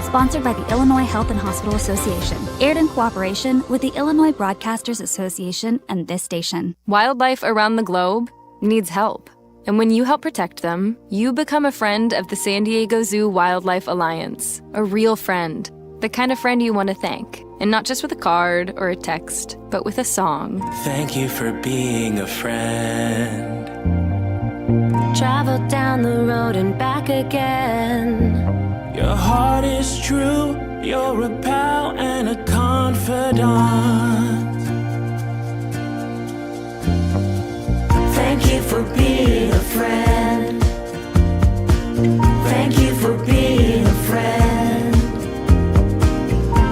Sponsored by the Illinois Health and Hospital Association. Aired in cooperation with the Illinois Broadcasters Association and this station. Wildlife around the globe needs help. And when you help protect them, you become a friend of the San Diego Zoo Wildlife Alliance. A real friend. The kind of friend you want to thank. And not just with a card or a text, but with a song. Thank you for being a friend. Travel down the road and back again. Your heart is true. You're a pal and a confidant. Thank you for being a friend. Thank you for being a friend.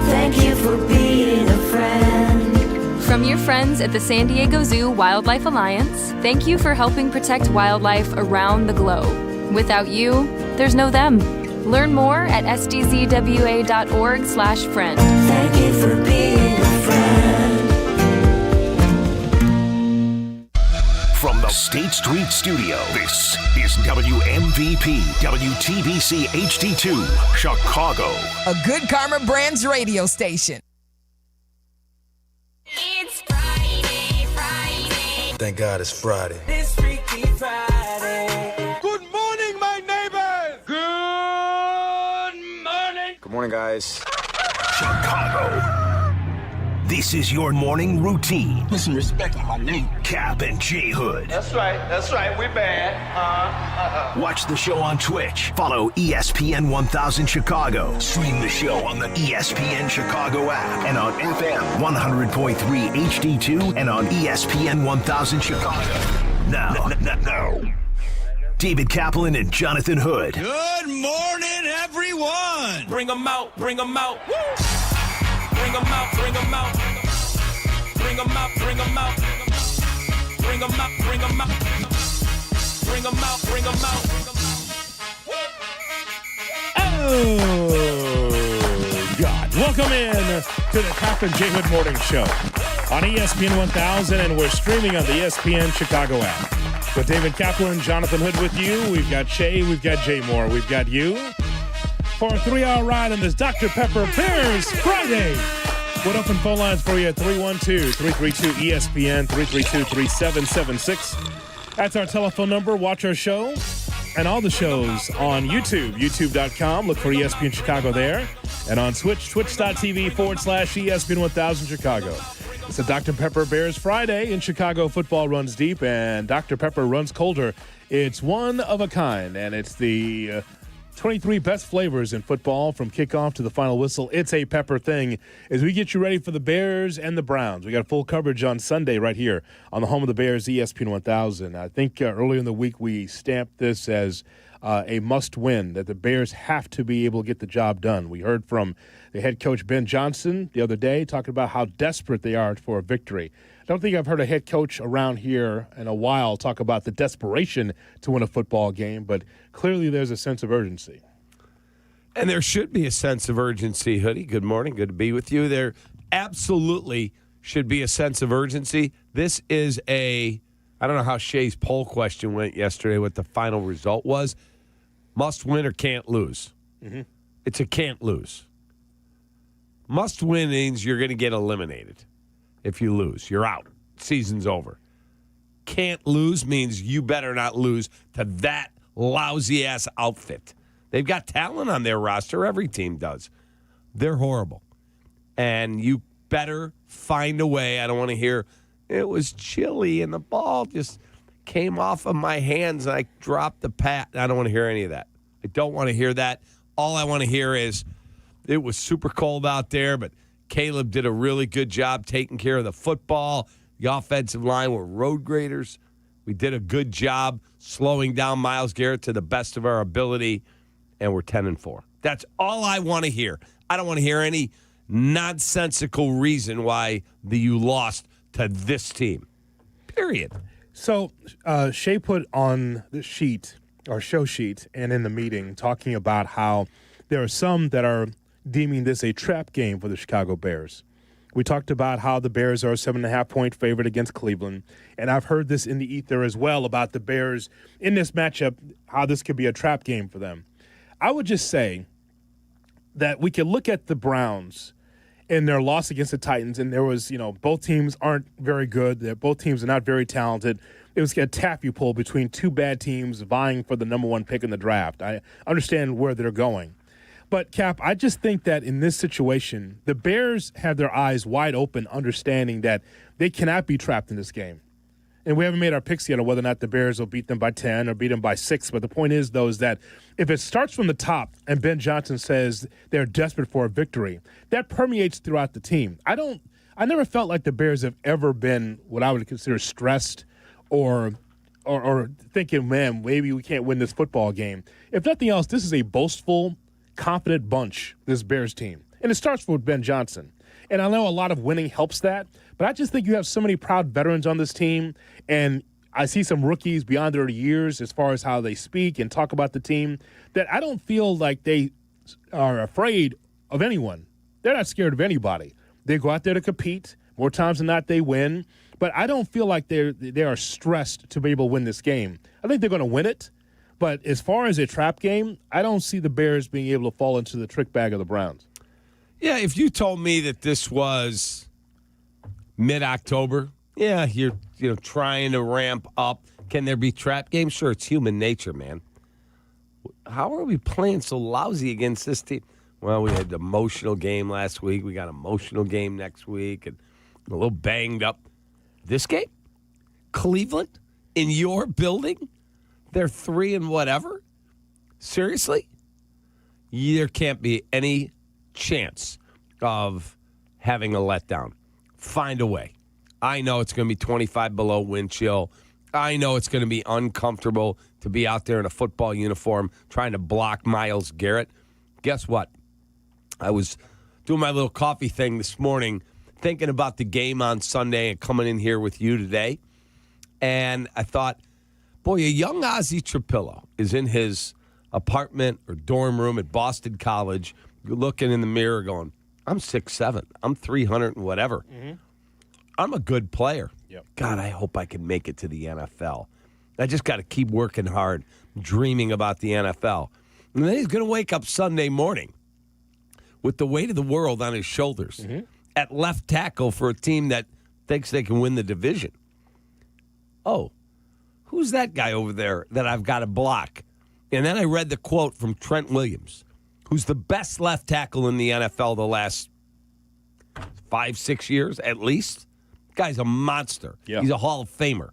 Thank you for being a friend. From your friends at the San Diego Zoo Wildlife Alliance, thank you for helping protect wildlife around the globe. Without you, there's no them. Learn more at sdzwa.org/friend. Thank you for being a friend. From the State Street Studio, this is WMVP WTBC HD2, Chicago. A good Karma Brands radio station. It's Friday, Friday. Thank God it's Friday. This Freaky Friday. Good morning, my neighbors. Good morning. Good morning, guys. Chicago. This is your morning routine. Put some respect on my name. Kap and J Hood. That's right, we're bad. Watch the show on Twitch. Follow ESPN 1000 Chicago. Stream the show on the ESPN Chicago app and on FM 100.3 HD2 and on ESPN 1000 Chicago. Now, David Kaplan and Jonathan Hood. Good morning, everyone. Bring them out, bring them out. Woo! Bring them out, bring them out. Bring them out, bring them out. Bring them out, bring them out. Bring them out, bring them out. Oh, God. Welcome in to the Kap J Hood Morning Show on ESPN 1000, and we're streaming on the ESPN Chicago app. With David Kaplan, Jonathan Hood with you. We've got Shay, we've got Jay Moore, we've got you. For a 3-hour ride on this Dr. Pepper Bears Friday. What open phone lines for you at 312-332-ESPN, 332-3776. That's our telephone number. Watch our show and all the shows on YouTube, youtube.com. Look for ESPN Chicago there. And on Twitch, twitch.tv/ESPN 1000 Chicago. It's a Dr. Pepper Bears Friday, and Chicago football runs deep, and Dr. Pepper runs colder. It's one of a kind, and it's the 23 best flavors in football from kickoff to the final whistle. It's a Pepper thing as we get you ready for the Bears and the Browns. We got full coverage on Sunday right here on the home of the Bears, ESPN 1000. I think earlier in the week we stamped this as a must-win, that the Bears have to be able to get the job done. We heard from the head coach Ben Johnson the other day talking about how desperate they are for a victory. I don't think I've heard a head coach around here in a while talk about the desperation to win a football game, but clearly there's a sense of urgency. And there should be a sense of urgency, Hoodie. Good morning. Good to be with you. There absolutely should be a sense of urgency. This is I don't know how Shay's poll question went yesterday, what the final result was. Must win or can't lose. Mm-hmm. It's a can't lose. Must win means you're going to get eliminated. If you lose, you're out. Season's over. Can't lose means you better not lose to that lousy-ass outfit. They've got talent on their roster. Every team does. They're horrible. And you better find a way. I don't want to hear, it was chilly and the ball just came off of my hands and I dropped the pat. I don't want to hear any of that. I don't want to hear that. All I want to hear is it was super cold out there, but Caleb did a really good job taking care of the football. The offensive line were road graders. We did a good job slowing down Myles Garrett to the best of our ability, and we're 10-4. That's all I want to hear. I don't want to hear any nonsensical reason why you lost to this team. Period. So Shay put on the sheet, our show sheet, and in the meeting, talking about how there are some that are deeming this a trap game for the Chicago Bears. We talked about how the Bears are a 7.5-point favorite against Cleveland, and I've heard this in the ether as well about the Bears in this matchup, how this could be a trap game for them. I would just say, that we could look at the Browns in their loss against the Titans, and there was, both teams aren't very good. Both teams are not very talented. It was a tap you pull between two bad teams vying for the number one pick in the draft. I understand where they're going. But, Cap, I just think that in this situation, the Bears have their eyes wide open, understanding that they cannot be trapped in this game. And we haven't made our picks yet on whether or not the Bears will beat them by 10 or beat them by 6. But the point is, though, is that if it starts from the top and Ben Johnson says they're desperate for a victory, that permeates throughout the team. I never felt like the Bears have ever been what I would consider stressed or thinking, man, maybe we can't win this football game. If nothing else, this is a boastful, confident bunch, this Bears team. And it starts with Ben Johnson. And I know a lot of winning helps that, but I just think you have so many proud veterans on this team, and I see some rookies beyond their years as far as how they speak and talk about the team, that I don't feel like they are afraid of anyone. They're not scared of anybody. They go out there to compete. More times than not, they win. But I don't feel like they are stressed to be able to win this game. I think they're going to win it. But as far as a trap game, I don't see the Bears being able to fall into the trick bag of the Browns. Yeah, if you told me that this was mid-October, yeah, you're trying to ramp up. Can there be trap games? Sure, it's human nature, man. How are we playing so lousy against this team? Well, we had an emotional game last week. We got an emotional game next week, and a little banged up. This game? Cleveland? In your building? They're 3 and whatever? Seriously? There can't be any chance of having a letdown. Find a way. I know it's going to be 25 below wind chill. I know it's going to be uncomfortable to be out there in a football uniform trying to block Myles Garrett. Guess what? I was doing my little coffee thing this morning, thinking about the game on Sunday and coming in here with you today. And I thought, boy, a young Ozzie Trapillo is in his apartment or dorm room at Boston College, looking in the mirror going, I'm 6'7", I'm 300 and whatever. Mm-hmm. I'm a good player. Yep. God, I hope I can make it to the NFL. I just got to keep working hard, dreaming about the NFL. And then he's going to wake up Sunday morning with the weight of the world on his shoulders at left tackle for a team that thinks they can win the division. Oh, who's that guy over there that I've got to block? And then I read the quote from Trent Williams, who's the best left tackle in the NFL the last 5-6 years at least. Guy's a monster. Yeah. He's a Hall of Famer.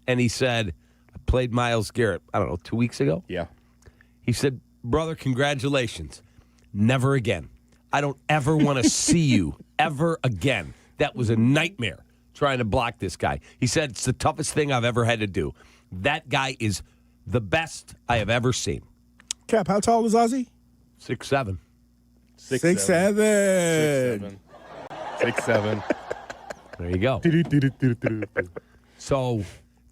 And he said, I played Myles Garrett, 2 weeks ago? Yeah. He said, brother, congratulations. Never again. I don't ever want to see you ever again. That was a nightmare trying to block this guy. He said, it's the toughest thing I've ever had to do. That guy is the best I have ever seen. Cap, how tall is Ozzie? 6'7". 6'7". 6'7". There you go. So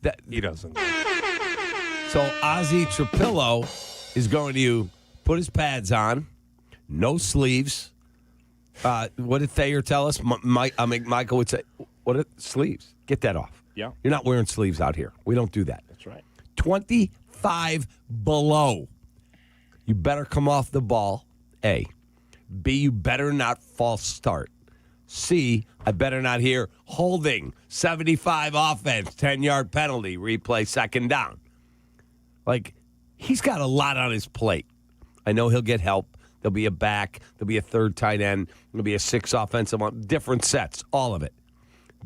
that he doesn't. So Ozzie Trapillo is going to put his pads on, no sleeves. What did Thayer tell us? Michael would say, sleeves? Get that off. Yeah. You're not wearing sleeves out here. We don't do that. That's right. 25 below. You better come off the ball, A. B, you better not false start. C, I better not hear holding, 75 offense, 10-yard penalty, replay, second down. Like, he's got a lot on his plate. I know he'll get help. There'll be a back. There'll be a third tight end. There'll be a 6 offensive one. Different sets, all of it.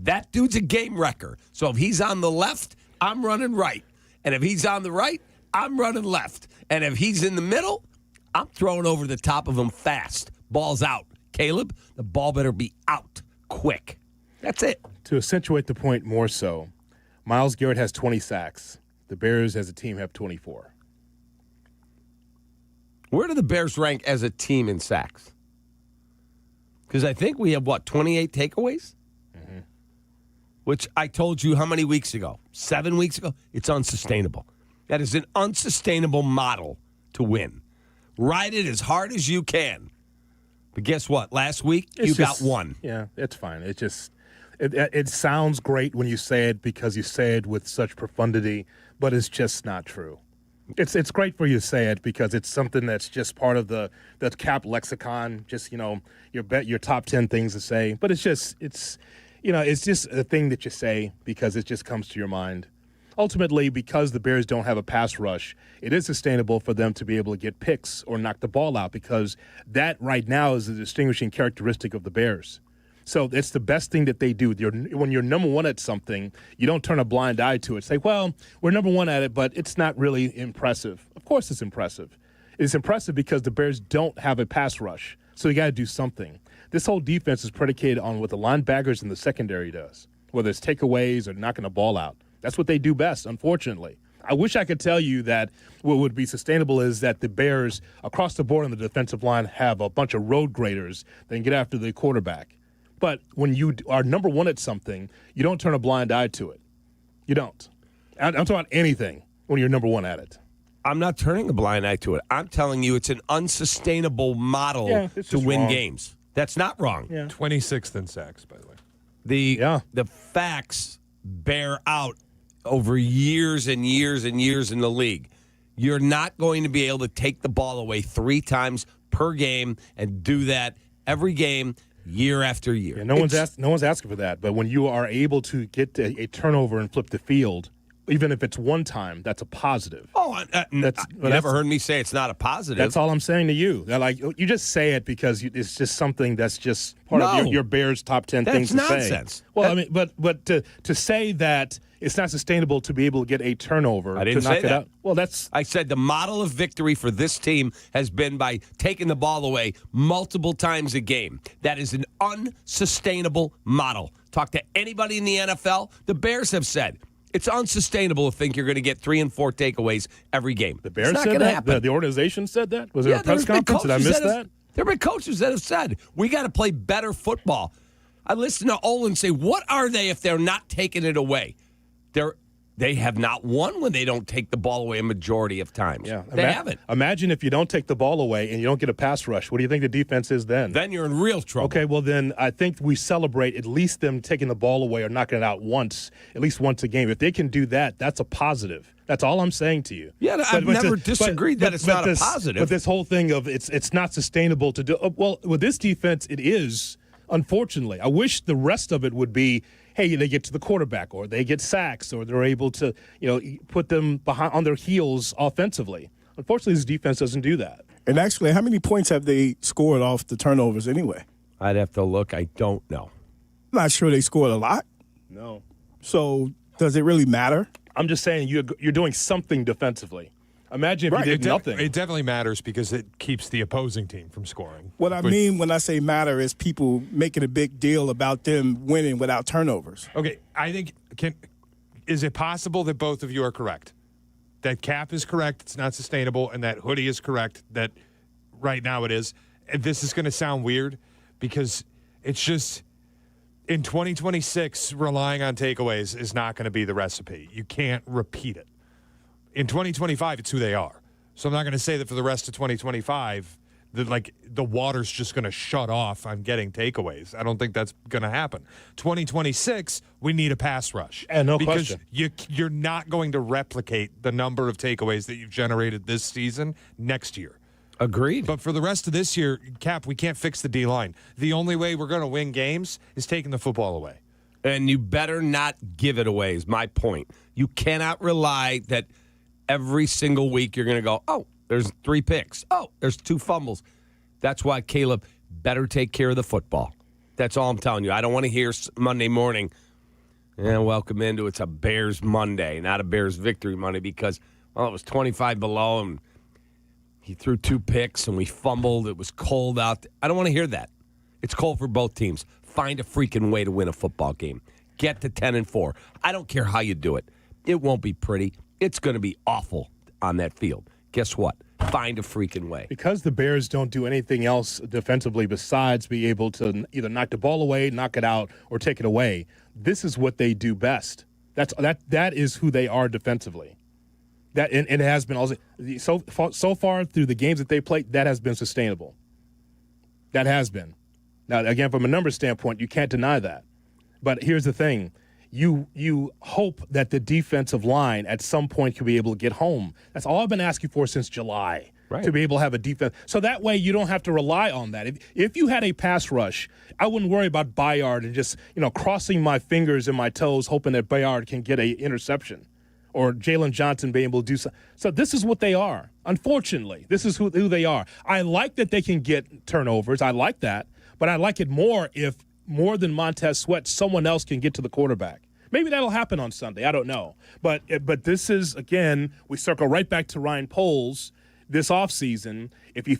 That dude's a game wrecker. So if he's on the left, I'm running right. And if he's on the right, I'm running left. And if he's in the middle, I'm throwing over the top of him fast. Ball's out. Caleb, the ball better be out quick. That's it. To accentuate the point more so, Myles Garrett has 20 sacks. The Bears as a team have 24. Where do the Bears rank as a team in sacks? Because I think we have, 28 takeaways? Mm-hmm. Which I told you how many weeks ago? 7 weeks ago? It's unsustainable. That is an unsustainable model to win. Ride it as hard as you can. But guess what? Last week, you got one. Yeah, it's fine. It sounds great when you say it because you say it with such profundity, but it's just not true. It's great for you to say it because it's something that's just part of the Kap lexicon. Just your top 10 things to say, but it's just a thing that you say because it just comes to your mind. Ultimately, because the Bears don't have a pass rush, it is sustainable for them to be able to get picks or knock the ball out because that right now is a distinguishing characteristic of the Bears. So it's the best thing that they do. When you're number one at something, you don't turn a blind eye to it. Say, well, we're number one at it, but it's not really impressive. Of course it's impressive. It's impressive because the Bears don't have a pass rush, so you got to do something. This whole defense is predicated on what the linebackers and the secondary does, whether it's takeaways or knocking the ball out. That's what they do best, unfortunately. I wish I could tell you that what would be sustainable is that the Bears across the board on the defensive line have a bunch of road graders that can get after the quarterback. But when you are number one at something, you don't turn a blind eye to it. You don't. I'm talking about anything when you're number one at it. I'm not turning a blind eye to it. I'm telling you it's an unsustainable model to win games. That's not wrong. Yeah. 26th in sacks, by the way. The facts bear out over years and years and years in the league. You're not going to be able to take the ball away 3 times per game and do that every game year after year. Yeah, no one's asking for that. But when you are able to get a turnover and flip the field, even if it's one time, that's a positive. Oh, you never heard me say it's not a positive. That's all I'm saying to you. Like you just say it because it's just something that's just part of your Bears' top 10 things to say. That's nonsense. Well, I mean, but to say that it's not sustainable to be able to get a turnover I didn't to knock say it that. out. Well, I said the model of victory for this team has been by taking the ball away multiple times a game. That is an unsustainable model. Talk to anybody in the NFL. The Bears have said it's unsustainable to think you're going to get 3 and 4 takeaways every game. The Bears said that? The organization said that? Was there a press conference? Did I miss that? There have been coaches that have said, we got to play better football. I listen to Olin say, what are they if they're not taking it away? They have not won when they don't take the ball away a majority of times. Yeah, they haven't. Imagine if you don't take the ball away and you don't get a pass rush. What do you think the defense is then? Then you're in real trouble. Okay, well then I think we celebrate at least them taking the ball away or knocking it out at least once a game. If they can do that, that's a positive. That's all I'm saying to you. Yeah, I've never disagreed that it's not a positive. But this whole thing of it's not sustainable to do. Well, with this defense, it is. Unfortunately, I wish the rest of it would be, hey, they get to the quarterback or they get sacks or they're able to, put them behind on their heels offensively. Unfortunately, this defense doesn't do that. And actually, how many points have they scored off the turnovers anyway? I'd have to look. I don't know. I'm not sure they scored a lot. No. So does it really matter? I'm just saying you're doing something defensively. Imagine if you did nothing. It definitely matters because it keeps the opposing team from scoring. What I mean when I say matter is people making a big deal about them winning without turnovers. Okay, I think is it possible that both of you are correct? That Kap is correct, it's not sustainable, and that Hoodie is correct, that right now it is. And this is going to sound weird because it's just in 2026, relying on takeaways is not going to be the recipe. You can't repeat it. In 2025, it's who they are. So I'm not going to say that for the rest of 2025, that the water's just going to shut off on getting takeaways. I don't think that's going to happen. 2026, we need a pass rush. And no because question. You're not going to replicate the number of takeaways that you've generated this season next year. Agreed. But for the rest of this year, Kap, we can't fix the D-line. The only way we're going to win games is taking the football away. And you better not give it away is my point. You cannot rely that every single week you're going to go, oh, there's 3 picks. Oh, there's 2 fumbles. That's why Caleb better take care of the football. That's all I'm telling you. I don't want to hear Monday morning, welcome into it's a Bears Monday, not a Bears victory Monday because, well, it was 25 below and he threw 2 picks and we fumbled. It was cold out. I don't want to hear that. It's cold for both teams. Find a freaking way to win a football game. Get to 10-4. I don't care how you do it. It won't be pretty. It's going to be awful on that field. Guess what? Find a freaking way. Because the Bears don't do anything else defensively besides be able to either knock the ball away, knock it out, or take it away, this is what they do best. That is who they are defensively. That and it has been also so far through the games that they played. That has been sustainable. That has been. Now, again, from a numbers standpoint, you can't deny that. But here's the thing. you hope that the defensive line at some point can be able to get home. That's all I've been asking for since July. Right. To be able to have a defense. So that way you don't have to rely on that. If you had a pass rush, I wouldn't worry about Bayard and just, crossing my fingers and my toes hoping that Bayard can get a interception or Jalen Johnson being able to do something. So this is what they are. Unfortunately, this is who they are. I like that they can get turnovers. I like that. But I like it more if more than Montez Sweat, someone else can get to the quarterback. Maybe that'll happen on Sunday. I don't know. But this is, again, we circle right back to Ryan Poles. This offseason, if you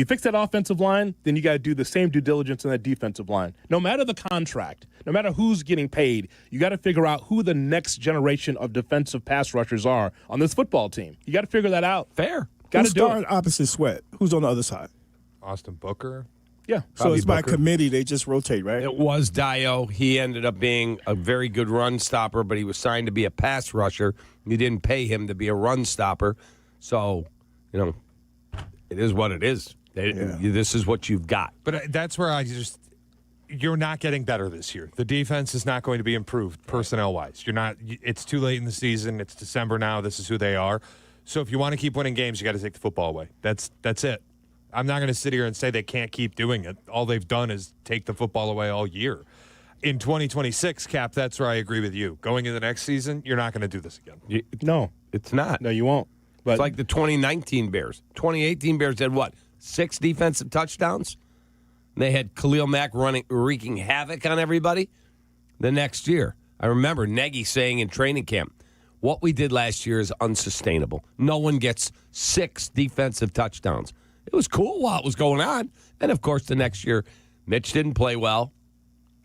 fix that offensive line, then you got to do the same due diligence on that defensive line. No matter the contract, no matter who's getting paid, you got to figure out who the next generation of defensive pass rushers are on this football team. You got to figure that out. Fair. Got to do it. Opposite Sweat. Who's on the other side? Austin Booker. Yeah. So it's by committee. They just rotate, right? It was Dio. He ended up being a very good run stopper, but he was signed to be a pass rusher. You didn't pay him to be a run stopper. So, it is what it is. This is what you've got. But that's where you're not getting better this year. The defense is not going to be improved personnel-wise. It's too late in the season. It's December now. This is who they are. So if you want to keep winning games, you got to take the football away. That's it. I'm not going to sit here and say they can't keep doing it. All they've done is take the football away all year. In 2026, Cap, that's where I agree with you. Going into the next season, you're not going to do this again. No. It's not. No, you won't. But it's like the 2019 Bears. 2018 Bears had what? 6 defensive touchdowns? They had Khalil Mack wreaking havoc on everybody. The next year, I remember Nagy saying in training camp, what we did last year is unsustainable. No one gets 6 defensive touchdowns. It was cool while it was going on. And, of course, the next year, Mitch didn't play well.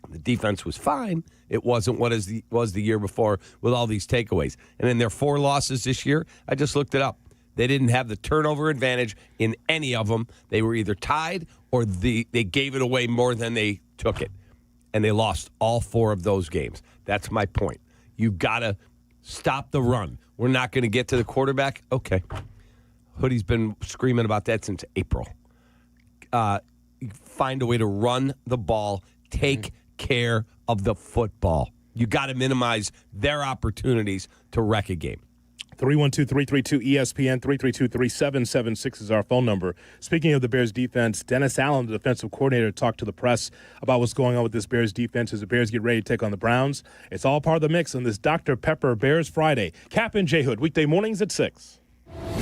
The defense was fine. It wasn't what was the year before with all these takeaways. And in their 4 losses this year, I just looked it up. They didn't have the turnover advantage in any of them. They were either tied or they gave it away more than they took it. And they lost all 4 of those games. That's my point. You've got to stop the run. We're not going to get to the quarterback. Okay. Hoodie's been screaming about that since April. Find a way to run the ball. Take care of the football. You got to minimize their opportunities to wreck a game. 312-332-ESPN, 332-3776 is our phone number. Speaking of the Bears defense, Dennis Allen, the defensive coordinator, talked to the press about what's going on with this Bears defense as the Bears get ready to take on the Browns. It's all part of the mix on this Dr. Pepper Bears Friday. Kap and J Hood, weekday mornings at 6.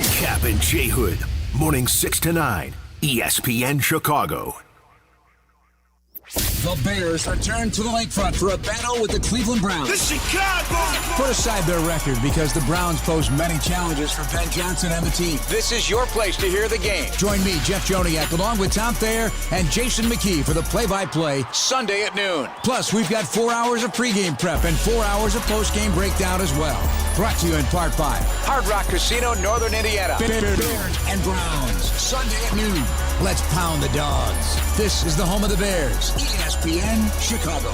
Kap and J Hood, mornings 6 to 9, ESPN Chicago. The Bears return to the lakefront for a battle with the Cleveland Browns. The Chicago! Put aside their record because the Browns pose many challenges for Ben Johnson and the team. This is your place to hear the game. Join me, Jeff Joniak, along with Tom Thayer and Jason McKee for the play-by-play Sunday at noon. Plus, we've got 4 hours of pregame prep and 4 hours of postgame breakdown as well. Brought to you in part by Hard Rock Casino, Northern Indiana. Bears and Browns, Sunday at noon. Let's pound the dogs. This is the home of the Bears, ESPN Chicago.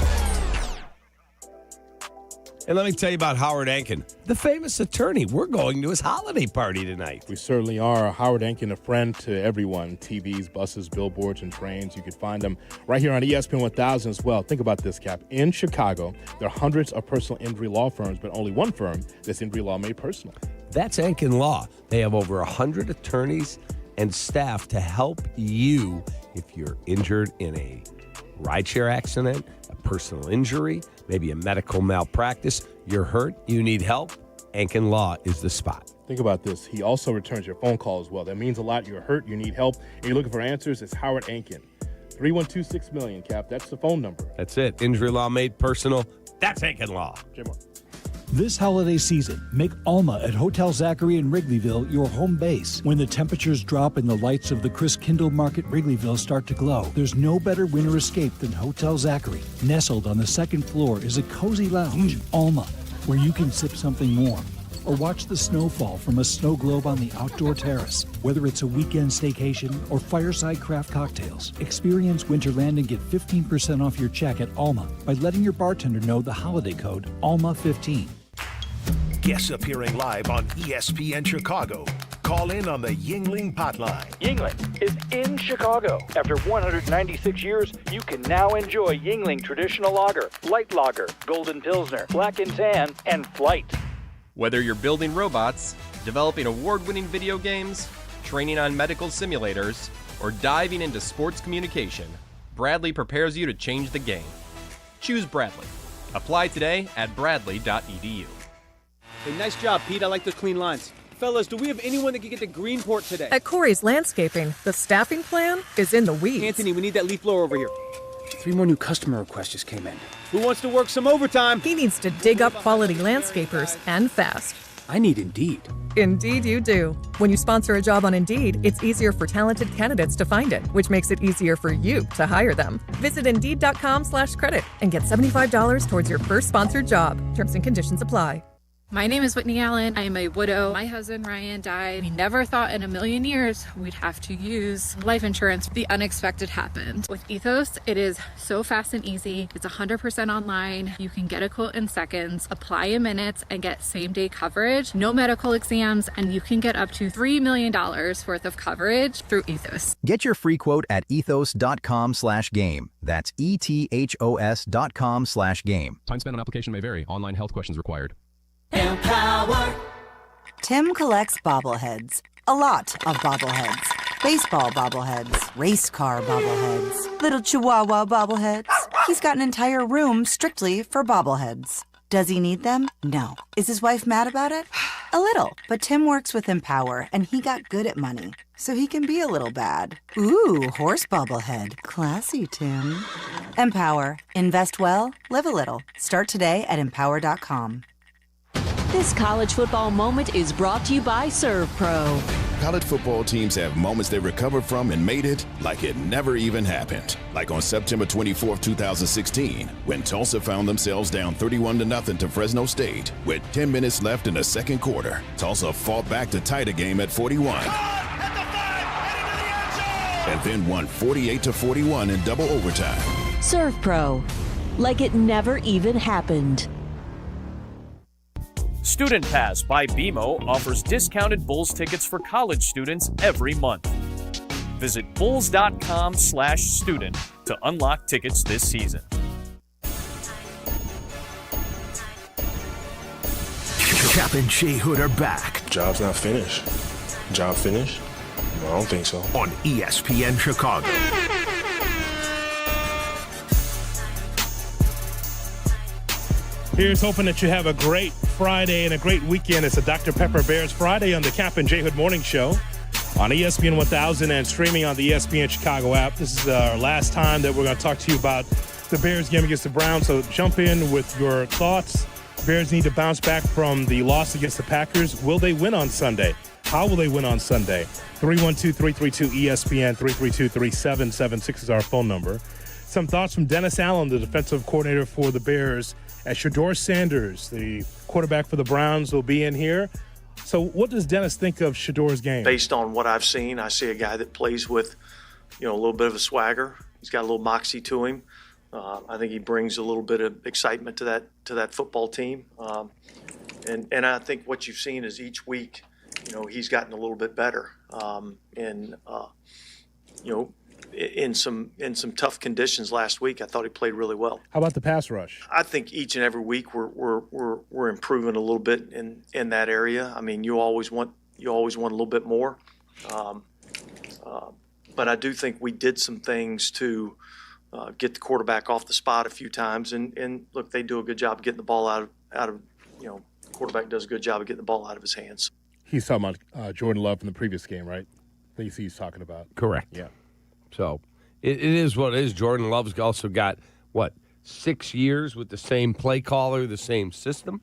And let me tell you about Howard Ankin, the famous attorney. We're going to his holiday party tonight. We certainly are. Howard Ankin, a friend to everyone. TVs, buses, billboards, and trains. You can find them right here on ESPN 1000 as well. Think about this, Cap. In Chicago, there are hundreds of personal injury law firms, but only one firm that's injury law made personal. That's Ankin Law. They have over 100 attorneys and staff to help you if you're injured in a rideshare accident, a personal injury, maybe a medical malpractice. You're hurt, you need help. Ankin Law is the spot. Think about this. He also returns your phone call as well. That means a lot. You're hurt, you need help, and you're looking for answers. It's Howard Ankin. 312-6million, Cap. That's the phone number. That's it. Injury law made personal. That's Ankin Law. Jim Moore. This holiday season, make Alma at Hotel Zachary in Wrigleyville your home base. When the temperatures drop and the lights of the Chris Kindle Market Wrigleyville start to glow, there's no better winter escape than Hotel Zachary. Nestled on the second floor is a cozy lounge, Alma, where you can sip something warm or watch the snowfall from a snow globe on the outdoor terrace. Whether it's a weekend staycation or fireside craft cocktails, experience Winterland and get 15% off your check at Alma by letting your bartender know the holiday code ALMA15. Guests appearing live on ESPN Chicago. Call in on the Yuengling hotline. Yuengling is in Chicago. After 196 years, you can now enjoy Yuengling Traditional Lager, Light Lager, Golden Pilsner, Black and Tan, and Flight. Whether you're building robots, developing award-winning video games, training on medical simulators, or diving into sports communication, Bradley prepares you to change the game. Choose Bradley. Apply today at bradley.edu. Hey, nice job, Pete. I like the clean lines. Fellas, do we have anyone that can get to Greenport today? At Corey's Landscaping, the staffing plan is in the weeds. Anthony, we need that leaf blower over here. 3 more new customer requests just came in. Who wants to work some overtime? He needs to dig up quality landscapers and fast. I need Indeed. Indeed you do. When you sponsor a job on Indeed, it's easier for talented candidates to find it, which makes it easier for you to hire them. Visit Indeed.com/credit and get $75 towards your first sponsored job. Terms and conditions apply. My name is Whitney Allen. I am a widow. My husband, Ryan, died. We never thought in a million years we'd have to use life insurance. The unexpected happened. With Ethos, it is so fast and easy. It's 100% online. You can get a quote in seconds, apply in minutes, and get same-day coverage. No medical exams, and you can get up to $3 million worth of coverage through Ethos. Get your free quote at ethos.com/game. That's ETHOS.com/game. Time spent on application may vary. Online health questions required. Empower. Tim collects bobbleheads. A lot of bobbleheads. Baseball bobbleheads. Race car bobbleheads. Little Chihuahua bobbleheads. He's got an entire room strictly for bobbleheads. Does he need them? No. Is his wife mad about it? A little. But Tim works with Empower, and he got good at money, so he can be a little bad. Ooh, horse bobblehead. Classy, Tim. Empower. Invest well, live a little. Start today at empower.com. This college football moment is brought to you by Serve Pro. College football teams have moments they recovered from and made it like it never even happened. Like on September 24, 2016, when Tulsa found themselves down 31-0 to Fresno State. With 10 minutes left in the second quarter, Tulsa fought back to tie the game at 41. And then won 48-41 in double overtime. Serve Pro. Like it never even happened. Student Pass by BMO offers discounted Bulls tickets for college students every month. Visit bulls.com/student to unlock tickets this season. Kap and J Hood are back. Job's not finished. Job finished? No, I don't think so. On ESPN Chicago. Here's hoping that you have a great Friday and a great weekend. It's a Dr. Pepper Bears Friday on the Kap and J Hood Morning Show on ESPN 1000 and streaming on the ESPN Chicago app. This is our last time that we're going to talk to you about the Bears game against the Browns, so jump in with your thoughts. Bears need to bounce back from the loss against the Packers. Will they win on Sunday? How will they win on Sunday? 312-332-ESPN, 332-3776 is our phone number. Some thoughts from Dennis Allen, the defensive coordinator for the Bears, as Shedeur Sanders, the quarterback for the Browns, will be in here. So what does Dennis think of Shedeur's game? Based on what I've seen, I see a guy that plays with, a little bit of a swagger. He's got a little moxie to him. I think he brings a little bit of excitement to that football team. And I think what you've seen is each week, he's gotten a little bit better. In some tough conditions last week, I thought he played really well. How about the pass rush? I think each and every week we're improving a little bit in that area. I mean, you always want a little bit more, but I do think we did some things to get the quarterback off the spot a few times. And look, they do a good job of getting the ball out of the quarterback does a good job of getting the ball out of his hands. He's talking about Jordan Love in the previous game, right? he's talking about. Correct. Yeah. So it is what it is. Jordan Love's also got, 6 years with the same play caller, the same system?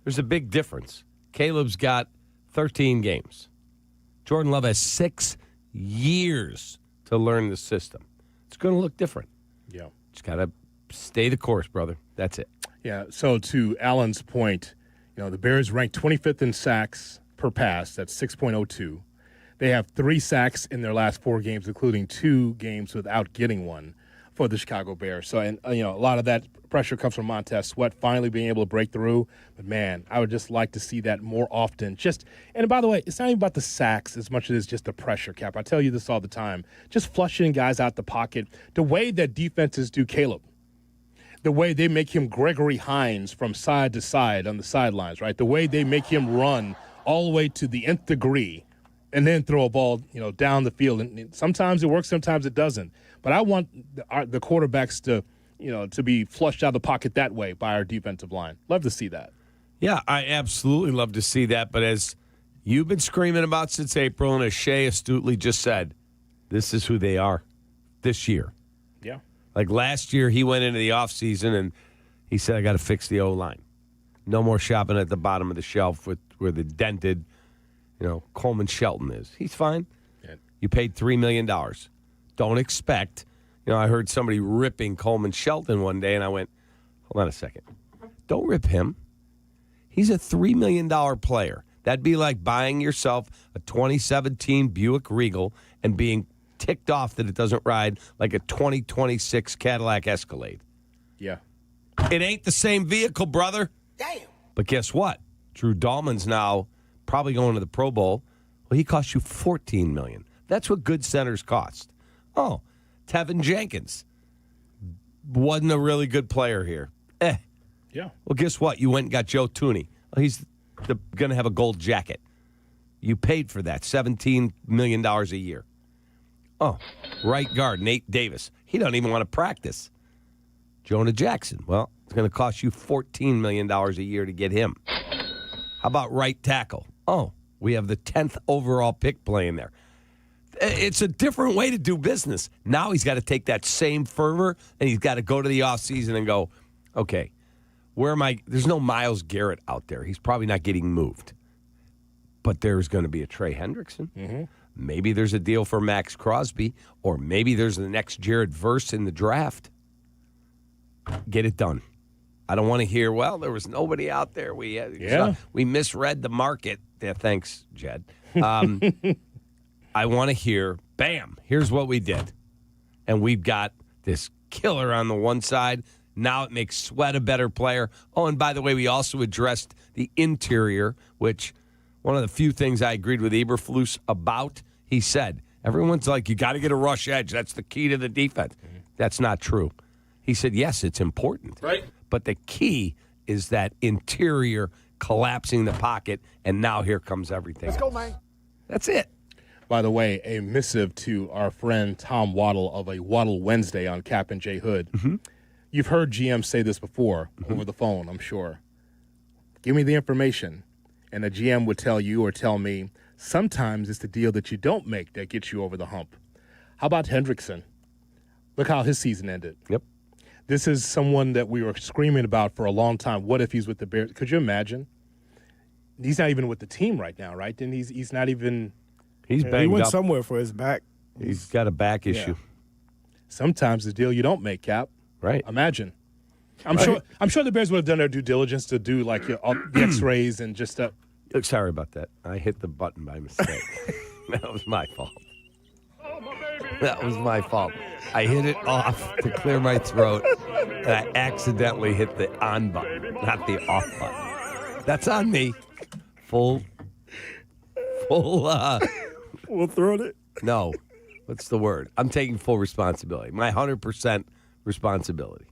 There's a big difference. Caleb's got 13 games. Jordan Love has 6 years to learn the system. It's going to look different. Yeah. Just got to stay the course, brother. That's it. Yeah, so to Alan's point, the Bears ranked 25th in sacks per pass. That's 6.02. They have 3 sacks in their last 4 games, including 2 games without getting one. for the Chicago Bears. So, and a lot of that pressure comes from Montez Sweat finally being able to break through. But, man, I would just like to see that more often. And by the way, it's not even about the sacks as much as it's just the pressure, Cap. I tell you this all the time. Just flushing guys out the pocket. The way that defenses do Caleb. The way they make him Gregory Hines from side to side on the sidelines, right? The way they make him run all the way to the nth degree and then throw a ball, down the field. And sometimes it works, sometimes it doesn't. But I want the quarterbacks to be flushed out of the pocket that way by our defensive line. Love to see that. Yeah, I absolutely love to see that. But as you've been screaming about since April, and as Shea astutely just said, this is who they are this year. Yeah. Like last year, he went into the offseason and he said, I got to fix the O-line. No more shopping at the bottom of the shelf where the dented, Coleman Shelton is. He's fine. Yeah. You paid $3 million. Don't expect. I heard somebody ripping Coleman Shelton one day, and I went, hold on a second. Don't rip him. He's a $3 million player. That'd be like buying yourself a 2017 Buick Regal and being ticked off that it doesn't ride like a 2026 Cadillac Escalade. Yeah. It ain't the same vehicle, brother. Damn. But guess what? Drew Dahlman's now probably going to the Pro Bowl. Well, he cost you $14 million. That's what good centers cost. Oh, Tevin Jenkins wasn't a really good player here. Yeah. Well, guess what? You went and got Joe Tooney. Well, he's going to have a gold jacket. You paid for that, $17 million a year. Oh, right guard, Nate Davis. He doesn't even want to practice. Jonah Jackson. Well, it's going to cost you $14 million a year to get him. How about right tackle? Oh, we have the 10th overall pick playing there. It's a different way to do business. Now he's got to take that same fervor, and he's got to go to the offseason and go, okay, where am I? There's no Myles Garrett out there. He's probably not getting moved. But there's going to be a Trey Hendrickson. Mm-hmm. Maybe there's a deal for Max Crosby, or maybe there's the next Jared Verse in the draft. Get it done. I don't want to hear, well, there was nobody out there. We misread the market. Yeah, thanks, Jed. I want to hear, bam, here's what we did. And we've got this killer on the one side. Now it makes Sweat a better player. Oh, and by the way, we also addressed the interior, which one of the few things I agreed with Eberflus about. He said, everyone's like, you got to get a rush edge. That's the key to the defense. That's not true. He said, yes, it's important. Right. But the key is that interior collapsing the pocket, and now here comes everything. Let's go, man. That's it. By the way, a missive to our friend Tom Waddle of a Waddle Wednesday on Kap and J Hood. Mm-hmm. You've heard GM say this before over the phone, I'm sure. Give me the information. And the GM would tell you or tell me, sometimes it's the deal that you don't make that gets you over the hump. How about Hendrickson? Look how his season ended. Yep. This is someone that we were screaming about for a long time. What if he's with the Bears? Could you imagine? He's not even with the team right now, right? And he's not even. He's banged He went up. somewhere for his back. He's got a back issue. Sometimes the deal you don't make, Cap. Right. Imagine. I'm sure the Bears would have done their due diligence to do like all the X-rays and just. Sorry about that. I hit the button by mistake. That was my fault. That was my fault. I hit it off to clear my throat, and I accidentally hit the on button, not the off button. That's on me. Full. We'll throw it. No. What's the word? I'm taking full responsibility. My 100% responsibility.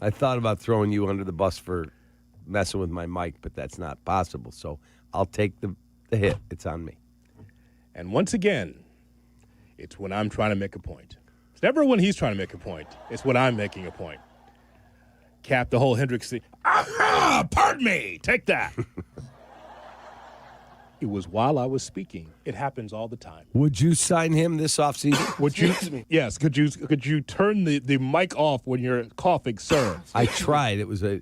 I thought about throwing you under the bus for messing with my mic, but that's not possible. So I'll take the hit. It's on me. And once again, it's when I'm trying to make a point. It's never when he's trying to make a point. It's when I'm making a point. Cap, the whole Hendricks thing. Aha! Pardon me! Take that! It was while I was speaking. It happens all the time. Would you sign him this offseason? Would you? Yes. Could you turn the mic off when you're coughing, sir? I tried. It was a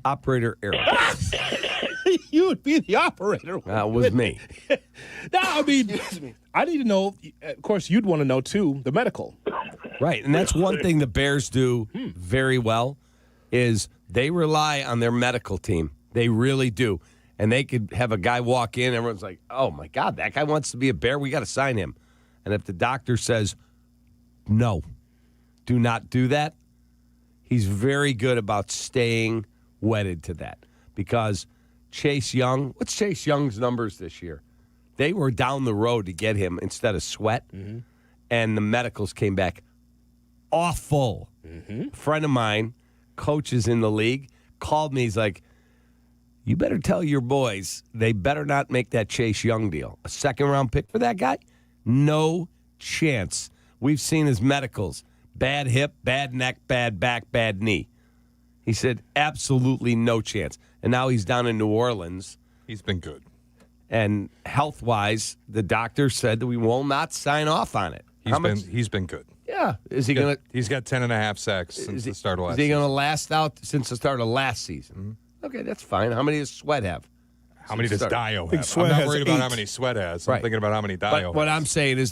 operator error. You would be the operator. That was me. No, I mean, I need to know. Of course, you'd want to know too. The medical. Right, and that's one thing the Bears do very well is they rely on their medical team. They really do. And they could have a guy walk in, everyone's like, oh, my God, that guy wants to be a Bear. We got to sign him. And if the doctor says, no, do not do that, he's very good about staying wedded to that. Because Chase Young, what's Chase Young's numbers this year? They were down the road to get him instead of Sweat, and the medicals came back awful. A friend of mine, coaches in the league, called me. He's like, you better tell your boys they better not make that Chase Young deal. A second-round pick for that guy? No chance. We've seen his medicals. Bad hip, bad neck, bad back, bad knee. He said, absolutely no chance. And now he's down in New Orleans. He's been good. And health-wise, the doctor said that we will not sign off on it. He's been good. Yeah. Is he going to? He's got 10.5 sacks since the start of last season. Is he going to last out since the start of last season? Okay, that's fine. How many does Sweat have? How many does Dio have? I'm not worried about how many Sweat has. I'm thinking about how many Dio has. What I'm saying is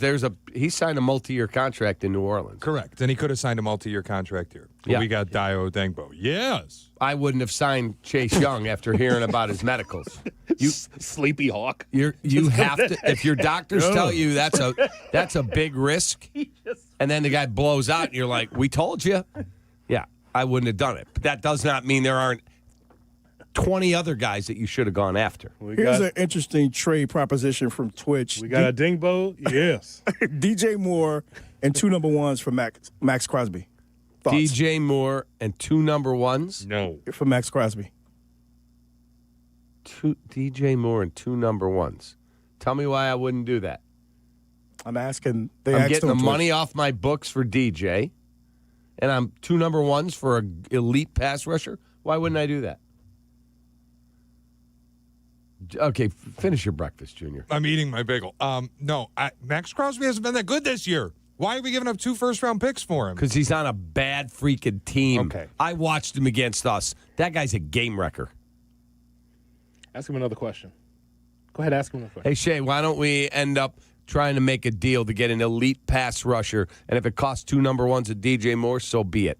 he signed a multi-year contract in New Orleans. Correct. And he could have signed a multi-year contract here. But we got Dio Dengbo. Yes. I wouldn't have signed Chase Young after hearing about his medicals. You Sleepy Hawk. You have to, if your doctors tell you that's a big risk, and then the guy blows out and you're like, we told you. Yeah, I wouldn't have done it. But that does not mean there aren't 20 other guys that you should have gone after. Here's an interesting trade proposition from Twitch. We got a Dingbo, yes. DJ Moore and 2 number ones for Max Crosby. Thoughts? DJ Moore and 2 number ones? No. For Max Crosby. DJ Moore and 2 number ones. Tell me why I wouldn't do that. I'm asking. I'm getting the money off my books for DJ, and I'm 2 number ones for an elite pass rusher. Why wouldn't I do that? Okay, finish your breakfast, Junior. I'm eating my bagel. No, Max Crosby hasn't been that good this year. Why are we giving up 2 first-round picks for him? Because he's on a bad freaking team. Okay. I watched him against us. That guy's a game wrecker. Ask him another question. Go ahead, ask him another question. Hey, Shay, why don't we end up trying to make a deal to get an elite pass rusher, and if it costs 2 number ones at DJ Moore, so be it.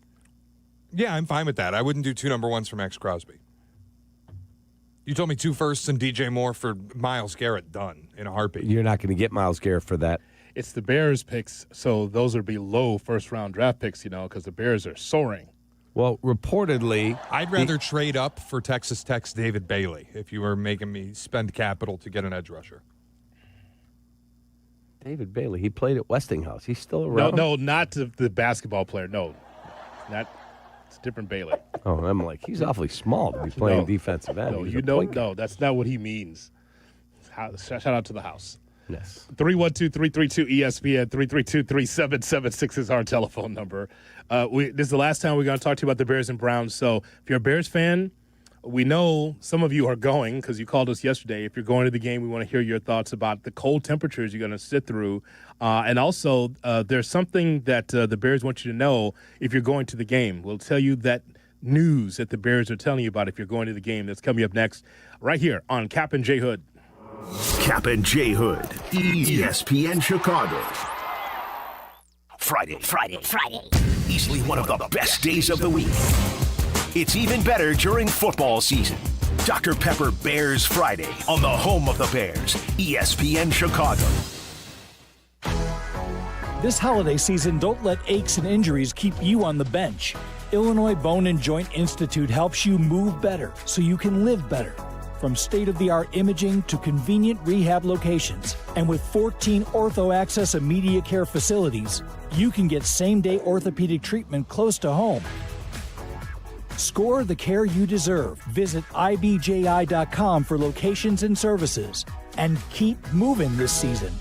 Yeah, I'm fine with that. I wouldn't do 2 number ones for Max Crosby. You told me 2 firsts and DJ Moore for Myles Garrett, done in a heartbeat. You're not going to get Myles Garrett for that. It's the Bears picks, so those would be low first-round draft picks, because the Bears are soaring. Well, reportedly, I'd rather trade up for Texas Tech's David Bailey if you were making me spend capital to get an edge rusher. David Bailey, he played at Westinghouse. He's still around? No, not the basketball player. No, it's a different Bailey. Oh, I'm like, he's awfully small to be playing defensive end. No, that's not what he means. Shout out to the house. Yes. 312-332-ESPN, 332-3776 is our telephone number. This is the last time we're going to talk to you about the Bears and Browns. So if you're a Bears fan, we know some of you are going because you called us yesterday. If you're going to the game, we want to hear your thoughts about the cold temperatures you're going to sit through. And also, there's something that the Bears want you to know if you're going to the game. We'll tell you that news that the Bears are telling you about if you're going to the game. That's coming up next right here on Kap and J Hood. Kap and J Hood, ESPN Chicago. Friday. Easily one of the best days of the week. It's even better during football season. Dr. Pepper Bears Friday on the home of the Bears, ESPN Chicago. This holiday season, don't let aches and injuries keep you on the bench. Illinois Bone and Joint Institute helps you move better so you can live better. From state-of-the-art imaging to convenient rehab locations. And with 14 Ortho Access immediate care facilities, you can get same-day orthopedic treatment close to home. Score the care you deserve. Visit ibji.com for locations and services. And keep moving this season.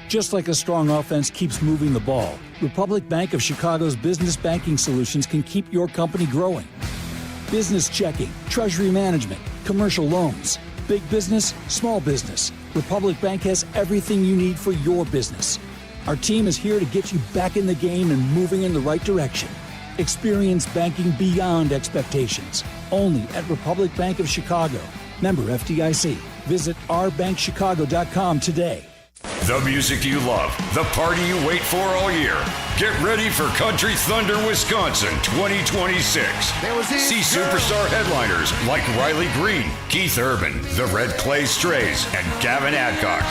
Just like a strong offense keeps moving the ball, Republic Bank of Chicago's business banking solutions can keep your company growing. Business checking, treasury management, commercial loans, big business, small business. Republic Bank has everything you need for your business. Our team is here to get you back in the game and moving in the right direction. Experience banking beyond expectations. Only at Republic Bank of Chicago. Member FDIC. Visit ourbankchicago.com today. The music you love, the party you wait for all year. Get ready for Country Thunder Wisconsin 2026. See superstar headliners like Riley Green, Keith Urban, the Red Clay Strays, and Gavin Adcock.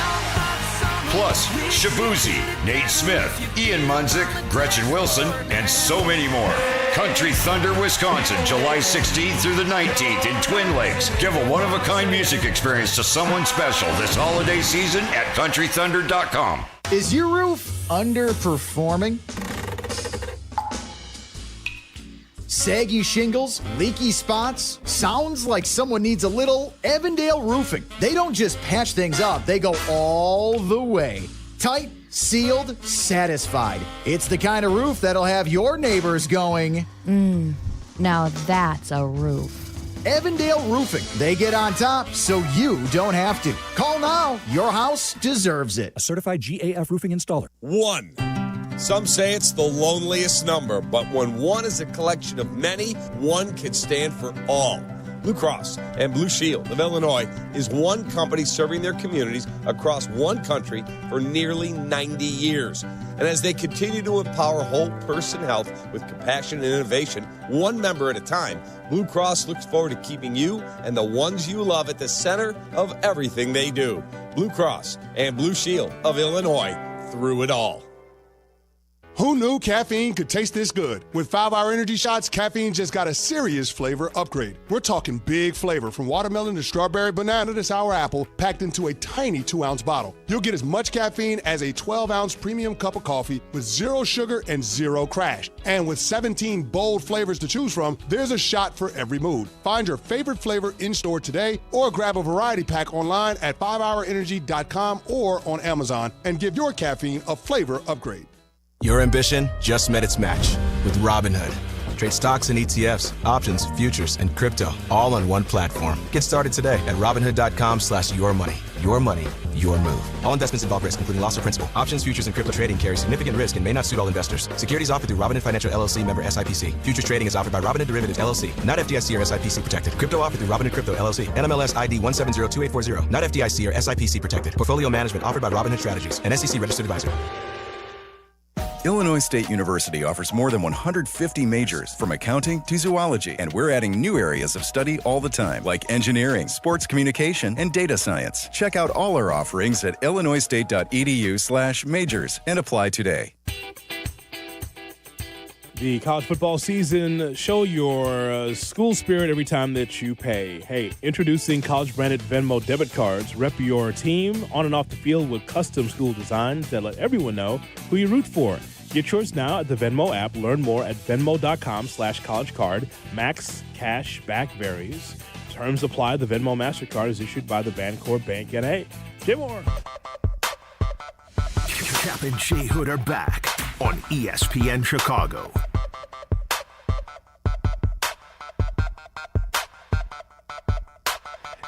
Plus, Shabuzi, Nate Smith, Ian Munzik, Gretchen Wilson, and so many more. Country Thunder, Wisconsin, July 16th through the 19th in Twin Lakes. Give a one-of-a-kind music experience to someone special this holiday season at countrythunder.com. Is your roof underperforming? Saggy shingles, leaky spots? Sounds like someone needs a little Evandale roofing. They don't just patch things up, they go all the way. Tight, sealed, satisfied. It's the kind of roof that'll have your neighbors going, now that's a roof. Evandale Roofing. They get on top so you don't have to. Call now. Your house deserves it. A certified GAF roofing installer. 1. Some say it's the loneliest number, but when one is a collection of many, one can stand for all. Blue Cross and Blue Shield of Illinois is one company serving their communities across one country for nearly 90 years. And as they continue to empower whole person health with compassion and innovation, one member at a time, Blue Cross looks forward to keeping you and the ones you love at the center of everything they do. Blue Cross and Blue Shield of Illinois, through it all. Who knew caffeine could taste this good? With 5-Hour Energy Shots, caffeine just got a serious flavor upgrade. We're talking big flavor, from watermelon to strawberry banana to sour apple, packed into a tiny 2-ounce bottle. You'll get as much caffeine as a 12-ounce premium cup of coffee with 0 sugar and 0 crash. And with 17 bold flavors to choose from, there's a shot for every mood. Find your favorite flavor in-store today or grab a variety pack online at 5hourenergy.com or on Amazon and give your caffeine a flavor upgrade. Your ambition just met its match with Robinhood. Trade stocks and ETFs, options, futures, and crypto all on one platform. Get started today at Robinhood.com/yourmoney. Your money, your move. All investments involve risk, including loss of principal. Options, futures, and crypto trading carry significant risk and may not suit all investors. Securities offered through Robinhood Financial LLC, member SIPC. Futures trading is offered by Robinhood Derivatives LLC, not FDIC or SIPC protected. Crypto offered through Robinhood Crypto LLC, NMLS ID 1702840, not FDIC or SIPC protected. Portfolio management offered by Robinhood Strategies, an SEC registered advisor. Illinois State University offers more than 150 majors, from accounting to zoology, and we're adding new areas of study all the time, like engineering, sports communication, and data science. Check out all our offerings at illinoisstate.edu/majors and apply today. The college football season, show your school spirit every time that you pay. Hey, introducing college-branded Venmo debit cards. Rep your team on and off the field with custom school designs that let everyone know who you root for. Get yours now at the Venmo app. Learn more at venmo.com/collegecard. Max cash back varies. Terms apply. The Venmo MasterCard is issued by the Bancorp Bank N.A. Jay Moore. Kap and J Hood are back on ESPN Chicago.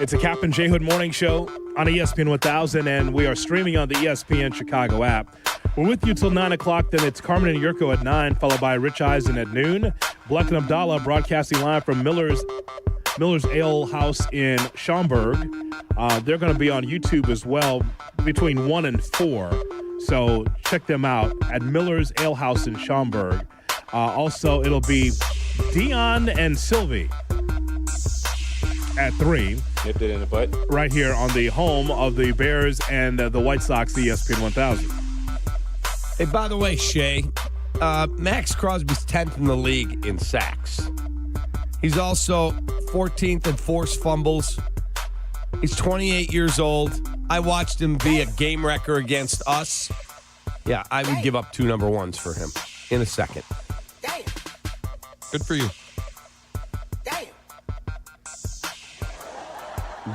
It's a Kap and J Hood morning show on ESPN 1000, and we are streaming on the ESPN Chicago app. We're with you till 9 o'clock, then it's Carmen and Jurko at 9, followed by Rich Eisen at noon. Bleck Abdalla broadcasting live from Miller's Ale House in Schaumburg. They're going to be on YouTube as well between 1 and 4, so check them out at Miller's Ale House in Schaumburg. Also, it'll be Dion and Silvy at 3. Nipped it in the butt. Right here on the home of the Bears and the White Sox, ESPN 1000. Hey, by the way, Shay, Max Crosby's 10th in the league in sacks. He's also 14th in forced fumbles. He's 28 years old. I watched him be a game wrecker against us. Yeah, I would give up 2 number 1s for him in a second. Good for you.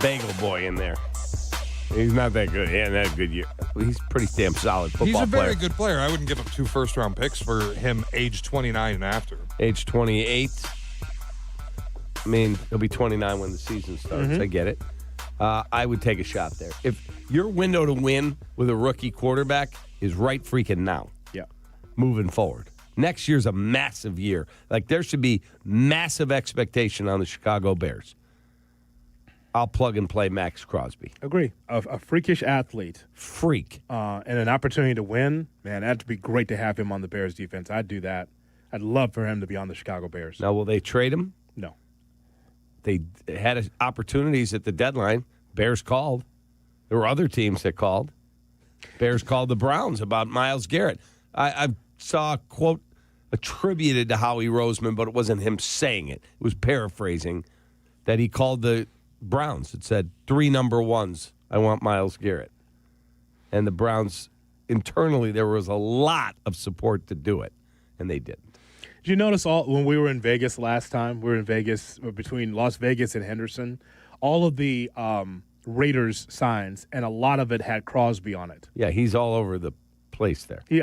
Bagel boy in there. He's not that good. Yeah, not a good year. He's pretty damn solid football player. He's a very good player. I wouldn't give up 2 first-round picks for him age 29 and after. Age 28. I mean, he'll be 29 when the season starts. I get it. I would take a shot there. If your window to win with a rookie quarterback is right freaking now. Yeah. Moving forward. Next year's a massive year. Like, there should be massive expectation on the Chicago Bears. I'll plug and play Max Crosby. Agree. A freakish athlete. Freak. And an opportunity to win. Man, that'd be great to have him on the Bears defense. I'd do that. I'd love for him to be on the Chicago Bears. Now, will they trade him? No. They had opportunities at the deadline. Bears called. There were other teams that called. Bears called the Browns about Myles Garrett. I saw a quote attributed to Howie Roseman, but it wasn't him saying it. It was paraphrasing that he called the Browns. It said 3 number ones. I want Myles Garrett. And the Browns, internally, there was a lot of support to do it, and they didn't. Did you notice when we were in Vegas last time, we were in Vegas, between Las Vegas and Henderson, all of the Raiders signs, and a lot of it had Crosby on it. Yeah, he's all over the place there. He's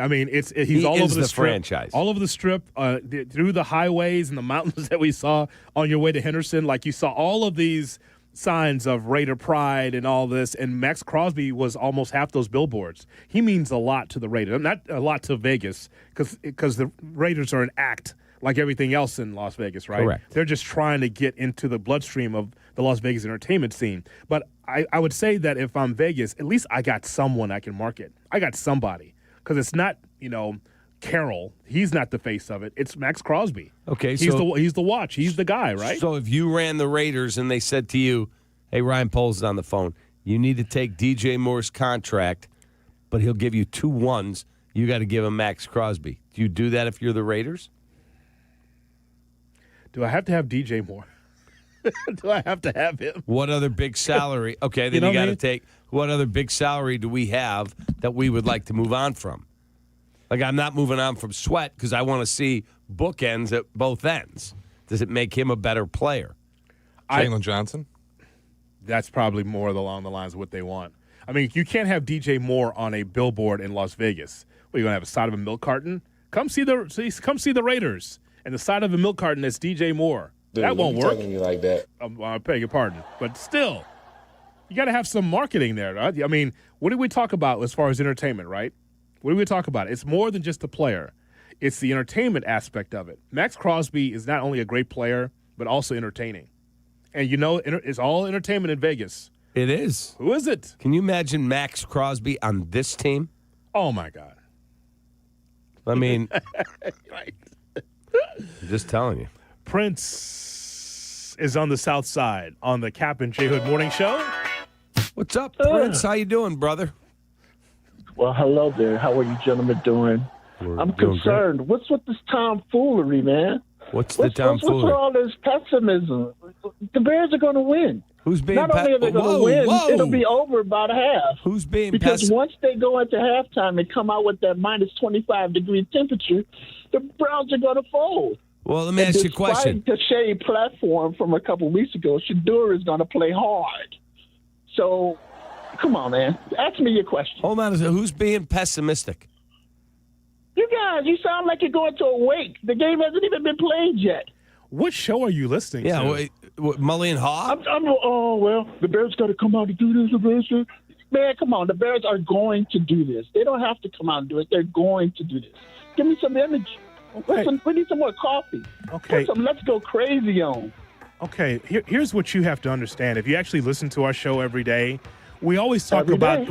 all over the strip, franchise. All over the strip, through the highways and the mountains that we saw on your way to Henderson. Like, you saw all of these signs of Raider pride and all this, and Max Crosby was almost half those billboards. He means a lot to the Raiders, not a lot to Vegas, because the Raiders are an act like everything else in Las Vegas, right? Correct. They're just trying to get into the bloodstream of the Las Vegas entertainment scene. But I would say that if I'm Vegas, at least I got someone I can market. I got somebody. Because it's not, Carroll. He's not the face of it. It's Max Crosby. Okay, he's the watch. He's the guy, right? So if you ran the Raiders and they said to you, hey, Ryan Poles is on the phone, you need to take DJ Moore's contract, but he'll give you 2 ones, you got to give him Max Crosby. Do you do that if you're the Raiders? Do I have to have DJ Moore? Do I have to have him? What other big salary? Okay, then you got to take, what other big salary do we have that we would like to move on from? Like, I'm not moving on from Sweat because I want to see bookends at both ends. Does it make him a better player? Jalen Johnson? That's probably more along the lines of what they want. I mean, you can't have DJ Moore on a billboard in Las Vegas. What, you going to have a side of a milk carton? Come see the Raiders. And the side of a milk carton that's DJ Moore. Dude, that won't work. Talking to you like that. I beg your pardon. But still, you got to have some marketing there. Right? I mean, what did we talk about as far as entertainment, right? What did we talk about? It's more than just the player. It's the entertainment aspect of it. Max Crosby is not only a great player, but also entertaining. And it's all entertainment in Vegas. It is. Who is it? Can you imagine Max Crosby on this team? Oh, my God. I mean, right. I'm just telling you. Prince is on the South Side on the Kap and J Hood Morning Show. What's up, Prince? How you doing, brother? Well, hello there. How are you gentlemen doing? I'm concerned. Great. What's with this tomfoolery, man? What's the tomfoolery? What's with all this pessimism? The Bears are going to win. Who's being Not only are they going to win, it'll be over about half. Who's being Because once they go into halftime and come out with that minus 25-degree temperature, the Browns are going to fold. Well, let me ask you a question. Despite the shade platform from a couple weeks ago, Shador is going to play hard. So, come on, man. Ask me your question. Hold on a second. Who's being pessimistic? You guys, you sound like you're going to a wake. The game hasn't even been played yet. What show are you listening to? Mully and Haw? The Bears got to come out and do this. The Bears man, come on. The Bears are going to do this. They don't have to come out and do it. They're going to do this. Give me some energy. Okay. We need some more coffee. Okay. Put some Let's Go Crazy on. Okay, here's what you have to understand. If you actually listen to our show every day, we always talk about,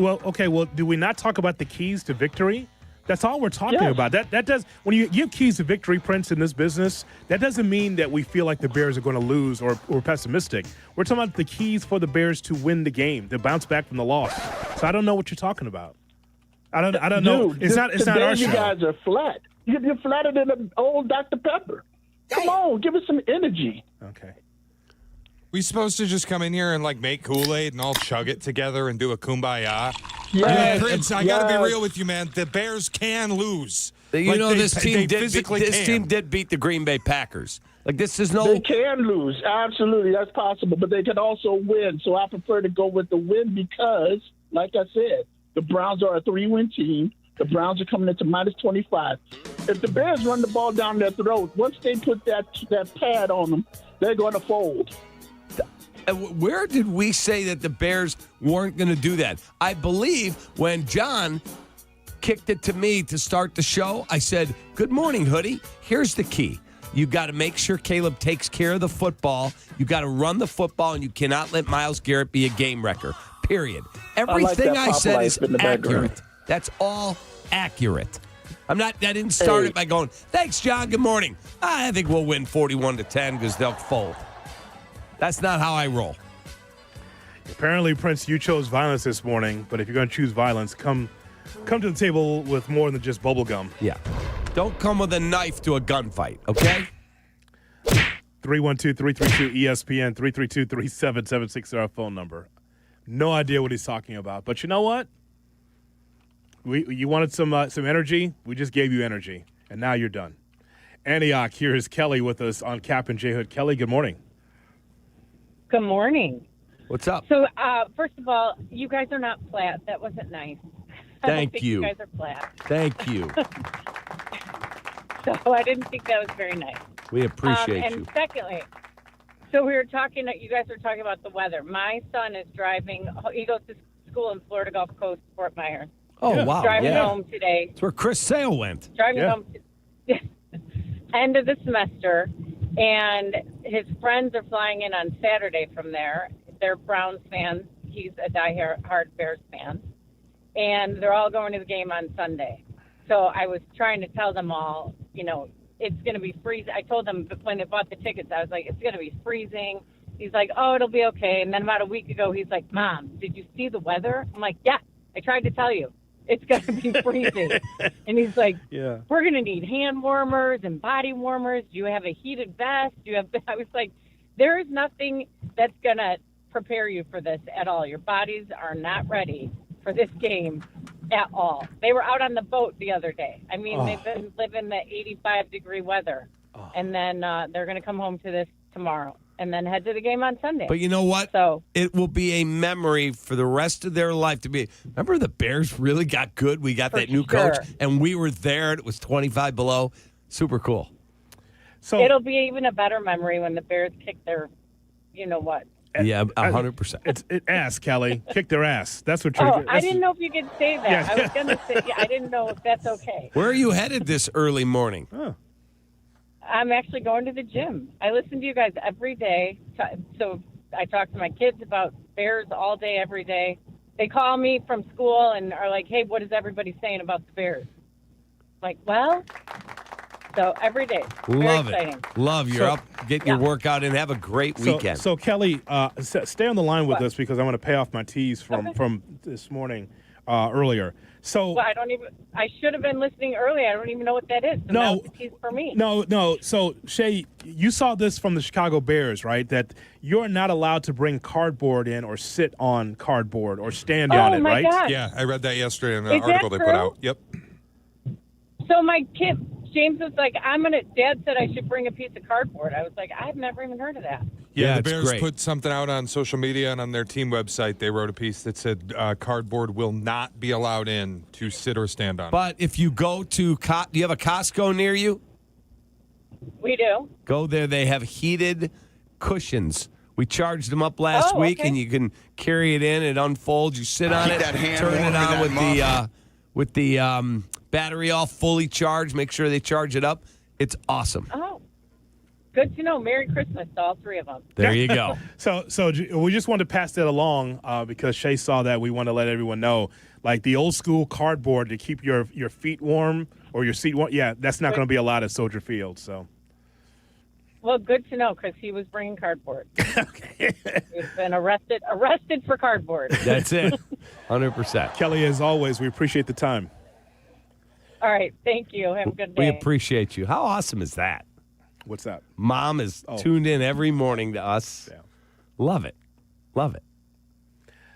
do we not talk about the keys to victory? That's all we're talking about. That does, when you give keys to victory, Prince, in this business, that doesn't mean that we feel like the Bears are going to lose or pessimistic. We're talking about the keys for the Bears to win the game, to bounce back from the loss. So I don't know what you're talking about. I don't know. It's not our show. You guys are flat. You're flatter than an old Dr. Pepper. Come on, give us some energy. Okay. We supposed to just come in here and make Kool-Aid and all chug it together and do a kumbaya? Yes. Prince, I got to be real with you, man. The Bears can lose. This team did beat the Green Bay Packers. This is no. They can lose. Absolutely, that's possible. But they can also win. So I prefer to go with the win because, like I said, the Browns are a 3-win team. The Browns are coming into minus 25. If the Bears run the ball down their throat, once they put that pad on them, they're going to fold. Where did we say that the Bears weren't going to do that? I believe when John kicked it to me to start the show, I said, good morning, Hoodie. Here's the key. You got to make sure Caleb takes care of the football. You got to run the football, and you cannot let Myles Garrett be a game wrecker, period. Everything I said is accurate. That's all accurate. I didn't start it by going, thanks, John, good morning. I think we'll win 41-10 because they'll fold. That's not how I roll. Apparently, Prince, you chose violence this morning, but if you're going to choose violence, come come to the table with more than just bubble gum. Yeah. Don't come with a knife to a gunfight, okay? 312-332-ESPN, 332-3776 our phone number. No idea what he's talking about. But you know what? You wanted some energy? We just gave you energy. And now you're done. Antioch, here is Kelly with us on Kap and J Hood. Kelly, good morning. Good morning. What's up? So, first of all, you guys are not flat. That wasn't nice. I don't Thank think you. You guys are flat. Thank you. So I didn't think that was very nice. We appreciate and you. secondly, so we were talking, you guys were talking about the weather. My son is driving, he goes to school in Florida Gulf Coast, Fort Myers. Oh, wow. Driving home today. That's where Chris Sale went. Driving home end of the semester, and his friends are flying in on Saturday from there. They're Browns fans. He's a diehard Bears fan. And they're all going to the game on Sunday. So I was trying to tell them all, it's going to be freezing. I told them when they bought the tickets, I was like, it's going to be freezing. He's like, oh, it'll be okay. And then about a week ago, he's like, Mom, did you see the weather? I'm like, yeah, I tried to tell you. It's going to be freezing. And he's like, yeah, we're going to need hand warmers and body warmers. Do you have a heated vest? I was like, there is nothing that's going to prepare you for this at all. Your bodies are not ready for this game at all. They were out on the boat the other day. I mean, they've been living the 85-degree weather. And then they're going to come home to this tomorrow and then head to the game on Sunday. But you know what? So it will be a memory for the rest of their life to be. Remember the Bears really got good? We got that new coach, and we were there, and it was 25 below. Super cool. So it'll be even a better memory when the Bears kick their, what. Yeah, 100%. It's ass, Kelly. Kick their ass. That's what you're. I didn't know if you could say that. Yeah. I was going to say. I didn't know if that's okay. Where are you headed this early morning? I'm actually going to the gym. I listen to you guys every day. So I talk to my kids about Bears all day, every day. They call me from school and are like, hey, what is everybody saying about the Bears? I'm like, well, so every day. Love Very exciting. it. Love you're up, get your workout in. Have a great weekend. So Kelly, stay on the line with us because I want to pay off my tees from this morning earlier. So well, I should have been listening early. I don't even know what that is. So now it's a tease for me. No. So Shay, you saw this from the Chicago Bears, right? That you're not allowed to bring cardboard in or sit on cardboard or stand on it, right? God. Yeah, I read that yesterday in the Is article that they put true? out. Yep. So my kid, James was like, Dad said I should bring a piece of cardboard. I was like, I've never even heard of that. Yeah, the it's Bears great. put something out on social media and on their team website. They wrote a piece that said cardboard will not be allowed in to sit or stand on. But if you go to, do you have a Costco near you? We do. Go there. They have heated cushions. We charged them up last week, and you can carry it in. It unfolds. You sit on Keep it, that hand turn it warm in on that with the battery all fully charged. Make sure they charge it up. It's awesome. Oh, good to know. Merry Christmas to all three of them. There you go. So we just wanted to pass that along because Shay saw that. We want to let everyone know, like the old school cardboard to keep your feet warm or your seat warm. Yeah, that's not going to be allowed at Soldier Field. So. Well, good to know because he was bringing cardboard. Okay. He's been arrested for cardboard. That's it. 100%. Kelly, as always, we appreciate the time. All right. Thank you. Have a good We day. appreciate you. How awesome is that? What's that? Mom is tuned in every morning to us. Yeah. Love it. Love it.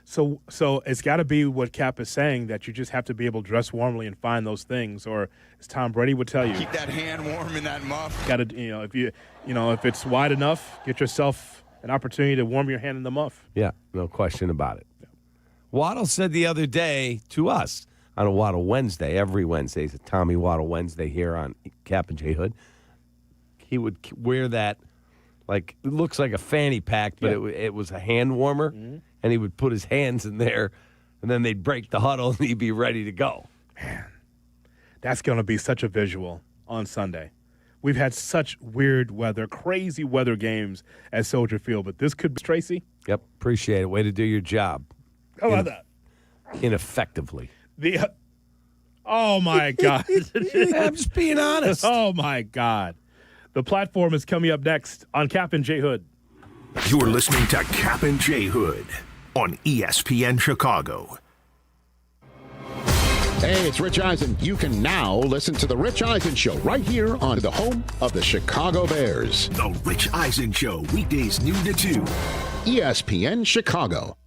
So it's got to be what Kap is saying, that you just have to be able to dress warmly and find those things, or as Tom Brady would tell you, Keep that hand warm in that muff. got to if it's wide enough, get yourself an opportunity to warm your hand in the muff. Yeah, no question about it. Yeah. Waddle said the other day to us on a Waddle Wednesday, every Wednesday, it's a Tommy Waddle Wednesday here on Kap and J Hood. He would wear that, like, it looks like a fanny pack, but it was a hand warmer, and he would put his hands in there, and then they'd break the huddle, and he'd be ready to go. Man, that's going to be such a visual on Sunday. We've had such weird weather, crazy weather games at Soldier Field, but this could be Tracy. Yep, appreciate it. Way to do your job. How about that? Ineffectively. Oh, my God. I'm just being honest. Oh, my God. The platform is coming up next on Kap and J Hood. You're listening to Kap and J Hood on ESPN Chicago. Hey, it's Rich Eisen. You can now listen to The Rich Eisen Show right here on the home of the Chicago Bears. The Rich Eisen Show, weekdays noon to 2. ESPN Chicago.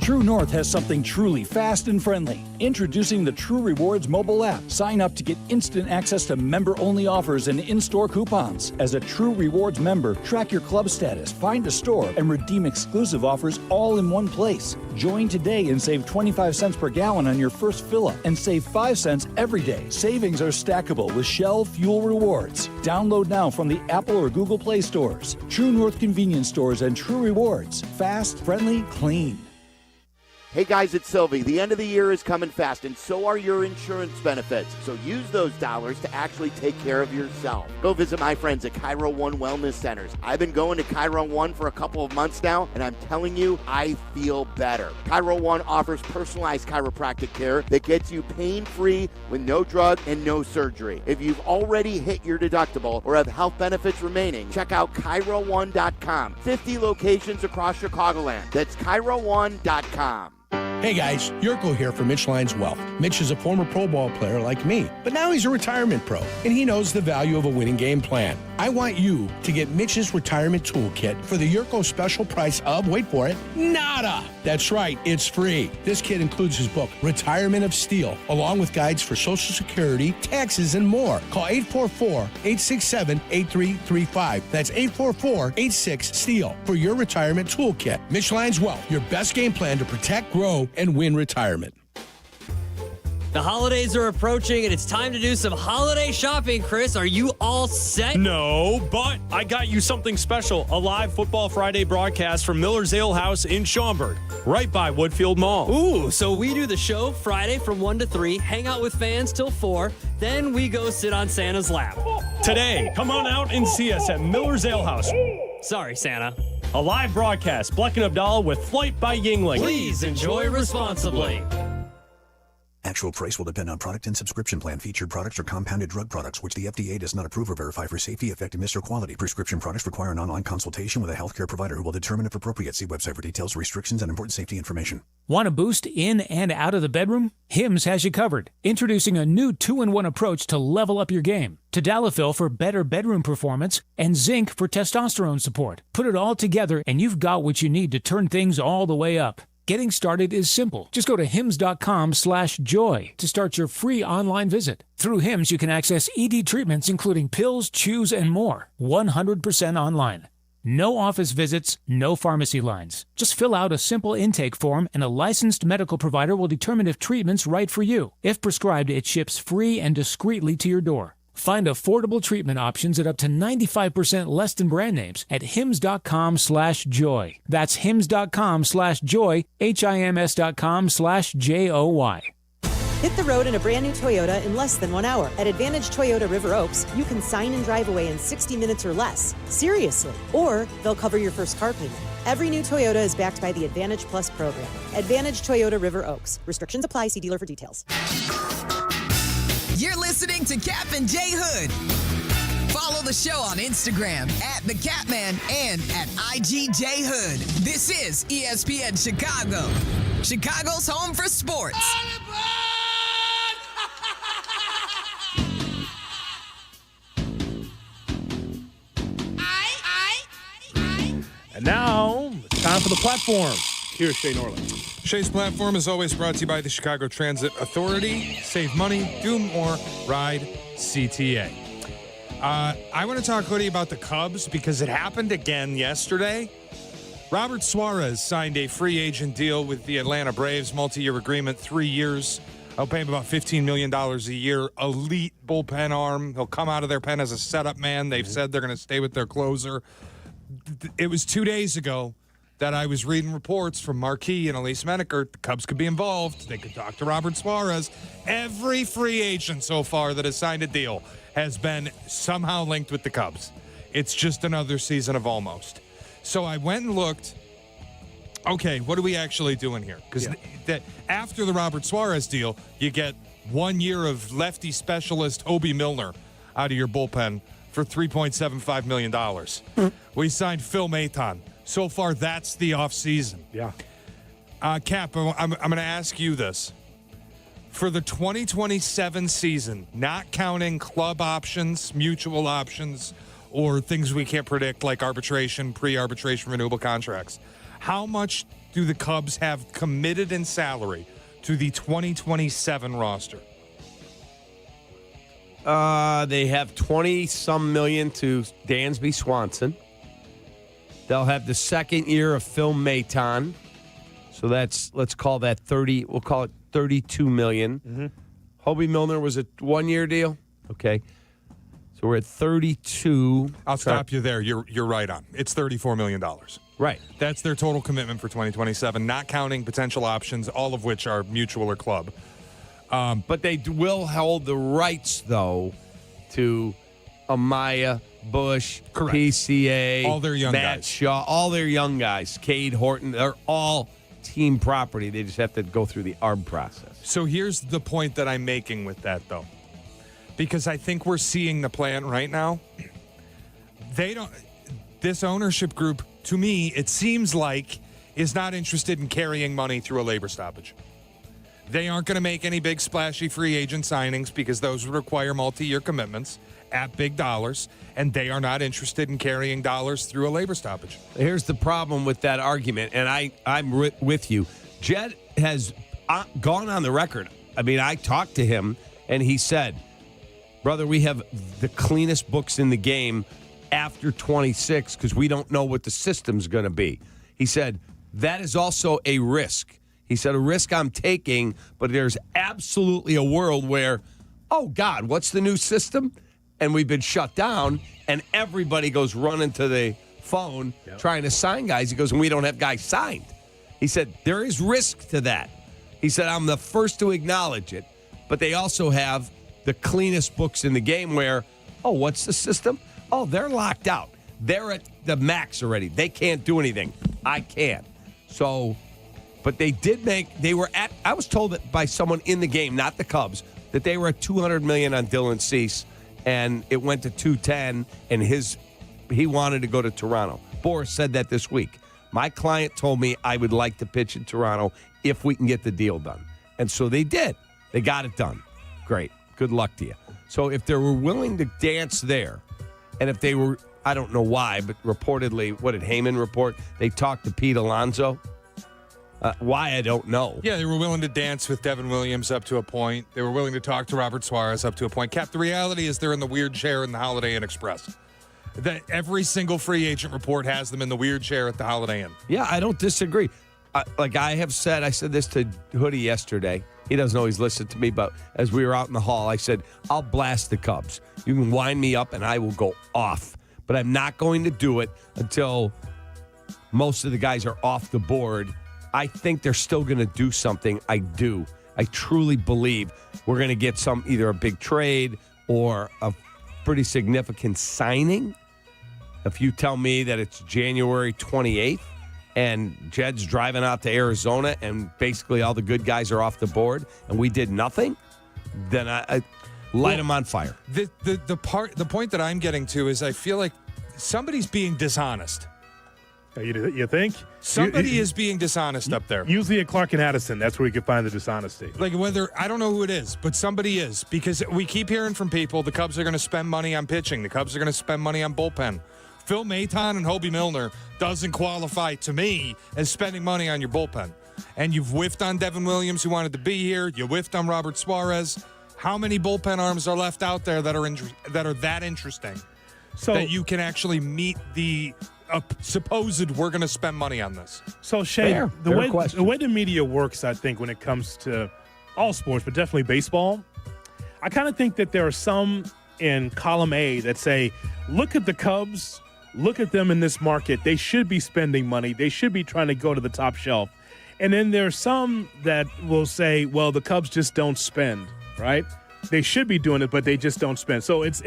True North has something truly fast and friendly. Introducing the True Rewards mobile app. Sign up to get instant access to member-only offers and in-store coupons. As a True Rewards member, track your club status, find a store, and redeem exclusive offers all in one place. Join today and save 25 cents per gallon on your first fill-up and save 5 cents every day. Savings are stackable with Shell Fuel Rewards. Download now from the Apple or Google Play stores. True North convenience stores and True Rewards. Fast, friendly, clean. Hey guys, it's Silvy. The end of the year is coming fast, and so are your insurance benefits. So use those dollars to actually take care of yourself. Go visit my friends at Chiro One Wellness Centers. I've been going to Chiro One for a couple of months now, and I'm telling you, I feel better. Chiro One offers personalized chiropractic care that gets you pain-free with no drug and no surgery. If you've already hit your deductible or have health benefits remaining, check out ChiroOne.com. 50 locations across Chicagoland. That's ChiroOne.com. Hey guys, Yurko here for Mitch Lyons Wealth. Mitch is a former Pro Bowl player like me, but now he's a retirement pro, and he knows the value of a winning game plan. I want you to get Mitch's retirement toolkit for the Yurko special price of, wait for it, nada. That's right, it's free. This kit includes his book, Retirement of Steel, along with guides for Social Security, taxes, and more. Call 844-867-8335. That's 844-86-STEEL for your retirement toolkit. Mitch Lyons Wealth, your best game plan to protect, grow, and win retirement. The holidays are approaching, and it's time to do some holiday shopping. Chris, are you all set? No, but I got you something special. A live Football Friday broadcast from Miller's Ale House in Schaumburg, right by Woodfield Mall. Ooh, so we do the show Friday from 1 to 3, hang out with fans till 4, then we go sit on Santa's lap. Today, come on out and see us at Miller's Ale House. Sorry, Santa. A live broadcast, Bleck Abdalla with Flight by Yuengling. Please enjoy responsibly. Actual price will depend on product and subscription plan. Featured products are compounded drug products, which the FDA does not approve or verify for safety, effectiveness, or quality. Prescription products require an online consultation with a healthcare provider who will determine if appropriate. See website for details, restrictions, and important safety information. Want a boost in and out of the bedroom? Hims has you covered. Introducing a new 2-in-1 approach to level up your game. Tadalafil for better bedroom performance and zinc for testosterone support. Put it all together and you've got what you need to turn things all the way up. Getting started is simple. Just go to hims.com/joy to start your free online visit. Through Hims, you can access ED treatments including pills, chews, and more. 100% online. No office visits, no pharmacy lines. Just fill out a simple intake form and a licensed medical provider will determine if treatment's right for you. If prescribed, it ships free and discreetly to your door. Find affordable treatment options at up to 95% less than brand names at hims.com/joy. That's hims.com/joy, hims.com/joy. Hit the road in a brand new Toyota in less than 1 hour. At Advantage Toyota River Oaks, you can sign and drive away in 60 minutes or less. Seriously. Or they'll cover your first car payment. Every new Toyota is backed by the Advantage Plus program. Advantage Toyota River Oaks. Restrictions apply. See dealer for details. You're listening to Kap J Hood. Follow the show on Instagram at The Capman and at IGJ Hood. This is ESPN Chicago, Chicago's home for sports. And now, it's time for the platform. Here's Shay Norland. Shay's platform is always brought to you by the Chicago Transit Authority. Save money, do more, ride CTA. I want to talk, Hoodie, about the Cubs because it happened again yesterday. Robert Suarez signed a free agent deal with the Atlanta Braves, multi-year agreement, 3 years. I'll pay him about $15 million a year. Elite bullpen arm. He'll come out of their pen as a setup man. They've said they're going to stay with their closer. It was 2 days ago that I was reading reports from Marquis and Elise Menaker. The Cubs could be involved. They could talk to Robert Suarez. Every free agent so far that has signed a deal has been somehow linked with the Cubs. It's just another season of almost. So I went and looked. Okay, what are we actually doing here? Because after the Robert Suarez deal, you get 1 year of lefty specialist Obi Milner out of your bullpen for $3.75 million. We signed Phil Maton. So far, that's the offseason. Yeah. Cap, I'm going to ask you this. For the 2027 season, not counting club options, mutual options, or things we can't predict like arbitration, pre-arbitration renewable contracts, how much do the Cubs have committed in salary to the 2027 roster? They have 20-some million to Dansby Swanson. They'll have the second year of Phil Maton. So let's call that 30. We'll call it $32 million. Mm-hmm. Hobie Milner was a one-year deal. Okay. So we're at 32. I'll stop you there. You're right on. It's $34 million. Right. That's their total commitment for 2027, not counting potential options, all of which are mutual or club. But they will hold the rights, though, to Amaya, Bush, Correct. PCA, All their young Matt guys. Shaw, all their young guys, Cade Horton. They're all team property. They just have to go through the ARB process. So here's the point that I'm making with that, though, because I think we're seeing the plan right now. This ownership group, to me, it seems like, is not interested in carrying money through a labor stoppage. They aren't going to make any big splashy free agent signings because those would require multi-year commitments at big dollars, and they are not interested in carrying dollars through a labor stoppage. Here's the problem with that argument, and I'm with you. Jed has gone on the record. I mean, I talked to him, and he said, brother, we have the cleanest books in the game after 26 because we don't know what the system's going to be. He said, that is also a risk. He said, a risk I'm taking, but there's absolutely a world where, oh, God, what's the new system? And we've been shut down, and everybody goes running to the phone trying to sign guys. He goes, and we don't have guys signed. He said, there is risk to that. He said, I'm the first to acknowledge it, but they also have the cleanest books in the game where, oh, what's the system? Oh, they're locked out. They're at the max already. They can't do anything. I can. So, but they were at, I was told that by someone in the game, not the Cubs, that they were at $200 million on Dylan Cease, and it went to 210, and he wanted to go to Toronto. Boris said that this week. My client told me I would like to pitch in Toronto if we can get the deal done. And so they did. They got it done. Great. Good luck to you. So if they were willing to dance there, and if they were, I don't know why, but reportedly, what did Heyman report? They talked to Pete Alonso. Why, I don't know. Yeah, they were willing to dance with Devin Williams up to a point. They were willing to talk to Robert Suarez up to a point. Cap, the reality is they're in the weird chair in the Holiday Inn Express. That every single free agent report has them in the weird chair at the Holiday Inn. Yeah, I don't disagree. Like I said this to Hoodie yesterday. He doesn't always listen to me, but as we were out in the hall, I said, I'll blast the Cubs. You can wind me up and I will go off. But I'm not going to do it until most of the guys are off the board. I think they're still going to do something. I do. I truly believe we're going to get either a big trade or a pretty significant signing. If you tell me that it's January 28th and Jed's driving out to Arizona and basically all the good guys are off the board and we did nothing, then I light them on fire. The point that I'm getting to is I feel like somebody's being dishonest. You think? Somebody is being dishonest up there. Usually at Clark and Addison, that's where you can find the dishonesty. Like I don't know who it is, but somebody is. Because we keep hearing from people, the Cubs are going to spend money on pitching. The Cubs are going to spend money on bullpen. Phil Maton and Hobie Milner doesn't qualify to me as spending money on your bullpen. And you've whiffed on Devin Williams, who wanted to be here. You whiffed on Robert Suarez. How many bullpen arms are left out there that are that interesting so that you can actually meet the supposed we're going to spend money on this? So, Shay, the way the media works, I think, when it comes to all sports, but definitely baseball, I kind of think that there are some in column A that say, look at the Cubs, look at them in this market. They should be spending money. They should be trying to go to the top shelf. And then there's some that will say, well, the Cubs just don't spend, right? They should be doing it, but they just don't spend. So it's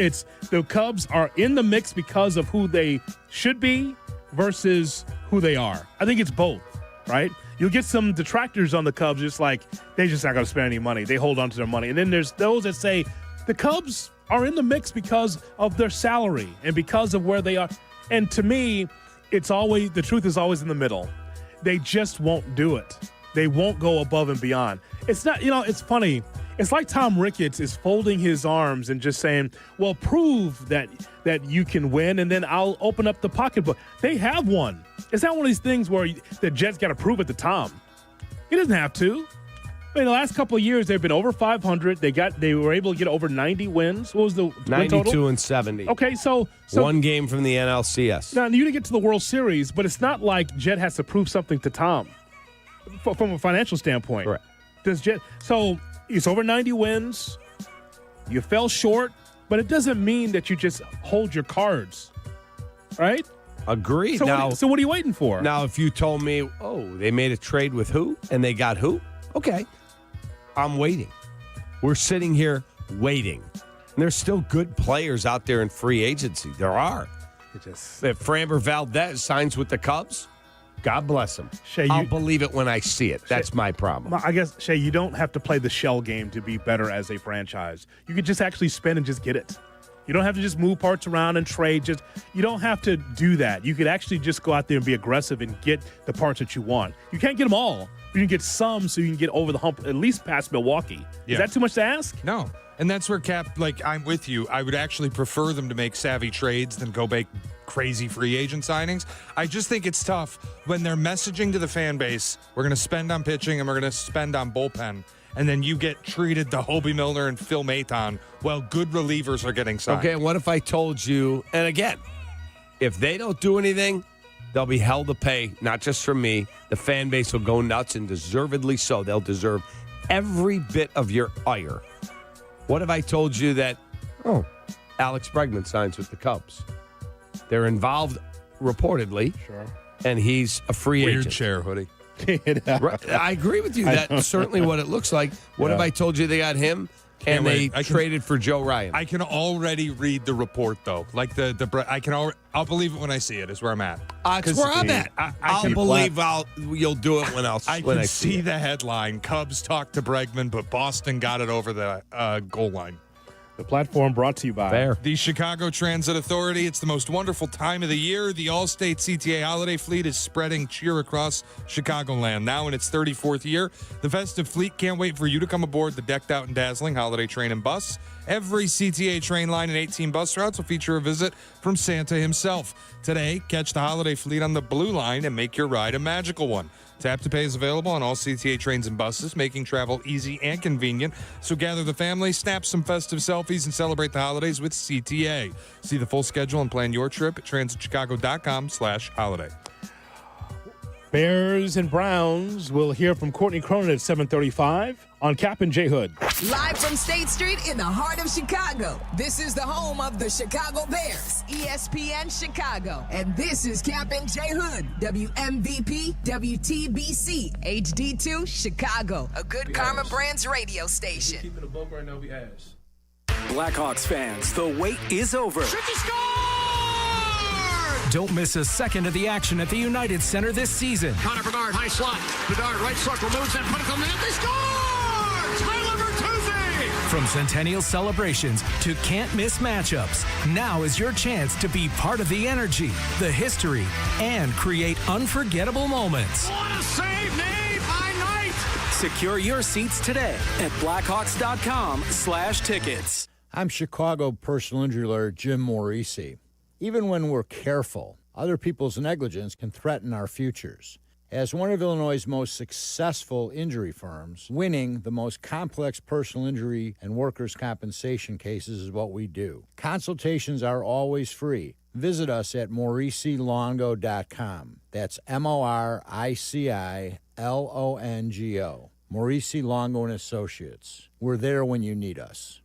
the Cubs are in the mix because of who they should be versus who they are. I think it's both, right? You'll get some detractors on the Cubs, just like they're just not going to spend any money. They hold on to their money. And then there's those that say the Cubs are in the mix because of their salary and because of where they are. And to me, the truth is always in the middle. They just won't do it. They won't go above and beyond. It's not, it's funny. It's like Tom Ricketts is folding his arms and just saying, well, prove that you can win, and then I'll open up the pocketbook. They have one. It's not one of these things where the Jets got to prove it to Tom. He doesn't have to. I mean, the last couple of years, they've been over 500. They were able to get over 90 wins. What was the 92 total? and 70. Okay, so one game from the NLCS. Now, you didn't get to the World Series, but it's not like Jet has to prove something to Tom from a financial standpoint. Right. Does Jet? So it's over 90 wins. You fell short, but it doesn't mean that you just hold your cards, right? Agreed. So what are you waiting for? Now, if you told me, they made a trade with who and they got who, okay, I'm waiting. We're sitting here waiting. And there's still good players out there in free agency. There are. If Framber Valdez signs with the Cubs, God bless him. Shay, I'll believe it when I see it. That's my problem. I guess, Shay, you don't have to play the shell game to be better as a franchise. You could just actually spend and just get it. You don't have to just move parts around and trade. You don't have to do that. You could actually just go out there and be aggressive and get the parts that you want. You can't get them all, but you can get some so you can get over the hump, at least past Milwaukee. Yeah. Is that too much to ask? No. And that's where Cap, I'm with you. I would actually prefer them to make savvy trades than go make crazy free agent signings. I just think it's tough when they're messaging to the fan base, we're going to spend on pitching and we're going to spend on bullpen. And then you get treated to Hobie Milner and Phil Maton. Well, good relievers are getting signed. Okay, what if I told you, and again, if they don't do anything, they'll be held to pay, not just from me. The fan base will go nuts, and deservedly so. They'll deserve every bit of your ire. What if I told you that, Alex Bregman signs with the Cubs? They're involved, reportedly, and he's a free agent. Weird chair, Hoodie. Right. I agree with you. That's certainly what it looks like. What if I told you they got him and they traded for Joe Ryan? I can already read the report, though. I'll believe it when I see it. Is where I'm at. That's where I'm at. I'll believe you'll do it when else. I can see the headline. Cubs talked to Bregman, but Boston got it over the goal line. The platform brought to you by the Chicago Transit Authority. It's the most wonderful time of the year. The All-State CTA holiday fleet is spreading cheer across Chicagoland. Now in its 34th year, the festive fleet can't wait for you to come aboard the decked out and dazzling holiday train and bus. Every CTA train line and 18 bus routes will feature a visit from Santa himself. Today, catch the holiday fleet on the Blue Line and make your ride a magical one. Tap to Pay is available on all CTA trains and buses, making travel easy and convenient. So gather the family, snap some festive selfies, and celebrate the holidays with CTA. See the full schedule and plan your trip at transitchicago.com/holiday. Bears and Browns. We'll hear from Courtney Cronin at 7:35 on Kap and J Hood. Live from State Street in the heart of Chicago. This is the home of the Chicago Bears, ESPN Chicago. And this is Kap and J Hood, WMVP, WTBC, HD2, Chicago. A good Karma Brands radio station. Keeping a book right now, we ass. Blackhawks fans, the wait is over. Don't miss a second of the action at the United Center this season. Connor Bedard, high slot. Bedard, right circle, moves and puts them in. They score! Tyler Bertuzzi! From Centennial celebrations to can't-miss matchups, now is your chance to be part of the energy, the history, and create unforgettable moments. What a save made by Knight! Secure your seats today at Blackhawks.com/tickets. I'm Chicago personal injury lawyer Jim Morisi. Even when we're careful, other people's negligence can threaten our futures. As one of Illinois' most successful injury firms, winning the most complex personal injury and workers' compensation cases is what we do. Consultations are always free. Visit us at MorisiLongo.com. That's MoriciLongo. Morisi Longo and Associates. We're there when you need us.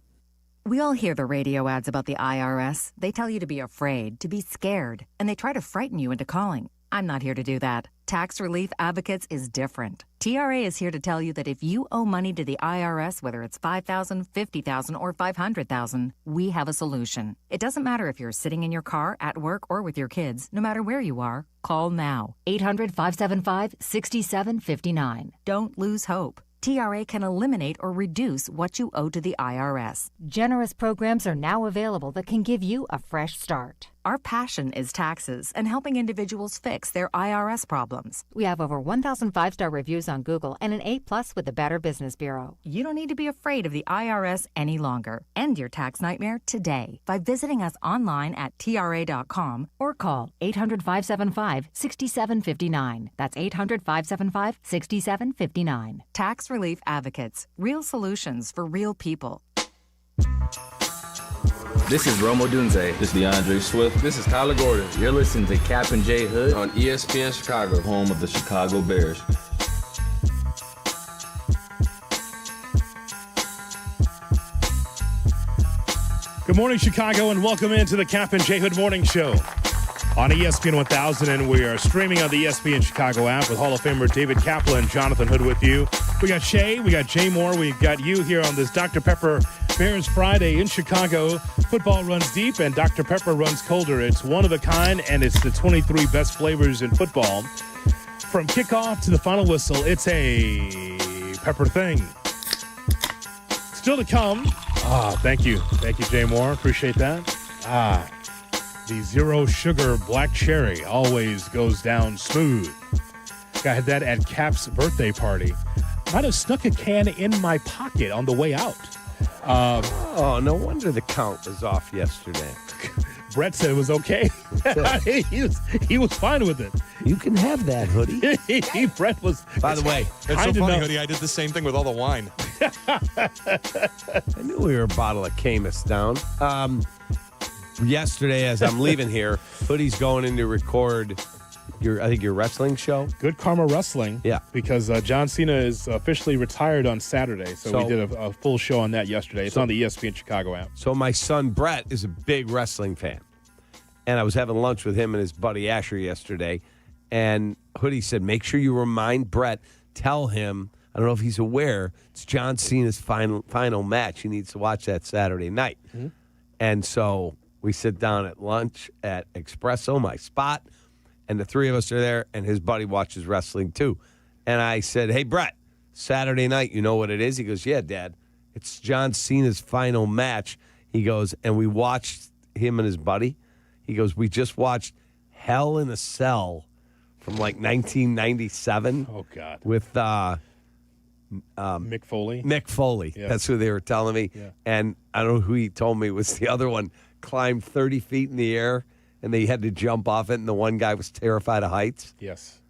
We all hear the radio ads about the IRS. They tell you to be afraid, to be scared, and they try to frighten you into calling. I'm not here to do that. Tax Relief Advocates is different. TRA is here to tell you that if you owe money to the IRS, whether it's $5,000, $50,000, or $500,000, we have a solution. It doesn't matter if you're sitting in your car, at work, or with your kids. No matter where you are, call now. 800-575-6759. Don't lose hope. TRA can eliminate or reduce what you owe to the IRS. Generous programs are now available that can give you a fresh start. Our passion is taxes and helping individuals fix their IRS problems. We have over 1,000 5-star reviews on Google and an A+ with the Better Business Bureau. You don't need to be afraid of the IRS any longer. End your tax nightmare today by visiting us online at TRA.com or call 800-575-6759. That's 800-575-6759. Tax Relief Advocates. Real solutions for real people. This is Romo Dunze. This is DeAndre Swift. This is Kyler Gordon. You're listening to Kap J Hood on ESPN Chicago, home of the Chicago Bears. Good morning, Chicago, and welcome into the Kap J Hood Morning Show on ESPN 1000, and we are streaming on the ESPN Chicago app with Hall of Famer David Kaplan, Jonathan Hood with you. We got Shay, we got Jay Moore, we got you here on this Dr. Pepper Bears Friday in Chicago. Football runs deep and Dr. Pepper runs colder. It's one of a kind, and it's the 23 best flavors in football. From kickoff to the final whistle, it's a pepper thing. Still to come. Thank you. Thank you, Jay Moore. Appreciate that. The zero sugar black cherry always goes down smooth. I had that at Cap's birthday party. Might have snuck a can in my pocket on the way out. No wonder the count was off yesterday. Brett said it was okay. he was fine with it. You can have that, Hoodie. Brett was. By the way, it's so funny, Hoodie. I did the same thing with all the wine. I knew we were a bottle of Camus down. Yesterday, as I'm leaving here, Hoodie's going in to record your wrestling show. Good Karma Wrestling. Yeah. Because John Cena is officially retired on Saturday. So we did a full show on that yesterday. It's on the ESPN Chicago app. So my son, Brett, is a big wrestling fan. And I was having lunch with him and his buddy Asher yesterday. And Hoodie said, make sure you remind Brett, tell him, I don't know if he's aware, it's John Cena's final match. He needs to watch that Saturday night. Mm-hmm. And so we sit down at lunch at Espresso, my spot. And the three of us are there, and his buddy watches wrestling too. And I said, hey, Brett, Saturday night, you know what it is? He goes, yeah, Dad. It's John Cena's final match. He goes, and we watched him and his buddy. He goes, we just watched Hell in a Cell from like 1997. Oh, God. With Mick Foley. Mick Foley. Yeah. That's who they were telling me. Yeah. And I don't know who he told me was the other one, climbed 30 feet in the air. And they had to jump off it, and the one guy was terrified of heights. Yes.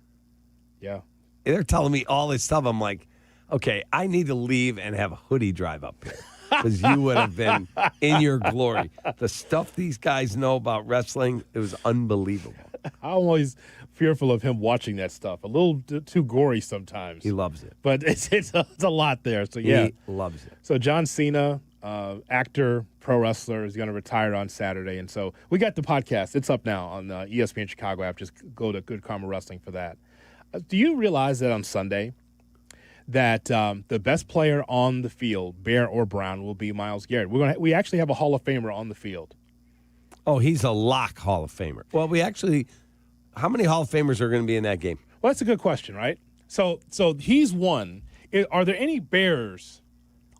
Yeah. And they're telling me all this stuff. I'm like, okay, I need to leave and have a Hoodie drive up here because you would have been in your glory. The stuff these guys know about wrestling, it was unbelievable. I'm always fearful of him watching that stuff. A little too gory sometimes. He loves it. But it's a lot there. So, yeah. He loves it. So, John Cena, actor, pro wrestler, is going to retire on Saturday. And so we got the podcast. It's up now on the ESPN Chicago app. Just go to Good Karma Wrestling for that. Do you realize that on Sunday that the best player on the field, Bear or Brown, will be Myles Garrett? We actually have a Hall of Famer on the field. Oh, he's a lock Hall of Famer. Well, how many Hall of Famers are going to be in that game? Well, that's a good question, right? So he's one. Are there any Bears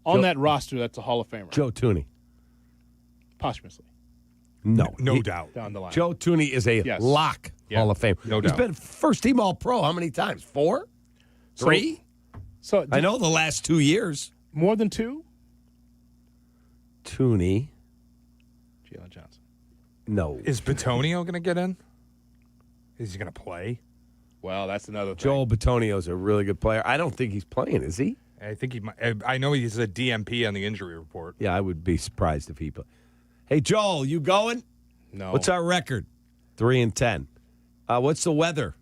on that roster that's a Hall of Famer? Joe Thuney. Posthumously. No doubt. Down the line. Joe Thuney is a lock Hall of Fame. No doubt. He's been first-team All-Pro how many times? 4? 3? So I know the last 2 years. More than 2? Thuney. Jalen Johnson. No. Is Bitonio going to get in? Is he going to play? Well, that's another thing. Joel Bitonio is a really good player. I don't think he's playing, is he? I think he might. I know he's a DMP on the injury report. Yeah, I would be surprised if he played. Hey, Joel, you going? No. What's our record? 3-10. What's the weather?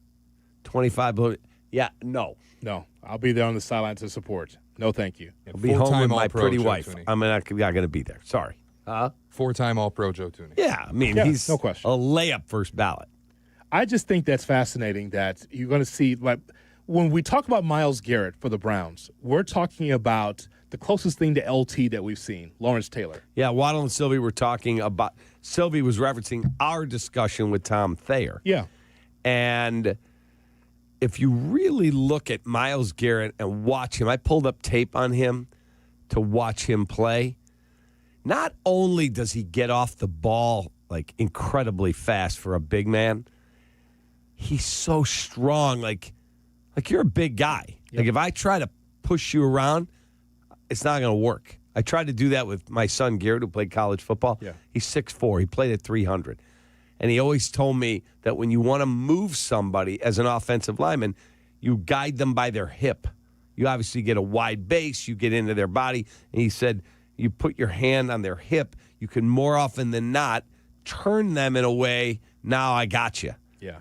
25. Yeah, no. No. I'll be there on the sideline to support. No, thank you. I'll be home with my pretty wife. I'm not going to be there. Sorry. 4-time All-Pro Joe Thuney. Yeah, I mean, he's no question. A layup first ballot. I just think that's fascinating that you're going to see, like, when we talk about Myles Garrett for the Browns, we're talking about the closest thing to LT that we've seen, Lawrence Taylor. Yeah, Waddle and Silvy were talking about, Silvy was referencing our discussion with Tom Thayer. Yeah. And if you really look at Myles Garrett and watch him, I pulled up tape on him to watch him play. Not only does he get off the ball like incredibly fast for a big man. He's so strong. Like you're a big guy. Yep. Like if I try to push you around, it's not going to work. I tried to do that with my son Garrett, who played college football. Yeah. He's 6'4". He played at 300. And he always told me that when you want to move somebody as an offensive lineman, you guide them by their hip. You obviously get a wide base. You get into their body. And he said you put your hand on their hip. You can more often than not turn them in a way, now I got you. Yeah.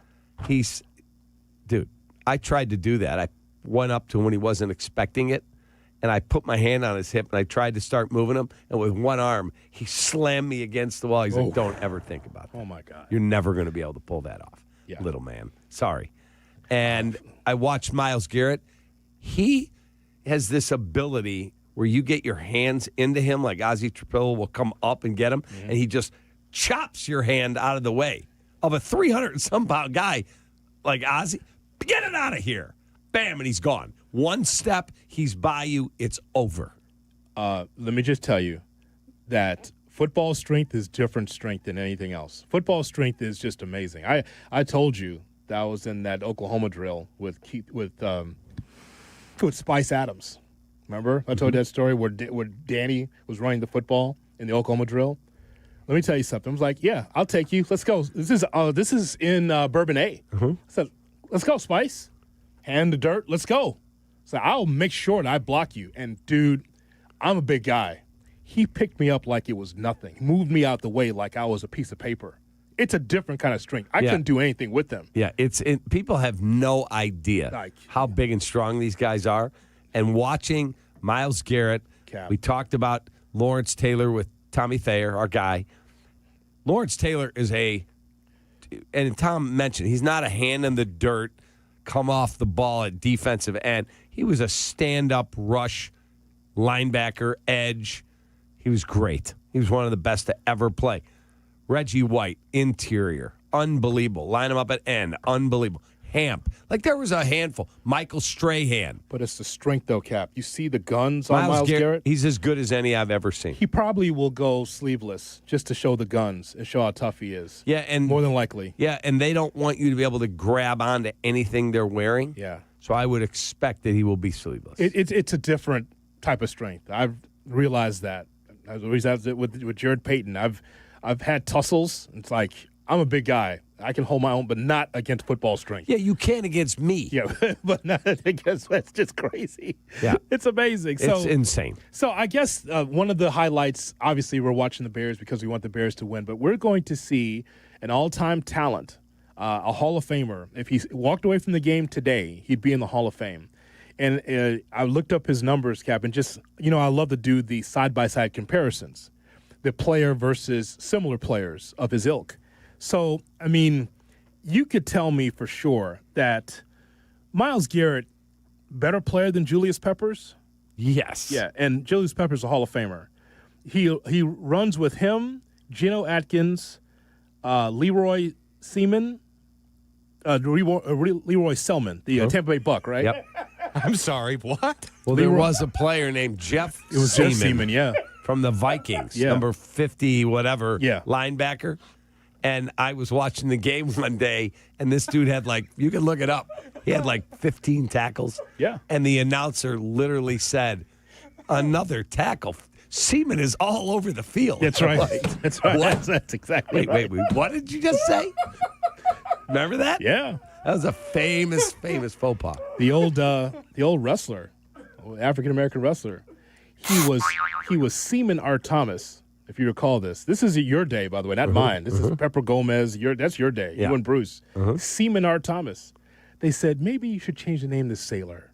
Dude, I tried to do that. I went up to him when he wasn't expecting it, and I put my hand on his hip, and I tried to start moving him, and with one arm, he slammed me against the wall. He's like, don't ever think about that. Oh, my God. You're never going to be able to pull that off, little man. Sorry. And I watched Myles Garrett. He has this ability where you get your hands into him, like Ozzie Trapillo will come up and get him, and he just chops your hand out of the way of a 300-some-pound guy like Ozzie. Get it out of here. Bam, and he's gone. One step, he's by you, it's over. Let me just tell you that football strength is different strength than anything else. Football strength is just amazing. I told you that I was in that Oklahoma drill with Spice Adams. Remember? I told you that story where Danny was running the football in the Oklahoma drill. Let me tell you something. I was like, yeah, I'll take you. Let's go. This is in Bourbon A. I said, let's go, Spice. Hand the dirt. Let's go. So I'll make sure that I block you. And, dude, I'm a big guy. He picked me up like it was nothing. He moved me out the way like I was a piece of paper. It's a different kind of strength. I couldn't do anything with them. Yeah, people have no idea how big and strong these guys are. And watching Myles Garrett, we talked about Lawrence Taylor with Tommy Thayer, our guy. Lawrence Taylor is and Tom mentioned, he's not a hand in the dirt, come off the ball at defensive end. He was a stand-up rush linebacker, edge. He was great. He was one of the best to ever play. Reggie White, interior, unbelievable. Line him up at end, unbelievable. Hamp. Like there was a handful. Michael Strahan. But it's the strength, though, Cap. You see the guns on Myles Garrett? He's as good as any I've ever seen. He probably will go sleeveless just to show the guns and show how tough he is. Yeah, and more than likely. Yeah, and they don't want you to be able to grab onto anything they're wearing. Yeah. So I would expect that he will be sleeveless. It's a different type of strength. I've realized that. I've always had it with Jared Payton. I've had tussles. It's like I'm a big guy. I can hold my own, but not against football strength. Yeah, you can against me. Yeah, but not against. It's just crazy. Yeah, it's amazing. It's insane. So I guess one of the highlights, obviously, we're watching the Bears because we want the Bears to win, but we're going to see an all-time talent, a Hall of Famer. If he walked away from the game today, he'd be in the Hall of Fame. And I looked up his numbers, Cap, and just I love to do the side-by-side comparisons, the player versus similar players of his ilk. So, I mean, you could tell me for sure that Myles Garrett, better player than Julius Peppers? Yes. Yeah, and Julius Peppers a Hall of Famer. He runs with him, Geno Atkins, Leroy Selman, the Tampa Bay Buck, right? Yep. I'm sorry, what? Well, there was a player named Jeff It was Seaman. Jeff Seaman, yeah. From the Vikings, number 50, whatever, linebacker. And I was watching the game one day, and this dude had you can look it up, he had 15 tackles. Yeah. And the announcer literally said, another tackle. Seaman is all over the field. That's right. That's right. What? That's exactly right. Wait, what did you just say? Remember that? Yeah. That was a famous faux pas. The old wrestler, African-American wrestler, he was Seaman R. Thomas. If you recall this. This is your day, by the way, not mine. This is Pepper Gomez. That's your day. You and Bruce. Seaman R. Thomas. They said, maybe you should change the name to Sailor.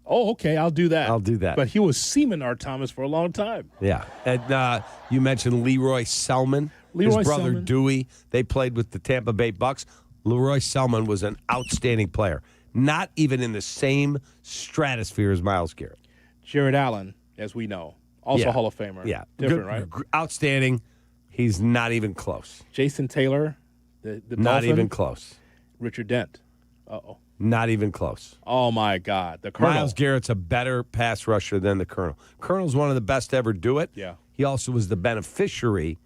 Oh, okay, I'll do that. But he was Seaman R. Thomas for a long time. Yeah. And you mentioned Leroy Selman. His brother Dewey. They played with the Tampa Bay Bucks. Leroy Selman was an outstanding player. Not even in the same stratosphere as Myles Garrett. Jared Allen, as we know. Also Hall of Famer. Yeah. Different, right? Outstanding. He's not even close. Jason Taylor, the not Dolphin. even close. Richard Dent. Uh-oh. Not even close. Oh, my God. The Colonel. Myles Garrett's a better pass rusher than the Colonel. Colonel's one of the best to ever do it. Yeah. He also was the beneficiary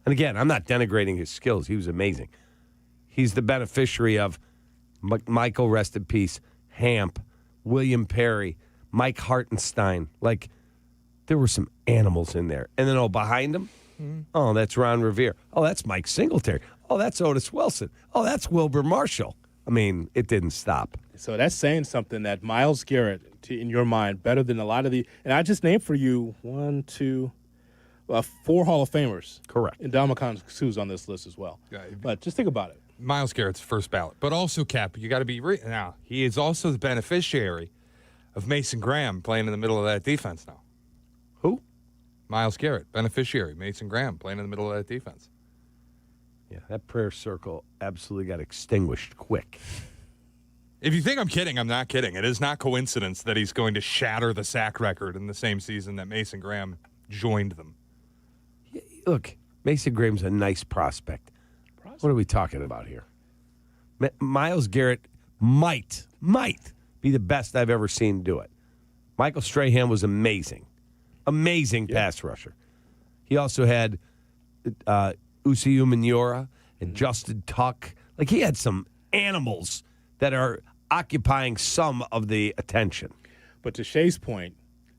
And again, I'm not denigrating his skills. He was amazing. He's the beneficiary of Michael, rest in peace, Hamp, William Perry, Mike Hartenstein. Like, there were some animals in there. And then, behind him, oh, that's Ron Revere. Oh, that's Mike Singletary. Oh, that's Otis Wilson. Oh, that's Wilbur Marshall. I mean, it didn't stop. So that's saying something that Myles Garrett, in your mind, better than a lot of the – and I just named for you 4 Hall of Famers. Correct. And Ndamukong Suh's on this list as well. But just think about it. Myles Garrett's first ballot. But also, Cap, you got to be now, he is also the beneficiary of Mason Graham playing in the middle of that defense now. Who? Myles Garrett, beneficiary. Mason Graham playing in the middle of that defense. Yeah, that prayer circle absolutely got extinguished quick. If you think I'm kidding, I'm not kidding. It is not coincidence that he's going to shatter the sack record in the same season that Mason Graham joined them. Look, Mason Graham's a nice prospect. What are we talking about here? Myles Garrett might be the best I've ever seen do it. Michael Strahan was amazing. Amazing pass rusher. He also had Usi Umenyiora and Justin Tuck. Like, he had some animals that are occupying some of the attention. But to Shay's point,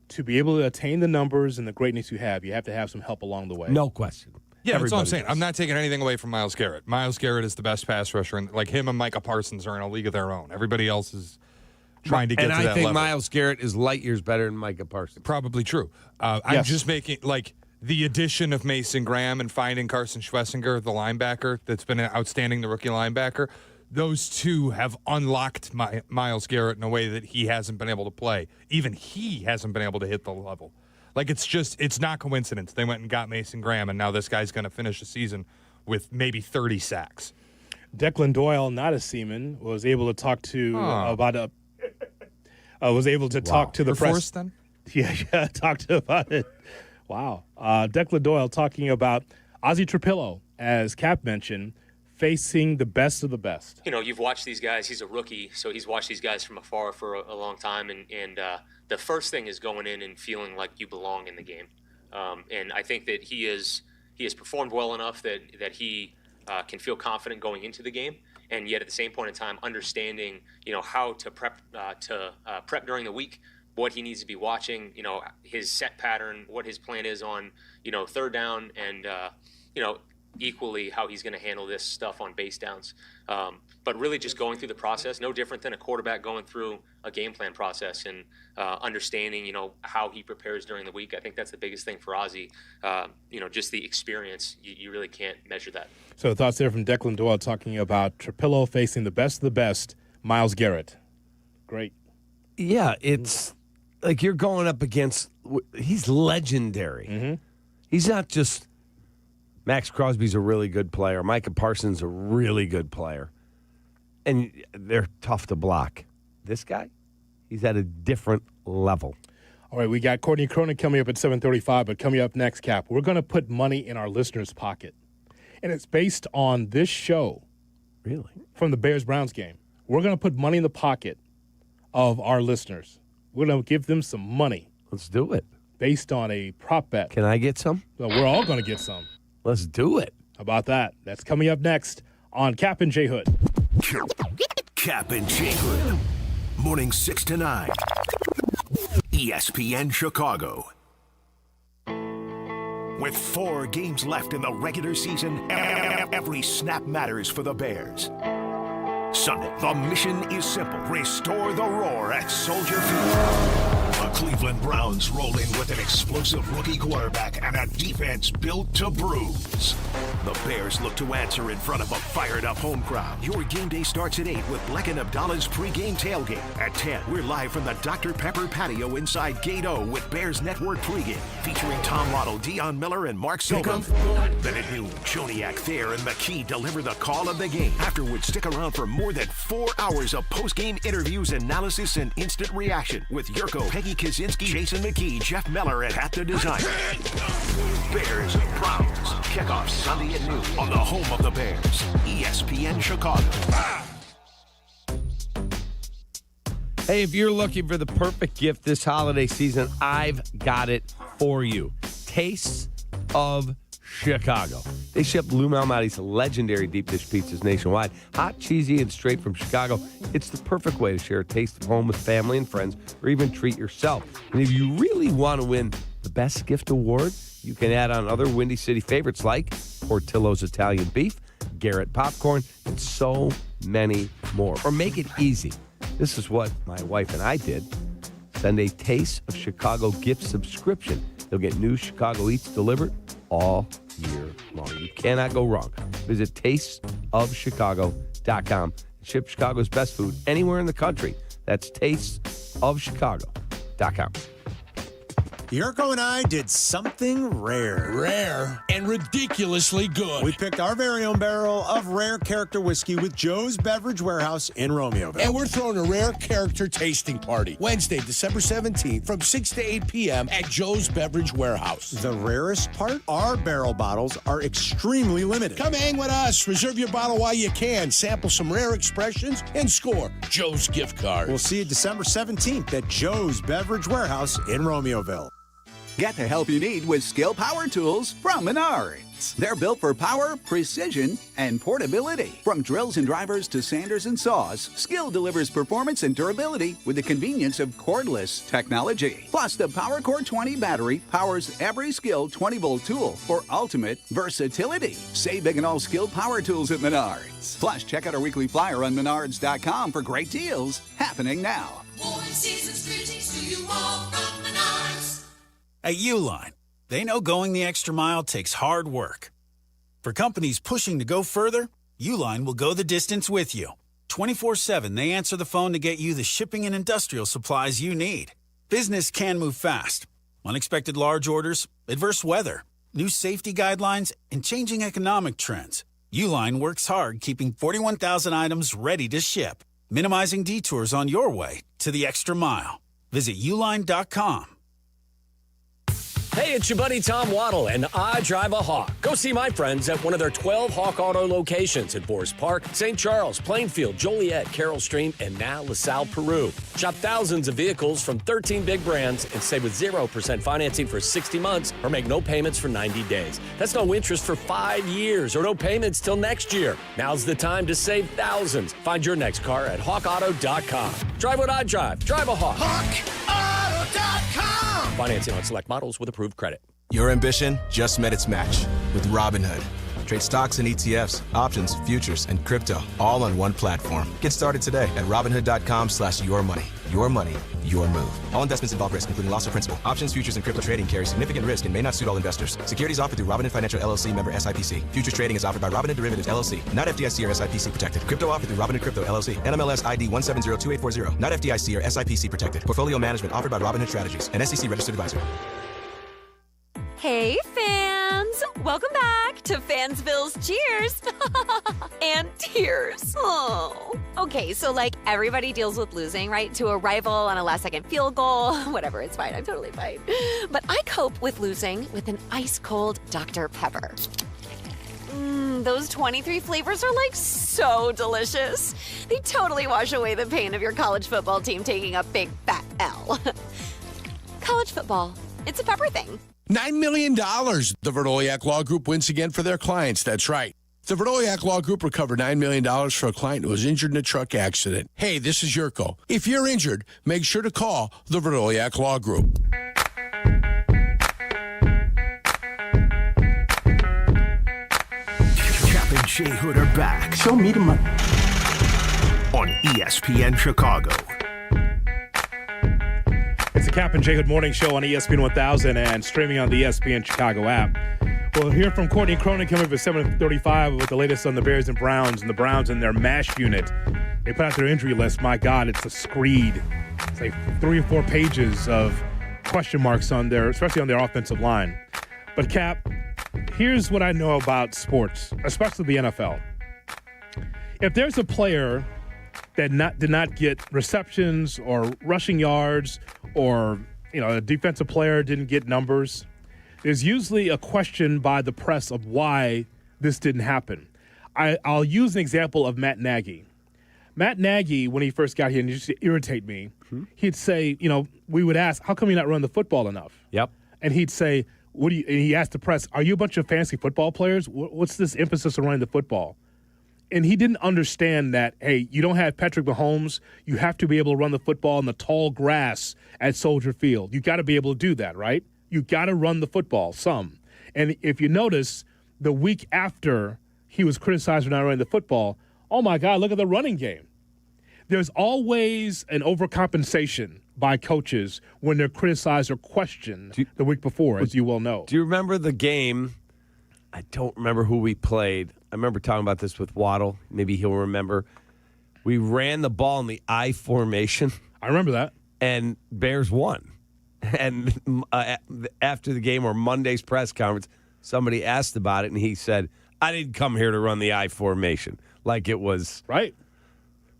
to be able to attain the numbers and the greatness you have to have some help along the way. No question. Yeah, that's all I'm saying. I'm not taking anything away from Myles Garrett. Myles Garrett is the best pass rusher, and like him and Micah Parsons are in a league of their own. Everybody else is trying to get to that level. And I think Myles Garrett is light years better than Micah Parsons. Probably true. I'm just making, like, the addition of Mason Graham and finding Carson Schwessinger, the linebacker, that's been outstanding, the rookie linebacker. Those two have unlocked Myles Garrett in a way that he hasn't been able to play. Even he hasn't been able to hit the level. Like, it's not coincidence. They went and got Mason Graham, and now this guy's going to finish the season with maybe 30 sacks. Declan Doyle, not a Seaman, was able to talk to talk to the press. Force, then? Yeah, talked about it. Wow. Declan Doyle talking about Ozzie Trapillo, as Cap mentioned, facing the best of the best. You know, you've watched these guys. He's a rookie, so he's watched these guys from afar for a long time. And the first thing is going in and feeling like you belong in the game. And I think that he has performed well enough that he can feel confident going into the game. And yet at the same point in time, understanding, how to prep during the week, what he needs to be watching, his set pattern, what his plan is on, third down, and, equally how he's going to handle this stuff on base downs. But really just going through the process, no different than a quarterback going through a game plan process and understanding, how he prepares during the week. I think that's the biggest thing for Ozzie. Just the experience. You really can't measure that. So thoughts there from Declan Doyle talking about Trapillo facing the best of the best, Myles Garrett. Great. Yeah, it's like you're going up against – he's legendary. Mm-hmm. He's not just – Max Crosby's a really good player. Micah Parsons a really good player. And they're tough to block. This guy, he's at a different level. All right, we got Courtney Cronin coming up at 7:35, but coming up next, Cap, we're going to put money in our listeners' pocket. And it's based on this show. Really? From the Bears-Browns game. We're going to put money in the pocket of our listeners. We're going to give them some money. Let's do it. Based on a prop bet. Can I get some? So we're all going to get some. Let's do it. How about that? That's coming up next on Kap and J Hood. Kap and J Hood. Morning 6 to 9. ESPN Chicago. With 4 games left in the regular season, every snap matters for the Bears. Sunday, the mission is simple. Restore the roar at Soldier Field. The Cleveland Browns roll in with an explosive rookie quarterback and a defense built to bruise. The Bears look to answer in front of a fired-up home crowd. Your game day starts at 8 with Bleck Abdalla's pregame tailgate. At 10, we're live from the Dr. Pepper patio inside Gate O with Bears Network pregame, featuring Tom Waddle, Deion Miller, and Mark Silva. Then at noon, Joniak, Thayer, and McKee deliver the call of the game. Afterwards, stick around for more than 4 hours of post-game interviews, analysis, and instant reaction with Yurko, Peggy Kaczynski, Jason McKee, Jeff Meller, and Hat the Designer. Bears Browns. Kickoff Sunday at noon on the home of the Bears, ESPN Chicago. Hey, if you're looking for the perfect gift this holiday season, I've got it for you. Tastes of Chicago. They ship Lou Malnati's legendary deep dish pizzas nationwide. Hot, cheesy, and straight from Chicago. It's the perfect way to share a taste of home with family and friends, or even treat yourself. And if you really want to win the Best Gift Award, you can add on other Windy City favorites like Portillo's Italian Beef, Garrett Popcorn, and so many more. Or make it easy. This is what my wife and I did. Send a Taste of Chicago gift subscription. You'll get new Chicago Eats delivered all year long. You cannot go wrong. Visit tasteofchicago.com and ship Chicago's best food anywhere in the country. That's tasteofchicago.com. Yurko and I did something rare. Rare and ridiculously good. We picked our very own barrel of rare character whiskey with Joe's Beverage Warehouse in Romeoville. And we're throwing a rare character tasting party Wednesday, December 17th from 6 to 8 p.m. at Joe's Beverage Warehouse. The rarest part? Our barrel bottles are extremely limited. Come hang with us. Reserve your bottle while you can. Sample some rare expressions and score Joe's gift card. We'll see you December 17th at Joe's Beverage Warehouse in Romeoville. Get the help you need with Skill Power Tools from Menards. They're built for power, precision, and portability. From drills and drivers to sanders and saws, Skill delivers performance and durability with the convenience of cordless technology. Plus, the PowerCore 20 battery powers every Skill 20-volt tool for ultimate versatility. Save big on all Skill Power Tools at Menards. Plus, check out our weekly flyer on menards.com for great deals happening now. Warm season's greetings to you all from Menards. At Uline, they know going the extra mile takes hard work. For companies pushing to go further, Uline will go the distance with you. 24/7, they answer the phone to get you the shipping and industrial supplies you need. Business can move fast. Unexpected large orders, adverse weather, new safety guidelines, and changing economic trends. Uline works hard keeping 41,000 items ready to ship, minimizing detours on your way to the extra mile. Visit uline.com. Hey, it's your buddy Tom Waddle, and I drive a Hawk. Go see my friends at one of their 12 Hawk Auto locations in Forest Park, St. Charles, Plainfield, Joliet, Carroll Stream, and now LaSalle, Peru. Shop thousands of vehicles from 13 big brands and save with 0% financing for 60 months or make no payments for 90 days. That's no interest for 5 years or no payments till next year. Now's the time to save thousands. Find your next car at hawkauto.com. Drive what I drive. Drive a Hawk. HawkAuto.com. Financing on select models with approved credit. Your ambition just met its match with Robinhood. Trade stocks and ETFs, options, futures, and crypto all on one platform. Get started today at Robinhood.com/yourmoney. Your money, your move. All investments involve risk, including loss of principal. Options, futures, and crypto trading carry significant risk and may not suit all investors. Securities offered through Robinhood Financial LLC, member SIPC. Futures trading is offered by Robinhood Derivatives LLC, not FDIC or SIPC protected. Crypto offered through Robinhood Crypto LLC, NMLS ID 1702840, not FDIC or SIPC protected. Portfolio management offered by Robinhood Strategies, an SEC registered advisor. Hey, fans! Welcome back to Fansville's Cheers and Tears. Oh. Okay, so like everybody deals with losing, right? To a rival on a last-second field goal. Whatever, it's fine. I'm totally fine. But I cope with losing with an ice-cold Dr. Pepper. Those 23 flavors are like so delicious. They totally wash away the pain of your college football team taking a big fat L. College football, it's a pepper thing. $9 million. The Verdoliak Law Group wins again for their clients. That's right. The Verdoliak Law Group recovered $9 million for a client who was injured in a truck accident. Hey, this is Yurko. If you're injured, make sure to call the Verdoliak Law Group. Kap and J Hood are back. Show me the money. On ESPN Chicago. It's the Kap and J Hood Morning Show on ESPN 1000 and streaming on the ESPN Chicago app. We'll hear from Courtney Cronin coming up at 7:35 with the latest on the Bears and Browns and their MASH unit. They put out their injury list. My God, it's a screed. It's like 3 or 4 pages of question marks on their, especially on their offensive line. But Cap, here's what I know about sports, especially the NFL. If there's a player that did not get receptions or rushing yards, or a defensive player didn't get numbers, there's usually a question by the press of why this didn't happen. I'll use an example of Matt Nagy. Matt Nagy, when he first got here, and he used to irritate me, he'd say, we would ask, how come you're not running the football enough? Yep. And he'd say, And he asked the press, are you a bunch of fantasy football players? What's this emphasis on running the football? And he didn't understand that, hey, you don't have Patrick Mahomes. You have to be able to run the football in the tall grass at Soldier Field. You got to be able to do that, right? You got to run the football some. And if you notice, the week after he was criticized for not running the football, oh, my God, look at the running game. There's always an overcompensation by coaches when they're criticized or questioned the week before, as you well know. Do you remember the game? I don't remember who we played. I remember talking about this with Waddle. Maybe he'll remember. We ran the ball in the I formation. I remember that. And Bears won. And after the game or Monday's press conference, somebody asked about it, and he said, I didn't come here to run the I formation. Like it was. Right.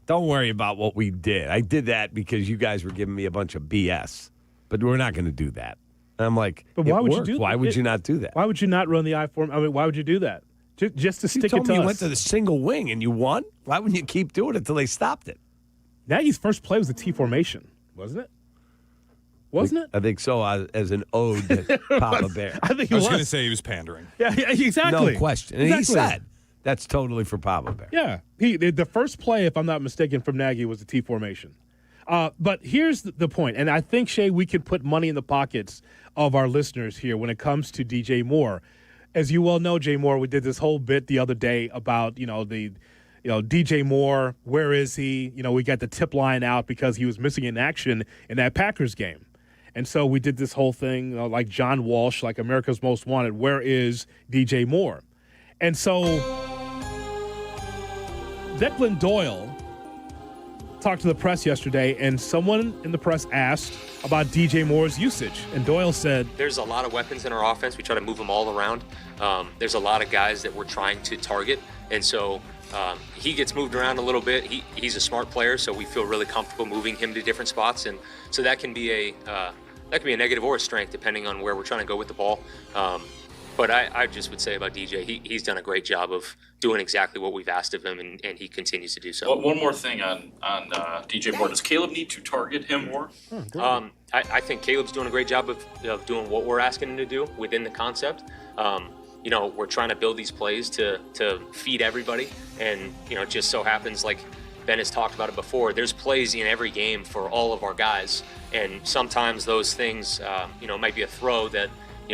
Don't worry about what we did. I did that because you guys were giving me a bunch of BS. But we're not going to do that. And I'm like, but why would you do that? Why would you not do that? Why would you not run the I form? I mean, why would you do that? Just to stick it to us. You told me you went to the single wing and you won? Why wouldn't you keep doing it until they stopped it? Nagy's first play was the T formation, wasn't it? Wasn't it? I think so, as an ode to Papa Bear. I think I was going to say he was pandering. Yeah, exactly. No question. And he said that's totally for Papa Bear. Yeah. The first play, if I'm not mistaken, from Nagy was the T formation. But here's the point, and I think, Shay, we can put money in the pockets of our listeners here when it comes to DJ Moore. As you well know, Jay Moore, we did this whole bit the other day about, DJ Moore, where is he? We got the tip line out because he was missing in action in that Packers game. And so we did this whole thing, like John Walsh, like America's Most Wanted, where is DJ Moore? And so Declan Doyle talked to the press yesterday, and someone in the press asked about DJ Moore's usage. And Doyle said, there's a lot of weapons in our offense. We try to move them all around. There's a lot of guys that we're trying to target. And so he gets moved around a little bit. He's a smart player, so we feel really comfortable moving him to different spots. And so that can be a negative or a strength depending on where we're trying to go with the ball. But I just would say about DJ, he's done a great job of doing exactly what we've asked of him, and he continues to do so. Well, one more thing on DJ Moore. Does Caleb need to target him more? I think Caleb's doing a great job of doing what we're asking him to do within the concept. We're trying to build these plays to feed everybody, and it just so happens, like Ben has talked about it before, there's plays in every game for all of our guys, and sometimes those things, might be a throw that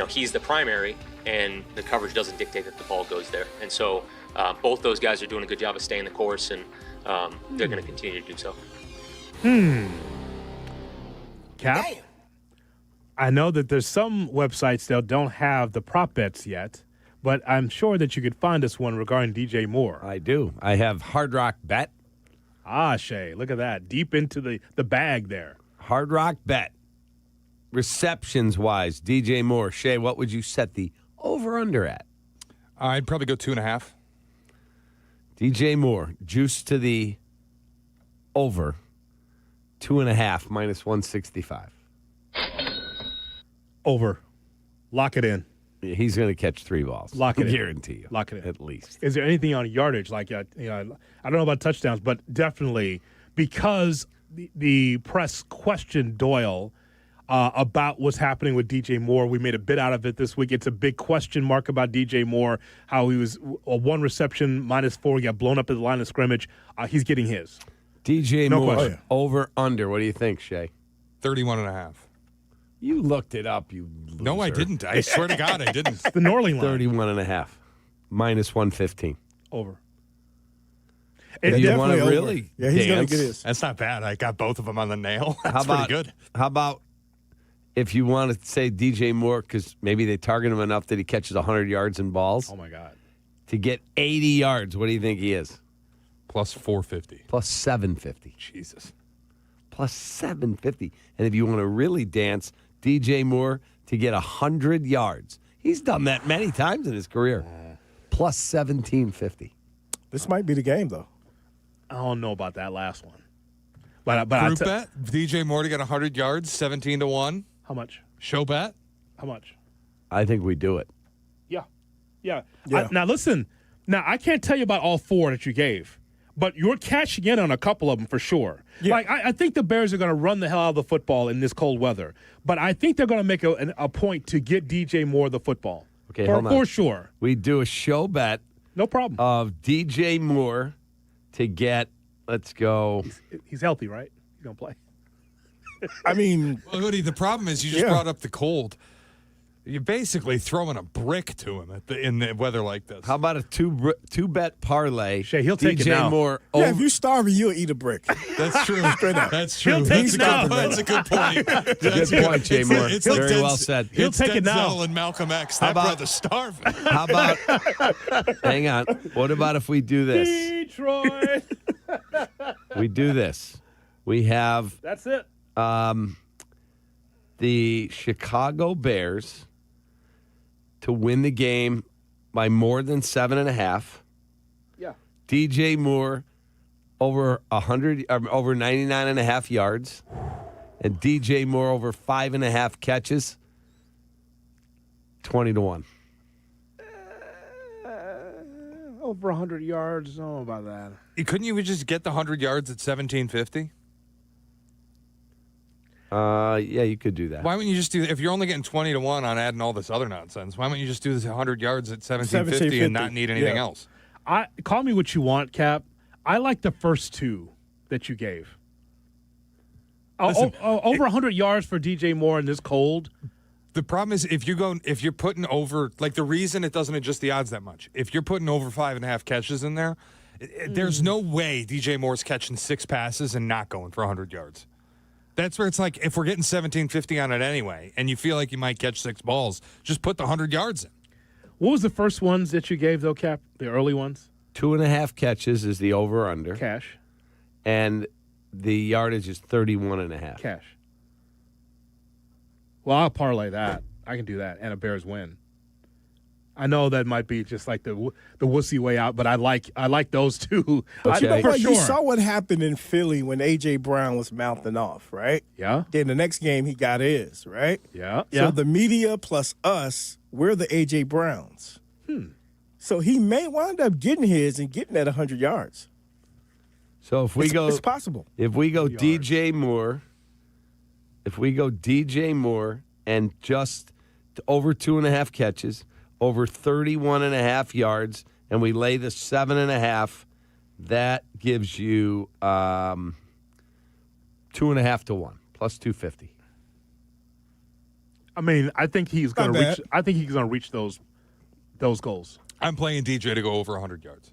he's the primary, and the coverage doesn't dictate that the ball goes there. And so both those guys are doing a good job of staying the course, and they're going to continue to do so. Cap, I know that there's some websites that don't have the prop bets yet, but I'm sure that you could find us one regarding DJ Moore. I do. I have Hard Rock Bet. Ah, Shay, look at that. Deep into the bag there. Hard Rock Bet. Receptions-wise, DJ Moore. Shay, what would you set the over-under at? I'd probably go 2.5. DJ Moore, juice to the over, 2.5 minus 165. Over. Lock it in. Yeah, he's going to catch 3 balls. Lock it in. Guarantee you. Lock it in. At least. Is there anything on yardage? Like, I don't know about touchdowns, but definitely because the press questioned Doyle about what's happening with DJ Moore. We made a bit out of it this week. It's a big question mark about DJ Moore, how he was a 1 reception, -4, he got blown up at the line of scrimmage. He's getting his. DJ Moore, over, under. What do you think, Shay? 31.5. You looked it up, you loser. No, I didn't. I swear to God, I didn't. The Norling line. 31.5. Minus 115. Over. And you want to really Yeah, he's going dance? to get his. That's not bad. I got both of them on the nail. That's How about, pretty good. How about if you want to say DJ Moore, because maybe they target him enough that he catches 100 yards in balls? Oh, my God. To get 80 yards, what do you think he is? Plus 450. Plus 750. Jesus. Plus 750. And if you want to really dance, DJ Moore to get 100 yards. He's done that many times in his career. Plus 1750. This might be the game, though. I don't know about that last one. But Group bet, DJ Moore to get 100 yards, 17-1. How much? Show bet. How much? I think we do it. Yeah. Now, listen. Now, I can't tell you about all 4 that you gave, but you're cashing in on a couple of them for sure. Yeah. Like I think the Bears are going to run the hell out of the football in this cold weather, but I think they're going to make a point to get DJ Moore the football. Okay, hold on. For sure. We do a show bet. No problem. Of DJ Moore to get, let's go. He's healthy, right? He's going to play. I mean, well, Hoodie, the problem is you just brought up the cold. You're basically throwing a brick to him in the weather like this. How about a two bet parlay? Shay, he'll take it now. Moore. Yeah, if you're starving, you'll eat a brick. That's true. Straight up. That's true. He'll take it now. That's a good point. Good point, Jay Moore. It's Very like well said. He'll take it now. Denzel and Malcolm X. That brother's starving. How about? Hang on. What about if we do this? Detroit. We do this. We have. That's it. The Chicago Bears to win the game by more than 7.5. Yeah. DJ Moore over 99.5 yards, and DJ Moore over 5.5 catches. 20-1. Over 100 yards. I don't know about that. Couldn't you just get the 100 yards at 1750? Yeah, you could do that. Why wouldn't you just do if you're only getting 20-1 on adding all this other nonsense? Why wouldn't you just do this 100 yards at 1750 and not need anything else? Call me what you want, Cap. I like the first two that you gave. Listen, over 100 yards for DJ Moore in this cold. The problem is if you're putting over, like, the reason it doesn't adjust the odds that much. If you're putting over 5.5 catches in there, there's no way DJ Moore's catching 6 passes and not going for 100 yards. That's where it's like, if we're getting 1750 on it anyway, and you feel like you might catch 6 balls, just put the 100 yards in. What was the first ones that you gave, though, Cap? The early ones? 2.5 catches is the over-under. Cash. And the yardage is 31.5. Cash. Well, I'll parlay that. I can do that, and a Bears win. I know that might be just like the wussy way out, but I like those two. But you know for what? sure. You saw what happened in Philly when A.J. Brown was mouthing off, right? Yeah. Then the next game he got his, right? Yeah. So the media plus us, we're the A.J. Browns. So he may wind up getting his and getting at 100 yards. So if we it's possible. If we go DJ Moore, and just over 2.5 catches, over 31.5 yards, and we lay the 7.5, that gives you 2.5 to 1 plus 250. I mean, I think he's going to reach. I think he's going to reach those goals. I'm playing DJ to go over 100 yards.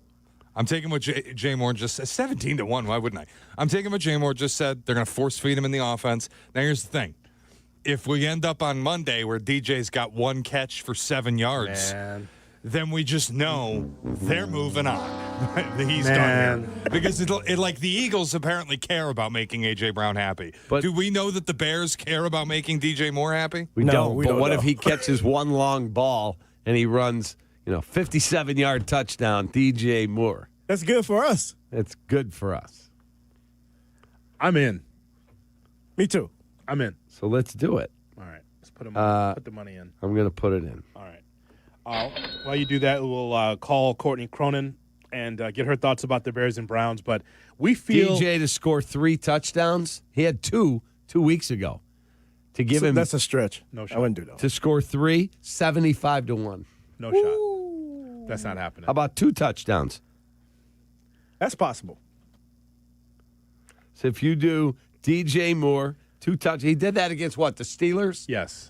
I'm taking what Jay Moore just said. 17-1. Why wouldn't I? I'm taking what Jay Moore just said. They're going to force feed him in the offense. Now, here's the thing. If we end up on Monday where DJ's got 1 catch for 7 yards, then we just know they're moving on. He's done here. Because like the Eagles apparently care about making A.J. Brown happy. But do we know that the Bears care about making DJ Moore happy? We don't. But what if he catches one long ball and he runs, 57-yard touchdown, DJ Moore? That's good for us. It's good for us. I'm in. Me too. I'm in. So let's do it. All right. Let's put the money in. I'm going to put it in. All right. While you do that, we'll call Courtney Cronin and get her thoughts about the Bears and Browns. But we feel DJ to score 3 touchdowns. He had 2 weeks ago. To give him that's a stretch. No shot. I wouldn't do that. To score 3, 75 to 1. No shot. That's not happening. How about 2 touchdowns? That's possible. So if you do DJ Moore, 2 touchdowns. He did that against what? The Steelers? Yes.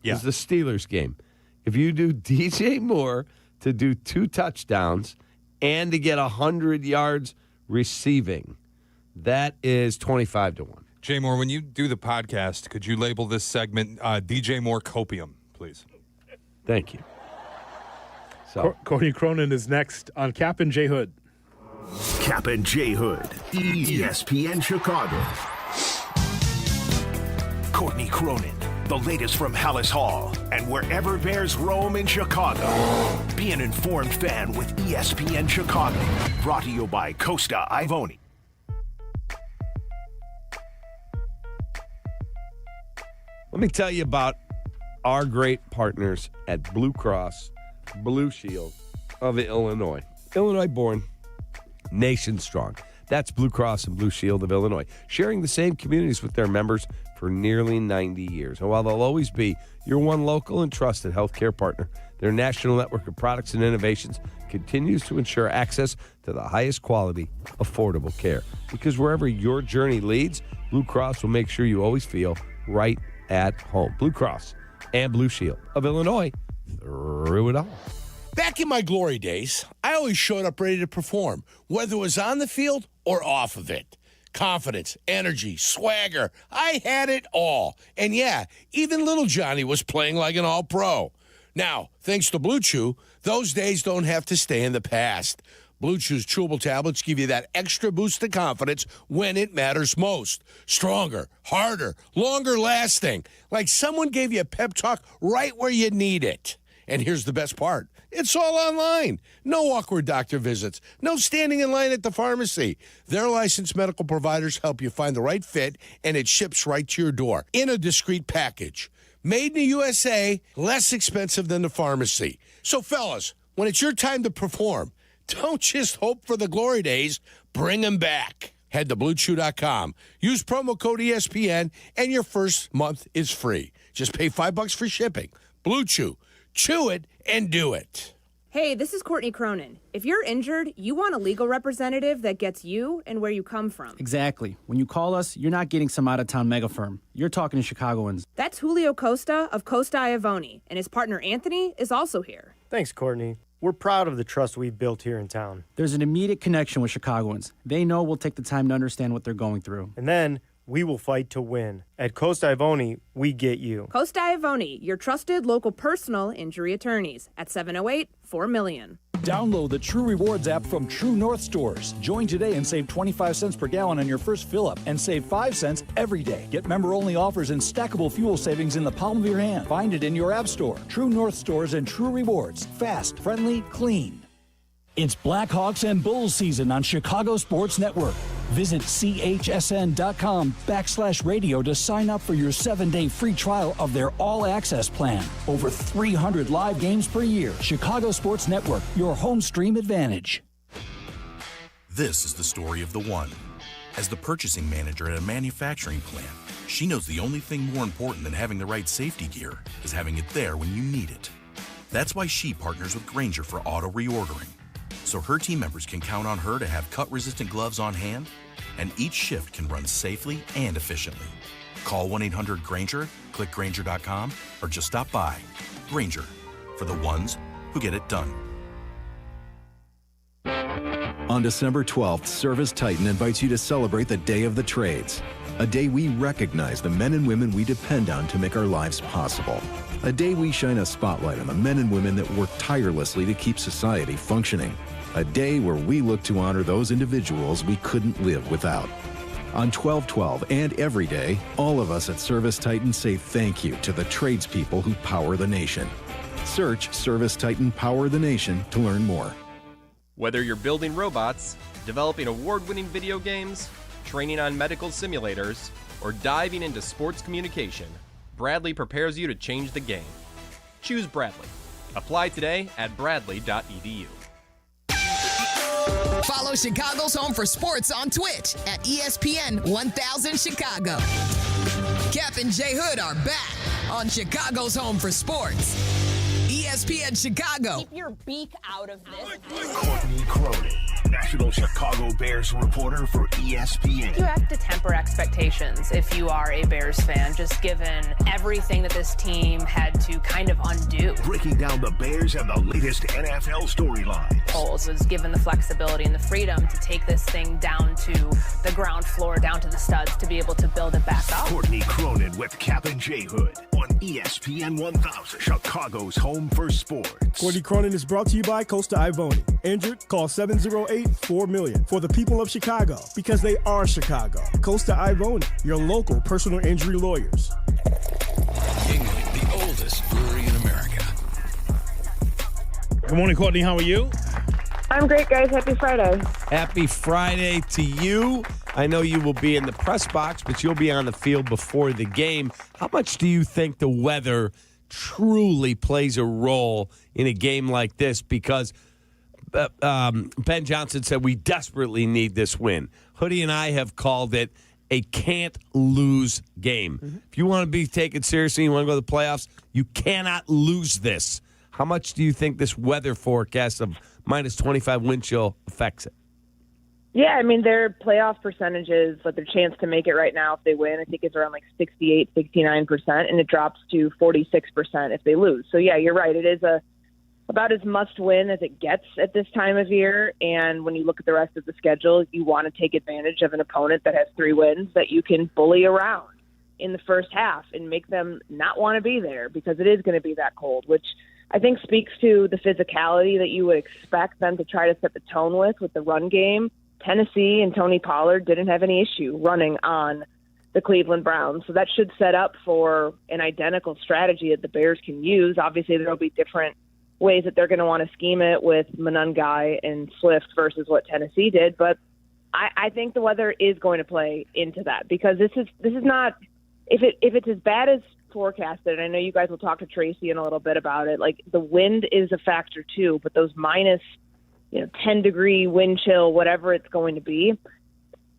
It was the Steelers game. If you do DJ Moore to do 2 touchdowns and to get 100 yards receiving, that is 25 to 1. Jay Moore, when you do the podcast, could you label this segment DJ Moore Copium, please? Thank you. So Courtney Cronin is next on Kap and J Hood. Kap and J Hood, ESPN Chicago. Courtney Cronin, the latest from Hallis Hall and wherever Bears roam in Chicago. Be an informed fan with ESPN Chicago. Brought to you by Costa Ivoni. let me tell you about our great partners at Blue Cross Blue Shield of Illinois. Illinois born, nation strong. That's Blue Cross and Blue Shield of Illinois, sharing the same communities with their members for nearly 90 years. And while they'll always be your one local and trusted healthcare partner, their national network of products and innovations continues to ensure access to the highest quality, affordable care. Because wherever your journey leads, Blue Cross will make sure you always feel right at home. Blue Cross and Blue Shield of Illinois, through it all. Back in my glory days, I always showed up ready to perform, whether it was on the field or off of it. Confidence, energy, swagger, I had it all. And yeah, even little Johnny was playing like an all-pro. Now, thanks to Blue Chew, those days don't have to stay in the past. Blue Chew's chewable tablets give you that extra boost of confidence when it matters most. Stronger, harder, longer lasting. Like someone gave you a pep talk right where you need it. And here's the best part. It's all online. No awkward doctor visits. No standing in line at the pharmacy. Their licensed medical providers help you find the right fit, and it ships right to your door in a discreet package. Made in the USA, less expensive than the pharmacy. So, fellas, when it's your time to perform, don't just hope for the glory days. Bring them back. Head to BlueChew.com. Use promo code ESPN, and your first month is free. Just pay $5 for shipping. Blue Chew. Chew it and do it. Hey, this is Courtney Cronin. If you're injured, you want a legal representative that gets you and where you come from. Exactly. When you call us, you're not getting some out-of-town mega firm. You're talking to Chicagoans. That's Julio Costa of Costa Iavoni, and his partner Anthony is also here. Thanks, Courtney. We're proud of the trust we've built here in town. There's an immediate connection with Chicagoans. They know we'll take the time to understand what they're going through. And then we will fight to win. At Costa Iavoni, we get you. Costa Iavoni, your trusted local personal injury attorneys at 708-4million. Download the True Rewards app from True North Stores. Join today and save 25 cents per gallon on your first fill-up and save 5 cents every day. Get member-only offers and stackable fuel savings in the palm of your hand. Find it in your app store. True North Stores and True Rewards. Fast, friendly, clean. It's Blackhawks and Bulls season on Chicago Sports Network. Visit chsn.com/radio to sign up for your 7-day free trial of their all-access plan. Over 300 live games per year. Chicago Sports Network, your home stream advantage. This is the story of the one. As the purchasing manager at a manufacturing plant, she knows the only thing more important than having the right safety gear is having it there when you need it. That's why she partners with Grainger for auto reordering, so her team members can count on her to have cut-resistant gloves on hand, and each shift can run safely and efficiently. Call 1-800-GRAINGER, click Grainger.com, or just stop by. Grainger, for the ones who get it done. On December 12th, Service Titan invites you to celebrate the Day of the Trades, a day we recognize the men and women we depend on to make our lives possible. A day we shine a spotlight on the men and women that work tirelessly to keep society functioning. A day where we look to honor those individuals we couldn't live without. On 12/12 and every day, all of us at Service Titan say thank you to the tradespeople who power the nation. Search Service Titan Power the Nation to learn more. Whether you're building robots, developing award-winning video games, training on medical simulators, or diving into sports communication, Bradley prepares you to change the game. Choose Bradley. Apply today at bradley.edu. Follow Chicago's Home for Sports on Twitch at ESPN 1000 Chicago. Kap and J Hood are back on Chicago's Home for Sports. ESPN Chicago. Keep your beak out of this. Courtney Cronin, National Chicago Bears reporter for ESPN. You have to temper expectations if you are a Bears fan, just given everything that this team had to kind of undo. Breaking down the Bears and the latest NFL storylines. Foles was given the flexibility and the freedom to take this thing down to the ground floor, down to the studs, to be able to build it back up. Courtney Cronin with Kap and J Hood on ESPN 1000, Chicago's home for sports. Courtney Cronin is brought to you by Costa Iavoni. Injured? Call 708-4million for the people of Chicago, because they are Chicago. Costa Iavoni, your local personal injury lawyers. Yuengling, the oldest brewery in America. Good morning, Courtney. How are you? I'm great, guys. Happy Friday. Happy Friday to you. I know you will be in the press box, but you'll be on the field before the game. How much do you think the weather truly plays a role in a game like this? Because Ben Johnson said we desperately need this win. Hoodie and I have called it a can't-lose game. Mm-hmm. If you want to be taken seriously, you want to go to the playoffs, you cannot lose this. How much do you think this weather forecast of minus 25 wind chill affects it? Yeah, I mean, their playoff percentages, like their chance to make it right now if they win, I think it's around like 68, 69%, and it drops to 46% if they lose. So, yeah, you're right. It is about as must-win as it gets at this time of year. And when you look at the rest of the schedule, you want to take advantage of an opponent that has 3 wins that you can bully around in the first half and make them not want to be there because it is going to be that cold, which I think speaks to the physicality that you would expect them to try to set the tone with the run game. Tennessee and Tony Pollard didn't have any issue running on the Cleveland Browns. So that should set up for an identical strategy that the Bears can use. Obviously, there will be different ways that they're going to want to scheme it with Monangai and Swift versus what Tennessee did. But I think the weather is going to play into that because this is not if it's as bad as forecasted. I know you guys will talk to Tracy in a little bit about it. Like the wind is a factor too, but those minus 10-degree wind chill, whatever it's going to be.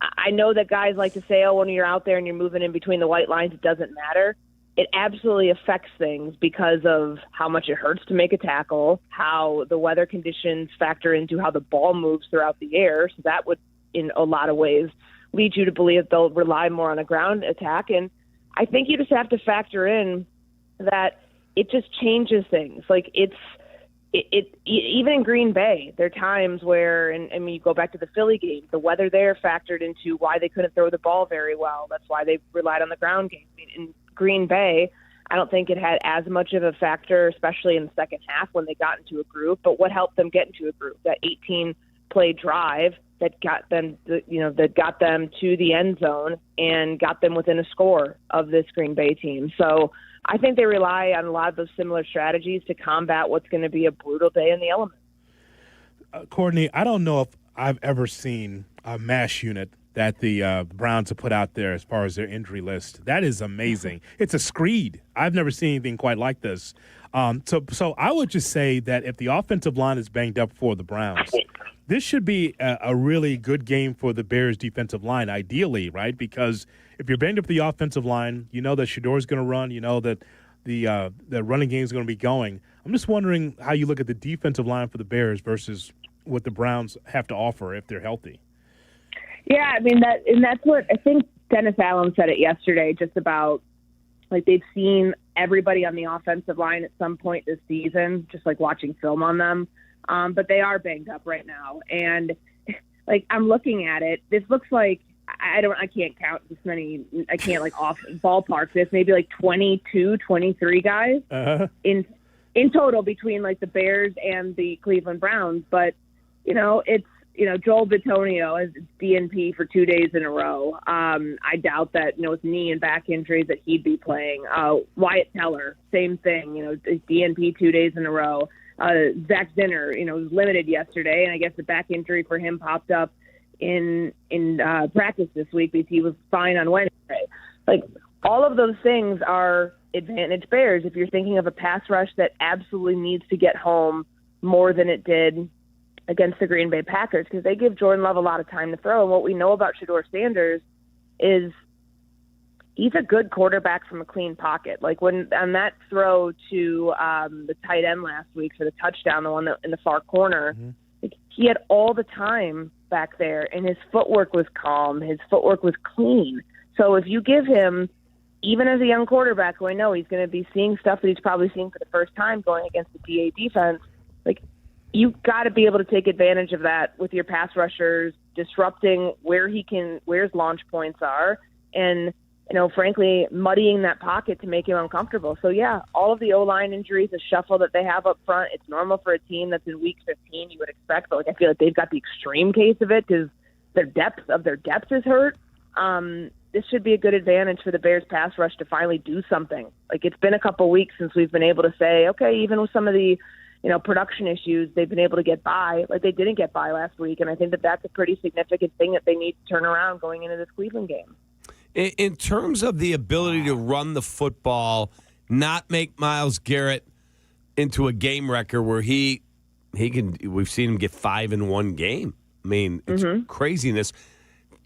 I know that guys like to say, oh, when you're out there and you're moving in between the white lines, it doesn't matter. It absolutely affects things because of how much it hurts to make a tackle, how the weather conditions factor into how the ball moves throughout the air. So that would, in a lot of ways, lead you to believe they'll rely more on a ground attack. And I think you just have to factor in that it just changes things. Like even in Green Bay, there are times where, and I mean, you go back to the Philly game, the weather there factored into why they couldn't throw the ball very well. That's why they relied on the ground game. I mean, in Green Bay, I don't think it had as much of a factor, especially in the second half when they got into a groove. But what helped them get into a groove? That 18-play drive that got them, that got them to the end zone and got them within a score of this Green Bay team. So I think they rely on a lot of those similar strategies to combat what's going to be a brutal day in the elements. Courtney, I don't know if I've ever seen a MASH unit that the Browns have put out there as far as their injury list. That is amazing. It's a screed. I've never seen anything quite like this. So I would just say that if the offensive line is banged up for the Browns, this should be a really good game for the Bears' defensive line, ideally, right? Because if you're banged up the offensive line, you know that Shador's going to run, you know that the running game is going to be going. I'm just wondering how you look at the defensive line for the Bears versus what the Browns have to offer if they're healthy. Yeah, I mean, that's what I think Dennis Allen said it yesterday, just about like they've seen everybody on the offensive line at some point this season, just like watching film on them. But they are banged up right now. And like, I'm looking at it, this looks like, I can't count this many, I can't like off ballpark this, maybe like 22, 23 guys in total between like the Bears and the Cleveland Browns. But, it's, Joel Bitonio has DNP for 2 days in a row. I doubt that, with knee and back injuries that he'd be playing. Wyatt Teller, same thing, DNP 2 days in a row. Zach Zinner, was limited yesterday, and I guess the back injury for him popped up in practice this week because he was fine on Wednesday. Like, all of those things are advantage Bears if you're thinking of a pass rush that absolutely needs to get home more than it did against the Green Bay Packers because they give Jordan Love a lot of time to throw. And what we know about Shedeur Sanders is he's a good quarterback from a clean pocket. Like when on that throw to the tight end last week for the touchdown, the one that in the far corner, like, he had all the time back there, and his footwork was calm. His footwork was clean. So if you give him, even as a young quarterback who I know he's going to be seeing stuff that he's probably seeing for the first time going against the DA defense, like, you've got to be able to take advantage of that with your pass rushers, disrupting where his launch points are, and, frankly, muddying that pocket to make him uncomfortable. So, yeah, all of the O-line injuries, the shuffle that they have up front, it's normal for a team that's in week 15, you would expect. But, I feel like they've got the extreme case of it because their depth is hurt. This should be a good advantage for the Bears pass rush to finally do something. Like, it's been a couple weeks since we've been able to say, okay, even with some of the production issues, they've been able to get by. Like they didn't get by last week, and I think that that's a pretty significant thing that they need to turn around going into this Cleveland game. In terms of the ability to run the football, not make Myles Garrett into a game wrecker where he We've seen him get 5 in one game. I mean, it's craziness.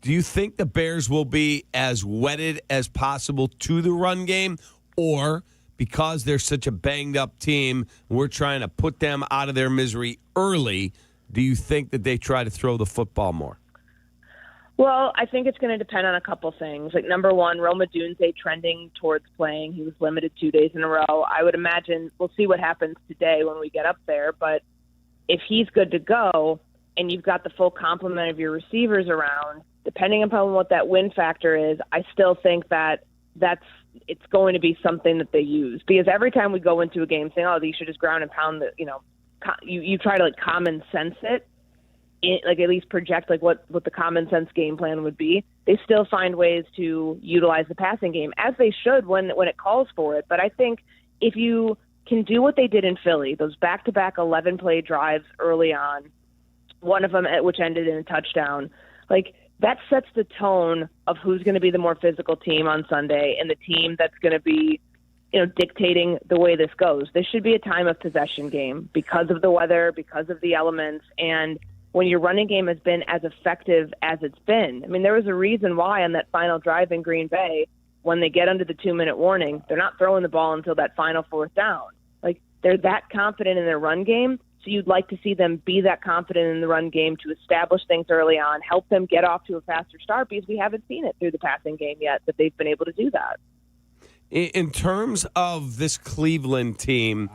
Do you think the Bears will be as wedded as possible to the run game, or because they're such a banged-up team, we're trying to put them out of their misery early, do you think that they try to throw the football more? Well, I think it's going to depend on a couple things. Like, number one, Roma Dunze trending towards playing. He was limited 2 days in a row. I would imagine we'll see what happens today when we get up there. But if he's good to go and you've got the full complement of your receivers around, depending upon what that win factor is, I still think that it's going to be something that they use. Because every time we go into a game saying, oh, you should just ground and pound the, you try to, like, common sense it. Like, at least project like what the common sense game plan would be. They still find ways to utilize the passing game, as they should when it calls for it. But I think if you can do what they did in Philly, those back-to-back 11-play drives early on, one of them which ended in a touchdown, like, that sets the tone of who's going to be the more physical team on Sunday and the team that's going to be, dictating the way this goes. This should be a time of possession game because of the weather, because of the elements, and when your running game has been as effective as it's been. I mean, there was a reason why on that final drive in Green Bay, when they get under the 2-minute warning, they're not throwing the ball until that final 4th down. Like, they're that confident in their run game, so you'd like to see them be that confident in the run game to establish things early on, help them get off to a faster start, because we haven't seen it through the passing game yet that they've been able to do that. In terms of this Cleveland team,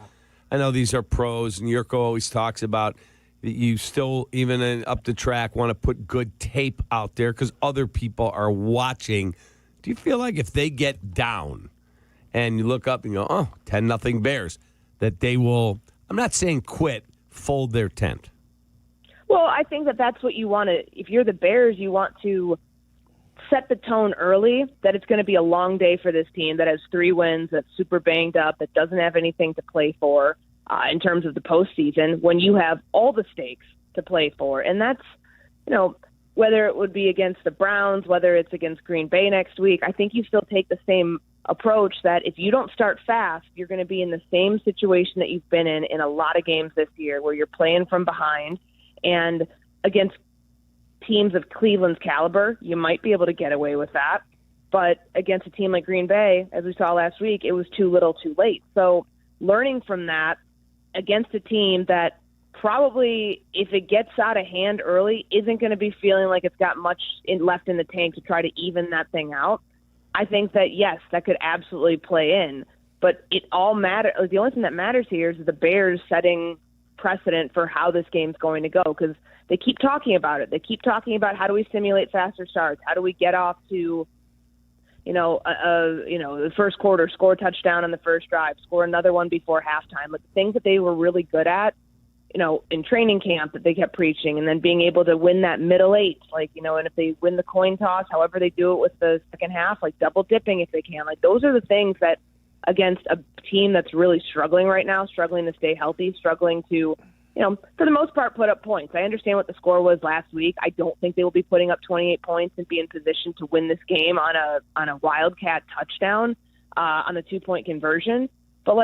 I know these are pros, and Jurko always talks about you still, even up the track, want to put good tape out there because other people are watching. Do you feel like if they get down and you look up and go, 10-0 Bears, that they will, I'm not saying quit, fold their tent? Well, I think that's what you want to, if you're the Bears, you want to set the tone early that it's going to be a long day for this team that has 3 wins, that's super banged up, that doesn't have anything to play for. In terms of the postseason, when you have all the stakes to play for. And that's, whether it would be against the Browns, whether it's against Green Bay next week, I think you still take the same approach that if you don't start fast, you're going to be in the same situation that you've been in a lot of games this year where you're playing from behind. And against teams of Cleveland's caliber, you might be able to get away with that. But against a team like Green Bay, as we saw last week, it was too little too late. So learning from that, against a team that probably, if it gets out of hand early, isn't going to be feeling like it's got much left in the tank to try to even that thing out. I think that, yes, that could absolutely play in. But it all matters. The only thing that matters here is the Bears setting precedent for how this game's going to go, because they keep talking about it. They keep talking about how do we simulate faster starts? How do we get off to the first quarter, score a touchdown on the first drive, score another one before halftime. Like, the things that they were really good at, in training camp that they kept preaching, and then being able to win that middle 8, and if they win the coin toss, however they do it with the second half, like double dipping if they can. Like, those are the things that against a team that's really struggling right now, struggling to stay healthy, struggling to, for the most part, put up points. I understand what the score was last week. I don't think they will be putting up 28 points and be in position to win this game on a Wildcat touchdown on the 2-point conversion. But,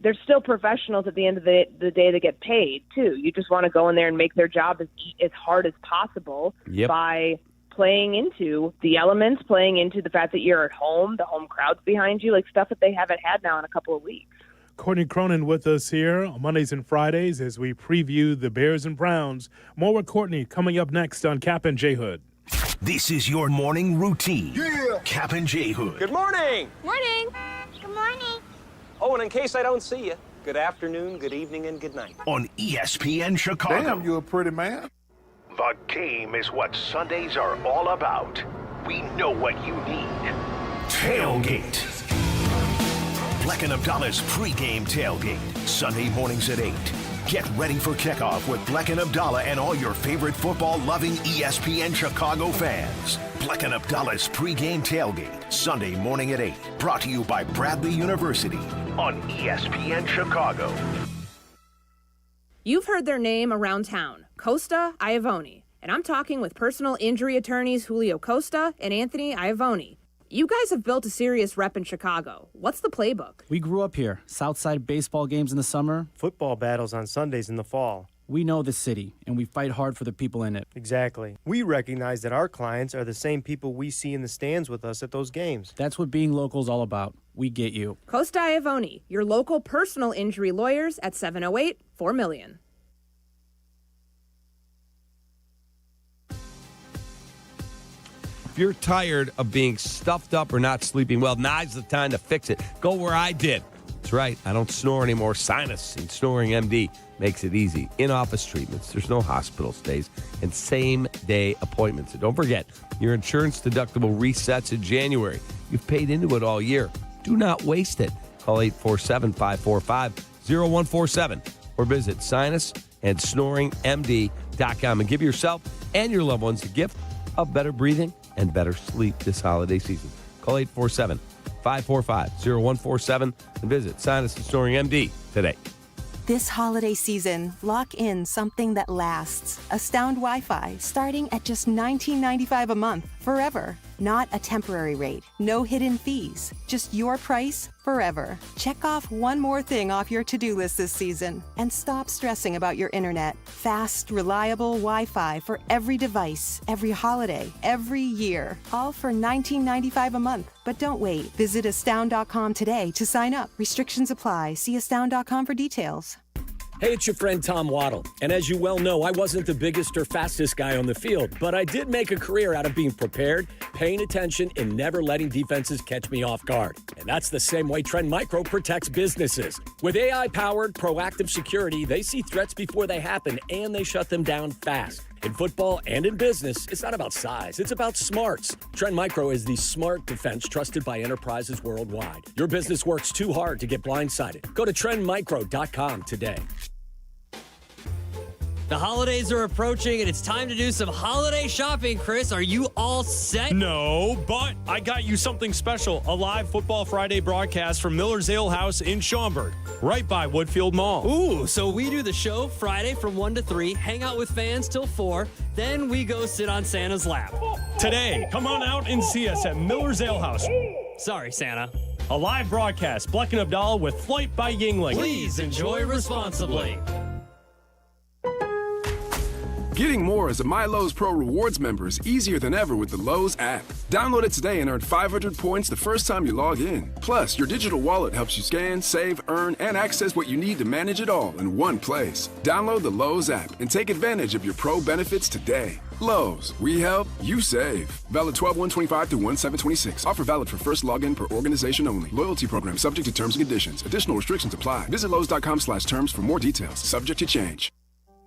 they're still professionals at the end of the day that get paid, too. You just want to go in there and make their job as hard as possible by playing into the elements, playing into the fact that you're at home, the home crowd's behind you, stuff that they haven't had now in a couple of weeks. Courtney Cronin with us here on Mondays and Fridays as we preview the Bears and Browns. More with Courtney coming up next on Kap and J Hood. This is your morning routine. Yeah. Kap and J Hood. Good morning. Morning. Good morning. Oh, and in case I don't see you, good afternoon, good evening, and good night. On ESPN Chicago. Damn, you a pretty man. The game is what Sundays are all about. We know what you need. Tailgate. Bleck Abdalla's pregame tailgate. Sunday mornings at 8. Get ready for kickoff with Bleck Abdalla and all your favorite football-loving ESPN Chicago fans. Bleck Abdalla's pregame tailgate. Sunday morning at 8. Brought to you by Bradley University on ESPN Chicago. You've heard their name around town, Costa Iavoni. And I'm talking with personal injury attorneys Julio Costa and Anthony Iavoni. You guys have built a serious rep in Chicago. What's the playbook? We grew up here. Southside baseball games in the summer. Football battles on Sundays in the fall. We know the city, and we fight hard for the people in it. Exactly. We recognize that our clients are the same people we see in the stands with us at those games. That's what being local is all about. We get you. Costa Iavoni, your local personal injury lawyers at 708-4-million. If you're tired of being stuffed up or not sleeping well, now's the time to fix it. Go where I did. That's right. I don't snore anymore. Sinus and Snoring MD makes it easy. In-office treatments. There's no hospital stays. And same-day appointments. And don't forget, your insurance deductible resets in January. You've paid into it all year. Do not waste it. Call 847-545-0147 or visit sinusandsnoringmd.com and give yourself and your loved ones the gift of better breathing and better sleep this holiday season. Call 847-545-0147 and visit Sinus and Snoring MD today. This holiday season, lock in something that lasts. Astound Wi-Fi, starting at just $19.95 a month, forever. Not a temporary rate, no hidden fees, just your price forever. Check off one more thing off your to-do list this season and stop stressing about your internet. Fast, reliable Wi-Fi for every device, every holiday, every year. All for $19.95 a month. But don't wait. Visit astound.com today to sign up. Restrictions apply. See astound.com for details. Hey, it's your friend Tom Waddle. And as you well know, I wasn't the biggest or fastest guy on the field, but I did make a career out of being prepared, paying attention, and never letting defenses catch me off guard. And that's the same way Trend Micro protects businesses. With AI-powered proactive security, they see threats before they happen, and they shut them down fast. In football and in business, it's not about size, it's about smarts. Trend Micro is the smart defense trusted by enterprises worldwide. Your business works too hard to get blindsided. Go to trendmicro.com today. The holidays are approaching, and it's time to do some holiday shopping. Chris, are you all set? No, but I got you something special. A live Football Friday broadcast from Miller's Ale House in Schaumburg, right by Woodfield Mall. Ooh, so we do the show Friday from 1 to 3, hang out with fans till 4, then we go sit on Santa's lap. Today, come on out and see us at Miller's Ale House. Sorry, Santa. A live broadcast, Bleck Abdalla with Flight by Yuengling. Please enjoy responsibly. Getting more as a MyLowe's Pro Rewards member is easier than ever with the Lowe's app. Download it today and earn 500 points the first time you log in. Plus, your digital wallet helps you scan, save, earn, and access what you need to manage it all in one place. Download the Lowe's app and take advantage of your Pro benefits today. Lowe's, we help, you save. Valid 12/1/25 through 1/7/26. Offer valid for first login per organization only. Loyalty program subject to terms and conditions. Additional restrictions apply. Visit Lowe's.com/terms for more details. Subject to change.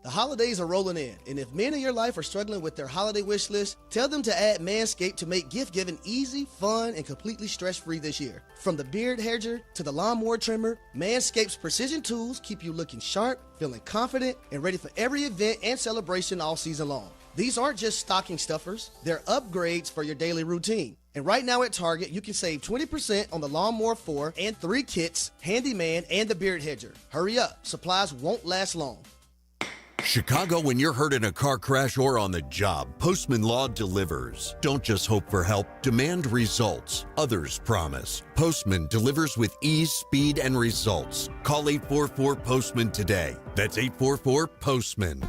The holidays are rolling in, and if men in your life are struggling with their holiday wish list, tell them to add Manscaped to make gift giving easy, fun, and completely stress-free this year. From the beard hedger to the lawnmower trimmer, Manscaped's precision tools keep you looking sharp, feeling confident, and ready for every event and celebration all season long. These aren't just stocking stuffers, they're upgrades for your daily routine. And right now at Target, you can save 20% on the Lawnmower 4 and 3 kits, Handyman, and the beard hedger. Hurry up, supplies won't last long. Chicago, when you're hurt in a car crash or on the job, Postman Law delivers. Don't just hope for help, demand results. Others promise. Postman delivers with ease, speed, and results. Call 844-POSTMAN today. That's 844-POSTMAN.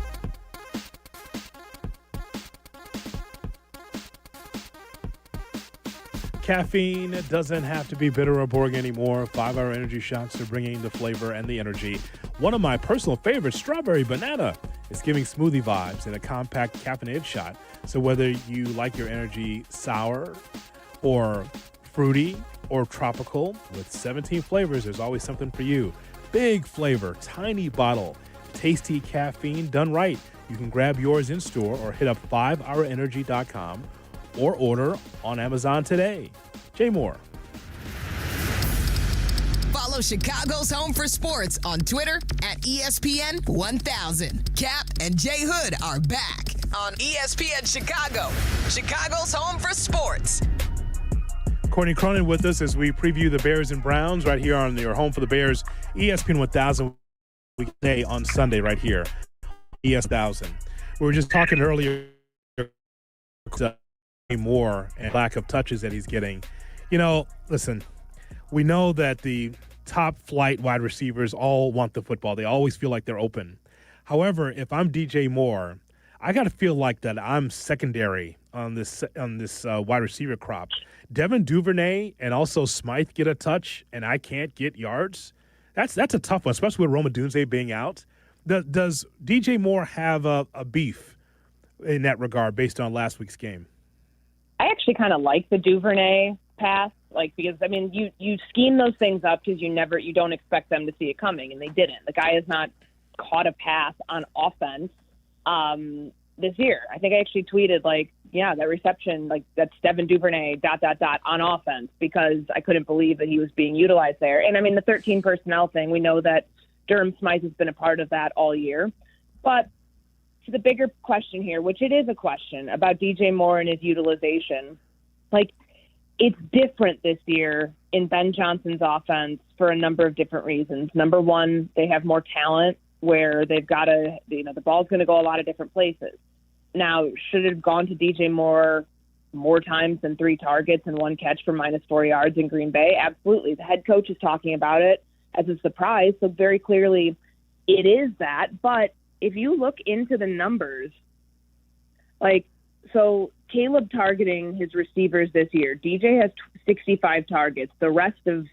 Caffeine doesn't have to be bitter or boring anymore. 5-hour energy shots are bringing the flavor and the energy. One of my personal favorites, Strawberry Banana, is giving smoothie vibes in a compact caffeinated shot. So whether you like your energy sour or fruity or tropical, with 17 flavors, there's always something for you. Big flavor, tiny bottle, tasty caffeine done right. You can grab yours in store or hit up 5hourenergy.com or order on Amazon today. Jay Moore. Follow Chicago's Home for Sports on Twitter at ESPN 1000. Kap and J Hood are back on ESPN Chicago, Chicago's Home for Sports. Courtney Cronin with us as we preview the Bears and Browns right here on your home for the Bears, ESPN 1000 weekday on Sunday right here, ES 1000. We were just talking earlier more and lack of touches that he's getting. You know, listen, we know that the top flight wide receivers all want the football. They always feel like they're open. However, if I'm DJ Moore, I got to feel like that I'm secondary on this wide receiver crop. Devin Duvernay and also Smythe get a touch, and I can't get yards. That's a tough one, especially with Roma Dunze being out. Does DJ Moore have a beef in that regard based on last week's game? I actually kind of like the Duvernay pass, because I mean you scheme those things up because you don't expect them to see it coming, and they didn't. The guy has not caught a pass on offense this year. I think I actually tweeted that reception, that's Devin Duvernay ... on offense, because I couldn't believe that he was being utilized there. And I mean the 13 personnel thing, we know that Durham Smythe has been a part of that all year. But to the bigger question here, which it is a question about DJ Moore and his utilization, it's different this year in Ben Johnson's offense for a number of different reasons. Number one, they have more talent where they've got the ball's going to go a lot of different places. Now, should it have gone to DJ Moore more times than 3 targets and 1 catch for -4 yards in Green Bay? Absolutely. The head coach is talking about it as a surprise, so very clearly it is that. But if you look into the numbers, so Caleb targeting his receivers this year, DJ has 65 targets. The rest of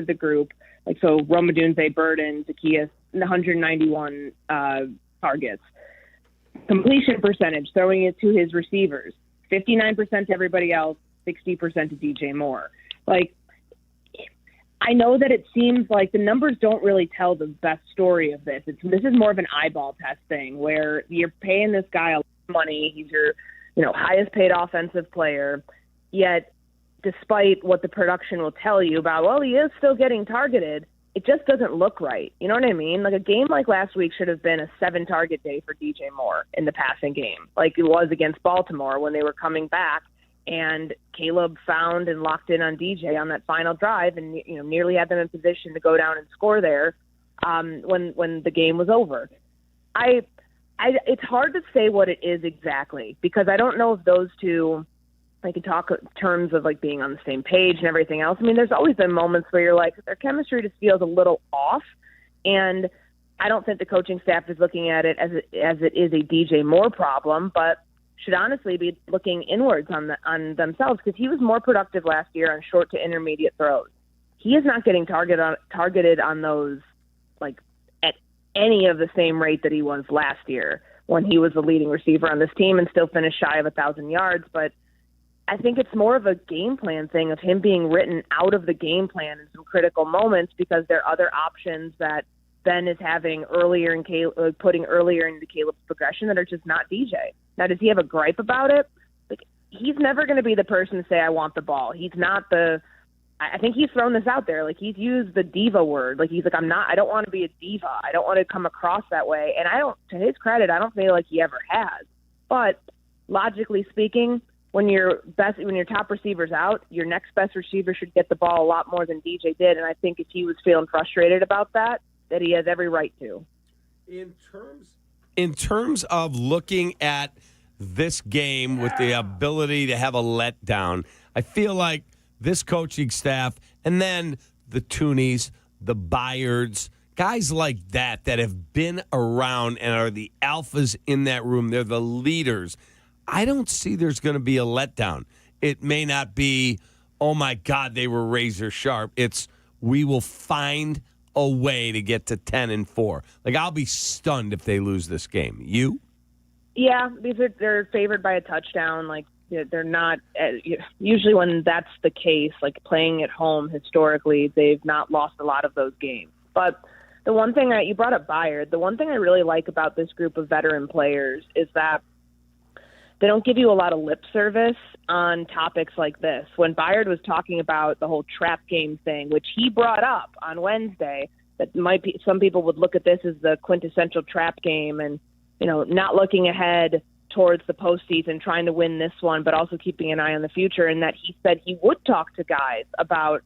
the group, so Roma Dunze, Burden, Zacchaeus, 191 targets. Completion percentage, throwing it to his receivers, 59% to everybody else, 60% to DJ Moore. I know that it seems like the numbers don't really tell the best story of this. This is more of an eyeball test thing where you're paying this guy a lot of money. He's your highest paid offensive player, yet despite what the production will tell you about, he is still getting targeted, it just doesn't look right. You know what I mean? A game like last week should have been a 7-target day for DJ Moore in the passing game, like it was against Baltimore when they were coming back, and Caleb found and locked in on DJ on that final drive and nearly had them in position to go down and score there when the game was over. It's hard to say what it is exactly, because I don't know if those two, I can talk in terms of being on the same page and everything else. I mean, there's always been moments where you're their chemistry just feels a little off, and I don't think the coaching staff is looking at it as it is a DJ Moore problem, but should honestly be looking inwards on themselves, because he was more productive last year on short to intermediate throws. He is not getting targeted on those at any of the same rate that he was last year when he was the leading receiver on this team and still finished shy of 1,000 yards. But I think it's more of a game plan thing of him being written out of the game plan in some critical moments because there are other options that Ben is having earlier in putting earlier into Caleb's progression that are just not DJ. Now, does he have a gripe about it? He's never going to be the person to say, I want the ball. He's not I think he's thrown this out there. He's used the diva word. He's I don't want to be a diva. I don't want to come across that way. And to his credit, I don't feel like he ever has. But logically speaking, when your top receiver's out, your next best receiver should get the ball a lot more than DJ did. And I think if he was feeling frustrated about that he has every right to. In terms of looking at this game with the ability to have a letdown, I feel like this coaching staff and then the Toonies, the Byards, guys like that have been around and are the alphas in that room. They're the leaders. I don't see there's going to be a letdown. It may not be, oh, my God, they were razor sharp. It's we will find a way to get to 10-4. I'll be stunned if they lose this game. You? Yeah, they're favored by a touchdown. They're not usually when that's the case. Playing at home historically, they've not lost a lot of those games. But the one thing you brought up Byard. The one thing I really like about this group of veteran players is that they don't give you a lot of lip service on topics like this. When Byard was talking about the whole trap game thing, which he brought up on Wednesday, that some people would look at this as the quintessential trap game and, not looking ahead towards the postseason, trying to win this one, but also keeping an eye on the future. And that he said he would talk to guys about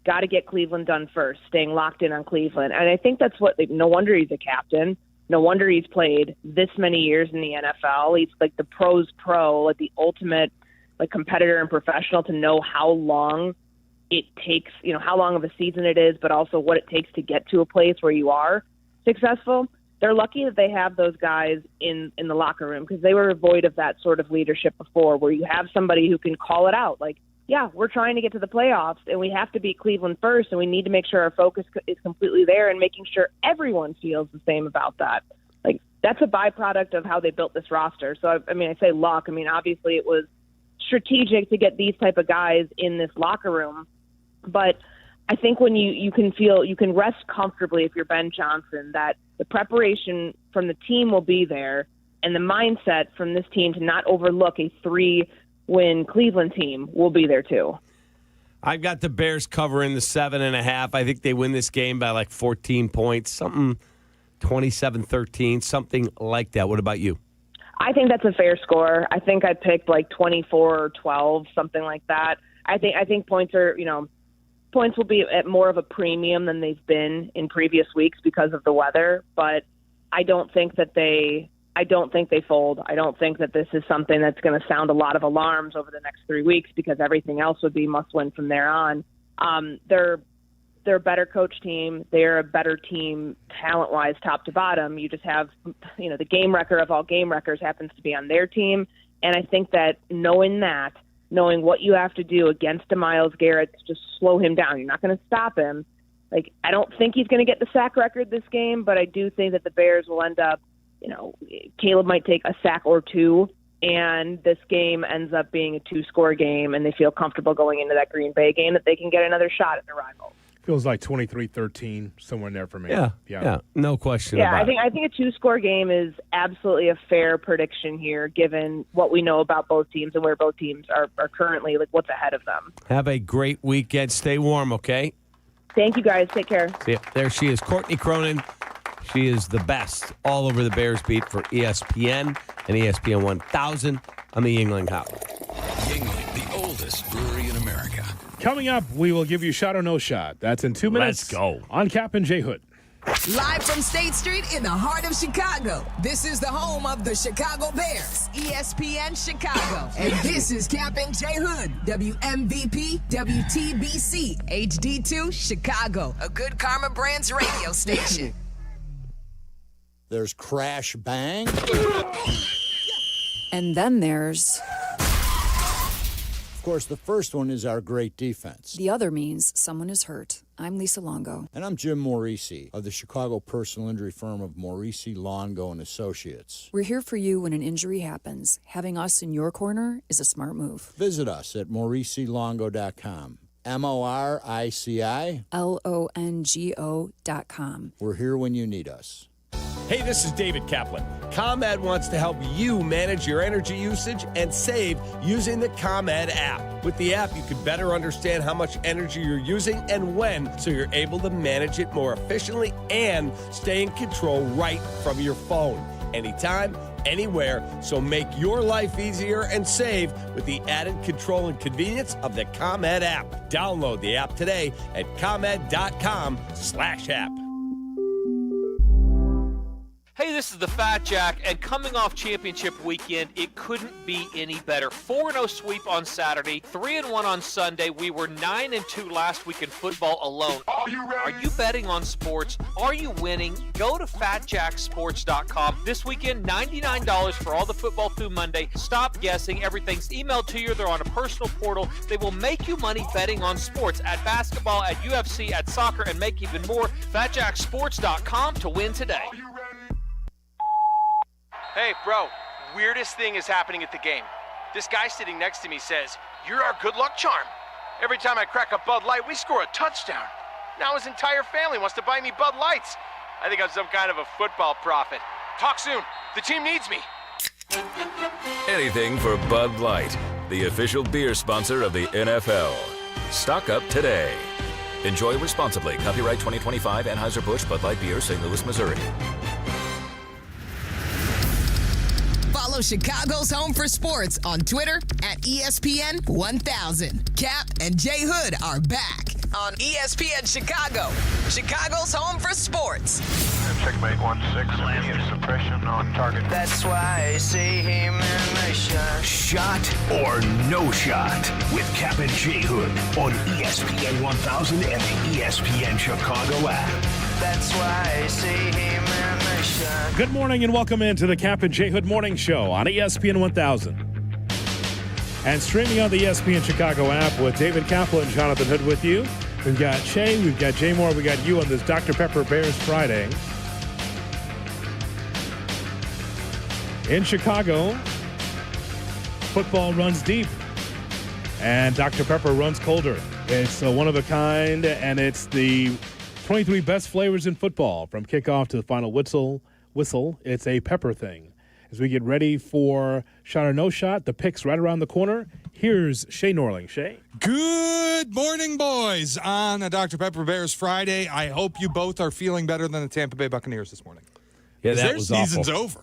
got to get Cleveland done first, staying locked in on Cleveland. And I think that's no wonder he's a captain. No wonder he's played this many years in the NFL. He's the pro's pro, the ultimate competitor and professional to know how long it takes, how long of a season it is, but also what it takes to get to a place where you are successful. they're lucky that they have those guys in the locker room, because they were void of that sort of leadership before, where you have somebody who can call it out. Like, yeah, we're trying to get to the playoffs, and we have to beat Cleveland first, and we need to make sure our focus is completely there and making sure everyone feels the same about that. Like, that's a byproduct of how they built this roster. So, I say luck. Obviously it was strategic to get these type of guys in this locker room, but I think when you can rest comfortably if you're Ben Johnson, that the preparation from the team will be there, and the mindset from this team to not overlook a 3-win Cleveland team will be there too. I've got the Bears covering the 7.5. I think they win this game by like 14 points, something 27-13, something like that. What about you? I think that's a fair score. I think I picked like 24-12, something like that. I think points will be at more of a premium than they've been in previous weeks because of the weather, but I don't think they fold. I don't think that this is something that's going to sound a lot of alarms over the next 3 weeks, because everything else would be must win from there on. They're a better coach team. They're a better team talent-wise, top to bottom. You just have, the game record of all game records happens to be on their team. And I think that knowing what you have to do against a Myles Garrett to just slow him down, you're not going to stop him. Like, I don't think he's going to get the sack record this game, but I do think that the Bears will end up, Caleb might take a sack or two, and this game ends up being a 2-score game, and they feel comfortable going into that Green Bay game that they can get another shot at their rival. Feels like 23-13, somewhere in there for me. Yeah, no question about it. Yeah, I think a 2-score game is absolutely a fair prediction here, given what we know about both teams and where both teams are currently, like what's ahead of them. Have a great weekend. Stay warm, okay? Thank you, guys. Take care. See ya. There she is, Courtney Cronin. She is the best all over the Bears beat for ESPN and ESPN 1000 on the Yuengling Hop. Yuengling, the oldest brewery in America. Coming up, we will give you Shot or No Shot. That's in 2 minutes. Let's go. On Kap and J Hood. Live from State Street in the heart of Chicago. This is the home of the Chicago Bears, ESPN Chicago. And this is Kap and J Hood, WMVP, WTBC, HD2, Chicago, a Good Karma Brands radio station. There's Crash Bang. And then there's... Of course, the first one is our great defense. The other means someone is hurt. I'm Lisa Longo. And I'm Jim Morisi of the Chicago personal injury firm of Morisi, Longo, and Associates. We're here for you when an injury happens. Having us in your corner is a smart move. Visit us at MorisiLongo.com. MorisiLongo.com. We're here when you need us. Hey, this is David Kaplan. ComEd wants to help you manage your energy usage and save using the ComEd app. With the app, you can better understand how much energy you're using and when, so you're able to manage it more efficiently and stay in control right from your phone. Anytime, anywhere, so make your life easier and save with the added control and convenience of the ComEd app. Download the app today at ComEd.com/app. Hey, this is the Fat Jack, and coming off championship weekend, it couldn't be any better. 4-0 sweep on Saturday, 3-1 on Sunday. We were 9-2 last week in football alone. Are you betting on sports? Are you winning? Go to FatJackSports.com. This weekend, $99 for all the football through Monday. Stop guessing. Everything's emailed to you. They're on a personal portal. They will make you money betting on sports, at basketball, at UFC, at soccer, and make even more. FatJackSports.com to win today. Hey, bro, weirdest thing is happening at the game. This guy sitting next to me says, "You're our good luck charm. Every time I crack a Bud Light, we score a touchdown." Now his entire family wants to buy me Bud Lights. I think I'm some kind of a football prophet. Talk soon. The team needs me. Anything for Bud Light, the official beer sponsor of the NFL. Stock up today. Enjoy responsibly. Copyright 2025 Anheuser-Busch Bud Light Beer, St. Louis, Missouri. Follow Chicago's Home for Sports on Twitter at ESPN 1000. Kap and J Hood are back on ESPN Chicago, Chicago's Home for Sports. Checkmate 1-6, immediate suppression on target. That's why I see him in the shot. Shot or no shot with Kap and J Hood on ESPN 1000 and the ESPN Chicago app. That's why I see him in the shot. nation. Good morning and welcome into the Kap J Hood Morning Show on ESPN 1000. And streaming on the ESPN Chicago app with David Kaplan and Jonathan Hood with you. We've got Shay, we've got Jay Moore, we got you on this Dr. Pepper Bears Friday. In Chicago, football runs deep and Dr. Pepper runs colder. It's one of a kind, and it's the 23 best flavors in football from kickoff to the final whistle. It's a pepper thing. As we get ready for Shot or No Shot, the picks right around the corner. Here's Shay Norling. Shay? Good morning, boys, on a Dr. Pepper Bears Friday. I hope you both are feeling better than the Tampa Bay Buccaneers this morning. Yeah, that their was season's awful. over.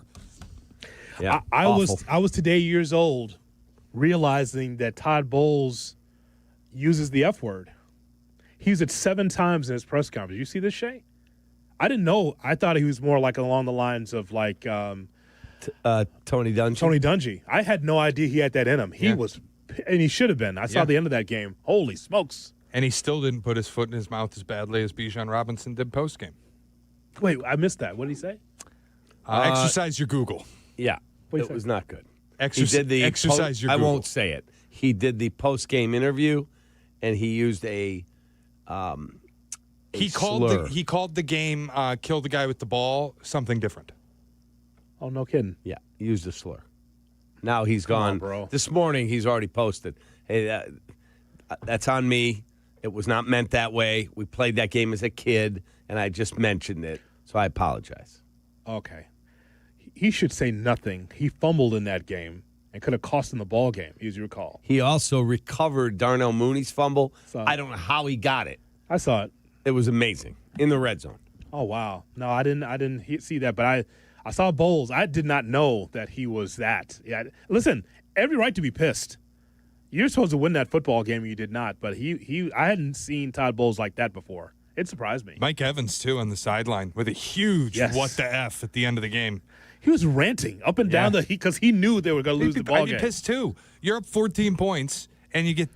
Yeah, I was today years old, realizing that Todd Bowles uses the F word. He used it 7 times in his press conference. You see this, Shay? I didn't know. I thought he was more like along the lines of like Tony Dungy. Tony Dungy. I had no idea he had that in him. He was, and he should have been. I saw the end of that game. Holy smokes! And he still didn't put his foot in his mouth as badly as Bijan Robinson did post-game. Wait, I missed that. What did he say? Exercise your Google. Yeah, What'd he it say? was not good. Exercise your I Google. won't say it. He did the post-game interview, and he used a He slur. called the game kill the guy with the ball something different. Oh, no kidding. Yeah, he used a slur. Now he's gone. bro. This morning he's already posted, hey, that's on me. It was not meant that way. We played that game as a kid, and I just mentioned it, so I apologize. Okay. He should say nothing. He fumbled in that game and could have cost him the ball game, as you recall. He also recovered Darnell Mooney's fumble. So- I don't know how he got it. I saw it. It was amazing in the red zone. Oh, wow. No, I didn't see that, but I saw Bowles. I did not know that he was that. Yeah. Listen, every right to be pissed. You're supposed to win that football game, and you did not. But I hadn't seen Todd Bowles like that before. It surprised me. Mike Evans, too, on the sideline with a huge what the F at the end of the game. He was ranting up and down because he knew they were going to lose the ball I'd game. be pissed, too. You're up 14 points, and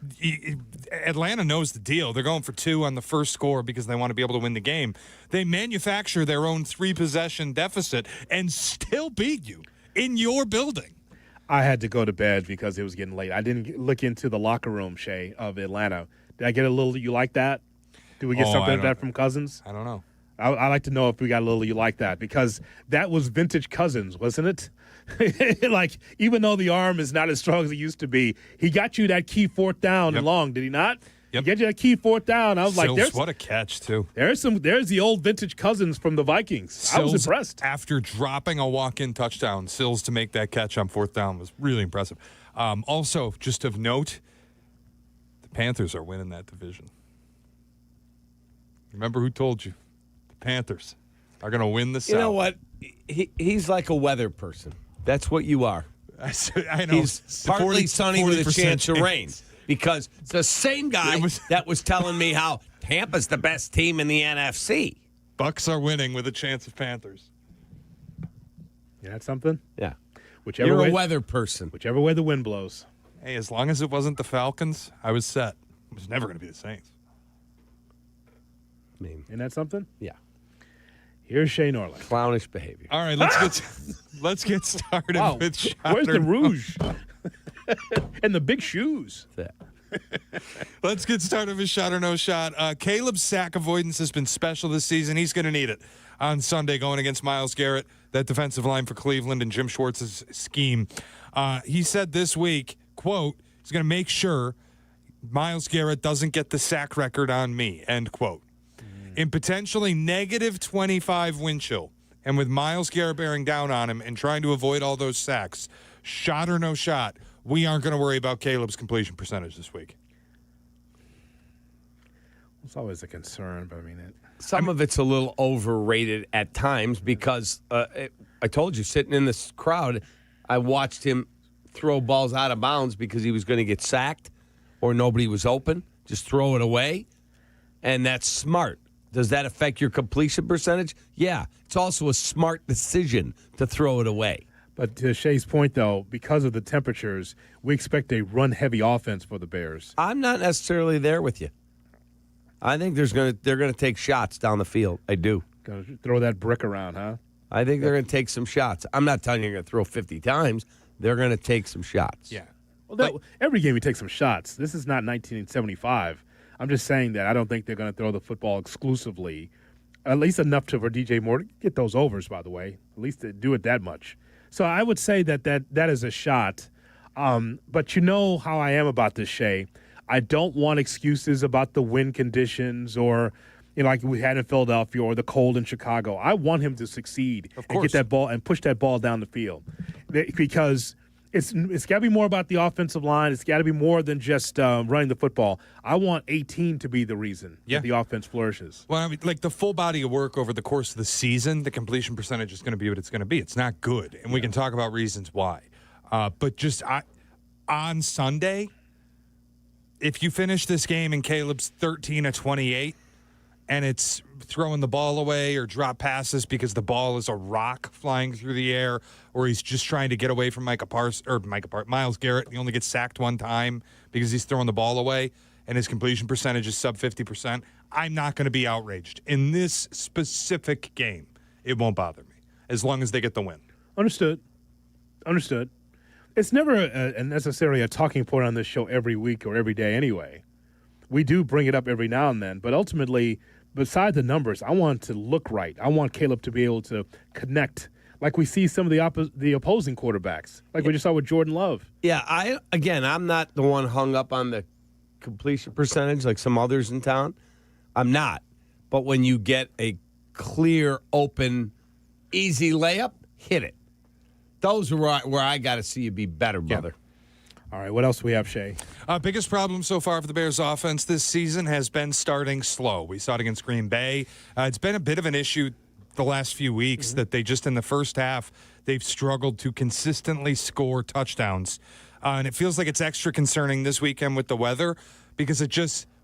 Atlanta knows the deal. They're going for 2 on the first score because they want to be able to win the game. They manufacture their own 3-possession deficit and still beat you in your building. I had to go to bed because it was getting late. I didn't look into the locker room, Shay, of Atlanta. Did I get a little you like that? Did we get something like that from Cousins? I don't know. I'd like to know if we got a little you like that, because that was vintage Cousins, wasn't it? Like, even though the arm is not as strong as it used to be, he got you that key 4th down and long, did he not? Yep. He got you that key 4th down. I was Sills, like, what a catch, too. There's the old vintage Cousins from the Vikings. I was impressed. After dropping a walk-in touchdown, Sills to make that catch on 4th down was really impressive. Also, just of note, the Panthers are winning that division. Remember who told you? The Panthers are going to win the South. You know what? He's like a weather person. That's what you are. I know. He's partly sunny with a chance of rain. chance. Because it's the same guy that was telling me how Tampa's the best team in the NFC. Bucks are winning with a chance of Panthers. You had something? Yeah. Whichever way, a weather person. Whichever way the wind blows. Hey, as long as it wasn't the Falcons, I was set. It was never going to be the Saints. I mean, isn't that something? Yeah. Here's Shay Norling. Clownish behavior. All right, let's get started with Shot Where's or the No. rouge? And the big shoes. Let's get started with Shot or No Shot. Caleb's sack avoidance has been special this season. He's going to need it on Sunday going against Myles Garrett, that defensive line for Cleveland, and Jim Schwartz's scheme. He said this week, quote, he's going to make sure Myles Garrett doesn't get the sack record on me, end quote. In potentially negative 25 wind chill, and with Myles Garrett bearing down on him and trying to avoid all those sacks, shot or no shot, we aren't going to worry about Caleb's completion percentage this week. It's always a concern, but I mean it. Some of it's a little overrated at times because I told you, sitting in this crowd, I watched him throw balls out of bounds because he was going to get sacked or nobody was open. Just throw it away, and that's smart. Does that affect your completion percentage? Yeah. It's also a smart decision to throw it away. But to Shay's point, though, because of the temperatures, we expect a run-heavy offense for the Bears. I'm not necessarily there with you. I think they're going to take shots down the field. I do. Gonna throw that brick around, huh? I think they're going to take some shots. I'm not telling you they're going to throw 50 times. They're going to take some shots. Yeah. Well, every game we take some shots. This is not 1975. I'm just saying that I don't think they're going to throw the football exclusively, at least enough for DJ Moore to get those overs, by the way, at least to do it that much. So I would say that is a shot. But you know how I am about this, Shay. I don't want excuses about the wind conditions or, like we had in Philadelphia or the cold in Chicago. I want him to succeed and get that ball and push that ball down the field because it's got to be more about the offensive line. It's got to be more than just running the football. I want 18 to be the reason that the offense flourishes. Well, I mean, like the full body of work over the course of the season, the completion percentage is going to be what it's going to be. It's not good, and we can talk about reasons why. But just on Sunday, if you finish this game and Caleb's 13 of 28, and it's throwing the ball away or drop passes because the ball is a rock flying through the air, or he's just trying to get away from Myles Garrett. He only gets sacked one time because he's throwing the ball away, and his completion percentage is sub 50%. I'm not going to be outraged. In this specific game, it won't bother me as long as they get the win. Understood. It's never necessarily a talking point on this show every week or every day anyway. We do bring it up every now and then, but ultimately, beside the numbers, I want it to look right. I want Caleb to be able to connect like we see some of the opposing quarterbacks, like we just saw with Jordan Love. Yeah, I'm not the one hung up on the completion percentage like some others in town. I'm not. But when you get a clear, open, easy layup, hit it. Those are where I got to see you be better, brother. Yeah. All right, what else do we have, Shay? Biggest problem so far for the Bears offense this season has been starting slow. We saw it against Green Bay. It's been a bit of an issue the last few weeks that they just in the first half, they've struggled to consistently score touchdowns. And it feels like it's extra concerning this weekend with the weather because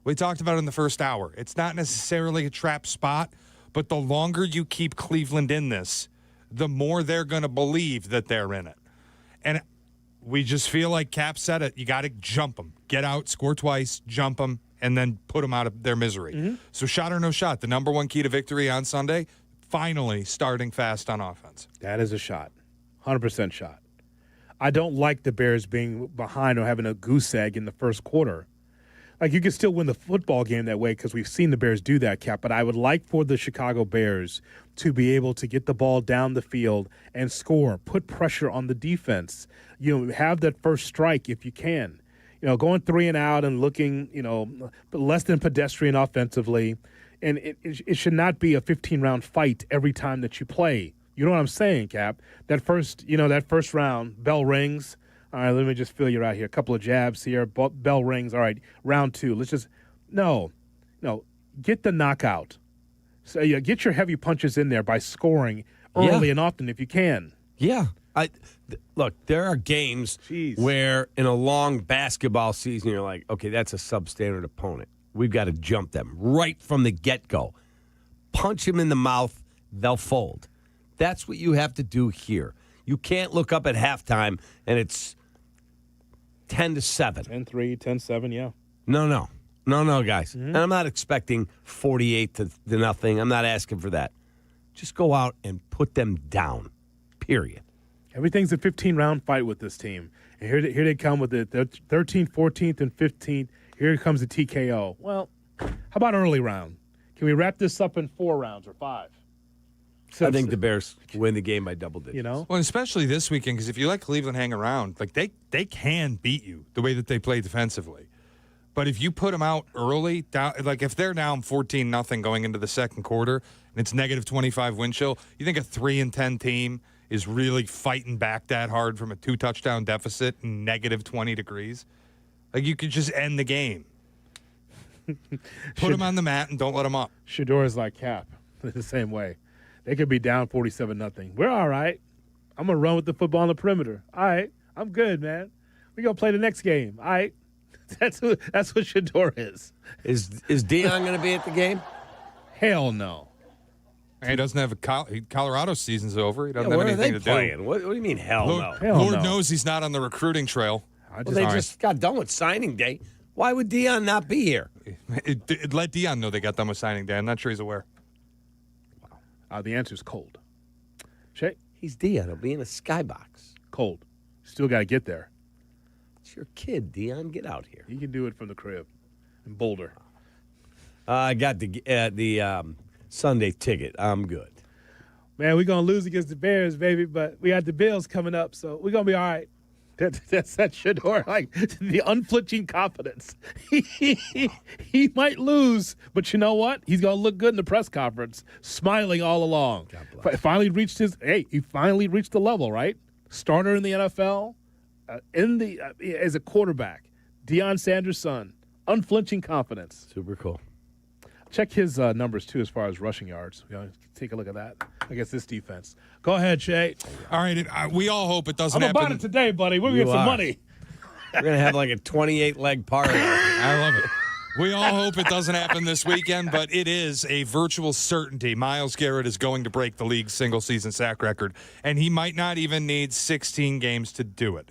we talked about it in the first hour. It's not necessarily a trap spot, but the longer you keep Cleveland in this, the more they're going to believe that they're in it. And we just feel like Cap said it. You got to jump them. Get out, score twice, jump them, and then put them out of their misery. So shot or no shot, the number one key to victory on Sunday, finally starting fast on offense. That is a shot. 100% shot. I don't like the Bears being behind or having a goose egg in the first quarter. Like, you can still win the football game that way because we've seen the Bears do that, Cap. But I would like for the Chicago Bears to be able to get the ball down the field and score, put pressure on the defense. Have that first strike if you can. Going 3 and out and looking, less than pedestrian offensively. And it should not be a 15-round fight every time that you play. You know what I'm saying, Cap? That first round, bell rings. All right, let me just fill you right here. A couple of jabs here. Bell rings. All right, round 2. Let's just no. Get the knockout. So get your heavy punches in there by scoring early and often if you can. Yeah. Look, there are games where in a long basketball season you're like, okay, that's a substandard opponent. We've got to jump them right from the get-go. Punch them in the mouth, they'll fold. That's what you have to do here. You can't look up at halftime and it's 10-7. 10-3, 10-7, yeah. No, guys. And I'm not expecting 48-0. I'm not asking for that. Just go out and put them down, period. Everything's a 15-round fight with this team. And here they come with the 13th, 14th, and 15th. Here comes the TKO. Well, how about early round? Can we wrap this up in 4 rounds or 5? I think the Bears win the game by double digits. Well, especially this weekend, because if you let Cleveland hang around, like they can beat you the way that they play defensively. But if you put them out early, like if they're down 14-0 going into the second quarter, and it's negative 25 wind chill, you think a 3-10 team is really fighting back that hard from a 2-touchdown deficit and negative 20 degrees? Like, you could just end the game. Put them on the mat and don't let them up. Shador's like Cap, the same way. They could be down 47-0. We're all right. I'm going to run with the football on the perimeter. All right. I'm good, man. We're going to play the next game. All right. That's what Shador is. Is Deion going to be at the game? Hell no. He doesn't have Colorado season's over. He doesn't have anything to do. What do you mean, hell no? Lord knows he's not on the recruiting trail. They just got done with signing day. Why would Deion not be here? Let Deion know they got done with signing day. I'm not sure he's aware. The answer is cold. Shay? He's Dion. He'll be in a skybox. Cold. Still got to get there. It's your kid, Dion. Get out here. He can do it from the crib in Boulder. I got the Sunday ticket. I'm good. Man, we're going to lose against the Bears, baby, but we got the Bills coming up, so we're going to be all right. That's that Shador, like the unflinching confidence. He might lose, but you know what? He's going to look good in the press conference, smiling all along. Finally reached he finally reached the level, right? Starter in the NFL, as a quarterback. Deion Sanders' son, unflinching confidence. Super cool. Check his numbers, too, as far as rushing yards. Take a look at that against this defense. Go ahead, Shay. All right, we all hope it doesn't I'm happen. about it today, buddy. We're going to get some money. We're going to have like a 28-leg parlay. I love it. We all hope it doesn't happen this weekend, but it is a virtual certainty. Myles Garrett is going to break the league's single-season sack record, and he might not even need 16 games to do it.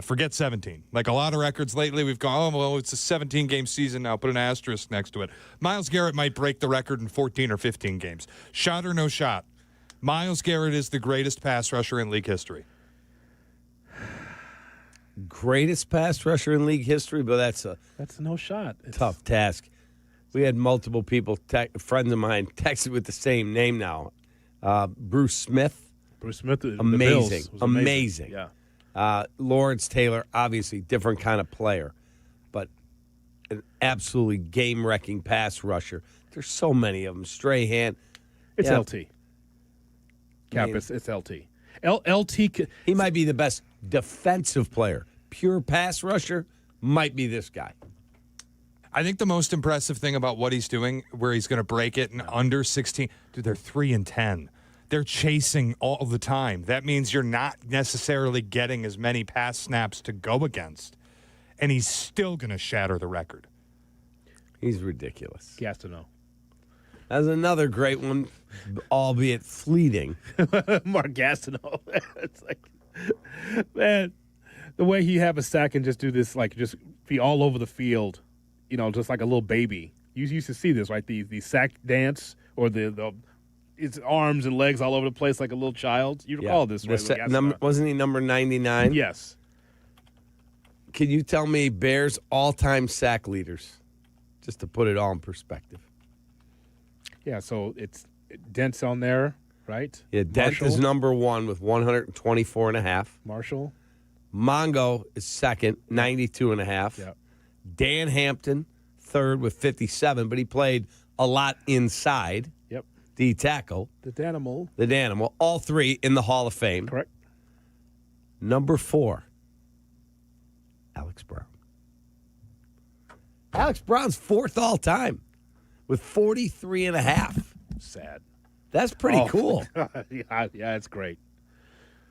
Forget 17. Like a lot of records lately, we've gone, oh, well, it's a 17-game season now. Put an asterisk next to it. Myles Garrett might break the record in 14 or 15 games. Shot or no shot, Myles Garrett is the greatest pass rusher in league history. Greatest pass rusher in league history, but that's a no shot. Tough task. We had multiple people, friends of mine, texted with the same name now. Bruce Smith. Bruce Smith, amazing. The Bills was amazing. Yeah. Lawrence Taylor, obviously different kind of player, but an absolutely game-wrecking pass rusher. There's so many of them. Strahan. It's LT. Cap, it's LT. LT. He might be the best defensive player. Pure pass rusher might be this guy. I think the most impressive thing about what he's doing, where he's going to break it in under 16, dude, they're 3-10. They're chasing all the time. That means you're not necessarily getting as many pass snaps to go against. And he's still going to shatter the record. He's ridiculous. Gastineau. That's another great one, albeit fleeting. Mark Gastineau. It's like, man, the way he have a sack and just do this, like just be all over the field, just like a little baby. You used to see this, right? The sack dance or the its arms and legs all over the place like a little child. You recall this, right? Wasn't he number 99? Yes. Can you tell me Bears' all-time sack leaders, just to put it all in perspective? Yeah, so it's Dent's on there, right? Yeah, Dent is number one with 124.5. Marshall. Mongo is second, 92.5. Yeah. Dan Hampton, third with 57, but he played a lot inside. Yep. D tackle. The Danimal. The Danimal. All three in the Hall of Fame. Correct. Number 4, Alex Brown. Alex Brown's fourth all time with 43.5. Sad. That's pretty cool. Yeah, it's great.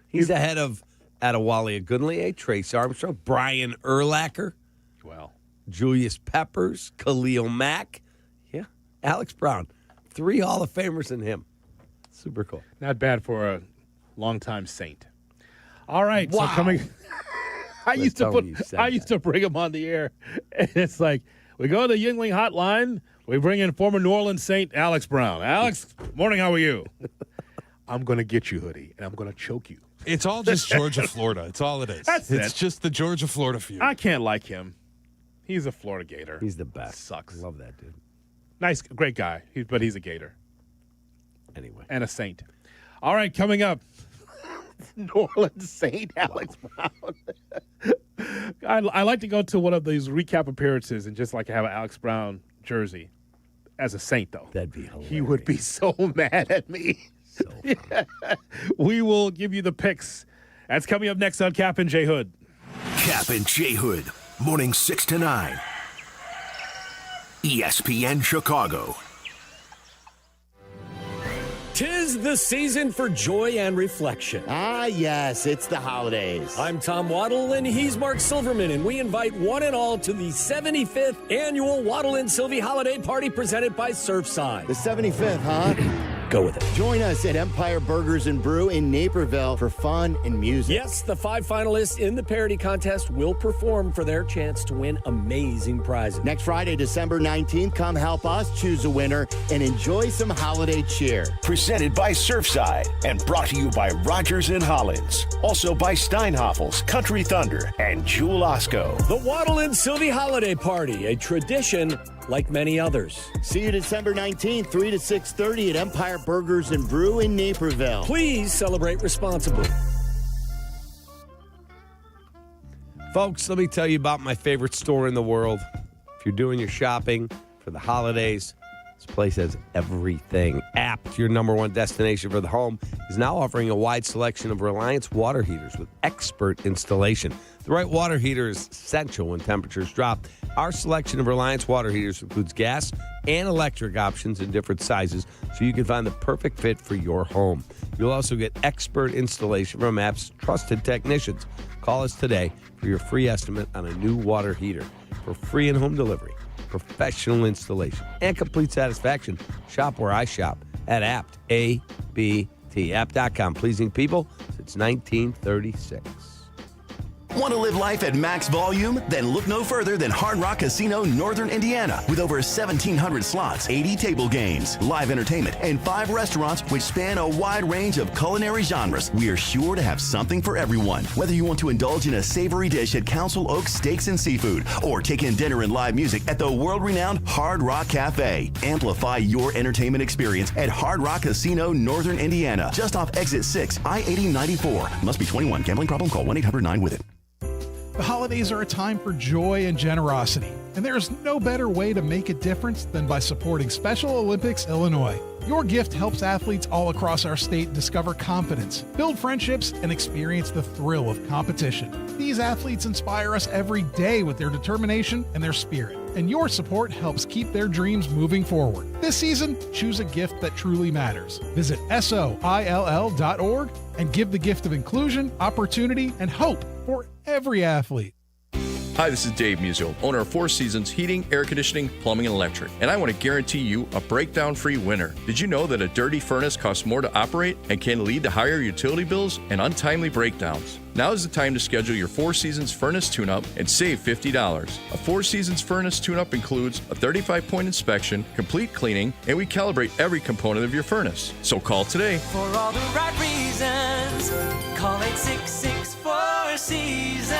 He's ahead of Adewale Agunleye, Trace Armstrong, Brian Urlacher. Well. Julius Peppers, Khalil Mack. Yeah, Alex Brown. 3 Hall of Famers in him. Super cool. Not bad for a longtime Saint. All right, wow. So coming. I used to bring him on the air, and it's like we go to the Yuengling hotline. We bring in former New Orleans Saint Alex Brown. Alex, morning. How are you? I'm going to get you, Hoodie, and I'm going to choke you. It's all just Georgia, Florida. It's all it is. It's just the Georgia, Florida feud. I can't like him. He's a Florida Gator. He's the best. Sucks. Love that dude. Nice, great guy, but he's a Gator. Anyway. And a Saint. All right, coming up, New Orleans Saint Alex Brown. I like to go to one of these recap appearances and just like have an Alex Brown jersey as a Saint, though. That'd be hilarious. He would be so mad at me. So We will give you the picks. That's coming up next on Kap and J Hood. Kap and J Hood, morning 6 to 9. ESPN Chicago. 'Tis the season for joy and reflection. Ah, yes, it's the holidays. I'm Tom Waddle, and he's Mark Silverman, and we invite one and all to the 75th annual Waddle Silvy holiday party presented by Surfside. The 75th, huh? Go with it. Join us at Empire Burgers and Brew in Naperville for fun and music. Yes, the 5 finalists in the parody contest will perform for their chance to win amazing prizes. Next Friday, December 19th, come help us choose a winner and enjoy some holiday cheer. Presented by Surfside and brought to you by Rogers and Hollins. Also by Steinhoffels, Country Thunder, and Jewel Osco. The Waddle Silvy Holiday Party, a tradition like many others. See you December 19th, 3 to 6:30 at Empire Burgers and Brew in Naperville. Please celebrate responsibly. Folks, let me tell you about my favorite store in the world. If you're doing your shopping for the holidays, this place has everything. Apt, your number one destination for the home, is now offering a wide selection of Reliance water heaters with expert installation. The right water heater is essential when temperatures drop. Our selection of Reliance water heaters includes gas and electric options in different sizes, so you can find the perfect fit for your home. You'll also get expert installation from Apt's trusted technicians. Call us today for your free estimate on a new water heater. For free and-home delivery, professional installation, and complete satisfaction, shop where I shop at Apt, A-B-T, apt.com. Pleasing people since 1936. Want to live life at max volume? Then look no further than Hard Rock Casino Northern Indiana. With over 1,700 slots, 80 table games, live entertainment, and 5 restaurants which span a wide range of culinary genres, we are sure to have something for everyone. Whether you want to indulge in a savory dish at Council Oaks Steaks and Seafood or take in dinner and live music at the world-renowned Hard Rock Cafe, amplify your entertainment experience at Hard Rock Casino Northern Indiana, just off Exit 6, I-8094. Must be 21. Gambling problem? Call 1-800-9-WITH-IT. The holidays are a time for joy and generosity, and there's no better way to make a difference than by supporting Special Olympics Illinois. Your gift helps athletes all across our state discover confidence, build friendships, and experience the thrill of competition. These athletes inspire us every day with their determination and their spirit, and your support helps keep their dreams moving forward. This season, choose a gift that truly matters. Visit SOILL.org and give the gift of inclusion, opportunity, and hope for every athlete. Hi, this is Dave Musial, owner of Four Seasons Heating, Air Conditioning, Plumbing, and Electric, and I want to guarantee you a breakdown-free winter. Did you know that a dirty furnace costs more to operate and can lead to higher utility bills and untimely breakdowns? Now is the time to schedule your Four Seasons furnace tune-up and save $50. A Four Seasons furnace tune-up includes a 35-point inspection, complete cleaning, and we calibrate every component of your furnace. So call today. For all the right reasons, call 866-4 Seasons.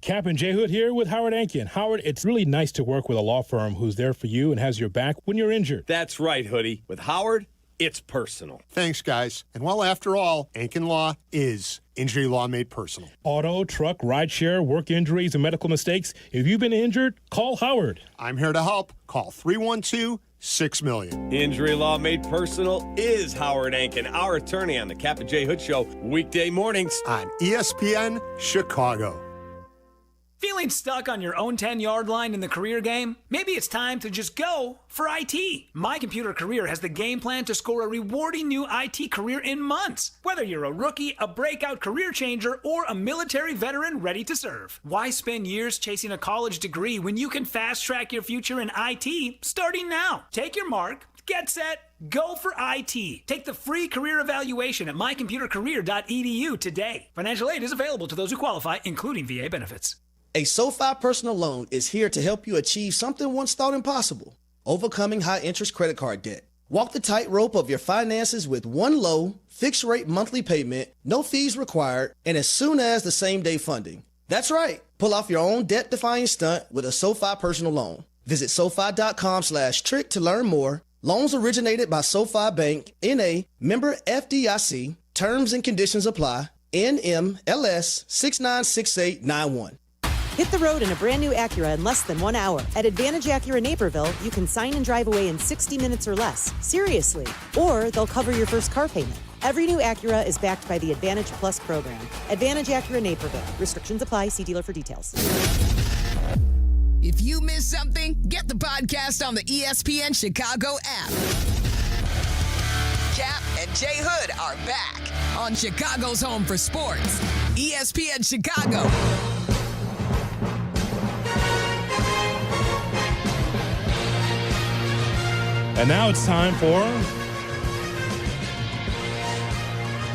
Kap and J Hood here with Howard Ankin. Howard, it's really nice to work with a law firm who's there for you and has your back when you're injured. That's right, Hoodie. With Howard, it's personal. Thanks, guys. And well, after all, Ankin Law is injury law made personal. Auto, truck, rideshare, work injuries, and medical mistakes. If you've been injured, call Howard. I'm here to help. Call 312-6-million. Injury law made personal is Howard Ankin, our attorney on the Kap J Hood Show, weekday mornings on ESPN Chicago. Feeling stuck on your own 10-yard line in the career game? Maybe it's time to just go for IT. My Computer Career has the game plan to score a rewarding new IT career in months. Whether you're a rookie, a breakout career changer, or a military veteran ready to serve. Why spend years chasing a college degree when you can fast-track your future in IT starting now? Take your mark, get set, go for IT. Take the free career evaluation at mycomputercareer.edu today. Financial aid is available to those who qualify, including VA benefits. A SoFi personal loan is here to help you achieve something once thought impossible: overcoming high-interest credit card debt. Walk the tightrope of your finances with one low, fixed-rate monthly payment, no fees required, and as soon as the same-day funding. That's right. Pull off your own debt-defying stunt with a SoFi personal loan. Visit SoFi.com/trick to learn more. Loans originated by SoFi Bank, N.A., member FDIC. Terms and conditions apply. NMLS 696891. Hit the road in a brand new Acura in less than 1 hour. At Advantage Acura Naperville, you can sign and drive away in 60 minutes or less. Seriously. Or they'll cover your first car payment. Every new Acura is backed by the Advantage Plus program. Advantage Acura Naperville. Restrictions apply. See dealer for details. If you missed something, get the podcast on the ESPN Chicago app. Kap and J Hood are back on Chicago's home for sports, ESPN Chicago. And now it's time for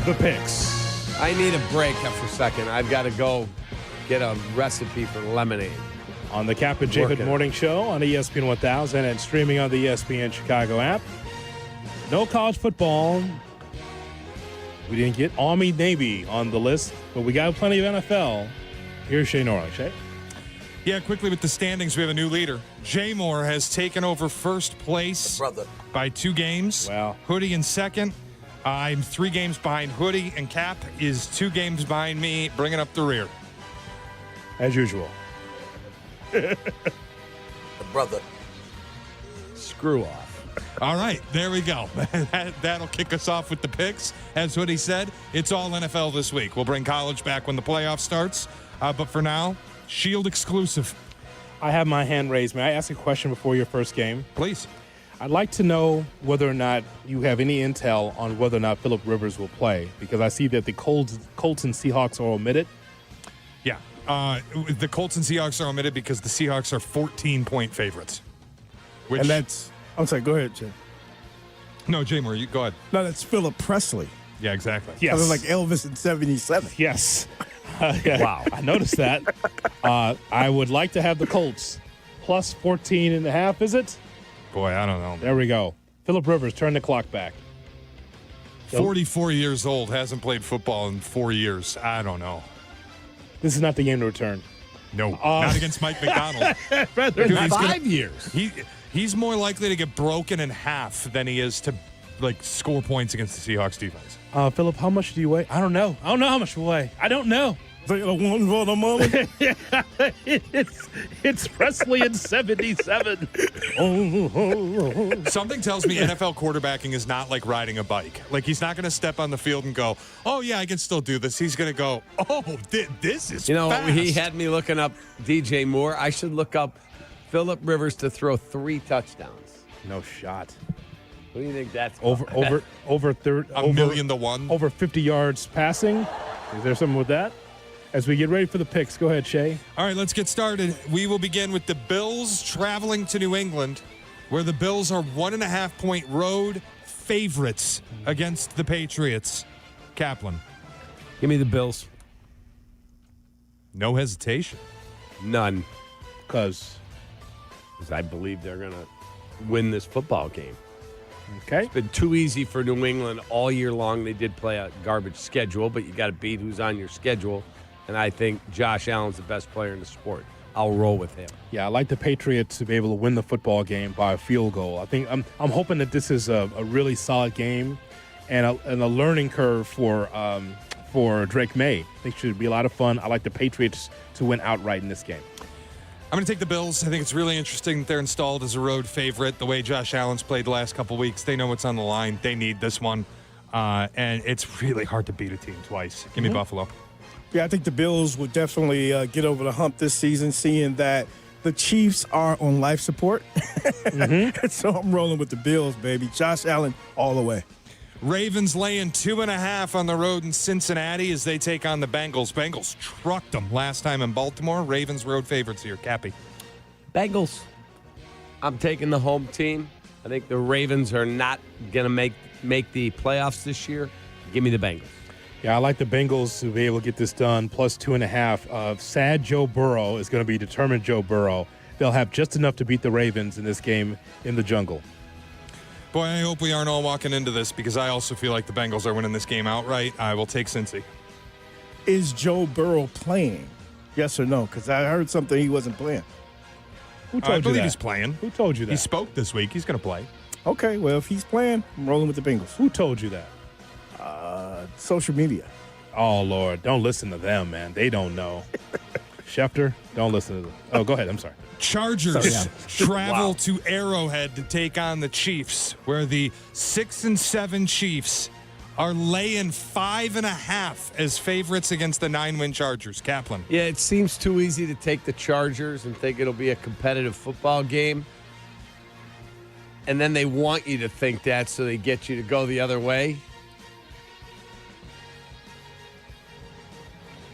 the picks. I need a break for a second. I've got to go get a recipe for lemonade. On the Kap J Hood Morning Show on ESPN 1000 and streaming on the ESPN Chicago app. No college football. We didn't get Army-Navy on the list, but we got plenty of NFL. Here's Shay Norling. Shay? Yeah, quickly with the standings, we have a new leader. Jay Moore has taken over first place by 2 games. Wow. Hoodie in second. I'm 3 games behind Hoodie, and Cap is 2 games behind me, bringing up the rear. As usual. Brother. Screw off. All right, there we go. That'll kick us off with the picks. As Hoodie said, it's all NFL this week. We'll bring college back when the playoff starts. But for now, Shield exclusive. I have my hand raised. May I ask a question before your first game? Please. I'd like to know whether or not you have any intel on whether or not Phillip Rivers will play, because I see that the Colts and Seahawks are omitted. Yeah. The Colts and Seahawks are omitted because the Seahawks are 14-point favorites. And that's... I'm sorry, go ahead, Jay. No, Jay Moore, you go ahead. No, that's Philip Presley. Yeah, exactly. Yes. I was like Elvis in 77. Yes. Wow. I noticed that. I would like to have the Colts plus 14.5, is it? Boy, I don't know. There we go. Phillip Rivers, turn the clock back. 44 years old, hasn't played football in 4 years. I don't know. This is not the game to return. No, not against Mike McDonald. Rather Dude, than he's 5 years. He's more likely to get broken in half than he is to score points against the Seahawks defense. Phillip, how much do you weigh? I don't know. I don't know how much you weigh. I don't know. One for the moment. It's Presley in 77. Something tells me NFL quarterbacking is not like riding a bike. Like, he's not going to step on the field and go, oh, yeah, I can still do this. He's going to go, oh, this is fast. He had me looking up DJ Moore. I should look up Phillip Rivers to throw 3 touchdowns. No shot. What do you think that's over 1,000,000 to 1? Over 50 yards passing. Is there something with that? As we get ready for the picks, go ahead, Shay. All right, let's get started. We will begin with the Bills traveling to New England, where the Bills are 1.5-point road favorites against the Patriots. Kaplan. Give me the Bills. No hesitation. None. Because I believe they're going to win this football game. Okay. It's been too easy for New England all year long. They did play a garbage schedule, but you got to beat who's on your schedule. And I think Josh Allen's the best player in the sport. I'll roll with him. Yeah, I like the Patriots to be able to win the football game by a field goal. I think I'm hoping that this is a really solid game and a learning curve for Drake May. I think it should be a lot of fun. I like the Patriots to win outright in this game. I'm going to take the Bills. I think it's really interesting that they're installed as a road favorite. The way Josh Allen's played the last couple weeks, they know what's on the line. They need this one. And it's really hard to beat a team twice. Give me Buffalo. Yeah, I think the Bills will definitely get over the hump this season, seeing that the Chiefs are on life support. So I'm rolling with the Bills, baby. Josh Allen all the way. Ravens laying 2.5 on the road in Cincinnati as they take on the Bengals. Bengals trucked them last time in Baltimore. Ravens road favorites here. Cappy. Bengals. I'm taking the home team. I think the Ravens are not going to make the playoffs this year. Give me the Bengals. Yeah, I like the Bengals to be able to get this done. Plus 2.5. Sad Joe Burrow is going to be determined Joe Burrow. They'll have just enough to beat the Ravens in this game in the jungle. Boy, I hope we aren't all walking into this because I also feel like the Bengals are winning this game outright. I will take Cincy. Is Joe Burrow playing? Yes or no? Because I heard something he wasn't playing. Who told you that? I believe he's playing. Who told you that? He spoke this week. He's going to play. Okay, well, if he's playing, I'm rolling with the Bengals. Who told you that? Social media. Oh, Lord. Don't listen to them, man. They don't know. Schefter, don't listen to them. Oh, go ahead. I'm sorry. Chargers travel to Arrowhead to take on the Chiefs, where the 6-7 Chiefs are laying 5.5 as favorites against the 9-win Chargers. Kaplan. Yeah, it seems too easy to take the Chargers and think it'll be a competitive football game. And then they want you to think that, so they get you to go the other way.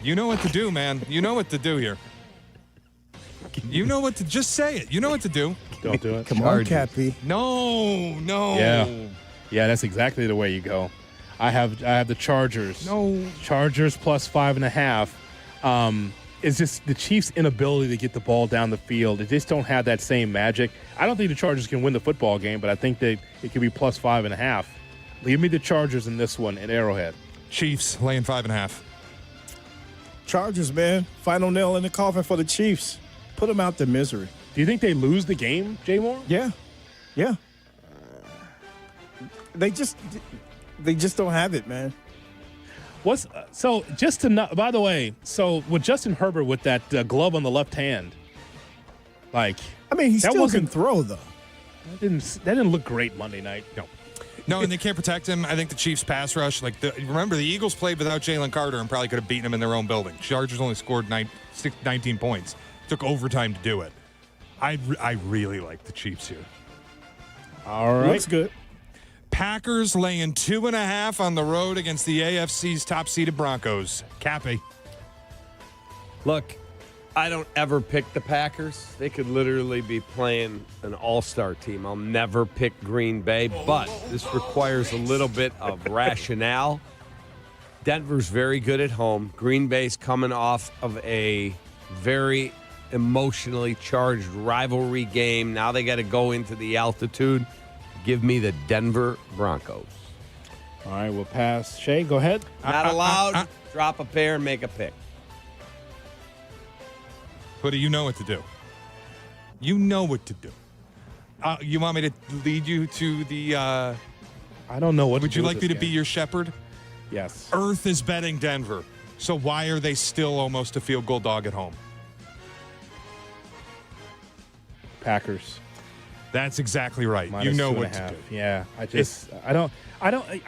You know what to do, man. You know what to do here. You know what to just say it. You know what to do. Don't do it. Come on, Cappy. No. Yeah, that's exactly the way you go. I have the Chargers. No. Chargers plus 5.5. It's just the Chiefs' inability to get the ball down the field. They just don't have that same magic. I don't think the Chargers can win the football game, but I think that it could be plus 5.5. Give me the Chargers in this one at Arrowhead. Chiefs laying 5.5. Chargers, man. Final nail in the coffin for the Chiefs. Put them out to misery. Do you think they lose the game, Jay Moore? Yeah. They just don't have it, man. By the way, so with Justin Herbert with that glove on the left hand, he still can throw though. That didn't look great Monday night. No, and they can't protect him. I think the Chiefs pass rush, remember the Eagles played without Jalen Carter and probably could have beaten him in their own building. Chargers only scored 19 points. Took overtime to do it. I really like the Chiefs here. All right. Looks good. Packers laying 2.5 on the road against the AFC's top-seeded Broncos. Cappy. Look, I don't ever pick the Packers. They could literally be playing an all-star team. I'll never pick Green Bay, but this requires a little bit of rationale. Denver's very good at home. Green Bay's coming off of a very emotionally charged rivalry game. Now they got to go into the altitude. Give me the Denver Broncos. All right, we'll pass. Shay, go ahead. Not allowed. Drop a pair and make a pick. Hoodie, you know what to do. You know what to do. You want me to lead you to the... I don't know what Would you like me to be your shepherd? Yes. Earth is betting Denver. So why are they still almost a field goal dog at home? Packers. That's exactly right. Minus you know 2.5. what to do. Yeah, I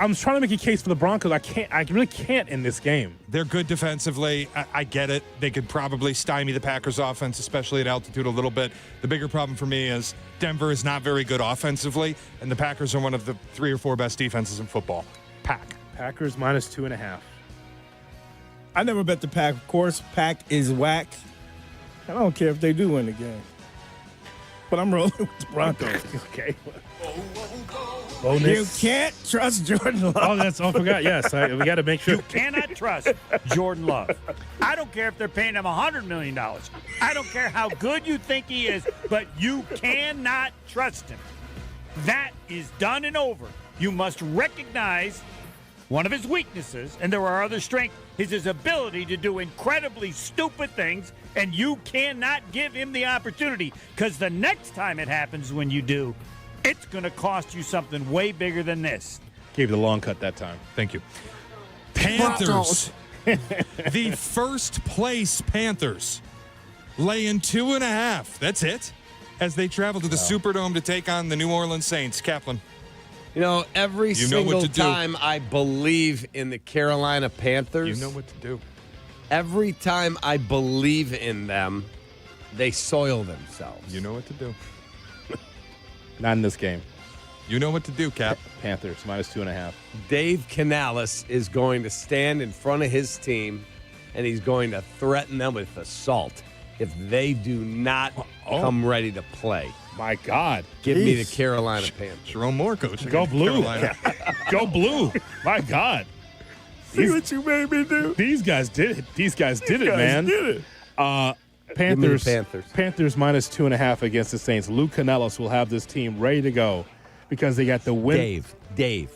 was trying to make a case for the Broncos. I really can't in this game. They're good defensively. I get it. They could probably stymie the Packers offense, especially at altitude a little bit. The bigger problem for me is Denver is not very good offensively, and the Packers are one of the 3 or 4 best defenses in football. Packers minus 2.5. I never bet the Pack. Of course, Pack is whack. I don't care if they do win the game. But I'm rolling with the Broncos. Okay. You can't trust Jordan Love. I forgot. Yes, we got to make sure. You cannot trust Jordan Love. I don't care if they're paying him $100 million. I don't care how good you think he is, but you cannot trust him. That is done and over. You must recognize one of his weaknesses, and there are other strengths, is his ability to do incredibly stupid things, and you cannot give him the opportunity, because the next time it happens when you do, it's going to cost you something way bigger than this. Gave you the long cut that time. Thank you. Panthers. The first place Panthers laying 2.5. That's it. As they travel to the Superdome to take on the New Orleans Saints. Kaplan. You know, every single time I believe in the Carolina Panthers. You know what to do. Every time I believe in them, they soil themselves. You know what to do. Not in this game. You know what to do, Cap. Panthers minus 2.5. Dave Canales is going to stand in front of his team, and he's going to threaten them with assault if they do not come ready to play. My God. Give me the Carolina Panthers. Jerome Moore, coach. Go blue. Go blue. My God. See what you made me do? These guys did it. These guys did it, man. Panthers. Panthers minus 2.5 against the Saints. Lou Canellis will have this team ready to go because they got the win. Dave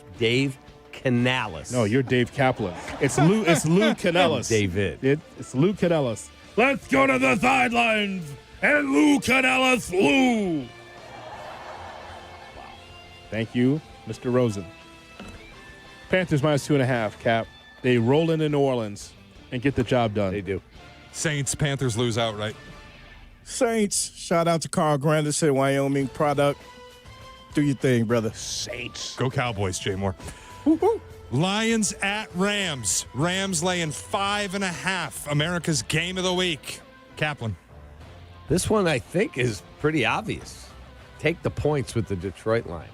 Canales. No, you're Dave Kaplan. It's Lou Canellis. David. It's Lou Canellis. Let's go to the sidelines and Lou Canellis. Lou. Wow. Thank you, Mr. Rosen. Panthers minus 2.5, Cap. They roll into New Orleans and get the job done. They do. Saints, Panthers lose outright. Saints. Shout out to Carl Granderson, Wyoming product. Do your thing, brother. Saints. Go Cowboys, Jay Moore. Lions at Rams. Rams laying 5.5. America's game of the week. Kaplan. This one, I think, is pretty obvious. Take the points with the Detroit Lions.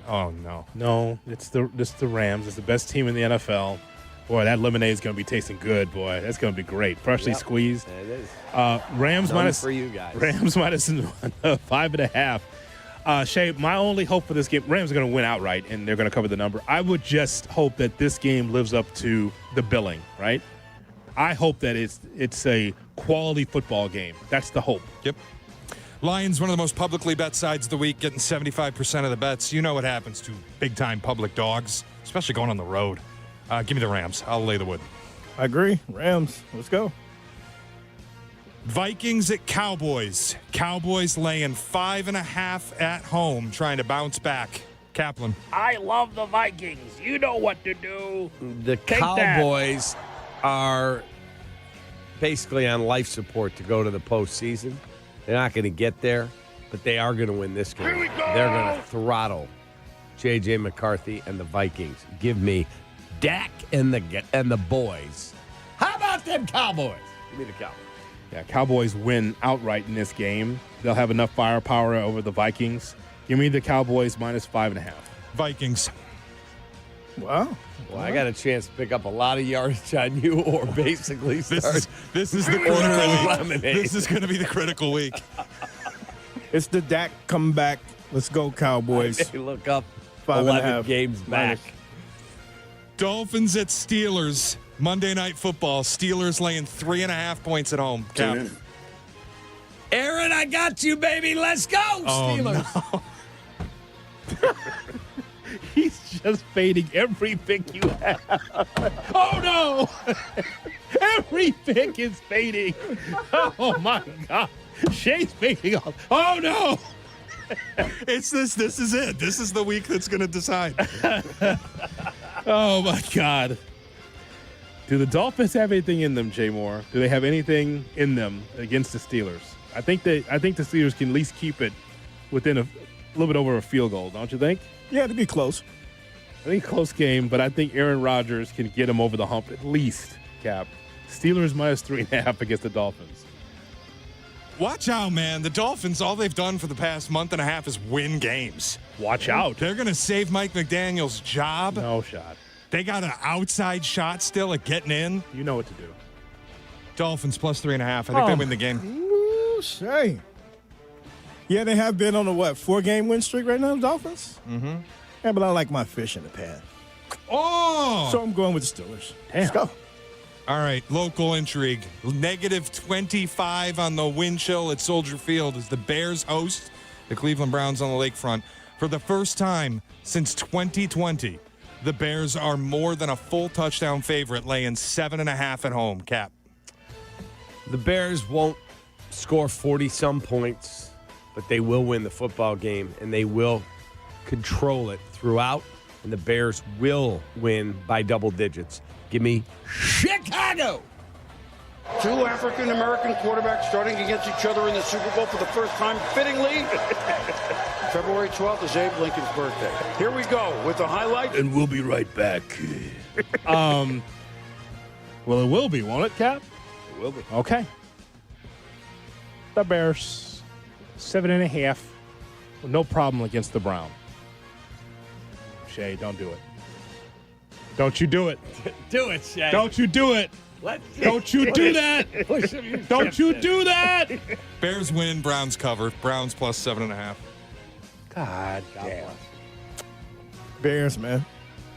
Oh, no. No, it's the Rams. It's the best team in the NFL. Boy, that lemonade is going to be tasting good, boy. That's going to be great. Freshly squeezed. It is. Rams Done minus for you guys. Rams minus 5.5. Shay, my only hope for this game, Rams are going to win outright, and they're going to cover the number. I would just hope that this game lives up to the billing, right? I hope that it's a quality football game. That's the hope. Yep. Lions, one of the most publicly bet sides of the week, getting 75% of the bets. You know what happens to big-time public dogs, especially going on the road. Give me the Rams. I'll lay the wood. I agree. Rams. Let's go. Vikings at Cowboys. Cowboys laying 5.5 at home, trying to bounce back. Kaplan. I love the Vikings. You know what to do. The Cowboys are basically on life support to go to the postseason. They're not going to get there, but they are going to win this game. They're going to throttle J.J. McCarthy and the Vikings. Give me Dak and the boys. How about them Cowboys? Give me the Cowboys. Yeah, Cowboys win outright in this game. They'll have enough firepower over the Vikings. Give me the Cowboys minus 5.5. Vikings. Wow. Well, I got a chance to pick up a lot of yardage on you, or basically start. This is the critical week. This is going to be the critical week. It's the Dak comeback. Let's go, Cowboys. Hey, look up 5.5 games back. Dolphins at Steelers. Monday Night Football. Steelers laying 3.5 points at home. Cap. Aaron, I got you, baby. Let's go, Steelers. No. He's just fading every pick you have. Oh, no. Every pick is fading. Oh, my God. Shay's fading off. Oh, no. It's this. This is it. This is the week that's going to decide. Oh, my God. Do the Dolphins have anything in them, Jay Moore? Do they have anything in them against the Steelers? I think the Steelers can at least keep it within a little bit over a field goal, don't you think? Yeah, to be close. I think close game, but I think Aaron Rodgers can get him over the hump at least, Cap. Steelers minus 3.5 against the Dolphins. Watch out, man. The Dolphins, all they've done for the past month and a half is win games. Watch out. They're going to save Mike McDaniel's job. No shot. They got an outside shot still at getting in. You know what to do. Dolphins plus 3.5. I think they win the game. Ooh, Shay. Yeah, they have been on a, 4-game win streak right now, the Dolphins? Mm-hmm. Yeah, but I like my fish in the pan. Oh! So I'm going with the Steelers. Damn. Let's go. All right, local intrigue. Negative 25 on the wind chill at Soldier Field as the Bears host the Cleveland Browns on the lakefront. For the first time since 2020, the Bears are more than a full touchdown favorite, laying 7.5 at home. Cap. The Bears won't score 40-some points, but they will win the football game, and they will control it throughout, and the Bears will win by double digits. Give me Chicago. Two African-American quarterbacks starting against each other in the Super Bowl for the first time, fittingly. February 12th is Abe Lincoln's birthday. Here we go with the highlights. And we'll be right back. Well, it will be, won't it, Cap? It will be. Okay. The Bears, 7.5. No problem against the Brown. Shay, don't do it. Don't you do it. Do it, Shay. Don't you do it. Don't you do that. Don't you do that. Bears win, Browns cover. Browns plus 7.5. God damn. Bears, man.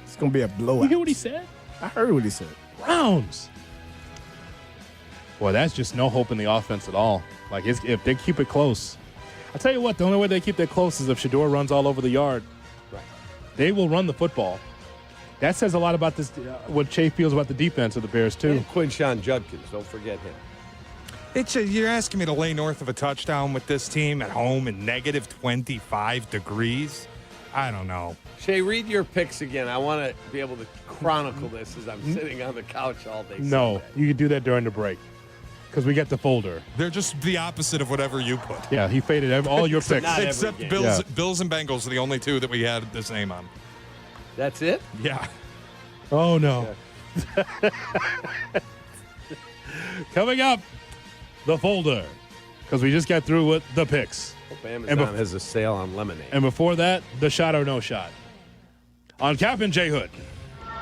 It's going to be a blowout. You hear what he said? I heard what he said. Browns. Boy, that's just no hope in the offense at all. Like, if they keep it close. I'll tell you what, the only way they keep that close is if Shador runs all over the yard. Right. They will run the football. That says a lot about this. What Chase feels about the defense of the Bears, too. And Quinshon Judkins, don't forget him. You're asking me to lay north of a touchdown with this team at home in negative 25 degrees? I don't know. Shay, read your picks again. I want to be able to chronicle this as I'm sitting on the couch all day. No, Sunday. you can do that during the break because we get the folder. They're just the opposite of whatever you put. Yeah, he faded all your picks. Except Bills and Bengals are the only two that we had the same on. That's it? Yeah. Oh, no. Coming up, the folder, because we just got through with the picks. Hope Amazon has a sale on lemonade. And before that, the shot or no shot. On Kap and J Hood.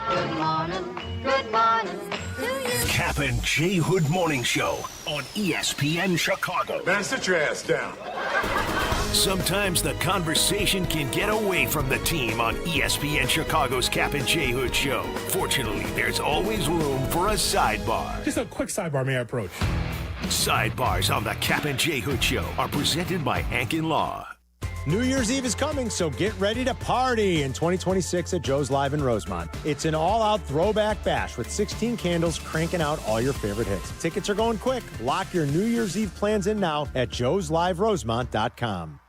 Good morning. Good morning to you. Kap and J Hood Morning Show on ESPN Chicago. Man, sit your ass down. Sometimes the conversation can get away from the team on ESPN Chicago's Kap and J Hood Show. Fortunately, there's always room for a sidebar. Just a quick sidebar, may I approach? Sidebars on the Kap and J Hood Show are presented by Hankin Law. New Year's Eve is coming, so get ready to party in 2026 at Joe's Live in Rosemont. It's an all-out throwback bash with 16 candles cranking out all your favorite hits. Tickets are going quick. Lock your New Year's Eve plans in now at joesliverosemont.com.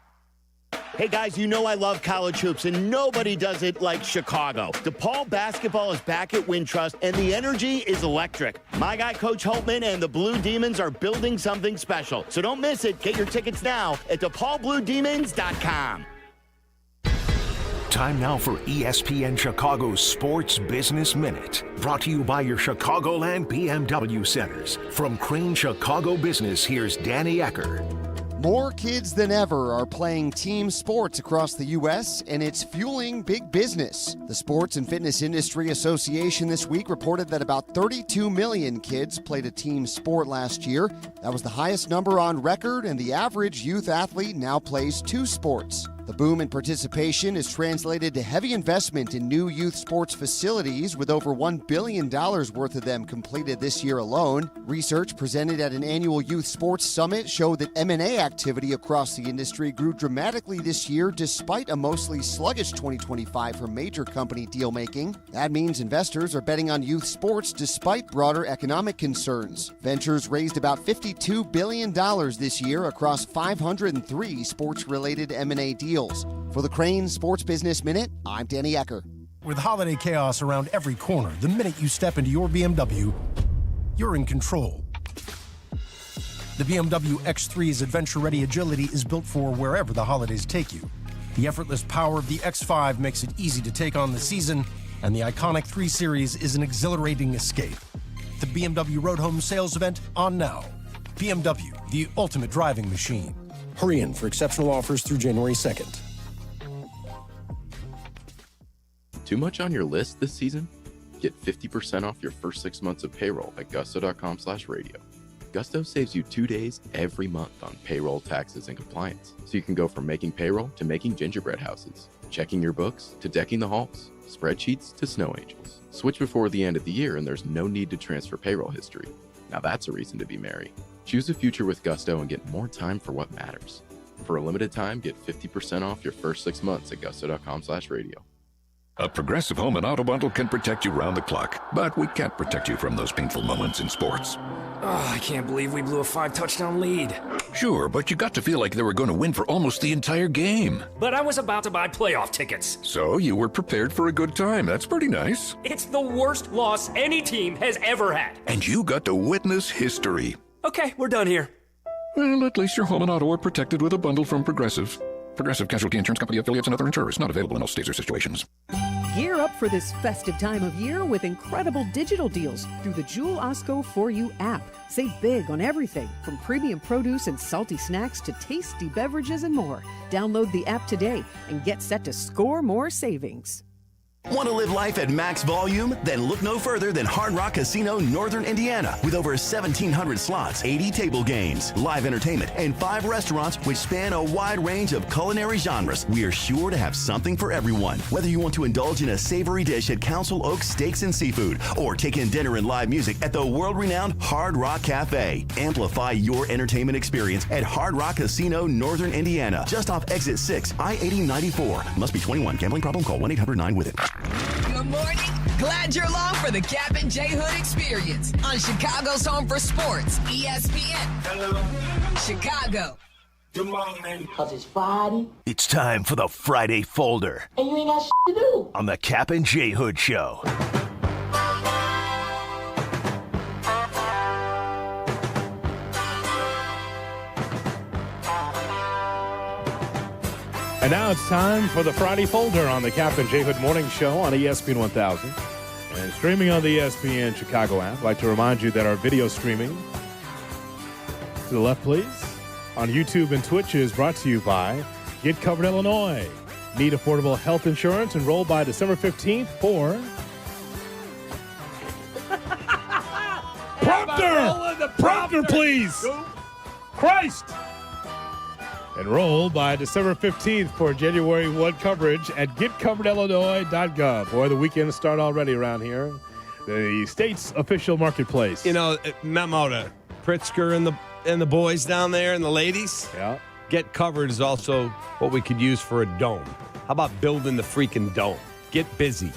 Hey guys, you know I love college hoops, and nobody does it like Chicago. DePaul basketball is back at Wintrust, and the energy is electric. My guy, Coach Holtman, and the Blue Demons are building something special. So don't miss it. Get your tickets now at DePaulBlueDemons.com. Time now for ESPN Chicago's Sports Business Minute. Brought to you by your Chicagoland BMW Centers. From Crane Chicago Business, here's Danny Ecker. More kids than ever are playing team sports across the U.S., and it's fueling big business. The Sports and Fitness Industry Association this week reported that about 32 million kids played a team sport last year. That was the highest number on record, and the average youth athlete now plays 2 sports. The boom in participation is translated to heavy investment in new youth sports facilities, with over $1 billion worth of them completed this year alone. Research presented at an annual youth sports summit showed that M&A activity across the industry grew dramatically this year despite a mostly sluggish 2025 for major company deal-making. That means investors are betting on youth sports despite broader economic concerns. Ventures raised about $52 billion this year across 503 sports-related M&A deals. For the Crane Sports Business Minute, I'm Danny Ecker. With holiday chaos around every corner, the minute you step into your BMW, you're in control. The BMW X3's adventure-ready agility is built for wherever the holidays take you. The effortless power of the X5 makes it easy to take on the season, and the iconic 3 Series is an exhilarating escape. The BMW Road Home sales event on now. BMW, the ultimate driving machine. Hurry in for exceptional offers through January 2nd. Too much on your list this season? Get 50% off your first 6 months of payroll at gusto.com/radio. Gusto saves you 2 days every month on payroll, taxes, and compliance. So you can go from making payroll to making gingerbread houses, checking your books to decking the halls, spreadsheets to snow angels. Switch before the end of the year and there's no need to transfer payroll history. Now that's a reason to be merry. Choose a future with Gusto and get more time for what matters. For a limited time, get 50% off your first 6 months at gusto.com/radio. A Progressive Home and Auto Bundle can protect you round the clock, but we can't protect you from those painful moments in sports. Oh, I can't believe we blew a 5-touchdown lead. Sure, but you got to feel like they were going to win for almost the entire game. But I was about to buy playoff tickets. So you were prepared for a good time. That's pretty nice. It's the worst loss any team has ever had. And you got to witness history. Okay, we're done here. Well, at least your home and auto are protected with a bundle from Progressive. Progressive Casualty Insurance Company affiliates and other insurers. Not available in all states or situations. Gear up for this festive time of year with incredible digital deals through the Jewel Osco 4U app. Save big on everything from premium produce and salty snacks to tasty beverages and more. Download the app today and get set to score more savings. Want to live life at max volume? Then look no further than Hard Rock Casino Northern Indiana. With over 1,700 slots, 80 table games, live entertainment, and 5 restaurants which span a wide range of culinary genres, we are sure to have something for everyone. Whether you want to indulge in a savory dish at Council Oaks Steaks and Seafood or take in dinner and live music at the world-renowned Hard Rock Cafe, amplify your entertainment experience at Hard Rock Casino Northern Indiana, just off Exit 6, I-8094. Must be 21. Gambling problem? Call 1-800-9-WITH-IT. Good morning. Glad you're along for the Kap and J Hood experience on Chicago's Home for Sports, ESPN. Hello. Chicago. Good morning. Cause it's Friday. It's time for the Friday Folder. And you ain't got to do. On the Kap and J Hood Show. And now it's time for the Friday Folder on the Kap and J Hood Morning Show on ESPN 1000 and streaming on the ESPN Chicago app. I'd like to remind you that our video streaming, to the left please, on YouTube and Twitch is brought to you by Get Covered Illinois. Need affordable health insurance? Enroll by December 15th for Prompter, please. Christ. Enroll by December 15th for January 1 coverage at getcoveredillinois.gov. Boy, the weekends start already around here. The state's official marketplace. You know, memo to Pritzker and the boys down there and the ladies. Yeah. Get Covered is also what we could use for a dome. How about building the freaking dome? Get busy.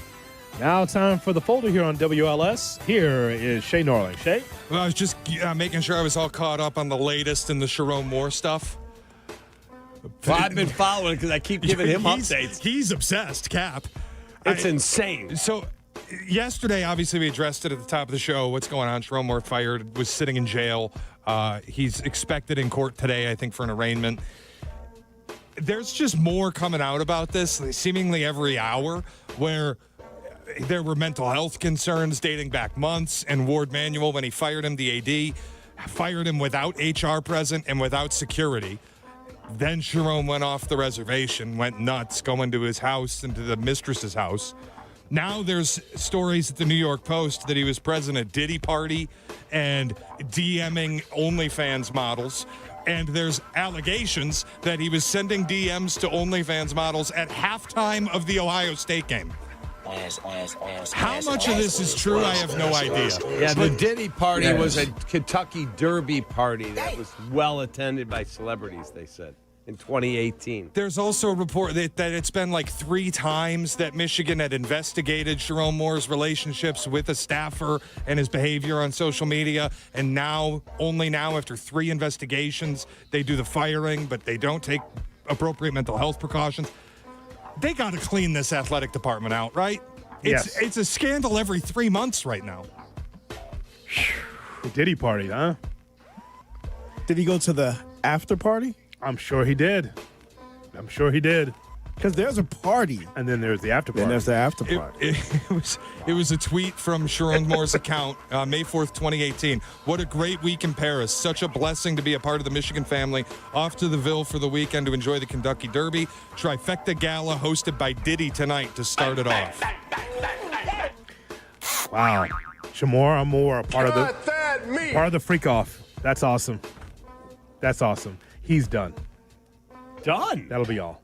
Now time for the folder here on WLS. Here is Shay Norling. Shay? Well, I was just making sure I was all caught up on the latest in the Sharon Moore stuff. Well, I've been following because I keep giving him updates. He's obsessed, Cap. It's insane. So yesterday, obviously, we addressed it at the top of the show. What's going on? Sharon Moore fired, was sitting in jail. He's expected in court today, I think, for an arraignment. There's just more coming out about this, seemingly every hour, where there were mental health concerns dating back months, and Ward Manuel, when he fired him, the AD, fired him without HR present and without security. Then Sharon went off the reservation, went nuts, going to his house and to the mistress's house. Now there's stories at the New York Post that he was present at Diddy party and DMing OnlyFans models. And there's allegations that he was sending DMs to OnlyFans models at halftime of the Ohio State game. How much of this is true, I have no idea. Yeah, the Diddy party was a Kentucky Derby party that was well attended by celebrities, they said, in 2018. There's also a report that it's been like 3 times that Michigan had investigated Sharon Moore's relationships with a staffer and his behavior on social media. And now, only now, after 3 investigations, they do the firing, but they don't take appropriate mental health precautions. They got to clean this athletic department out, right? It's a scandal every 3 months right now. The Diddy party, huh? Did he go to the after party? I'm sure he did. Because there's a party. And then there's the after party. Then there's the after party. It was a tweet from Sharon Moore's account, May 4th, 2018. What a great week in Paris. Such a blessing to be a part of the Michigan family. Off to the Ville for the weekend to enjoy the Kentucky Derby. Trifecta Gala hosted by Diddy tonight to start it off. Wow. Shamora Moore, part of the freak off. That's awesome. He's done. That'll be all.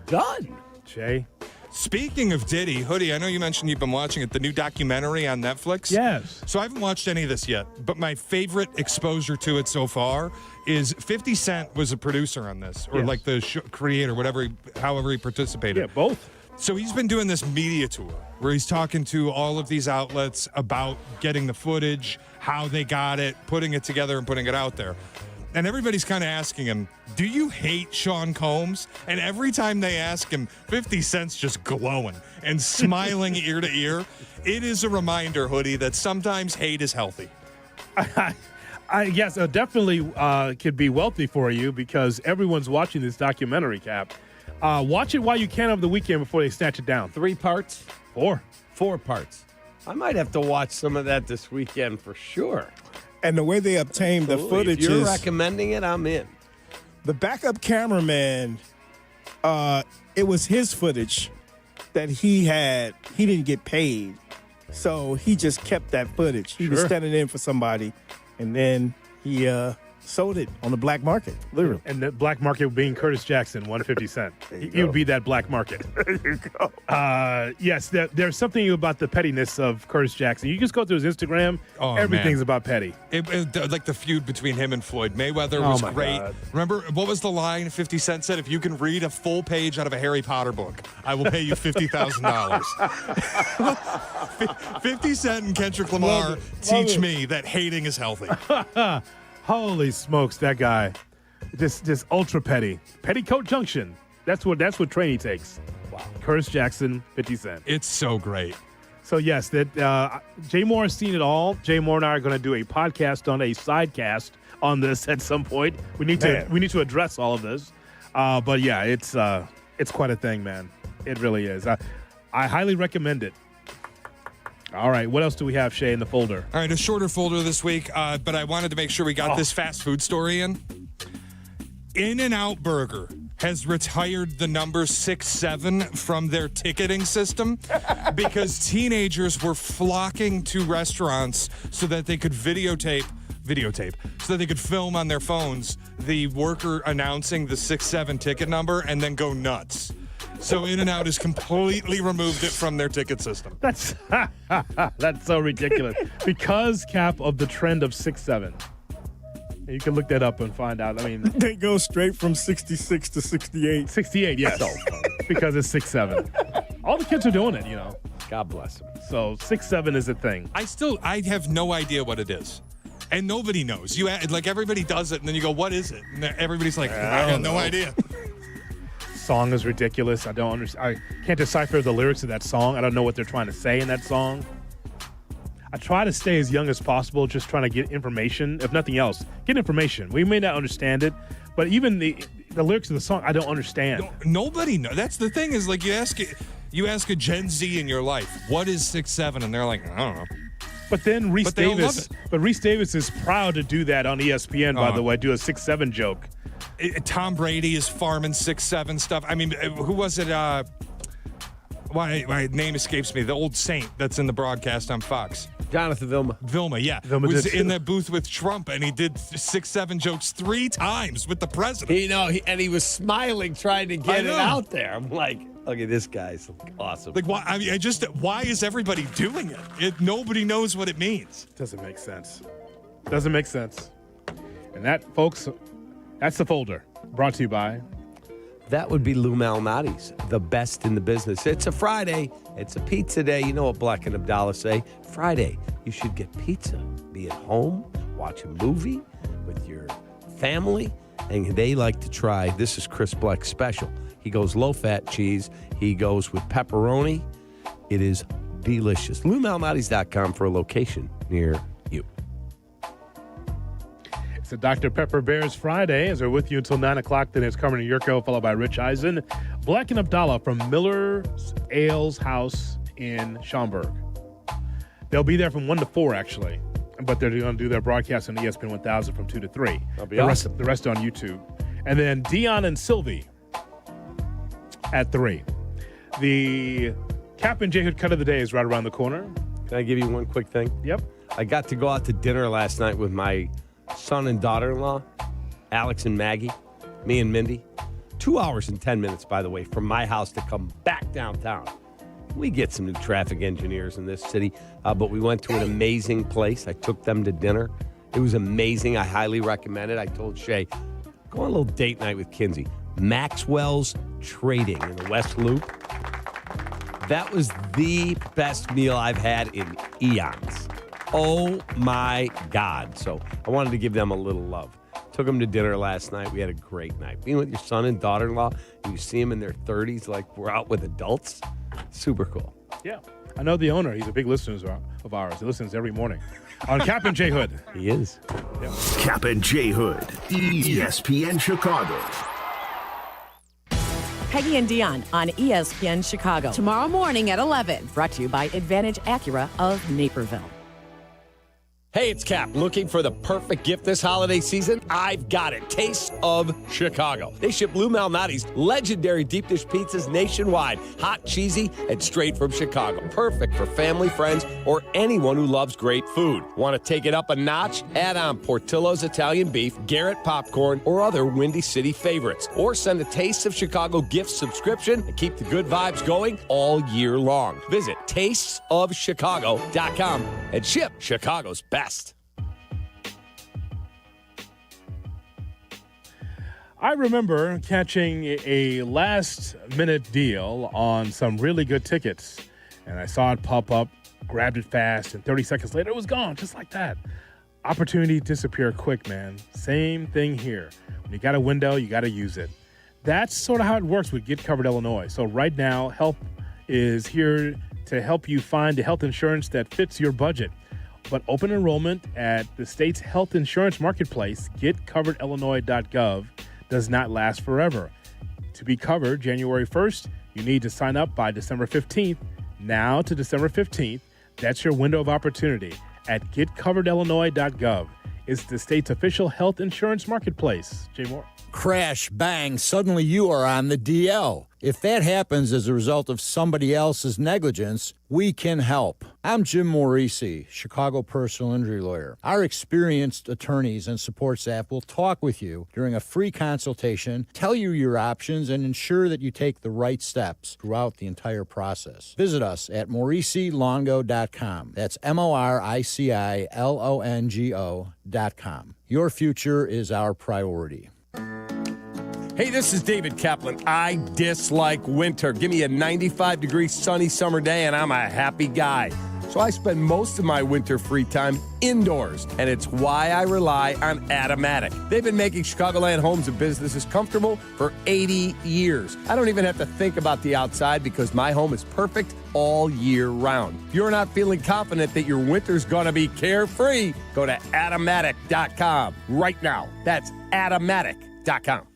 Done. Jay. Speaking of Diddy, Hoodie, I know you mentioned you've been watching it, the new documentary on Netflix. Yes. So I haven't watched any of this yet, but my favorite exposure to it so far is 50 Cent was a producer on this, or like the creator, however he participated. Yeah, both. So he's been doing this media tour where he's talking to all of these outlets about getting the footage, how they got it, putting it together and putting it out there. And everybody's kind of asking him, do you hate Sean Combs? And every time they ask him, 50 Cent's just glowing and smiling ear to ear. It is a reminder, Hoodie, that sometimes hate is healthy. Yes, definitely could be wealthy for you because everyone's watching this documentary, Cap. Watch it while you can over the weekend before they snatch it down. 3 parts? 4. 4 parts. I might have to watch some of that this weekend for sure. And the way they obtained the footage if you're is recommending it, I'm in. The backup cameraman, it was his footage that he had. He didn't get paid. So he just kept that footage. He was standing in for somebody, and then he sold it on the black market, literally. And the black market being Curtis Jackson, 150 Cent. He would be that black market. There you go. Yes, there's something about the pettiness of Curtis Jackson. You just go through his Instagram, everything's about petty. Like the feud between him and Floyd Mayweather was great. God. Remember, what was the line 50 Cent said? If you can read a full page out of a Harry Potter book, I will pay you $50,000. 50 Cent and Kendrick Lamar teach me that hating is healthy. Holy smokes, that guy. Just ultra petty. Petticoat Junction. That's what training takes. Wow. Curtis Jackson, 50 Cent. It's so great. So, yes, that Jay Moore has seen it all. Jay Moore and I are going to do a podcast on a sidecast on this at some point. We need to address all of this. But, yeah, it's quite a thing, man. It really is. I highly recommend it. All right, what else do we have, Shay, in the folder? All right, a shorter folder this week, but I wanted to make sure we got this fast food story in. In-N-Out Burger has retired the number 6-7 from their ticketing system because teenagers were flocking to restaurants so that they could videotape videotape, so that they could film on their phones the worker announcing the 6-7 ticket number and then go nuts. So In-N-Out has completely removed it from their ticket system. That's so ridiculous. Because, Cap, of the trend of 6-7. You can look that up and find out. I mean, they go straight from 66 to 68. 68, yes. Because it's 6-7. All the kids are doing it, God bless them. So 6-7 is a thing. I have no idea what it is. And nobody knows. Everybody does it, and then you go, what is it? And everybody's like, I have no idea. Song is ridiculous. I don't understand. I can't decipher the lyrics of that song. I don't know what they're trying to say in that song. I try to stay as young as possible, just trying to get information. If nothing else, get information. We may not understand it, but even the lyrics of the song, I don't understand. Nobody knows. That's the thing is, you ask a Gen Z in your life, what is 6-7? And they're like, I don't know. But then Reese Davis is proud to do that on ESPN, by the way, do a 6-7 joke. Tom Brady is farming 6-7 stuff. I mean, who was it? My name escapes me. The old saint that's in the broadcast on Fox. Jonathan Vilma, yeah. Vilma was in that booth with Trump, and he did 6-7 jokes 3 times with the president. He was smiling, trying to get it out there. I'm like, look at this guy's awesome. Why? I mean, why is everybody doing it? Nobody knows what it means. Doesn't make sense. Doesn't make sense. And that, folks, that's the folder. Brought to you by. That would be Lou Malnati's, the best in the business. It's a Friday. It's a pizza day. You know what Bleck and Abdalla say. Friday, you should get pizza. Be at home, watch a movie with your family. And they like to try, this is Chris Bleck's special. He goes low-fat cheese. He goes with pepperoni. It is delicious. LouMalnati's.com for a location near you. It's a Dr. Pepper Bears Friday, as we're with you until 9 o'clock. Then it's Carmen Jurko, followed by Rich Eisen. Bleck and Abdalla from Miller's Ales House in Schaumburg. They'll be there from 1 to 4, actually. But they're going to do their broadcast on ESPN 1000 from 2 to 3. That'll be awesome. The rest on YouTube. And then Dion and Silvy at 3. The Kap J Hood cut of the day is right around the corner. Can I give you one quick thing? Yep. I got to go out to dinner last night with my son and daughter-in-law, Alex and Maggie, me and Mindy. 2 hours and 10 minutes, by the way, from my house to come back downtown. We get some new traffic engineers in this city, but we went to an amazing place. I took them to dinner. It was amazing. I highly recommend it. I told Shay, go on a little date night with Kinsey. Maxwell's Trading in the West Loop. That was the best meal I've had in eons. Oh, my God. So I wanted to give them a little love. Took them to dinner last night. We had a great night. Being with your son and daughter-in-law, and you see them in their 30s like we're out with adults, super cool. Yeah. I know the owner. He's a big listener of ours. He listens every morning on Kap and J Hood. He is. Yeah. Kap and J Hood, ESPN Chicago. Peggy and Dion on ESPN Chicago. Tomorrow morning at 11. Brought to you by Advantage Acura of Naperville. Hey, it's Cap. Looking for the perfect gift this holiday season? I've got it. Taste of Chicago. They ship Lou Malnati's legendary deep dish pizzas nationwide. Hot, cheesy, and straight from Chicago. Perfect for family, friends, or anyone who loves great food. Want to take it up a notch? Add on Portillo's Italian beef, Garrett popcorn, or other Windy City favorites. Or send a Taste of Chicago gift subscription and keep the good vibes going all year long. Visit tastesofchicago.com and ship Chicago's best. I remember catching a last-minute deal on some really good tickets, and I saw it pop up, grabbed it fast, and 30 seconds later, it was gone, just like that. Opportunity disappear quick, man. Same thing here. When you got a window, you got to use it. That's sort of how it works with Get Covered Illinois. So right now, help is here to help you find the health insurance that fits your budget. But open enrollment at the state's health insurance marketplace, getcoveredillinois.gov, does not last forever. To be covered January 1st, you need to sign up by December 15th. Now to December 15th, that's your window of opportunity at getcoveredillinois.gov. It's the state's official health insurance marketplace. Jay Moore. Crash, bang, suddenly you are on the DL. If that happens as a result of somebody else's negligence, we can help. I'm Jim Morisi, Chicago personal injury lawyer. Our experienced attorneys and support staff will talk with you during a free consultation, tell you your options, and ensure that you take the right steps throughout the entire process. Visit us at MorisiLongo.com. That's MoriciLongo.com. Your future is our priority. Hey, this is David Kaplan. I dislike winter. Give me a 95-degree sunny summer day and I'm a happy guy. So I spend most of my winter free time indoors, and it's why I rely on Atomatic. They've been making Chicagoland homes and businesses comfortable for 80 years. I don't even have to think about the outside because my home is perfect all year round. If you're not feeling confident that your winter's going to be carefree, go to Atomatic.com right now. That's Atomatic.com.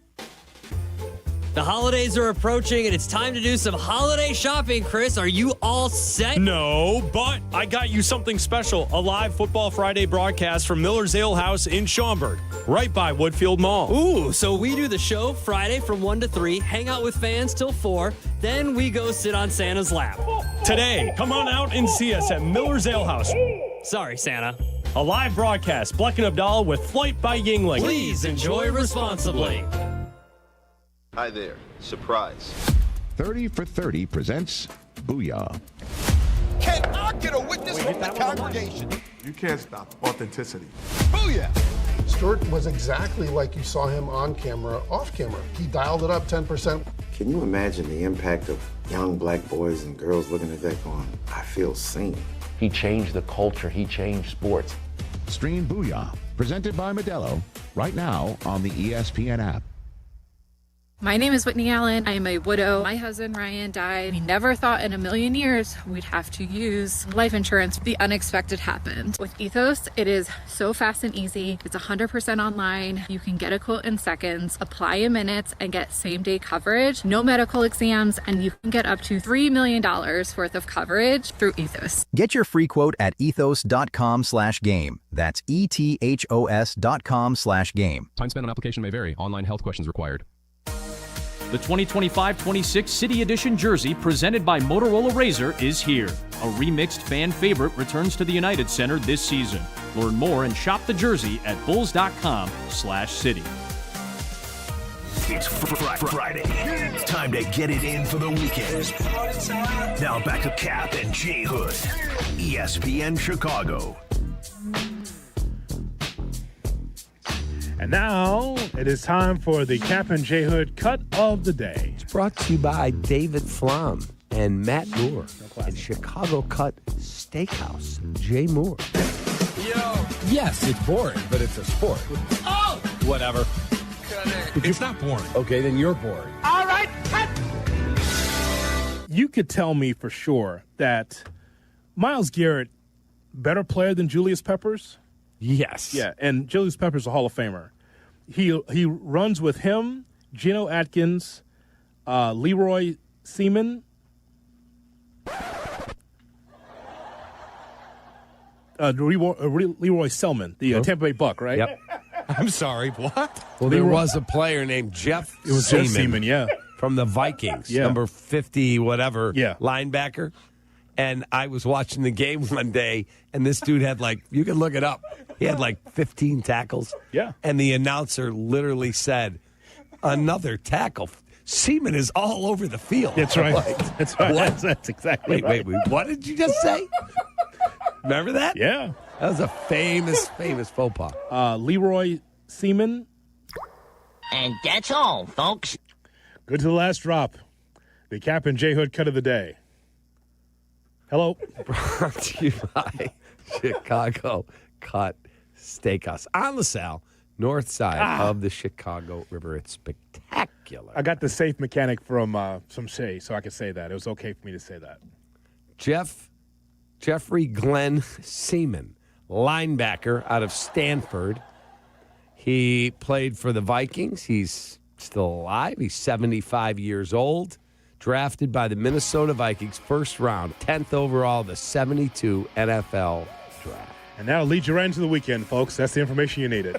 The holidays are approaching, and it's time to do some holiday shopping. Chris, are you all set? No, but I got you something special. A live Football Friday broadcast from Miller's Ale House in Schaumburg, right by Woodfield Mall. Ooh, so we do the show Friday from 1 to 3, hang out with fans till 4, then we go sit on Santa's lap. Today, come on out and see us at Miller's Ale House. Sorry, Santa. A live broadcast, Bleck Abdalla with Flight by Yuengling. Please enjoy responsibly. Hi there. Surprise. 30 for 30 presents Booyah. Can I get a witness from the congregation? You can't stop authenticity. Booyah! Stuart was exactly like you saw him on camera, off camera. He dialed it up 10%. Can you imagine the impact of young black boys and girls looking at that going, I feel seen? He changed the culture. He changed sports. Stream Booyah, presented by Modelo, right now on the ESPN app. My name is Whitney Allen. I am a widow. My husband, Ryan, died. We never thought in a million years we'd have to use life insurance. The unexpected happened. With Ethos, it is so fast and easy. It's 100% online. You can get a quote in seconds, apply in minutes, and get same-day coverage. No medical exams, and you can get up to $3 million worth of coverage through Ethos. Get your free quote at ethos.com/game. That's ETHOS.com/game. Time spent on application may vary. Online health questions required. The 2025-26 City Edition jersey presented by Motorola Razr is here. A remixed fan favorite returns to the United Center this season. Learn more and shop the jersey at bulls.com/city. It's Friday. It's time to get it in for the weekend. Now back to Kap and J Hood. ESPN Chicago. And now it is time for the Kap and J Hood cut of the day. It's brought to you by David Flom and Matt Moore at Chicago Cut Steakhouse. Jay Moore. Yo. Yes, it's boring, but it's a sport. Oh! Whatever. It's not boring. Okay, then you're boring. All right, cut! You could tell me for sure that Myles Garrett, better player than Julius Peppers? Yes. Yeah, and Julius Peppers a Hall of Famer. He runs with him, Geno Atkins, Leroy Seaman, Leroy Selman, the Tampa Bay Buck, right? Yep. I'm sorry, what? Well, there was a player named Jeff It was Seaman. Jeff Seaman, yeah. From the Vikings, Yeah. number 50, whatever, Yeah. linebacker. And I was watching the game one day, and this dude had you can look it up. He had 15 tackles. Yeah. And the announcer literally said, another tackle. Seaman is all over the field. That's right. Like, That's right. what? That's exactly right. Wait. What did you just say? Remember that? Yeah. That was a famous faux pas. Leroy Seaman. And that's all, folks. Good to the last drop. The Kap and J Hood cut of the day. Hello. Brought to you by Chicago Cut Steakhouse on LaSalle, north side of the Chicago River. It's spectacular. I got the safe mechanic from Shea, so I could say that. It was okay for me to say that. Jeffrey Glenn Seaman, linebacker out of Stanford. He played for the Vikings. He's still alive. He's 75 years old. Drafted by the Minnesota Vikings, first round, 10th overall, the 72 NFL draft. And that'll lead you right into the weekend, folks. That's the information you needed.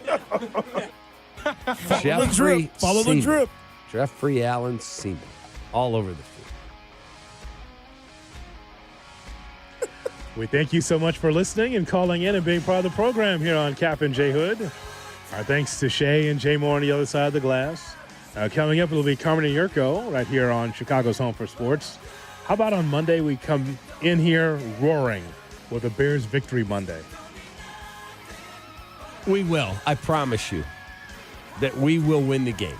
Jeffrey Follow the Seaman. drip. Jeffrey Allen Seaman. all over the field. We thank you so much for listening and calling in and being part of the program here on Kap and J Hood. Our thanks to Shay and Jay Moore on the other side of the glass. Coming up, it'll be Carmen Jurko right here on Chicago's Home for Sports. How about on Monday we come in here roaring with a Bears victory Monday? We will. I promise you that we will win the game.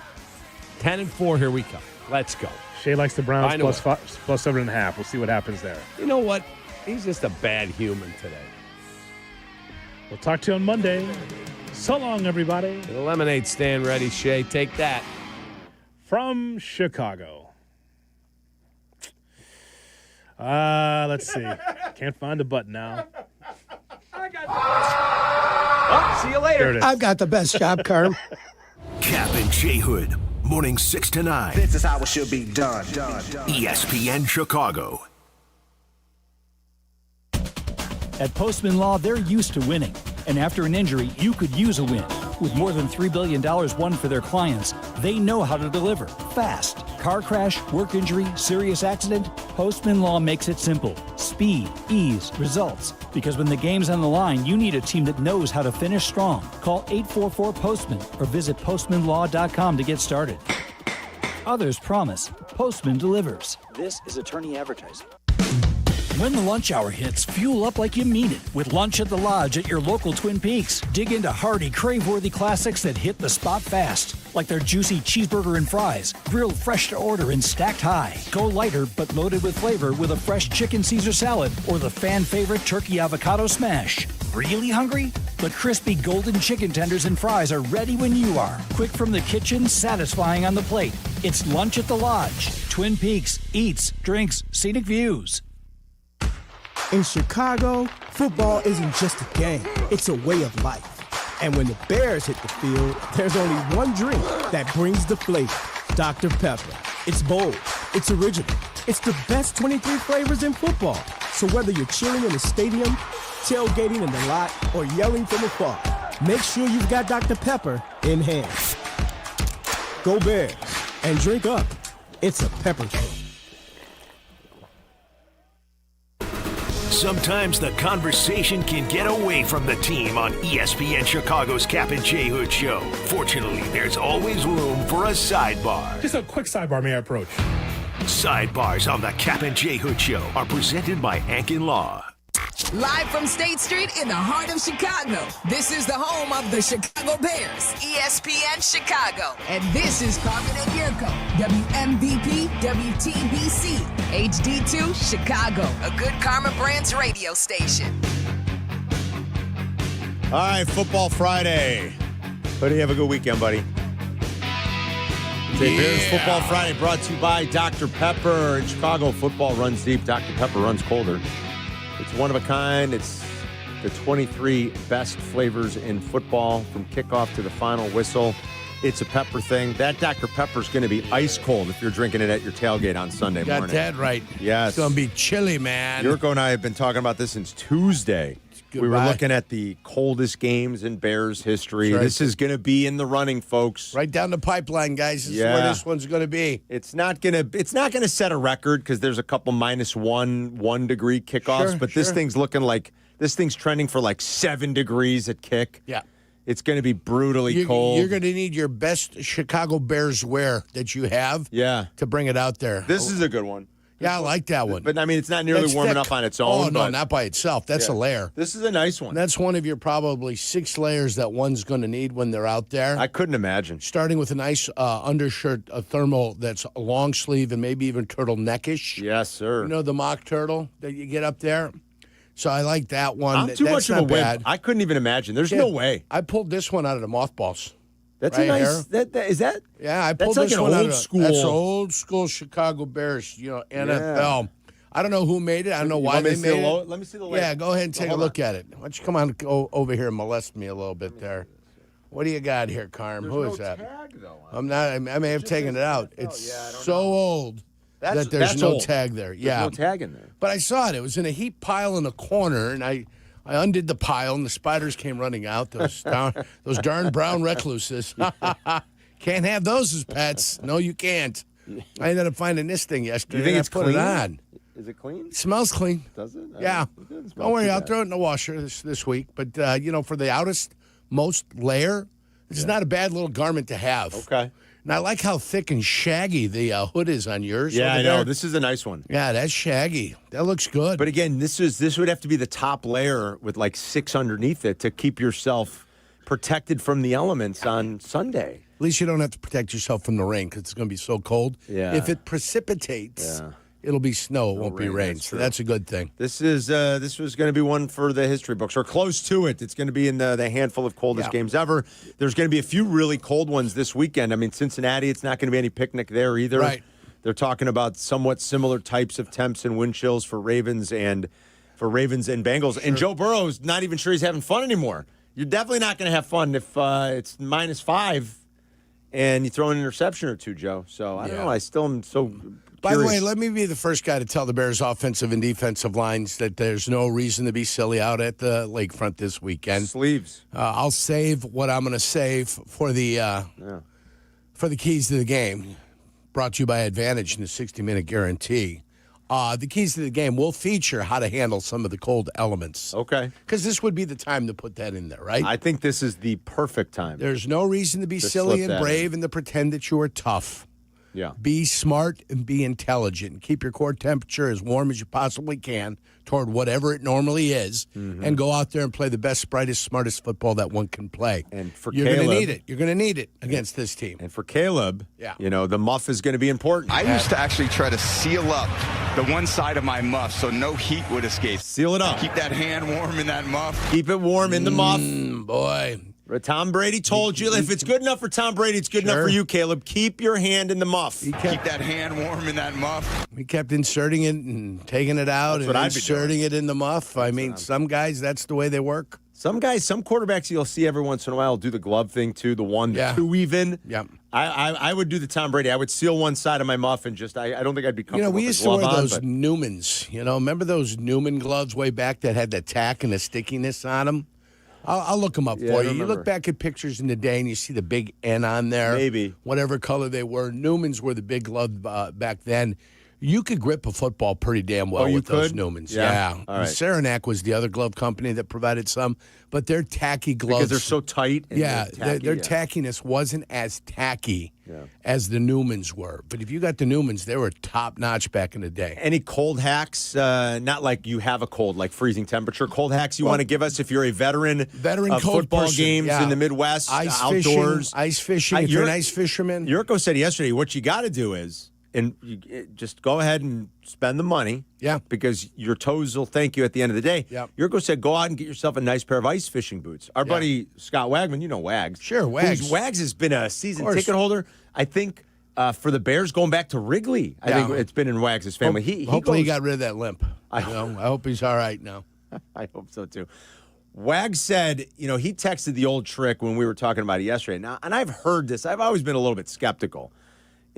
10-4, here we come. Let's go. Shay likes the Browns plus 7.5. We'll see what happens there. You know what? He's just a bad human today. We'll talk to you on Monday. So long, everybody. The lemonade stand ready, Shay. Take that. From Chicago. Let's see. Can't find the button now. Oh, see you later. I've got the best job, Carm. Kap and J Hood, morning 6 to 9. This is how it should be done. ESPN Chicago. At Postman Law, they're used to winning. And after an injury, you could use a win. With more than $3 billion won for their clients, they know how to deliver fast. Car crash, work injury, serious accident, Postman Law makes it simple. Speed, ease, results. Because when the game's on the line, you need a team that knows how to finish strong. Call 844-POSTMAN or visit postmanlaw.com to get started. Others promise. Postman delivers. This is attorney advertising. When the lunch hour hits, fuel up like you mean it with Lunch at the Lodge at your local Twin Peaks. Dig into hearty, crave-worthy classics that hit the spot fast, like their juicy cheeseburger and fries, grilled fresh to order and stacked high. Go lighter but loaded with flavor with a fresh chicken Caesar salad or the fan-favorite turkey avocado smash. Really hungry? The crispy golden chicken tenders and fries are ready when you are. Quick from the kitchen, satisfying on the plate. It's Lunch at the Lodge. Twin Peaks. Eats, drinks, scenic views. In Chicago, football isn't just a game, it's a way of life. And when the Bears hit the field, there's only one drink that brings the flavor, Dr. Pepper. It's bold, it's original, it's the best 23 flavors in football. So whether you're chilling in the stadium, tailgating in the lot, or yelling from afar, make sure you've got Dr. Pepper in hand. Go Bears, and drink up. It's a pepper drink. Sometimes the conversation can get away from the team on ESPN Chicago's Kap and J Hood show. Fortunately, there's always room for a sidebar. Just a quick sidebar, may I approach? Sidebars on the Kap and J Hood show are presented by Hankin Law. Live from State Street in the heart of Chicago, this is the home of the Chicago Bears, ESPN Chicago. And this is Carmen Jurko, WMVP, WTBC, HD2, Chicago, a good Karma Brands radio station. All right, Football Friday. Hoodie, have a good weekend, buddy. Bears Football Friday brought to you by Dr. Pepper. In Chicago, football runs deep. Dr. Pepper runs colder. It's one of a kind. It's the 23 best flavors in football from kickoff to the final whistle. It's a pepper thing. That Dr. Pepper is going to be ice cold if you're drinking it at your tailgate on Sunday morning. Got that right. Yes. It's going to be chilly, man. Yurko and I have been talking about this since Tuesday. We were looking at the coldest games in Bears history. Right. This is going to be in the running, folks. Right down the pipeline, guys. This is where this one's going to be. It's not going to set a record because there's a couple -1 degree kickoffs, but this thing's trending for like 7 degrees at kick. Yeah. It's going to be brutally cold. You're going to need your best Chicago Bears wear that you have to bring it out there. This is a good one. Yeah, I like that one. But, I mean, it's not nearly warm enough on its own. Oh, no, not by itself. That's a layer. This is a nice one. That's one of your probably 6 layers that one's going to need when they're out there. I couldn't imagine. Starting with a nice undershirt, a thermal that's a long sleeve and maybe even turtleneckish. Yes, sir. You know, the mock turtle that you get up there? So I like that one. I'm too much of a wimp. I couldn't even imagine. There's no way. I pulled this one out of the mothballs. That's right a nice. Is that? Yeah, I pulled that's this like one an out old of school. That's old school Chicago Bears. You know, NFL. I don't know who made it. I don't know why they made it. Let me see the logo. Yeah, go ahead and take a look at it. Why don't you come on go over here and molest me a little bit there? What do you got here, Carm? Who is that? Tag, though, I'm not. I may have taken it out. It's so old that there's no tag there. Yeah, there's no tag in there. But I saw it. It was in a heap pile in the corner, and I undid the pile, and the spiders came running out. Those darn brown recluses. Can't have those as pets. No, you can't. I ended up finding this thing yesterday. Do you think and it's I put clean? it on. Is it clean? It smells clean. Does it? Yeah. It doesn't smell Don't worry, too I'll bad. throw it in the washer this week. But, for the most layer, it's not a bad little garment to have. Okay. And I like how thick and shaggy the hood is on yours. Yeah, over I know. there. This is a nice one. Yeah, that's shaggy. That looks good. But again, this would have to be the top layer with like 6 underneath it to keep yourself protected from the elements on Sunday. At least you don't have to protect yourself from the rain because it's going to be so cold. Yeah. If it precipitates, it'll be snow. It won't be rain. So that's a good thing. This was going to be one for the history books, or close to it. It's going to be in the handful of coldest games ever. There's going to be a few really cold ones this weekend. I mean, Cincinnati, it's not going to be any picnic there either. Right. They're talking about somewhat similar types of temps and wind chills for Ravens and Bengals. Sure. And Joe Burrow's not even sure he's having fun anymore. You're definitely not going to have fun if it's -5 and you throw an interception or two, Joe. So I don't know. I still am so. By the way, let me be the first guy to tell the Bears' offensive and defensive lines that there's no reason to be silly out at the lakefront this weekend. Sleeves. I'll save what I'm going to save for the keys to the game. Brought to you by Advantage and the 60-minute guarantee. The keys to the game will feature how to handle some of the cold elements. Okay. Because this would be the time to put that in there, right? I think this is the perfect time. There's no reason to be silly and brave and to pretend that you are tough. Yeah. Be smart and be intelligent. Keep your core temperature as warm as you possibly can toward whatever it normally is, and go out there and play the best, brightest, smartest football that one can play. And for You're Caleb, going to need it. You're going to need it against this team. And for Caleb, the muff is going to be important. I used to actually try to seal up the one side of my muff so no heat would escape. Seal it up. Keep that hand warm in that muff. Keep it warm in the muff. Boy. Tom Brady told you, if it's good enough for Tom Brady, it's good enough for you, Caleb. Keep your hand in the muff. Keep that hand warm in that muff. We kept inserting it and taking it out and inserting it in the muff. I mean, some guys, that's the way they work. Some guys, some quarterbacks you'll see every once in a while do the glove thing too, the two even. Yeah. I would do the Tom Brady. I would seal one side of my muff and just, I don't think I'd be comfortable we with used the glove to wear on, those but Newmans. Remember those Newman gloves way back that had the tack and the stickiness on them? I'll look them up for you. You look back at pictures in the day and you see the big N on there. Maybe. Whatever color they were. Newmans were the big glove back then. You could grip a football pretty damn well with those Newmans. Yeah. All right. Saranac was the other glove company that provided some, but their tacky gloves. Because they're so tight. And Their tackiness wasn't as tacky as the Newmans were. But if you got the Newmans, they were top notch back in the day. Any cold hacks? Not like you have a cold, like freezing temperature. Cold hacks you want to give us if you're a veteran of cold football person, games in the Midwest, outdoors. Ice fishing. If you're an ice fisherman. Yurko said yesterday, what you got to do is, just go ahead and spend the money. Yeah. Because your toes will thank you at the end of the day. Yeah. Yurko said, go out and get yourself a nice pair of ice fishing boots. Our buddy Scott Wagman, you know Wags. Sure, Wags. Wags has been a season ticket holder, I think, for the Bears going back to Wrigley. I think it's been in Wags' family. Hopefully he got rid of that limp. I hope he's all right now. I hope so, too. Wags said, he texted the old trick when we were talking about it yesterday. Now, and I've heard this. I've always been a little bit skeptical.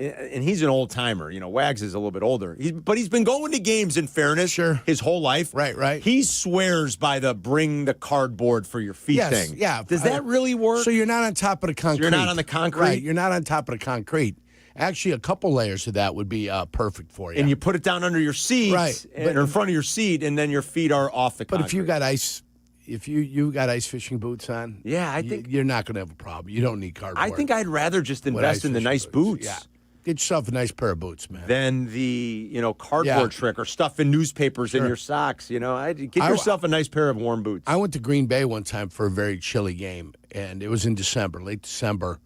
And he's an old timer. Wags is a little bit older. But he's been going to games, in fairness, his whole life. Right. He swears by the bring the cardboard for your feet thing. Yeah. Does that really work? So you're not on top of the concrete. You're not on the concrete? Right. You're not on top of the concrete. Actually, a couple layers of that would be perfect for you. And you put it down under your seat, right, or in front of your seat, and then your feet are off the concrete. But if you got ice... If you got ice fishing boots on, I think you're not going to have a problem. You don't need cardboard. I think I'd rather just invest in the nice boots. Yeah, get yourself a nice pair of boots, man. Than the cardboard trick or stuff in newspapers in your socks. Get yourself a nice pair of warm boots. I went to Green Bay one time for a very chilly game, and it was in December, late December,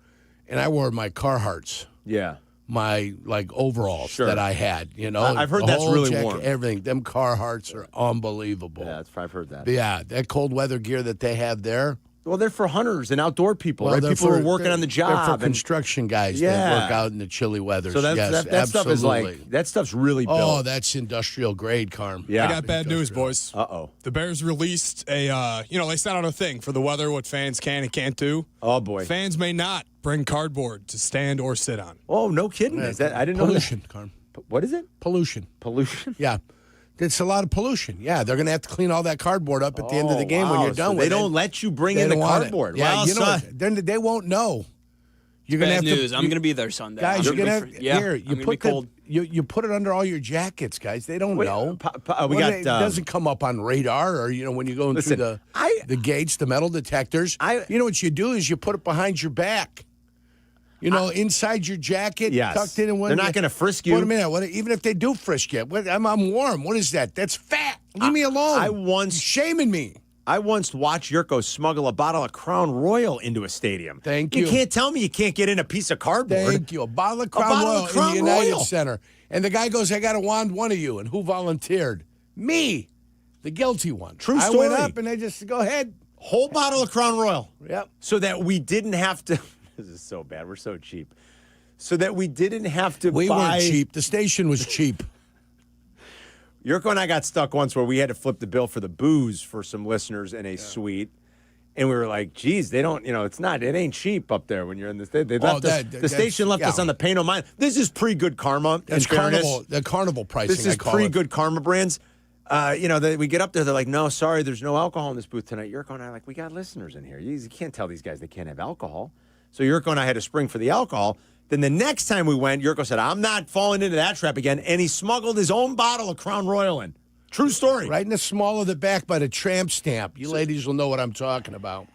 and I wore my Carhartts. Yeah. My overalls that I had, I've heard that's really warm. Everything, them Carhartts are unbelievable. Yeah, I've heard that. But yeah, that cold weather gear that they have there. Well, they're for hunters and outdoor people, right? People who are working on the job. They're for construction guys that work out in the chilly weather. So that stuff is that stuff's really built. Oh, that's industrial grade, Carm. Yeah. I got bad news, boys. Uh-oh. The Bears released they sent out a thing for the weather, what fans can and can't do. Oh, boy. Fans may not bring cardboard to stand or sit on. Oh, no kidding. I didn't know pollution, that. Carm. What is it? Pollution. Pollution? Yeah. It's a lot of pollution. Yeah, they're going to have to clean all that cardboard up at the end of the game when you're done with it. They don't let you bring in the cardboard. Yeah, well, then they won't know. You're gonna Bad have news. to, I'm going to be there Sunday. guys. I'm You're gonna gonna be yeah, here. I'm You gonna put be cold. you put it under all your jackets, guys. They don't know. It It doesn't come up on radar, or when you're going through the gates, the metal detectors. You know what you do is you put it behind your back. Inside your jacket, Yes. tucked in. And They're not going to frisk you. Put them in. Even if they do frisk you, I'm warm. What is that? That's fat. Leave me alone. You're shaming me. I once watched Yurko smuggle a bottle of Crown Royal into a stadium. Thank you. You can't tell me you can't get in a piece of cardboard. Thank you. A bottle of Crown Royal in the United Center. And the guy goes, I got to wand one of you. And who volunteered? Me, the guilty one. True I story. went up and they just, go ahead. Whole bottle of Crown Royal. Yep. So that we didn't have to. This is so bad. We're so cheap. So that we didn't have to We buy. weren't cheap. The station was cheap. Yurko and I got stuck once where we had to flip the bill for the booze for some listeners in a suite. And we were like, geez, they don't, it ain't cheap up there when you're in this. They left us, the station left us on the pay no mind. This is pre-good karma. That's Carnival, the Carnival pricing. This is pre-good karma brands. We get up there, they're like, no, sorry, there's no alcohol in this booth tonight. Yurko and I are like, we got listeners in here. You can't tell these guys they can't have alcohol. So Yurko and I had to spring for the alcohol. Then the next time we went, Yurko said, I'm not falling into that trap again. And he smuggled his own bottle of Crown Royal in. True story. Right in the small of the back by the tramp stamp. You ladies will know what I'm talking about.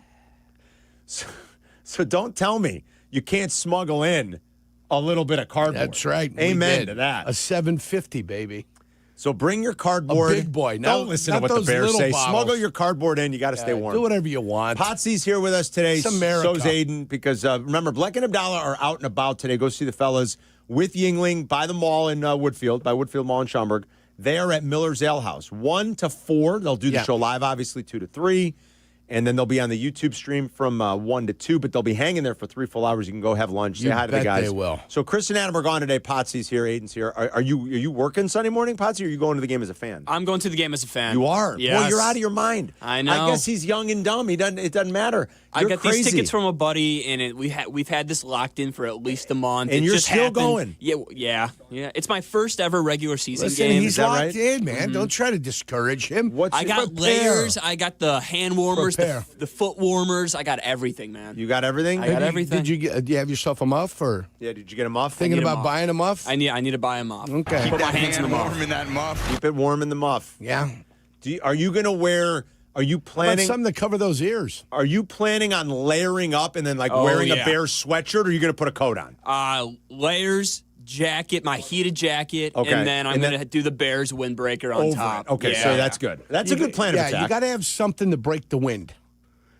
So don't tell me you can't smuggle in a little bit of cardboard. That's right. Amen to that. A 750, baby. So bring your cardboard. A big boy. Don't listen to what the Bears say. Bottles. Smuggle your cardboard in. You got to stay warm. Do whatever you want. Potsy's here with us today. It's America. So's Aiden, because remember, Bleck and Abdalla are out and about today. Go see the fellas with Yuengling by the mall in Woodfield, by Woodfield Mall in Schaumburg. They are at Miller's Ale House, 1 to 4. They'll do the show live, obviously, 2 to 3. And then they'll be on the YouTube stream from 1 to 2, but they'll be hanging there for 3 full hours. You can go have lunch, say hi to the guys. They will. So Chris and Adam are gone today. Potsy's here, Aiden's here. Are you working Sunday morning, Potsy, or are you going to the game as a fan? I'm going to the game as a fan. You are? Yes. Boy, you're out of your mind. I know. I guess he's young and dumb. It doesn't matter. I You're got crazy. these tickets from a buddy, and we've had this locked in for at least a month. And it you're just still happened. going. Yeah. It's my first ever regular season Listen, game. he's locked in, man. Don't try to discourage him. I got layers. I got the hand warmers, the foot warmers. I got everything, man. You got everything? I got everything. Do you have yourself a muff, or? Yeah, did you get a muff? Thinking about buying a muff? I need to buy a muff. Okay. Put my hands in the muff. Warm in that muff. Keep it warm in the muff. Yeah. Are you going to wear... Are you planning something to cover those ears? Are you planning on layering up and then wearing a Bears sweatshirt, or are you going to put a coat on? Layers, jacket, my heated jacket, Okay. and then I'm going to do the Bears windbreaker on top. Okay, so that's good. That's a good plan of attack. Yeah, you got to have something to break the wind.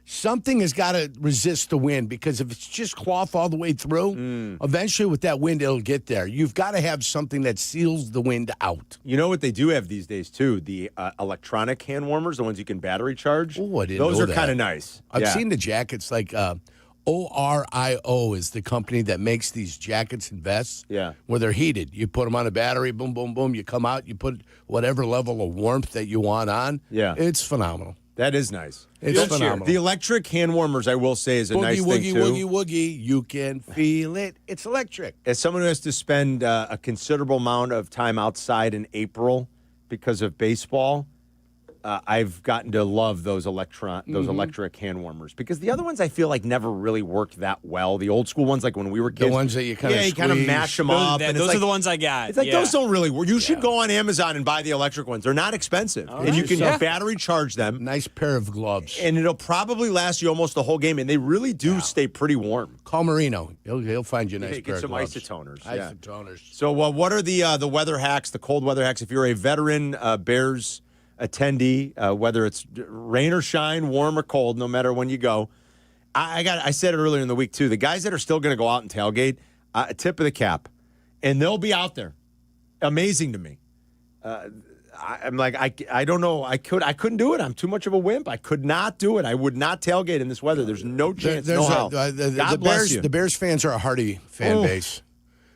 Something has got to resist the wind, because if it's just cloth all the way through, eventually with that wind, it'll get there. You've got to have something that seals the wind out. You know what they do have these days, too? The electronic hand warmers, the ones you can battery charge. Oh, I didn't Those know are that. kind of nice. I've seen the jackets, like ORIO is the company that makes these jackets and vests. Yeah. Where they're heated. You put them on a battery, boom, boom, boom. You come out, you put whatever level of warmth that you want on. Yeah. It's phenomenal. That is nice. It's phenomenal. The electric hand warmers, I will say, is a nice thing, too. Woogie, woogie. You can feel it. It's electric. As someone who has to spend a considerable amount of time outside in April because of baseball, I've gotten to love those electric hand warmers, because the other ones I feel like never really worked that well. The old school ones, like when we were kids. The ones that you kind of mash them up. And Those are the ones I got. It's like those don't really work. You should go on Amazon and buy the electric ones. They're not expensive. And you can battery charge them. Nice pair of gloves. And it'll probably last you almost the whole game. And they really do stay pretty warm. Call Marino. He'll find you a nice pair get some of gloves. isotoners. Isotoners. So what are the weather hacks, the cold weather hacks? If you're a veteran Bears attendee, whether it's rain or shine, warm or cold, no matter when you go. I said it earlier in the week, too. The guys that are still going to go out and tailgate, a tip of the cap. And they'll be out there. Amazing to me. I'm like, I don't know. I couldn't do it. I'm too much of a wimp. I could not do it. I would not tailgate in this weather. There's no chance, no how. God bless you. The Bears fans are a hardy fan base.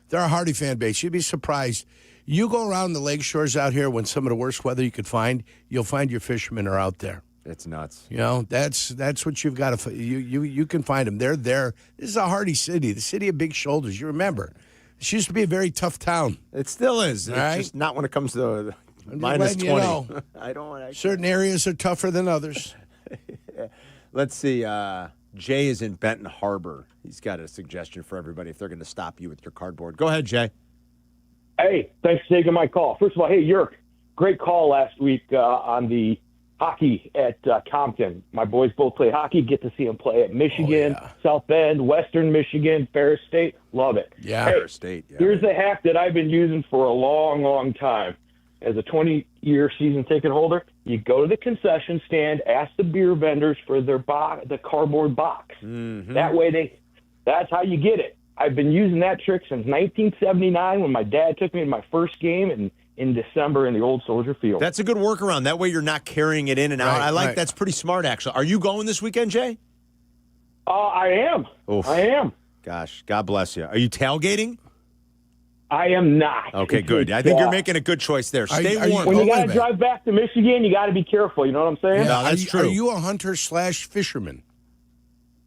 They're a hardy fan base. You'd be surprised. You go around the lake shores out here when some of the worst weather you could find, you'll find your fishermen are out there. It's nuts. You know, that's what you've got to you can find them. They're there. This is a hardy city, the city of big shoulders. You remember, this used to be a very tough town. It still is. All It's right? just not when it comes to the minus 20. I don't. Certain areas are tougher than others. Let's see. Jay is in Benton Harbor. He's got a suggestion for everybody if they're going to stop you with your cardboard. Go ahead, Jay. Hey, thanks for taking my call. First of all, hey, Yerk, great call last week on the hockey at Compton. My boys both play hockey. Get to see them play at Michigan, South Bend, Western Michigan, Ferris State. Love it. Yeah, hey, Ferris State. Yeah. Here's the hack that I've been using for a long, long time. As a 20-year season ticket holder, you go to the concession stand, ask the beer vendors for their the cardboard box. Mm-hmm. That way, that's how you get it. I've been using that trick since 1979 when my dad took me to my first game in December in the old Soldier Field. That's a good workaround. That way you're not carrying it in and out. Right, That's pretty smart, actually. Are you going this weekend, Jay? I am. Oof. I am. Gosh, God bless you. Are you tailgating? I am not. Okay, good. I think you're making a good choice there. Stay warm. When you got to drive back to Michigan, you got to be careful. You know what I'm saying? Yeah, that's true. Are you a hunter/fisherman?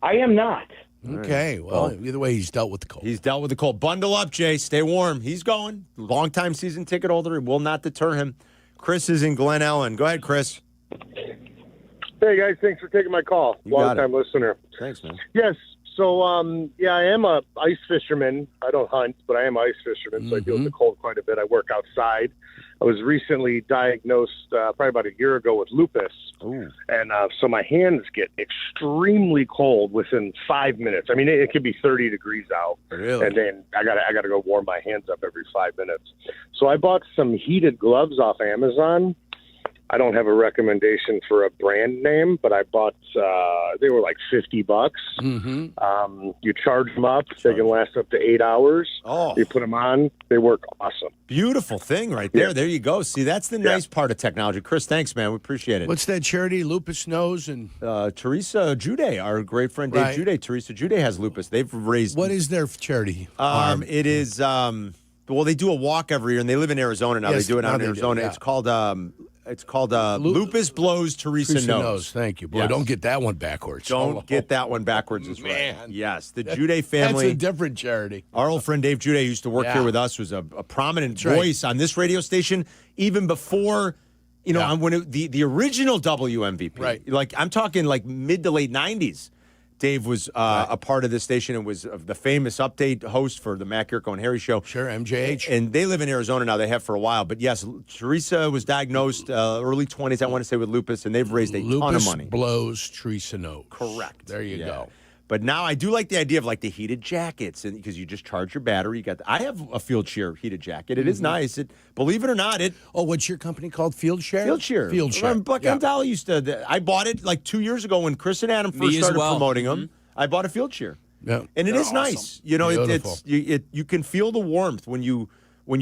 I am not. Okay. Well, either way, he's dealt with the cold. He's dealt with the cold. Bundle up, Jay. Stay warm. He's going. Long-time season ticket holder. It will not deter him. Chris is in Glen Ellen. Go ahead, Chris. Hey, guys. Thanks for taking my call. Long-time listener. Thanks, man. Yes. So, I am a ice fisherman. I don't hunt, but I am an ice fisherman, so I deal with the cold quite a bit. I work outside. I was recently diagnosed probably about a year ago with lupus. Ooh. And so my hands get extremely cold within 5 minutes. I mean, it could be 30 degrees out. Really? And then I gotta go warm my hands up every 5 minutes. So I bought some heated gloves off Amazon. I don't have a recommendation for a brand name, but I bought, they were like $50. Mm-hmm. You charge them up. They can last up to 8 hours. Oh. You put them on. They work awesome. Beautiful thing right there. Yeah. There you go. See, that's the nice part of technology. Chris, thanks, man. We appreciate it. What's that charity? Lupus Knows and Teresa Jude, our great friend Dave Right. Jude. Teresa Jude has lupus. They've raised. What is their charity? It is. Well, they do a walk every year, and they live in Arizona now. Yes, They do it now out in they do, Arizona. yeah. It's called Lupus Blows Teresa Knows. Thank you. Boy, Yes. Don't get that one backwards. Don't get that one backwards as well. Man. Yes, the Jude family. That's a different charity. Our old friend Dave Jude used to work here with us, was a prominent right. voice on this radio station, even before, when the original WMVP. Right. Like, I'm talking like mid to late 90s. Dave was a part of this station and was the famous update host for the Mac Yurko and Harry show. Sure, MJH. And they live in Arizona now. They have for a while. But yes, Teresa was diagnosed early 20s, I want to say, with lupus, and they've raised a ton of money. Lupus Blows Teresa Knows. Correct. There you go. But now I do like the idea of like the heated jackets, and because you just charge your battery. I have a Field Shear heated jacket. It is nice. Believe it or not, what's your company called? Field Share? Field Shear. Field Share. Bleck Abdalla used to. I bought it like 2 years ago when Chris and Adam first started promoting them. I bought a Field Shear. Yeah. And it is awesome. nice. You can feel the warmth when you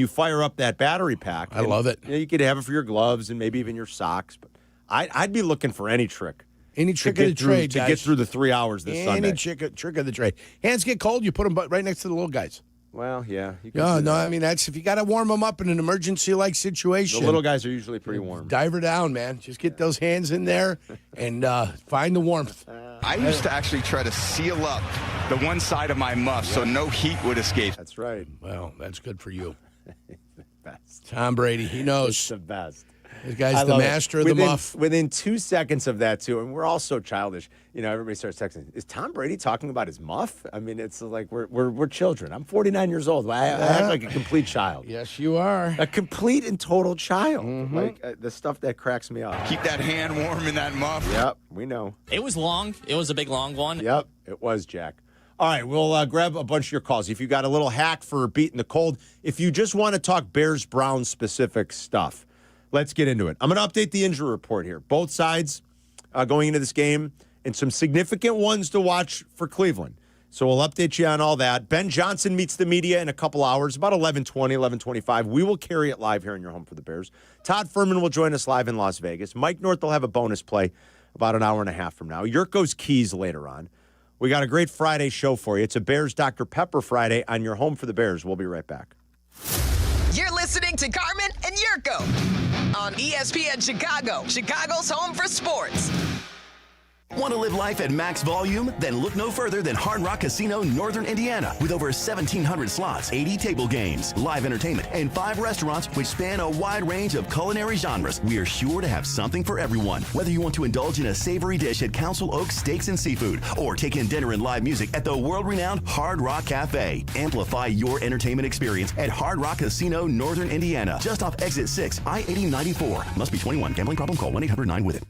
fire up that battery pack. I love it. You could have it for your gloves and maybe even your socks. But I'd be looking for any trick. Any trick of the trade, to guys. get through the 3 hours this Sunday. Any trick of the trade. Hands get cold, you put them right next to the little guys. Well, yeah. I mean, that's if you got to warm them up in an emergency-like situation. The little guys are usually pretty warm. Dive her down, man. Just get those hands in there and find the warmth. I used to actually try to seal up the one side of my muff so no heat would escape. That's right. Well, that's good for you. The best. Tom Brady, he knows. It's the best. This guy's the master of the muff. Within 2 seconds of that, too, and we're all so childish. Everybody starts texting. Is Tom Brady talking about his muff? I mean, it's like we're children. I'm 49 years old. I act like a complete child. Yes, you are. A complete and total child. Mm-hmm. Like the stuff that cracks me up. Keep that hand warm in that muff. Yep, we know. It was long. It was a big, long one. Yep, it was, Jack. All right, we'll grab a bunch of your calls. If you got a little hack for beating the cold, if you just want to talk Bears-Browns specific stuff, let's get into it. I'm going to update the injury report here. Both sides going into this game, and some significant ones to watch for Cleveland. So we'll update you on all that. Ben Johnson meets the media in a couple hours, about 11:20, 11:25. We will carry it live here in your home for the Bears. Todd Furman will join us live in Las Vegas. Mike North will have a bonus play about an hour and a half from now. Yurko's Keys later on. We got a great Friday show for you. It's a Bears Dr. Pepper Friday on your home for the Bears. We'll be right back. You're listening to Carmen and Jurko on ESPN Chicago, Chicago's home for sports. Want to live life at max volume? Then look no further than Hard Rock Casino Northern Indiana. With over 1,700 slots, 80 table games, live entertainment, and 5 restaurants which span a wide range of culinary genres, we are sure to have something for everyone. Whether you want to indulge in a savory dish at Council Oaks Steaks and Seafood, or take in dinner and live music at the world-renowned Hard Rock Cafe. Amplify your entertainment experience at Hard Rock Casino Northern Indiana, just off Exit 6, I-8094. Must be 21. Gambling problem? Call 1-800-9-WITH-IT.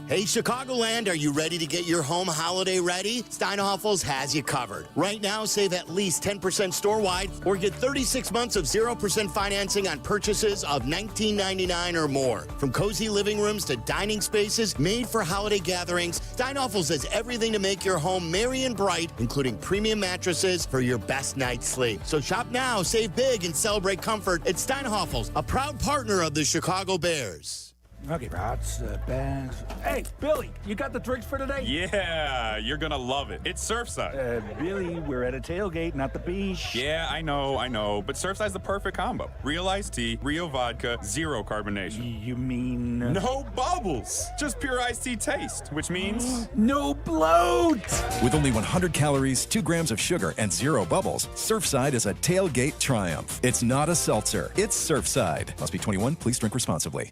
Hey, Chicagoland, are you ready to get your home holiday ready? Steinhoffel's has you covered. Right now, save at least 10% store-wide or get 36 months of 0% financing on purchases of $19.99 or more. From cozy living rooms to dining spaces made for holiday gatherings, Steinhoffel's has everything to make your home merry and bright, including premium mattresses for your best night's sleep. So shop now, save big, and celebrate comfort at Steinhoffel's, a proud partner of the Chicago Bears. Okay, Rods, bags. Hey, Billy, you got the drinks for today? Yeah, you're gonna love it. It's Surfside. Billy, we're at a tailgate, not the beach. Yeah, I know. But Surfside's the perfect combo. Real iced tea, Rio vodka, zero carbonation. You mean? No bubbles. Just pure iced tea taste, which means... no bloat! With only 100 calories, 2 grams of sugar, and 0 bubbles, Surfside is a tailgate triumph. It's not a seltzer. It's Surfside. Must be 21. Please drink responsibly.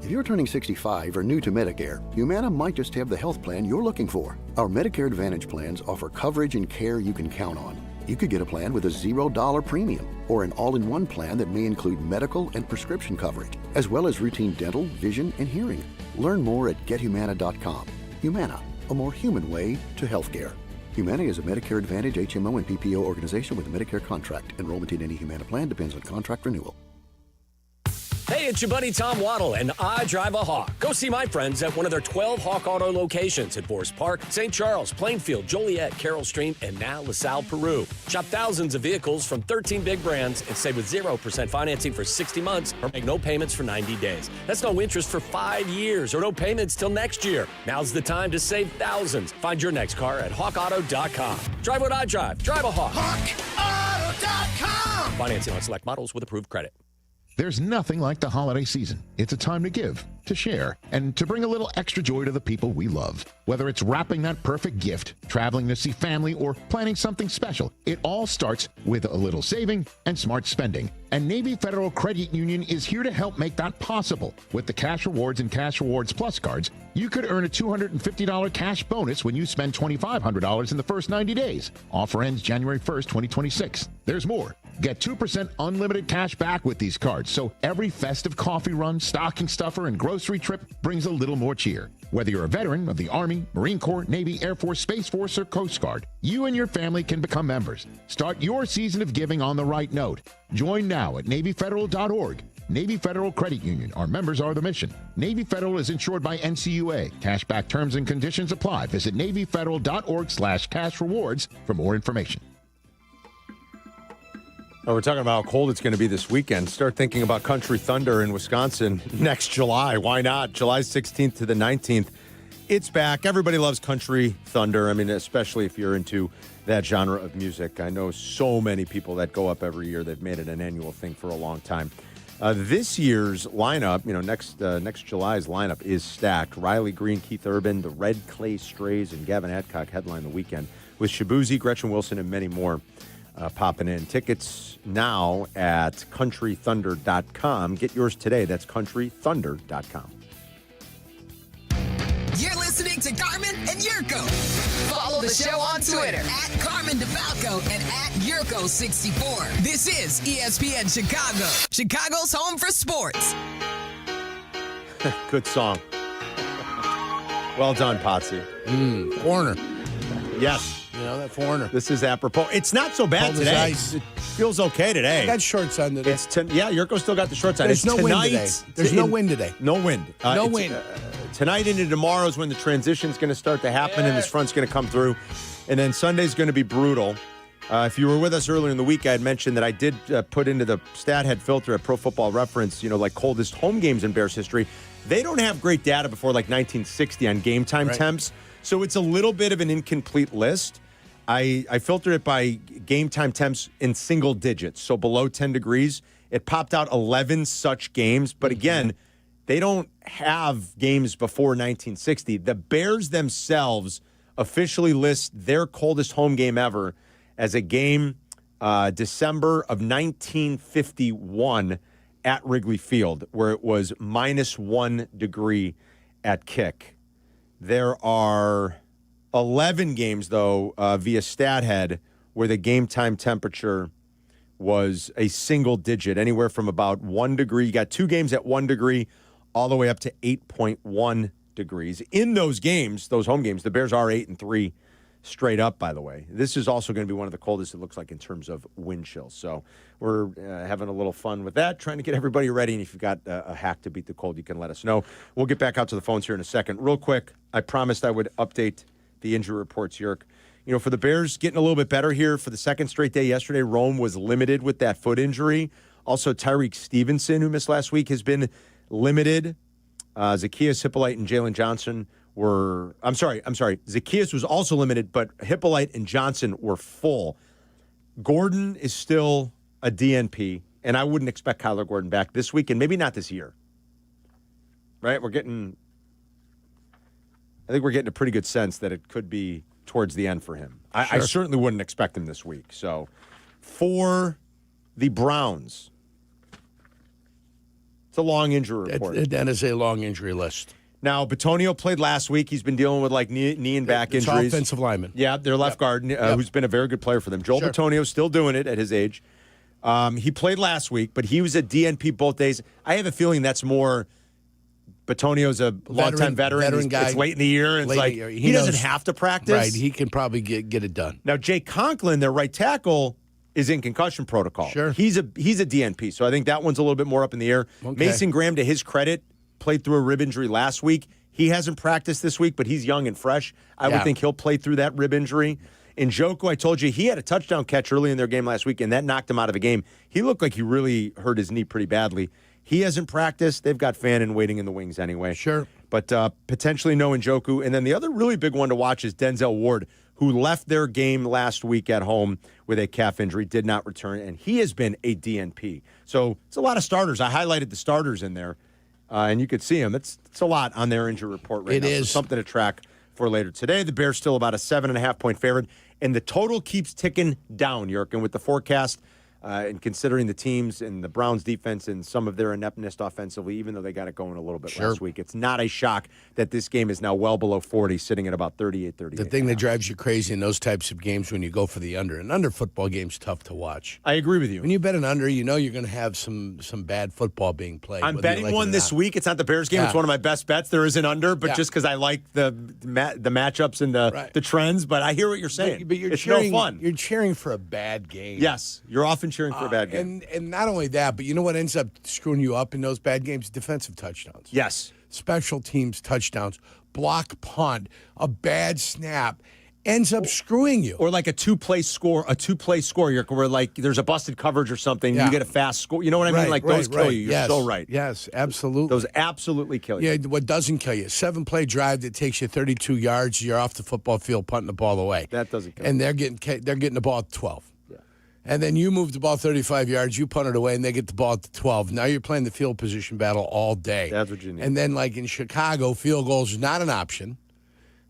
If you're turning 65 or new to Medicare, Humana might just have the health plan you're looking for. Our Medicare Advantage plans offer coverage and care you can count on. You could get a plan with a $0 premium or an all-in-one plan that may include medical and prescription coverage, as well as routine dental, vision, and hearing. Learn more at gethumana.com. Humana, a more human way to healthcare. Humana is a Medicare Advantage HMO and PPO organization with a Medicare contract. Enrollment in any Humana plan depends on contract renewal. Hey, it's your buddy Tom Waddle, and I drive a Hawk. Go see my friends at one of their 12 Hawk Auto locations at Forest Park, St. Charles, Plainfield, Joliet, Carroll Stream, and now LaSalle, Peru. Shop thousands of vehicles from 13 big brands and save with 0% financing for 60 months or make no payments for 90 days. That's no interest for 5 years or no payments till next year. Now's the time to save thousands. Find your next car at hawkauto.com. Drive what I drive. Drive a Hawk. HawkAuto.com! Financing on select models with approved credit. There's nothing like the holiday season. It's a time to give, to share, and to bring a little extra joy to the people we love. Whether it's wrapping that perfect gift, traveling to see family, or planning something special, it all starts with a little saving and smart spending. And Navy Federal Credit Union is here to help make that possible. With the Cash Rewards and Cash Rewards Plus cards, you could earn a $250 cash bonus when you spend $2,500 in the first 90 days. Offer ends January 1st, 2026. There's more. Get 2% unlimited cash back with these cards, so every festive coffee run, stocking stuffer, and grocery trip brings a little more cheer. Whether you're a veteran of the Army, Marine Corps, Navy, Air Force, Space Force, or Coast Guard, you and your family can become members. Start your season of giving on the right note. Join now at NavyFederal.org. Navy Federal Credit Union. Our members are the mission. Navy Federal is insured by NCUA. Cashback terms and conditions apply. Visit NavyFederal.org/cash rewards for more information. Oh, we're talking about how cold it's going to be this weekend. Start thinking about Country Thunder in Wisconsin next July. Why not? July 16th to the 19th. It's back. Everybody loves Country Thunder. I mean, especially if you're into that genre of music. I know so many people that go up every year. They've made it an annual thing for a long time. This year's lineup, next July's lineup is stacked. Riley Green, Keith Urban, the Red Clay Strays, and Gavin Adcock headline the weekend with Shabuzi, Gretchen Wilson, and many more popping in. Tickets now at countrythunder.com. Get yours today. That's countrythunder.com. You're listening to Carmen and Jurko. Follow the show on Twitter at Carmen DeFalco and at Jurko64. This is ESPN Chicago, Chicago's home for sports. Good song. Well done, Potsy. Foreigner. Yes. You know, that foreigner. This is apropos. It's not so bad Cold as today. ice. It feels okay today. I got shorts on today. Yurko still got the shorts on. There's no wind today. There's no wind today. No wind. No wind. Tonight into tomorrow is when the transition's going to start to happen and this front's going to come through. And then Sunday's going to be brutal. If you were with us earlier in the week, I had mentioned that I did put into the stat head filter at Pro Football Reference, like coldest home games in Bears history. They don't have great data before like 1960 on game time temps. So it's a little bit of an incomplete list. I filtered it by game time temps in single digits, so below 10 degrees. It popped out 11 such games. But again, they don't have games before 1960. The Bears themselves officially list their coldest home game ever as a game December of 1951 at Wrigley Field, where it was -1 degree at kick. There are 11 games, though, via StatHead, where the game time temperature was a single digit, anywhere from about 1 degree. You got 2 games at 1 degree, all the way up to 8.1 degrees. In those games, those home games, the Bears are 8-3 straight up, by the way. This is also going to be one of the coldest, it looks like, in terms of wind chills. So we're having a little fun with that, trying to get everybody ready. And if you've got a hack to beat the cold, you can let us know. We'll get back out to the phones here in a second. Real quick, I promised I would update the injury reports, Yerk. You know, for the Bears getting a little bit better here for the second straight day yesterday, Rome was limited with that foot injury. Also, Tyreek Stevenson, who missed last week, has been limited. Zacchaeus, Hippolyte, and Jalen Johnson were... I'm sorry. Zacchaeus was also limited, but Hippolyte and Johnson were full. Gordon is still a DNP, and I wouldn't expect Kyler Gordon back this week, and maybe not this year. Right? I think we're getting a pretty good sense that it could be towards the end for him. Sure. I certainly wouldn't expect him this week. So, for the Browns... It's a long injury report. That is a long injury list. Now, Bitonio played last week. He's been dealing with like knee and back injuries. Offensive lineman. Yeah, their left guard, who's been a very good player for them. Joel Bitonio's still doing it at his age. He played last week, but he was a DNP both days. I have a feeling that's more Bitonio's a longtime veteran guy. It's late in the year. And it's like he doesn't have to practice. Right, he can probably get it done. Now, Jay Conklin, their right tackle, is in concussion protocol. Sure. He's a DNP, so I think that one's a little bit more up in the air. Okay. Mason Graham, to his credit, played through a rib injury last week. He hasn't practiced this week, but he's young and fresh. I would think he'll play through that rib injury. And Joko, I told you, he had a touchdown catch early in their game last week, and that knocked him out of the game. He looked like he really hurt his knee pretty badly. He hasn't practiced. They've got Fannin waiting in the wings anyway. Sure. But potentially no Njoku. And then the other really big one to watch is Denzel Ward, who left their game last week at home with a calf injury, did not return, and he has been a DNP. So it's a lot of starters. I highlighted the starters in there, and you could see them. It's a lot on their injury report right now. It is. So something to track for later today. The Bears still about a 7.5-point favorite, and the total keeps ticking down, Yerk. And with the forecast, and considering the teams and the Browns defense and some of their ineptness offensively, even though they got it going a little bit last week, it's not a shock that this game is now well below 40, sitting at about 38-38. The thing that drives you crazy in those types of games when you go for the under. An under football game's tough to watch. I agree with you. When you bet an under, you know you're going to have some bad football being played. I'm betting one this week. It's not the Bears game. Yeah. It's one of my best bets. There is an under, but just because I like the matchups and the trends. But I hear what you're saying. But it's no fun. You're cheering for a bad game. Yes, you're often cheering for a bad game. And not only that, but you know what ends up screwing you up in those bad games? Defensive touchdowns. Yes. Special teams touchdowns. Block punt. A bad snap. Ends up screwing you. Or like a two-play score, where like there's a busted coverage or something, you get a fast score. You know what I mean? Like those kill you. You're so right. Yes, absolutely. Those absolutely kill you. Yeah, what doesn't kill you? 7-play drive that takes you 32 yards, you're off the football field punting the ball away. That doesn't kill you. And they're getting the ball at 12. And then you move the ball 35 yards, you punt it away, and they get the ball at the 12. Now you're playing the field position battle all day. That's what you need. And then, like in Chicago, field goals is not an option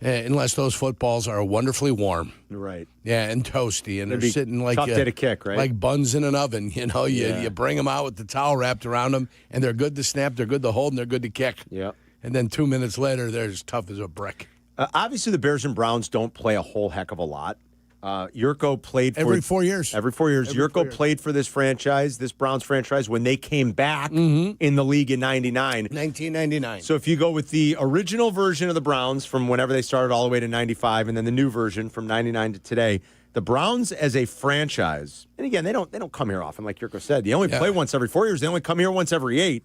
unless those footballs are wonderfully warm. Right. Yeah, and toasty. And they're sitting like tough day to kick, right? Like buns in an oven. You know, you bring them out with the towel wrapped around them, and they're good to snap, they're good to hold, and they're good to kick. Yeah. And then 2 minutes later, they're as tough as a brick. Obviously, the Bears and Browns don't play a whole heck of a lot. Yurko played for every 4 years. Every 4 years. Yurko played for this franchise, this Browns franchise, when they came back in the league in 99. 1999. So if you go with the original version of the Browns from whenever they started all the way to 95, and then the new version from 99 to today, the Browns as a franchise, and again, they don't come here often, like Yurko said. They only play once every 4 years. They only come here once every 8.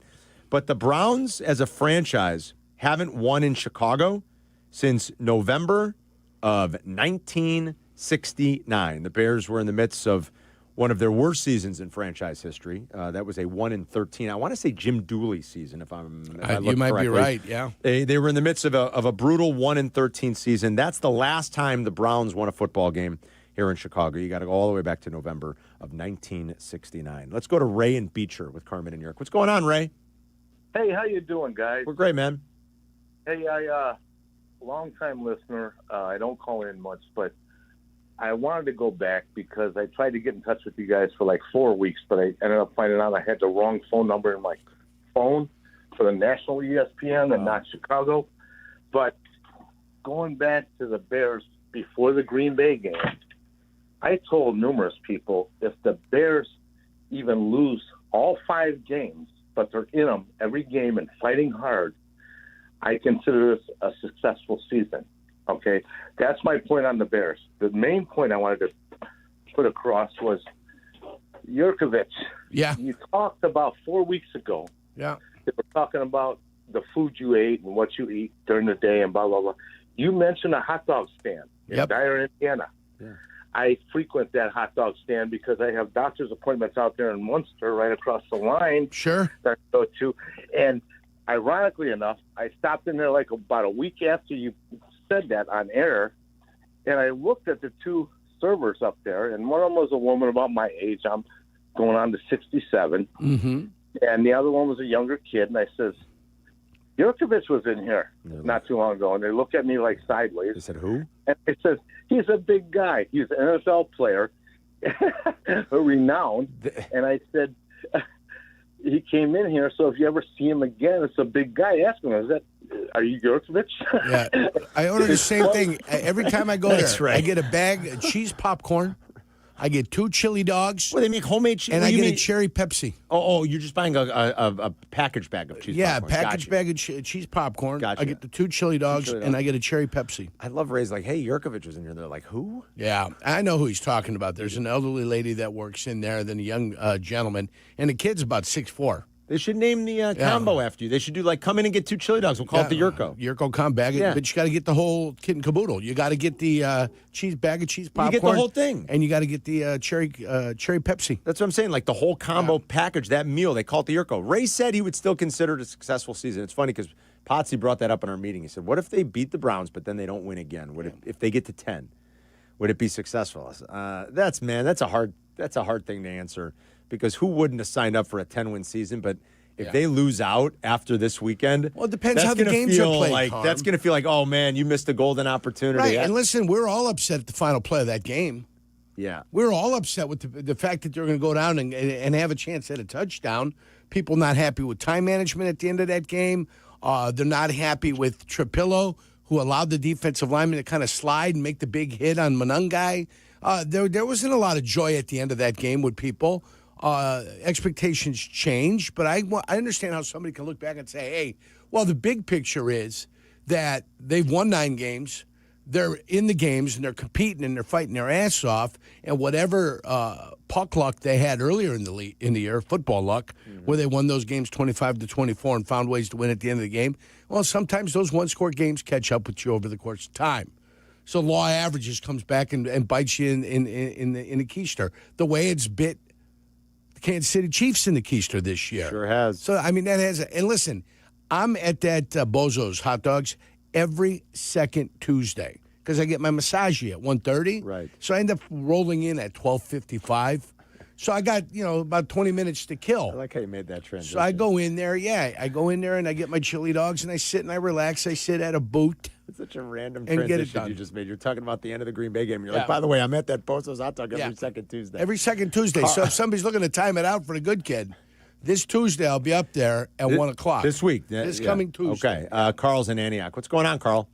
But the Browns as a franchise haven't won in Chicago since November of 1969. The Bears were in the midst of one of their worst seasons in franchise history. That was a 1-13. I want to say Jim Dooley season, if I look you might correctly. be right. Yeah, they were in the midst of a brutal 1-13 season. That's the last time the Browns won a football game here in Chicago. You got to go all the way back to November of 1969. Let's go to Ray and Beecher with Carmen and York. What's going on, Ray? Hey, how you doing, guys? We're great, man. Hey, long-time listener. I don't call in much, but I wanted to go back because I tried to get in touch with you guys for like 4 weeks, but I ended up finding out I had the wrong phone number in my phone for the national ESPN and not Chicago. But going back to the Bears before the Green Bay game, I told numerous people if the Bears even lose all 5 games, but they're in them every game and fighting hard, I consider this a successful season. Okay, that's my point on the Bears. The main point I wanted to put across was Jurkovic. Yeah. You talked about 4 weeks ago. Yeah. They were talking about the food you ate and what you eat during the day and blah, blah, blah. You mentioned a hot dog stand in Dyer, Indiana. Yeah. I frequent that hot dog stand because I have doctor's appointments out there in Munster right across the line. Sure. That I go to. And ironically enough, I stopped in there like about a week after you said that on air, and I looked at the 2 servers up there, and one of them was a woman about my age. I'm going on to 67. Mm-hmm. And the other one was a younger kid, and I says, Jurkovic was in here not too long ago, and they looked at me like sideways. They said, who? And I says, he's a big guy. He's an NFL player, renowned. And I said, he came in here, so if you ever see him again, it's a big guy. Ask him, are you Jurkovic? Yeah. I order the same thing. Every time I go there, That's right. I get a bag of cheese popcorn. I get 2 chili dogs. Well, they make homemade cheese. And I get a cherry Pepsi. Oh, you're just buying a packaged bag of cheese popcorn. Packaged bag of cheese popcorn. Gotcha. I get the 2 chili dogs, and I get a cherry Pepsi. I love Ray's like, hey, Jurkovic was in here. They're like, who? Yeah, I know who he's talking about. There's an elderly lady that works in there, then a young gentleman, and the kid's about 6'4". They should name the combo after you. They should do like, come in and get 2 chili dogs. We'll call it the Jurko. Jurko combo bag. Yeah. But you got to get the whole kit and caboodle. You got to get the bag of cheese popcorn. You get the whole thing. And you got to get the cherry Pepsi. That's what I'm saying. Like the whole combo package, that meal, they call it the Jurko. Ray said he would still consider it a successful season. It's funny because Potsy brought that up in our meeting. He said, what if they beat the Browns, but then they don't win again? If they get to 10, would it be successful? That's a hard thing to answer because who wouldn't have signed up for a 10-win season? But if they lose out after this weekend, well, it depends how the games are played. That's going to feel like, oh, man, you missed a golden opportunity. Right, and listen, we're all upset at the final play of that game. Yeah. We're all upset with the fact that they're going to go down and have a chance at a touchdown. People not happy with time management at the end of that game. They're not happy with Trapillo, who allowed the defensive lineman to kind of slide and make the big hit on Monungai. There wasn't a lot of joy at the end of that game with people. Expectations change, but I understand how somebody can look back and say, hey, well, the big picture is that they've won 9 games. They're in the games, and they're competing, and they're fighting their ass off. And whatever puck luck they had earlier in the year, football luck, where they won those games 25-24 and found ways to win at the end of the game, well, sometimes those one-score games catch up with you over the course of time. So law of averages comes back and bites you in the keister, the way it's bit Kansas City Chiefs in the keister this year. Sure has. So, I mean, that has – and listen, I'm at that Bozo's Hot Dogs every second Tuesday because I get my massager at 1:30. Right. So I end up rolling in at 12:55. So I got, about 20 minutes to kill. I like how you made that transition. So I go in there, I go in there and I get my chili dogs and I sit and I relax. I sit at a boot. It's such a random and get it transition done. you just made. You're talking about the end of the Green Bay game. You're like, by the way, I'm at that Bozo's Hot Dog every second Tuesday. Every second Tuesday. So if somebody's looking to time it out for the good kid, this Tuesday I'll be up there at 1 o'clock. This week. This coming Tuesday. Okay. Carl's in Antioch. What's going on, Carl?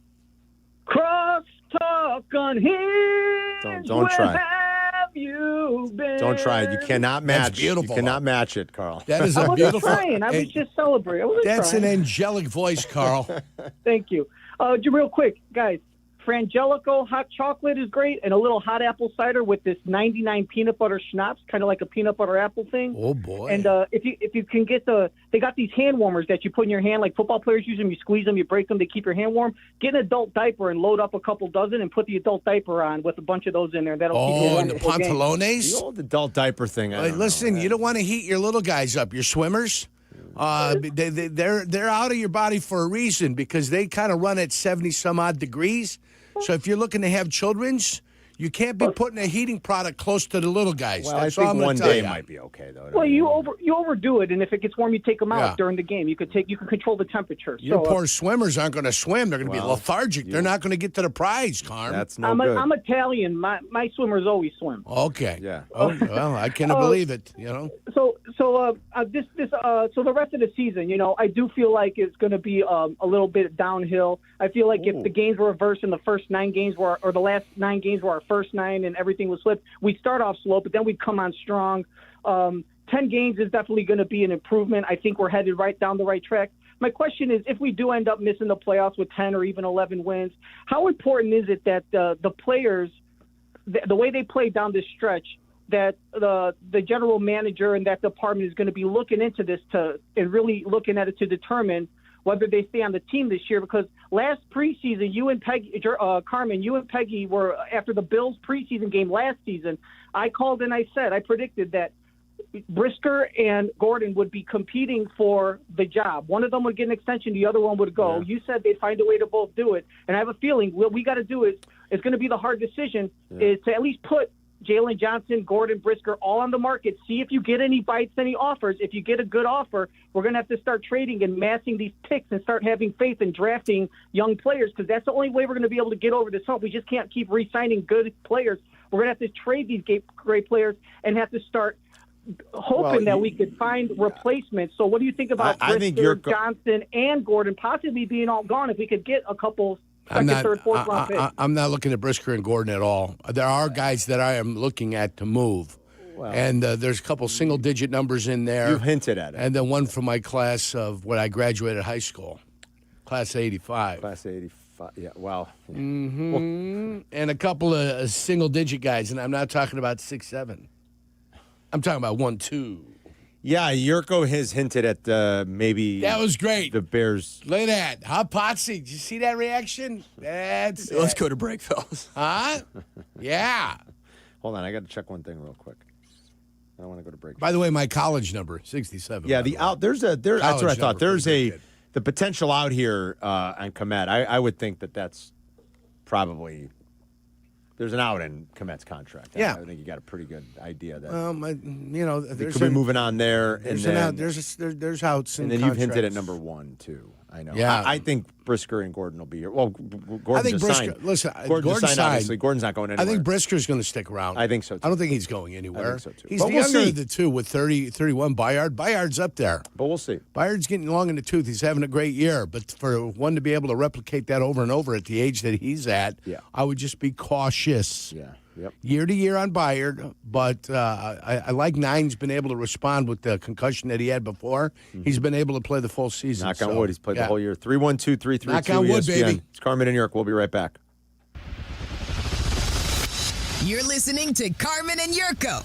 Cross talk on his. Don't try. Have you been? Don't try it. You cannot match. That's beautiful. You cannot match it, Carl. That is I a wasn't beautiful. trying. I was just celebrating. That's an angelic voice, Carl. Thank you. Real quick, guys. Frangelico hot chocolate is great, and a little hot apple cider with this 99 peanut butter schnapps, kind of like a peanut butter apple thing. Oh boy! And if you can get they got these hand warmers that you put in your hand, like football players use them. You squeeze them, you break them to keep your hand warm. Get an adult diaper and load up a couple dozen, and put the adult diaper on with a bunch of those in there. That'll keep you warm. And the pantalones. The old adult diaper thing. Listen, you don't want to heat your little guys up. Your swimmers. They're out of your body for a reason because they kind of run at 70 some odd degrees. So if you're looking to have children's, You can't be putting a heating product close to the little guys. Well, That's I all I'm think gonna one tell day you. might be okay, though. Well, you overdo it, and if it gets warm, you take them out Yeah. during the game. You can control the temperature. Your So, poor swimmers aren't going to swim. They're going to be lethargic. They're not going to get to the prize, Carm. That's I'm Italian. My swimmers always swim. Okay. Yeah. Oh, well, I can't believe it. You know. So the rest of the season, I do feel like it's going to be a little bit downhill. I feel like if the games were reversed and the first 9 games or the last 9 games were our first 9 and everything was flipped, we'd start off slow, but then we'd come on strong. 10 games is definitely going to be an improvement. I think we're headed right down the right track. My question is, if we do end up missing the playoffs with 10 or even 11 wins, how important is it that the players, the way they play down this stretch, that the general manager and that department is going to be looking into this and really looking at it to determine whether they stay on the team this year? Because last preseason, you and Peggy, Carmen, you and Peggy were, after the Bills preseason game last season, I called and I predicted that Brisker and Gordon would be competing for the job. One of them would get an extension, the other one would go. Yeah. You said they'd find a way to both do it. And I have a feeling what we got to do is, it's going to be the hard decision, is to at least put Jalen Johnson, Gordon, Brisker all on the market. See if you get any bites, any offers. If you get a good offer, we're going to have to start trading and massing these picks and start having faith in drafting young players, because that's the only way we're going to be able to get over this hump. We just can't keep re-signing good players. We're going to have to trade these great players and have to start hoping that we could find replacements. So what do you think about Brisker, Johnson, and Gordon possibly being all gone if we could get a couple third, fourth round picks? I'm not looking at Brisker and Gordon at all. There are guys that I am looking at to move. Wow. And there's a couple single-digit numbers in there. You've hinted at it. And then one from my class of when I graduated high school, class of 85. Class of 85, yeah, wow. Yeah. Mm-hmm. And a couple of single-digit guys, and I'm not talking about 6, 7. I'm talking about 1, 2. Yeah, Jurko has hinted at maybe. That was great. The Bears. Look at that. Huh, Potsy? Did you see that reaction? Let's go to break, fellas. Huh? Yeah. Hold on, I got to check one thing real quick. I don't want to go to break. By the way, my college number, 67. Yeah, that's what I thought. There's the potential out here on Komet. I would think that's probably. There's an out in Komet's contract. Yeah. I think you got a pretty good idea that. They could be moving on there. There's there's outs. And then you've hinted at number 1 too. I know. Yeah. I think Brisker and Gordon will be here. Well, Gordon I think just Brisker. signed. Listen, Gordon signed. Obviously, Gordon's not going anywhere. I think Brisker's going to stick around. I think so too. I don't think he's going anywhere. I think so too. He's but the we'll younger see. of the two with 30, 31. Bayard's up there. But we'll see. Bayard's getting long in the tooth. He's having a great year. But for one to be able to replicate that over and over at the age that he's at, I would just be cautious. Yeah. Yep. Year to year on Bayard, but I like Nine's been able to respond with the concussion that he had before. Mm-hmm. He's been able to play the full season. Knock on wood, he's played the whole year. 312-332 Knock on wood, ESPN. baby. It's Carmen and Jurko. We'll be right back. You're listening to Carmen and Jurko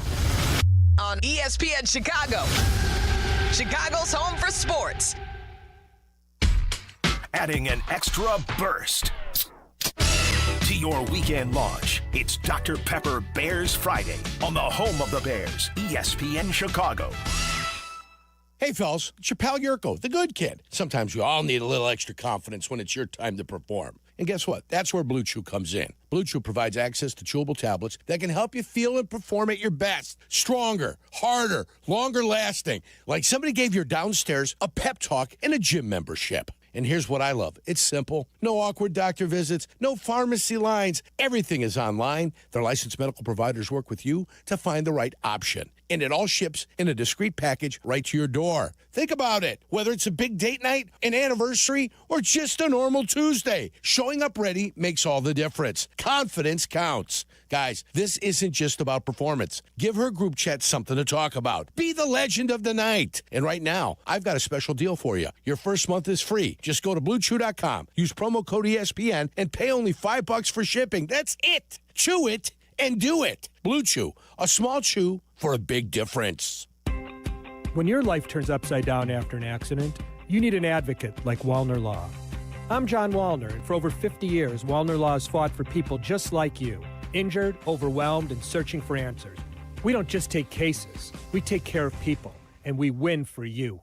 on ESPN Chicago, Chicago's home for sports. Adding an extra burst to your weekend launch. It's Dr. Pepper Bears Friday on the home of the Bears, ESPN Chicago. Hey, fellas, it's your pal Jurko, the good kid. Sometimes we all need a little extra confidence when it's your time to perform. And guess what? That's where Blue Chew comes in. Blue Chew provides access to chewable tablets that can help you feel and perform at your best. Stronger, harder, longer lasting. Like somebody gave your downstairs a pep talk and a gym membership. And here's what I love. It's simple. No awkward doctor visits, no pharmacy lines. Everything is online. Their licensed medical providers work with you to find the right option. And it all ships in a discreet package right to your door. Think about it. Whether it's a big date night, an anniversary, or just a normal Tuesday, showing up ready makes all the difference. Confidence counts. Guys, this isn't just about performance. Give her group chat something to talk about. Be the legend of the night. And right now, I've got a special deal for you. Your first month is free. Just go to BlueChew.com, use promo code ESPN, and pay only $5 for shipping. That's it. Chew it and do it. Blue Chew, a small chew for a big difference. When your life turns upside down after an accident, you need an advocate like Wallner Law. I'm John Wallner, and for over 50 years, Wallner Law has fought for people just like you, injured, overwhelmed, and searching for answers. We don't just take cases, we take care of people, and we win for you.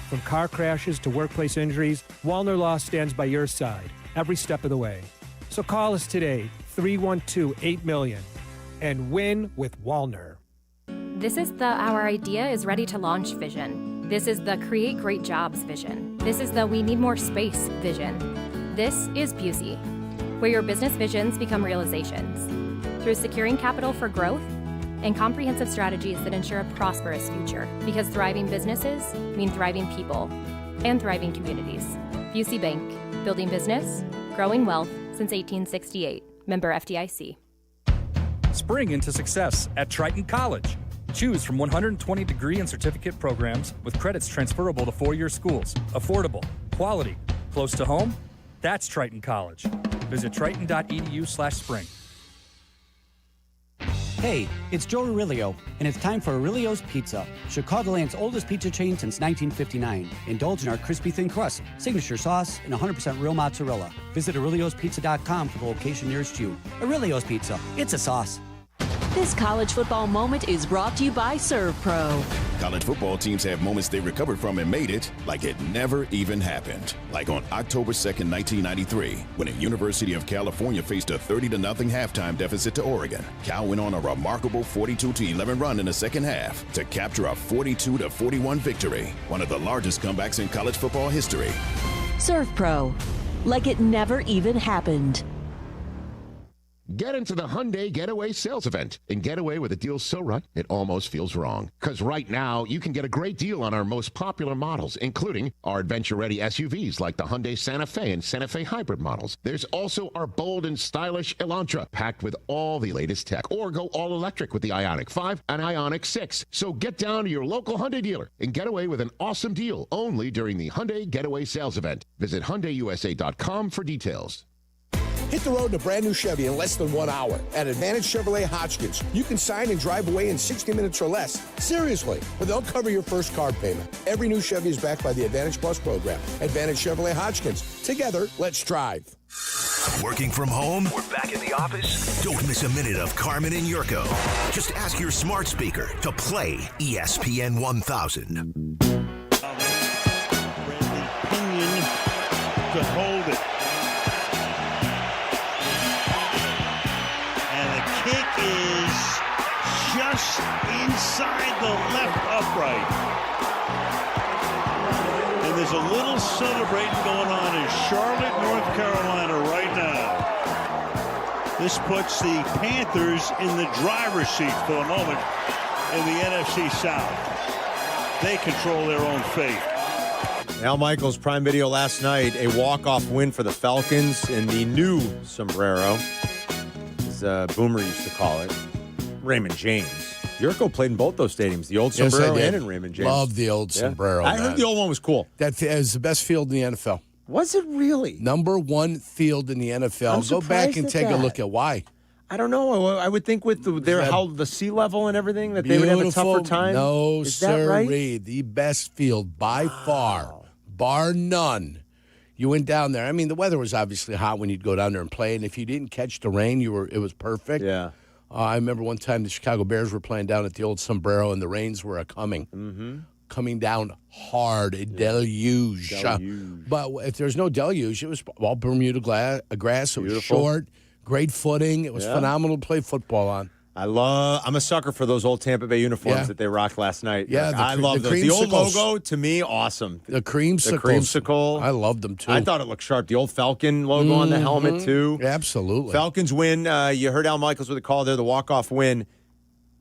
From car crashes to workplace injuries, Wallner Law stands by your side every step of the way. So call us today, 312-8million. And win with Walner. This is the our idea is ready to launch vision. This is the create great jobs vision. This is the we need more space vision. This is Busey, where your business visions become realizations. Through securing capital for growth and comprehensive strategies that ensure a prosperous future. Because thriving businesses mean thriving people and thriving communities. Busey Bank, building business, growing wealth since 1868. Member FDIC. Spring into success at Triton College. Choose from 120 degree and certificate programs with credits transferable to four-year schools. Affordable, quality, close to home? That's Triton College. Visit triton.edu/spring. Hey, it's Joe Aurelio, and it's time for Aurelio's Pizza, Chicagoland's oldest pizza chain since 1959. Indulge in our crispy thin crust, signature sauce, and 100% real mozzarella. Visit Aurelio'sPizza.com for the location nearest you. Aurelio's Pizza, it's a sauce. This college football moment is brought to you by ServPro. College football teams have moments they recovered from and made it like it never even happened. Like on October 2nd, 1993, when the University of California faced a 30-0 halftime deficit to Oregon. Cal went on a remarkable 42-11 run in the second half to capture a 42-41 victory, one of the largest comebacks in college football history. ServPro, like it never even happened. Get into the Hyundai Getaway sales event and get away with a deal so right, it almost feels wrong. Because right now, you can get a great deal on our most popular models, including our adventure-ready SUVs like the Hyundai Santa Fe and Santa Fe Hybrid models. There's also our bold and stylish Elantra, packed with all the latest tech. Or go all-electric with the Ioniq 5 and Ioniq 6. So get down to your local Hyundai dealer and get away with an awesome deal only during the Hyundai Getaway sales event. Visit HyundaiUSA.com for details. Hit the road in a brand new Chevy in less than 1 hour. At Advantage Chevrolet Hodgkins, you can sign and drive away in 60 minutes or less. Seriously, but they'll cover your first car payment. Every new Chevy is backed by the Advantage Plus program. Advantage Chevrolet Hodgkins. Together, let's drive. Working from home? We're back in the office? Don't miss a minute of Carmen and Jurko. Just ask your smart speaker to play ESPN 1000. Bradley Pinion to hold it. Kick is just inside the left upright. And there's a little celebrating going on in Charlotte, North Carolina right now. This puts the Panthers in the driver's seat for the moment in the NFC South. They control their own fate. Al Michaels' Prime Video last night, a walk-off win for the Falcons in the new sombrero. Boomer used to call it, Raymond James. Jurko played in both those stadiums, the old sombrero and in Raymond James. Love the old sombrero. I heard the old one was cool. That is the best field in the NFL. Was it really? Number one field in the NFL. Go back and take a look at why. I don't know. I would think with how the sea level and everything that they would have a tougher time. No, is that right? The best field by far, bar none. You went down there. I mean, the weather was obviously hot when you'd go down there and play, and if you didn't catch the rain, it was perfect. Yeah. I remember one time the Chicago Bears were playing down at the old sombrero, and the rains were coming. Coming down hard, a deluge. But if there's no deluge, it was all Bermuda grass. It was short, great footing. It was phenomenal to play football on. I'm a sucker for those old Tampa Bay uniforms that they rocked last night. Yeah, I love those. The old logo, to me, awesome. The creamsicle. I loved them, too. I thought it looked sharp. The old Falcon logo on the helmet, too. Absolutely. Falcons win. You heard Al Michaels with a call there, the walk-off win.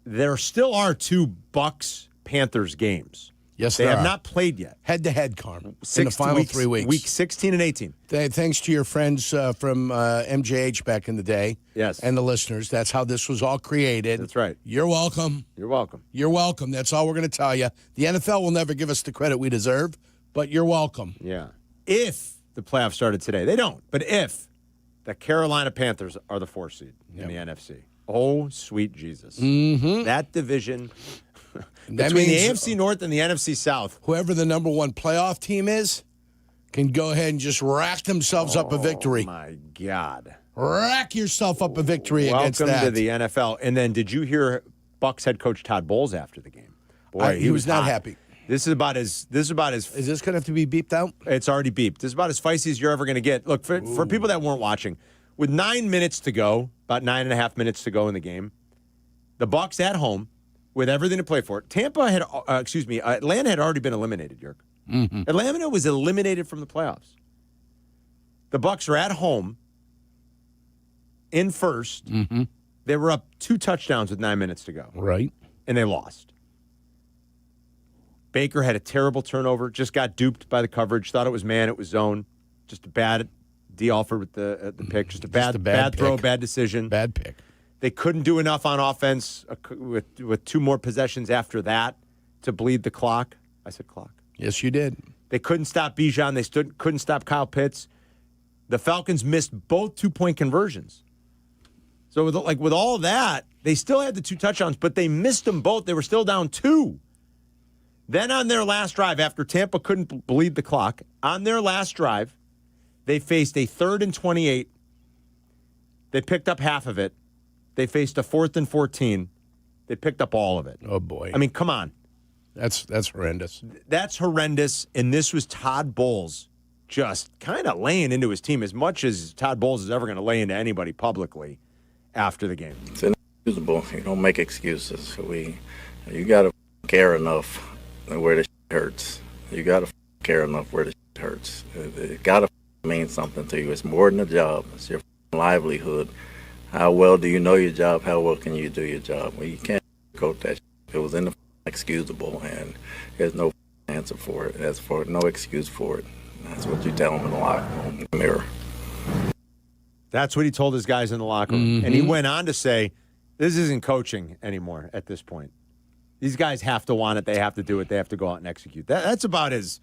There still are 2 Bucks-Panthers games. Yes, they have not played yet. Head-to-head, Carm, in the final 3 weeks. Week 16 and 18. Thanks to your friends from MJH back in the day. Yes. And the listeners. That's how this was all created. That's right. You're welcome. You're welcome. You're welcome. That's all we're going to tell you. The NFL will never give us the credit we deserve, but you're welcome. Yeah. If the playoffs started today. They don't. But if the Carolina Panthers are the 4th seed in the NFC. Oh, sweet Jesus. That division... Between the AFC North and the NFC South. Whoever the number 1 playoff team is can go ahead and just rack themselves up a victory. Oh, my God. Rack yourself up a victory against that. Welcome to the NFL. And then did you hear Bucs head coach Todd Bowles after the game? Boy, he was not happy. This is about as. Is this going to have to be beeped out? It's already beeped. This is about as feisty as you're ever going to get. Look, for people that weren't watching, with 9 minutes to go, about 9.5 minutes to go in the game, the Bucs at home with everything to play for. Atlanta had already been eliminated, Yerk. Mm-hmm. Atlanta was eliminated from the playoffs. The Bucs are at home in first. Mm-hmm. They were up 2 touchdowns with 9 minutes to go. Right. And they lost. Baker had a terrible turnover, just got duped by the coverage, thought it was man, it was zone. Just a bad D. Alford with the pick, just a bad throw, bad decision. Bad pick. They couldn't do enough on offense with 2 more possessions after that to bleed the clock. I said clock. Yes, you did. They couldn't stop Bijan. They couldn't stop Kyle Pitts. The Falcons missed both 2-point conversions. So with all of that, they still had the 2 touchdowns, but they missed them both. They were still down 2. Then on their last drive, after Tampa couldn't bleed the clock, on their last drive, they faced a 3rd and 28. They picked up half of it. They faced a 4th and 14. They picked up all of it. Oh, boy. I mean, come on. That's horrendous. That's horrendous, and this was Todd Bowles just kind of laying into his team as much as Todd Bowles is ever going to lay into anybody publicly after the game. It's inexcusable. You don't make excuses. You got to care enough where the hurts. You got to care enough where the hurts. It got to mean something to you. It's more than a job. It's your livelihood. How well do you know your job? How well can you do your job? Well, you can't quote that. It was inexcusable, and there's no answer for it. There's no excuse for it. That's what you tell them in the locker room, in the mirror. That's what he told his guys in the locker room. Mm-hmm. And he went on to say, this isn't coaching anymore at this point. These guys have to want it. They have to do it. They have to go out and execute. That's about as,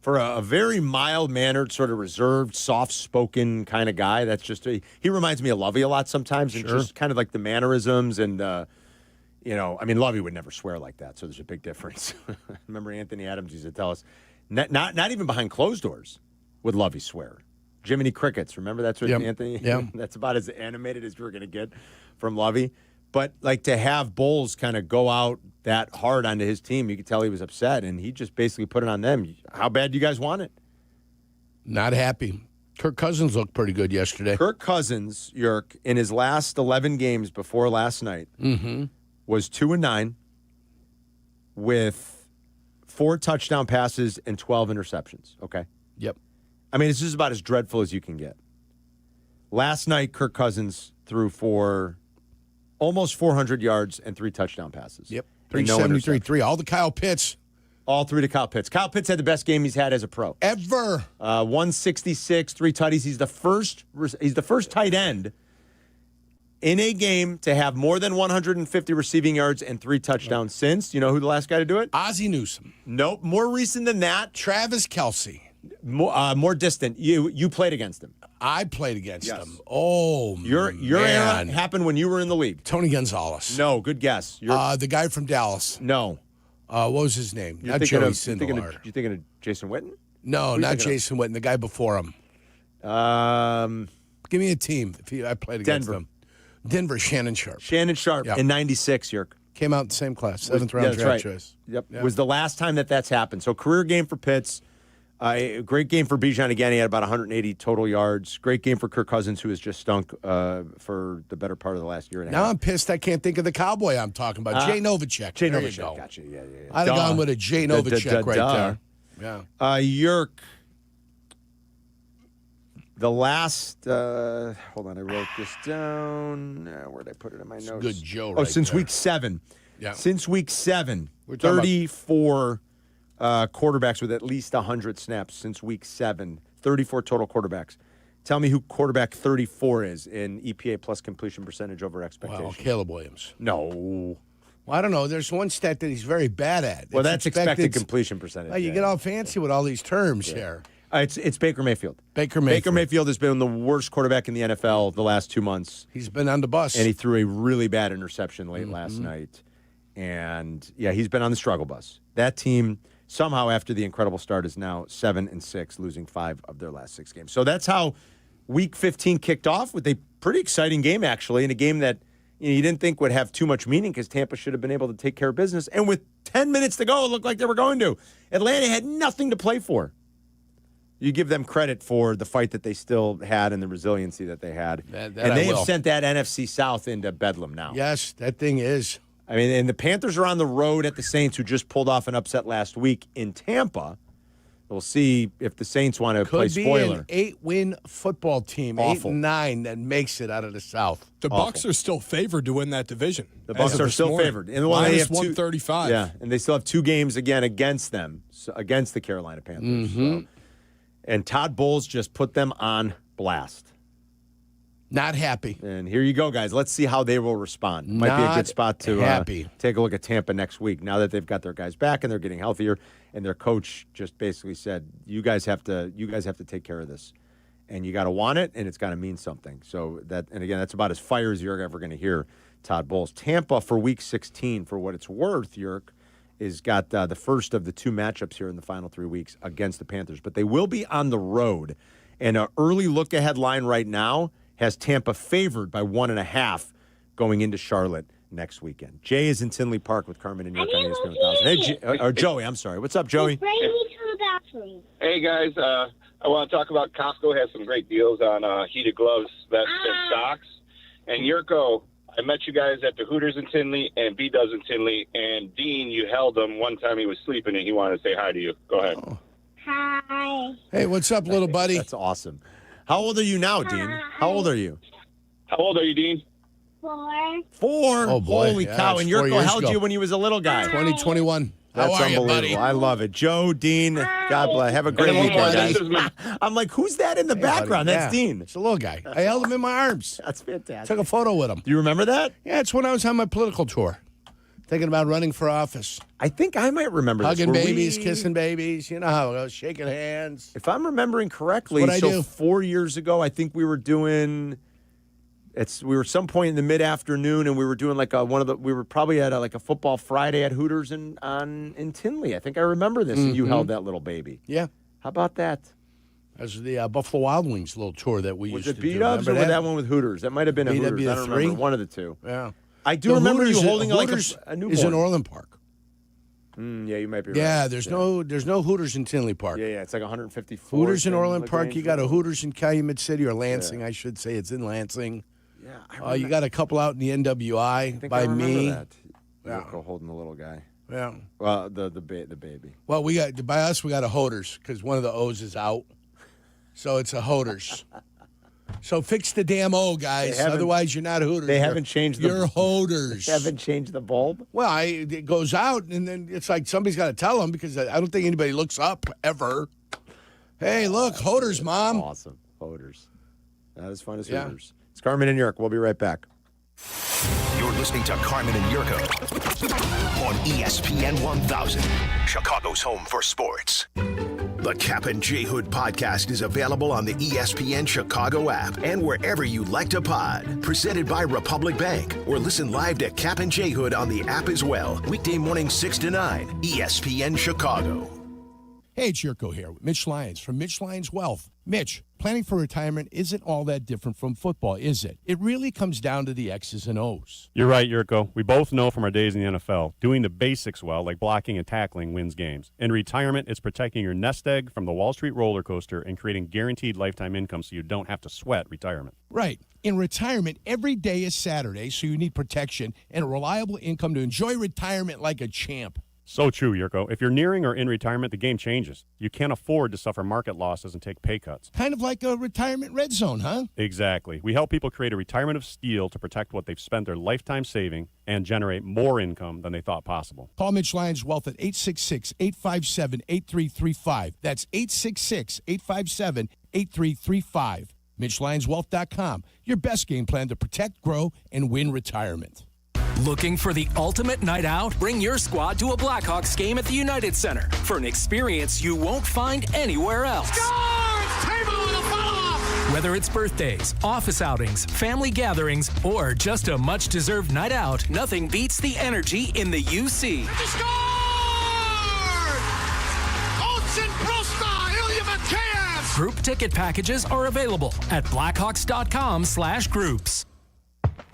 for a very mild-mannered, sort of reserved, soft-spoken kind of guy. That's just, he reminds me of Lovey a lot sometimes. And just kind of like the mannerisms and, Lovey would never swear like that. So there's a big difference. Remember Anthony Adams used to tell us, not even behind closed doors would Lovey swear. Jiminy Crickets, remember that's what Anthony? Yeah. That's about as animated as we were going to get from Lovey. But like to have Bowles kind of go out that hard onto his team, you could tell he was upset, and he just basically put it on them. How bad do you guys want it? Not happy. Kirk Cousins looked pretty good yesterday. Kirk Cousins, Yerk, in his last 11 games before last night, was 2-9 with 4 touchdown passes and 12 interceptions. Okay. Yep. I mean, it's just about as dreadful as you can get. Last night, Kirk Cousins threw for almost 400 yards and 3 touchdown passes. Yep. 373, 3. All the Kyle Pitts. All 3 to Kyle Pitts. Kyle Pitts had the best game he's had as a pro. Ever. 166, 3 tutties. He's the first tight end in a game to have more than 150 receiving yards and 3 touchdowns since. You know who the last guy to do it? Ozzie Newsome. Nope. More recent than that. Travis Kelce. More distant. You played against him. I played against him. Oh, your era happened when you were in the league. Tony Gonzalez. No, good guess. The guy from Dallas. No. What was his name? You're not thinking Joey of, Sindelar. You thinking of Jason Witten? No, not Jason Witten. The guy before him. Give me a team. I played against them. Denver, Shannon Sharp. Shannon Sharp in 96, Yerk. Came out in the same class. 7th round draft choice. Yep. Was the last time that's happened. So career game for Pitts. A great game for Bijan again. He had about 180 total yards. Great game for Kirk Cousins, who has just stunk for the better part of the last year and a half. Now I'm pissed I can't think of the cowboy I'm talking about. Jay Novacek. Jay Novacek. Gotcha. Yeah. I'd have gone with a Jay Novacek right there. Yeah. Yerk. The last, hold on, I wrote this down. Where'd I put it in my notes? Good Joe right since there. week 7. Yeah. Since week 7, We're talking 34 quarterbacks with at least 100 snaps since week 7. 34 total quarterbacks. Tell me who quarterback 34 is in EPA plus completion percentage over expectation. Well, Caleb Williams. No. Well, I don't know. There's one stat that he's very bad at. Well, that's expected completion percentage. You get all fancy with all these terms here. It's Baker Mayfield. Baker Mayfield has been the worst quarterback in the NFL the last 2 months. He's been on the bus. And he threw a really bad interception late last night. And, he's been on the struggle bus. That team, somehow after the incredible start, is now 7-6, losing 5 of their last 6 games. So that's how Week 15 kicked off with a pretty exciting game, actually, in a game that you didn't think would have too much meaning because Tampa should have been able to take care of business. And with 10 minutes to go, it looked like they were going to. Atlanta had nothing to play for. You give them credit for the fight that they still had and the resiliency that they had. And they have sent that NFC South into bedlam now. Yes, that thing is. I mean, and the Panthers are on the road at the Saints, who just pulled off an upset last week in Tampa. We'll see if the Saints want to play spoiler. Could be an 8-win football team, Awful. 8-9, that makes it out of the South. The Bucs are still favored to win that division. The Bucs are still favored. And Minus 135. Yeah, and they still have 2 games again against them, against the Carolina Panthers. Mm-hmm. So. And Todd Bowles just put them on blast. Not happy. And here you go, guys. Let's see how they will respond. Might be a good spot to take a look at Tampa next week. Now that they've got their guys back and they're getting healthier, and their coach just basically said, "You guys have to take care of this, and you got to want it, and it's got to mean something." So and again, that's about as fire as you're ever going to hear Todd Bowles. Tampa for Week 16, for what it's worth, Yerk, is got the first of the 2 matchups here in the final 3 weeks against the Panthers, but they will be on the road. And an early look ahead line right now has Tampa favored by 1.5 going into Charlotte next weekend. Jay is in Tinley Park with Carmen and York on ESPN 1000. Hey, Joey, I'm sorry. What's up, Joey? Bring me to the bathroom. Hey, guys. I want to talk about Costco has some great deals on heated gloves, vests, and socks. And Yurko, I met you guys at the Hooters in Tinley and B-Dubs in Tinley. And Dean, you held him one time he was sleeping and he wanted to say hi to you. Go ahead. Oh. Hi. Hey, what's up, little buddy? That's awesome. How old are you now, Dean? How old are you? How old are you, Dean? 4. Oh, boy. Holy Yeah, cow. that's And 4 Yurko years held ago. you when he was a little guy. 2021. That's How are you, unbelievable. buddy? I love it. Joe, Dean, God bless. Have a great Hey, weekend, buddy. guys. I'm like, who's that in the background? buddy. That's Yeah. Dean. It's a little guy. I held him in my arms. That's fantastic. Took a photo with him. Do you remember that? Yeah, it's when I was on my political tour. Thinking about running for office. I think I might remember Hugging this. babies, kissing babies. You know how it goes. Shaking hands. If I'm remembering correctly, That's what I do. 4 years ago, I think we were doing. We were some point in the mid-afternoon, and we were doing like we were probably at a Football Friday at Hooters in Tinley. I think I remember this, and you Mhm. held that little baby. Yeah. How about that? That was the Buffalo Wild Wings little tour that we Was used it to do. B-Dubs or Remember was that one with Hooters? That might have been a Hooters. I don't remember. One of the two. Yeah. I do The remember Hooters you holding Hooters a newborn. is in Orland Park. Yeah, you might be right. Yeah, there's no Hooters in Tinley Park. Yeah, it's like 154. Hooters in Orland Park. You got a Hooters in Calumet City or Lansing, I should say. It's in Lansing. Yeah, you got a couple out in the NWI I think by I remember me. that. Yeah. Yurko holding the little guy. Yeah. Well, the baby. Well, we got a Hooters because one of the O's is out, so it's a Hooters. So fix the damn O, guys. Otherwise, you're not Hooters. They haven't changed the. You're Hooters. They haven't changed the bulb. Well, it goes out, and then it's like somebody's got to tell them because I don't think anybody looks up ever. Hey, look, Hooters, Mom. Awesome, Hooters. Not as fun as Yeah. Hooters. It's Carmen and Yerk. We'll be right back. You're listening to Carmen and Yurko on ESPN 1000, Chicago's home for sports. The Kap J Hood podcast is available on the ESPN Chicago app and wherever you like to pod. Presented by Republic Bank, or listen live to Kap J Hood on the app as well. Weekday morning 6 to 9, ESPN Chicago. Hey, it's Yurko here with Mitch Lyons from Mitch Lyons Wealth. Mitch, planning for retirement isn't all that different from football, is it? It really comes down to the X's and O's. You're right, Yurko. We both know from our days in the NFL, doing the basics well, like blocking and tackling, wins games. In retirement, it's protecting your nest egg from the Wall Street roller coaster and creating guaranteed lifetime income so you don't have to sweat retirement. Right. In retirement, every day is Saturday, so you need protection and a reliable income to enjoy retirement like a champ. So true, Yurko. If you're nearing or in retirement, the game changes. You can't afford to suffer market losses and take pay cuts. Kind of like a retirement red zone, huh? Exactly. We help people create a retirement of steel to protect what they've spent their lifetime saving and generate more income than they thought possible. Call Mitch Lyons Wealth at 866-857-8335. That's 866-857-8335. MitchLyonsWealth.com. Your best game plan to protect, grow, and win retirement. Looking for the ultimate night out? Bring your squad to a Blackhawks game at the United Center for an experience you won't find anywhere else. Whether it's birthdays, office outings, family gatherings, or just a much-deserved night out, nothing beats the energy in the UC. Group ticket packages are available at blackhawks.com/groups.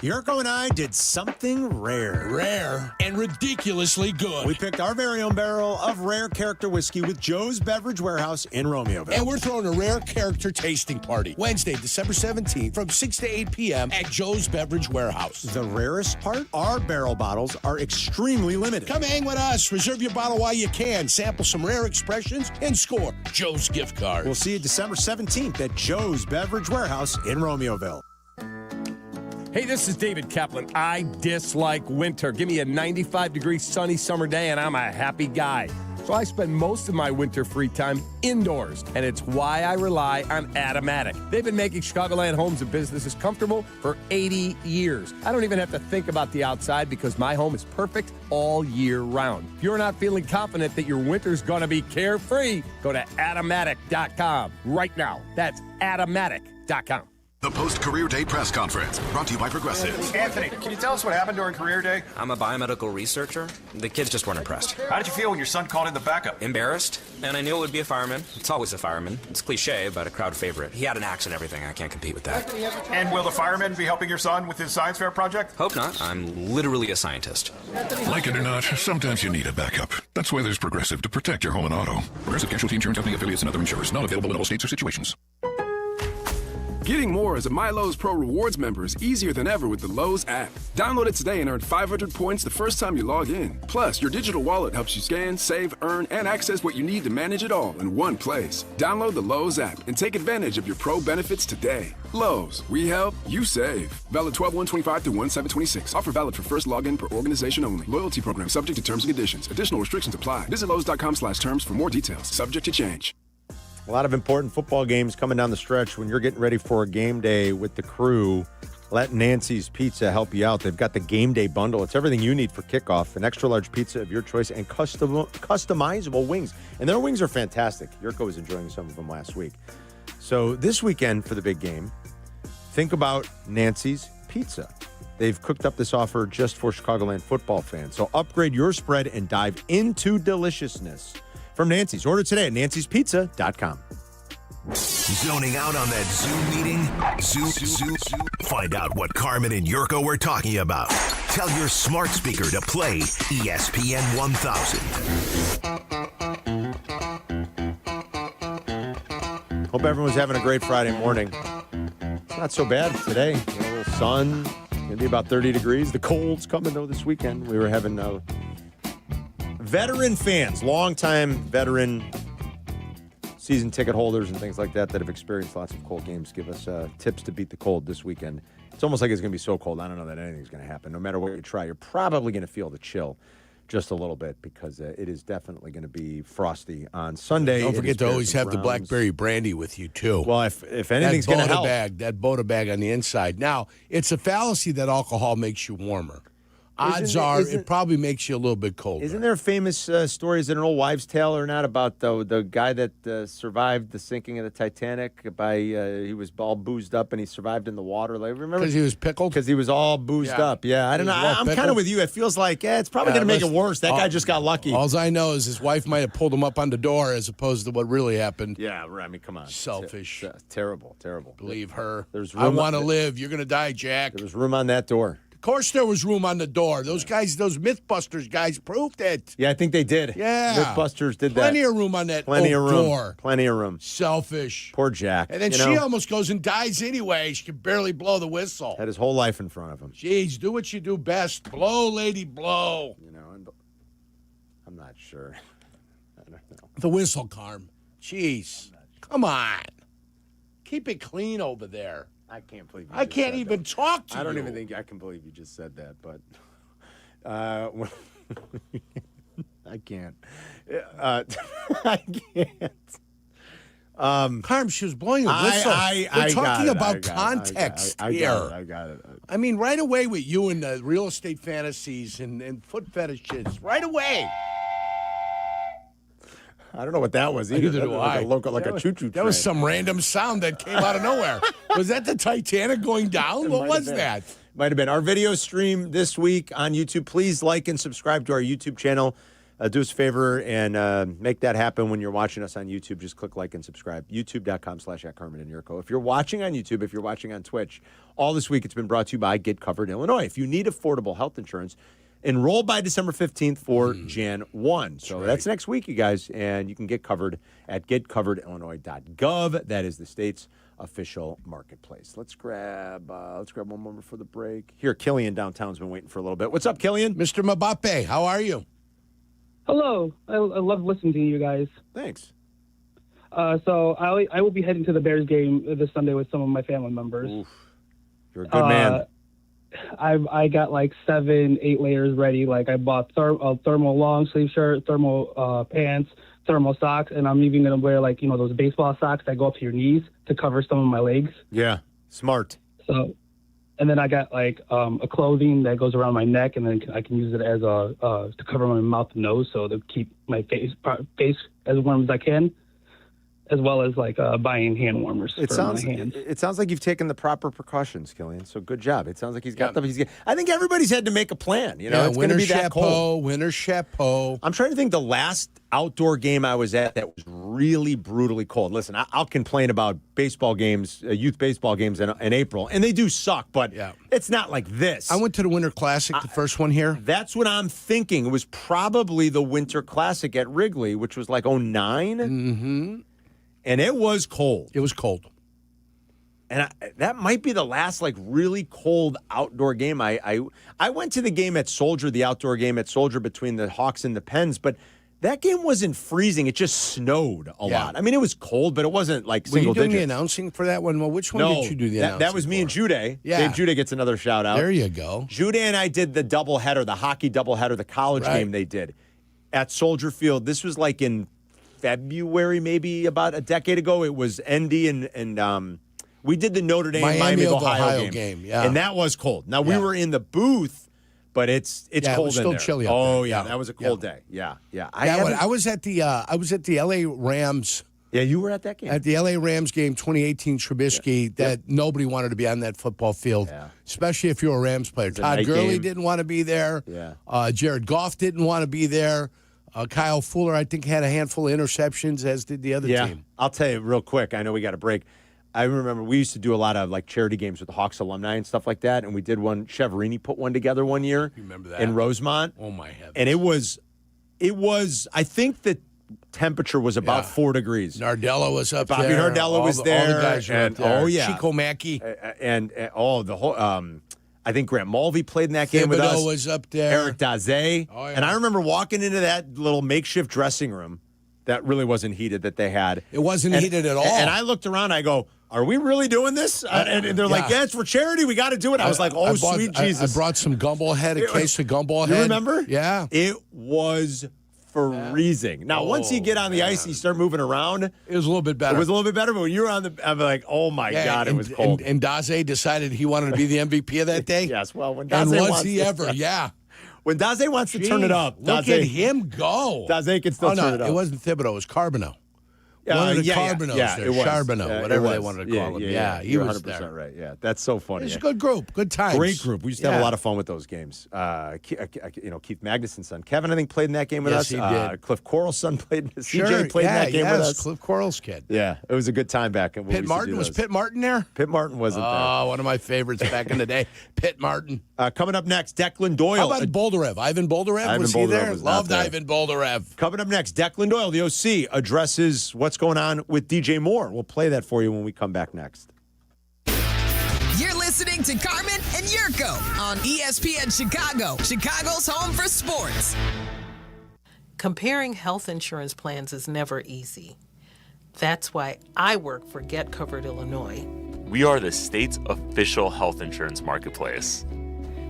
Yurko and I did something rare. Rare and ridiculously good. We picked our very own barrel of rare character whiskey with Joe's Beverage Warehouse in Romeoville. And we're throwing a rare character tasting party Wednesday, December 17th from 6 to 8 p.m. at Joe's Beverage Warehouse. The rarest part? Our barrel bottles are extremely limited. Come hang with us. Reserve your bottle while you can. Sample some rare expressions and score Joe's gift card. We'll see you December 17th at Joe's Beverage Warehouse in Romeoville. Hey, this is David Kaplan. I dislike winter. Give me a 95-degree sunny summer day and I'm a happy guy. So I spend most of my winter free time indoors, and it's why I rely on Atomatic. They've been making Chicagoland homes and businesses comfortable for 80 years. I don't even have to think about the outside because my home is perfect all year round. If you're not feeling confident that your winter's going to be carefree, go to Atomatic.com right now. That's Atomatic.com. The Post-Career Day Press Conference, brought to you by Progressive. Anthony, can you tell us what happened during Career Day? I'm a biomedical researcher. The kids just weren't impressed. How did you feel when your son called in the backup? Embarrassed, and I knew it would be a fireman. It's always a fireman. It's cliche, but a crowd favorite. He had an axe and everything. I can't compete with that. And will the fireman be helping your son with his science fair project? Hope not. I'm literally a scientist. Like it or not, sometimes you need a backup. That's why there's Progressive to protect your home and auto. Progressive Casualty Insurance Company affiliates and other insurers. Not available in all states or situations. Getting more as a MyLowe's Pro Rewards member is easier than ever with the Lowe's app. Download it today and earn 500 points the first time you log in. Plus, your digital wallet helps you scan, save, earn, and access what you need to manage it all in one place. Download the Lowe's app and take advantage of your Pro benefits today. Lowe's, we help, you save. Valid 12/1/25 through 1/7/26. Offer valid for first login per organization only. Loyalty program subject to terms and conditions. Additional restrictions apply. Visit Lowe's.com/terms for more details. Subject to change. A lot of important football games coming down the stretch. When you're getting ready for a game day with the crew, let Nancy's Pizza help you out. They've got the game day bundle. It's everything you need for kickoff, an extra large pizza of your choice, and customizable wings. And their wings are fantastic. Yurko was enjoying some of them last week. So this weekend for the big game, think about Nancy's Pizza. They've cooked up this offer just for Chicagoland football fans. So upgrade your spread and dive into deliciousness from Nancy's. Order today at nancyspizza.com. Zoning out on that Zoom meeting? Zoom. Find out what Carmen and Jurko were talking about. Tell your smart speaker to play ESPN 1000. Hope everyone's having a great Friday morning. It's not so bad today. A little sun, going to be about 30 degrees. The cold's coming, though, this weekend. We were having veteran fans, longtime veteran season ticket holders and things like that have experienced lots of cold games give us tips to beat the cold this weekend. It's almost like it's going to be so cold. I don't know that anything's going to happen. No matter what you try, you're probably going to feel the chill just a little bit because it is definitely going to be frosty on Sunday. Don't forget to always have the blackberry brandy with you, too. Well, if anything's going to help. That Bota bag on the inside. Now, it's a fallacy that alcohol makes you warmer. Odds are it probably makes you a little bit colder. Isn't there famous stories in an old wives' tale or not about the guy that survived the sinking of the Titanic by he was all boozed up and he survived in the water? Like, remember? Because he was pickled? Because he was all boozed up. Yeah, I don't know. I'm kind of with you. It feels like it's probably going to make it worse. That guy just got lucky. All I know is his wife might have pulled him up on the door as opposed to what really happened. Yeah, I mean, come on. Selfish. Terrible. Believe her. I want to live. You're going to die, Jack. There was room on that door. Of course there was room on the door. Those guys, those Mythbusters guys proved it. Yeah, I think they did. Yeah. Mythbusters did Plenty of room on that door. Plenty of room. Selfish. Poor Jack. And then she almost goes and dies anyway. She can barely blow the whistle. Had his whole life in front of him. Jeez, do what you do best. Blow, lady, blow. I'm not sure. I don't know. The whistle, Carm. Jeez. Come on. Keep it clean over there. I can't believe you I can't even talk to you. I don't even think I can believe you just said that, but I can't. I can't. Carm, she was blowing a whistle. We're talking about context here. I got it. I mean, right away with you and the real estate fantasies and foot fetishes. Right away. I don't know what that was either. Neither do I. Like a choo-choo train. That was some random sound that came out of nowhere. Was that the Titanic going down? What was that? Might have been. Our video stream this week on YouTube. Please like and subscribe to our YouTube channel. do us a favor and make that happen when you're watching us on YouTube. Just click like and subscribe. YouTube.com/@Carmen and Jurko. If you're watching on YouTube, if you're watching on Twitch, all this week it's been brought to you by Get Covered Illinois. If you need affordable health insurance, enroll by December 15th for Jan 1. So that's next week, you guys, and you can get covered at getcoveredillinois.gov. That is the state's official marketplace. Let's grab one more for the break. Here, Killian downtown's been waiting for a little bit. What's up, Killian? Mr. Mbappe, how are you? Hello. I love listening to you guys. Thanks. So I will be heading to the Bears game this Sunday with some of my family members. Oof. You're a good man. I got like 7-8 layers ready. Like I bought a thermal long sleeve shirt, thermal pants, thermal socks, and I'm even going to wear like, those baseball socks that go up to your knees to cover some of my legs. Yeah, smart. So, and then I got like a clothing that goes around my neck, and then I can use it as to cover my mouth and nose, so to keep my face as warm as I can, as well as like buying hand warmers for my hands. It sounds like you've taken the proper precautions, Killian. So good job. It sounds like he's got them. I think everybody's had to make a plan. It's going to be that cold. Winter chapeau. I'm trying to think the last outdoor game I was at that was really brutally cold. Listen, I'll complain about baseball games, youth baseball games in April, and they do suck, but it's not like this. I went to the Winter Classic, the first one here. That's what I'm thinking. It was probably the Winter Classic at Wrigley, which was like 09. Mm-hmm. And it was cold. It was cold. And that might be the last, like, really cold outdoor game. I went to the game at Soldier, the outdoor game at Soldier between the Hawks and the Pens, but that game wasn't freezing. It just snowed a lot. I mean, it was cold, but it wasn't, like, single digits. Were you doing the announcing for that one? Well, which one did you do the announcing that was me and Jude. Yeah. Dave Jude gets another shout-out. There you go. Jude and I did the doubleheader, the hockey doubleheader, the college game they did at Soldier Field. This was, like, in February, maybe about a decade ago. It was ND and we did the Notre Dame Miami of Ohio game. And that was cold. Now we were in the booth, but it's cold it was in still there. chilly. Oh yeah, that was a cold day. Yeah. I was at the LA Rams. Yeah, you were at that game. At the LA Rams game 2018 Trubisky that nobody wanted to be on that football field, especially if you're a Rams player. Todd Gurley didn't want to be there. Yeah. Jared Goff didn't want to be there. Kyle Fuller, I think, had a handful of interceptions, as did the other team. I'll tell you real quick. I know we got a break. I remember we used to do a lot of like charity games with the Hawks alumni and stuff like that, and we did one. Cheverini put one together one year. You remember that? In Rosemont. Oh my heavens! And it was. I think the temperature was about 4 degrees. Nardella was up Bobby there. Bobby Nardella was there. All the guys were up there. Oh yeah, Chico Mackey and the whole. I think Grant Mulvey played in that game with us. Thibodeau was up there. Eric Daze. Oh, yeah. And I remember walking into that little makeshift dressing room that really wasn't heated that they had. It wasn't heated at all. And I looked around. I go, are we really doing this? And they're like, yeah, it's for charity. We got to do it. I was like, sweet Jesus. I brought some gumball head, a case of gumball head. You remember? Yeah. It was freezing. Now, once you get on the ice and you start moving around, it was a little bit better. It was a little bit better, but when you were on I'm like, oh my God, it was cold. And Daze decided he wanted to be the MVP of that day. Yes, well, when Daze and was he ever? Yeah. When Daze wants to turn it up, look at him go. Daze can still turn it up. It wasn't Thibodeau, it was Carbonneau. One of the Carboneaus there, Charbonneau, whatever they wanted to call him. Yeah, he was 100% there. Right. Yeah, that's so funny. It's a good group, good times. Great group. We used to have a lot of fun with those games. Keith Magnuson's son, Kevin, I think, played in that game with us. He did. Cliff Coral's son played. CJ played in that game with us. Cliff Coral's kid. Yeah, it was a good time back. Pitt Martin was Pitt Martin there. Pitt Martin wasn't there. Oh, one of my favorites back in the day. Pitt Martin. Coming up next, Declan Doyle. How about Boldarev? Ivan Boldarev, was he there? Loved Ivan Boldarev. Coming up next, Declan Doyle, the OC, addresses what's going on with DJ Moore. We'll play that for you when we come back next. You're listening to Carmen and Jurko on ESPN Chicago, Chicago's home for sports. Comparing health insurance plans is never easy. That's why I work for Get Covered Illinois. We are the state's official health insurance marketplace.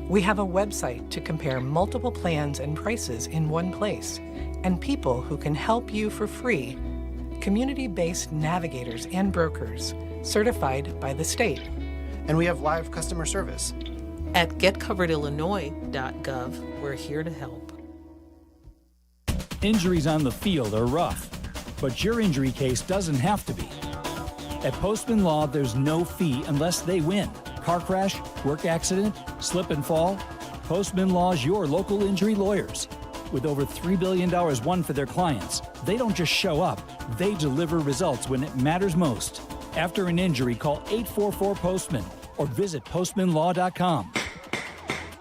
We have a website to compare multiple plans and prices in one place, and people who can help you for free. Community-based navigators and brokers, certified by the state. And we have live customer service. At getcoveredillinois.gov, we're here to help. Injuries on the field are rough, but your injury case doesn't have to be. At Postman Law, there's no fee unless they win. Car crash, work accident, slip and fall. Postman Law's your local injury lawyers. With over $3 billion won for their clients, they don't just show up, they deliver results when it matters most. After an injury, call 844-POSTMAN or visit postmanlaw.com.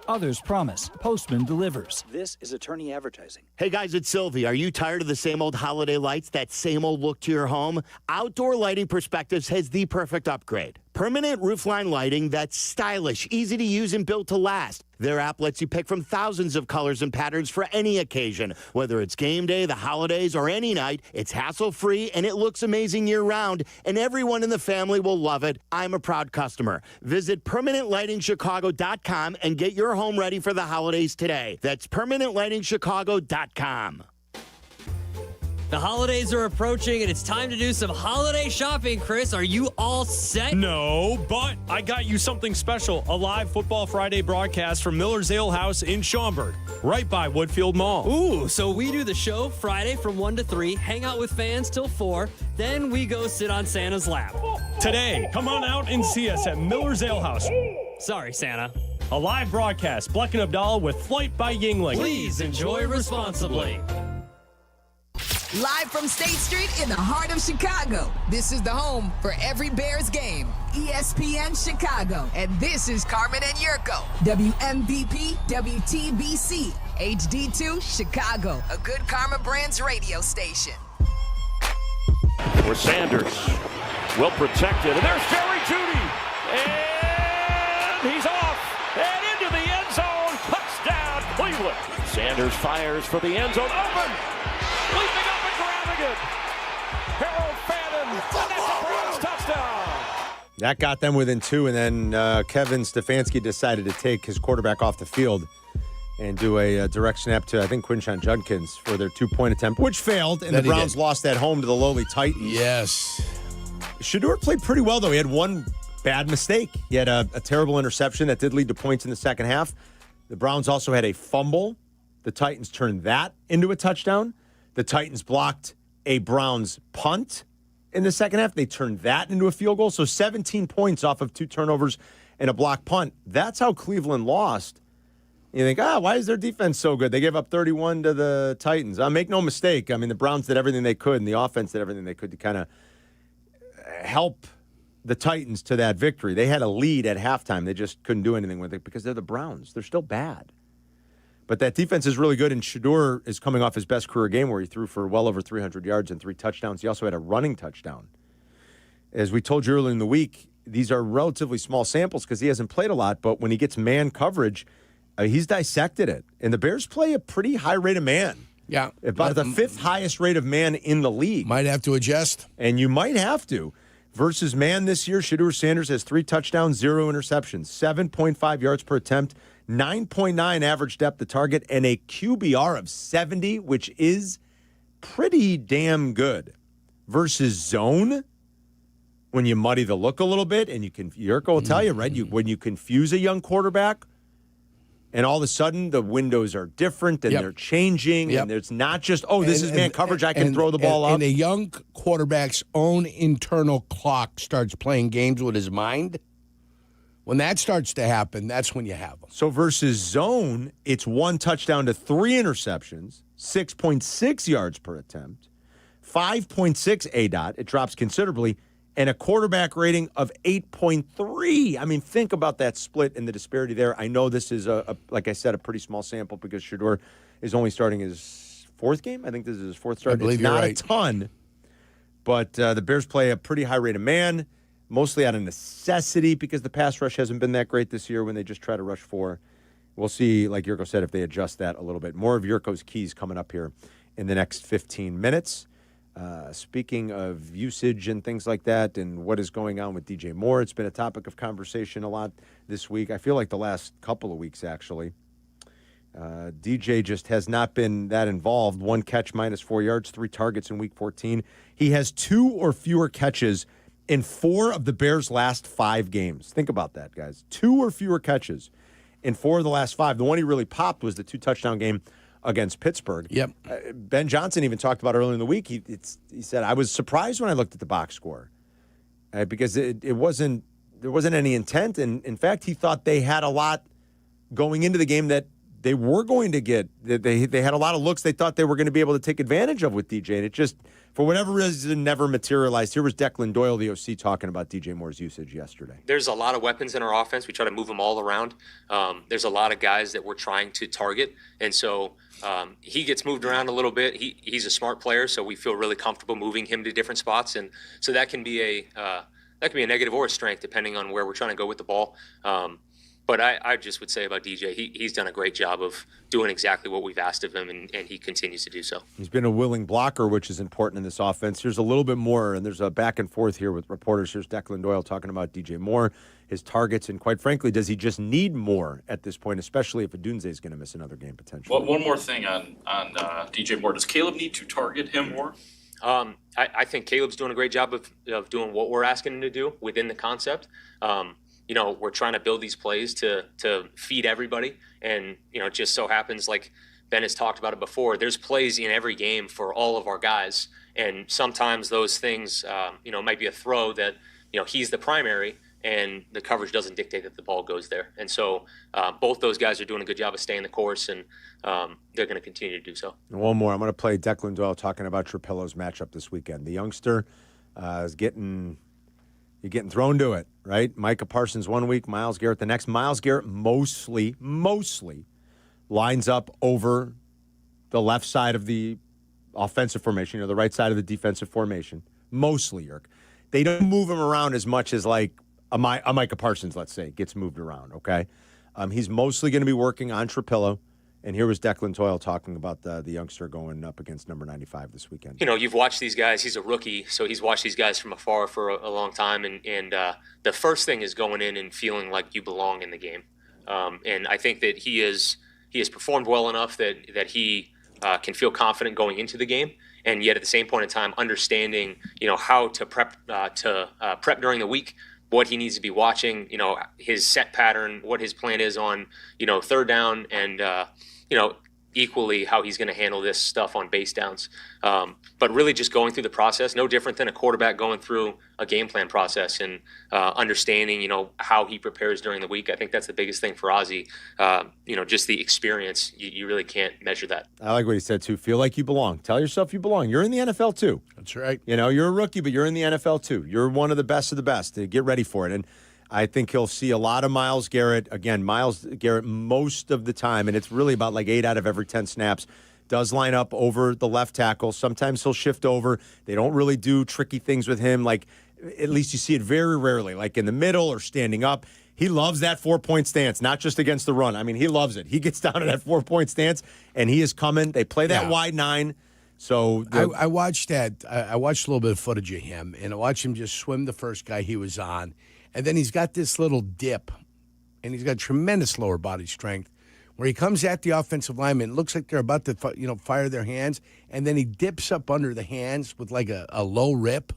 Others promise. Postman delivers. This is attorney advertising. Hey guys, it's Silvy. Are you tired of the same old holiday lights, that same old look to your home? Outdoor Lighting Perspectives has the perfect upgrade. Permanent roofline lighting that's stylish, easy to use, and built to last. Their app lets you pick from thousands of colors and patterns for any occasion. Whether it's game day, the holidays, or any night, it's hassle-free and it looks amazing year-round, and everyone in the family will love it. I'm a proud customer. Visit PermanentLightingChicago.com and get your home ready for the holidays today. That's PermanentLightingChicago.com. The holidays are approaching, and it's time to do some holiday shopping. Chris, are you all set? No, but I got you something special. A live Football Friday broadcast from Miller's Ale House in Schaumburg, right by Woodfield Mall. Ooh, so we do the show Friday from 1 to 3, hang out with fans till 4, then we go sit on Santa's lap. Today, come on out and see us at Miller's Ale House. Sorry, Santa. A live broadcast, Bleck Abdalla with Flight by Yuengling. Please enjoy responsibly. Live from State Street in the heart of Chicago, this is the home for every Bears game. ESPN Chicago. And this is Carmen and Jurko. WMVP, WTBC, HD2, Chicago. A good Karma Brands radio station. For Sanders, well protected. And there's Jerry Jeudy. And he's off. And into the end zone. Touchdown, Cleveland. Sanders fires for the end zone. Open. Leaping up and grabbing it. Harold Fannin. And that's a Browns touchdown. That got them within 2, and then Kevin Stefanski decided to take his quarterback off the field and do a direct snap to, I think, Quinshon Judkins for their 2-point attempt, which failed, and the Browns lost at home to the lowly Titans. Yes. Shedeur played pretty well, though. He had one bad mistake. He had a terrible interception that did lead to points in the second half. The Browns also had a fumble. The Titans turned that into a touchdown. The Titans blocked a Browns punt in the second half. They turned that into a field goal. So 17 points off of 2 turnovers and a block punt. That's how Cleveland lost. You think, why is their defense so good? They gave up 31 to the Titans. Make no mistake. I mean, the Browns did everything they could, and the offense did everything they could to kind of help the Titans to that victory. They had a lead at halftime. They just couldn't do anything with it because they're the Browns. They're still bad. But that defense is really good, and Shedeur is coming off his best career game where he threw for well over 300 yards and 3 touchdowns. He also had a running touchdown. As we told you earlier in the week, these are relatively small samples because he hasn't played a lot, but when he gets man coverage, he's dissected it. And the Bears play a pretty high rate of man. Yeah. About the 5th highest rate of man in the league. Might have to adjust. And you might have to. Versus man this year, Shedeur Sanders has 3 touchdowns, 0 interceptions, 7.5 yards per attempt, 9.9 average depth of target, and a QBR of 70, which is pretty damn good. Versus zone, when you muddy the look a little bit, and Jurko will tell you, right? When you confuse a young quarterback, and all of a sudden the windows are different, and they're changing, and there's not just, this is man coverage, I can throw the ball up. And a young quarterback's own internal clock starts playing games with his mind. When that starts to happen, that's when you have them. So versus zone, it's 1 touchdown to 3 interceptions, 6.6 yards per attempt, 5.6 ADOT. It drops considerably, and a quarterback rating of 8.3. I mean, think about that split and the disparity there. I know this is, like I said, a pretty small sample because Shedeur is only starting his 4th game. I think this is his 4th start. I believe it's not right. a ton, but the Bears play a pretty high rate of man. Mostly out of necessity because the pass rush hasn't been that great this year when they just try to rush 4. We'll see, like Jurko said, if they adjust that a little bit. More of Jurko's keys coming up here in the next 15 minutes. Speaking of usage and things like that and what is going on with DJ Moore, it's been a topic of conversation a lot this week. I feel like the last couple of weeks, actually. DJ just has not been that involved. 1 catch, -4 yards, 3 targets in Week 14. He has 2 or fewer catches in 4 of the Bears' last 5 games. Think about that, guys. 2 or fewer catches in 4 of the last 5. The one he really popped was the 2-touchdown game against Pittsburgh. Yep. Ben Johnson even talked about earlier in the week. He said, I was surprised when I looked at the box score because there wasn't any intent. And in fact, he thought they had a lot going into the game that they were going to get. They had a lot of looks they thought they were going to be able to take advantage of with DJ, and it just, for whatever reason, never materialized. Here was Declan Doyle, the OC, talking about DJ Moore's usage yesterday. There's a lot of weapons in our offense. We try to move them all around. There's a lot of guys that we're trying to target, and so he gets moved around a little bit. He's a smart player, so we feel really comfortable moving him to different spots, and so that can be a negative or a strength depending on where we're trying to go with the ball. But I just would say about DJ, he's done a great job of doing exactly what we've asked of him, and he continues to do so. He's been a willing blocker, which is important in this offense. Here's a little bit more, and there's a back and forth here with reporters. Here's Declan Doyle talking about DJ Moore, his targets, and quite frankly, does he just need more at this point, especially if Adunze is going to miss another game potentially? Well, one more thing on DJ Moore. Does Caleb need to target him more? I think Caleb's doing a great job of doing what we're asking him to do within the concept. We're trying to build these plays to feed everybody. And, it just so happens, like Ben has talked about it before, there's plays in every game for all of our guys. And sometimes those things, might be a throw that, he's the primary and the coverage doesn't dictate that the ball goes there. And so both those guys are doing a good job of staying the course, and they're going to continue to do so. And one more. I'm going to play Declan Doyle talking about Trapillo's matchup this weekend. The youngster is getting thrown to it, right? Micah Parsons 1 week, Myles Garrett the next. Myles Garrett mostly lines up over the left side of the offensive formation, or the right side of the defensive formation. Mostly, Yerk. They don't move him around as much as like a Micah Parsons, let's say, gets moved around, okay? He's mostly going to be working on Trapillo. And here was Declan Doyle talking about the youngster going up against number 95 this weekend. You've watched these guys. He's a rookie, so he's watched these guys from afar for a long time. And the first thing is going in and feeling like you belong in the game. And I think that he has performed well enough that he can feel confident going into the game. And yet at the same point in time, understanding, how to prep during the week, what he needs to be watching, his set pattern, what his plan is on, third down, and, equally how he's going to handle this stuff on base downs. But really just going through the process, no different than a quarterback going through a game plan process, and understanding, how he prepares during the week. I think that's the biggest thing for Ozzie. Just the experience. You really can't measure that. I like what he said, too. Feel like you belong. Tell yourself you belong. You're in the NFL, too. That's right. You're a rookie, but you're in the NFL, too. You're one of the best. Get ready for it. And I think he'll see a lot of Myles Garrett. Again, Myles Garrett most of the time, and it's really about like 8 out of every 10 snaps, does line up over the left tackle. Sometimes he'll shift over. They don't really do tricky things with him. Like, at least you see it very rarely, like in the middle or standing up. He loves that 4-point stance, not just against the run. I mean, he loves it. He gets down to that 4-point stance, and he is coming. They play that wide 9. So I watched that. I watched a little bit of footage of him, and I watched him just swim the first guy he was on. And then he's got this little dip, and he's got tremendous lower body strength, where he comes at the offensive lineman. It looks like they're about to fire their hands, and then he dips up under the hands with like a low rip.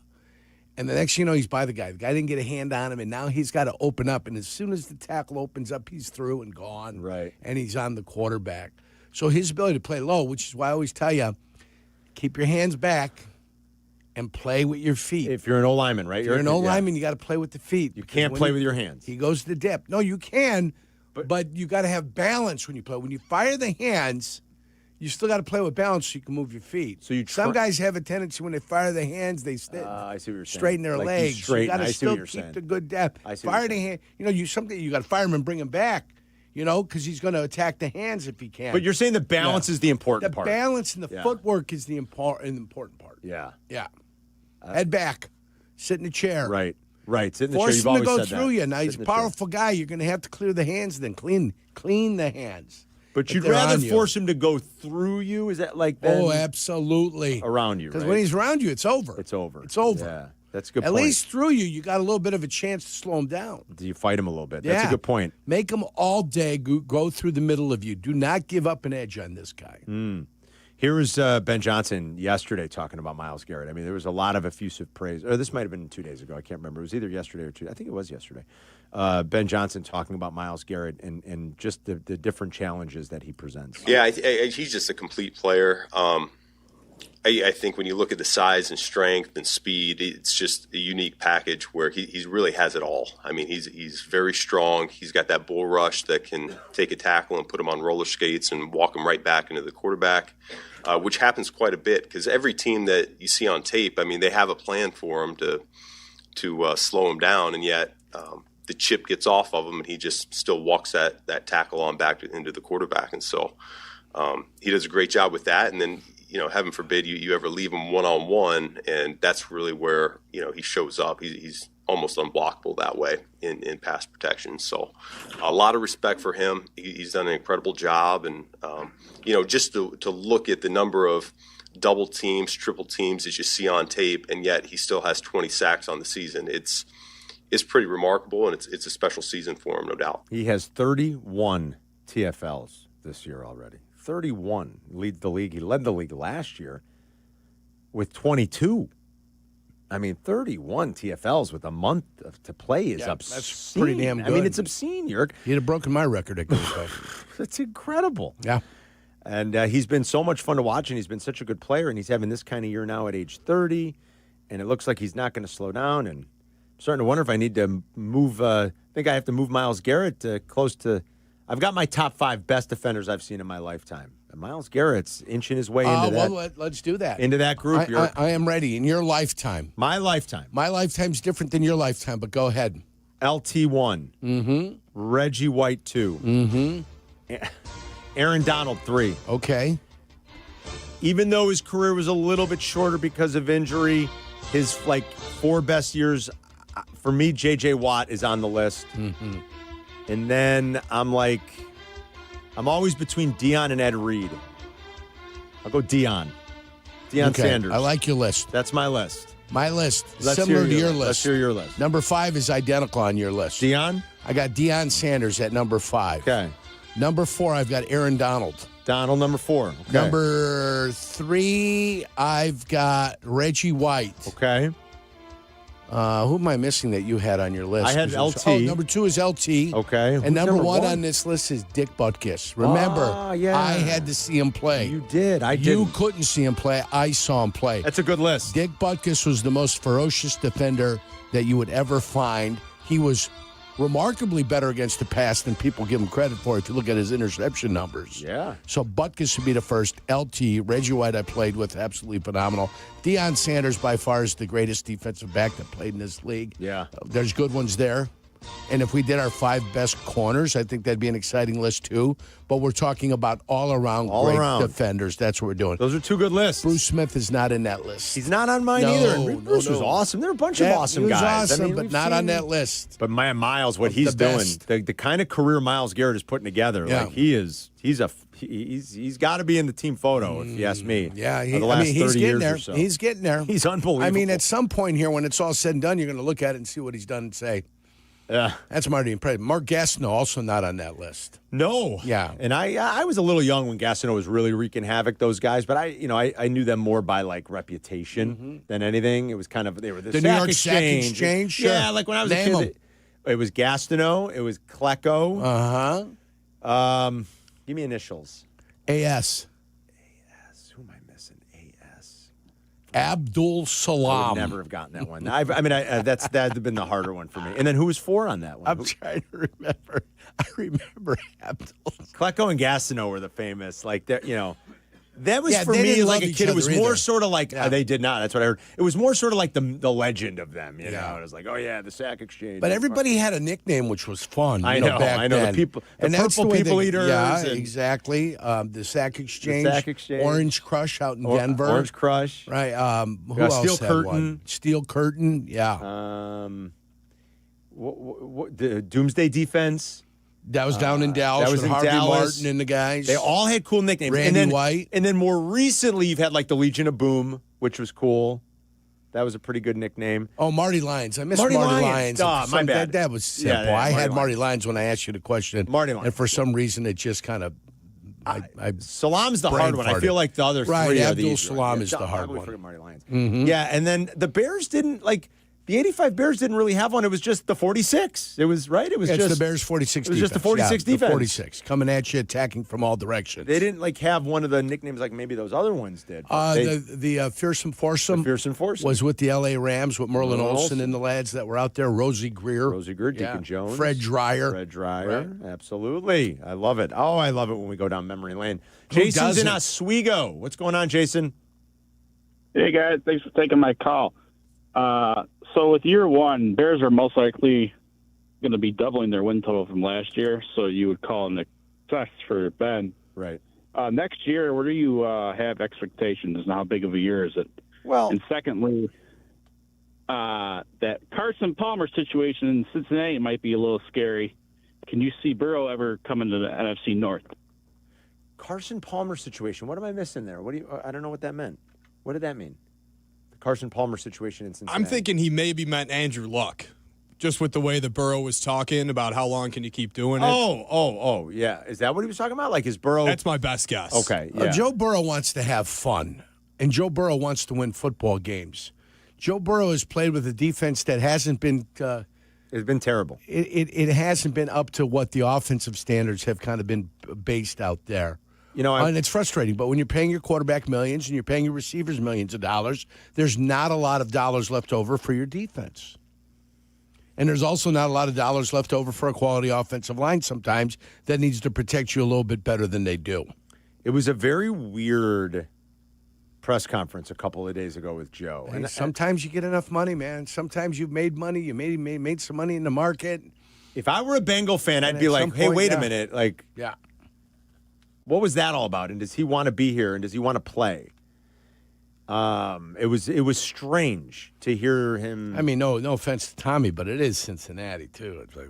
And the next thing you know, he's by the guy. The guy didn't get a hand on him, and now he's got to open up. And as soon as the tackle opens up, he's through and gone. Right. And he's on the quarterback. So his ability to play low, which is why I always tell you, keep your hands back and play with your feet. If you're an O-lineman, right? If you're an O-lineman, you got to play with the feet. You can't play with your hands. He goes to the dip. No, you can, but you got to have balance when you play. When you fire the hands, you still got to play with balance so you can move your feet. So some guys have a tendency when they fire the hands, they I see what you're saying. straighten their legs. You got to still keep the good depth. Fire the hand. You got to fire him and bring him back. Because he's going to attack the hands if he can. But you're saying the balance is the important part. The balance and the footwork is the important part. Yeah. Yeah. Head back. Sit in the chair. Right. Sit in the Force chair. You've him to always go said through that. you. Now, he's a powerful guy. You're going to have to clear the hands then. Clean the hands. But you'd rather force him to go through you? Is that like that? Oh, absolutely. Around you, right? Because when he's around you, it's over. It's over. Yeah. That's a good At point. least through you got a little bit of a chance to slow him down. Do you fight him a little bit? That's a good point. Make him all day go through the middle of you. Do not give up an edge on this guy. Here was Ben Johnson yesterday talking about Myles Garrett. I mean, there was a lot of effusive praise. Or this might have been 2 days ago. I can't remember. It was either yesterday or 2. I think it was yesterday. Ben Johnson talking about Myles Garrett and just the different challenges that he presents. Yeah, he's just a complete player. I think when you look at the size and strength and speed, it's just a unique package where he really has it all. I mean, he's very strong. He's got that bull rush that can take a tackle and put him on roller skates and walk him right back into the quarterback, which happens quite a bit because every team that you see on tape, I mean, they have a plan for him to slow him down, and yet the chip gets off of him and he just still walks that tackle on back into the quarterback. And so he does a great job with that. And then, heaven forbid you ever leave him one-on-one, and that's really where, he shows up. He's almost unblockable that way in pass protection. So a lot of respect for him. He's done an incredible job. And, just to look at the number of double teams, triple teams that you see on tape, and yet he still has 20 sacks on the season. It's pretty remarkable, and it's a special season for him, no doubt. He has 31 TFLs this year already. 31 leads the league. He led the league last year with 22. I mean, 31 TFLs with a month to play is obscene. That's pretty damn good. I mean, it's obscene, Yerk. You'd have broken my record at Green Bay. It's incredible. Yeah. And he's been so much fun to watch, and he's been such a good player, and he's having this kind of year now at age 30, and it looks like he's not going to slow down, and I'm starting to wonder if I need to move. I think I have to move Myles Garrett close to. I've got my top 5 best defenders I've seen in my lifetime. And Myles Garrett's inching his way into that. Well, let's do that. Into that group. I am ready. In your lifetime. My lifetime. My lifetime's different than your lifetime, but go ahead. LT 1. Mm-hmm. Reggie White 2. Mm-hmm. Aaron Donald 3. Okay. Even though his career was a little bit shorter because of injury, his 4 best years, for me, J.J. Watt is on the list. Mm-hmm. And then I'm always between Deion and Ed Reed. I'll go Deion. Deion Sanders. I like your list. That's my list. My list, Let's similar hear to your list. list. Let's hear your list. Number 5 is identical on your list. Deion? I got Deion Sanders at number 5. Okay. Number 4, I've got Aaron Donald. Donald, number 4. Okay. Number 3, I've got Reggie White. Okay. Who am I missing that you had on your list? I had LT. Number 2 is LT. Okay. And number 1 on this list is Dick Butkus. Remember, I had to see him play. You did. I did. You couldn't see him play. I saw him play. That's a good list. Dick Butkus was the most ferocious defender that you would ever find. He was remarkably better against the pass than people give him credit for if you look at his interception numbers. Yeah. So Butkus would be the first. LT, Reggie White I played with, absolutely phenomenal. Deion Sanders by far is the greatest defensive back that played in this league. Yeah. There's good ones there. And if we did our 5 best corners, I think that'd be an exciting list too. But we're talking about all-around great defenders. That's what we're doing. Those are 2 good lists. Bruce Smith is not in that list. He's not on mine either. Bruce was awesome. There are a bunch of awesome guys. Awesome, but not on that list. But Miles, what he's doing, the kind of career Myles Garrett is putting together, he's got to be in the team photo, if you ask me. Yeah, the last he's 30 getting years there. or so. He's getting there. He's unbelievable. I mean, at some point here, when it's all said and done, you're going to look at it and see what he's done and say, yeah, that's Marty impressive. Mark Gastineau also not on that list. No, yeah, and I was a little young when Gastineau was really wreaking havoc. Those guys, but I knew them more by reputation than anything. It was kind of they were the New York Sack Exchange. Sure. Yeah, like when I was a kid, it was Gastineau, it was Klecko. Give me initials. AS. Who am I missing? Abdul Salam. I would never have gotten that one. That'd have been the harder one for me. And then who was 4 on that one? I'm trying to remember. I remember Abdul. Klecko and Gastineau were the famous. That was for me like a kid. It was more sort of like they did not. That's what I heard. It was more sort of like the legend of them. You know, it was like, oh yeah, the Sack Exchange. But everybody had a nickname which was fun. I know. Back then. The people, and purple people eaters. Yeah, exactly. The Sack Exchange. Orange Crush out in Denver. Orange Crush. Right. Who else Steel had Curtain. one? Steel Curtain. Yeah. The Doomsday Defense. That was down in Dallas. That was in Harvey Dallas. Martin and the guys. They all had cool nicknames. Randy White. And then more recently, you've had the Legion of Boom, which was cool. That was a pretty good nickname. Oh, Marty Lyons. I missed Marty Lyons. My bad. That was simple. Yeah, I had Marty Lyons when I asked you the question. Marty Lyons. And for some reason, it just kind of... Salam's the hard one. I feel like the other 3 are Abdul these. Salam is the hard one. Marty Lyons. Mm-hmm. Yeah, and then the Bears didn't The 85 Bears didn't really have one. It was just the 46. It was, right? It was It's just the Bears 46 It was defense. just the 46 the defense. 46 coming at you, attacking from all directions. They didn't have one of the nicknames like maybe those other ones did. The Fearsome Foursome. Was with the L.A. Rams with Merlin Olsen and the lads that were out there. Rosie Greer, Deacon Jones, Fred Dreyer. Absolutely. I love it. Oh, I love it when we go down memory lane. Jason's in Oswego. What's going on, Jason? Hey, guys. Thanks for taking my call. So with year one, Bears are most likely going to be doubling their win total from last year, so you would call an success for Ben. Right. Next year, where do you have expectations, and how big of a year is it? Well, and secondly, that Carson Palmer situation in Cincinnati might be a little scary. Can you see Burrow ever coming to the NFC North? Carson Palmer situation. What am I missing there? I don't know what that meant. What did that mean? Carson Palmer situation in Cincinnati. I'm thinking he maybe meant Andrew Luck, just with the way that Burrow was talking about how long can you keep doing it. Oh, yeah. Is that what he was talking about? Like, is Burrow? That's my best guess. Okay, yeah. Joe Burrow wants to have fun, and Joe Burrow wants to win football games. Joe Burrow has played with a defense that hasn't been it's been terrible. It hasn't been up to what the offensive standards have kind of been based out there. And it's frustrating, but when you're paying your quarterback millions and you're paying your receivers millions of dollars, there's not a lot of dollars left over for your defense. And there's also not a lot of dollars left over for a quality offensive line sometimes that needs to protect you a little bit better than they do. It was a very weird press conference a couple of days ago with Joe. And sometimes you get enough money, man. Sometimes you've made money. You made some money in the market. If I were a Bengal fan, I'd be like, hey, wait a minute. What was that all about? And does he want to be here? And does he want to play? It was strange to hear him. I mean, no offense to Tommy, but it is Cincinnati too. It's like,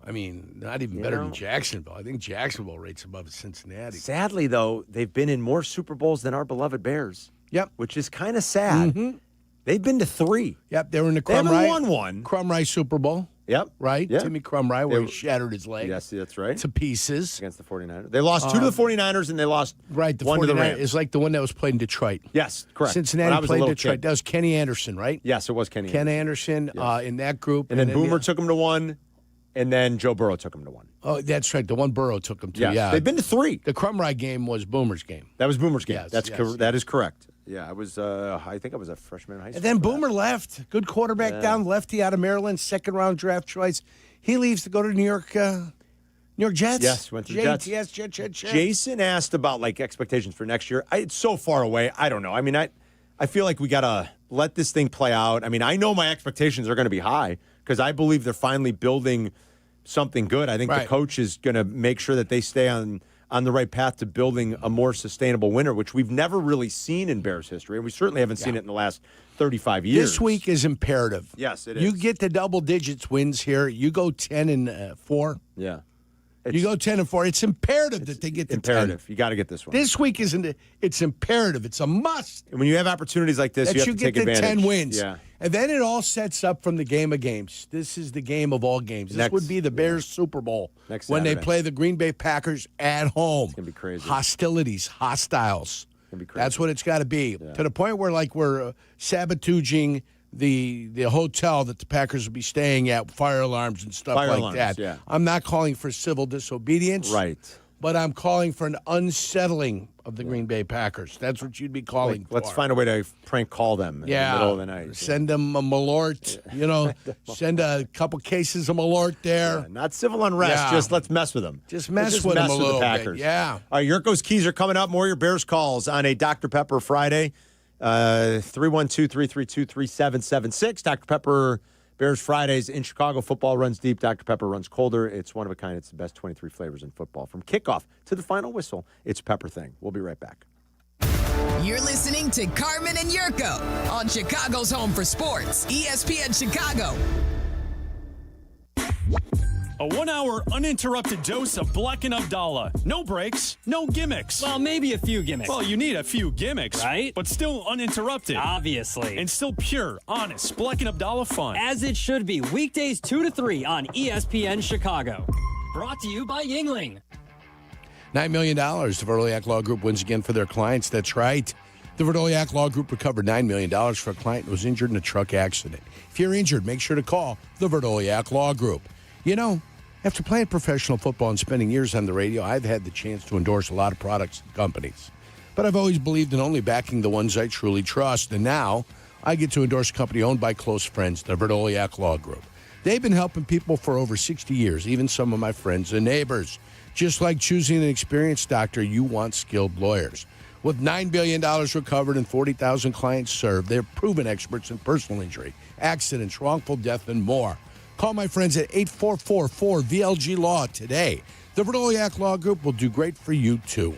I mean, not even better than Jacksonville. I think Jacksonville rates above Cincinnati. Sadly, though, they've been in more Super Bowls than our beloved Bears. Yep, which is kind of sad. Mm-hmm. They've been to 3. Yep, they were in the They haven't Crumrie. won one. Crumrie Super Bowl. Yep. Right? Yeah. Timmy Crumrie, where he shattered his leg. Yes, that's right. To pieces. Against the 49ers. They lost 2 to the 49ers, and they lost the 1 to the 49ers Rams. is like the one that was played in Detroit. Yes, correct. Cincinnati played in Detroit. That was Kenny Anderson, right? Yes, it was Kenny Anderson in that group. And then Boomer took him to 1, and then Joe Burrow took him to 1. Oh, that's right. The one Burrow took him to. Yes. Yeah. They've been to 3. The Crumrie game was Boomer's game. That was Boomer's game. Yes, That is correct. Yeah, I was. I think I was a freshman in high school. And then Boomer left. Good quarterback down, lefty out of Maryland, second-round draft choice. He leaves to go to New York Jets. Yes, went to the Jets. Yes, Jets. Jason asked about expectations for next year. It's so far away. I don't know. I mean, I feel like we gotta let this thing play out. I mean, I know my expectations are going to be high because I believe they're finally building something good. I think the coach is going to make sure that they stay on the right path to building a more sustainable winner, which we've never really seen in Bears history, and we certainly haven't seen it in the last 35 years. This week is imperative. Yes, it is. You get the double digits wins here. You go 10-4. Yeah. You go 10-4. It's imperative that they get the imperative. 10. You got to get this one. This week it's imperative. It's a must. And when you have opportunities like this, you have to take advantage. Get the 10 wins. Yeah. And then it all sets up from the game of games. This is the game of all games. This would be the Bears Super Bowl next when Saturday. they play the Green Bay Packers at home. It's going to be crazy. Hostilities, hostiles. It's going to be crazy. That's what it's got to be. Yeah. To the point where we're sabotaging the hotel that the Packers will be staying at, fire alarms and stuff that. Yeah. I'm not calling for civil disobedience. Right. But I'm calling for an unsettling of the Green Bay Packers. That's what you'd be calling for. Let's find a way to prank call them in the middle of the night. Send them a Malort, send a couple cases of Malort there. Yeah, not civil unrest, just let's mess with them. Just mess with them a little bit, yeah. All right, Yurko's Keys are coming up. More of your Bears calls on a Dr. Pepper Friday. 312-332-3776. Dr. Pepper Bears Fridays in Chicago. Football runs deep. Dr. Pepper runs colder. It's one of a kind. It's the best 23 flavors in football. From kickoff to the final whistle, it's Pepper Thing. We'll be right back. You're listening to Carmen and Yurko on Chicago's Home for Sports, ESPN Chicago. A 1-hour uninterrupted dose of Bleck Abdalla. No breaks, no gimmicks. Well, maybe a few gimmicks. Well, you need a few gimmicks, right? But still uninterrupted. Obviously. And still pure, honest Bleck Abdalla fun. As it should be. Weekdays 2 to 3 on ESPN Chicago. Brought to you by Yuengling. $9 million. The Verliak Law Group wins again for their clients. That's right. The Verdoliak Law Group recovered $9 million for a client who was injured in a truck accident. If you're injured, make sure to call the Verdoliak Law Group. You know, after playing professional football and spending years on the radio, I've had the chance to endorse a lot of products and companies. But I've always believed in only backing the ones I truly trust. And now I get to endorse a company owned by close friends, the Verdoliak Law Group. They've been helping people for over 60 years, even some of my friends and neighbors. Just like choosing an experienced doctor, you want skilled lawyers. With $9 billion recovered and 40,000 clients served, they're proven experts in personal injury, accidents, wrongful death, and more. Call my friends at 844-4VLG-LAW today. The Verdoliak Law Group will do great for you, too.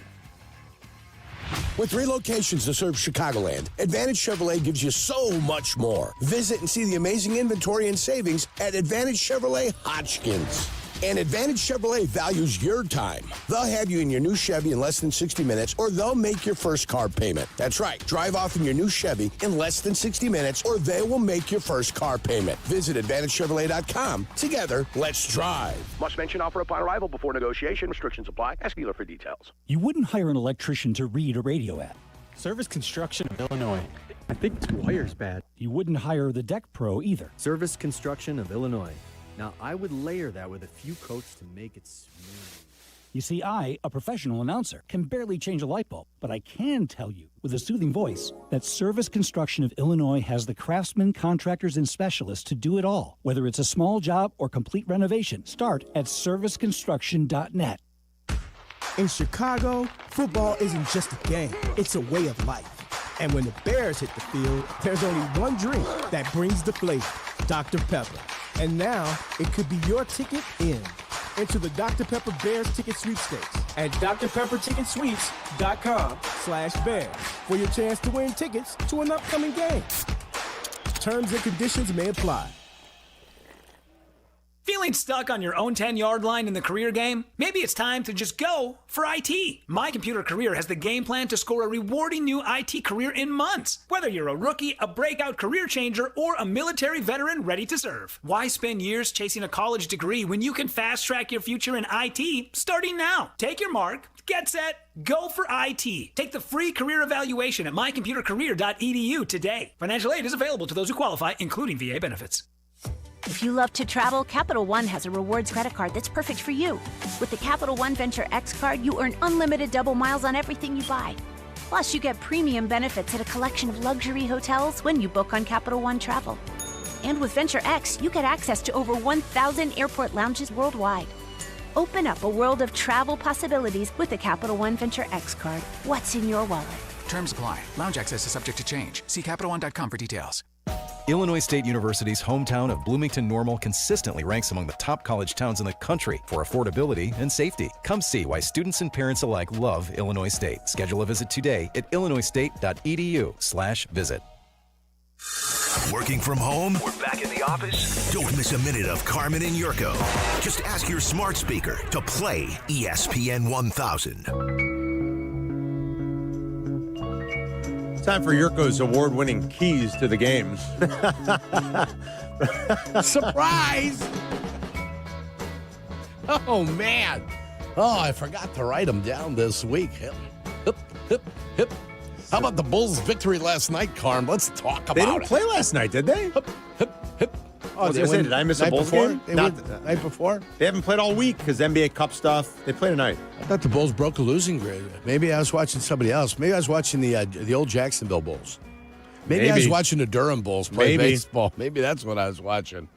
With 3 locations to serve Chicagoland, Advantage Chevrolet gives you so much more. Visit and see the amazing inventory and savings at Advantage Chevrolet Hodgkins. And Advantage Chevrolet values your time. They'll have you in your new Chevy in less than 60 minutes, or they'll make your first car payment. That's right. Drive off in your new Chevy in less than 60 minutes, or they will make your first car payment. Visit AdvantageChevrolet.com. Together, let's drive. Must mention offer upon arrival before negotiation. Restrictions apply. Ask dealer for details. You wouldn't hire an electrician to read a radio ad. Service Construction of Illinois. I think the wire's bad. You wouldn't hire the deck pro either. Service Construction of Illinois. Now, I would layer that with a few coats to make it smooth. You see, I, a professional announcer, can barely change a light bulb, but I can tell you with a soothing voice that Service Construction of Illinois has the craftsmen, contractors, and specialists to do it all. Whether it's a small job or complete renovation, start at serviceconstruction.net. In Chicago, football isn't just a game, it's a way of life. And when the Bears hit the field, there's only one drink that brings the flavor, Dr. Pepper. And now, it could be your ticket in. Enter the Dr. Pepper Bears Ticket Sweepstakes at drpepperticketsweeps.com/bears for your chance to win tickets to an upcoming game. Terms and conditions may apply. Feeling stuck on your own 10-yard line in the career game? Maybe it's time to just go for IT. My Computer Career has the game plan to score a rewarding new IT career in months. Whether you're a rookie, a breakout career changer, or a military veteran ready to serve. Why spend years chasing a college degree when you can fast-track your future in IT starting now? Take your mark, get set, go for IT. Take the free career evaluation at mycomputercareer.edu today. Financial aid is available to those who qualify, including VA benefits. If you love to travel, Capital One has a rewards credit card that's perfect for you. With the Capital One Venture X card, you earn unlimited double miles on everything you buy. Plus, you get premium benefits at a collection of luxury hotels when you book on Capital One Travel. And with Venture X, you get access to over 1,000 airport lounges worldwide. Open up a world of travel possibilities with the Capital One Venture X card. What's in your wallet? Terms apply. Lounge access is subject to change. See CapitalOne.com for details. Illinois State University's hometown of Bloomington Normal consistently ranks among the top college towns in the country for affordability and safety. Come see why students and parents alike love Illinois State. Schedule a visit today at illinoisstate.edu/visit. Working from home? We're back in the office. Don't miss a minute of Carmen and Yurko. Just ask your smart speaker to play ESPN 1000. Time for Yurko's award-winning keys to the game. Surprise! Oh, man. Oh, I forgot to write them down this week. Hip, hip, hip, hip. How about the Bulls' victory last night, Carm? Let's talk about it. They didn't play last night, did they? Hip, hip, hip. Oh, did I miss a Bulls game? Not the night before? They haven't played all week because NBA Cup stuff. They play tonight. I thought the Bulls broke a losing grid. Maybe I was watching somebody else. Maybe I was watching the old Jacksonville Bulls. Maybe I was watching the Durham Bulls play baseball. Maybe that's what I was watching.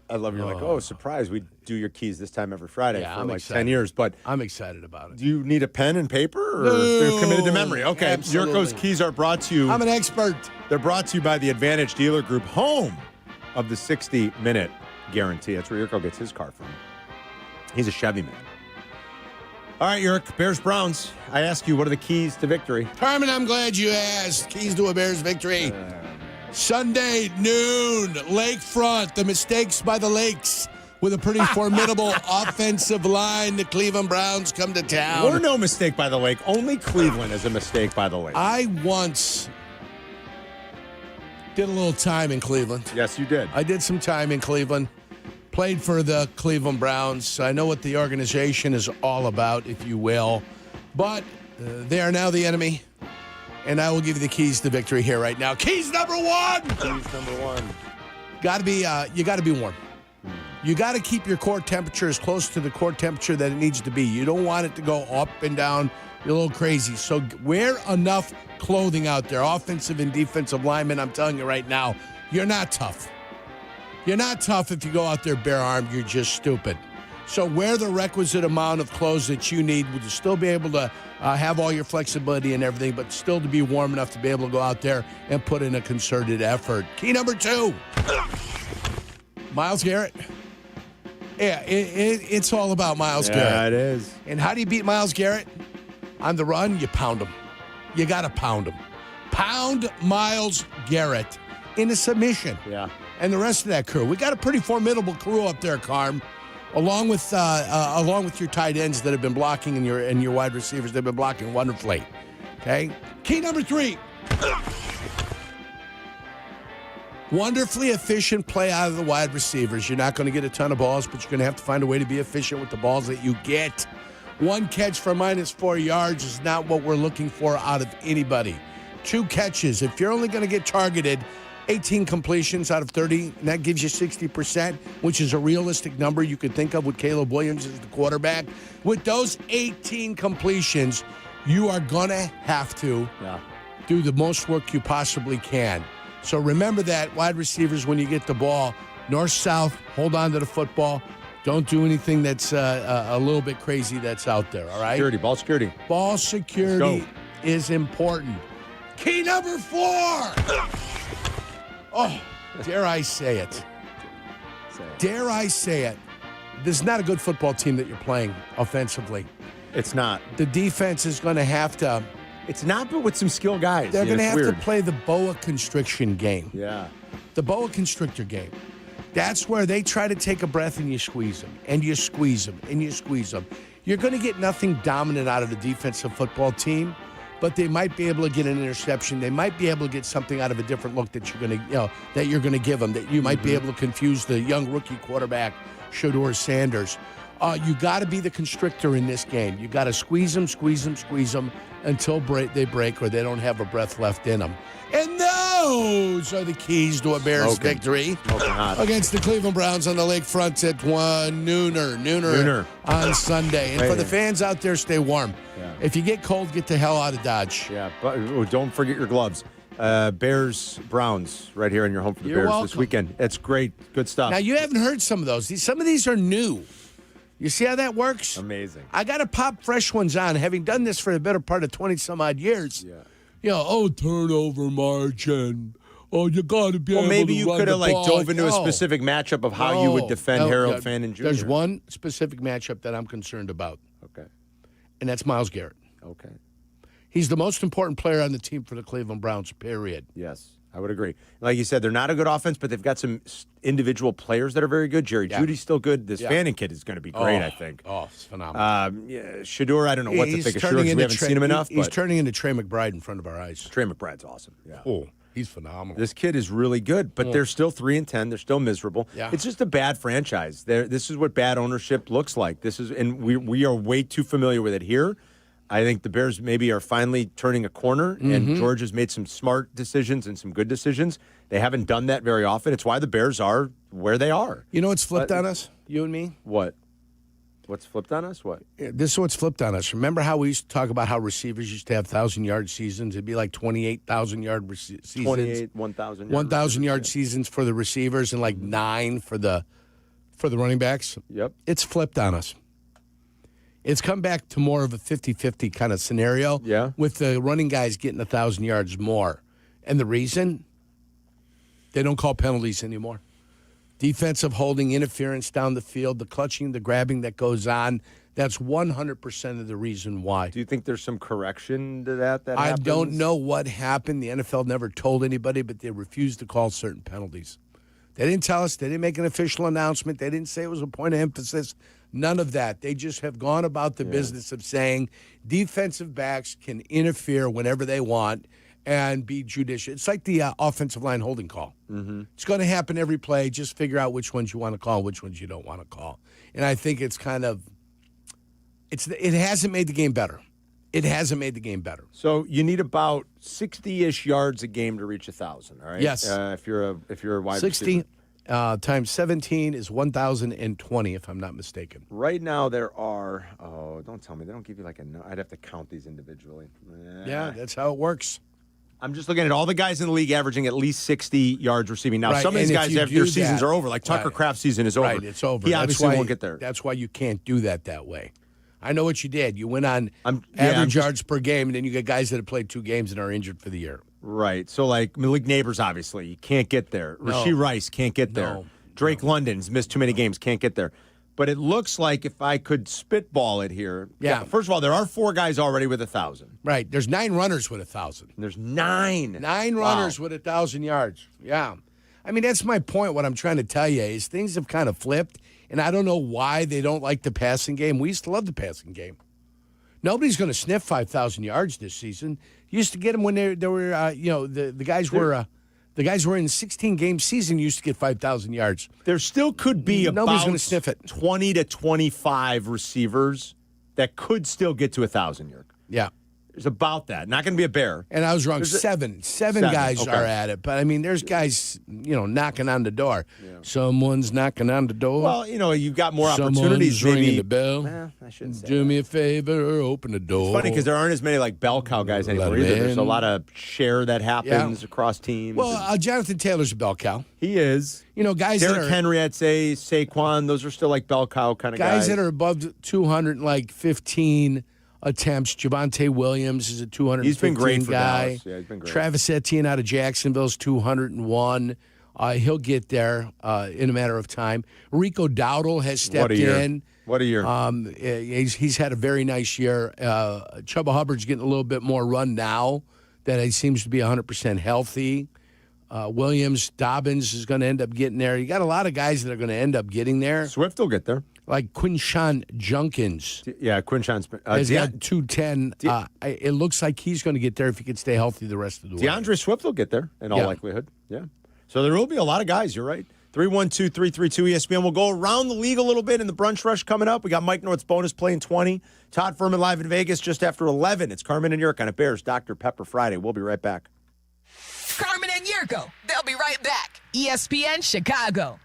I love you're like, oh, surprise. We do your keys this time every Friday for like excited. 10 years. But I'm excited about it. Do you need a pen and paper or they're committed to memory? Okay. Absolutely. Yurko's keys are brought to you. I'm an expert. They're brought to you by the Advantage Dealer Group, home of the 60-minute guarantee. That's where Yurko gets his car from. He's a Chevy man. All right, Yurk, Bears-Browns. I ask you, what are the keys to victory? Carmen, I'm glad you asked. Keys to a Bears victory. Sunday, noon, Lakefront, the mistakes by the Lakes. With a pretty formidable offensive line, the Cleveland Browns come to town. Or no mistake by the lake. Only Cleveland is a mistake by the lake. I once did a little time in Cleveland. Yes, you did. I did some time in Cleveland. Played for the Cleveland Browns. I know what the organization is all about, if you will. But they are now the enemy. And I will give you the keys to victory here right now. Keys number one. Keys number one. You got to be warm. You got to keep your core temperature as close to the core temperature that it needs to be. You don't want it to go up and down. You're a little crazy. So wear enough clothing out there, offensive and defensive linemen. I'm telling you right now, you're not tough. You're not tough if you go out there bare-armed. You're just stupid. So wear the requisite amount of clothes that you need to still be able to have all your flexibility and everything, but still to be warm enough to be able to go out there and put in a concerted effort. Key number 2, Myles Garrett. Yeah, it's all about Myles Garrett. Yeah, it is. And how do you beat Myles Garrett? On the run, you pound him. You got to pound him. Pound Myles Garrett into submission. Yeah. And the rest of that crew. We got a pretty formidable crew up there, Carm. Along with your tight ends that have been blocking and your wide receivers, they've been blocking wonderfully. Okay? Key number 3. Wonderfully efficient play out of the wide receivers. You're not going to get a ton of balls, but you're going to have to find a way to be efficient with the balls that you get. 1 catch for -4 yards is not what we're looking for out of anybody. 2 catches. If you're only going to get targeted 18 completions out of 30, and that gives you 60%, which is a realistic number you could think of with Caleb Williams as the quarterback. With those 18 completions, you are going to have to do the most work you possibly can. So remember that, wide receivers, when you get the ball, north-south, hold on to the football. Don't do anything that's a little bit crazy that's out there, all right? Ball security. Ball security is important. Key number 4. Oh, dare I say it. Dare I say it. This is not a good football team that you're playing offensively. It's not. The defense is going to have to. It's not, but with some skill guys. They're going to have to play the boa constriction game. Yeah. The boa constrictor game. That's where they try to take a breath and you squeeze them, and you squeeze them, and you squeeze them. You're going to get nothing dominant out of the defensive football team, but they might be able to get an interception. They might be able to get something out of a different look that you're going to give them. That you might be able to confuse the young rookie quarterback, Shedeur Sanders. You got to be the constrictor in this game. You got to squeeze them until they break or they don't have a breath left in them. And those are the keys to a Bears victory against the Cleveland Browns on the lakefront at nooner on Sunday. And for the fans out there, stay warm. Yeah. If you get cold, get the hell out of Dodge. Yeah, but don't forget your gloves. Bears, Browns, right here in your home for the Bears this weekend. It's great. Good stuff. Now, you haven't heard some of those. Some of these are new. You see how that works? Amazing. I got to pop fresh ones on. Having done this for the better part of 20-some-odd years. Yeah. Turnover margin. You got to be able to maybe you could have dove into a No. specific matchup of how you would defend Harold Fannin Jr. There's one specific matchup that I'm concerned about. Okay. And that's Myles Garrett. Okay. He's the most important player on the team for the Cleveland Browns, period. Yes, I would agree. Like you said, they're not a good offense, but they've got some individual players that are very good. Jerry Judy's still good. This Fannin kid is going to be great, I think. Oh, it's phenomenal. Shedeur, I don't know what to think of Shedeur because we haven't seen him enough. He's turning into Trey McBride in front of our eyes. Trey McBride's awesome. Yeah. Oh, he's phenomenal. This kid is really good, but they're still 3-10. They're still miserable. Yeah. It's just a bad franchise. This is what bad ownership looks like. And we are way too familiar with it here. I think the Bears maybe are finally turning a corner, and George has made some smart decisions and some good decisions. They haven't done that very often. It's why the Bears are where they are. You know what's flipped on us, you and me? What? What's flipped on us? What? This is what's flipped on us. Remember how we used to talk about how receivers used to have 1,000-yard seasons? It'd be like 28,000-yard seasons. 28, 1,000. 1,000-yard seasons for the receivers and like 9 for the running backs. Yep. It's flipped on us. It's come back to more of a 50-50 kind of scenario with the running guys getting 1,000 yards more. And the reason? They don't call penalties anymore. Defensive holding, interference down the field, the clutching, the grabbing that goes on, that's 100% of the reason why. Do you think there's some correction to that I happens? don't know what happened. The NFL never told anybody, but they refused to call certain penalties. They didn't tell us. They didn't make an official announcement. They didn't say it was a point of emphasis. None of that. They just have gone about the business of saying defensive backs can interfere whenever they want and be judicious. It's like the offensive line holding call. Mm-hmm. It's going to happen every play. Just figure out which ones you want to call, which ones you don't want to call. And I think it's kind of it hasn't made the game better. it hasn't made the game better. So you need about 60-ish yards a game to reach 1,000, all right? Yes. If you're a wide 60 receiver. times 17 is 1,020, if I'm not mistaken. Right now there are, don't tell me. They don't give you I'd have to count these individually. Yeah, that's how it works. I'm just looking at all the guys in the league averaging at least 60 yards receiving. Now, Right, some of these and if guys, you their do seasons that- are over. Like Tucker right. Kraft's season is over. Right, it's over. He That's obviously why- won't get there. That's why you can't do that way. I know what you did. You went on I'm average just- yards per game, and then you get guys that have played 2 games and are injured for the year. Right. So, Malik Neighbors, obviously, you can't get there. No. Rasheed Rice can't get there. No. Drake London's missed too many games, can't get there. But it looks like if I could spitball it here. Yeah. First of all, there are 4 guys already with 1,000. Right. There's 9 runners with 1,000. There's 9. 9 runners with 1,000 yards. Yeah. I mean, that's my point. What I'm trying to tell you is things have kind of flipped, and I don't know why they don't like the passing game. We used to love the passing game. Nobody's going to sniff 5,000 yards this season. Used to get them when they were, the guys were. The guys who were in 16-game season used to get 5,000 yards. There still could be Nobody's about going to sniff it. 20 to 25 receivers that could still get to 1,000 yards. Yeah. There's about that. Not going to be a bear. And I was wrong. There's Seven Seven, guys okay. are at it. But, I mean, there's guys, knocking on the door. Someone's knocking on the door. Well, you've got more Someone's opportunities. ringing Maybe the bell. I shouldn't say Do me a favor, open the door. It's funny because there aren't as many bell cow guys anymore Let 'em either. There's a in. lot of share that happens across teams. Well, Jonathan Taylor's a bell cow. He is. Guys Derrick that are Henry, I'd say, Saquon, those are still bell cow kind of guys. guys that are above 215 attempts. Javonte Williams is a 215 He's been great for guy. Dallas. Yeah, he's been great. Travis Etienne out of Jacksonville's 201. He'll get there in a matter of time. Rico Dowdle has stepped in. What a year. He's had a very nice year. Chubba Hubbard's getting a little bit more run now that he seems to be 100% healthy. Williams, Dobbins is going to end up getting there. You got a lot of guys that are going to end up getting there. Swift will get there. Like Quinshawn Junkins. Yeah, Quinshawn's He's got 210. It looks like he's going to get there if he can stay healthy the rest of the way. DeAndre Swift will get there in all likelihood. Yeah. So there will be a lot of guys. You're right. 312-332-ESPN. We'll go around the league a little bit in the brunch rush coming up. We got Mike North's bonus play in 20. Todd Furman live in Vegas just after 11. It's Carmen and Yurko on a Bears Dr. Pepper Friday. We'll be right back. Carmen and Yurko. They'll be right back. ESPN Chicago.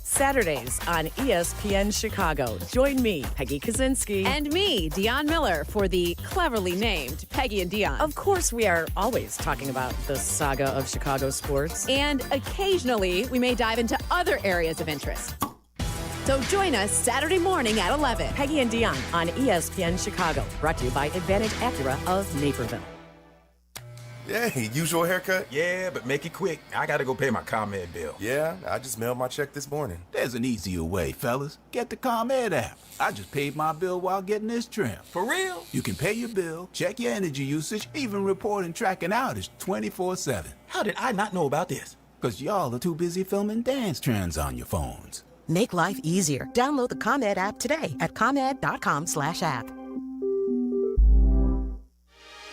Saturdays on ESPN Chicago. Join me, Peggy Kaczynski. And me, Dion Miller, for the cleverly named Peggy and Dion. Of course, we are always talking about the saga of Chicago sports. And occasionally, we may dive into other areas of interest. So join us Saturday morning at 11. Peggy and Dion on ESPN Chicago. Brought to you by Advantage Acura of Naperville. Hey, usual haircut? Yeah, but make it quick. I gotta go pay my ComEd bill. Yeah, I just mailed my check this morning. There's an easier way, fellas. Get the ComEd app. I just paid my bill while getting this trim. For real? You can pay your bill, check your energy usage, even report and track an outage 24/7. How did I not know about this? Because y'all are too busy filming dance trends on your phones. Make life easier. Download the ComEd app today at ComEd.com/app.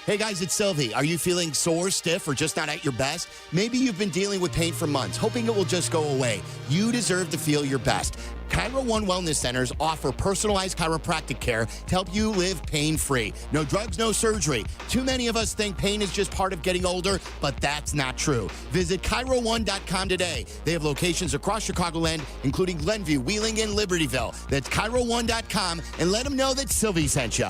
Hey guys, it's Silvy. Are you feeling sore, stiff, or just not at your best? Maybe you've been dealing with pain for months, hoping it will just go away. You deserve to feel your best. Cairo One Wellness Centers offer personalized chiropractic care to help you live pain-free. No drugs, no surgery. Too many of us think pain is just part of getting older, but that's not true. Visit ChiroOne.com today. They have locations across Chicagoland, including Glenview, Wheeling, and Libertyville. That's ChiroOne.com, and let them know that Silvy sent you.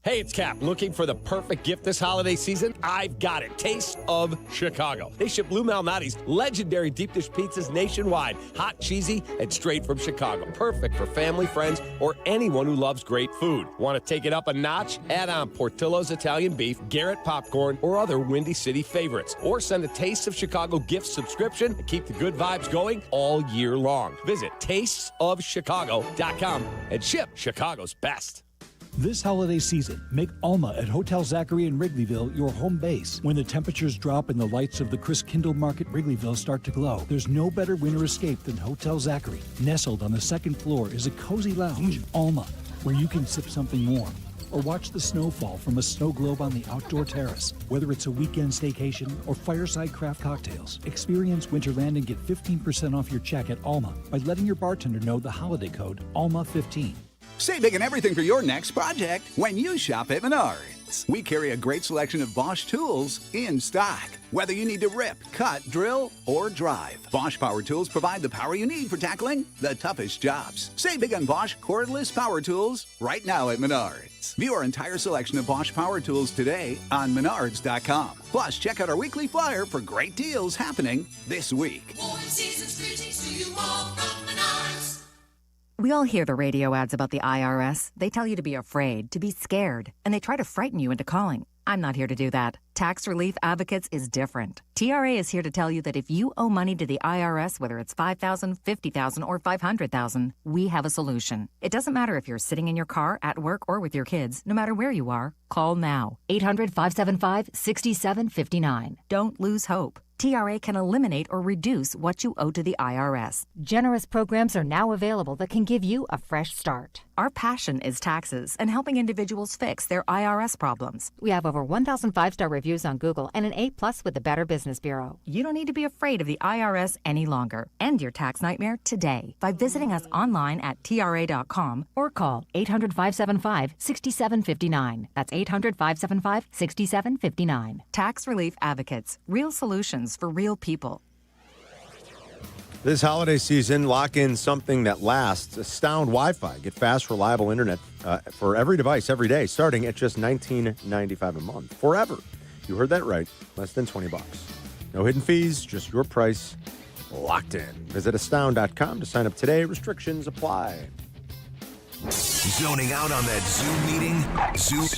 Hey, it's Kap. Looking for the perfect gift this holiday season? I've got it. Taste of Chicago. They ship Lou Malnati's legendary deep dish pizzas nationwide. Hot, cheesy, and straight from Chicago. Perfect for family, friends, or anyone who loves great food. Want to take it up a notch? Add on Portillo's Italian beef, Garrett popcorn, or other Windy City favorites. Or send a Taste of Chicago gift subscription and keep the good vibes going all year long. Visit tastesofchicago.com and ship Chicago's best. This holiday season, make Alma at Hotel Zachary in Wrigleyville your home base. When the temperatures drop and the lights of the Chris Kindle Market Wrigleyville start to glow, there's no better winter escape than Hotel Zachary. Nestled on the second floor is a cozy lounge, Alma, where you can sip something warm or watch the snowfall from a snow globe on the outdoor terrace. Whether it's a weekend staycation or fireside craft cocktails, experience Winterland and get 15% off your check at Alma by letting your bartender know the holiday code ALMA15. Save big on everything for your next project when you shop at Menards. We carry a great selection of Bosch tools in stock. Whether you need to rip, cut, drill, or drive, Bosch power tools provide the power you need for tackling the toughest jobs. Save big on Bosch cordless power tools right now at Menards. View our entire selection of Bosch power tools today on Menards.com. Plus, check out our weekly flyer for great deals happening this week. We all hear the radio ads about the IRS. They tell you to be afraid, to be scared, and they try to frighten you into calling. I'm not here to do that. Tax Relief Advocates is different. TRA is here to tell you that if you owe money to the IRS, whether it's $5,000, $50,000, or $500,000, we have a solution. It doesn't matter if you're sitting in your car, at work, or with your kids. No matter where you are, call now. 800-575-6759. Don't lose hope. TRA can eliminate or reduce what you owe to the IRS. Generous programs are now available that can give you a fresh start. Our passion is taxes and helping individuals fix their IRS problems. We have over 1,000 5-star reviews on Google and an A+ with the Better Business Bureau. You don't need to be afraid of the IRS any longer. End your tax nightmare today by visiting us online at TRA.com or call 800-575-6759. That's 800-575-6759. Tax Relief Advocates. Real solutions for real people. This holiday season, lock in something that lasts. Astound Wi-Fi. Get fast, reliable internet for every device every day, starting at just $19.95 a month. Forever. You heard that right. Less than $20. No hidden fees, just your price. Locked in. Visit astound.com to sign up today. Restrictions apply. Zoning out on that Zoom meeting? Zoom.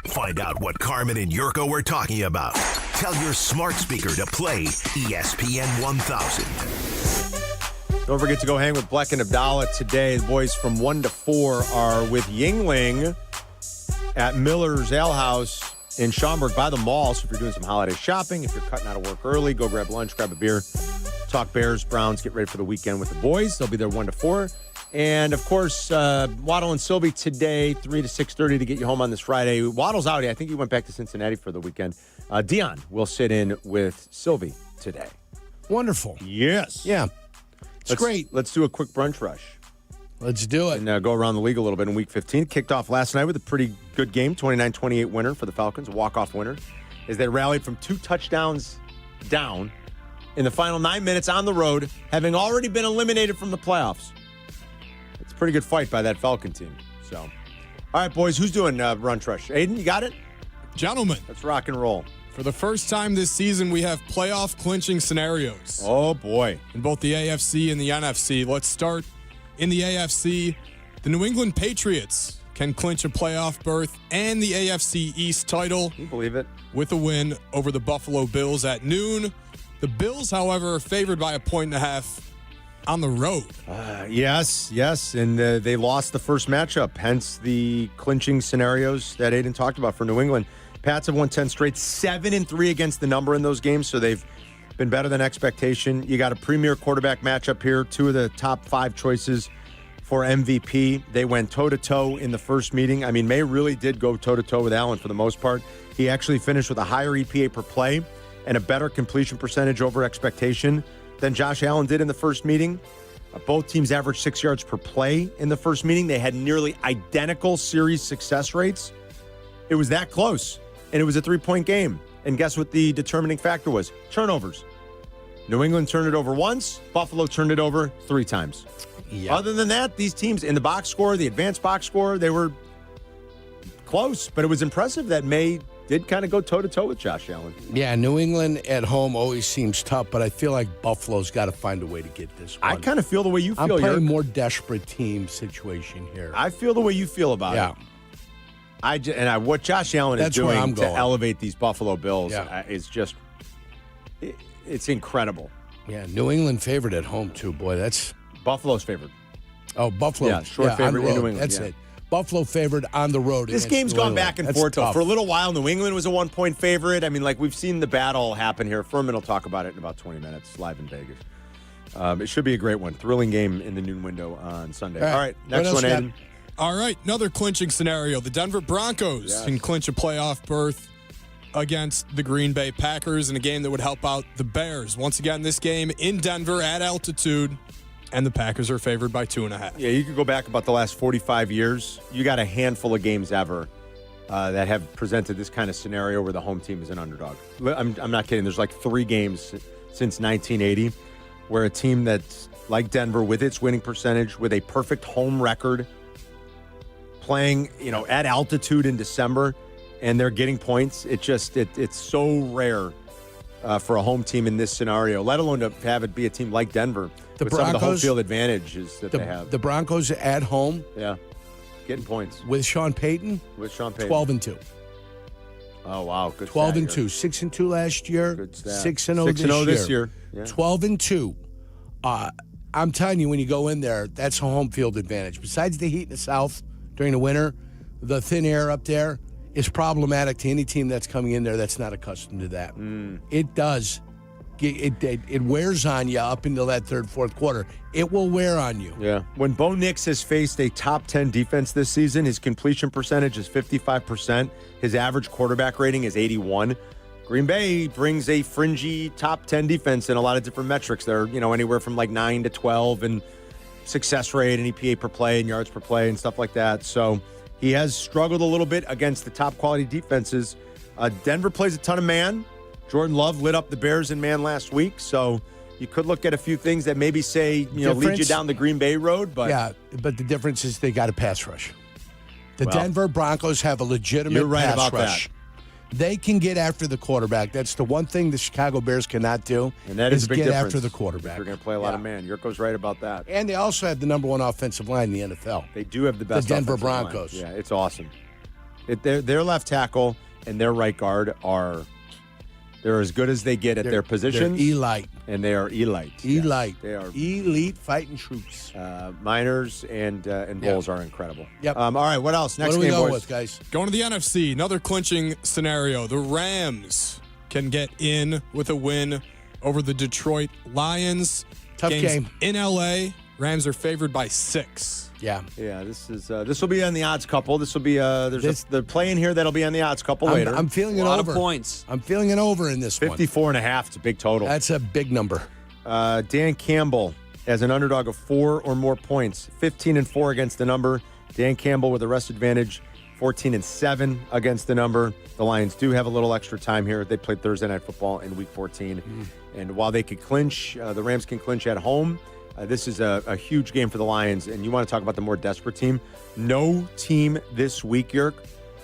Find out what Carmen and Jurko were talking about. Tell your smart speaker to play ESPN 1000. Don't forget to go hang with Bleck and Abdalla today. The boys from 1 to 4 are with Yuengling at Miller's Ale House in Schaumburg by the mall. So if you're doing some holiday shopping, if you're cutting out of work early, go grab lunch, grab a beer, talk Bears, Browns, get ready for the weekend with the boys. They'll be there 1 to 4. And, of course, Waddle and Silvy today, 3 to 6:30 to get you home on this Friday. Waddle's out. I think he went back to Cincinnati for the weekend. Dion will sit in with Silvy today. Wonderful. Yes. Yeah. It's great. Let's do a quick brunch rush. Let's do it. And go around the league a little bit in Week 15. Kicked off last night with a pretty good game, 29-28 winner for the Falcons, a walk-off winner, as they rallied from 2 touchdowns down in the final 9 minutes on the road, having already been eliminated from the playoffs. It's a pretty good fight by that Falcon team. So, all right, boys, who's doing brunch rush? Aiden, you got it? Gentlemen. Let's rock and roll. For the first time this season, we have playoff clinching scenarios. Oh, boy. In both the AFC and the NFC. Let's start in the AFC. The New England Patriots can clinch a playoff berth and the AFC East title. Can you believe it? With a win over the Buffalo Bills at noon. The Bills, however, are favored by 1.5 on the road. Yes. And they lost the first matchup, hence the clinching scenarios that Aiden talked about for New England. Pats have won 10 straight, 7-3 against the number in those games, so they've been better than expectation. You got a premier quarterback matchup here, 2 of the top 5 choices for MVP. They went toe-to-toe in the first meeting. I mean, May really did go toe-to-toe with Allen for the most part. He actually finished with a higher EPA per play and a better completion percentage over expectation than Josh Allen did in the first meeting. Both teams averaged 6 yards per play in the first meeting. They had nearly identical series success rates. It was that close. And it was a 3-point game. And guess what the determining factor was? Turnovers. New England turned it over once. Buffalo turned it over 3 times. Yep. Other than that, these teams in the box score, the advanced box score, they were close. But it was impressive that May did kind of go toe-to-toe with Josh Allen. Yeah, New England at home always seems tough, but I feel like Buffalo's got to find a way to get this one. I kind of feel the way you feel. I'm playing more desperate team situation here. I feel the way you feel about it. What Josh Allen is doing to elevate these Buffalo Bills is just, it's incredible. Yeah, New England favored at home, too. Boy, that's... Buffalo's favored. Oh, Buffalo. Yeah, short favorite in New England. That's it. Buffalo favored on the road. This game's gone back and forth, though. For a little while, New England was a 1-point favorite. I mean, we've seen the battle happen here. Furman will talk about it in about 20 minutes, live in Vegas. It should be a great one. Thrilling game in the noon window on Sunday. All right, next one, Aiden. All right, another clinching scenario. The Denver Broncos can clinch a playoff berth against the Green Bay Packers in a game that would help out the Bears. Once again, this game in Denver at altitude. and the Packers are favored by 2.5. Yeah, you could go back about the last 45 years. You got a handful of games ever that have presented this kind of scenario where the home team is an underdog. I'm not kidding. There's like 3 games since 1980 where a team that's like Denver with its winning percentage, with a perfect home record, playing, at altitude in December, and they're getting points. It's so rare for a home team in this scenario, let alone to have it be a team like Denver. The with Broncos, some of the home field advantages that they have. The Broncos at home. Yeah. Getting points. With Sean Payton. 12-2. Oh, wow. Good 12-2. 6-2 last year. 6-0 this year. Yeah. 12-2. I'm telling you, when you go in there, that's a home field advantage. Besides the heat in the South during the winter, the thin air up there is problematic to any team that's coming in there that's not accustomed to that. It does. It wears on you up until that third, fourth quarter. It will wear on you. Yeah. When Bo Nix has faced a top 10 defense this season, his completion percentage is 55%. His average quarterback rating is 81. Green Bay brings a fringy top 10 defense in a lot of different metrics. They're, anywhere from like 9 to 12 and success rate and EPA per play and yards per play and stuff like that. So he has struggled a little bit against the top quality defenses. Denver plays a ton of man. Jordan Love lit up the Bears in man last week. So you could look at a few things that maybe say, lead you down the Green Bay road. But yeah, but the difference is they got a pass rush. The Denver Broncos have a legitimate pass rush. That. They can get after the quarterback. That's the one thing the Chicago Bears cannot do. And that is a big get difference after the quarterback. They're going to play a lot of man. Yurko's right about that. And they also have the number 1 offensive line in the NFL. They do have the best The Denver offensive Broncos. line. Yeah, it's awesome. Their left tackle and their right guard they're as good as they get at their positions. They're elite. And they are elite. Elite. Yes, they are elite fighting troops. Miners and Bulls are incredible. Yep. All right, what else? Next what do we game, go boys? with, guys? Going to the NFC, another clinching scenario. The Rams can get in with a win over the Detroit Lions. Tough game. In L.A., Rams are favored by 6. Yeah. Yeah, this will be on the odds couple. This will be the play in here that'll be on the odds couple later. I'm feeling it over. A lot of points. I'm feeling it over in this 54.5. It's a big total. That's a big number. Dan Campbell as an underdog of 4 or more points. 15-4 against the number. Dan Campbell with a rest advantage. 14-7 against the number. The Lions do have a little extra time here. They played Thursday Night Football in Week 14. And while they could clinch, the Rams can clinch at home. This is a huge game for the Lions, and you want to talk about the more desperate team. No team this week, Yerk,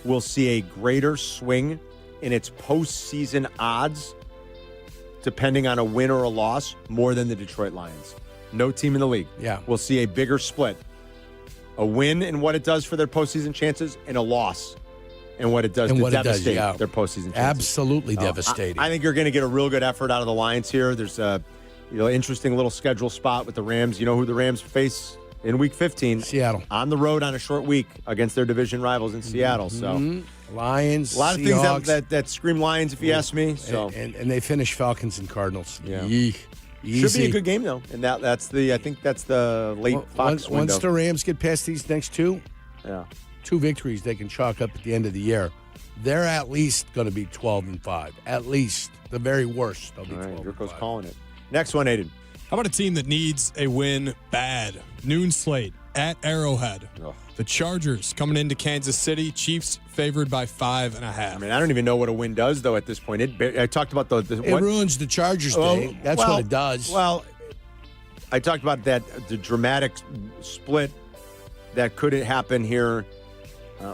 will see a greater swing in its postseason odds, depending on a win or a loss, more than the Detroit Lions. No team in the league will see a bigger split. A win and what it does for their postseason chances, and a loss and what it does to devastate their postseason chances. Absolutely devastating. I think you're going to get a real good effort out of the Lions here. There's a interesting little schedule spot with the Rams. You know who the Rams face in Week 15? Seattle. On the road on a short week against their division rivals in Seattle. So Lions, a lot of Seahawks. things that scream Lions, if you ask me. So and they finish Falcons and Cardinals. Yeah. Easy. Should be a good game though, and I think that's the late Fox window. Once the Rams get past these next 2 victories, they can chalk up at the end of the year. They're at least going to be 12-5. At least the very worst. They'll be 12-5. Jurko's calling it. Next one, Aiden. How about a team that needs a win bad? Noon slate at Arrowhead. The Chargers coming into Kansas City. Chiefs favored by 5.5. I mean, I don't even know what a win does, though, at this point. I talked about it ruins the Chargers' day. That's what it does. Well, I talked about the dramatic split that could happen here,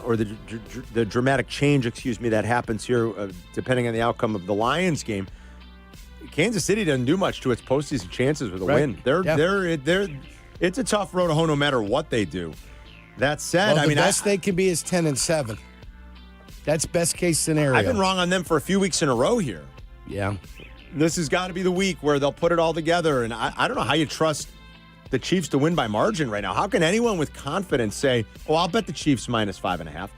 or the dramatic change, that happens here, depending on the outcome of the Lions game. Kansas City doesn't do much to its postseason chances with a win. It's a tough road to hoe no matter what they do. That said, the best they can be is 10-7. That's best case scenario. I've been wrong on them for a few weeks in a row here. Yeah. This has got to be the week where they'll put it all together. And I don't know how you trust the Chiefs to win by margin right now. How can anyone with confidence say, I'll bet the Chiefs minus 5.5?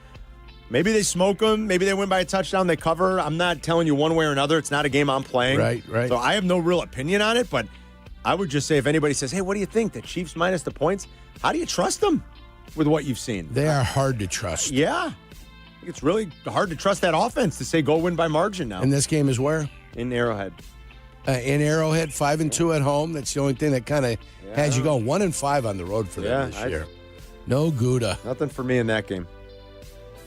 Maybe they smoke them. Maybe they win by a touchdown. They cover. I'm not telling you one way or another. It's not a game I'm playing. Right. So I have no real opinion on it, but I would just say if anybody says, hey, what do you think? The Chiefs minus the points? How do you trust them with what you've seen? They are hard to trust. Yeah. It's really hard to trust that offense to say go win by margin now. And this game is where? In Arrowhead. In Arrowhead, 5-2 at home. That's the only thing that kind of has you going. 1-5 on the road for them this year. No Gouda. Nothing for me in that game.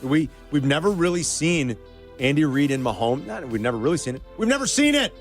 We've never really seen Andy Reid and Mahomes. We've never really seen it. We've never seen it.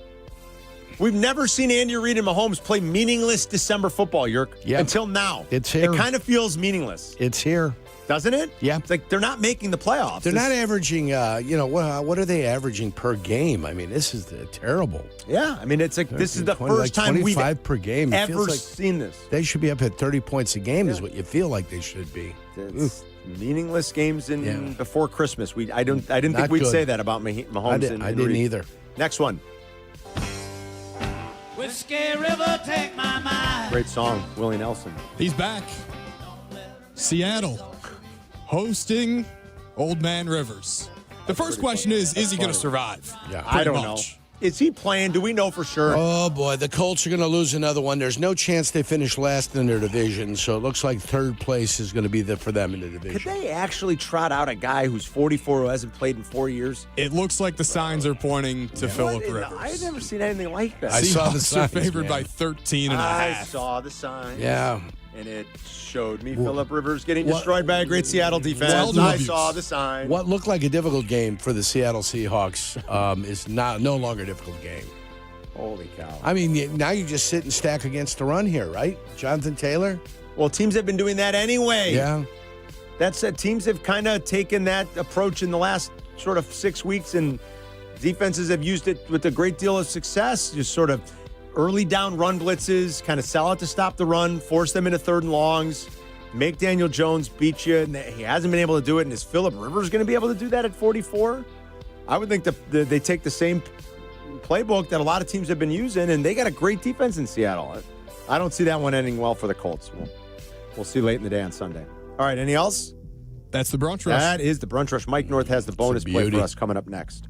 We've never seen Andy Reid and Mahomes play meaningless December football, Yerk. Yep. Until now. It's here. It kind of feels meaningless. It's here. Doesn't it? Yeah. It's like they're not making the playoffs. They're not averaging, what are they averaging per game? I mean, this is terrible. Yeah. I mean, it's like this is the first time we've 25 per game. ever seen this. They should be up at 30 points a game is what you feel like they should be. It's meaningless games before Christmas. I didn't think we'd say that about Mahomes. I didn't either. Next one. Whiskey River, take my mind. Great song, Willie Nelson. He's back. Seattle hosting Old Man Rivers. The first question is he going to survive? Yeah, I don't know. Is he playing? Do we know for sure? Oh, boy. The Colts are going to lose another one. There's no chance they finish last in their division, so it looks like third place is going to be for them in the division. Could they actually trot out a guy who's 44 who hasn't played in 4 years? It looks like the signs are pointing to Phillip Rivers. I've never seen anything like that. I saw the signs, favored by 13 and a half. I saw the signs. Yeah. And it showed me Phillip Rivers getting destroyed by a great Seattle defense. I saw the sign. What looked like a difficult game for the Seattle Seahawks is no longer a difficult game. Holy cow. I mean, now you just sit and stack against the run here, right? Jonathan Taylor? Well, teams have been doing that anyway. Yeah. That said, teams have kind of taken that approach in the last sort of 6 weeks, and defenses have used it with a great deal of success. Just sort of early down run blitzes, kind of sell out to stop the run, force them into 3rd and longs, make Daniel Jones beat you. And he hasn't been able to do it. And is Phillip Rivers going to be able to do that at 44? I would think that they take the same playbook that a lot of teams have been using, and they got a great defense in Seattle. I don't see that one ending well for the Colts. We'll see late in the day on Sunday. All right, anything else? That's the Brunch Rush. That is the Brunch Rush. Mike North has the bonus play for us coming up next.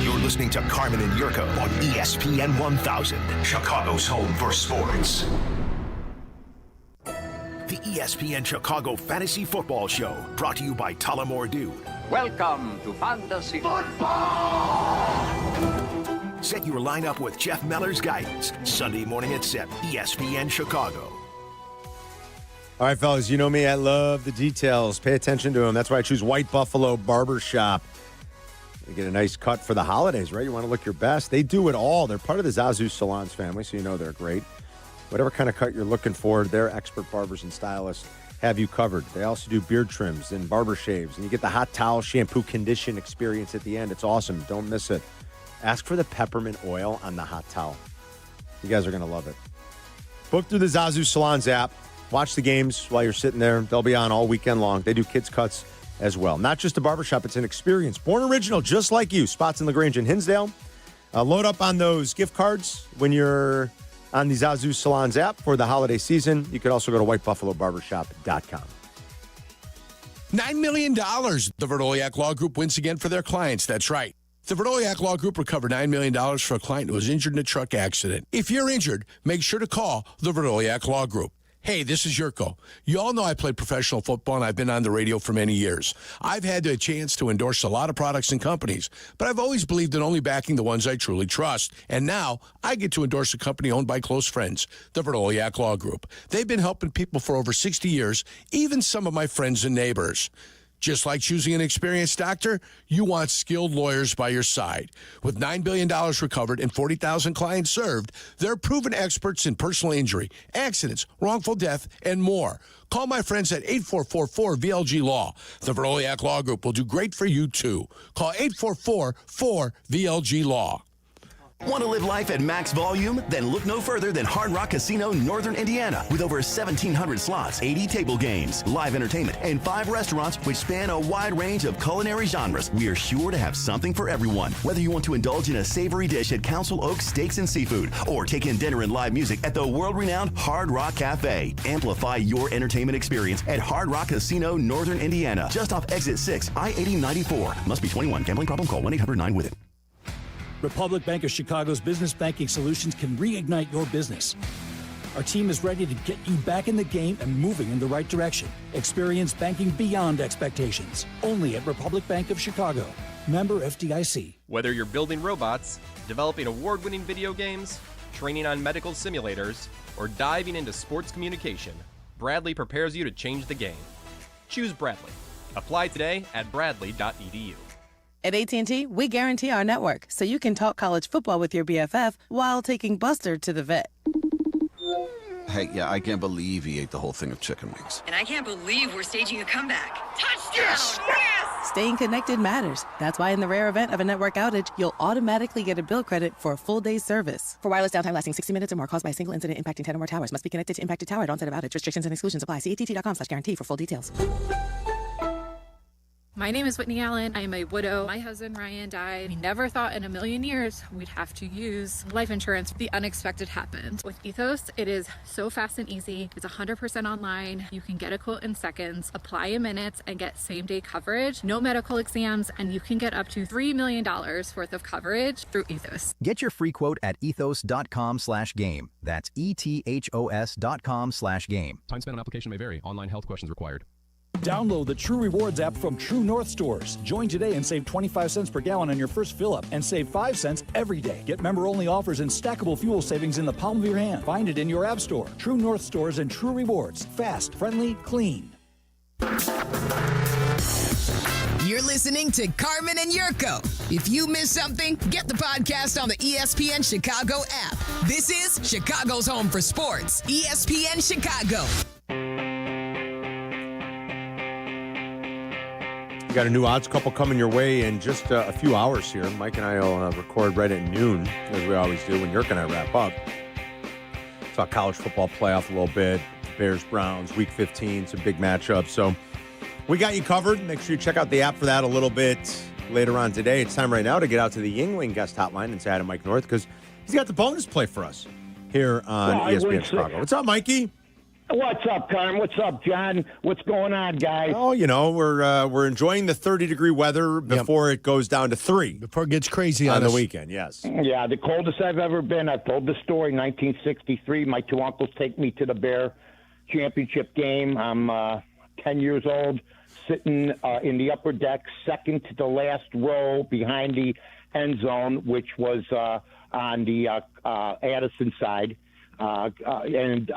You're listening to Carmen and Yurko on ESPN 1000, Chicago's home for sports. The ESPN Chicago Fantasy Football Show, brought to you by Tullamore Dew. Welcome to Fantasy Football! Set your lineup with Jeff Meller's guidance, Sunday morning at 7, ESPN Chicago. All right, fellas, you know me. I love the details. Pay attention to them. That's why I choose White Buffalo Barbershop. You get a nice cut for the holidays, right? You want to look your best. They do it all. They're part of the Zazu Salons family, so you know they're great. Whatever kind of cut you're looking for, their expert barbers and stylists have you covered. They also do beard trims and barber shaves, and you get the hot towel, shampoo, condition experience at the end. It's awesome. Don't miss it. Ask for the peppermint oil on the hot towel. You guys are going to love it. Book through the Zazu Salons app. Watch the games while you're sitting there. They'll be on all weekend long. They do kids' cuts as well. Not just a barbershop, it's an experience. Born original, just like you. Spots in LaGrange and Hinsdale. Load up on those gift cards when you're on the Zazu Salons app for the holiday season. You can also go to whitebuffalobarbershop.com. $9 million. The Verdoliak Law Group wins again for their clients. That's right. The Verdoliak Law Group recovered $9 million for a client who was injured in a truck accident. If you're injured, make sure to call the Verdoliak Law Group. Hey, this is Yurko. You all know I played professional football, and I've been on the radio for many years. I've had the chance to endorse a lot of products and companies, but I've always believed in only backing the ones I truly trust. And now I get to endorse a company owned by close friends, the Verdoliak Law Group. They've been helping people for over 60 years, even some of my friends and neighbors. Just like choosing an experienced doctor, you want skilled lawyers by your side. With $9 billion recovered and 40,000 clients served, they're proven experts in personal injury, accidents, wrongful death, and more. Call my friends at 8444-VLG-LAW. The Verdoliak Law Group will do great for you, too. Call 844-4VLG-LAW. Want to live life at max volume? Then look no further than Hard Rock Casino, Northern Indiana. With over 1,700 slots, 80 table games, live entertainment, and 5 restaurants which span a wide range of culinary genres, we are sure to have something for everyone. Whether you want to indulge in a savory dish at Council Oaks Steaks and Seafood, or take in dinner and live music at the world-renowned Hard Rock Cafe. Amplify your entertainment experience at Hard Rock Casino, Northern Indiana. Just off Exit 6, I-8094. Must be 21. Gambling problem? Call 1-800-9-WITH-IT. Republic Bank of Chicago's business banking solutions can reignite your business. Our team is ready to get you back in the game and moving in the right direction. Experience banking beyond expectations. Only at Republic Bank of Chicago. Member FDIC. Whether you're building robots, developing award-winning video games, training on medical simulators, or diving into sports communication, Bradley prepares you to change the game. Choose Bradley. Apply today at bradley.edu. At AT&T, we guarantee our network so you can talk college football with your BFF while taking Buster to the vet. Hey, yeah, I can't believe he ate the whole thing of chicken wings. And I can't believe we're staging a comeback. Touchdown! Yes! Staying connected matters. That's why in the rare event of a network outage, you'll automatically get a bill credit for a full day's service. For wireless downtime lasting 60 minutes or more caused by a single incident impacting 10 or more towers, must be connected to impacted tower at onset of outage. Restrictions and exclusions apply. See att.com/guarantee for full details. My name is Whitney Allen. I am a widow. My husband, Ryan, died. We never thought in a million years we'd have to use life insurance. The unexpected happened. With Ethos, it is so fast and easy. It's 100% online. You can get a quote in seconds, apply in minutes, and get same-day coverage. No medical exams, and you can get up to $3 million worth of coverage through Ethos. Get your free quote at ethos.com/game. That's ETHOS.com/game. Time spent on application may vary. Online health questions required. Download the True Rewards app from True North Stores. Join today and save 25 cents per gallon on your first fill-up and save 5 cents every day. Get member-only offers and stackable fuel savings in the palm of your hand. Find it in your app store. True North Stores and True Rewards. Fast, friendly, clean. You're listening to Carmen and Yurko. If you missed something, get the podcast on the ESPN Chicago app. This is Chicago's home for sports. ESPN Chicago. We got a new odds couple coming your way in just a few hours here. Mike and I will record right at noon, as we always do when Yurk and I wrap up. Talk college football playoff a little bit. Bears-Browns, Week 15, some big matchups. So we got you covered. Make sure you check out the app for that a little bit later on today. It's time right now to get out to the Yuengling guest hotline and say hi to Mike North because he's got the bonus play for us here on ESPN Chicago. What's up, Mikey? What's up, Carm? What's up, John? What's going on, guys? Oh, you know, we're enjoying the 30-degree weather before it goes down to 3. Before it gets crazy on the weekend, yes. Yeah, the coldest I've ever been. I've told the story, 1963. My two uncles take me to the Bear championship game. I'm 10 years old, sitting in the upper deck, second to the last row behind the end zone, which was on the Addison side. And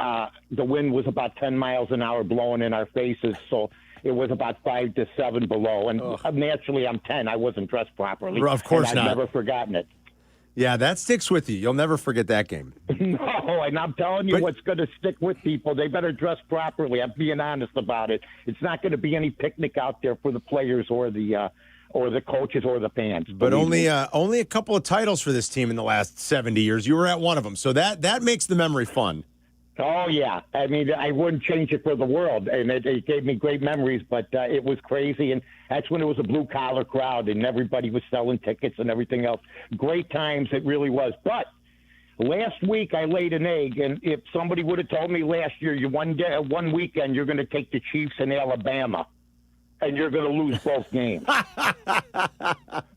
the wind was about 10 miles an hour blowing in our faces, so it was about 5 to 7 below. And naturally, I'm 10. I wasn't dressed properly. Of course and not. I've never forgotten it. Yeah, that sticks with you. You'll never forget that game. No, and I'm telling you what's going to stick with people. They better dress properly. I'm being honest about it. It's not going to be any picnic out there for the players or the coaches or the fans. But only a couple of titles for this team in the last 70 years. You were at one of them, so that makes the memory fun. Oh, yeah. I mean, I wouldn't change it for the world, and it gave me great memories, but it was crazy, and that's when it was a blue-collar crowd, and everybody was selling tickets and everything else. Great times, it really was. But last week I laid an egg, and if somebody would have told me last year, one weekend you're going to take the Chiefs in Alabama, and you're going to lose both games.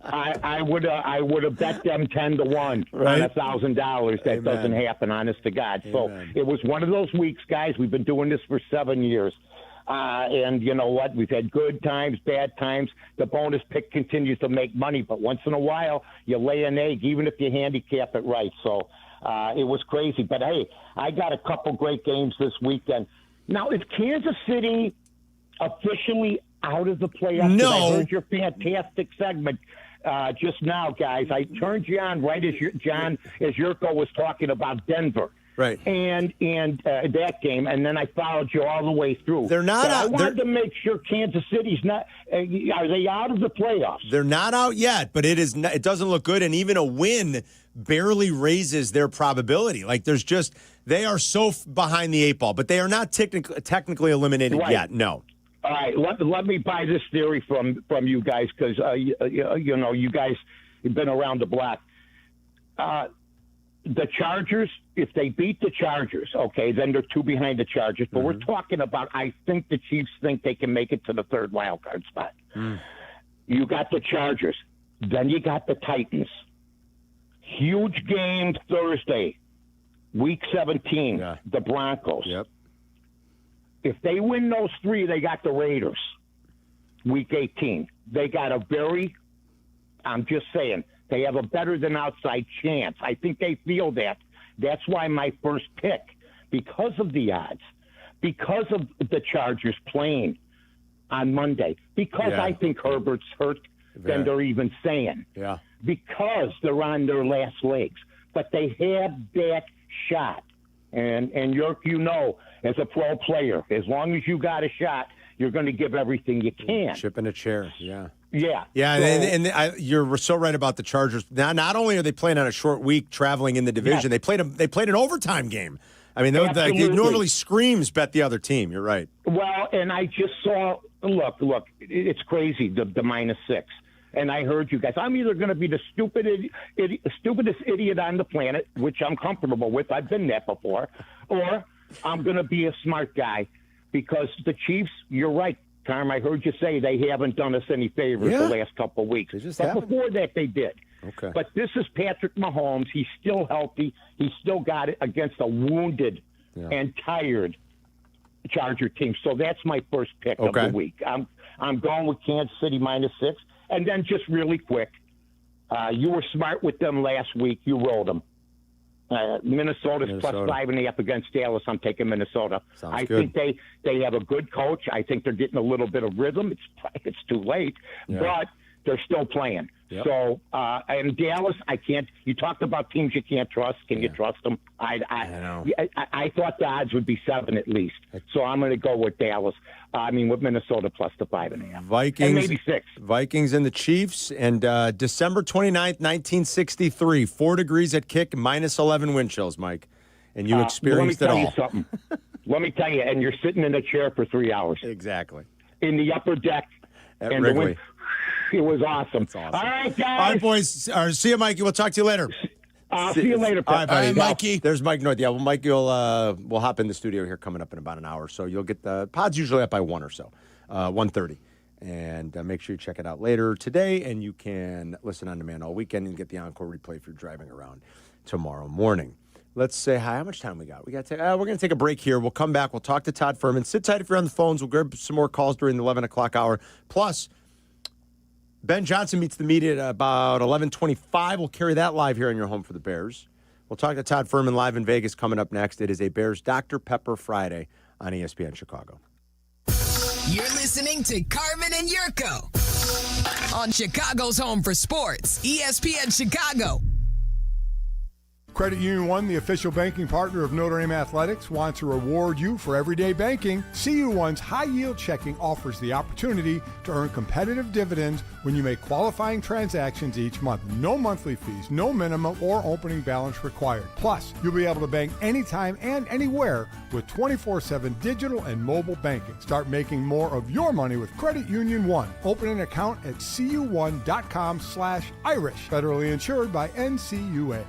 I would have bet them 10-1 on $1,000. That doesn't happen, honest to God. So it was one of those weeks, guys. We've been doing this for 7 years. And you know what? We've had good times, bad times. The bonus pick continues to make money, but once in a while you lay an egg, even if you handicap it right. So it was crazy. But, hey, I got a couple great games this weekend. Now, is Kansas City officially out of the playoffs? No. I heard your fantastic segment just now, guys. I turned you on right as Yurko was talking about Denver. Right. And that game, and then I followed you all the way through. They're not out. I wanted to make sure Kansas City's not. Are they out of the playoffs? They're not out yet, but it doesn't look good, and even a win barely raises their probability. Like they are so behind the 8 ball, but they are not technically eliminated yet. No. All right, let me buy this theory from you guys because you guys have been around the block. The Chargers, if they beat the Chargers, okay, then they're 2 behind the Chargers. But we're talking about, I think the Chiefs think they can make it to the 3rd wild card spot. You got the Chargers. Then you got the Titans. Huge game Thursday, Week 17, the Broncos. Yep. If they win those 3, they got the Raiders. Week 18. They got a very I'm just saying. They have a better than outside chance. I think they feel that. That's why my first pick, because of the odds, because of the Chargers playing on Monday, because I think Herbert's hurt than they're even saying. Yeah. Because they're on their last legs. But they have that shot. And York, you know, as a pro player, as long as you got a shot, you're going to give everything you can. Chip in a chair, yeah. Yeah. Yeah, you're so right about the Chargers. Now, not only are they playing on a short week traveling in the division, they played an overtime game. I mean, it normally screams bet the other team. You're right. Well, and I just saw, look, it's crazy, the -6. And I heard you guys. I'm either going to be the stupidest idiot on the planet, which I'm comfortable with. I've been that before. Or I'm going to be a smart guy because the Chiefs, you're right, Carm. I heard you say they haven't done us any favors the last couple of weeks. But before that, they did. Okay. But this is Patrick Mahomes. He's still healthy. He's still got it against a wounded and tired Charger team. So that's my first pick of the week. I'm going with Kansas City -6. And then just really quick, you were smart with them last week. You rolled them. Minnesota's plus 5.5 against Dallas. I'm taking Minnesota. I think they have a good coach. I think they're getting a little bit of rhythm. It's too late, but they're still playing. Yep. So, and Dallas, I can't. You talked about teams you can't trust. Can you trust them? I thought the odds would be 7 at least. So I'm going to go with Dallas. With Minnesota plus the 5.5. Vikings, and maybe 6. Vikings and the Chiefs. And December 29th, 1963, 4 degrees at kick, -11 wind chills, Mike. And you experienced it all. Let me tell you something. Let me tell you, and you're sitting in a chair for 3 hours. Exactly. In the upper deck. At and Wrigley. It was awesome. That's awesome. All right, guys. All right, boys. See you, Mikey. We'll talk to you later. See you later, Pep. All right, buddy. All right, Mikey. There's Mike North. Yeah, well, Mike, we'll hop in the studio here coming up in about an hour. So you'll get the pod's usually up by 1 or so, 1:30. And make sure you check it out later today. And you can listen on demand all weekend and get the encore replay if you're driving around tomorrow morning. Let's say hi. How much time we got? We're going to take a break here. We'll come back. We'll talk to Todd Furman. Sit tight if you're on the phones. We'll grab some more calls during the 11 o'clock hour. Plus, Ben Johnson meets the media at about 11:25. We'll carry that live here on your home for the Bears. We'll talk to Todd Furman live in Vegas coming up next. It is a Bears Dr. Pepper Friday on ESPN Chicago. You're listening to Carmen and Yurko on Chicago's home for sports, ESPN Chicago. Credit Union One, the official banking partner of Notre Dame Athletics, wants to reward you for everyday banking. CU One's high-yield checking offers the opportunity to earn competitive dividends when you make qualifying transactions each month. No monthly fees, no minimum or opening balance required. Plus, you'll be able to bank anytime and anywhere with 24/7 digital and mobile banking. Start making more of your money with Credit Union One. Open an account at cu1.com/Irish. Federally insured by NCUA.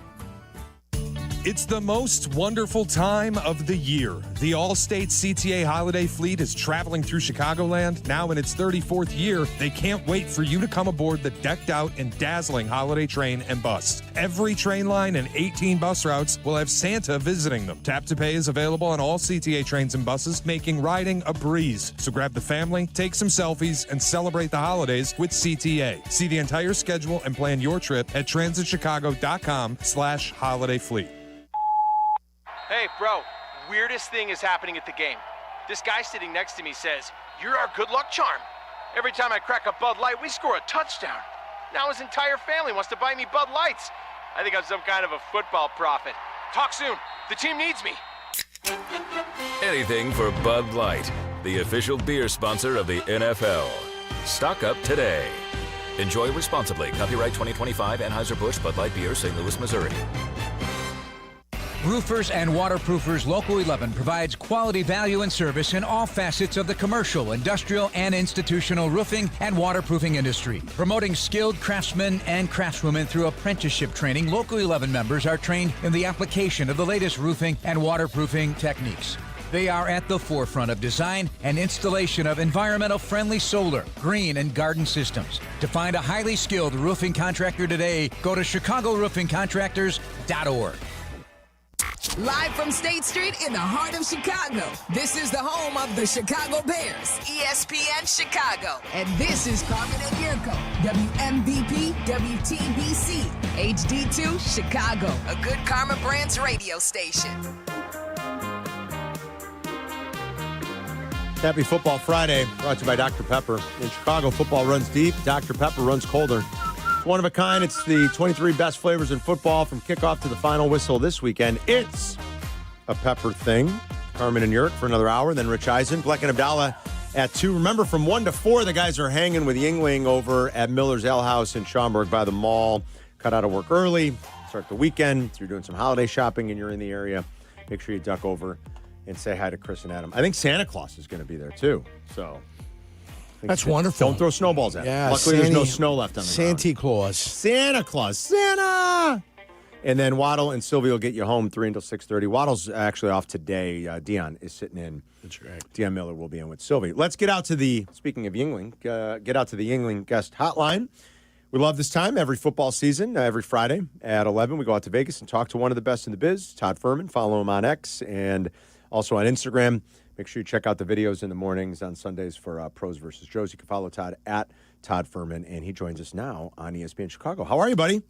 It's the most wonderful time of the year. The All-State CTA Holiday Fleet is traveling through Chicagoland. Now in its 34th year, they can't wait for you to come aboard the decked-out and dazzling holiday train and bus. Every train line and 18 bus routes will have Santa visiting them. Tap to Pay is available on all CTA trains and buses, making riding a breeze. So grab the family, take some selfies, and celebrate the holidays with CTA. See the entire schedule and plan your trip at transitchicago.com/holidayfleet. Hey, bro, weirdest thing is happening at the game. This guy sitting next to me says, "You're our good luck charm." Every time I crack a Bud Light, we score a touchdown. Now his entire family wants to buy me Bud Lights. I think I'm some kind of a football prophet. Talk soon. The team needs me. Anything for Bud Light, the official beer sponsor of the NFL. Stock up today. Enjoy responsibly. Copyright 2025 Anheuser-Busch Bud Light Beer, St. Louis, Missouri. Roofers and Waterproofers Local 11 provides quality value and service in all facets of the commercial, industrial, and institutional roofing and waterproofing industry. Promoting skilled craftsmen and craftswomen through apprenticeship training, Local 11 members are trained in the application of the latest roofing and waterproofing techniques. They are at the forefront of design and installation of environmental-friendly solar, green, and garden systems. To find a highly skilled roofing contractor today, go to ChicagoRoofingContractors.org. Live from State Street in the heart of Chicago, this is the home of the Chicago Bears, ESPN Chicago. And this is Carmen and Jurko, WMVP, WTBC, HD2, Chicago, a good Karma Brands radio station. Happy Football Friday, brought to you by Dr. Pepper. In Chicago, football runs deep. Dr. Pepper runs colder. It's one of a kind. It's the 23 best flavors in football from kickoff to the final whistle this weekend. It's a pepper thing. Carmen and Yurt for another hour. Then Rich Eisen, Bleck Abdalla at 2. Remember, from 1 to 4, the guys are hanging with Yuengling over at Miller's Ale House in Schaumburg by the mall. Cut out of work early. Start the weekend. If you're doing some holiday shopping and you're in the area, make sure you duck over and say hi to Chris and Adam. I think Santa Claus is going to be there, too. So that's wonderful. Don't throw snowballs at him. Yeah, Luckily, there's no snow left on the ground. Santa Claus. Santa Claus. Santa! And then Waddle and Silvy will get you home 3 until 6:30. Waddle's actually off today. Dion is sitting in. That's right. Dion Miller will be in with Silvy. Let's get out to the, speaking of Yuengling, get out to the Yuengling guest hotline. We love this time every football season. Every Friday at 11, we go out to Vegas and talk to one of the best in the biz, Todd Furman. Follow him on X and also on Instagram. Make sure you check out the videos in the mornings on Sundays for Pros versus Joes. You can follow Todd at Todd Furman, and he joins us now on ESPN Chicago. How are you, buddy?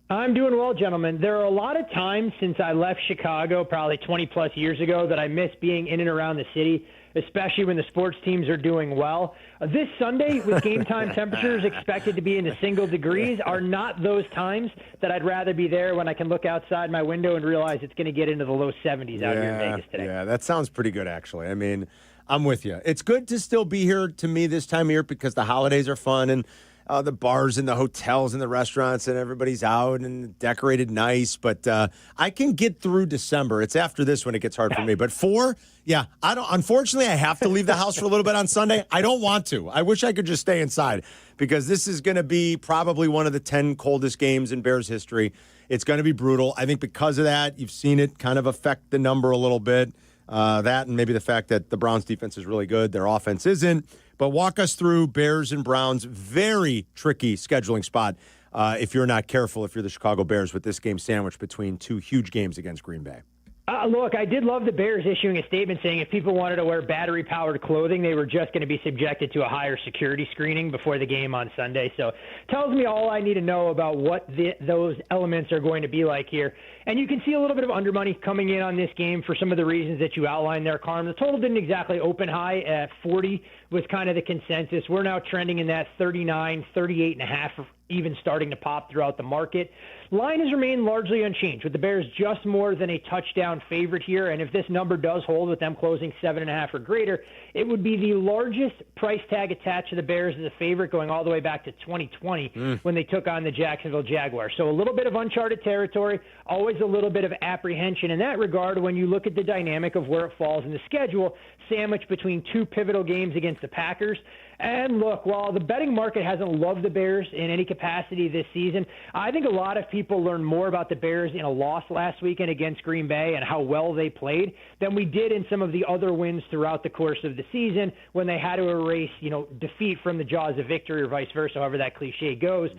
I'm doing well, gentlemen. There are a lot of times since I left Chicago, probably 20-plus years ago, that I miss being in and around the city, especially when the sports teams are doing well. This Sunday, with game time temperatures expected to be in the single degrees, are not those times that I'd rather be there when I can look outside my window and realize it's going to get into the low 70s out here in Vegas today. Yeah, that sounds pretty good, actually. I mean, I'm with you. It's good to still be here to me this time of year because the holidays are fun and the bars and the hotels and the restaurants and everybody's out and decorated nice. But I can get through December. It's after this when it gets hard for me. But I don't. Unfortunately, I have to leave the house for a little bit on Sunday. I don't want to. I wish I could just stay inside because this is going to be probably one of the 10 coldest games in Bears history. It's going to be brutal. I think because of that, you've seen it kind of affect the number a little bit. That and maybe the fact that the Browns defense is really good. Their offense isn't. But walk us through Bears and Browns. Very tricky scheduling spot if you're not careful, if you're the Chicago Bears, with this game sandwiched between 2 huge games against Green Bay. Look, I did love the Bears issuing a statement saying if people wanted to wear battery-powered clothing, they were just going to be subjected to a higher security screening before the game on Sunday. So tells me all I need to know about what those elements are going to be like here. And you can see a little bit of undermoney coming in on this game for some of the reasons that you outlined there, Carm. The total didn't exactly open high at 40 was kind of the consensus. We're now trending in that 39, 38.5, even starting to pop throughout the market. Line has remained largely unchanged, with the Bears just more than a touchdown favorite here. And if this number does hold with them closing 7.5 or greater, it would be the largest price tag attached to the Bears as a favorite going all the way back to 2020 when they took on the Jacksonville Jaguars. So a little bit of uncharted territory, always a little bit of apprehension in that regard when you look at the dynamic of where it falls in the schedule, sandwiched between 2 pivotal games against the Packers. And look, while the betting market hasn't loved the Bears in any capacity this season, I think a lot of people learned more about the Bears in a loss last weekend against Green Bay and how well they played than we did in some of the other wins throughout the course of the season when they had to erase, defeat from the jaws of victory or vice versa, however that cliche goes,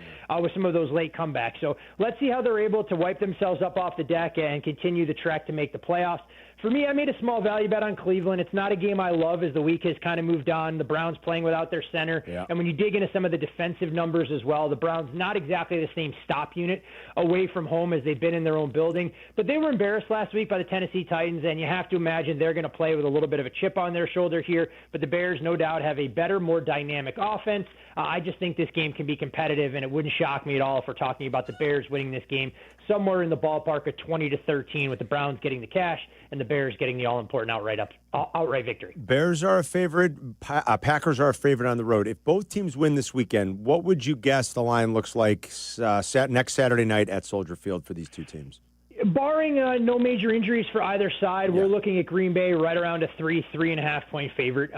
with some of those late comebacks. So let's see how they're able to wipe themselves up off the deck and continue the trek to make the playoffs. For me, I made a small value bet on Cleveland. It's not a game I love as the week has kind of moved on. The Browns playing without their center. Yeah. And when you dig into some of the defensive numbers as well, the Browns not exactly the same stop unit away from home as they've been in their own building. But they were embarrassed last week by the Tennessee Titans, and you have to imagine they're going to play with a little bit of a chip on their shoulder here. But the Bears, no doubt, have a better, more dynamic offense. I just think this game can be competitive, and it wouldn't shock me at all if we're talking about the Bears winning this game somewhere in the ballpark of 20-13, with the Browns getting the cash and the Bears getting the all-important outright victory. Bears are a favorite. Packers are a favorite on the road. If both teams win this weekend, what would you guess the line looks like next Saturday night at Soldier Field for these two teams? Barring no major injuries for either side, we're looking at Green Bay right around a 3.5 point favorite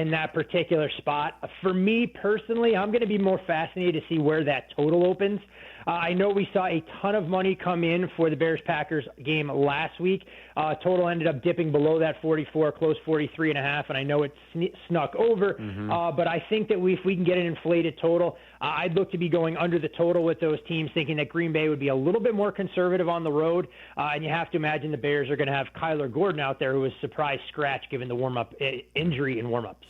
in that particular spot. For me personally, I'm going to be more fascinated to see where that total opens. I know we saw a ton of money come in for the Bears-Packers game last week. Total ended up dipping below that 44, close 43.5, and I know it snuck over. But I think that if we can get an inflated total, I'd look to be going under the total with those teams, thinking that Green Bay would be a little bit more conservative on the road And you have to imagine the Bears are going to have Kyler Gordon out there, who was surprise scratch given the warm-up injury in warm-ups.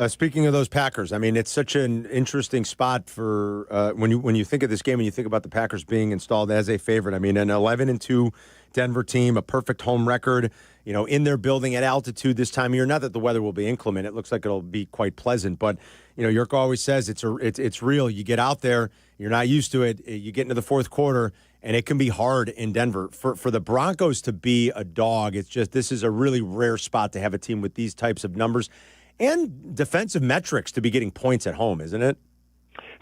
Speaking of those Packers, I mean, it's such an interesting spot for when you think of this game and you think about the Packers being installed as a favorite. I mean, an 11-2 Denver team, a perfect home record, in their building at altitude this time of year. Not that the weather will be inclement; it looks like it'll be quite pleasant. But Yurko always says it's real. You get out there, you're not used to it. You get into the fourth quarter, and it can be hard in Denver. For the Broncos to be a dog, it's just this is a really rare spot to have a team with these types of numbers and defensive metrics to be getting points at home, isn't it?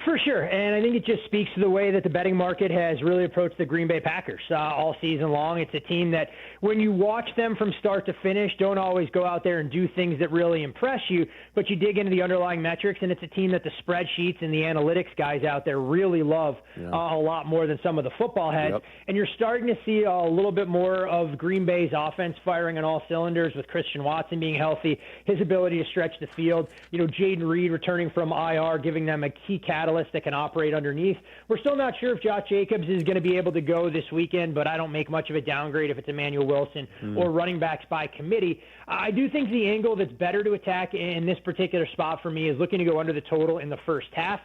For sure, and I think it just speaks to the way that the betting market has really approached the Green Bay Packers all season long. It's a team that, when you watch them from start to finish, don't always go out there and do things that really impress you, but you dig into the underlying metrics, and it's a team that the spreadsheets and the analytics guys out there really love a lot more than some of the football heads. Yep. And you're starting to see a little bit more of Green Bay's offense firing on all cylinders with Christian Watson being healthy, his ability to stretch the field, Jaden Reed returning from IR, giving them a key catalyst that can operate underneath. We're still not sure if Josh Jacobs is going to be able to go this weekend, but I don't make much of a downgrade if it's Emmanuel Wilson or running backs by committee. I do think the angle that's better to attack in this particular spot for me is looking to go under the total in the first half.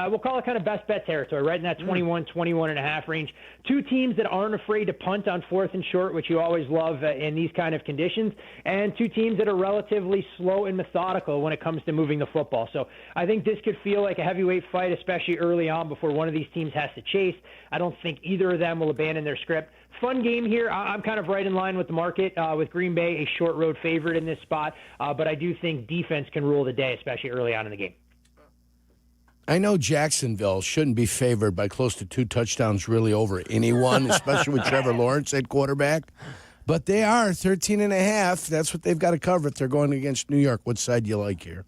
We'll call it kind of best bet territory, right in that 21.5 range. Two teams that aren't afraid to punt on fourth and short, which you always love in these kind of conditions, and two teams that are relatively slow and methodical when it comes to moving the football. So I think this could feel like a heavyweight fight, especially early on before one of these teams has to chase. I don't think either of them will abandon their script. Fun game here. I'm kind of right in line with the market, with Green Bay a short road favorite in this spot, but I do think defense can rule the day, especially early on in the game. I know Jacksonville shouldn't be favored by close to 2 touchdowns really over anyone, especially with Trevor Lawrence at quarterback. But they are 13.5. That's what they've got to cover if they're going against New York. What side do you like here?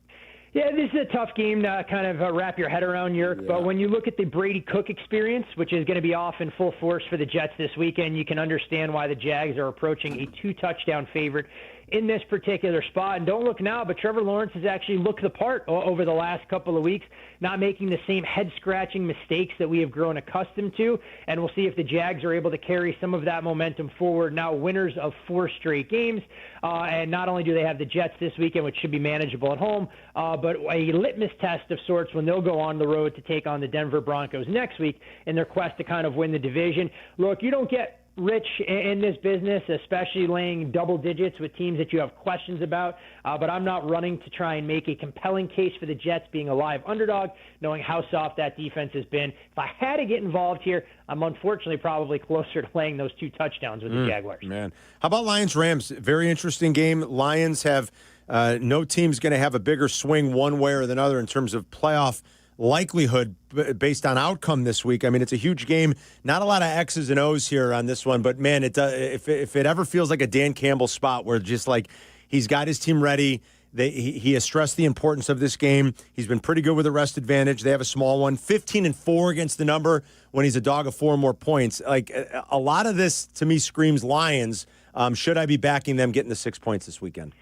Yeah, this is a tough game to kind of wrap your head around, Yerk. But when you look at the Brady Cook experience, which is going to be off in full force for the Jets this weekend, you can understand why the Jags are approaching a 2-touchdown favorite in this particular spot. And don't look now, but Trevor Lawrence has actually looked the part over the last couple of weeks, not making the same head-scratching mistakes that we have grown accustomed to. And we'll see if the Jags are able to carry some of that momentum forward. Now winners of 4 straight games. And not only do they have the Jets this weekend, which should be manageable at home, but a litmus test of sorts when they'll go on the road to take on the Denver Broncos next week in their quest to kind of win the division. Look, you don't get rich in this business, especially laying double digits with teams that you have questions about. But I'm not running to try and make a compelling case for the Jets being a live underdog, knowing how soft that defense has been. If I had to get involved here, I'm unfortunately probably closer to laying those 2 touchdowns with the Jaguars. Man, how about Lions-Rams? Very interesting game. Lions have no team's going to have a bigger swing one way or the other in terms of playoff likelihood based on outcome this week. I mean, it's a huge game. Not a lot of X's and O's here on this one, but man, if it ever feels like a Dan Campbell spot where just like he's got his team ready, he has stressed the importance of this game. He's been pretty good with the rest advantage. They have a small one, 15-4 against the number when he's a dog of 4 or more points. Like a lot of this to me screams Lions. Should I be backing them getting the 6 points this weekend?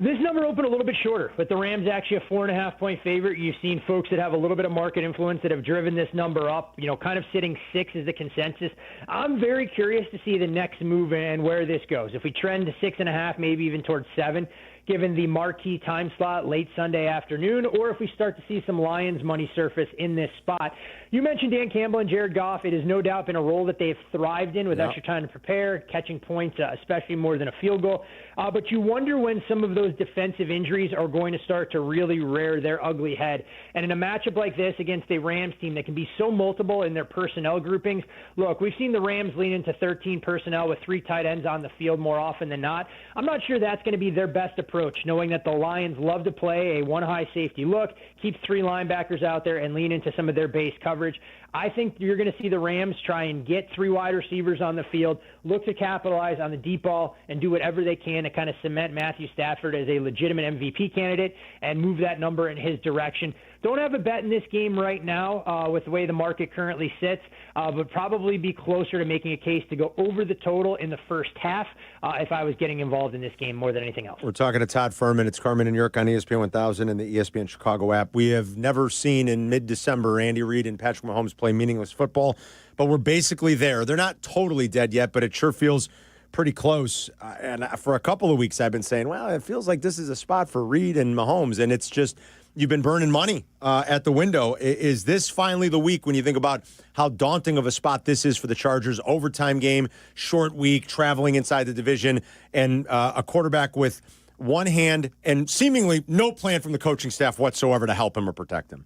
This number opened a little bit shorter, but the Rams actually a 4.5-point favorite. You've seen folks that have a little bit of market influence that have driven this number up, kind of sitting 6 is the consensus. I'm very curious to see the next move and where this goes. If we trend to 6.5, maybe even towards 7, given the marquee time slot late Sunday afternoon, or if we start to see some Lions money surface in this spot. You mentioned Dan Campbell and Jared Goff. It has no doubt been a role that they've thrived in with extra time to prepare, catching points, especially more than a field goal. But you wonder when some of those defensive injuries are going to start to really rear their ugly head. And in a matchup like this against a Rams team that can be so multiple in their personnel groupings, look, we've seen the Rams lean into 13 personnel with 3 tight ends on the field more often than not. I'm not sure that's going to be their best approach, knowing that the Lions love to play a 1-high safety look, keep 3 linebackers out there, and lean into some of their base coverage. I think you're going to see the Rams try and get 3 wide receivers on the field, look to capitalize on the deep ball, and do whatever they can to kind of cement Matthew Stafford as a legitimate MVP candidate and move that number in his direction. don't have a bet in this game right now with the way the market currently sits, but probably be closer to making a case to go over the total in the first half if I was getting involved in this game more than anything else. We're talking to Todd Furman. It's Carmen and Jurko on ESPN 1000 and the ESPN Chicago app. We have never seen in mid-December Andy Reid and Patrick Mahomes play meaningless football, but we're basically there. They're not totally dead yet, but it sure feels pretty close. And for a couple of weeks, I've been saying, well, it feels like this is a spot for Reid and Mahomes, and it's just you've been burning money at the window. Is this finally the week when you think about how daunting of a spot this is for the Chargers? Overtime game, short week, traveling inside the division, and a quarterback with one hand and seemingly no plan from the coaching staff whatsoever to help him or protect him.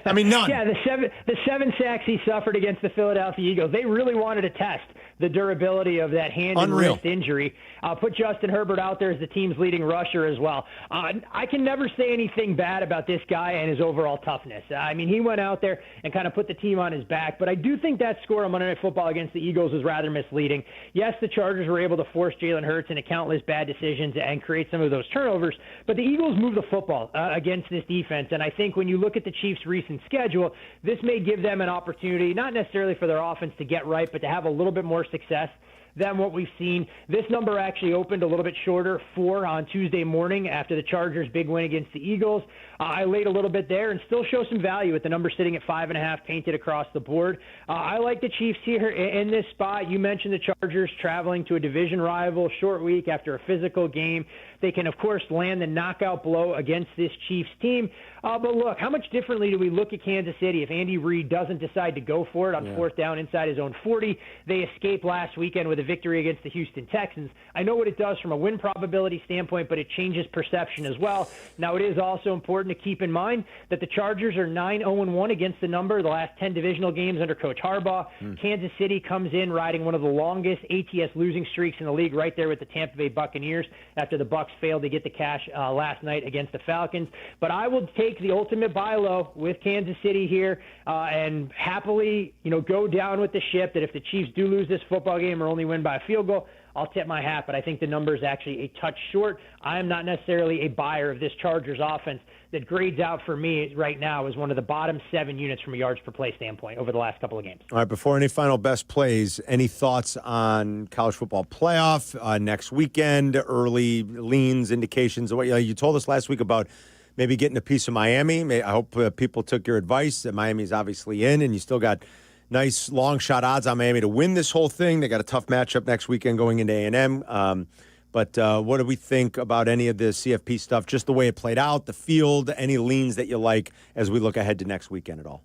I mean, none. Yeah, the seven sacks he suffered against the Philadelphia Eagles, they really wanted to test the durability of that hand and wrist injury. Put Justin Herbert out there as the team's leading rusher as well. I can never say anything bad about this guy and his overall toughness. I mean, he went out there and kind of put the team on his back, but I do think that score on Monday Night Football against the Eagles was rather misleading. Yes, the Chargers were able to force Jalen Hurts into countless bad decisions and create some of those turnovers, but the Eagles moved the football against this defense, and I think when you look at the Chiefs' recent schedule, this may give them an opportunity, not necessarily for their offense to get right, but to have a little bit more success than what we've seen. This number actually opened a little bit shorter, 4 on Tuesday morning after the Chargers' big win against the Eagles. I laid a little bit there and still show some value with the number sitting at 5.5 painted across the board. I like the Chiefs here in this spot. You mentioned the Chargers traveling to a division rival, short week after a physical game. They can, of course, land the knockout blow against this Chiefs team. But look, how much differently do we look at Kansas City if Andy Reid doesn't decide to go for it on fourth down inside his own 40? They escaped last weekend with a victory against the Houston Texans. I know what it does from a win probability standpoint, but it changes perception as well. Now, it is also important to keep in mind that the Chargers are 9-0-1 against the number the last 10 divisional games under Coach Harbaugh. Kansas City comes in riding one of the longest ATS losing streaks in the league, right there with the Tampa Bay Buccaneers after the Bucs failed to get the cash last night against the Falcons. But I will take the ultimate buy low with Kansas City here and happily, go down with the ship that if the Chiefs do lose this football game or only win by a field goal, I'll tip my hat, but I think the number is actually a touch short. I am not necessarily a buyer of this Chargers offense that grades out for me right now as one of the bottom 7 units from a yards per play standpoint over the last couple of games. All right, before any final best plays, any thoughts on college football playoff next weekend, early leans, indications? You told us last week about maybe getting a piece of Miami. I hope people took your advice. Miami's obviously in, and you still got nice long shot odds on Miami to win this whole thing. They got a tough matchup next weekend going into A&M. But what do we think about any of the CFP stuff, just the way it played out, the field, any leans that you like as we look ahead to next weekend at all?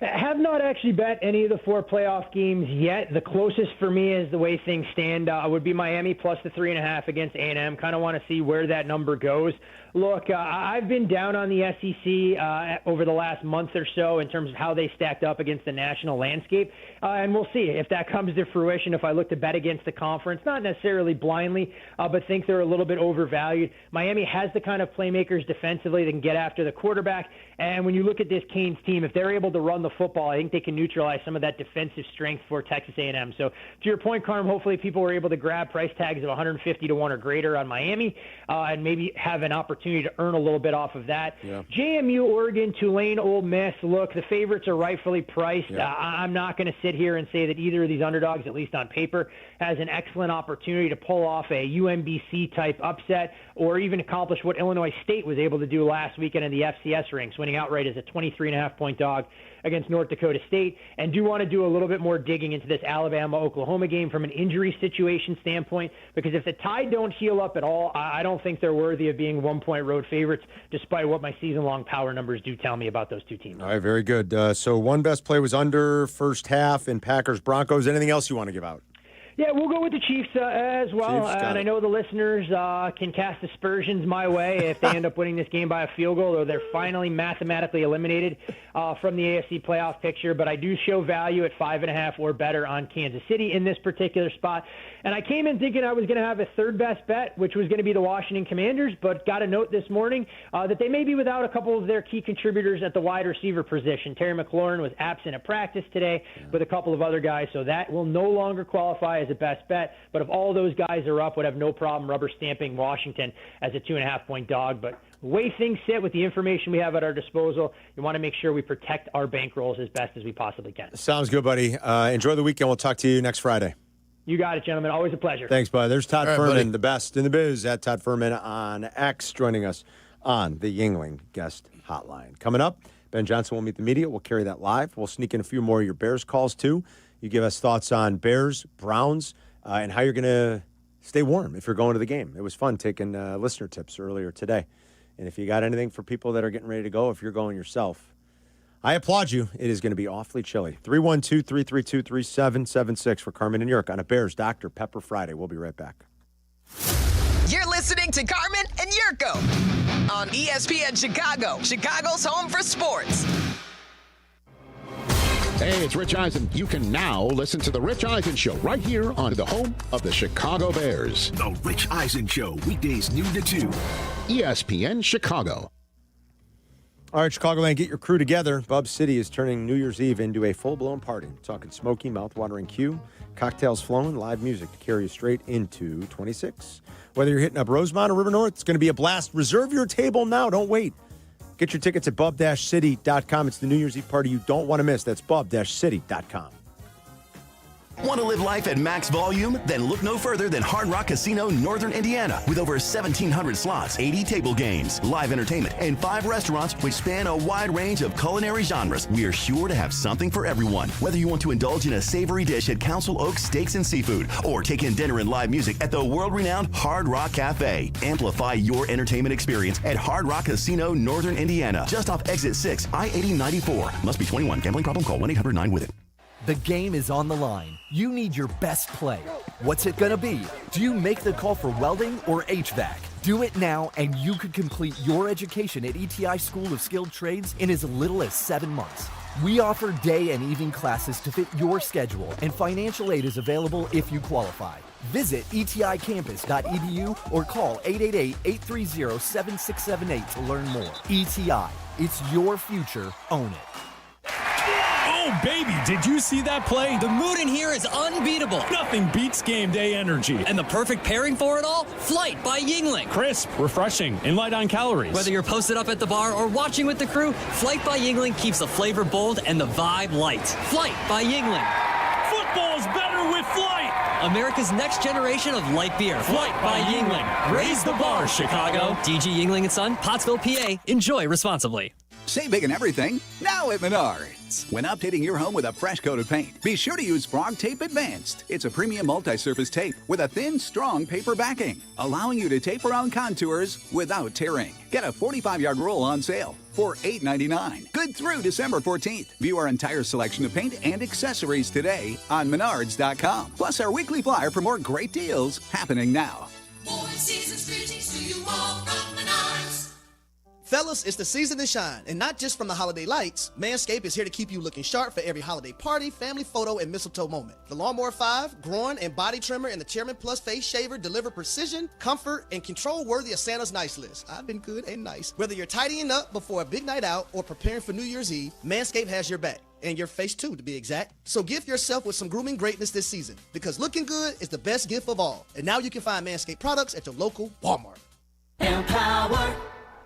I have not actually bet any of the 4 playoff games yet. The closest for me is the way things stand would be Miami plus the 3.5 against A&M. Kind of want to see where that number goes. Look, I've been down on the SEC over the last month or so in terms of how they stacked up against the national landscape, and we'll see if that comes to fruition. If I look to bet against the conference, not necessarily blindly, but think they're a little bit overvalued. Miami has the kind of playmakers defensively that can get after the quarterback, and when you look at this Canes team, if they're able to run the football, I think they can neutralize some of that defensive strength for Texas A&M. So to your point, Carm, hopefully people were able to grab price tags of 150 to 1 or greater on Miami and maybe have an opportunity to earn a little bit off of that. Yeah. JMU, Oregon, Tulane, Ole Miss. Look, the favorites are rightfully priced. Yeah. I'm not going to sit here and say that either of these underdogs, at least on paper, has an excellent opportunity to pull off a UMBC-type upset or even accomplish what Illinois State was able to do last weekend in the FCS ranks, winning outright as a 23.5-point dog against North Dakota State, and do want to do a little bit more digging into this Alabama-Oklahoma game from an injury situation standpoint, because if the Tide don't heal up at all, I don't think they're worthy of being 1-point road favorites, despite what my season-long power numbers do tell me about those two teams. All right, very good. So one best play was under first half in Packers-Broncos. Anything else you want to give out? Yeah, we'll go with the Chiefs as well, and I know the listeners can cast aspersions my way if they end up winning this game by a field goal or they're finally mathematically eliminated from the AFC playoff picture, but I do show value at 5.5 or better on Kansas City in this particular spot. And I came in thinking I was going to have a third best bet, which was going to be the Washington Commanders, but got a note this morning that they may be without a couple of their key contributors at the wide receiver position. Terry McLaurin was absent at practice today with a couple of other guys, so that will no longer qualify as a best bet. But if all those guys are up, would have no problem rubber stamping Washington as a 2.5-point dog. But the way things sit with the information we have at our disposal, you want to make sure we protect our bankrolls as best as we possibly can. Sounds good, buddy. Enjoy the weekend. We'll talk to you next Friday. You got it, gentlemen. Always a pleasure. Thanks, bud. There's Todd All right, Furman, buddy. the best in the biz, at Todd Furman on X, joining us on the Yuengling guest hotline. Coming up, Ben Johnson will meet the media. We'll carry that live. We'll sneak in a few more of your Bears calls, too. You give us thoughts on Bears, Browns, and how you're going to stay warm if you're going to the game. It was fun taking listener tips earlier today. And if you got anything for people that are getting ready to go, if you're going yourself, I applaud you. It is going to be awfully chilly. 312-332-3776 for Carmen and Jurko on a Bears Dr. Pepper Friday. We'll be right back. You're listening to Carmen and Jurko on ESPN Chicago, Chicago's home for sports. Hey, it's Rich Eisen. You can now listen to The Rich Eisen Show right here on the home of the Chicago Bears. The Rich Eisen Show, weekdays noon to 2. ESPN Chicago. All right, Chicagoland, get your crew together. Bub City is turning New Year's Eve into a full-blown party. We're talking smoky, mouth-watering queue, cocktails flowing, live music to carry you straight into 26. Whether you're hitting up Rosemont or River North, it's going to be a blast. Reserve your table now. Don't wait. Get your tickets at bub-city.com. It's the New Year's Eve party you don't want to miss. That's bub-city.com. Want to live life at max volume? Then look no further than Hard Rock Casino, Northern Indiana. With over 1,700 slots, 80 table games, live entertainment, and 5 restaurants which span a wide range of culinary genres, we are sure to have something for everyone. Whether you want to indulge in a savory dish at Council Oaks Steaks and Seafood, or take in dinner and live music at the world-renowned Hard Rock Cafe. Amplify your entertainment experience at Hard Rock Casino, Northern Indiana. Just off Exit 6, I-8094. Must be 21. Gambling problem? Call 1-800-9-WITH-IT. The game is on the line. You need your best play. What's it gonna be? Do you make the call for welding or HVAC? Do it now and you could complete your education at ETI School of Skilled Trades in as little as 7 months. We offer day and evening classes to fit your schedule, and financial aid is available if you qualify. Visit eticampus.edu or call 888-830-7678 to learn more. ETI, it's your future. Own it. Oh, baby, did you see that play? The mood in here is unbeatable. Nothing beats game day energy. And the perfect pairing for it all? Flight by Yuengling. Crisp, refreshing, and light on calories. Whether you're posted up at the bar or watching with the crew, Flight by Yuengling keeps the flavor bold and the vibe light. Flight by Yuengling. Football's better with Flight. America's next generation of light beer. Flight by Yuengling. Raise the bar, Chicago. DG Yuengling & Son, Pottsville, PA. Enjoy responsibly. Save big and everything now at Menards. When updating your home with a fresh coat of paint, be sure to use Frog Tape Advanced. It's a premium multi-surface tape with a thin, strong paper backing, allowing you to tape around contours without tearing. Get a 45-yard roll on sale for $8.99. Good through December 14th. View our entire selection of paint and accessories today on Menards.com. Plus our weekly flyer for more great deals happening now. More season's greetings to you all from Menards. Fellas, it's the season to shine, and not just from the holiday lights. Manscaped is here to keep you looking sharp for every holiday party, family photo, and mistletoe moment. The Lawnmower 5, Groin, and Body Trimmer, and the Chairman Plus Face Shaver deliver precision, comfort, and control worthy of Santa's nice list. I've been good and nice. Whether you're tidying up before a big night out or preparing for New Year's Eve, Manscaped has your back. And your face too, to be exact. So gift yourself with some grooming greatness this season, because looking good is the best gift of all. And now you can find Manscaped products at your local Walmart. Empower.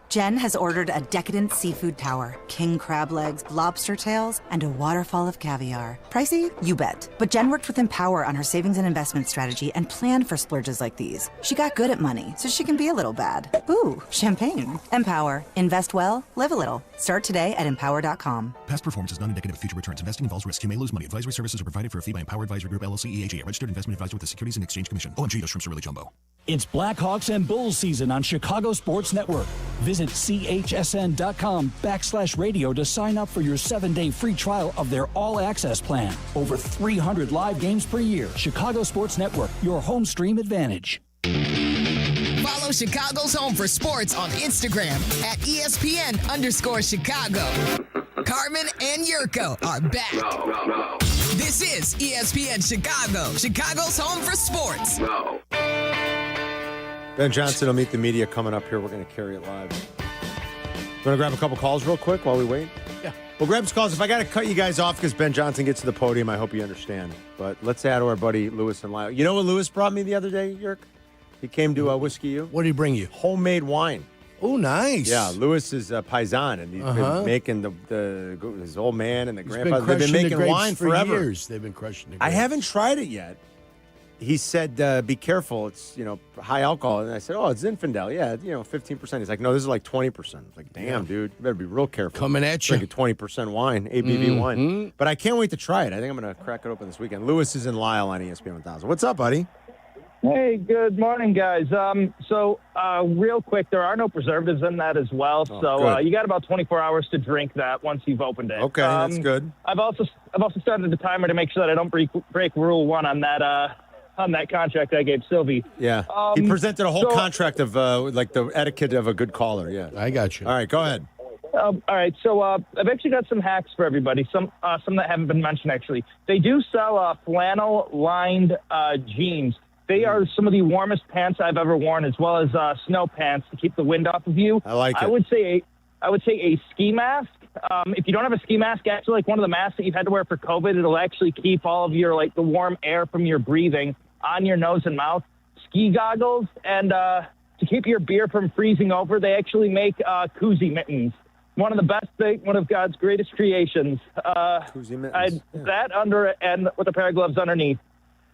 Jen has ordered a decadent seafood tower, king crab legs, lobster tails, and a waterfall of caviar. Pricey? You bet. But Jen worked with Empower on her savings and investment strategy and planned for splurges like these. She got good at money, so she can be a little bad. Ooh, champagne. Empower. Invest well, live a little. Start today at empower.com. Past performance is not indicative of future returns. Investing involves risk. You may lose money. Advisory services are provided for a fee by Empower Advisory Group, LLC, EAG, a registered investment advisor with the Securities and Exchange Commission. OMG, those shrimps are really jumbo. It's Blackhawks and Bulls season on Chicago Sports Network. Visit chsn.com/radio to sign up for your 7-day free trial of their all-access plan. Over 300 live games per year. Chicago Sports Network, your home stream advantage. Follow Chicago's Home for Sports on Instagram at ESPN_Chicago. Carmen and Jurko are back. This is ESPN Chicago, Chicago's Home for Sports. Ben Johnson will meet the media coming up here. We're going to carry it live. You want to grab a couple calls real quick while we wait? Yeah. Well, Greb's calls. If I got to cut you guys off because Ben Johnson gets to the podium, I hope you understand. But let's add to our buddy Lewis and Lyle. You know what Lewis brought me the other day, Yerk? He came to Whiskey U. What did he bring you? Homemade wine. Oh, nice. Yeah, Lewis is a paisan, and he's been making his old man and the grandfather. They've been making wine for forever. Years. They've been crushing the grapes. I haven't tried it yet. He said, be careful. It's, high alcohol. And I said, oh, it's Zinfandel. Yeah, 15%. He's like, no, this is like 20%. I was like, damn, dude, you better be real careful. Coming at you. Drinking 20% wine, ABV wine. But I can't wait to try it. I think I'm going to crack it open this weekend. Lewis is in Lyle on ESPN 1000. What's up, buddy? Hey, good morning, guys. Real quick, there are no preservatives in that as well. You got about 24 hours to drink that once you've opened it. Okay, that's good. I've also started the timer to make sure that I don't break Rule 1 on that contract I gave Silvy. Yeah, he presented a whole contract of the etiquette of a good caller. Yeah, I got you. All right, go ahead. All right, so I've actually got some hacks for everybody. Some that haven't been mentioned actually. They do sell flannel-lined jeans. They are some of the warmest pants I've ever worn, as well as snow pants to keep the wind off of you. I like it. I would say a ski mask. If you don't have a ski mask, actually, like one of the masks that you've had to wear for COVID, it'll actually keep all of your the warm air from your breathing on your nose and mouth. Ski goggles, and to keep your beer from freezing over, they actually make koozie mittens. One of the best one of God's greatest creations. Koozie mittens. That under and with a pair of gloves underneath.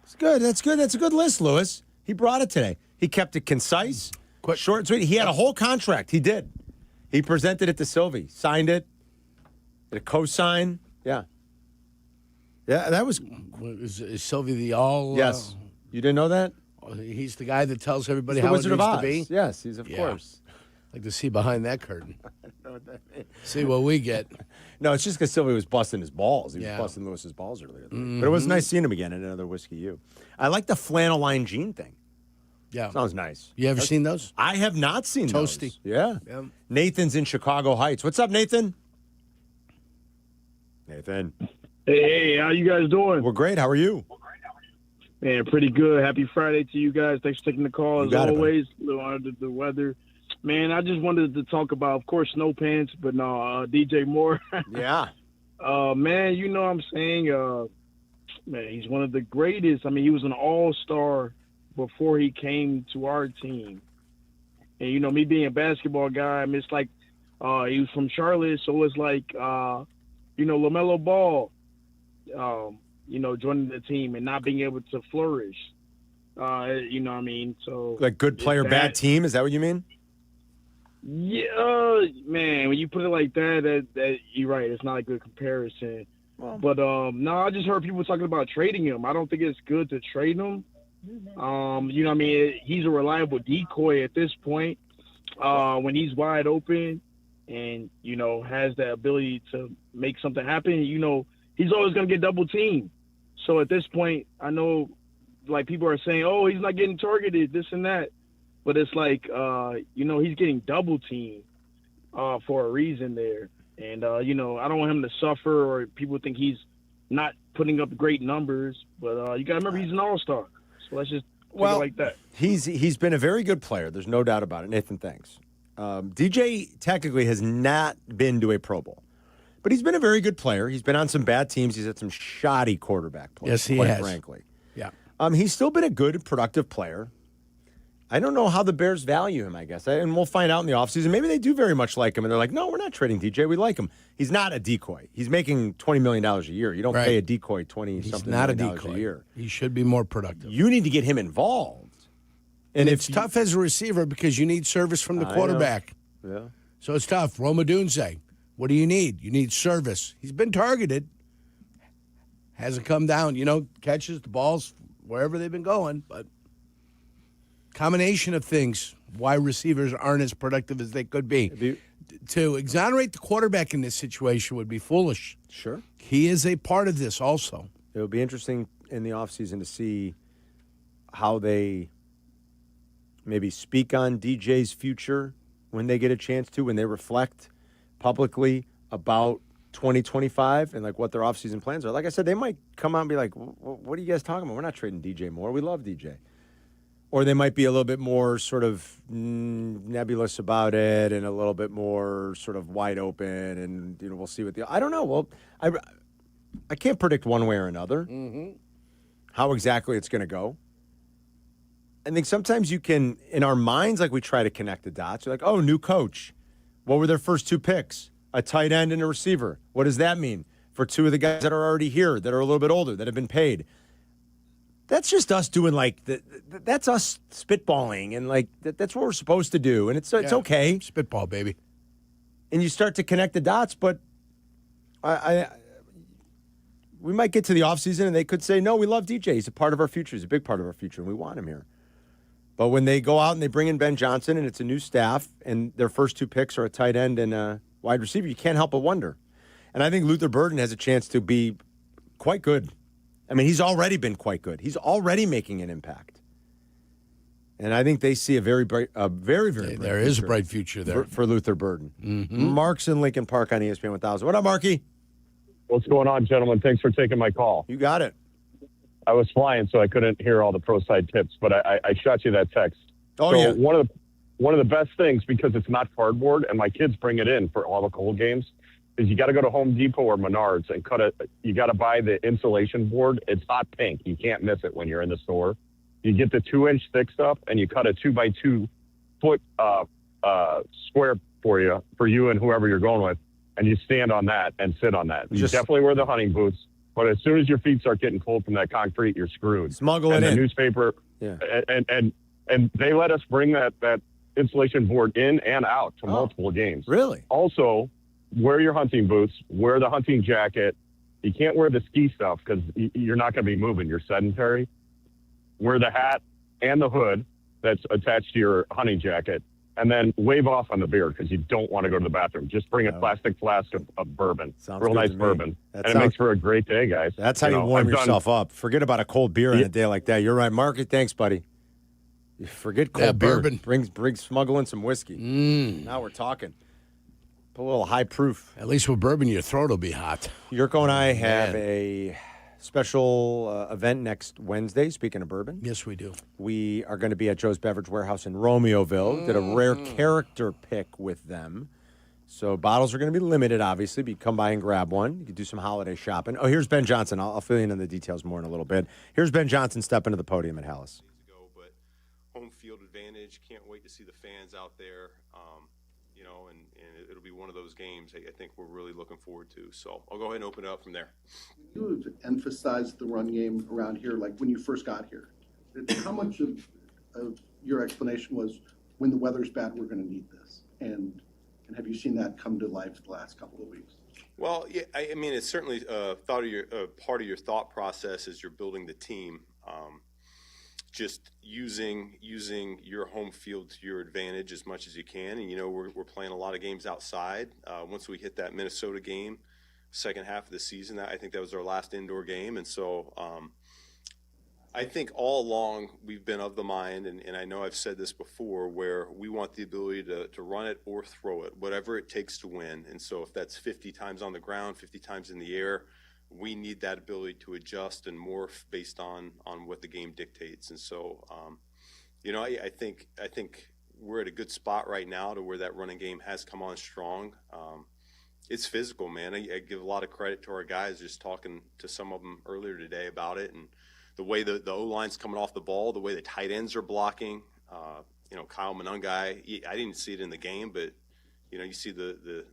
It's good. That's good. That's a good list, Lewis. He brought it today. He kept it concise, short and sweet. He had a whole contract. He did. He presented it to Silvy, signed it, did a co-sign. Yeah. Yeah, that was. Is Silvy the all? Yes. You didn't know that? He's the guy that tells everybody He's the how Wizard it of needs Oz. to be. Yes, he's of course. Like to see behind that curtain. I don't know what that means. See what we get. No, it's just because Silvy was busting his balls. He was busting Lewis's balls earlier. But it was nice seeing him again at another Whiskey U. I like the flannel line jean thing. Yeah. Sounds nice. You ever seen those? I have not seen those. Toasty. Yeah. Nathan's in Chicago Heights. What's up, Nathan? Nathan. Hey, how you guys doing? We're great. How are you? Man, pretty good. Happy Friday to you guys. Thanks for taking the call, as always. A little under the weather. Man, I just wanted to talk about, of course, Snow Pants, but no, DJ Moore. Yeah. Man, you know what I'm saying? Man, he's one of the greatest. I mean, he was an all-star before he came to our team. And, me being a basketball guy, I mean, it's like he was from Charlotte, so it's like, LaMelo Ball, joining the team and not being able to flourish. You know what I mean? So like good player, bad team? Is that what you mean? Yeah, man, when you put it like that you're right. It's not a good comparison. Well, but no, I just heard people talking about trading him. I don't think it's good to trade him. You know what I mean? He's a reliable decoy at this point. When he's wide open and, has the ability to make something happen, he's always going to get double teamed. So at this point, I know, people are saying, oh, he's not getting targeted, this and that. But it's like, he's getting double teamed for a reason there. And, I don't want him to suffer or people think he's not putting up great numbers. But you got to remember, he's an all-star. So let's just take it like that. He's been a very good player. There's no doubt about it. Nathan, thanks. DJ technically has not been to a Pro Bowl. But he's been a very good player. He's been on some bad teams. He's had some shoddy quarterback plays, yes, he quite has. frankly. Yeah. He's still been a good, productive player. I don't know how the Bears value him, I guess. And we'll find out in the offseason. Maybe they do very much like him, and they're like, no, we're not trading DJ. We like him. He's not a decoy. He's making $20 million a year. You don't pay a decoy $20-something million a year. He should be more productive. You need to get him involved. And it's tough as a receiver because you need service from the quarterback. Yeah. So it's tough. Roma Dunze, what do you need? You need service. He's been targeted. Hasn't come down. Catches the balls wherever they've been going, but combination of things why receivers aren't as productive as they could be. To exonerate the quarterback in this situation would be foolish. Sure. He is a part of this also. It will be interesting in the offseason to see how they maybe speak on DJ's future when they get a chance to, when they reflect publicly about 2025 and what their offseason plans are. Like I said, they might come out and be like, what are you guys talking about? We're not trading DJ Moore. We love DJ. Or they might be a little bit more sort of nebulous about it and a little bit more sort of wide open. And, we'll see what I don't know. Well, I can't predict one way or another how exactly it's going to go. I think sometimes you can, in our minds, like we try to connect the dots. You're like, oh, new coach. What were their first 2 picks? A tight end and a receiver. What does that mean for 2 of the guys that are already here, that are a little bit older, that have been paid? That's just us doing that's us spitballing, and that's what we're supposed to do, and it's okay. Spitball, baby. And you start to connect the dots, but we might get to the offseason and they could say, no, we love DJ. He's a part of our future. He's a big part of our future, and we want him here. But when they go out and they bring in Ben Johnson and it's a new staff and their first 2 picks are a tight end and a wide receiver, you can't help but wonder. And I think Luther Burden has a chance to be quite good. I mean, he's already been quite good. He's already making an impact. And I think they see a very bright, very bright There is a bright future there. For Luther Burden. Mark's in Lincoln Park on ESPN 1000. What up, Marky? What's going on, gentlemen? Thanks for taking my call. You got it. I was flying, so I couldn't hear all the pro side tips, but I shot you that text. Oh, so yeah. One of the best things, because it's not cardboard, and my kids bring it in for all the cold games, is you got to go to Home Depot or Menards and you got to buy the insulation board. It's hot pink. You can't miss it when you're in the store. You get the 2-inch thick stuff, and you cut a 2x2 foot square for you and whoever you're going with, and you stand on that and sit on that. You definitely wear the hunting boots. But as soon as your feet start getting cold from that concrete, you're screwed. Smuggle it in. And the newspaper, and they let us bring that insulation board in and out to multiple games. Really? Also, wear your hunting boots, wear the hunting jacket. You can't wear the ski stuff because you're not going to be moving. You're sedentary. Wear the hat and the hood that's attached to your hunting jacket. And then wave off on the beer because you don't want to go to the bathroom. Just bring a plastic flask of bourbon. Sounds real good nice to me. bourbon. That and it makes for a great day, guys. That's how you warm yourself up. Forget about a cold beer on a day like that. You're right, Marky. Thanks, buddy. You forget cold beer. bourbon. Bring smuggle in some whiskey. Now we're talking. Put a little high proof. At least with bourbon, your throat will be hot. Yurko and I have a special event next Wednesday, speaking of bourbon. Yes, we do. We are going to be at Joe's Beverage Warehouse in Romeoville. Did a rare character pick with them. So bottles are going to be limited, obviously, but you come by and grab one. You can do some holiday shopping. Oh, here's Ben Johnson. I'll fill you in on the details more in a little bit. Here's Ben Johnson stepping to the podium at Hallis. Home field advantage. Can't wait to see the fans out there. And it'll be one of those games I think we're really looking forward to. So I'll go ahead and open it up from there. You have emphasized the run game around here, like when you first got here. How much of your explanation was when the weather's bad, we're going to need this? And have you seen that come to life the last couple of weeks? Well, yeah, I mean, it's certainly part of your thought process as you're building the team. Just using your home field to your advantage as much as you can. And, we're playing a lot of games outside. Once we hit that Minnesota game, second half of the season, I think that was our last indoor game. And so I think all along we've been of the mind, and I know I've said this before, where we want the ability to run it or throw it, whatever it takes to win. And so if that's 50 times on the ground, 50 times in the air, we need that ability to adjust and morph based on what the game dictates. And so, I think we're at a good spot right now to where that running game has come on strong. It's physical, man. I give a lot of credit to our guys, just talking to some of them earlier today about it, and the way the O-line's coming off the ball, the way the tight ends are blocking. Kyle Monungai, I didn't see it in the game, but, you see the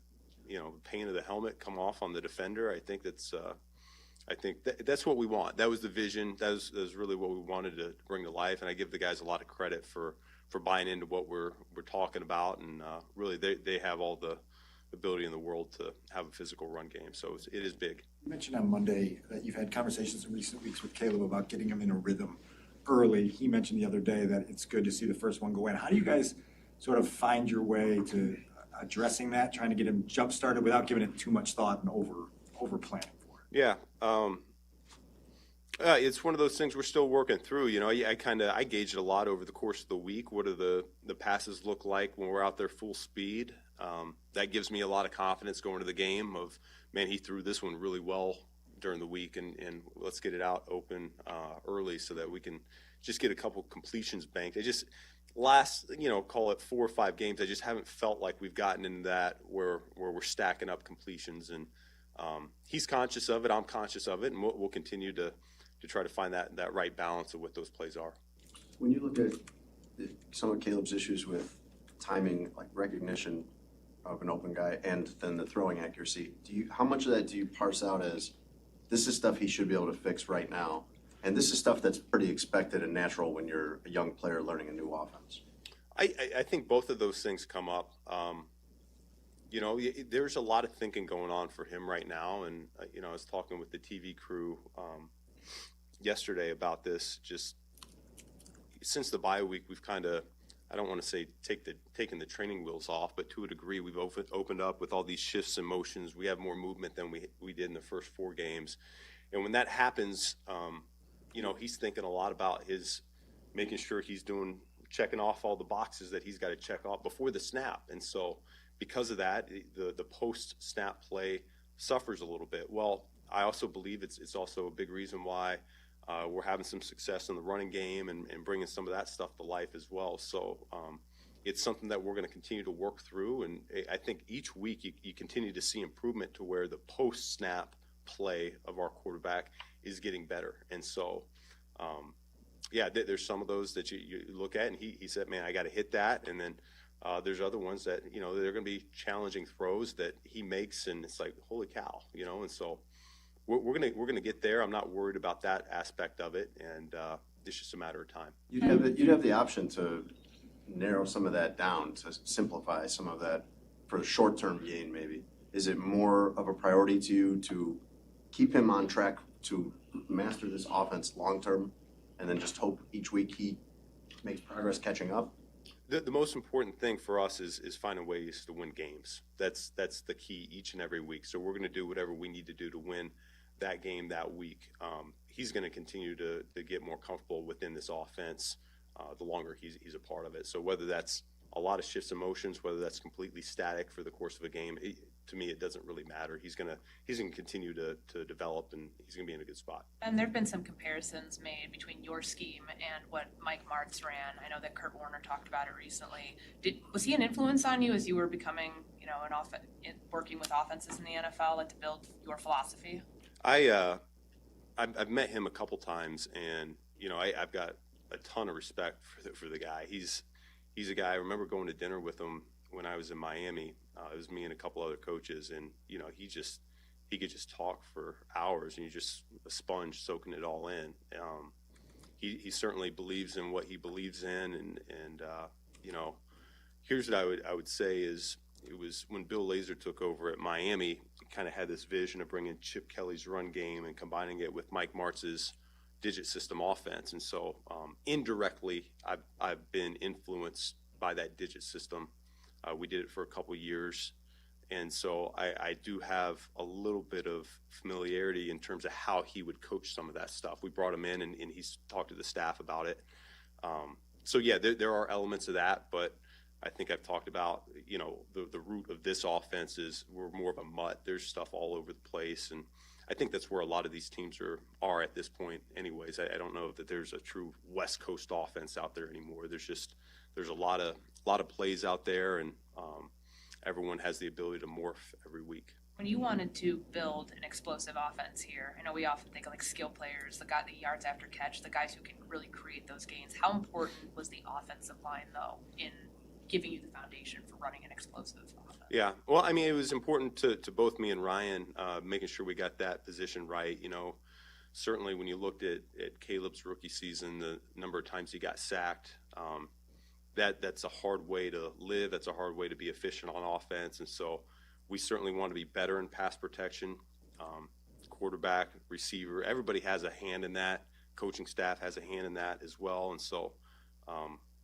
paint of the helmet come off on the defender. I think that's what we want. That was the vision. That was really what we wanted to bring to life. And I give the guys a lot of credit for buying into what we're talking about. And really, they have all the ability in the world to have a physical run game. So it is big. You mentioned on Monday that you've had conversations in recent weeks with Caleb about getting him in a rhythm early. He mentioned the other day that it's good to see the first one go in. How do you guys sort of find your way to addressing that, trying to get him jump-started without giving it too much thought and over-planning? Yeah. It's one of those things we're still working through. I gauge it a lot over the course of the week. What do the passes look like when we're out there full speed? That gives me a lot of confidence going to the game of, man, he threw this one really well, during the week, and let's get it out open early so that we can just get a couple completions banked. It just last, call it 4 or 5 games, I just haven't felt like we've gotten into that where we're stacking up completions, and he's conscious of it. I'm conscious of it, and we'll continue to try to find that right balance of what those plays are. When you look at some of Caleb's issues with timing, like recognition of an open guy, and then the throwing accuracy, how much of that do you parse out as this is stuff he should be able to fix right now, and this is stuff that's pretty expected and natural when you're a young player learning a new offense? I think both of those things come up. There's a lot of thinking going on for him right now, and I was talking with the TV crew yesterday about this. Just since the bye week, we've kind of, I don't want to say taking the training wheels off, but to a degree, we've opened up with all these shifts and motions. We have more movement than we did in the first 4 games, and when that happens, he's thinking a lot about making sure he's checking off all the boxes that he's got to check off before the snap, and so because of that, the post-snap play suffers a little bit. Well, I also believe it's also a big reason why we're having some success in the running game and bringing some of that stuff to life as well. So it's something that we're going to continue to work through, and I think each week you continue to see improvement to where the post-snap play of our quarterback is getting better. And so, there's some of those that you look at, and he said, man, I got to hit that, and then there's other ones that, they're going to be challenging throws that he makes, and it's like, holy cow, and so we're gonna get there. I'm not worried about that aspect of it, and it's just a matter of time. You'd have the option to narrow some of that down, to simplify some of that for a short-term gain maybe. Is it more of a priority to you to keep him on track to master this offense long-term, and then just hope each week he makes progress catching up? The most important thing for us is finding ways to win games. That's the key each and every week. So we're going to do whatever we need to do to win that game that week. He's going to continue to get more comfortable within this offense the longer he's a part of it. So whether that's a lot of shifts and motions, whether that's completely static for the course of a game, to me it doesn't really matter. He's gonna continue to develop, and he's gonna be in a good spot. And there have been some comparisons made between your scheme and what Mike Martz ran. I know that Kurt Warner talked about it recently. Was he an influence on you as you were becoming, working with offenses in the NFL, to build your philosophy? I've met him a couple times, and I've got a ton of respect for the guy. He's a guy. I remember going to dinner with him when I was in Miami. It was me and a couple other coaches, and he could just talk for hours, and you're just a sponge soaking it all in. He certainly believes in what he believes in, and here's what I would say is, it was when Bill Lazor took over at Miami, kind of had this vision of bringing Chip Kelly's run game and combining it with Mike Martz's digit system offense. And so indirectly, I've been influenced by that digit system. We did it for a couple years. And so I do have a little bit of familiarity in terms of how he would coach some of that stuff. We brought him in, and he's talked to the staff about it. There are elements of that, but I think I've talked about, the root of this offense is we're more of a mutt. There's stuff all over the place, and I think that's where a lot of these teams are at this point anyways. I don't know that there's a true West Coast offense out there anymore. There's a lot of plays out there, and everyone has the ability to morph every week. When you wanted to build an explosive offense here, I know we often think of skill players, the yards after catch, the guys who can really create those gains. How important was the offensive line, though, in giving you the foundation for running an explosive offense? Yeah, well, it was important to both me and Ryan, making sure we got that position right. Certainly when you looked at Caleb's rookie season, the number of times he got sacked, that's a hard way to live. That's a hard way to be efficient on offense. And so we certainly want to be better in pass protection. Quarterback, receiver, everybody has a hand in that. Coaching staff has a hand in that as well. And so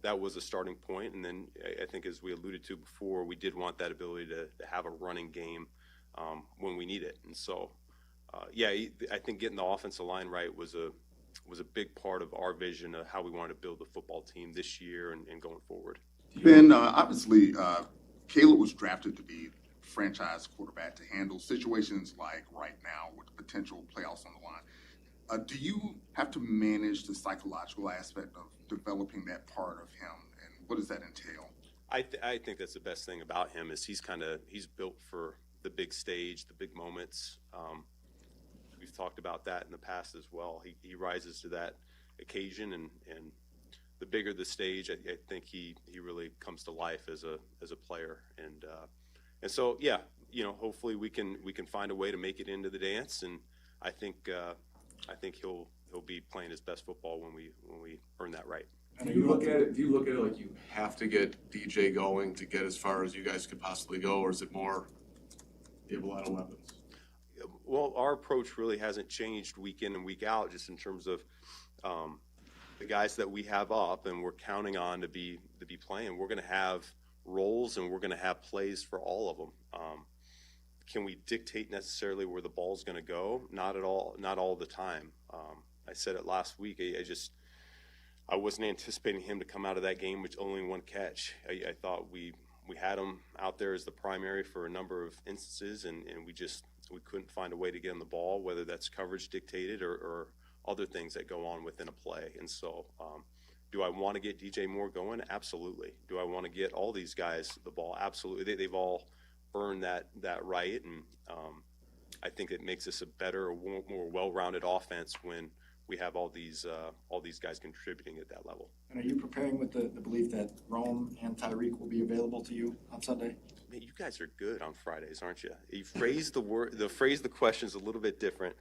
that was a starting point. And then I think, as we alluded to before, we did want that ability to have a running game when we need it. And so, I think getting the offensive line right was a big part of our vision of how we wanted to build the football team this year and going forward. Ben, obviously, Caleb was drafted to be franchise quarterback to handle situations like right now with potential playoffs on the line. Do you have to manage the psychological aspect of developing that part of him, and what does that entail? I think that's the best thing about him is he's built for the big stage, the big moments. We've talked about that in the past as well. He rises to that occasion, and the bigger the stage, I think he really comes to life as a player. And so yeah, hopefully we can find a way to make it into the dance, and I think he'll be playing his best football when we earn that right. And do you look at it like you have to get DJ going to get as far as you guys could possibly go, or is it more you have a lot of weapons? Well, our approach really hasn't changed week in and week out, just in terms of the guys that we have up and we're counting on to be playing. We're going to have roles and we're going to have plays for all of them. Can we dictate necessarily where the ball's going to go? Not at all. Not all the time. I said it last week. I wasn't anticipating him to come out of that game with only one catch. I thought we had him out there as the primary for a number of instances, and we couldn't find a way to get him the ball, whether that's coverage dictated or other things that go on within a play. And so do I want to get DJ Moore going? Absolutely. Do I want to get all these guys the ball? Absolutely. They've all earned that right, and I think it makes us a better, more well-rounded offense when we have all these guys contributing at that level. And are you preparing with the belief that Rome and Tyreek will be available to you on Sunday? Man, you guys are good on Fridays, aren't you? You phrase the questions a little bit different.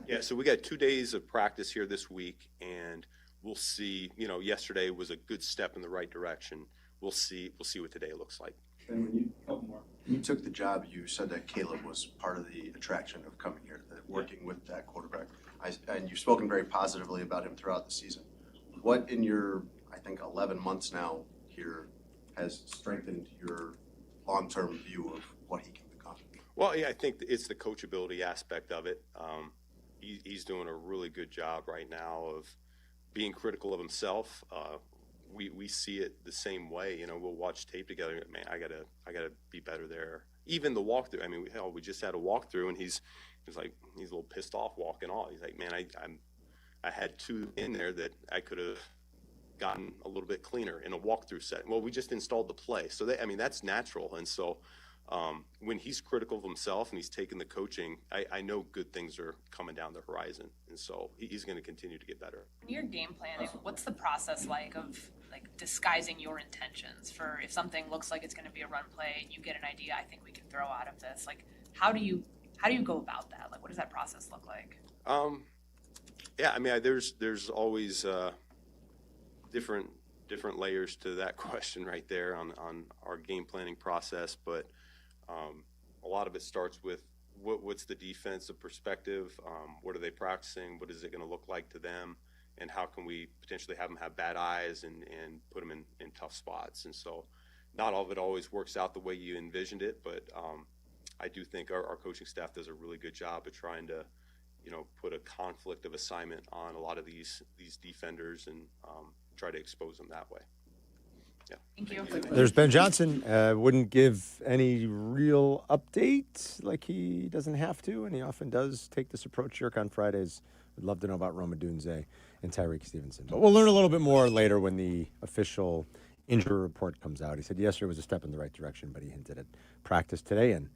Yeah, so we got 2 days of practice here this week, and we'll see. Yesterday was a good step in the right direction. We'll see what today looks like. And When you took the job, you said that Caleb was part of the attraction of coming here, that working with that quarterback. And you've spoken very positively about him throughout the season. What in your, I think, 11 months now here has strengthened your long-term view of what he can become? Well, yeah, I think it's the coachability aspect of it. He's doing a really good job right now of being critical of himself. We see it the same way. We'll watch tape together. Man, I gotta be better there. Even the walkthrough. I mean, we just had a walkthrough, and he's a little pissed off walking off. He's like, man, I had two in there that I could have gotten a little bit cleaner in a walkthrough set. Well, we just installed the play, so that's natural. And so when he's critical of himself and he's taking the coaching, I know good things are coming down the horizon, and so he's going to continue to get better. When you're game planning, what's the process like of disguising your intentions for if something looks like it's going to be a run play and you get an idea I think we can throw out of this? How do you go about that? What does that process look like? Yeah, I mean, there's always different layers to that question right there on our game planning process, but a lot of it starts with what's the defensive perspective, what are they practicing, what is it going to look like to them, and how can we potentially have them have bad eyes and put them in tough spots. And so not all of it always works out the way you envisioned it, but I do think our coaching staff does a really good job of trying to put a conflict of assignment on a lot of these defenders and try to expose them that way. Yeah. Thank you. There's Ben Johnson. Wouldn't give any real update, like he doesn't have to, and he often does take this approach. Jerk on Fridays. Would love to know about Roma Dunze and Tyreek Stevenson. But we'll learn a little bit more later when the official injury report comes out. He said yesterday was a step in the right direction, but he hinted at practice today. And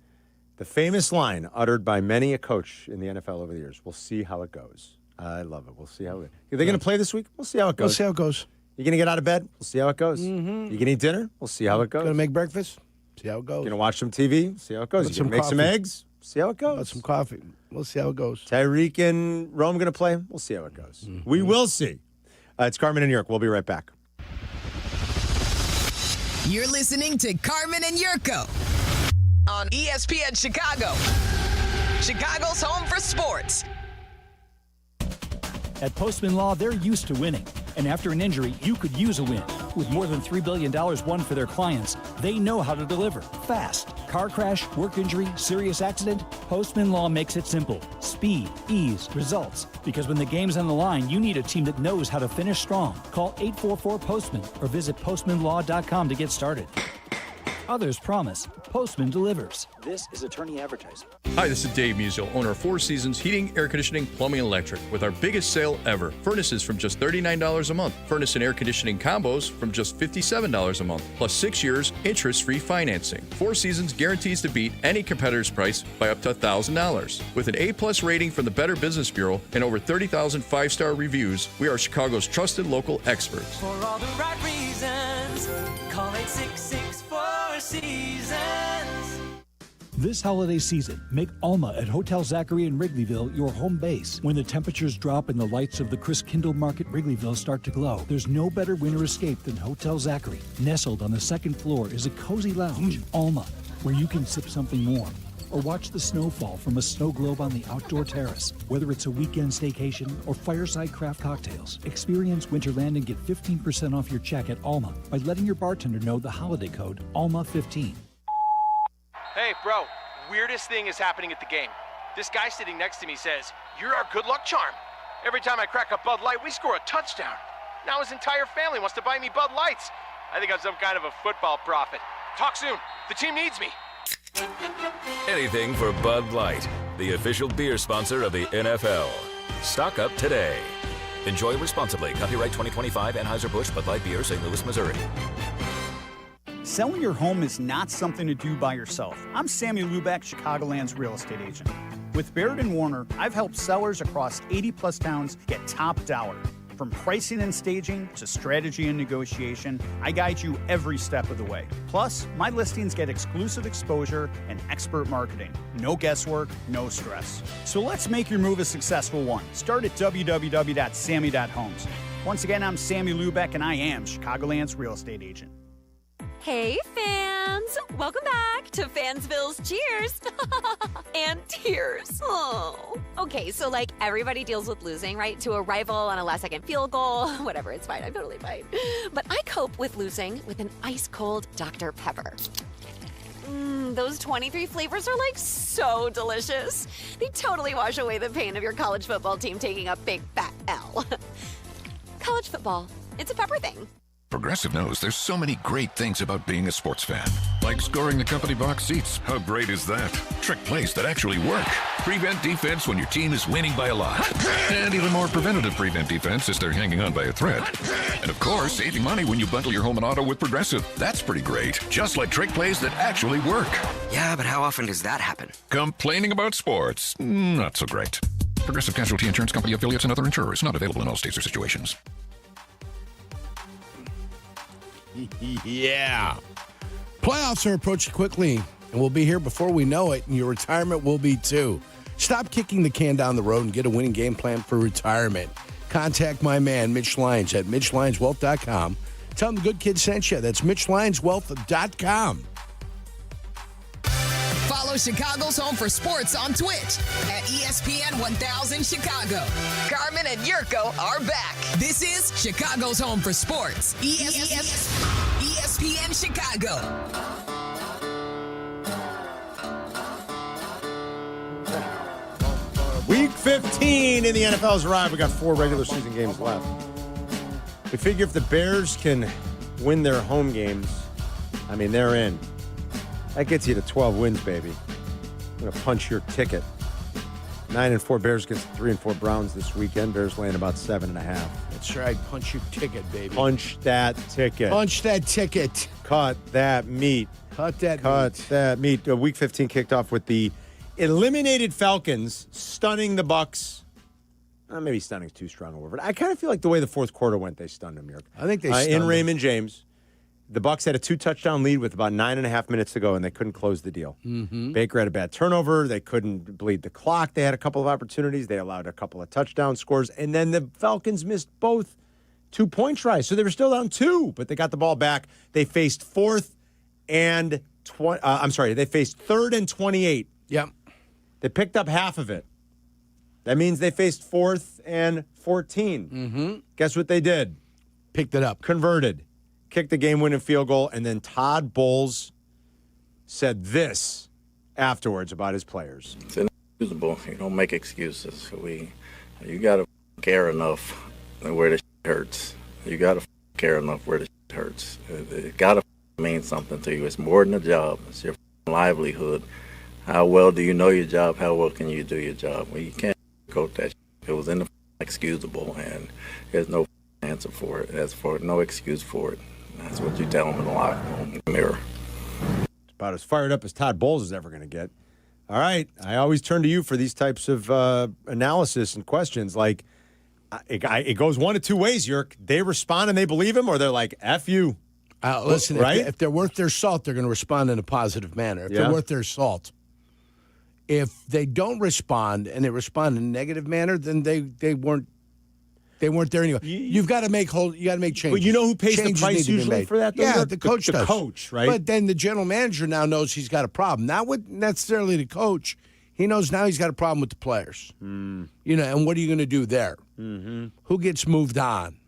the famous line uttered by many a coach in the NFL over the years, we'll see how it goes. I love it. We'll see how it goes. Are they going to play this week? We'll see how it goes. We'll see how it goes. You going to get out of bed? We'll see how it goes. Mm-hmm. You going to eat dinner? We'll see how it goes. Going to make breakfast? See how it goes. Going to watch some TV? See how it goes. You going to make some eggs? See how it goes. Got some coffee. We'll see how it goes. Tyreek and Rome going to play? We'll see how it goes. Mm-hmm. We will see. It's Carmen and Jurko. We'll be right back. You're listening to Carmen and Jurko on ESPN Chicago, Chicago's home for sports. At Postman Law, they're used to winning. And after an injury, you could use a win. With more than $3 billion won for their clients, they know how to deliver fast. Car crash, work injury, serious accident, Postman Law makes it simple. Speed, ease, results. Because when the game's on the line, you need a team that knows how to finish strong. Call 844-POSTMAN or visit postmanlaw.com to get started. Others promise Postman delivers. This is attorney advertisement. Hi, this is Dave Musial, owner of Four Seasons Heating, Air Conditioning, Plumbing, and Electric, with our biggest sale ever. Furnaces from just $39 a month. Furnace and air conditioning combos from just $57 a month, plus 6 years interest-free financing. Four Seasons guarantees to beat any competitor's price by up to $1,000. With an A-plus rating from the Better Business Bureau and over 30,000 five-star reviews, we are Chicago's trusted local experts. For all the right reasons, call 866 Four Seasons. This holiday season, make Alma at Hotel Zachary in Wrigleyville your home base. When the temperatures drop and the lights of the Chris Kindle Market Wrigleyville start to glow, there's no better winter escape than Hotel Zachary. Nestled on the second floor is a cozy lounge, Alma, where you can sip something warm or watch the snow fall from a snow globe on the outdoor terrace. Whether it's a weekend staycation or fireside craft cocktails, experience Winterland and get 15% off your check at Alma by letting your bartender know the holiday code ALMA15. Hey, bro, weirdest thing is happening at the game. This guy sitting next to me says, "You're our good luck charm." Every time I crack a Bud Light, we score a touchdown. Now his entire family wants to buy me Bud Lights. I think I'm some kind of a football prophet. Talk soon. The team needs me. Anything for Bud Light, the official beer sponsor of the NFL. Stock up today. Enjoy responsibly. Copyright 2025 Anheuser-Busch Bud Light Beer, St. Louis, Missouri. Selling your home is not something to do by yourself. I'm Sammy Lubeck, Chicagoland's real estate agent. With Barrett & Warner, I've helped sellers across 80-plus towns get top dollar. From pricing and staging to strategy and negotiation, I guide you every step of the way. Plus, my listings get exclusive exposure and expert marketing. No guesswork, no stress. So let's make your move a successful one. Start at www.sammy.homes. Once again, I'm Sammy Lubeck, and I am Chicagoland's real estate agent. Hey, fans! Welcome back to Fansville's Cheers and Tears. Oh. Okay, so like everybody deals with losing, right? To a rival on a last-second field goal. Whatever, it's fine. I'm totally fine. But I cope with losing with an ice-cold Dr. Pepper. Those 23 flavors are like so delicious. They totally wash away the pain of your college football team taking a big fat L. College football, it's a pepper thing. Progressive knows there's so many great things about being a sports fan. Like scoring the company box seats. How great is that? Trick plays that actually work. Prevent defense when your team is winning by a lot. And even more preventative prevent defense as they're hanging on by a thread. And of course, saving money when you bundle your home and auto with Progressive. That's pretty great. Just like trick plays that actually work. Yeah, but how often does that happen? Complaining about sports. Not so great. Progressive Casualty Insurance Company affiliates and other insurers. Not available in all states or situations. Yeah. Playoffs are approaching quickly, and we'll be here before we know it, and your retirement will be too. Stop kicking the can down the road and get a winning game plan for retirement. Contact my man, Mitch Lyons, at MitchLyonsWealth.com. Tell him the good kid sent you. That's MitchLyonsWealth.com. Follow Chicago's Home for Sports on Twitch at ESPN 1000 Chicago. Carmen and Yurko are back. This is Chicago's Home for Sports. ESPN Chicago. Week 15 in the NFL's arrived. We got 4 regular season games left. We figure if the Bears can win their home games, I mean, they're in. That gets you to 12 wins, baby. I'm going to punch your ticket. 9-4 Bears against 3-4 Browns this weekend. Bears laying about 7.5. That's right. Punch your ticket, baby. Punch that ticket. Punch that ticket. Cut that meat. Cut that meat. Week 15 kicked off with the eliminated Falcons stunning the Bucs. Maybe stunning is too strong a word, but I kind of feel like the way the fourth quarter went, they stunned them, York. I think they stunned in them. Raymond James. The Bucs had a 2-touchdown lead with about 9.5 minutes to go, and they couldn't close the deal. Mm-hmm. Baker had a bad turnover. They couldn't bleed the clock. They had a couple of opportunities. They allowed a couple of touchdown scores, and then the Falcons missed both 2-point tries. So they were still down 2, but they got the ball back. They faced third and 28. Yep. They picked up half of it. That means they faced 4th and 14. Mm-hmm. Guess what they did? Picked it up. Converted. Kicked the game-winning field goal, and then Todd Bowles said this afterwards about his players. It's inexcusable. You don't make excuses. You got to care enough where the hurts. You got to care enough where the hurts. You got to means something to you. It's more than a job. It's your livelihood. How well do you know your job? How well can you do your job? Well, you can't coach that. It was inexcusable, and there's no answer for it. There's no excuse for it. That's what you tell them in the locker room, in the mirror. It's about as fired up as Todd Bowles is ever going to get. All right. I always turn to you for these types of analysis and questions. Like, it goes one of two ways, Yerk. They respond and they believe him, or they're like, F you. Listen, right? if they're worth their salt, they're going to respond in a positive manner. If they're worth their salt. If they don't respond and they respond in a negative manner, then they weren't there anyway. You've got to make changes. But you know who pays Changes the price need to be usually made. for that? Though? Yeah, the coach does. The coach, right? But then the general manager now knows he's got a problem. Not with necessarily the coach. He knows now he's got a problem with the players. You know, and what are you going to do there? Mm-hmm. Who gets moved on?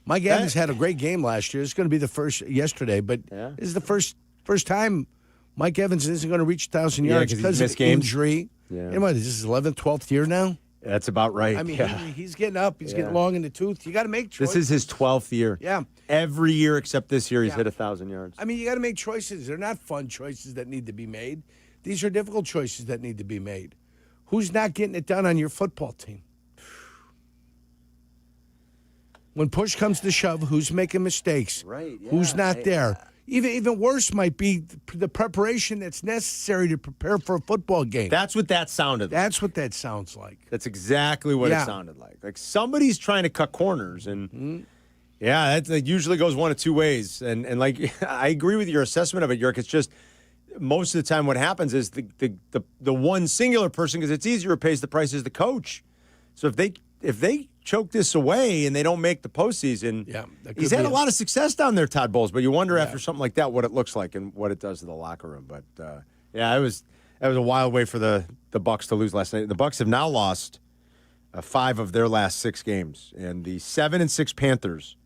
Mike Evans had a great game last year. It's going to be the first yesterday, but this is the first time Mike Evans isn't going to reach 1,000 yards because of injury. Yeah. And what, this is his 11th, 12th year now? That's about right. I mean, he's getting up. He's getting long in the tooth. You got to make choices. This is his 12th year. Yeah. Every year except this year, he's hit 1,000 yards. I mean, you got to make choices. They're not fun choices that need to be made. These are difficult choices that need to be made. Who's not getting it done on your football team? When push comes to shove, who's making mistakes? Right. Yeah, who's not there? Even worse might be the preparation that's necessary to prepare for a football game. That's what that sounded like. That's what that sounds like. That's exactly what it sounded like. Like somebody's trying to cut corners, and that usually goes one of two ways. And like I agree with your assessment of it, Yerk. It's just most of the time what happens is the one singular person, because it's easier, pays the price as the coach. So if they choke this away and they don't make the postseason, he's had a lot of success down there, Todd Bowles. But you wonder after something like that what it looks like and what it does to the locker room. But that was a wild way for the Bucs to lose last night. The Bucs have now lost 5 of their last 6 games, and the 7-6 Panthers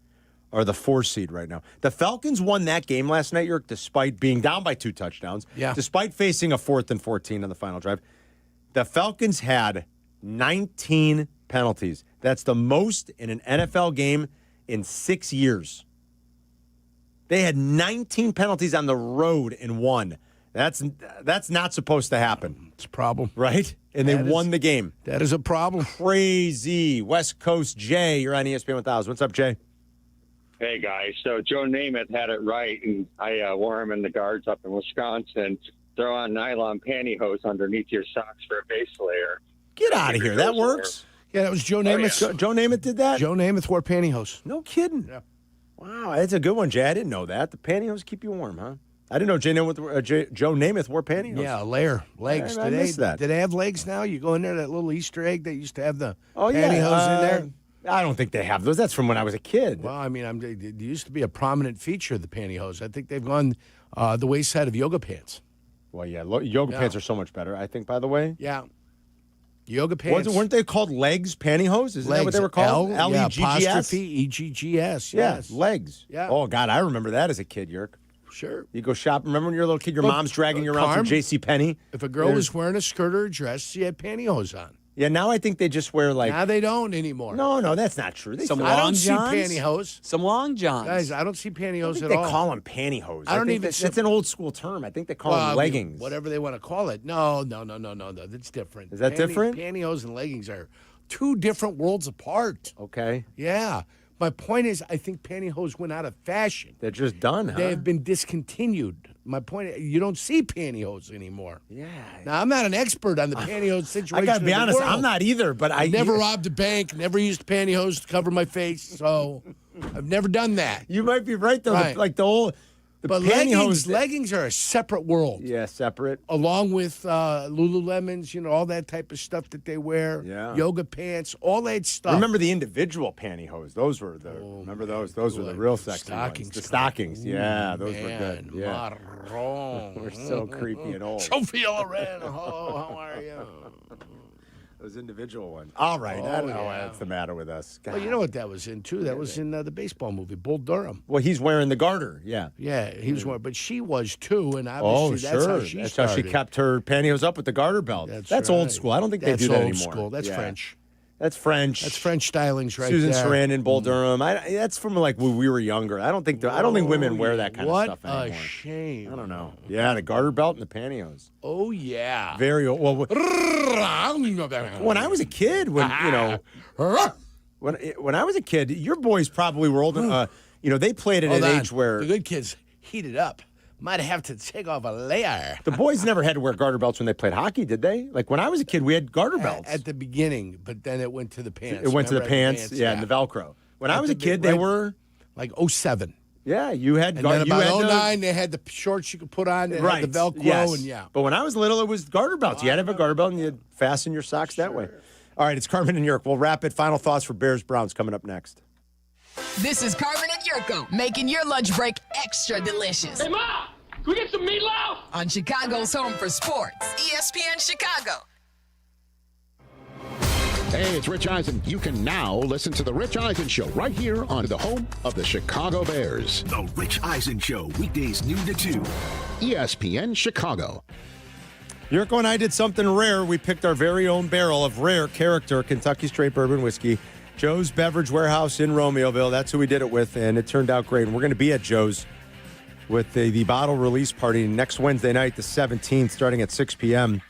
are the 4 seed right now. The Falcons won that game last night, Yerk, despite being down by 2 touchdowns. Yeah. Despite facing a 4th and 14 on the final drive. The Falcons had 19 penalties. That's the most in an NFL game in 6 years. They had 19 penalties on the road and won. That's not supposed to happen. It's a problem. Right? And they won the game. That is a problem. Crazy. West Coast Jay, you're on ESPN 1000. What's up, Jay? Hey, guys. So Joe Namath had it right, and I wore him in the guards up in Wisconsin. Throw on nylon pantyhose underneath your socks for a base layer. Get out of here. That works. Yeah, that was Joe Namath. yeah. Joe Namath did that? Joe Namath wore pantyhose. No kidding. Yeah. Wow, that's a good one, Jay. I didn't know that. The pantyhose keep you warm, huh? I didn't know Joe Namath wore pantyhose. Yeah, layer, legs. I missed that. Do they have legs now? You go in there, that little Easter egg that used to have the pantyhose in there? I don't think they have those. That's from when I was a kid. Well, I mean, it used to be a prominent feature of the pantyhose. I think they've gone the wayside of yoga pants. Well, yeah, yoga pants are so much better, I think, by the way. Yeah. Yoga pants. Weren't they called legs pantyhose? Isn't that what they were called? L-E-G-G-S? Apostrophe E-G-G-S, yes. Yeah, legs. Yeah. Oh, God, I remember that as a kid, Yerk. Sure. You go shop. Remember when you were a little kid, your mom's dragging you around through JCPenney? If a girl was wearing a skirt or a dress, she had pantyhose on. Yeah, now I think they just wear like... Now they don't anymore. No, that's not true. I don't see pantyhose. Some long johns. Guys, I don't see pantyhose at they all. call them pantyhose. I don't even... That's an old school term. I think they call them leggings. Whatever they want to call it. No. That's different. Is that different? Pantyhose and leggings are 2 different worlds apart. Okay. Yeah. My point is, I think pantyhose went out of fashion. They're just done, huh? They have been discontinued. My point, you don't see pantyhose anymore. Yeah. Now, I'm not an expert on the pantyhose situation. I got to be in the honest, world. I'm not either, but I never robbed a bank, never used pantyhose to cover my face, so I've never done that. You might be right, though. Right. The pantyhose. Leggings are a separate world. Yeah, separate. Along with Lululemons, all that type of stuff that they wear. Yeah. Yoga pants, all that stuff. Remember the individual pantyhose? Those were remember those? Those were the real sexy ones. The stockings. Yeah, those were good. Yeah. We're so creepy and old. Sophia Loren, how are you? Those individual ones. All right. I don't know what's the matter with us. God. Well, you know what that was in, too? That was in the baseball movie, Bull Durham. Well, he's wearing the garter, yeah. Yeah, he was wearing, but she was, too, and obviously that's how she started. How she kept her pantyhose up with the garter belt. That's old school. I don't think they do that anymore. That's old school. That's French. That's French. That's French stylings right Susan there. Sarandon, Bull Durham. That's from like when we were younger. I don't think women wear that kind of stuff anymore. What a shame. I don't know. Yeah, the garter belt and the pantyhose. Oh, yeah. Very old. Well, when I was a kid, when I was a kid, your boys probably were old. They played at an age where the good kids heated up. Might have to take off a layer. The boys never had to wear garter belts when they played hockey, did they? Like when I was a kid, we had garter belts. At the beginning, but then it went to the pants. It went to the pants, and the Velcro. When I was a kid, they were like 07. Yeah, you had. And then about 09, they had the shorts you could put on. They had the Velcro, yes. But when I was little, it was garter belts. You had to have a garter belt, and you'd fasten your socks that way. All right, it's Carmen and Yurko. We'll wrap it. Final thoughts for Bears-Browns coming up next. This is Carmen and Yurko, making your lunch break extra delicious. Hey, Ma! Can we get some meatloaf? On Chicago's home for sports, ESPN Chicago. Hey, it's Rich Eisen. You can now listen to The Rich Eisen Show right here on the home of the Chicago Bears. The Rich Eisen Show, weekdays noon to 2. ESPN Chicago. Yurko and I did something rare. We picked our very own barrel of rare character Kentucky Straight Bourbon Whiskey. Joe's Beverage Warehouse in Romeoville. That's who we did it with, and it turned out great. And we're going to be at Joe's with the bottle release party next Wednesday night, the 17th, starting at 6 p.m.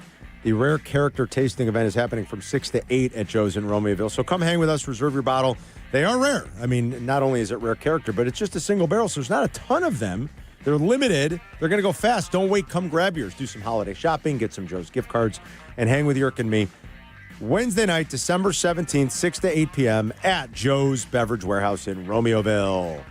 The Rare Character Tasting event is happening from 6 to 8 at Joe's in Romeoville. So come hang with us, reserve your bottle. They are rare. I mean, not only is it rare character, but it's just a single barrel, so there's not a ton of them. They're limited. They're going to go fast. Don't wait. Come grab yours. Do some holiday shopping, get some Joe's gift cards, and hang with Yurko and me. Wednesday night, December 17th, 6 to 8 p.m. at Joe's Beverage Warehouse in Romeoville.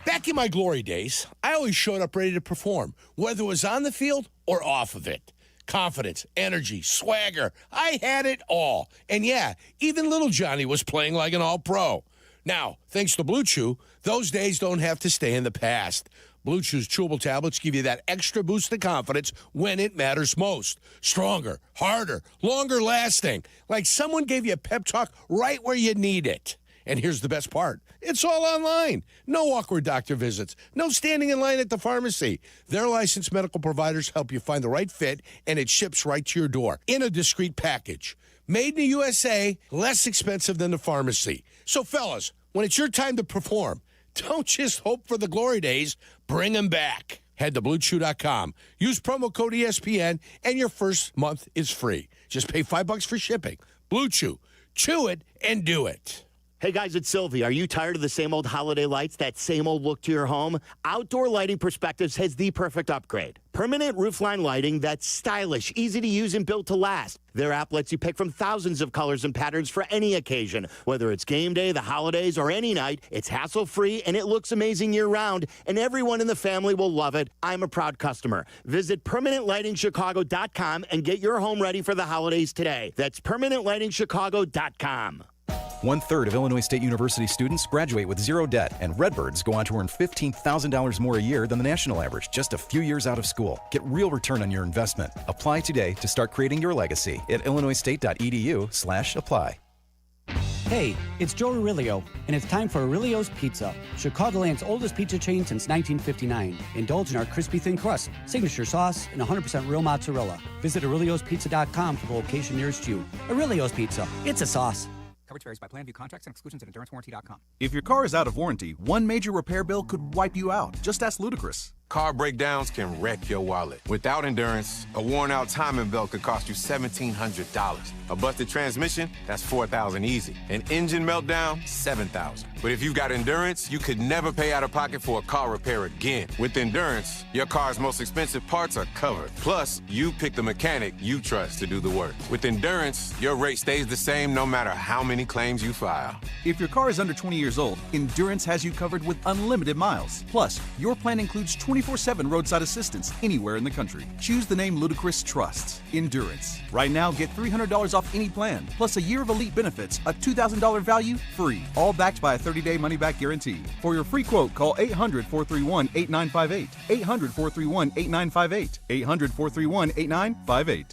Back in my glory days, I always showed up ready to perform, whether it was on the field or off of it. Confidence, energy, swagger. I had it all. And yeah, even little Johnny was playing like an all-pro. Now, thanks to Blue Chew, those days don't have to stay in the past. Blue Chew's chewable tablets give you that extra boost of confidence when it matters most. Stronger, harder, longer lasting. Like someone gave you a pep talk right where you need it. And here's the best part. It's all online. No awkward doctor visits. No standing in line at the pharmacy. Their licensed medical providers help you find the right fit, and it ships right to your door in a discreet package. Made in the USA, less expensive than the pharmacy. So, fellas, when it's your time to perform, don't just hope for the glory days. Bring them back. Head to BlueChew.com. Use promo code ESPN, and your first month is free. Just pay $5 for shipping. Blue Chew. Chew it and do it. Hey guys, it's Silvy. Are you tired of the same old holiday lights, that same old look to your home? Outdoor Lighting Perspectives has the perfect upgrade. Permanent roofline lighting that's stylish, easy to use, and built to last. Their app lets you pick from thousands of colors and patterns for any occasion. Whether it's game day, the holidays, or any night, it's hassle-free and it looks amazing year-round, and everyone in the family will love it. I'm a proud customer. Visit PermanentLightingChicago.com and get your home ready for the holidays today. That's PermanentLightingChicago.com. 1/3 of Illinois State University students graduate with zero debt, and Redbirds go on to earn $15,000 more a year than the national average just a few years out of school. Get real return on your investment. Apply today to start creating your legacy at illinoisstate.edu/apply. Hey, it's Joe Aurelio, and it's time for Aurelio's Pizza, Chicagoland's oldest pizza chain since 1959. Indulge in our crispy thin crust, signature sauce, and 100% real mozzarella. Visit Aurelio'sPizza.com for the location nearest you. Aurelio's Pizza, it's a sauce. Coverage varies by plan, view contracts and exclusions at EnduranceWarranty.com. If your car is out of warranty, one major repair bill could wipe you out. Just ask Ludacris. Car breakdowns can wreck your wallet. Without Endurance, a worn-out timing belt could cost you $1,700. A busted transmission, that's $4,000 easy. An engine meltdown, $7,000. But if you've got Endurance, you could never pay out of pocket for a car repair again. With Endurance, your car's most expensive parts are covered. Plus, you pick the mechanic you trust to do the work. With Endurance, your rate stays the same no matter how many claims you file. If your car is under 20 years old, Endurance has you covered with unlimited miles. Plus, your plan includes 24/7 roadside assistance anywhere in the country. Choose the name Ludacris trusts, Endurance. Right now, get $300 off any plan, plus a year of elite benefits, a $2,000 value, free. All backed by a 30-day money-back guarantee. For your free quote, call 800-431-8958. 800-431-8958. 800-431-8958.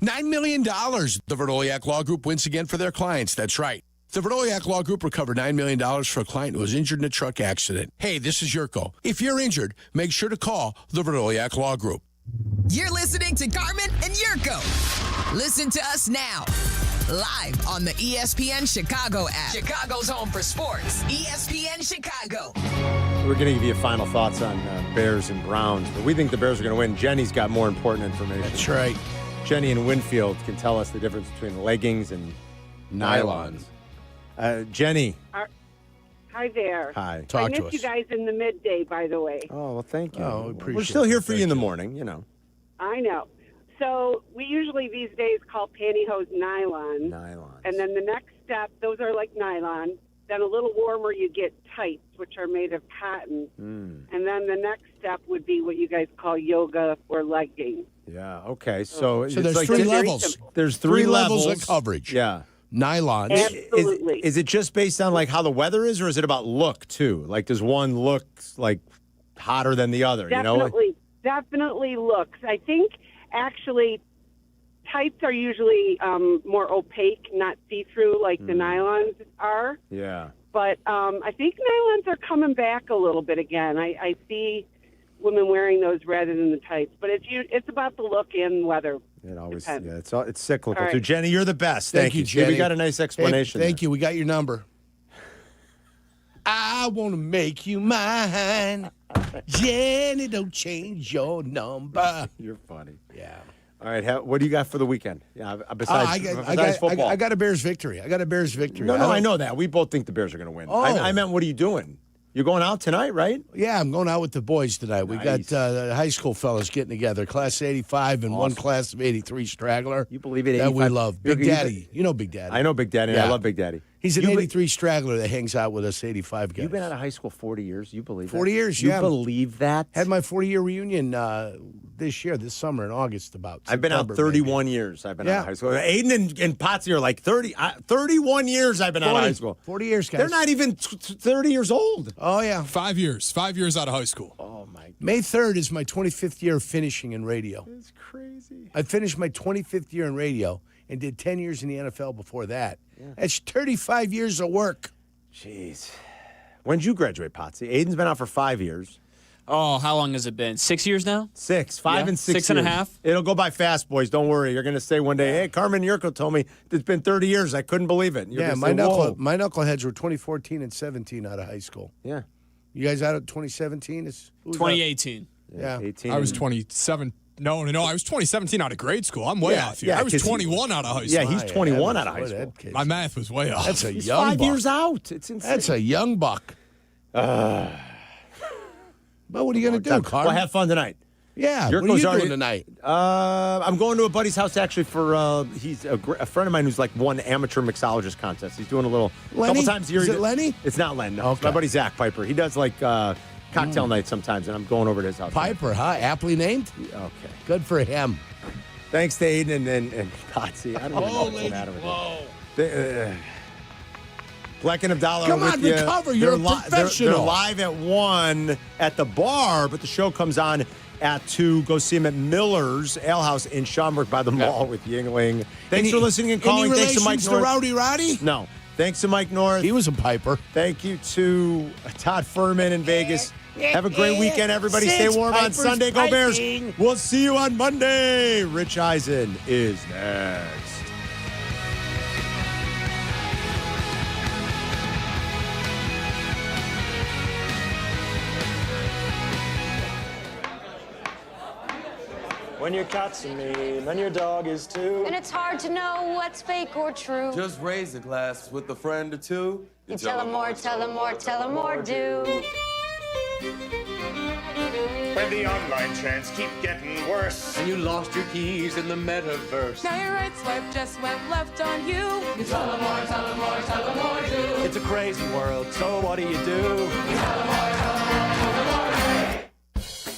$9 million. The Verdoliak Law Group wins again for their clients. That's right. The Verdoliak Law Group recovered $9 million for a client who was injured in a truck accident. Hey, this is Yurko. If you're injured, make sure to call the Verdoliak Law Group. You're listening to Carmen and Yurko. Listen to us now. live on the ESPN Chicago app. Chicago's home for sports. ESPN Chicago. We're going to give you final thoughts on Bears and Browns, but we think the Bears are going to win. Jenny's got more important information. That's right. Jenny in Winfield can tell us the difference between leggings and nylons. Jenny. Hi there. Hi. I missed you guys in the midday, by the way. Oh, well, thank you. Oh, appreciate We're still here it. for you in the morning, you know. I know. So we usually these days call pantyhose nylon. Nylon. And then the next step, those are like nylon. Then a little warmer, you get tights, which are made of cotton. And then the next step would be what you guys call yoga or leggings. Yeah, okay. So there's like three levels. There's three levels of coverage. Yeah. Nylons. Absolutely. Is it just based on like how the weather is, or is it about look too? Like, does one look like hotter than the other? Definitely looks. I think actually tights are usually more opaque, not see-through like the nylons are. Yeah. But I think nylons are coming back a little bit again. I see women wearing those rather than the tights. But it's about the look and weather. It always, depends. yeah, it's cyclical. All right. So, Jenny, you're the best. Thank you, Jenny. We got a nice explanation. Thank you. We got your number. I want to make you mine. Jenny, don't change your number. You're funny. Yeah. All right. What do you got for the weekend? Yeah. Besides football. I got a Bears victory. No, I know that. We both think the Bears are going to win. Oh. I meant, what are you doing? You're going out tonight, right? Yeah, I'm going out with the boys tonight. We got Nice. the high school fellas getting together, class of 85 and one class of 83 straggler. You believe it? That we 85? love. Big Daddy. You know Big Daddy. I know Big Daddy. Yeah. I love Big Daddy. He's an 83 straggler that hangs out with us 85 guys. You've been out of high school 40 years. You believe 40 that? years, You yeah. believe that? Had my 40-year reunion this summer in August about. I've been out September, 31 maybe. years. I've been out of high school. Aiden and Potsy are like 31 years I've been out of high school. 40 years, guys. They're not even 30 years old. Oh, yeah. 5 years. 5 years out of high school. Oh, my God. May 3rd is my 25th year of finishing in radio. That's crazy. I finished my 25th year in radio and did 10 years in the NFL before that. Yeah. That's 35 years of work. Jeez. When did you graduate, Potsy? Aiden's been out for 5 years. Oh, how long has it been? 6 years now? 5 and 6 6 and a half. It'll go by fast, boys. Don't worry. You're going to say one day, hey, Carmen Jurko told me it's been 30 years. I couldn't believe it. Yeah, my knuckleheads were 2014 and 17 out of high school. Yeah. You guys out of 2017? 2018. Yeah. 18. I was 27. No, I was 2017 out of grade school. I'm way off here. I was 21 out of high school. Yeah, he's 21 out of high school. My math was way off. That's a He's young 5 buck. years out. It's insane. That's a young buck. But what are you going to do, Carl? Well, have fun tonight. Yeah, Jurko's what are you already- doing tonight? I'm going to a buddy's house actually for he's a friend of mine who's like won amateur mixologist contest. He's doing a little Lenny? couple times a year. Is it Lenny? It's not Len. No, it's Okay. my buddy Zach Piper. He does like cocktail night sometimes, and I'm going over to his house. Piper, huh? Aptly named? Okay. Good for him. Thanks to Aiden and Potsy. I don't even know what's the matter with it. Bleck and Abdalla Come are with on, you. recover. You're a professional. They're live at 1 at the bar, but the show comes on at 2. Go see him at Miller's Ale House in Schaumburg by the mall with Yuengling. Thanks for listening and calling. Any Thanks to Mike relations North. to Rowdy Roddy? No. Thanks to Mike North. He was a Piper. Thank you to Todd Furman in Vegas. Have a great weekend, everybody. Since Stay warm on Piper's Sunday. Go Bears. piping. We'll see you on Monday. Rich Eisen is next. When your cat's a meme and your dog is too. And it's hard to know what's fake or true. Just raise a glass with a friend or two. You tell them more, tell them more, tell them more, do. When the online trends keep getting worse. And you lost your keys in the metaverse. Now your right swipe just went left on you. You tell them more, tell them more, tell them more, do. It's a crazy world, so what do you do?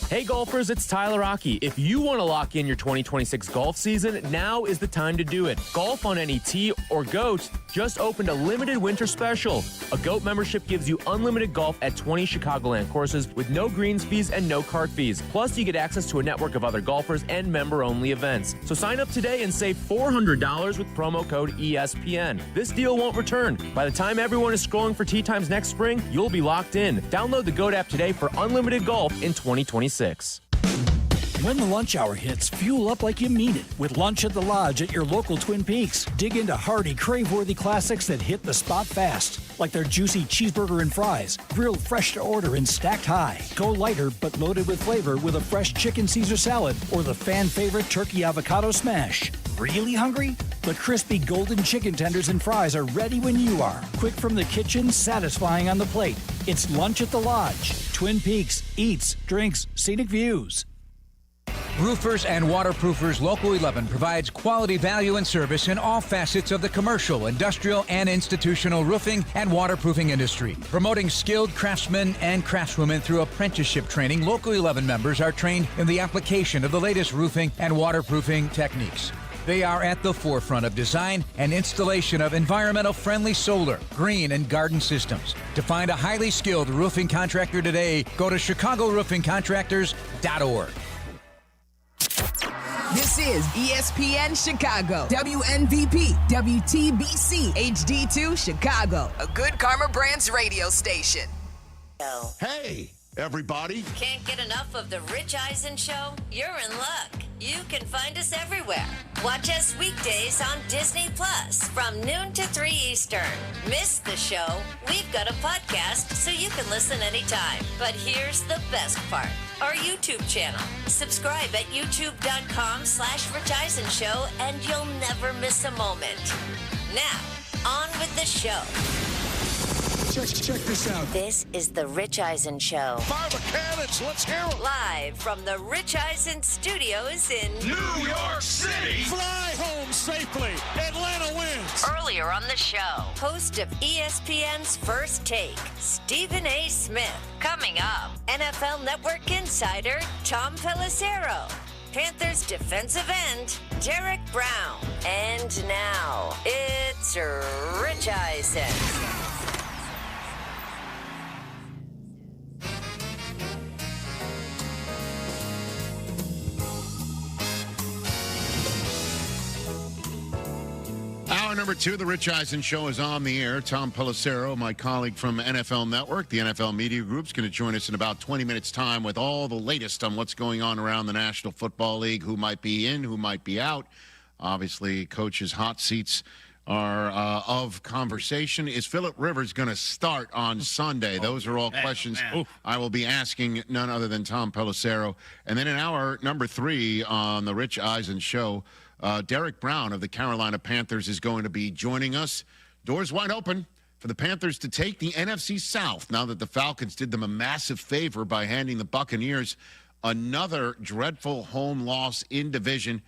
Hey golfers, it's Tyler Rocky. If you want to lock in your 2026 golf season, now is the time to do it. Golf on any tee or Goats just opened a limited winter special. A Goat membership gives you unlimited golf at 20 Chicagoland courses with no greens fees and no cart fees. Plus, you get access to a network of other golfers and member-only events. So sign up today and save $400 with promo code ESPN. This deal won't return. By the time everyone is scrolling for tee times next spring, you'll be locked in. Download the Goat app today for unlimited golf in 2026. When the lunch hour hits, fuel up like you mean it with Lunch at the Lodge at your local Twin Peaks. Dig into hearty, crave-worthy classics that hit the spot fast, like their juicy cheeseburger and fries, grilled fresh to order and stacked high. Go lighter but loaded with flavor with a fresh chicken Caesar salad or the fan-favorite turkey avocado smash. Really hungry? The crispy golden chicken tenders and fries are ready when you are. Quick from the kitchen, satisfying on the plate. It's Lunch at the Lodge. Twin Peaks, eats, drinks, scenic views. Roofers and Waterproofers Local 11 provides quality value and service in all facets of the commercial, industrial, and institutional roofing and waterproofing industry. Promoting skilled craftsmen and craftswomen through apprenticeship training, Local 11 members are trained in the application of the latest roofing and waterproofing techniques. They are at the forefront of design and installation of environmental-friendly solar, green, and garden systems. To find a highly skilled roofing contractor today, go to ChicagoRoofingContractors.org. This is ESPN Chicago, WNVP, WTBC, HD2 Chicago, a Good Karma Brands radio station. Hey, everybody. Can't get enough of the Rich Eisen Show? You're in luck. You can find us everywhere. Watch us weekdays on Disney Plus from noon to 3 Eastern. Miss the show? We've got a podcast so you can listen anytime. But here's the best part. Our YouTube channel. Subscribe at youtube.com/Rich Eisen Show and you'll never miss a moment. Now, on with the show. Check this out. This is the Rich Eisen Show. Fire the cannons, let's hear it. Live from the Rich Eisen Studios in New York City. Fly home safely. Atlanta wins. Earlier on the show, host of ESPN's First Take, Stephen A. Smith. Coming up, NFL Network insider Tom Pelisero. Panthers defensive end, Derek Brown. And now, it's Rich Eisen. Hour number 2 of the Rich Eisen Show is on the air. Tom Pelisero, my colleague from NFL Network, the NFL Media Group, is going to join us in about 20 minutes' time with all the latest on what's going on around the National Football League, who might be in, who might be out. Obviously, coaches' hot seats are of conversation. Is Phillip Rivers going to start on Sunday? Those are all questions I will be asking none other than Tom Pelisero. And then in hour number 3 on the Rich Eisen Show, Derek Brown of the Carolina Panthers is going to be joining us. Doors wide open for the Panthers to take the NFC South now that the Falcons did them a massive favor by handing the Buccaneers another dreadful home loss in division,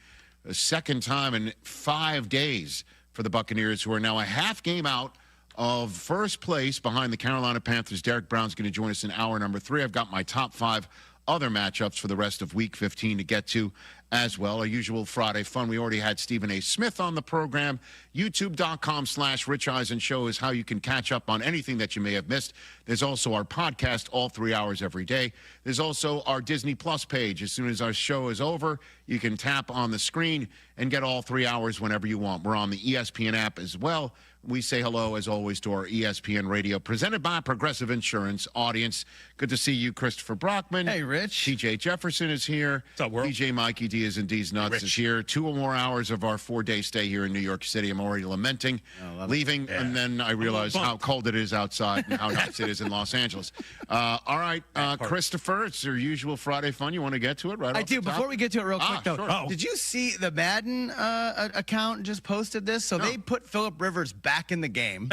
a second time in 5 days for the Buccaneers, who are now a half game out of first place behind the Carolina Panthers. Derek Brown's going to join us in hour number 3. I've got my top 5 other matchups for the rest of Week 15 to get to as well. Our usual Friday fun. We already had Stephen A. Smith on the program. YouTube.com/Rich Eisen Show is how you can catch up on anything that you may have missed. There's also our podcast all 3 hours every day. There's also our Disney Plus page. As soon as our show is over, you can tap on the screen and get all 3 hours whenever you want. We're on the ESPN app as well. We say hello, as always, to our ESPN Radio, presented by Progressive Insurance audience. Good to see you, Christopher Brockman. Hey, Rich. TJ Jefferson is here. What's up, world? DJ Mikey Diaz and D's Nuts is here. 2 or more hours of our 4-day stay here in New York City. I'm already lamenting leaving, and then I realize how cold it is outside and how nice it is in Los Angeles. All right, Christopher, it's your usual Friday fun. You want to get to it right I do. Before we get to it real quick, though, sure. Did you see the Madden account just posted this? So they put Phillip Rivers back in the game.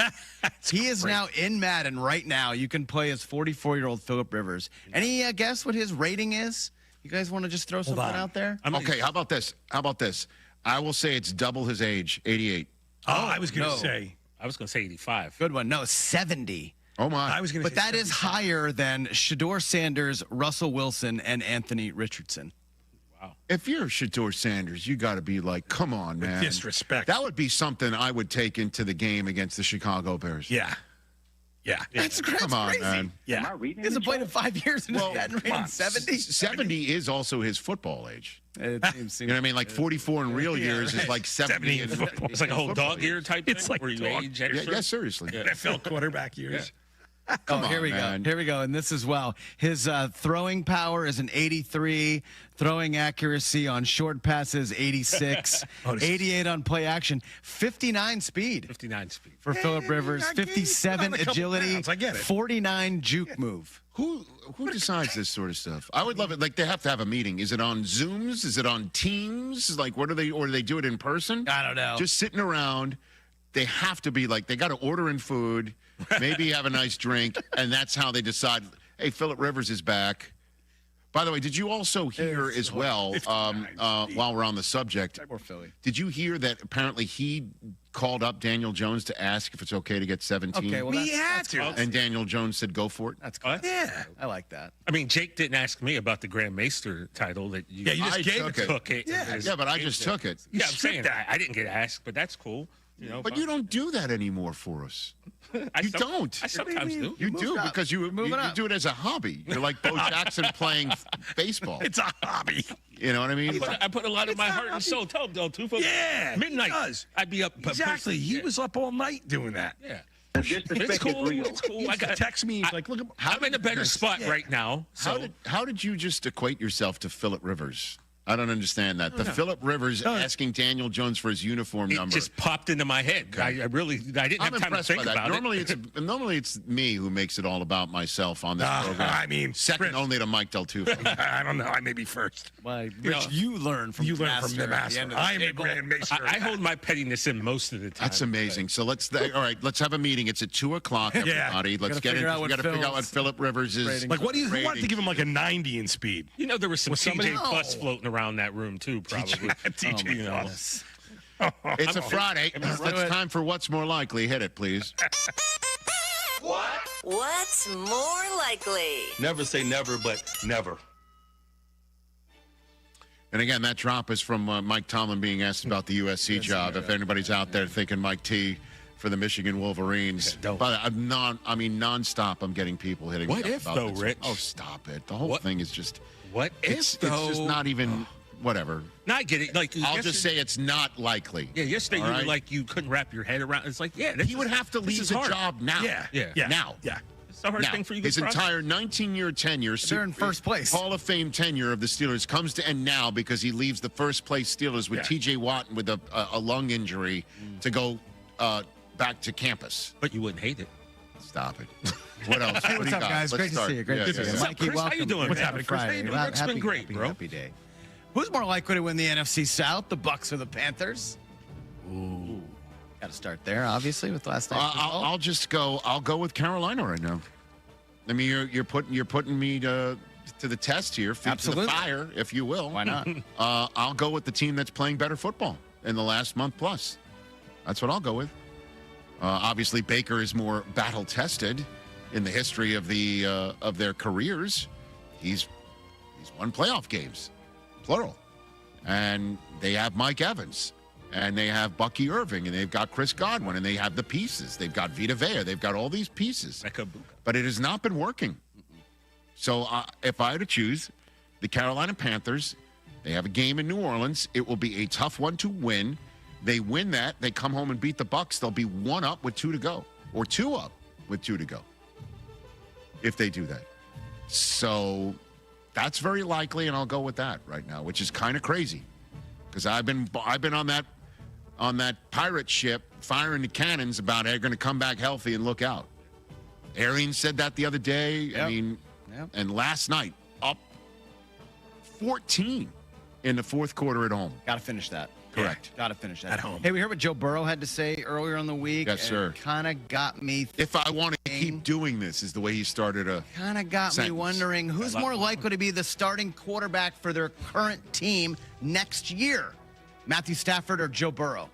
He is now in Madden right now. You can play as 44-year-old Phillip Rivers. Any guess what his rating is? You guys want to just throw something out there? Okay, how about this? I will say it's double his age, 88. I was going to say 85. Good one. No, 70. Oh, my. I was going to say that 75. Is higher than Shedeur Sanders, Russell Wilson, and Anthony Richardson. Wow. If you're Shedeur Sanders, you got to be like, come on, man. With disrespect. That would be something I would take into the game against the Chicago Bears. Yeah. That's Come on, crazy. man. Yeah. He hasn't played in 5 years and his Madden rating 70. 70 is also his football age. It seems you know what I mean? Like 44 in real years is like 70 in football. It's like a whole dog year type thing. It's like where you age extra. Yeah, seriously. NFL quarterback years. Here we go. Here we go. And this as well. His throwing power is an 83. Throwing accuracy on short passes, 86. 88 on play action. 59 speed. 59 speed. For Phillip Rivers. 57 agility. I get it. 49 juke move. Who decides this sort of stuff? I would love it. Like, they have to have a meeting. Is it on Zooms? Is it on Teams? Like, what are they, or do they do it in person? I don't know. Just sitting around. They have to be like, they got to order in food, maybe have a nice drink, and that's how they decide, hey, Phillip Rivers is back. By the way, did you also hear as well, while we're on the subject, did you hear that apparently he called up Daniel Jones to ask if it's okay to get 17? Okay, well, We had to. And Daniel Jones said, go for it. That's cool. Yeah. I like that. I mean, Jake didn't ask me about the Grand Maester title that you. Yeah, you just gave it. Took it. Yeah, but I just took it. Yeah, I'm saying that. I didn't get asked, but that's cool. You know, but you don't do that anymore for us. You don't. I sometimes do. You do because you do it as a hobby. You're like Bo Jackson playing baseball. It's a hobby. You know what I mean? I put a lot of my heart and soul. Tell him, though, too. Midnight. I'd be up. Exactly. He was up all night doing that. Yeah. It's cool. It's cool. I got text me. He's like, look, I'm in a better spot right now. So. How did you just equate yourself to Phillip Rivers? I don't understand that. The Phillip Rivers asking Daniel Jones for his uniform number. It just popped into my head. I didn't have time to think about it. Normally it's me who makes it all about myself on this program. I mean, second only to Mike Del Tufo. I don't know. I may be first. Well, Rich, you learn from the master. I'm a Grand Maester. I hold my pettiness in most of the time. That's amazing. So let's have a meeting. It's at 2:00. Everybody, let's get into. We got to figure out what Phillip Rivers is. Like, what do you want to give him like a 90 in speed? You know, there was some TJ Plus floating around that room too, probably. TJ Plus. It's a Friday. It's time for What's More Likely. Hit it, please. What's more likely? Never say never, but never. And again, that drop is from Mike Tomlin being asked about the USC job. If anybody's out there thinking Mike T for the Michigan Wolverines, but nonstop, I'm getting people hitting me up about though, this. Rich? Oh, stop it! The whole thing is just. What it's just not even. Whatever. No, I get it. Like, I'll just say it's not likely. Yeah, yesterday you were like you couldn't wrap your head around. It's like, he would have to leave the job now. Yeah. Now. Yeah. It's the hardest thing for you. His entire 19-year tenure, they're in first place. Hall of Fame tenure of the Steelers comes to end now because he leaves the first place Steelers with T.J. Watt with a lung injury to go back to campus. But you wouldn't hate it. Stop it. What else? Hey, what's up, guys? Great to see you. Great to see you. Mikey, Chris, how you doing? What's happening, Chris? Friday. Work's been great, bro. Happy day. Who's more likely to win the NFC South, the Bucs or the Panthers? Ooh. Got to start there, obviously, with last night's result. I'll go with Carolina right now. I mean, you're putting me to the test here, feet to the fire, if you will. Why not? I'll go with the team that's playing better football in the last month plus. That's what I'll go with. Obviously, Baker is more battle tested in the history of their careers. He's won playoff games, plural, and they have Mike Evans, and they have Bucky Irving, and they've got Chris Godwin, and they have the pieces. They've got Vita Vea. They've got all these pieces, but it has not been working. So if I had to choose, the Carolina Panthers, they have a game in New Orleans. It will be a tough one to win. They win that. They come home and beat the Bucs. They'll be 1 up with 2 to go, or 2 up with 2 to go, if they do that. So that's very likely, and I'll go with that right now, which is kind of crazy, because I've been on that pirate ship firing the cannons about they're going to come back healthy and look out. Arians said that the other day. Yep. I mean, and last night up 14 in the fourth quarter at home. Got to finish that. Correct. Got to finish that. At home. Hey, we heard what Joe Burrow had to say earlier in the week. Yes, sir. Kind of got me if I want to keep doing this, is the way he started a kind of got me wondering who's more likely to be the starting quarterback for their current team next year, Matthew Stafford or Joe Burrow?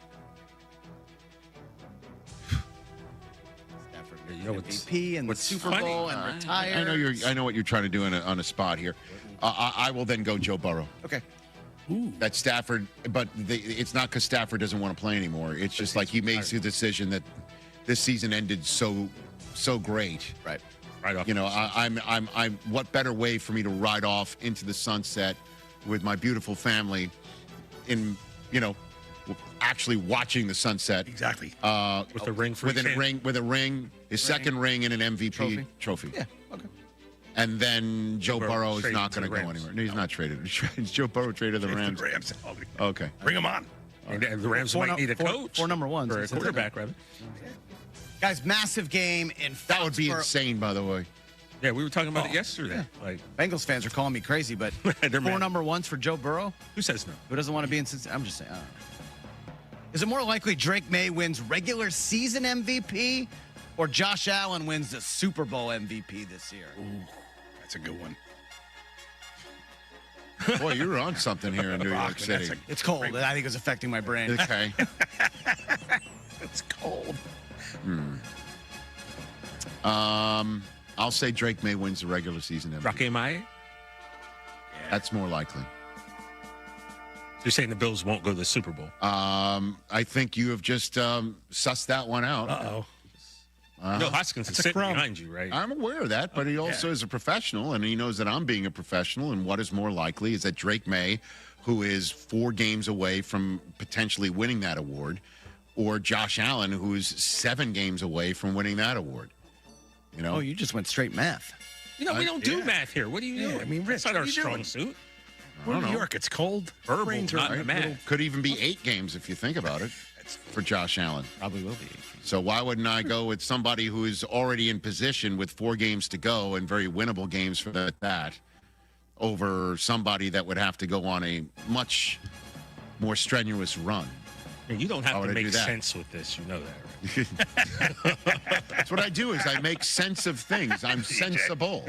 Stafford, MVP and the Super Bowl and retired. I know what you're trying to do on a spot here. I will then go Joe Burrow. Okay. That Stafford, but it's not because Stafford doesn't want to play anymore. It's just like he makes the decision that this season ended so great. Right. Right off. You know, I'm. What better way for me to ride off into the sunset with my beautiful family, in actually watching the sunset. Exactly. With a ring for with a ring, his second ring and an MVP trophy. Yeah. Okay. And then Joe Burrow is not going to go Rams. anywhere. No, he's not traded. Is Joe Burrow traded to the Rams? Okay. Bring him on. And the Rams might need a coach. Four number ones. Or a quarterback, rather. Guys, massive game in Foxborough. That would be insane, by the way. Yeah, we were talking about it yesterday. Yeah. Like Bengals fans are calling me crazy, but four number ones for Joe Burrow? Who says no? Who doesn't want to be in Cincinnati? I'm just saying. I don't know. Is it more likely Drake May wins regular season MVP or Josh Allen wins the Super Bowl MVP this year? Ooh, that's a good one. Boy, you're on something here in New York City. It's cold. I think it's affecting my brain. Okay. It's cold. I'll say Drake May wins the regular season MVP. Rocky Maya? That's more likely. You're saying the Bills won't go to the Super Bowl? I think you have just sussed that one out. Uh-oh. No, Hoskins is sitting behind you, right? I'm aware of that, but he also is a professional, and he knows that I'm being a professional, and what is more likely is that Drake May, who is 4 games away from potentially winning that award, or Josh Allen, who is 7 games away from winning that award. You know? Oh, you just went straight math. You know, we don't do math here. What are you doing? I mean, Rich, that's not our strong suit. We're in New York. It's cold. Verbal, Brains are not math. Could even be 8 games if you think about it for Josh Allen. Probably will be. So why wouldn't I go with somebody who is already in position with 4 games to go and very winnable games for that over somebody that would have to go on a much more strenuous run? And you don't have to make sense with this. You know that, right? That's what I do is I make sense of things. I'm sensible.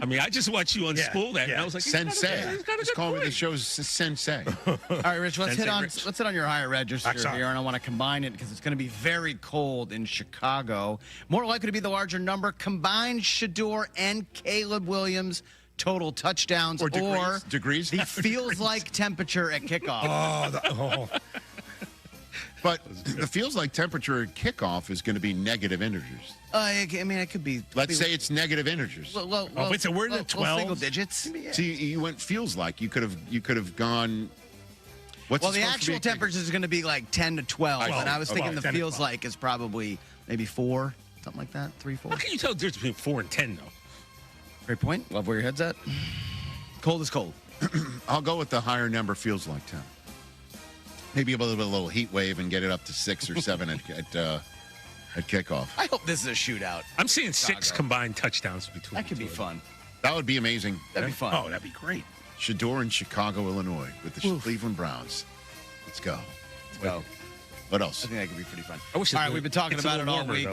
I mean, I just watched you unspool that, and I was like, Sensei. Just call me the show's Sensei. All right, Rich, let's hit on your higher register here, and I want to combine it because it's going to be very cold in Chicago. More likely to be the larger number. Combined Shador and Caleb Williams total touchdowns or degrees. The feels like temperature at kickoff. But the feels like temperature at kickoff is going to be negative integers. I mean, it could be. Let's say it's negative integers. Well, it's a word at 12 single digits. See, you went feels like you could have gone. The actual temperature is going to be like 10 to 12, and I was thinking the feels like is probably maybe 4, something like that, 3, 4. How can you tell the difference between 4 and 10 though? Great point. Love where your head's at. Cold is cold. I'll go with the higher number. Feels like 10. Maybe a little heat wave and get it up to 6 or 7 at kickoff. I hope this is a shootout. I'm seeing 6 combined touchdowns between. That could be fun. That would be amazing. That'd be fun. Oh, that'd be great. Shador in Chicago, Illinois, with the Cleveland Browns. Let's go. Let's go. What else? I think that could be pretty fun. All right, we've been talking about it all week.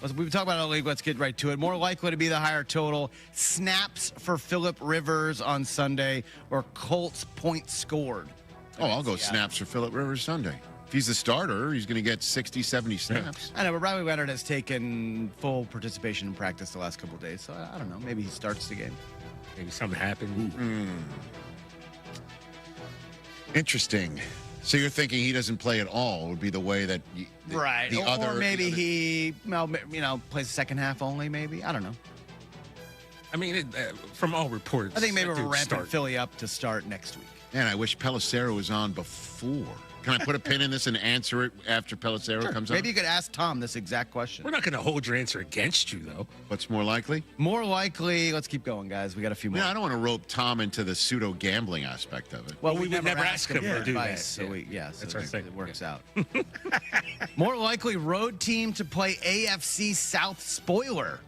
We've been talking about it all week. Let's get right to it. More likely to be the higher total. Snaps for Phillip Rivers on Sunday or Colts points scored. Oh, I'll go snaps for Phillip Rivers Sunday. If he's the starter, he's going to get 60, 70 snaps. I know, but Riley Leonard has taken full participation in practice the last couple of days, so I don't know. Maybe he starts the game. Maybe something happened. Interesting. So you're thinking he doesn't play at all would be the way that right. Or maybe he plays the second half only, maybe. I don't know. I mean, from all reports, I think maybe we're ramping Philly up to start next week. Man, I wish Pelisero was on before. Can I put a pin in this and answer it after Pelisero comes on? Maybe you could ask Tom this exact question. We're not going to hold your answer against you, though. What's more likely? More likely. Let's keep going, guys. We got a few more. Yeah, I don't want to rope Tom into the pseudo gambling aspect of it. Well, we would never ask him to do that. So that's our thing. It works out. More likely road team to play AFC South spoiler: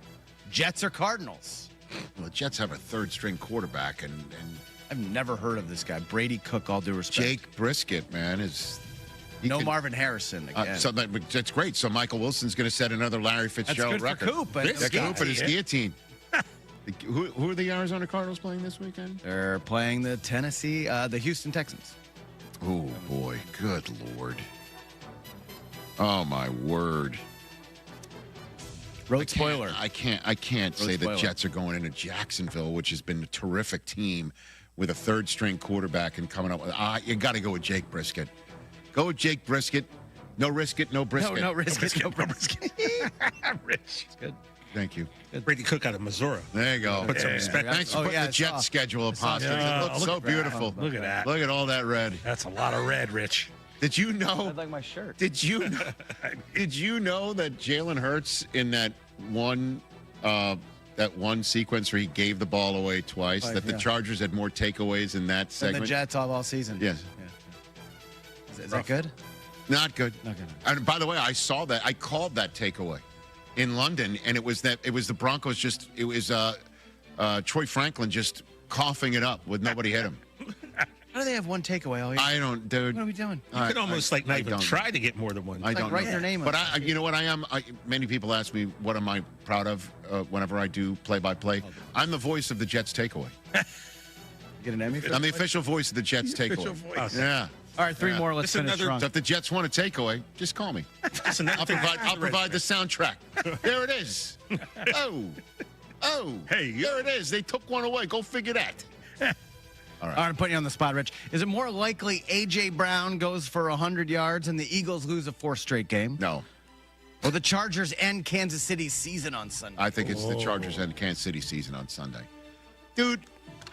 Jets or Cardinals. Well, the Jets have a third-string quarterback, and I've never heard of this guy. Brady Cook, all due respect. Jake Brisket, man, is... Marvin Harrison again. So that's great. So Michael Wilson's going to set another Larry Fitzgerald record. Coop, Coop and his guillotine. Who are the Arizona Cardinals playing this weekend? They're playing the the Houston Texans. Oh, boy. Good Lord. Oh, my word. Road spoiler. I can't say the Jets are going into Jacksonville, which has been a terrific team with a third-string quarterback and coming up with... you got to go with Jake Brisket. Go with Jake Brisket. No risk it, no brisket. No risk it, no brisket. Rich. It's good. Thank you. Brady Cook out of Missouri. There you go. Put some respect. Thanks for putting the Jet schedule apostles. It looks so beautiful. Look at that. Look at all that red. That's a lot of red, Rich. Did you know? I'd like my shirt. Did you know that Jalen Hurts in that one sequence where he gave the ball away twice, that the Chargers had more takeaways in that segment? And the Jets all season. Yes. Yeah. Is that good? Not good. And by the way, I saw that. I called that takeaway in London, and it was the Broncos it was Troy Franklin just coughing it up with nobody hit him. How do they have one takeaway all year? I don't, dude. What are we doing? You could almost not even try to get more than one. I don't write know. their name on But you know what I am? Many people ask me, what am I proud of whenever I do play-by-play? I'm the voice of the Jets takeaway. Get an Emmy for that? I'm the official voice of the Jets takeaway. Yeah. All right, three more. Let's finish strong. So if the Jets want a takeaway, just call me. I'll provide the soundtrack. There it is. Oh, hey, there it is. They took one away. Go figure that. All right, I'm putting you on the spot, Rich. Is it more likely A.J. Brown goes for 100 yards and the Eagles lose a fourth straight game? No. Or the Chargers end Kansas City's season on Sunday? I think it's the Chargers end Kansas City season on Sunday. Dude,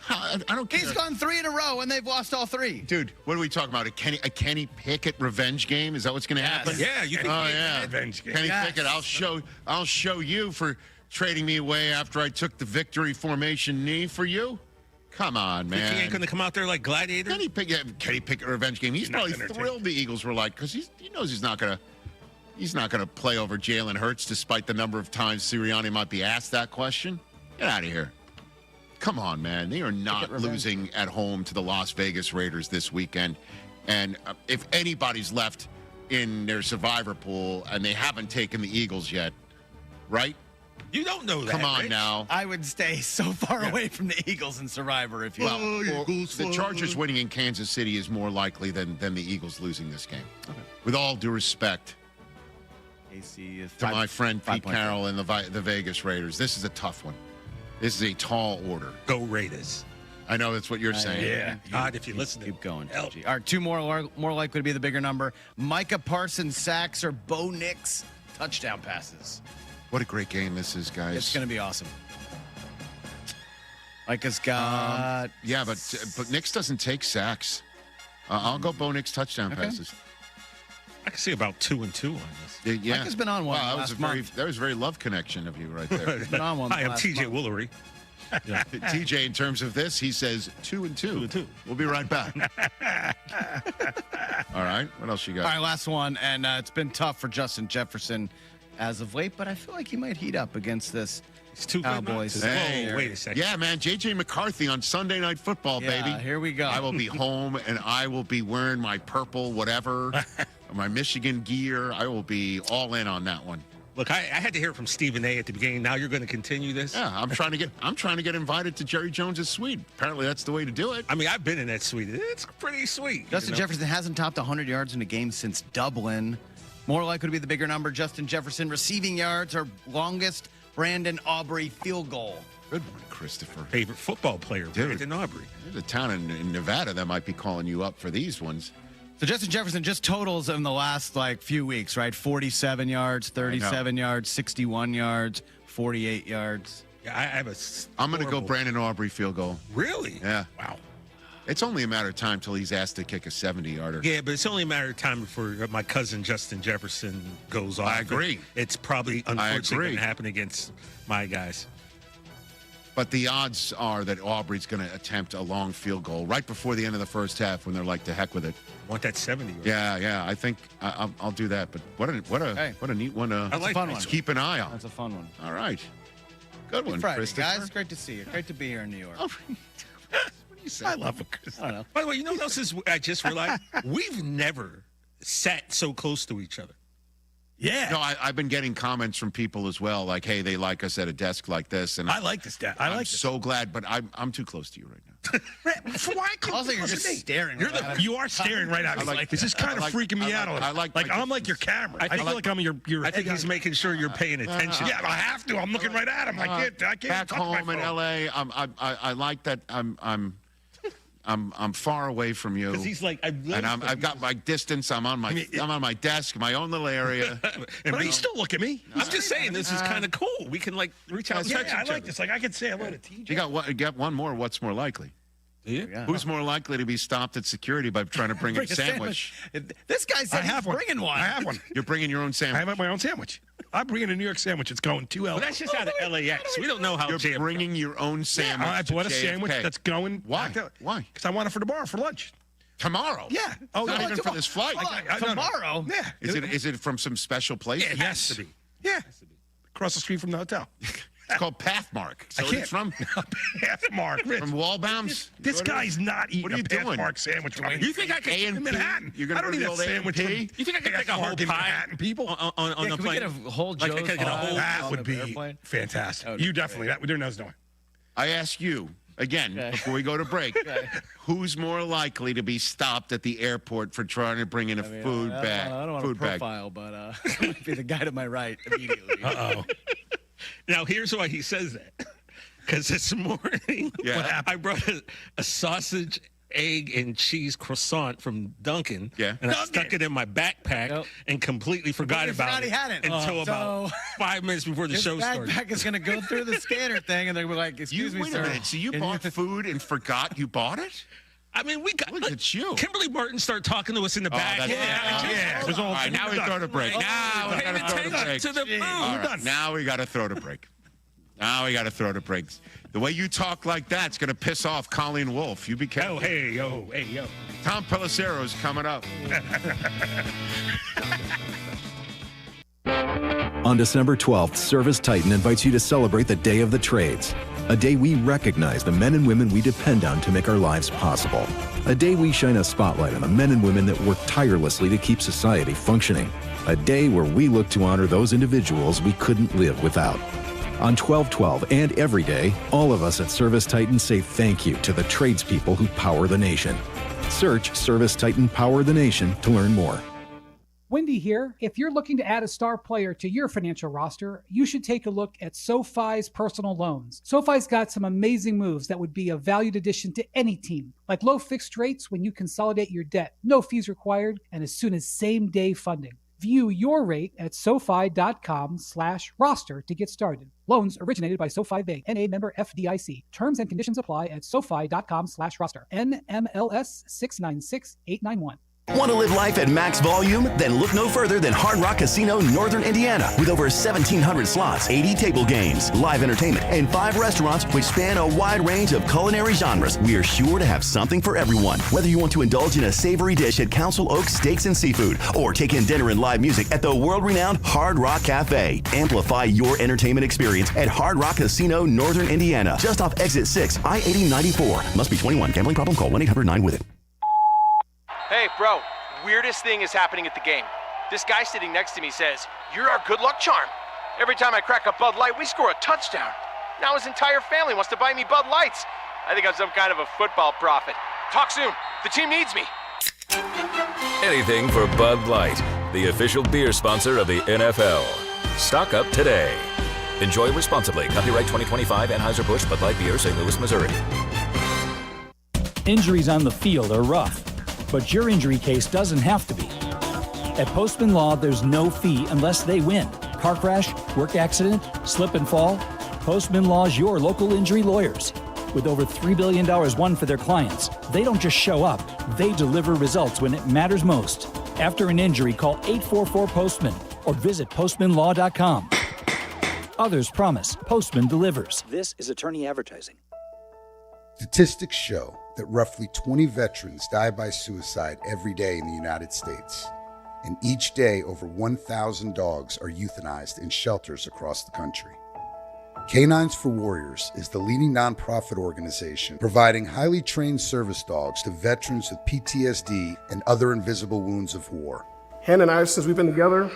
I don't care. He's gone 3 in a row, and they've lost all 3. Dude, what are we talking about? A Kenny Pickett revenge game? Is that what's going to happen? Yeah, you can revenge game. Kenny Pickett, I'll show you for trading me away after I took the victory formation knee for you. Come on, man. He ain't going to come out there like Gladiator? Kenny Pickett revenge game. He's probably thrilled the Eagles were like, because he knows he's not going to play over Jalen Hurts despite the number of times Sirianni might be asked that question. Get out of here. Come on, man. They are not losing at home to the Las Vegas Raiders this weekend. And if anybody's left in their survivor pool and they haven't taken the Eagles yet, right? You don't know that. Come on Rich. now. I would stay so far away from the Eagles and Survivor if you. Well, the Chargers winning in Kansas City is more likely than the Eagles losing this game. Okay. With all due respect AC to my friend Pete Carroll and the Vegas Raiders, this is a tough one. This is a tall order. Go Raiders. I know that's what you're saying. Yeah. God, if you listen to keep going. All right, 2 more likely to be the bigger number. Micah Parsons sacks or Bo Nix touchdown passes. What a great game this is, guys. It's going to be awesome. Micah's got... but Nix doesn't take sacks. I'll go Bo Nix touchdown passes. I can see about 2 and 2 on this. Yeah. Micah's been on one last month. That was a very love connection of you right there. He's been on one. Hi, I'm TJ Woolery. Yeah. TJ, in terms of this, he says 2 and 2. 2 and 2. We'll be right back. All right. What else you got? All right, last one. And it's been tough for Justin Jefferson as of late, but I feel like he might heat up against this Cowboys. Hey, wait a second. Yeah, man. J.J. McCarthy on Sunday Night Football, baby. Here we go. I will be home, and I will be wearing my purple whatever, my Michigan gear. I will be all in on that one. Look, I had to hear from Stephen A. at the beginning. Now you're going to continue this? Yeah, I'm trying to get invited to Jerry Jones's suite. Apparently, that's the way to do it. I mean, I've been in that suite. It's pretty sweet. Justin Jefferson hasn't topped 100 yards in a game since Dublin. More likely to be the bigger number. Justin Jefferson receiving yards or longest Brandon Aubrey field goal. Good one, Christopher. Favorite football player, dude. Brandon Aubrey. There's a town in Nevada that might be calling you up for these ones. So Justin Jefferson just totals in the last few weeks, right? 47 yards, 37 yards, 61 yards, 48 yards. Yeah, I have I'm going to go Brandon Aubrey field goal. Really? Yeah. Wow. It's only a matter of time till he's asked to kick a 70-yarder. Yeah, but it's only a matter of time before my cousin Justin Jefferson goes off. I agree. It's probably unfortunately going to happen against my guys. But the odds are that Aubrey's going to attempt a long field goal right before the end of the first half when they're like, to heck with it. Want that 70? Right? Yeah. I think I'll do that. But what a neat one. I like fun one. Keep an eye on. That's a fun one. All right. Good one, Friday, Christopher. guys. Great to see you. Great to be here in New York. I love it, Chris. I don't know. By the way, you know what else is I just realized? We've never sat so close to each other. Yeah. No, I've been getting comments from people as well, like, hey, they like us at a desk like this. And I like this desk. I'm so glad, but I'm too close to you right now. Why also, you're just staring. You are staring right at me. Like, this is kind of freaking me out. I'm like your camera. I feel like I'm your. I think he's making sure you're paying attention. Yeah, I have to. I'm looking right at him. I can't. Back home in L.A., I like that. I'm far away from you. Because he's like, I've got my distance. I'm on my desk, my own little area. But you still look at me. I'm just saying, this is kind of cool. We can reach out and touch each other. I like this. Like I could say hello to TJ. You got one more. What's more likely? Yeah. Who's more likely to be stopped at security by trying to bring a sandwich? This guy said he's bringing one. I have one. You're bringing your own sandwich. I have my own sandwich. I'm bringing a New York sandwich. It's going 2 L. Well, that's just out of LAX. We don't know how You're bringing your own sandwich. I bought a sandwich that's going. Why? Why? Because I want it for tomorrow for lunch. Tomorrow? Yeah. Oh, not even for this flight. Tomorrow? Yeah. Is it from some special place? Yeah, it has to be. Yeah. Across the street from the hotel. It's called Pathmark. So it's from Pathmark. From Wallbaum's. This guy's not eating What are you a doing? Pathmark sandwich. You think I could A&P? in Manhattan? You're gonna I don't go need to a the old sandwich. A&P? You think I could take a whole pie Manhattan people on the Can we plane? get a whole Joe's Like, get a whole. That would be fantastic. You definitely. There knows no one. I ask you again before we go to break. Who's more likely to be stopped at the airport for trying to bring in a food bag? I don't want food to profile, but it might be the guy to my right immediately. Uh-oh. Now, here's why he says that. Because this morning, I brought a sausage, egg, and cheese croissant from Dunkin'. Yeah. And I stuck it in my backpack and completely forgot about he had it. until about 5 minutes before the show started. His backpack is going to go through the scanner thing, and they're like, excuse me, Wait sir. a minute. So you bought food and forgot you bought it? I mean, we got. Look at you. Kimberly Martin started talking to us in the back. That's all right, now we throw the break. Now we got to throw the break. To the food. All right, now we got to throw the break. Now we got to throw the breaks. The way you talk like that's going to piss off Colleen Wolfe. You be careful. Oh, hey, yo. Tom Pelisero is coming up. On December 12th, Service Titan invites you to celebrate the Day of the Trades. A day we recognize the men and women we depend on to make our lives possible. A day we shine a spotlight on the men and women that work tirelessly to keep society functioning. A day where we look to honor those individuals we couldn't live without. On 12/12 and every day, all of us at Service Titan say thank you to the tradespeople who power the nation. Search Service Titan Power the Nation to learn more. Wendy here. If you're looking to add a star player to your financial roster, you should take a look at SoFi's personal loans. SoFi's got some amazing moves that would be a valued addition to any team, like low fixed rates when you consolidate your debt, no fees required, and as soon as same-day funding. View your rate at SoFi.com/roster to get started. Loans originated by SoFi Bank, N.A. member FDIC. Terms and conditions apply at SoFi.com/roster. NMLS 696891. Want to live life at max volume? Then look no further than Hard Rock Casino Northern Indiana. With over 1,700 slots, 80 table games, live entertainment, and 5 restaurants which span a wide range of culinary genres, we are sure to have something for everyone. Whether you want to indulge in a savory dish at Council Oaks Steaks and Seafood, or take in dinner and live music at the world-renowned Hard Rock Cafe. Amplify your entertainment experience at Hard Rock Casino Northern Indiana. Just off Exit 6, I-8094. Must be 21. Gambling problem? Call 1-800-9-WITH-IT. Hey, bro, weirdest thing is happening at the game. This guy sitting next to me says, "You're our good luck charm." Every time I crack a Bud Light, we score a touchdown. Now his entire family wants to buy me Bud Lights. I think I'm some kind of a football prophet. Talk soon. The team needs me. Anything for Bud Light, the official beer sponsor of the NFL. Stock up today. Enjoy responsibly. Copyright 2025 Anheuser-Busch Bud Light Beer, St. Louis, Missouri. Injuries on the field are rough, but your injury case doesn't have to be. At Postman Law, there's no fee unless they win. Car crash, work accident, slip and fall. Postman Law's your local injury lawyers. With over $3 billion won for their clients, they don't just show up, they deliver results when it matters most. After an injury, call 844-POSTMAN or visit postmanlaw.com. Others promise, Postman delivers. This is attorney advertising. Statistics show that roughly 20 veterans die by suicide every day in the United States. And each day, over 1,000 dogs are euthanized in shelters across the country. Canines for Warriors is the leading nonprofit organization providing highly trained service dogs to veterans with PTSD and other invisible wounds of war. Hannah and I, since we've been together,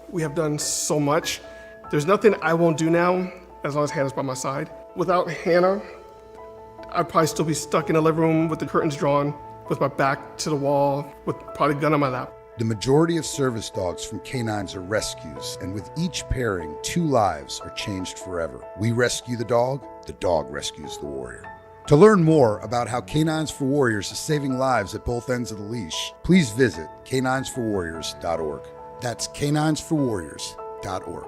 we have done so much. There's nothing I won't do now as long as Hannah's by my side. Without Hannah, I'd probably still be stuck in a living room with the curtains drawn, with my back to the wall, with probably a gun on my lap. The majority of service dogs from canines are rescues, and with each pairing, 2 lives are changed forever. We rescue the dog rescues the warrior. To learn more about how Canines for Warriors is saving lives at both ends of the leash, please visit caninesforwarriors.org. That's caninesforwarriors.org.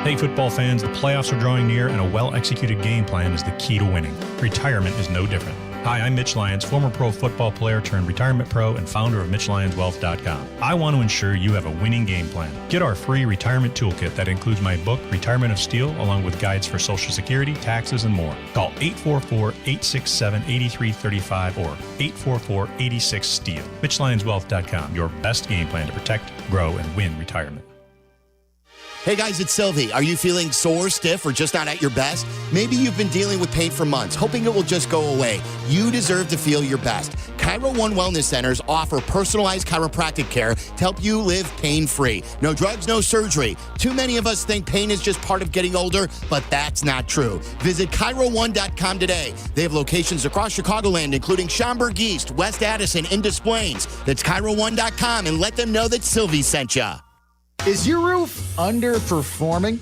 Hey, football fans, the playoffs are drawing near, and a well-executed game plan is the key to winning. Retirement is no different. Hi, I'm Mitch Lyons, former pro football player turned retirement pro and founder of MitchLyonsWealth.com. I want to ensure you have a winning game plan. Get our free retirement toolkit that includes my book, Retirement of Steel, along with guides for Social Security, taxes, and more. Call 844-867-8335 or 844-86-STEEL. MitchLyonsWealth.com, your best game plan to protect, grow, and win retirement. Hey guys, it's Silvy. Are you feeling sore, stiff, or just not at your best? Maybe you've been dealing with pain for months, hoping it will just go away. You deserve to feel your best. Chiro One Wellness Centers offer personalized chiropractic care to help you live pain-free. No drugs, no surgery. Too many of us think pain is just part of getting older, but that's not true. Visit Chiro1.com today. They have locations across Chicagoland, including Schaumburg East, West Addison, and Des Plaines. That's Chiro1.com, and let them know that Silvy sent ya. Is your roof underperforming?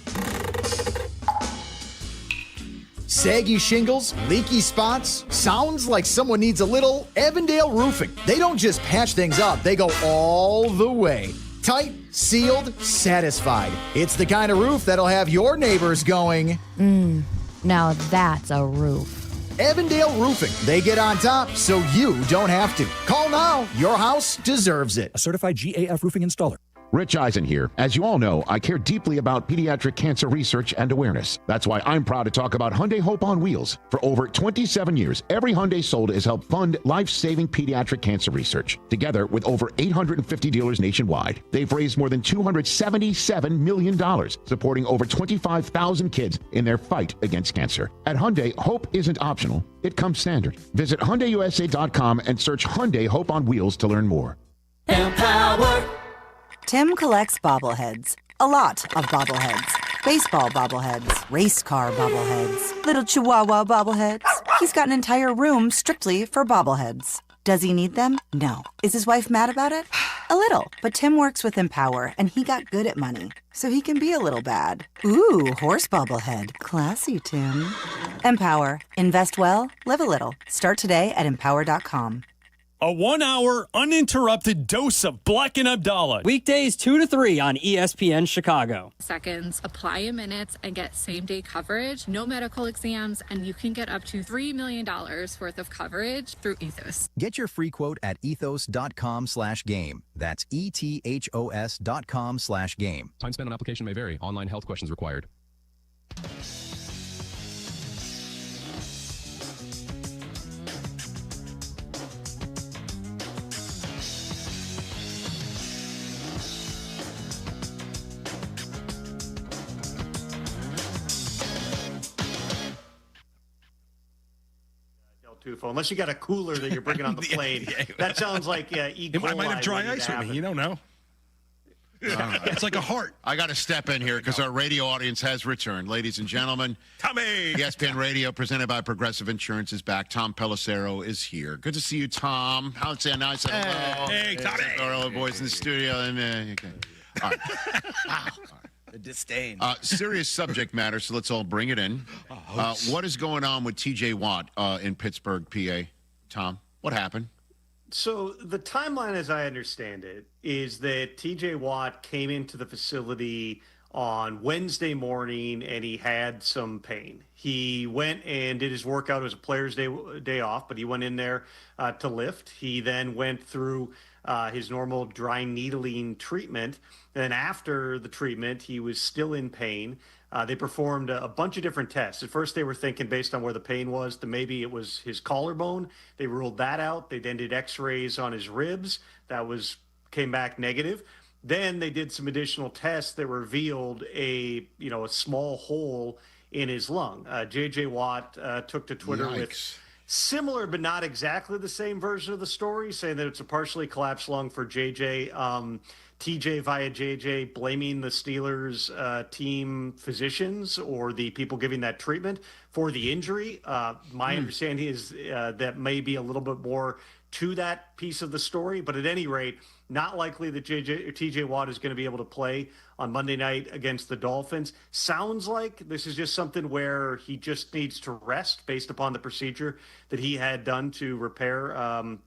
Saggy shingles, leaky spots? Sounds like someone needs a little Avondale Roofing. They don't just patch things up, they go all the way. Tight, sealed, satisfied. It's the kind of roof that'll have your neighbors going, now that's a roof. Avondale Roofing. They get on top so you don't have to. Call now. Your house deserves it. A certified GAF roofing installer. Rich Eisen here. As you all know, I care deeply about pediatric cancer research and awareness. That's why I'm proud to talk about Hyundai Hope on Wheels. For over 27 years, every Hyundai sold has helped fund life-saving pediatric cancer research. Together with over 850 dealers nationwide, they've raised more than $277 million, supporting over 25,000 kids in their fight against cancer. At Hyundai, hope isn't optional. It comes standard. Visit HyundaiUSA.com and search Hyundai Hope on Wheels to learn more. Empower. Tim collects bobbleheads. A lot of bobbleheads. Baseball bobbleheads. Race car bobbleheads. Little chihuahua bobbleheads. He's got an entire room strictly for bobbleheads. Does he need them? No. Is his wife mad about it? A little. But Tim works with Empower, and he got good at money. So he can be a little bad. Ooh, horse bobblehead. Classy, Tim. Empower. Invest well, live a little. Start today at empower.com. A 1 hour uninterrupted dose of Bleck Abdalla. Weekdays 2 to 3 on ESPN Chicago. Seconds, apply in minutes, and get same-day coverage, no medical exams, and you can get up to $3 million worth of coverage through Ethos. Get your free quote at ethos.com/game. That's ETHOS.com/game. Time spent on application may vary. Online health questions required. Unless you got a cooler that you're bringing on the plane. That sounds like E. coli. It might have dry ice with me. You don't know. It's like a heart. I got to step in here because our radio audience has returned. Ladies and gentlemen, Tommy! ESPN Radio, presented by Progressive Insurance, is back. Tom Pelisero is here. Good to see you, Tom. How's it? Nice. Hey, Tommy. Our other boys in the studio. Okay. All right. The disdain. Serious subject matter, so let's all bring it in. What is going on with TJ Watt in Pittsburgh, PA? Tom, what happened? So the timeline, as I understand it, is that TJ Watt came into the facility on Wednesday morning and he had some pain. He went and did his workout. It was a player's day off, but he went in there to lift. He then went through his normal dry needling treatment. And after the treatment, he was still in pain. They performed a bunch of different tests. At first, they were thinking based on where the pain was that maybe it was his collarbone. They ruled that out. They then did x-rays on his ribs. That came back negative. Then they did some additional tests that revealed a small hole in his lung. J.J. Watt took to Twitter with similar but not exactly the same version of the story, saying that it's a partially collapsed lung for J.J. TJ via JJ blaming the Steelers team physicians or the people giving that treatment for the injury. My understanding is that may be a little bit more to that piece of the story, but at any rate, Not likely that TJ Watt is going to be able to play on Monday night against the Dolphins. Sounds like this is just something where he just needs to rest based upon the procedure that he had done to repair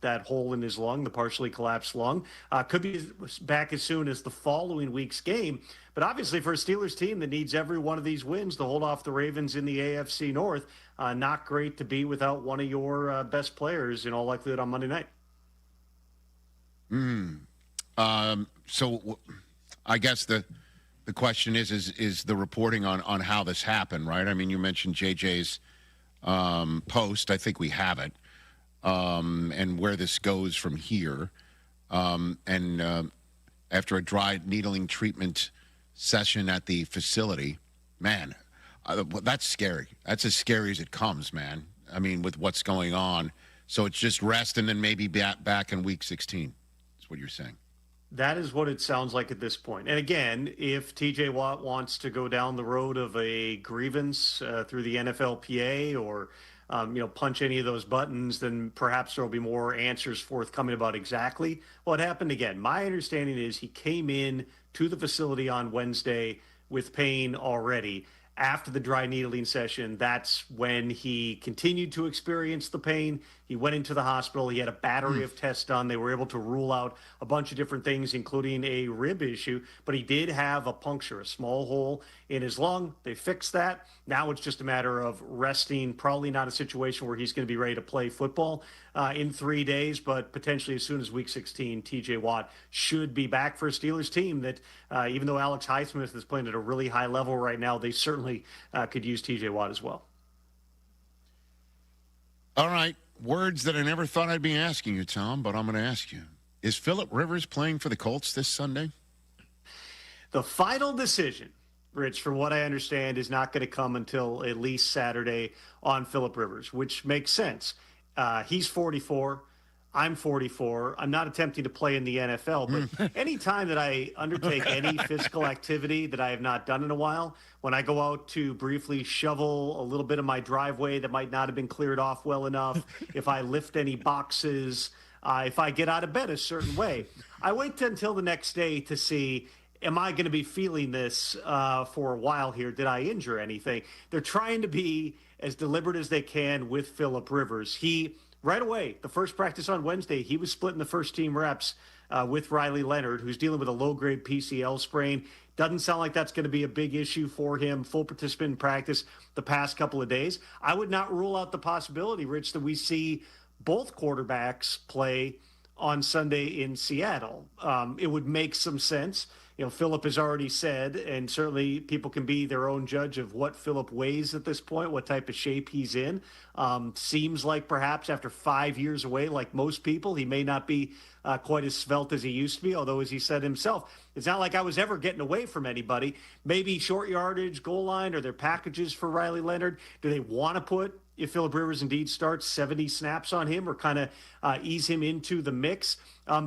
that hole in his lung, the partially collapsed lung. Could be back as soon as the following week's game. But obviously for a Steelers team that needs every one of these wins to hold off the Ravens in the AFC North, not great to be without one of your best players in all likelihood on Monday night. So I guess the question is the reporting on how this happened, right? I mean, you mentioned JJ's post. I think we have it, and where this goes from here. And after a dry needling treatment session at the facility, man, that's scary. That's as scary as it comes, man. I mean, with what's going on. So it's just rest and then maybe back in week 16 is what you're saying. That is what it sounds like at this point. And again, if TJ Watt wants to go down the road of a grievance through the NFLPA or, punch any of those buttons, then perhaps there will be more answers forthcoming about exactly what happened. Again, my understanding is he came in to the facility on Wednesday with pain already. After the dry needling session, that's when he continued to experience the pain. He went into the hospital. He had a battery of tests done. They were able to rule out a bunch of different things, including a rib issue. But he did have a puncture, a small hole in his lung. They fixed that. Now it's just a matter of resting. Probably not a situation where he's going to be ready to play football in 3 days, but potentially as soon as week 16, TJ Watt should be back for a Steelers team that, even though Alex Highsmith is playing at a really high level right now, they certainly could use TJ Watt as well. All right. Words that I never thought I'd be asking you, Tom, but I'm going to ask you. Is Phillip Rivers playing for the Colts this Sunday? The final decision, Rich, from what I understand, is not going to come until at least Saturday on Phillip Rivers, which makes sense. He's 44. I'm 44. I'm not attempting to play in the NFL, but any time that I undertake any physical activity that I have not done in a while, when I go out to briefly shovel a little bit of my driveway that might not have been cleared off well enough, if I lift any boxes, if I get out of bed a certain way, I wait until the next day to see, am I going to be feeling this for a while here? Did I injure anything? They're trying to be as deliberate as they can with Phillip Rivers. Right away, the first practice on Wednesday, he was splitting the first team reps with Riley Leonard, who's dealing with a low-grade PCL sprain. Doesn't sound like that's going to be a big issue for him. Full participant in practice the past couple of days. I would not rule out the possibility, Rich, that we see both quarterbacks play on Sunday in Seattle. It would make some sense. Phillip has already said, and certainly people can be their own judge of what Phillip weighs at this point, what type of shape he's in. Seems like perhaps after 5 years away, like most people, he may not be quite as svelte as he used to be, although, as he said himself, it's not like I was ever getting away from anybody. Maybe short yardage, goal line, or their packages for Riley Leonard. Do they want to put, if Phillip Rivers indeed starts, 70 snaps on him or kind of ease him into the mix?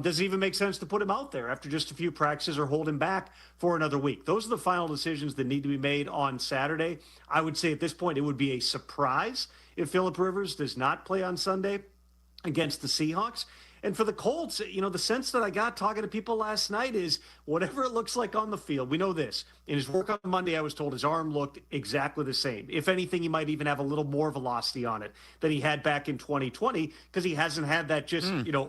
Does it even make sense to put him out there after just a few practices or hold him back for another week? Those are the final decisions that need to be made on Saturday. I would say at this point it would be a surprise if Phillip Rivers does not play on Sunday against the Seahawks. And for the Colts, the sense that I got talking to people last night is whatever it looks like on the field, we know this. In his work on Monday, I was told his arm looked exactly the same. If anything, he might even have a little more velocity on it than he had back in 2020 because he hasn't had that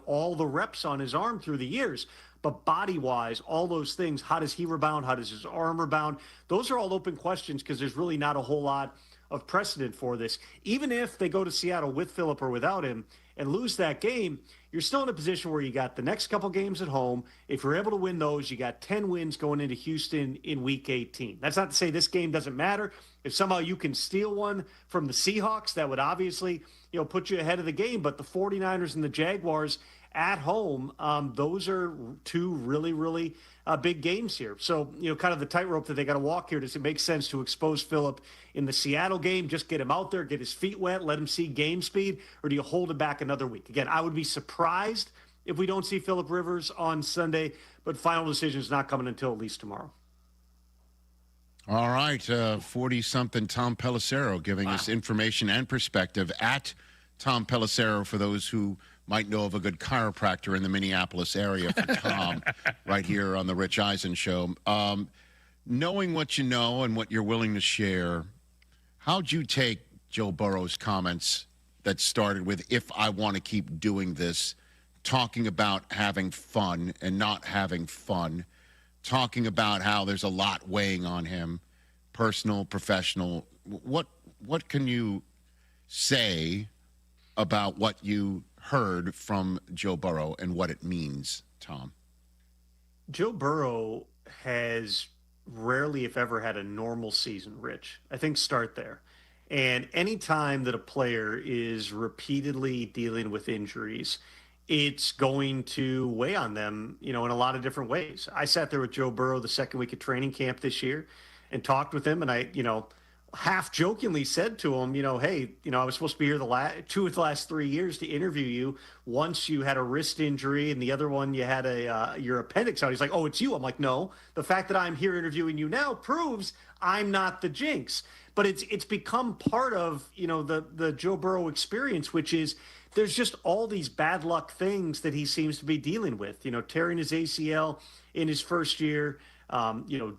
all the reps on his arm through the years. But body-wise, all those things, how does he rebound? How does his arm rebound? Those are all open questions because there's really not a whole lot of precedent for this. Even if they go to Seattle with Phillip or without him and lose that game, you're still in a position where you got the next couple games at home. If you're able to win those, you got 10 wins going into Houston in Week 18. That's not to say this game doesn't matter. If somehow you can steal one from the Seahawks, that would obviously, put you ahead of the game. But the 49ers and the Jaguars at home, those are two really, really big games here. So, kind of the tightrope that they got to walk here. Does it make sense to expose Phillip in the Seattle game, just get him out there, get his feet wet, let him see game speed, or do you hold him back another week? Again, I would be surprised if we don't see Phillip Rivers on Sunday, but final decision is not coming until at least tomorrow. All right, 40-something Tom Pelisero giving us information and perspective at Tom Pelisero for those who might know of a good chiropractor in the Minneapolis area for Tom right here on the Rich Eisen Show. Knowing what you know and what you're willing to share, how'd you take Joe Burrow's comments that started with, if I want to keep doing this, talking about having fun and not having fun, talking about how there's a lot weighing on him, personal, professional. What can you say about what you heard from Joe Burrow and what it means, Tom? Joe Burrow has rarely, if ever, had a normal season, Rich. I think start there. And anytime that a player is repeatedly dealing with injuries, it's going to weigh on them, in a lot of different ways. I sat there with Joe Burrow the second week of training camp this year and talked with him, and I, half jokingly said to him, hey, I was supposed to be here two of the last 3 years to interview you. Once you had a wrist injury and the other one you had your appendix out. He's like, oh, it's you. I'm like, no, the fact that I'm here interviewing you now proves I'm not the jinx. But it's become part of, the Joe Burrow experience, which is there's just all these bad luck things that he seems to be dealing with, tearing his ACL in his first year,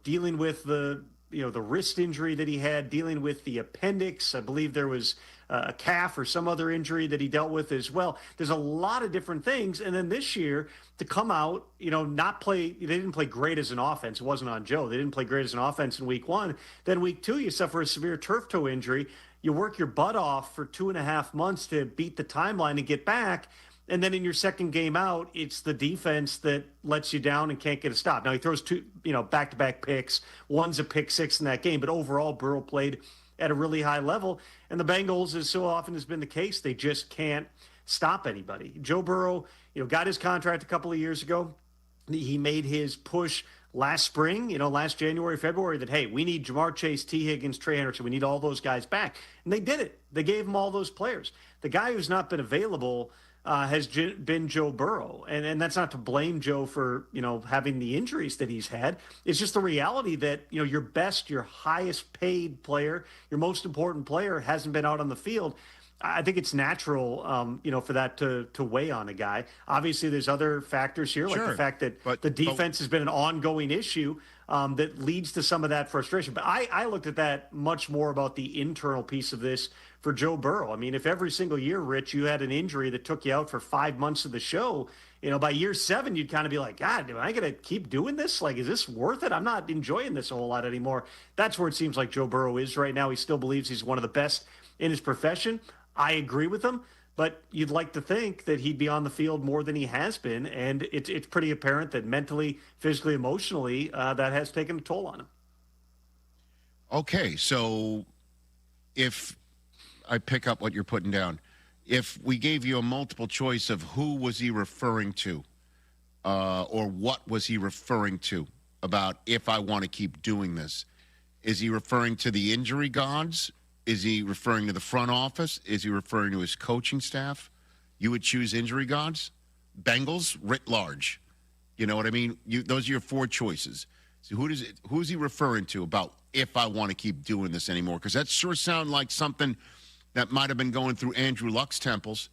dealing with the wrist injury that he had, dealing with the appendix. I believe there was a calf or some other injury that he dealt with as well. There's a lot of different things. And then this year to come out, not play, they didn't play great as an offense. It wasn't on Joe. They didn't play great as an offense in week one. Then week two, you suffer a severe turf toe injury. You work your butt off for 2.5 months to beat the timeline and get back. And then in your second game out, it's the defense that lets you down and can't get a stop. Now he throws two, back-to-back picks. One's a pick six in that game, but overall Burrow played at a really high level. And the Bengals, as so often has been the case, they just can't stop anybody. Joe Burrow, got his contract a couple of years ago. He made his push last spring, last January, February, that, hey, we need Jamar Chase, T. Higgins, Trey Hendrickson. We need all those guys back. And they did it. They gave him all those players. The guy who's not been available has been Joe Burrow. And that's not to blame Joe for, having the injuries that he's had. It's just the reality that, your best, your highest paid player, your most important player hasn't been out on the field. I think it's natural, for that to weigh on a guy. Obviously, there's other factors here, like the fact that the defense has been an ongoing issue that leads to some of that frustration. But I looked at that much more about the internal piece of this for Joe Burrow. I mean, if every single year, Rich, you had an injury that took you out for 5 months of the show, by year 7, you'd kind of be like, God, am I going to keep doing this? Like, is this worth it? I'm not enjoying this a whole lot anymore. That's where it seems like Joe Burrow is right now. He still believes he's one of the best in his profession. I agree with him, but you'd like to think that he'd be on the field more than he has been, and it's pretty apparent that mentally, physically, emotionally, that has taken a toll on him. Okay, so if I pick up what you're putting down, if we gave you a multiple choice of who was he referring to, or what was he referring to about if I want to keep doing this, is he referring to the injury gods? Is he referring to the front office? Is he referring to his coaching staff? You would choose injury gods? Bengals, writ large. You know what I mean? Those are your 4 choices. So who's he referring to about if I want to keep doing this anymore? Because that sure sounds like something that might have been going through Andrew Luck's temples,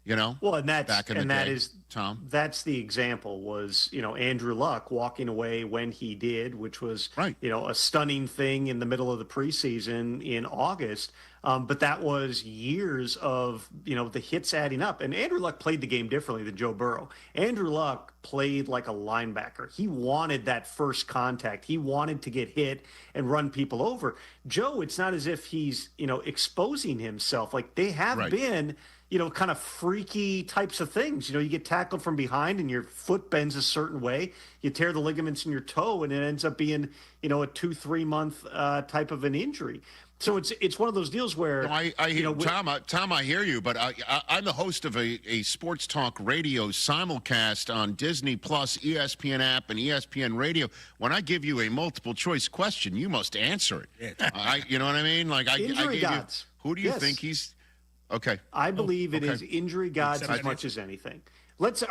Well, and that's Tom. That's the example was, Andrew Luck walking away when he did, which was, a stunning thing in the middle of the preseason in August. But that was years of, the hits adding up. And Andrew Luck played the game differently than Joe Burrow. Andrew Luck played like a linebacker. He wanted that first contact. He wanted to get hit and run people over. Joe, it's not as if he's, exposing himself. Like they have been, kind of freaky types of things. You get tackled from behind and your foot bends a certain way. You tear the ligaments in your toe and it ends up being, a 2-3 month type of an injury. So it's one of those deals where I hear Tom. I hear you, but I'm the host of a sports talk radio simulcast on Disney Plus, ESPN app, and ESPN Radio. When I give you a multiple choice question, you must answer it. You know what I mean? Like injury gods. Who do you think he's? Okay. I believe it is injury gods as much as anything. Let's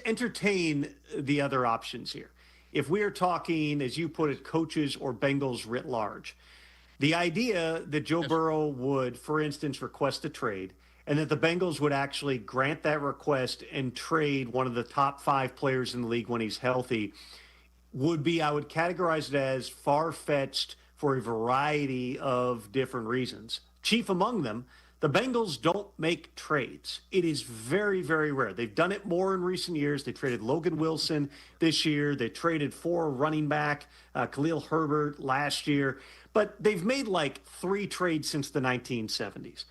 entertain the other options here. If we are talking, as you put it, coaches or Bengals writ large. The idea that Joe Burrow would, for instance, request a trade and that the Bengals would actually grant that request and trade one of the top 5 players in the league when he's healthy would be, I would categorize it as far-fetched for a variety of different reasons. Chief among them, the Bengals don't make trades. It is very, very rare. They've done it more in recent years. They traded Logan Wilson this year. They traded for running back Khalil Herbert last year. But they've made like 3 trades since the 1970s.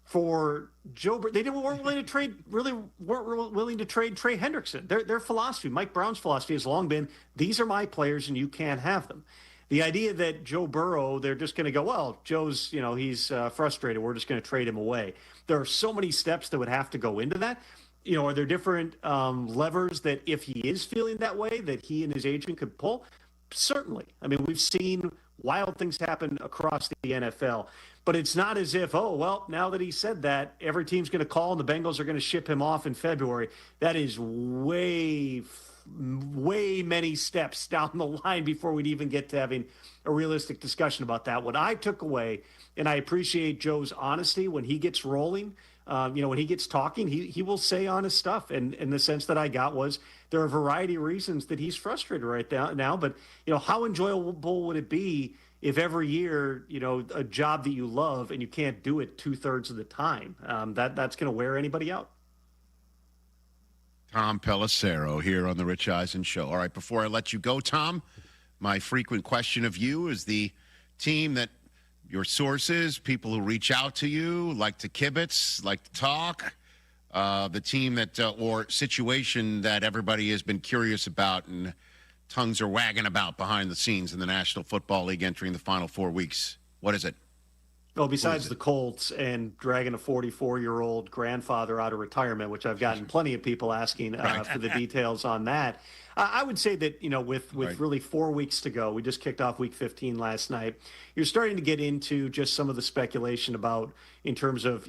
For Joe, they weren't willing to trade Trey Hendrickson. Their philosophy, Mike Brown's philosophy, has long been, these are my players and you can't have them. The idea that Joe Burrow, they're just going to go, well, Joe's, he's frustrated. We're just going to trade him away. There are so many steps that would have to go into that. Are there different levers that if he is feeling that way, that he and his agent could pull? Certainly. I mean, we've seen wild things happen across the NFL. But it's not as if, oh, well, now that he said that, every team's going to call and the Bengals are going to ship him off in February. That is way many steps down the line before we'd even get to having a realistic discussion about that. What I took away, and I appreciate Joe's honesty when he gets rolling, when he gets talking, he will say honest stuff. And the sense that I got was there are a variety of reasons that he's frustrated right now. But, how enjoyable would it be if every year, a job that you love and you can't do it 2/3 of the time, that's going to wear anybody out. Tom Pelisero here on the Rich Eisen Show. All right, before I let you go, Tom, my frequent question of you is the team that your sources, people who reach out to you, like to kibitz, like to talk, the team that or situation that everybody has been curious about and tongues are wagging about behind the scenes in the National Football League entering the final 4 weeks. What is it? Well, besides the Colts and dragging a 44-year-old grandfather out of retirement, which I've gotten plenty of people asking for the details on that, I would say that, with really 4 weeks to go, we just kicked off week 15 last night, you're starting to get into just some of the speculation about in terms of,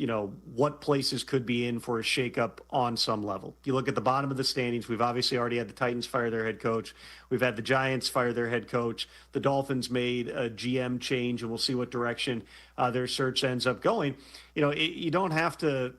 what places could be in for a shakeup on some level. You look at the bottom of the standings, we've obviously already had the Titans fire their head coach. We've had the Giants fire their head coach. The Dolphins made a GM change, and we'll see what direction their search ends up going. You don't have to,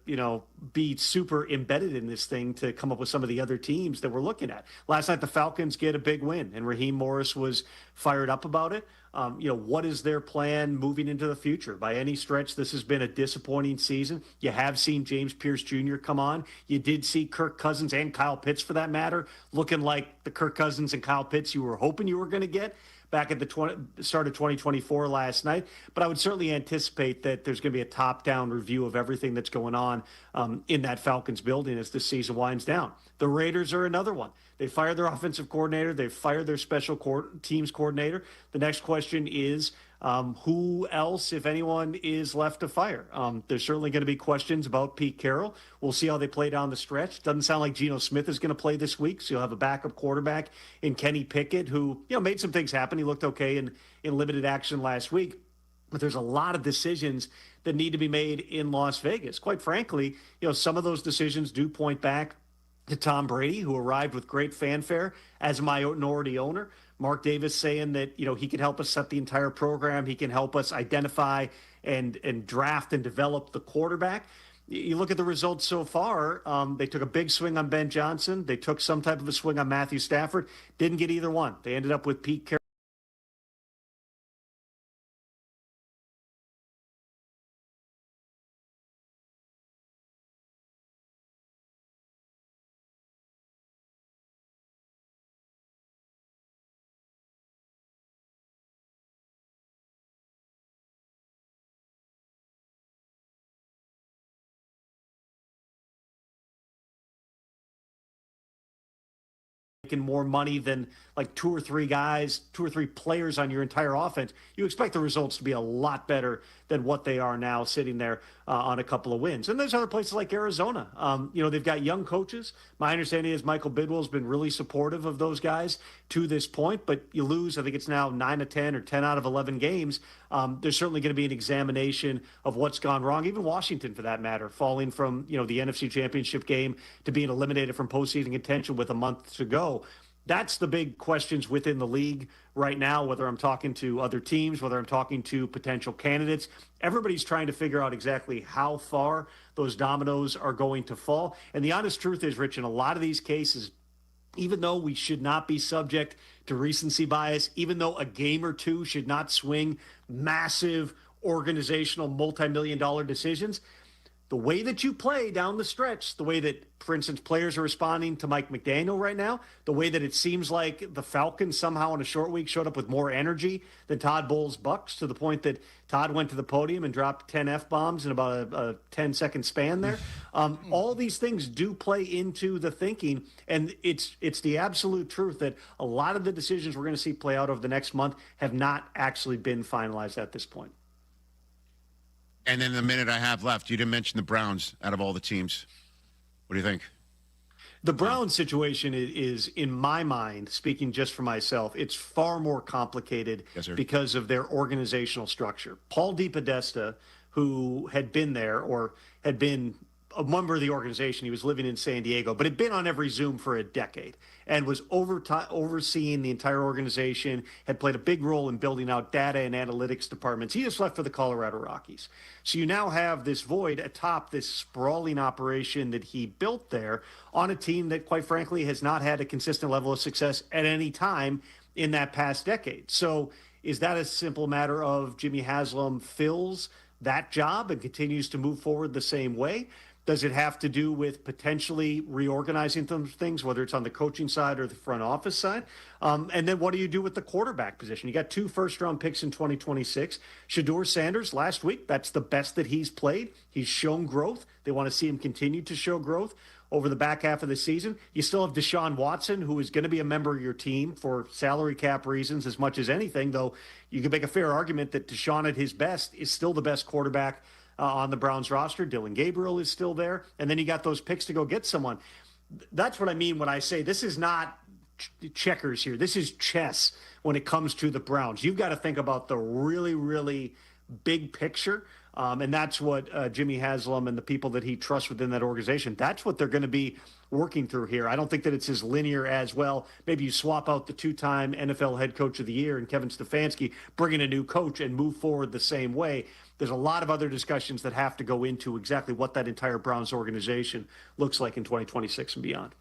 be super embedded in this thing to come up with some of the other teams that we're looking at. Last night, the Falcons get a big win, and Raheem Morris was fired up about it. What is their plan moving into the future? By any stretch, this has been a disappointing season. You have seen James Pierce Jr. come on. You did see Kirk Cousins and Kyle Pitts, for that matter, looking like the Kirk Cousins and Kyle Pitts you were hoping you were going to get back at the start of 2024 last night. But I would certainly anticipate that there's going to be a top-down review of everything that's going on in that Falcons building as this season winds down. The Raiders are another one. They fired their offensive coordinator. They fired their special teams coordinator. The next question is who else, if anyone, is left to fire? There's certainly going to be questions about Pete Carroll. We'll see how they play down the stretch. Doesn't sound like Geno Smith is going to play this week, so you'll have a backup quarterback in Kenny Pickett, who made some things happen. He looked okay in limited action last week. But there's a lot of decisions that need to be made in Las Vegas. Quite frankly, some of those decisions do point back to Tom Brady, who arrived with great fanfare as a minority owner. Mark Davis saying that, he can help us set the entire program. He can help us identify and draft and develop the quarterback. You look at the results so far. They took a big swing on Ben Johnson. They took some type of a swing on Matthew Stafford. Didn't get either one. They ended up with Pete Carroll. Making more money than like two or three players on your entire offense, you expect the results to be a lot better than what they are now, sitting there on a couple of wins. And there's other places like Arizona. They've got young coaches. My understanding is Michael Bidwell's been really supportive of those guys to this point, but you lose, I think it's now 9 of 10 or 10 out of 11 games. There's certainly going to be an examination of what's gone wrong. Even Washington, for that matter, falling from, the NFC Championship game to being eliminated from postseason contention with a month to go. That's the big questions within the league right now, whether I'm talking to other teams, whether I'm talking to potential candidates. Everybody's trying to figure out exactly how far those dominoes are going to fall. And the honest truth is, Rich, in a lot of these cases, even though we should not be subject to recency bias, even though a game or two should not swing massive organizational multi-million-dollar decisions, the way that you play down the stretch, the way that, for instance, players are responding to Mike McDaniel right now, the way that it seems like the Falcons somehow in a short week showed up with more energy than Todd Bowles' Bucks, to the point that Todd went to the podium and dropped 10 F-bombs in about a 10-second span there. All these things do play into the thinking, and it's the absolute truth that a lot of the decisions we're going to see play out over the next month have not actually been finalized at this point. And then the minute I have left, you didn't mention the Browns out of all the teams. What do you think? The Browns situation is, in my mind, speaking just for myself, it's far more complicated because of their organizational structure. Paul DePodesta, who had been there or had been a member of the organization, he was living in San Diego, but had been on every Zoom for a decade and was overseeing the entire organization, had played a big role in building out data and analytics departments. He just left for the Colorado Rockies. So you now have this void atop this sprawling operation that he built there on a team that, quite frankly, has not had a consistent level of success at any time in that past decade. So is that a simple matter of Jimmy Haslam fills that job and continues to move forward the same way? Does it have to do with potentially reorganizing some things, whether it's on the coaching side or the front office side? And then what do you do with the quarterback position? You got 2 first-round picks in 2026. Shedeur Sanders last week, that's the best that he's played. He's shown growth. They want to see him continue to show growth over the back half of the season. You still have Deshaun Watson, who is going to be a member of your team for salary cap reasons as much as anything, though you could make a fair argument that Deshaun at his best is still the best quarterback on the Browns roster. Dillon Gabriel is still there. And then you got those picks to go get someone. That's what I mean when I say this is not checkers here. This is chess when it comes to the Browns. You've got to think about the really, really big picture. And that's what Jimmy Haslam and the people that he trusts within that organization, that's what they're going to be working through here. I don't think that it's as linear as, well, maybe you swap out the 2-time NFL head coach of the year and Kevin Stefanski, bring in a new coach and move forward the same way. There's a lot of other discussions that have to go into exactly what that entire Browns organization looks like in 2026 and beyond.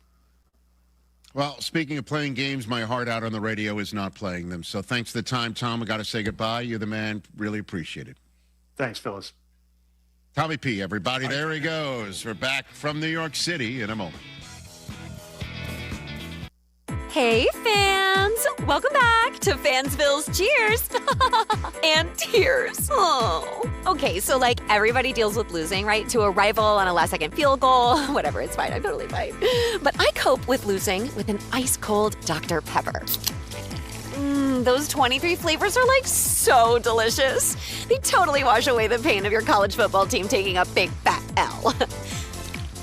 Well, speaking of playing games, my heart out on the radio is not playing them. So thanks for the time, Tom. I got to say goodbye. You're the man. Really appreciate it. Thanks, Phyllis. Tommy P, everybody. There he goes. We're back from New York City in a moment. Hey, fans! Welcome back to Fansville's Cheers and Tears. Oh. Okay, so like everybody deals with losing, right? To a rival on a last-second field goal. Whatever, it's fine. I'm totally fine. But I cope with losing with an ice-cold Dr. Pepper. Those 23 flavors are like so delicious. They totally wash away the pain of your college football team taking a big fat L.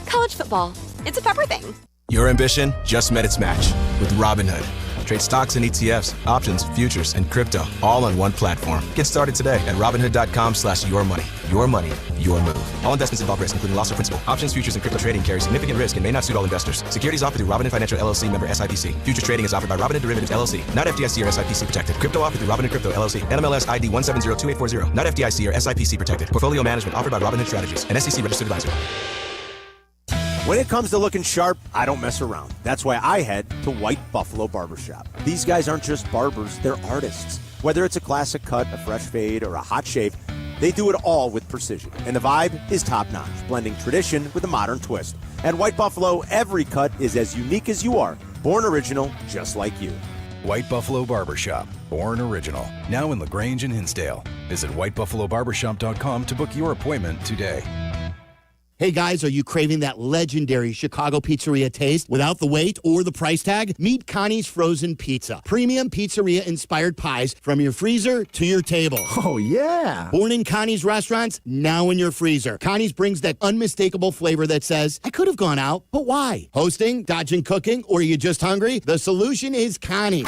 College football, it's a pepper thing. Your ambition just met its match with Robinhood. Trade stocks and ETFs, options, futures, and crypto all on one platform. Get started today at Robinhood.com/yourmoney. Your money, your move. All investments involve risk, including loss of principal. Options, futures, and crypto trading carry significant risk and may not suit all investors. Securities offered through Robinhood Financial LLC, member SIPC. Futures trading is offered by Robinhood Derivatives LLC, not FDIC or SIPC protected. Crypto offered through Robinhood Crypto LLC, NMLS ID 1702840, not FDIC or SIPC protected. Portfolio management offered by Robinhood Strategies, an SEC registered advisor. When it comes to looking sharp, I don't mess around. That's why I head to White Buffalo Barbershop. These guys aren't just barbers, they're artists. Whether it's a classic cut, a fresh fade, or a hot shave, they do it all with precision. And the vibe is top-notch, blending tradition with a modern twist. At White Buffalo, every cut is as unique as you are, born original, just like you. White Buffalo Barbershop, born original. Now in LaGrange and Hinsdale. Visit whitebuffalobarbershop.com to book your appointment today. Hey guys, are you craving that legendary Chicago pizzeria taste without the wait or the price tag? Meet Connie's Frozen Pizza. Premium pizzeria-inspired pies from your freezer to your table. Oh, yeah. Born in Connie's restaurants, now in your freezer. Connie's brings that unmistakable flavor that says, I could have gone out, but why? Hosting, dodging cooking, or are you just hungry? The solution is Connie's.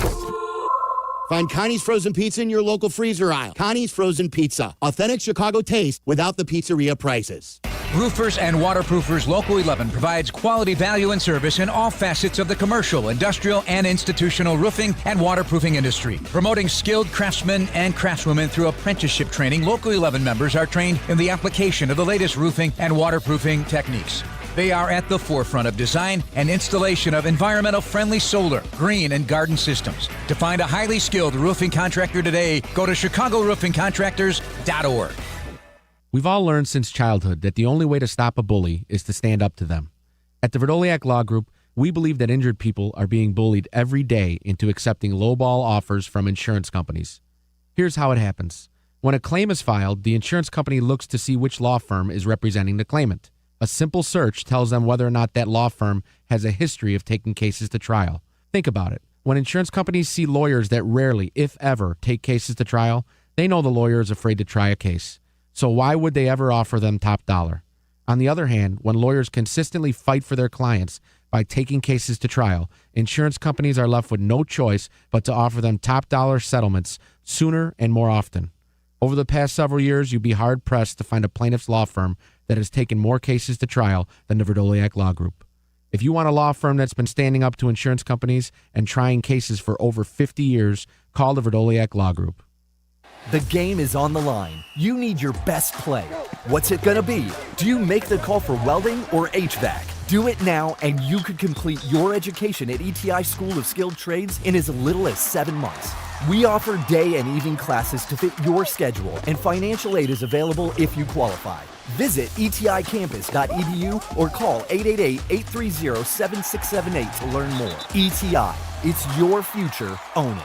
Find Connie's Frozen Pizza in your local freezer aisle. Connie's Frozen Pizza. Authentic Chicago taste without the pizzeria prices. Roofers and Waterproofers Local 11 provides quality value and service in all facets of the commercial, industrial, and institutional roofing and waterproofing industry. Promoting skilled craftsmen and craftswomen through apprenticeship training, Local 11 members are trained in the application of the latest roofing and waterproofing techniques. They are at the forefront of design and installation of environmental-friendly solar, green, and garden systems. To find a highly skilled roofing contractor today, go to ChicagoRoofingContractors.org. We've all learned since childhood that the only way to stop a bully is to stand up to them. At the Verdoliak Law Group, we believe that injured people are being bullied every day into accepting lowball offers from insurance companies. Here's how it happens. When a claim is filed, the insurance company looks to see which law firm is representing the claimant. A simple search tells them whether or not that law firm has a history of taking cases to trial. Think about it. When insurance companies see lawyers that rarely, if ever, take cases to trial, they know the lawyer is afraid to try a case. So why would they ever offer them top dollar? On the other hand, when lawyers consistently fight for their clients by taking cases to trial, insurance companies are left with no choice but to offer them top dollar settlements sooner and more often. Over the past several years, you'd be hard-pressed to find a plaintiff's law firm that has taken more cases to trial than the Verdoliak Law Group. If you want a law firm that's been standing up to insurance companies and trying cases for over 50 years, call the Verdoliak Law Group. The game is on the line. You need your best play. What's it gonna be? Do you make the call for welding or HVAC? Do it now and you could complete your education at ETI School of Skilled Trades in as little as 7 months. We offer day and evening classes to fit your schedule, and financial aid is available if you qualify. Visit eticampus.edu or call 888-830-7678 to learn more. ETI, it's your future. Own it.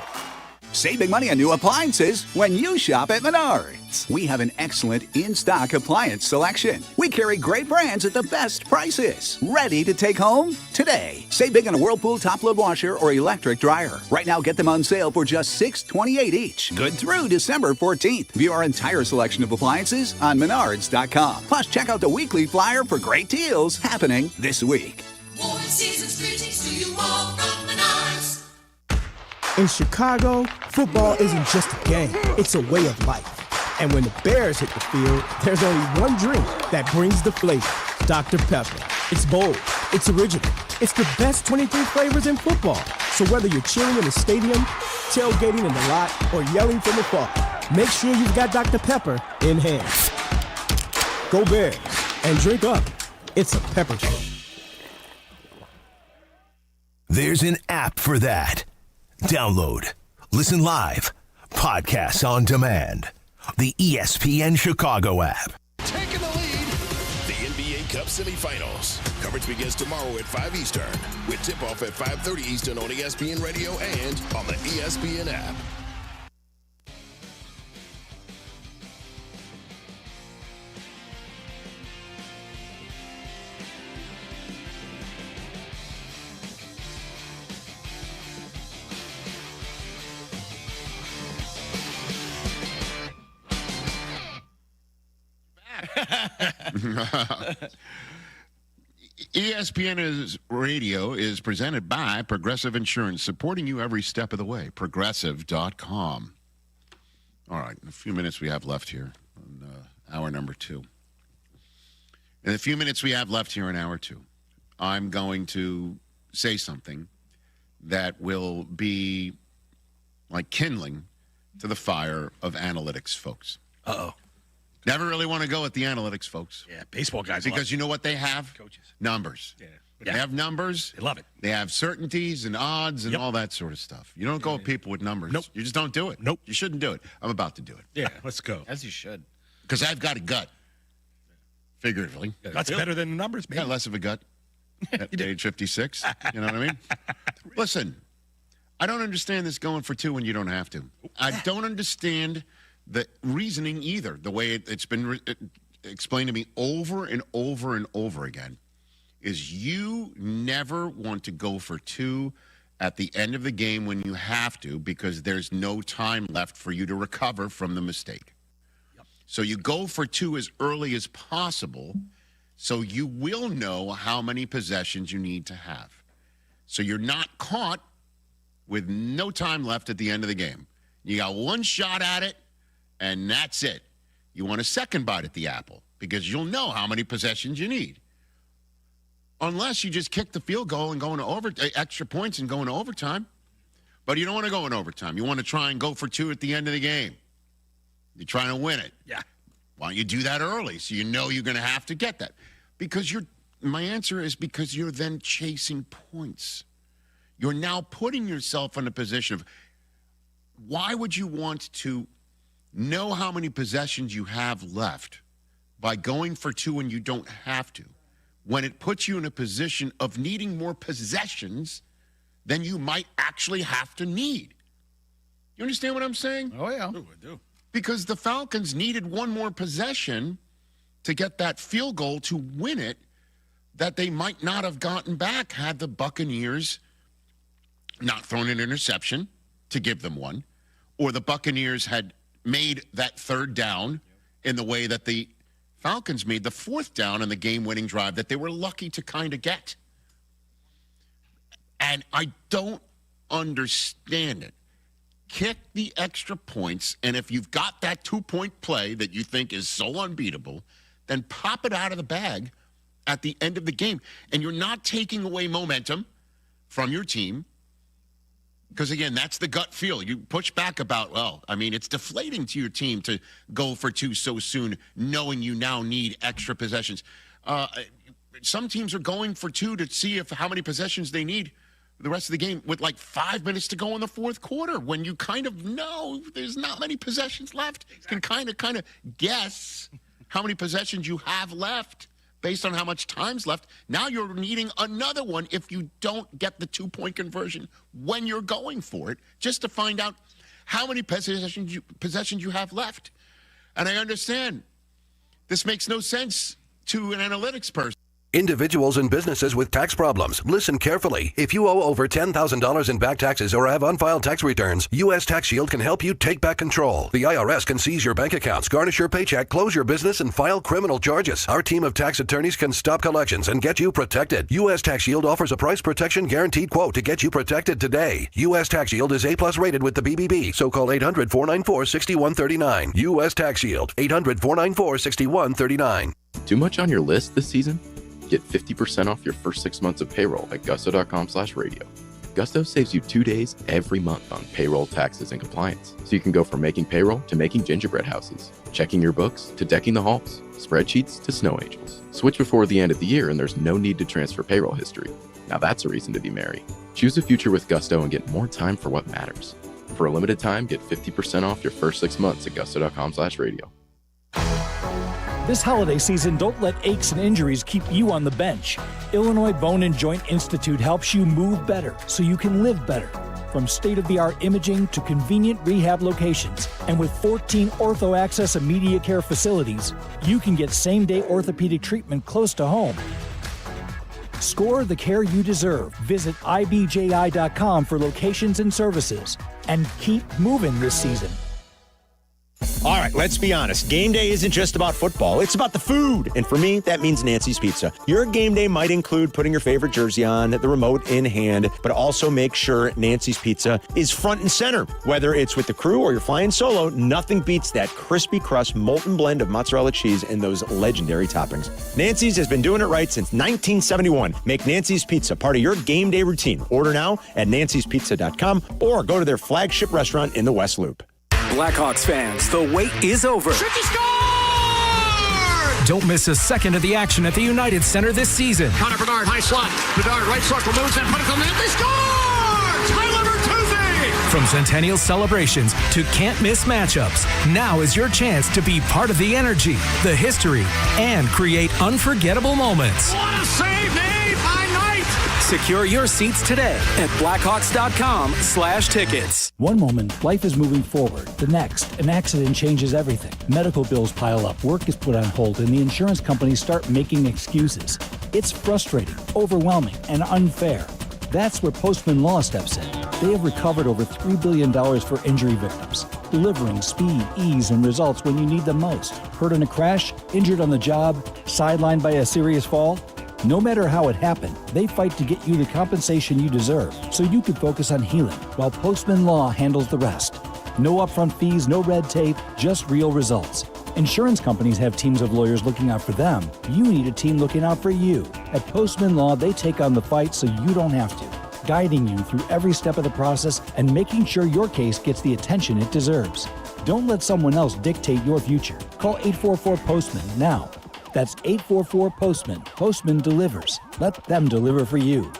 Save big money on new appliances when you shop at Menards. We have an excellent in-stock appliance selection. We carry great brands at the best prices. Ready to take home? Today. Save big on a Whirlpool top-load washer or electric dryer. Right now, get them on sale for just $6.28 each. Good through December 14th. View our entire selection of appliances on Menards.com. Plus, check out the weekly flyer for great deals happening this week. Warm season's greetings to you all from Menards. In Chicago, football isn't just a game, it's a way of life. And when the Bears hit the field, there's only one drink that brings the flavor, Dr. Pepper. It's bold, it's original, it's the best 23 flavors in football. So whether you're cheering in the stadium, tailgating in the lot, or yelling from afar, make sure you've got Dr. Pepper in hand. Go Bears, and drink up. It's a pepper drink. There's an app for that. Download, listen live, podcasts on demand. The ESPN Chicago app. Taking the lead. The NBA Cup semifinals. Coverage begins tomorrow at 5 Eastern with tip-off at 5:30 Eastern on ESPN Radio and on the ESPN app. ESPN Radio is presented by Progressive Insurance, supporting you every step of the way. Progressive.com. All right, in a few minutes we have left here on hour number 2. In the few minutes we have left here in hour 2, I'm going to say something that will be like kindling to the fire of analytics folks. Uh-oh. Never really want to go at the analytics folks. Yeah, baseball guys because you know what they have? Coaches. Numbers. Yeah. They have numbers. They love it. They have certainties and odds and all that sort of stuff. You don't go at people with numbers. Nope. You just don't do it. Nope. You shouldn't do it. I'm about to do it. Yeah, let's go. As you should. Because I've got a gut. Figuratively. That's better than the numbers, maybe. Got less of a gut at age 56. You know what I mean? Listen, I don't understand this going for 2 when you don't have to. I don't understand the reasoning either, the way it's been explained to me over and over and over again, is you never want to go for 2 at the end of the game when you have to because there's no time left for you to recover from the mistake. Yep. So you go for 2 as early as possible so you will know how many possessions you need to have. So you're not caught with no time left at the end of the game. You got one shot at it, and that's it. You want a second bite at the apple. because you'll know how many possessions you need. Unless you just kick the field goal and go into extra points and go into overtime. But you don't want to go in overtime. You want to try and go for 2 at the end of the game. You're trying to win it. Yeah. Why don't you do that early so you know you're going to have to get that? Because my answer is because you're then chasing points. You're now putting yourself in a position of, why would you want to know how many possessions you have left by going for 2 when you don't have to, when it puts you in a position of needing more possessions than you might actually have to need? You understand what I'm saying? Oh, yeah. I do. Because the Falcons needed one more possession to get that field goal to win it that they might not have gotten back had the Buccaneers not thrown an interception to give them one, or the Buccaneers had made that third down in the way that the Falcons made the fourth down in the game-winning drive that they were lucky to kind of get. And I don't understand it. Kick the extra points, and if you've got that 2-point play that you think is so unbeatable, then pop it out of the bag at the end of the game. And you're not taking away momentum from your team, because, again, that's the gut feel. You push back about, it's deflating to your team to go for 2 so soon, knowing you now need extra possessions. Some teams are going for 2 to see how many possessions they need the rest of the game with like 5 minutes to go in the fourth quarter, when you kind of know there's not many possessions left. Exactly. You can kind of guess how many possessions you have left based on how much time's left. Now you're needing another one if you don't get the 2-point conversion when you're going for it, just to find out how many possessions you have left. And I understand this makes no sense to an analytics person. Individuals and businesses with tax problems, listen carefully. If you owe over $10,000 in back taxes or have unfiled tax returns, U.S. Tax Shield can help you take back control. The IRS can seize your bank accounts, garnish your paycheck, close your business, and file criminal charges. Our team of tax attorneys can stop collections and get you protected. U.S. Tax Shield offers a price protection guaranteed quote to get you protected today. U.S. Tax Shield is A+ rated with the BBB, so call 800-494-6139. U.S. Tax Shield, 800-494-6139. Too much on your list this season? Get 50% off your first 6 months of payroll at gusto.com/radio. Gusto saves you 2 days every month on payroll, taxes, and compliance. So you can go from making payroll to making gingerbread houses, checking your books to decking the halls, spreadsheets to snow angels. Switch before the end of the year and there's no need to transfer payroll history. Now that's a reason to be merry. Choose a future with Gusto and get more time for what matters. For a limited time, get 50% off your first 6 months at gusto.com/radio. This holiday season, don't let aches and injuries keep you on the bench. Illinois Bone and Joint Institute helps you move better so you can live better. From state-of-the-art imaging to convenient rehab locations, and with 14 Ortho Access immediate care facilities, you can get same-day orthopedic treatment close to home. Score the care you deserve. Visit ibji.com for locations and services. And keep moving this season. All right, let's be honest. Game day isn't just about football. It's about the food. And for me, that means Nancy's Pizza. Your game day might include putting your favorite jersey on, the remote in hand, but also make sure Nancy's Pizza is front and center. Whether it's with the crew or you're flying solo, nothing beats that crispy crust molten blend of mozzarella cheese and those legendary toppings. Nancy's has been doing it right since 1971. Make Nancy's Pizza part of your game day routine. Order now at nancyspizza.com or go to their flagship restaurant in the West Loop. Blackhawks fans, the wait is over. Don't miss a second of the action at the United Center this season. Connor Bedard, high slot. Bedard, right circle, moves in, put it on the net. They score! Tyler Bertuzzi! From Centennial celebrations to can't-miss matchups, now is your chance to be part of the energy, the history, and create unforgettable moments. What a save made by Knight! Secure your seats today at blackhawks.com/tickets. One moment, life is moving forward. The next, an accident changes everything. Medical bills pile up, work is put on hold, and the insurance companies start making excuses. It's frustrating, overwhelming, and unfair. That's where Postman Law steps in. They have recovered over $3 billion for injury victims, delivering speed, ease, and results when you need them most. Hurt in a crash, injured on the job, sidelined by a serious fall? No matter how it happened, they fight to get you the compensation you deserve so you can focus on healing while Postman Law handles the rest. No upfront fees, no red tape, just real results. Insurance companies have teams of lawyers looking out for them. You need a team looking out for you. At Postman Law, they take on the fight so you don't have to, guiding you through every step of the process and making sure your case gets the attention it deserves. Don't let someone else dictate your future. Call 844-POSTMAN now. That's 844-POSTMAN. Postman delivers. Let them deliver for you.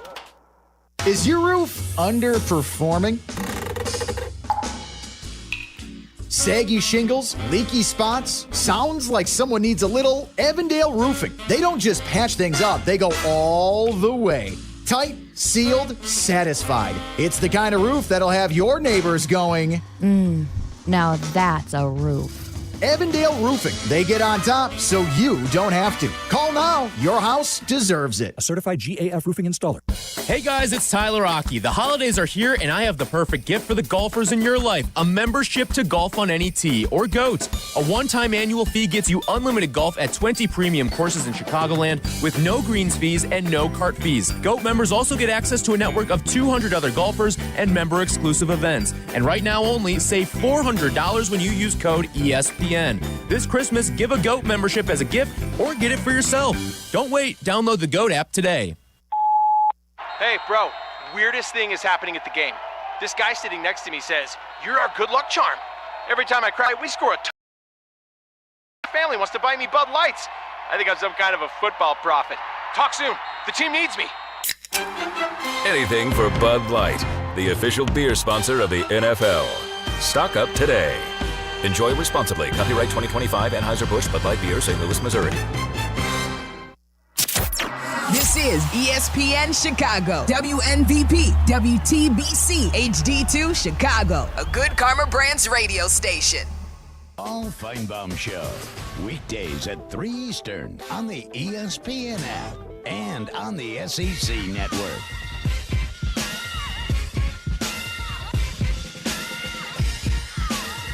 Is your roof underperforming? Saggy shingles, leaky spots? Sounds like someone needs a little Avondale roofing. They don't just patch things up, they go all the way. Tight, sealed, satisfied. It's the kind of roof that'll have your neighbors going, Now that's a roof. Avondale Roofing. They get on top so you don't have to. Call now. Your house deserves it. A certified GAF roofing installer. Hey guys, it's Tyler Aki. The holidays are here and I have the perfect gift for the golfers in your life. A membership to Golf on Any Tee or GOAT. A one-time annual fee gets you unlimited golf at 20 premium courses in Chicagoland with no greens fees and no cart fees. GOAT members also get access to a network of 200 other golfers and member-exclusive events. And right now only, save $400 when you use code ESPN. This Christmas, give a GOAT membership as a gift or get it for yourself. Don't wait. Download the GOAT app today. Hey, bro, weirdest thing is happening at the game. This guy sitting next to me says, "You're our good luck charm." Every time I cry, we score a family wants to buy me Bud Lights. I think I'm some kind of a football prophet. Talk soon. The team needs me. Anything for Bud Light, the official beer sponsor of the NFL. Stock up today. Enjoy responsibly. Copyright 2025 Anheuser-Busch Bud Light Beer, St. Louis, Missouri. This is ESPN Chicago, WNVP, WTBC, HD2 Chicago, a good Karma Brands radio station. Paul Feinbaum Show, weekdays at 3 Eastern on the ESPN app and on the SEC network.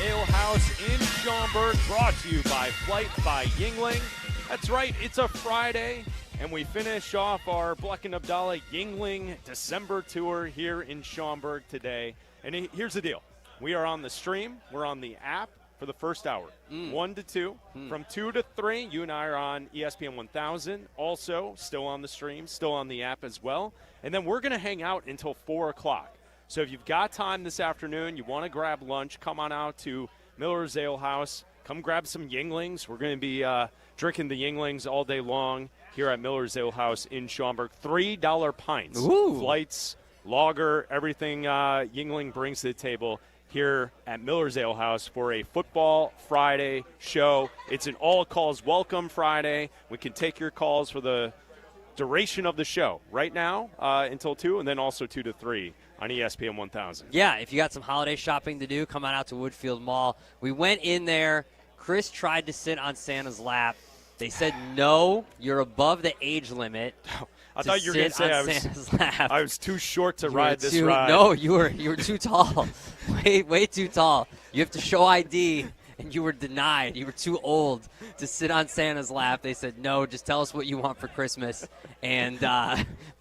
Ale House in Schaumburg, brought to you by Flight by Yuengling. That's right, it's a Friday, and we finish off our Bleck Abdalla Yuengling December tour here in Schaumburg today. And here's the deal. We are on the stream. We're on the app for the first hour, 1 to 2. From 2 to 3, you and I are on ESPN 1000, also still on the stream, still on the app as well. And then we're going to hang out until 4 o'clock. So if you've got time this afternoon, you want to grab lunch, come on out to Miller's Ale House. Come grab some Yuenglings. We're going to be drinking the Yuenglings all day long here at Miller's Ale House in Schaumburg. $3 pints. Ooh. Flights, lager, everything Yuengling brings to the table here at Miller's Ale House for a Football Friday show. It's an all calls welcome Friday. We can take your calls for the duration of the show right now until 2, and then also 2 to 3 on ESPN 1000. Yeah, if you got some holiday shopping to do, come on out to Woodfield Mall. We went in there. Chris tried to sit on Santa's lap. They said, no, you're above the age limit. I thought you were going to say I was too short to ride this ride. No, you were too tall. way too tall. You have to show ID, and you were denied. You were too old to sit on Santa's lap. They said, no, just tell us what you want for Christmas, and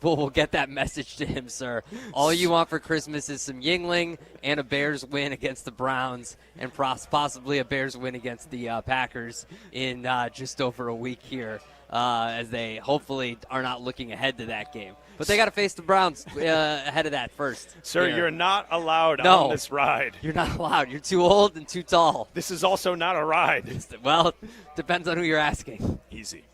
we'll get that message to him, sir. All you want for Christmas is some Yuengling and a Bears win against the Browns, and possibly a Bears win against the Packers in just over a week here, as they hopefully are not looking ahead to that game. But they got to face the Browns ahead of that first. Sir, here. You're not allowed on this ride. You're not allowed. You're too old and too tall. This is also not a ride. Well, depends on who you're asking. Easy.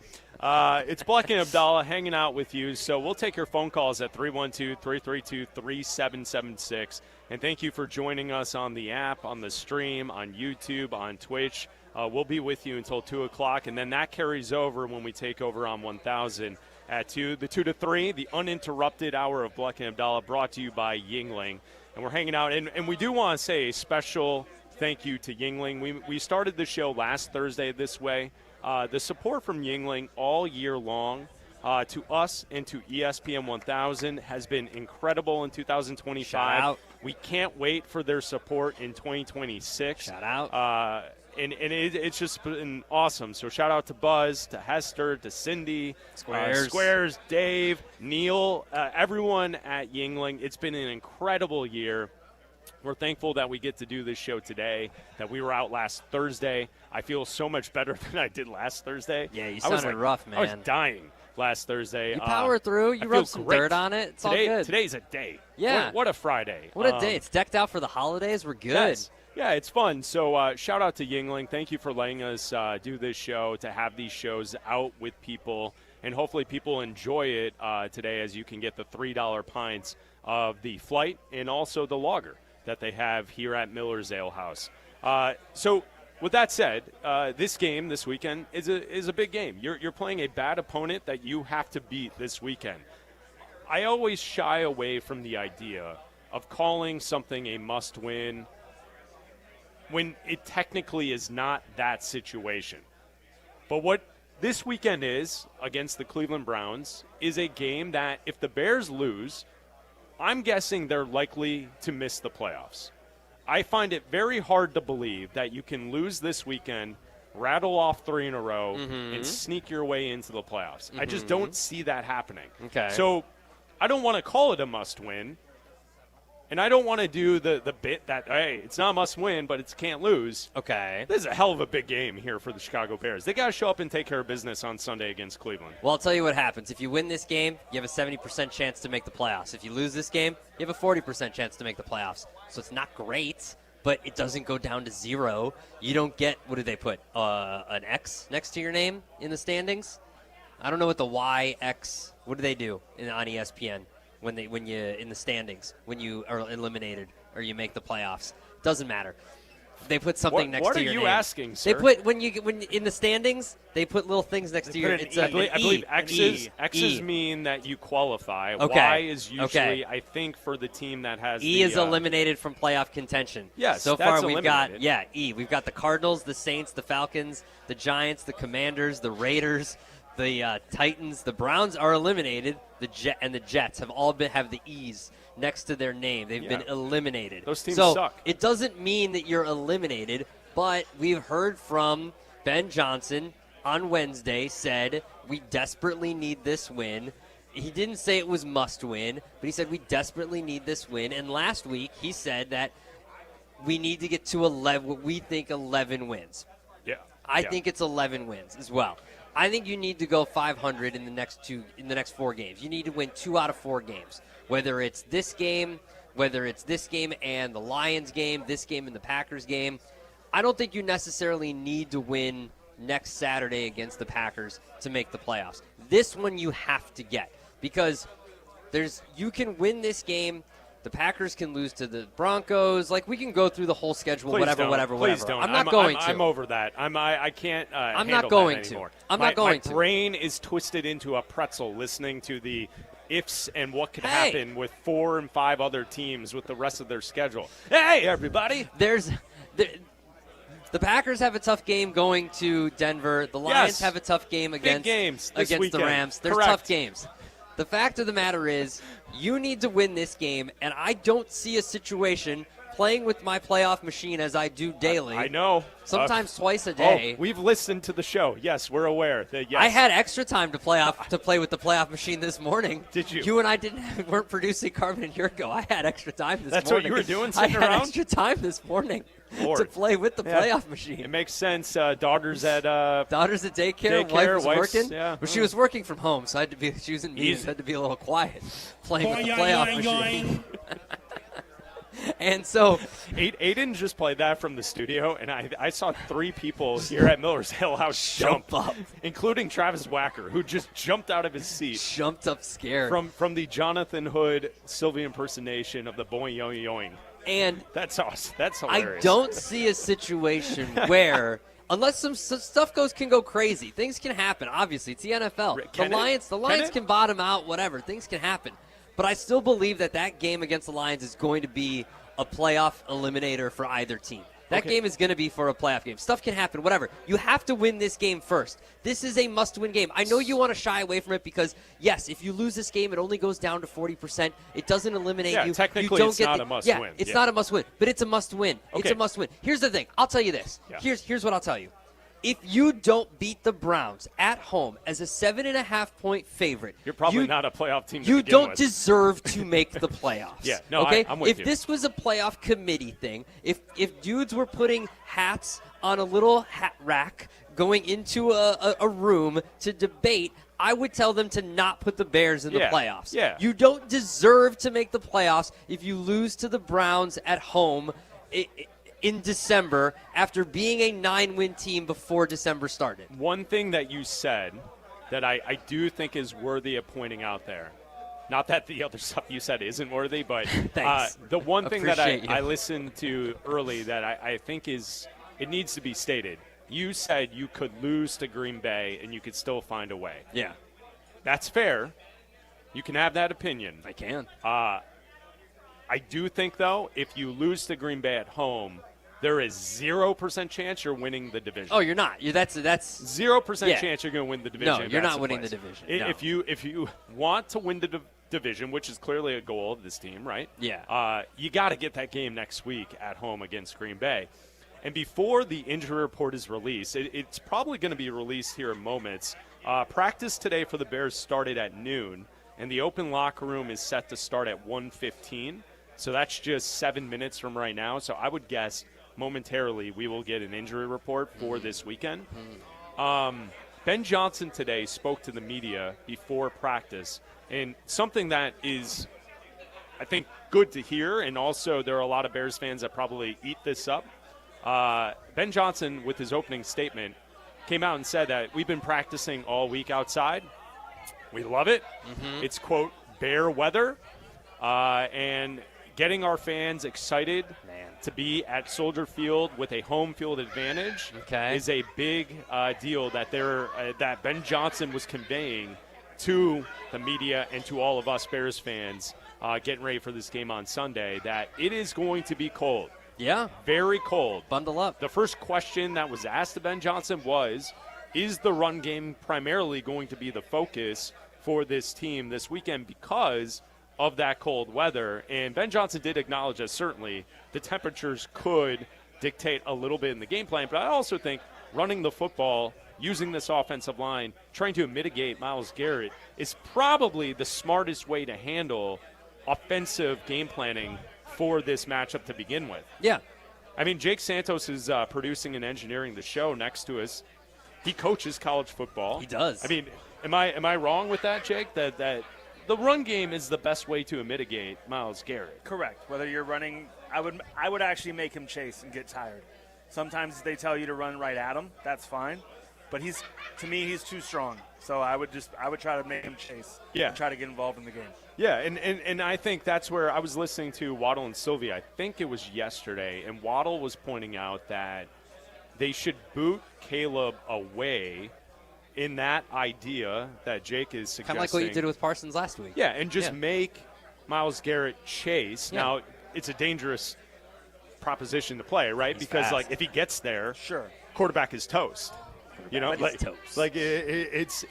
It's Bleck and Abdalla hanging out with you. So we'll take your phone calls at 312-332-3776. And thank you for joining us on the app, on the stream, on YouTube, on Twitch. We'll be with you until 2 o'clock, and then that carries over when we take over on 1000 at 2. The 2 to 3, the uninterrupted hour of Bleck and Abdalla, brought to you by Yuengling. And we're hanging out, and we do want to say a special thank you to Yuengling. We started the show last Thursday this way. The support from Yuengling all year long to us and to ESPN 1000 has been incredible in 2025. Shout out. We can't wait for their support in 2026. Shout out. And it's just been awesome. So shout out to Buzz, to Hester, to Cindy, Squares, Dave, Neil, everyone at Yuengling. It's been an incredible year. We're thankful that we get to do this show today, that we were out last Thursday. I feel so much better than I did last Thursday. Yeah, you sounded rough, man. I was dying last Thursday. You power through. You rub some dirt on it. It's all good. Today's a day. Yeah. What a Friday. What a day. It's decked out for the holidays. We're good. Yes. Yeah, it's fun. So shout out to Yuengling. Thank you for letting us do this show, to have these shows out with people. And hopefully people enjoy it today, as you can get the $3 pints of the Flight and also the lager that they have here at Miller's Ale House. So with that said, this game this weekend is a big game. You're playing a bad opponent that you have to beat this weekend. I always shy away from the idea of calling something a must-win when it technically is not that situation. But what this weekend is against the Cleveland Browns is a game that if the Bears lose, I'm guessing they're likely to miss the playoffs. I find it very hard to believe that you can lose this weekend, rattle off 3 in a row, and sneak your way into the playoffs. I just don't see that happening. Okay. So I don't want to call it a must-win, and I don't want to do the bit that, hey, it's not a must-win, but it's can't lose. Okay. This is a hell of a big game here for the Chicago Bears. They got to show up and take care of business on Sunday against Cleveland. Well, I'll tell you what happens. If you win this game, you have a 70% chance to make the playoffs. If you lose this game, you have a 40% chance to make the playoffs. So it's not great, but it doesn't go down to 0. You don't get, what did they put, an X next to your name in the standings? I don't know what the YX, what do they do on ESPN? When you in the standings, when you are eliminated or you make the playoffs, doesn't matter. They put something next to your name. What are you asking, sir? They put when in the standings, they put little things next to your. I believe X's mean that you qualify. Okay. Y is usually, I think, for the team that has. E is eliminated from playoff contention. Yes, so that's far we've eliminated. got E. We've got the Cardinals, the Saints, the Falcons, the Giants, the Commanders, the Raiders. The Titans, the Browns are eliminated. The Jets have all have the E's next to their name. They've been eliminated. Those teams suck. It doesn't mean that you're eliminated, but we've heard from Ben Johnson on Wednesday said we desperately need this win. He didn't say it was must win, but he said we desperately need this win. And last week he said that we need to get to 11. What we think 11 wins. Yeah, I think it's 11 wins as well. I think you need to go 500 in the next 4 games. You need to win 2 out of 4 games. Whether it's this game and the Lions game, this game and the Packers game. I don't think you necessarily need to win next Saturday against the Packers to make the playoffs. This one you have to get because you can win this game. The Packers can lose to the Broncos. Like, we can go through the whole schedule, Please whatever. don't. I'm not going to. I'm over that. I can't I'm handle not going that to. anymore. I'm not going to. My brain is twisted into a pretzel listening to the ifs and what could happen with 4 and 5 other teams with the rest of their schedule. Hey, everybody. The Packers have a tough game going to Denver. The Lions have a tough game against the Rams. There's tough games. The fact of the matter is, you need to win this game, and I don't see a situation playing with my playoff machine as I do daily. I know. Sometimes twice a day. We've listened to the show. Yes, we're aware. That, yes. I had extra time to play with the playoff machine this morning. Did you? You and I weren't producing Carmen and Yurko. I had extra time this morning. That's what you were doing, sitting I had around? extra time this morning to play with the playoff machine. It makes sense. Daughters at daycare. Wife was working. Yeah. Well, she was working from home, so I had to be. She was in meetings. So I had to be a little quiet, playing with the playoff machine. And so Aiden just played that from the studio, and I saw 3 people here at Miller's Hill House jump up, including Travis Wacker, who just jumped out of his seat. Jumped up scared. From the Jonathan Hood Sylvie impersonation of the boing yoing yoing. And that's awesome. That's hilarious. I don't see a situation where unless some stuff can go crazy. Things can happen. Obviously, it's the NFL. The Lions can bottom out, whatever. Things can happen. But I still believe that game against the Lions is going to be a playoff eliminator for either team. That game is going to be for a playoff game. Stuff can happen, whatever. You have to win this game first. This is a must-win game. I know you want to shy away from it because, yes, if you lose this game, it only goes down to 40%. It doesn't eliminate you. Technically, it's not a must-win. It's not a must-win, but it's a must-win. Okay. It's a must-win. Here's the thing. I'll tell you this. Yeah. Here's what I'll tell you. If you don't beat the Browns at home as a 7.5-point favorite, You're probably not a playoff team to You begin don't with. deserve to make the playoffs. Yeah, no, okay? I'm with if you. this was a playoff committee thing, if dudes were putting hats on a little hat rack going into a room to debate, I would tell them to not put the Bears in the playoffs. Yeah. You don't deserve to make the playoffs if you lose to the Browns at home in December after being a 9-win team before December started. One thing that you said that I do think is worthy of pointing out there, not that the other stuff you said isn't worthy, but the one thing that I listened to early that I think it needs to be stated. You said you could lose to Green Bay and you could still find a way. Yeah. That's fair. You can have that opinion. I can. I do think, though, if you lose to Green Bay at home, there is 0% chance you're winning the division. Oh, you're not. That's 0% chance you're going to win the division. No, you're not winning the division. No. If you want to win the division, which is clearly a goal of this team, right? Yeah. You got to get that game next week at home against Green Bay. And before the injury report is released, it's probably going to be released here in moments. Practice today for the Bears started at noon, and the open locker room is set to start at 1:15. So that's just 7 minutes from right now. So I would guess momentarily we will get an injury report for this weekend. Ben Johnson today spoke to the media before practice, and something that is, I think, good to hear, and also there are a lot of Bears fans that probably eat this up. Ben Johnson, with his opening statement, came out and said that we've been practicing all week outside. We love it. It's, quote, bear weather, and getting our fans excited to be at Soldier Field with a home field advantage is a big deal that that Ben Johnson was conveying to the media and to all of us Bears fans getting ready for this game on Sunday, that it is going to be cold. Yeah. Very cold. Bundle up. The first question that was asked to Ben Johnson was, is the run game primarily going to be the focus for this team this weekend because of that cold weather? And Ben Johnson did acknowledge that certainly the temperatures could dictate a little bit in the game plan, but I also think running the football, using this offensive line, trying to mitigate Myles Garrett is probably the smartest way to handle offensive game planning for this matchup to begin with. Yeah. I mean, Jake Santos is producing and engineering the show next to us. He coaches college football. He does. I mean, am I wrong with that, Jake? That the run game is the best way to mitigate Myles Garrett. Correct. Whether you're running, I would actually make him chase and get tired. Sometimes they tell you to run right at him. That's fine. But to me, he's too strong. So I would try to make him chase. Yeah. And try to get involved in the game. Yeah, and I think that's where I was listening to Waddle and Silvy. I think it was yesterday, and Waddle was pointing out that they should boot Caleb away in that idea that Jake is suggesting. Kind of like what you did with Parsons last week. Yeah, and just make Myles Garrett chase. Yeah. Now, it's a dangerous proposition to play, right? He's because fast. like if he gets there, Sure. quarterback is toast. You know, But he's toast. like it's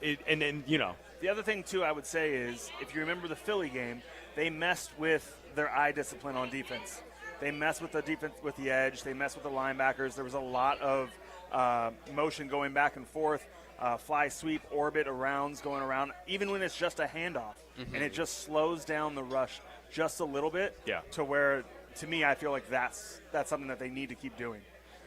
and then you know. The other thing, too, I would say is, if you remember the Philly game, they messed with their eye discipline on defense. They messed with the defense, with the edge. They messed with the linebackers. There was a lot of motion going back and forth, fly sweep, orbit, arounds going around, even when it's just a handoff. And it just slows down the rush just a little bit to where, to me, I feel like that's something that they need to keep doing.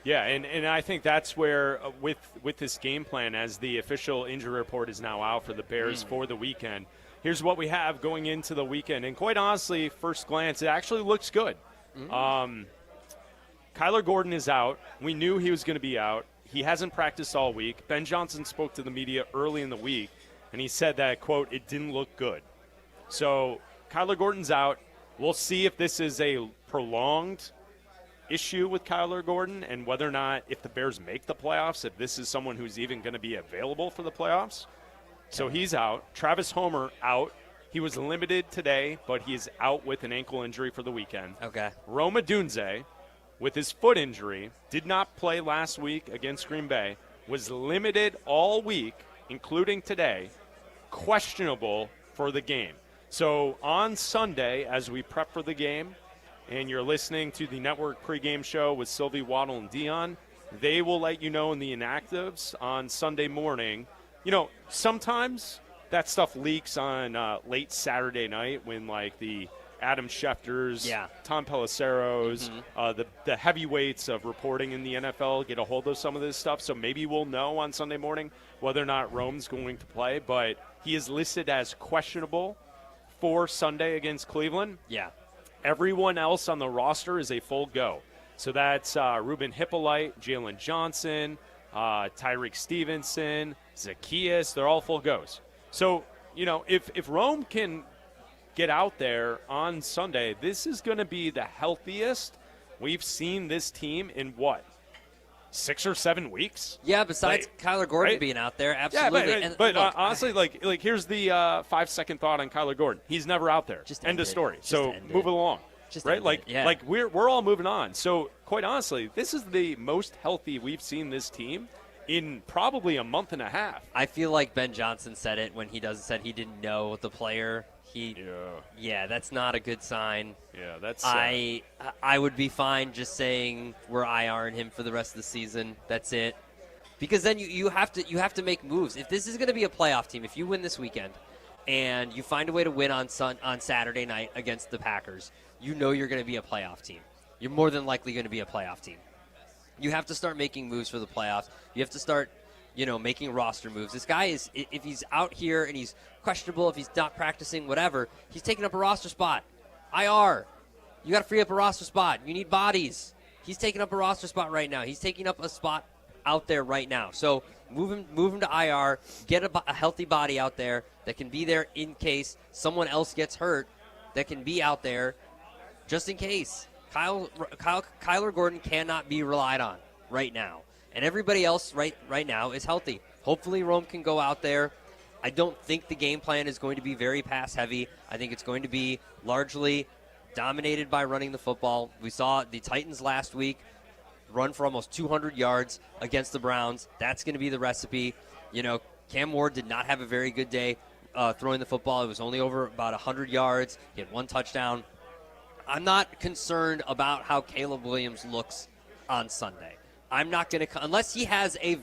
Yeah, and I think that's where, with this game plan, as the official injury report is now out for the Bears for the weekend, here's what we have going into the weekend. And quite honestly, first glance, it actually looks good. Kyler Gordon is out. We knew he was going to be out. He hasn't practiced all week. Ben Johnson spoke to the media early in the week, and he said that, quote, it didn't look good. So Kyler Gordon's out. We'll see if this is a prolonged issue with Kyler Gordon and whether or not, if the Bears make the playoffs, if this is someone who's even going to be available for the playoffs. So he's out. Travis Homer out. He was limited today, but he is out with an ankle injury for the weekend. Okay. Rome Odunze, with his foot injury, did not play last week against Green Bay, was limited all week, including today, questionable for the game. So on Sunday, as we prep for the game, and you're listening to the network pregame show with Sylvie, Waddle, and Dion, They will let you know in the inactives on Sunday morning. You know, sometimes that stuff leaks on late Saturday night when, like, the Adam Schefters, Tom Peliseros, the heavyweights of reporting in the NFL get a hold of some of this stuff. So maybe we'll know on Sunday morning whether or not Rome's going to play. But he is listed as questionable for Sunday against Cleveland. Yeah. Everyone else on the roster is a full go. So that's Ruben Hippolyte, Jalen Johnson, Tyreek Stevenson, Zacchaeus. They're all full goes. So, you know, if Rome can get out there on Sunday, this is going to be the healthiest we've seen this team in, what, 6 or 7 weeks? Yeah, besides Kyler Gordon being out there, absolutely. Yeah, but honestly, like here's the 5-second thought on Kyler Gordon. He's never out there. Just end of story. So move it along. Right? Like we're all moving on. So quite honestly, this is the most healthy we've seen this team in probably a month and a half. I feel like Ben Johnson said it when said he didn't know the player. Yeah, that's not a good sign. Yeah, that's. I would be fine just saying we're IRing him for the rest of the season. That's it, because then you have to make moves. If this is going to be a playoff team, if you win this weekend, and you find a way to win on Saturday night against the Packers, you know you're going to be a playoff team. You're more than likely going to be a playoff team. You have to start making moves for the playoffs. You have to start, making roster moves. This guy is, if he's out here and he's questionable, if he's not practicing, whatever, he's taking up a roster spot. IR. You got to free up a roster spot. You need bodies. He's taking up a roster spot right now. He's taking up a spot out there right now. So move him to IR. Get a healthy body out there that can be there in case someone else gets hurt, that can be out there just in case. Kyler Gordon cannot be relied on right now. And everybody else right now is healthy. Hopefully Rome can go out there. I don't think the game plan is going to be very pass-heavy. I think it's going to be largely dominated by running the football. We saw the Titans last week run for almost 200 yards against the Browns. That's going to be the recipe. Cam Ward did not have a very good day throwing the football. It was only over about 100 yards. He had 1 touchdown. I'm not concerned about how Caleb Williams looks on Sunday. I'm not going to, unless he has a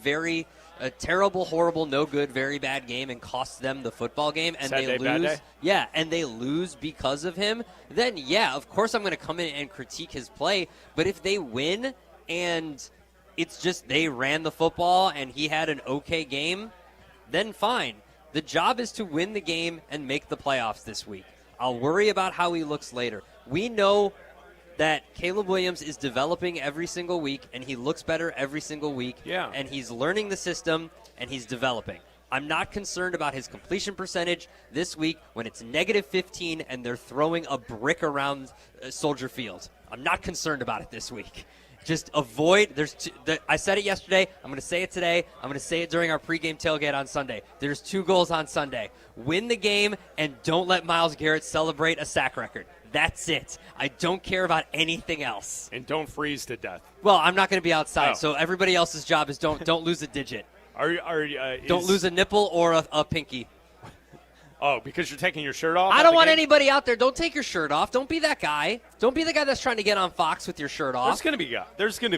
terrible, horrible, no good, very bad game and costs them the football game and they lose. Yeah, and they lose because of him, then yeah, of course I'm going to come in and critique his play. But if they win and it's just they ran the football and he had an okay game, then fine. The job is to win the game and make the playoffs this week. I'll worry about how he looks later. We know that Caleb Williams is developing every single week, and he looks better every single week. Yeah. And he's learning the system, and he's developing. I'm not concerned about his completion percentage this week when it's -15 and they're throwing a brick around Soldier Field. I'm not concerned about it this week. Just avoid. I said it yesterday. I'm going to say it today. I'm going to say it during our pregame tailgate on Sunday. There's 2 goals on Sunday. Win the game and don't let Myles Garrett celebrate a sack record. That's it. I don't care about anything else. And don't freeze to death. Well, I'm not going to be outside, so everybody else's job is don't lose a digit. Don't lose a nipple or a pinky. Oh, because you're taking your shirt off? I don't want anybody out there. Don't take your shirt off. Don't be that guy. Don't be the guy that's trying to get on Fox with your shirt off. There's going to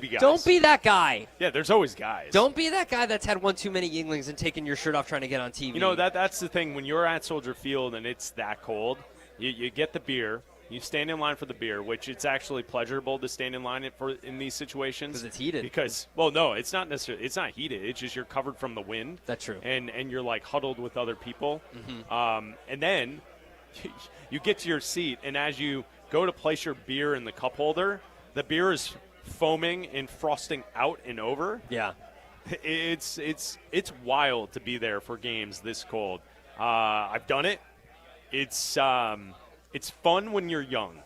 be guys. Don't be that guy. Yeah, there's always guys. Don't be that guy that's had one too many Yuenglings and taking your shirt off trying to get on TV. That's the thing. When you're at Soldier Field and it's that cold, you get the beer. You stand in line for the beer, which it's actually pleasurable to stand in line in these situations. Because it's heated. No, it's not necessarily. It's not heated. It's just you're covered from the wind. That's true. And you're like huddled with other people. Mm-hmm. And then you get to your seat, and as you go to place your beer in the cup holder, the beer is foaming and frosting out and over. Yeah. It's wild to be there for games this cold. I've done it. It's fun when you're young.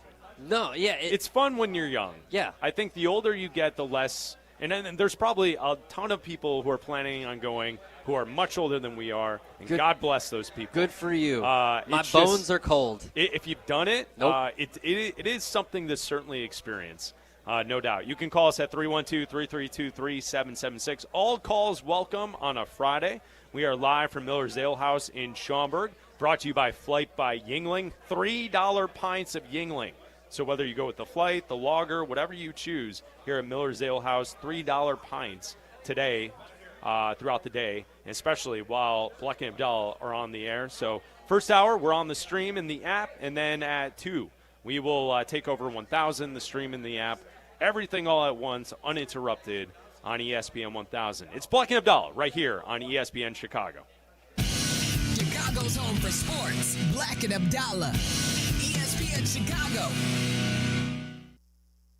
No, yeah. It's fun when you're young. Yeah. I think the older you get, the less – and then there's probably a ton of people who are planning on going who are much older than we are, and God bless those people. Good for you. My bones are cold. If you've done it, nope. It is something to certainly experience, no doubt. You can call us at 312-332-3776. All calls welcome on a Friday. We are live from Miller's Ale House in Schaumburg. Brought to you by Flight by Yuengling. $3 pints of Yuengling. So whether you go with the flight, the lager, whatever you choose, here at Miller's Ale House, $3 pints today throughout the day, especially while Bleck and Abdalla are on the air. So first hour, we're on the stream in the app, and then at 2, we will take over 1000, the stream in the app. Everything all at once, uninterrupted on ESPN 1000. It's Bleck and Abdalla right here on ESPN Chicago. Chicago's home for sports. Bleck and Abdalla. ESPN Chicago.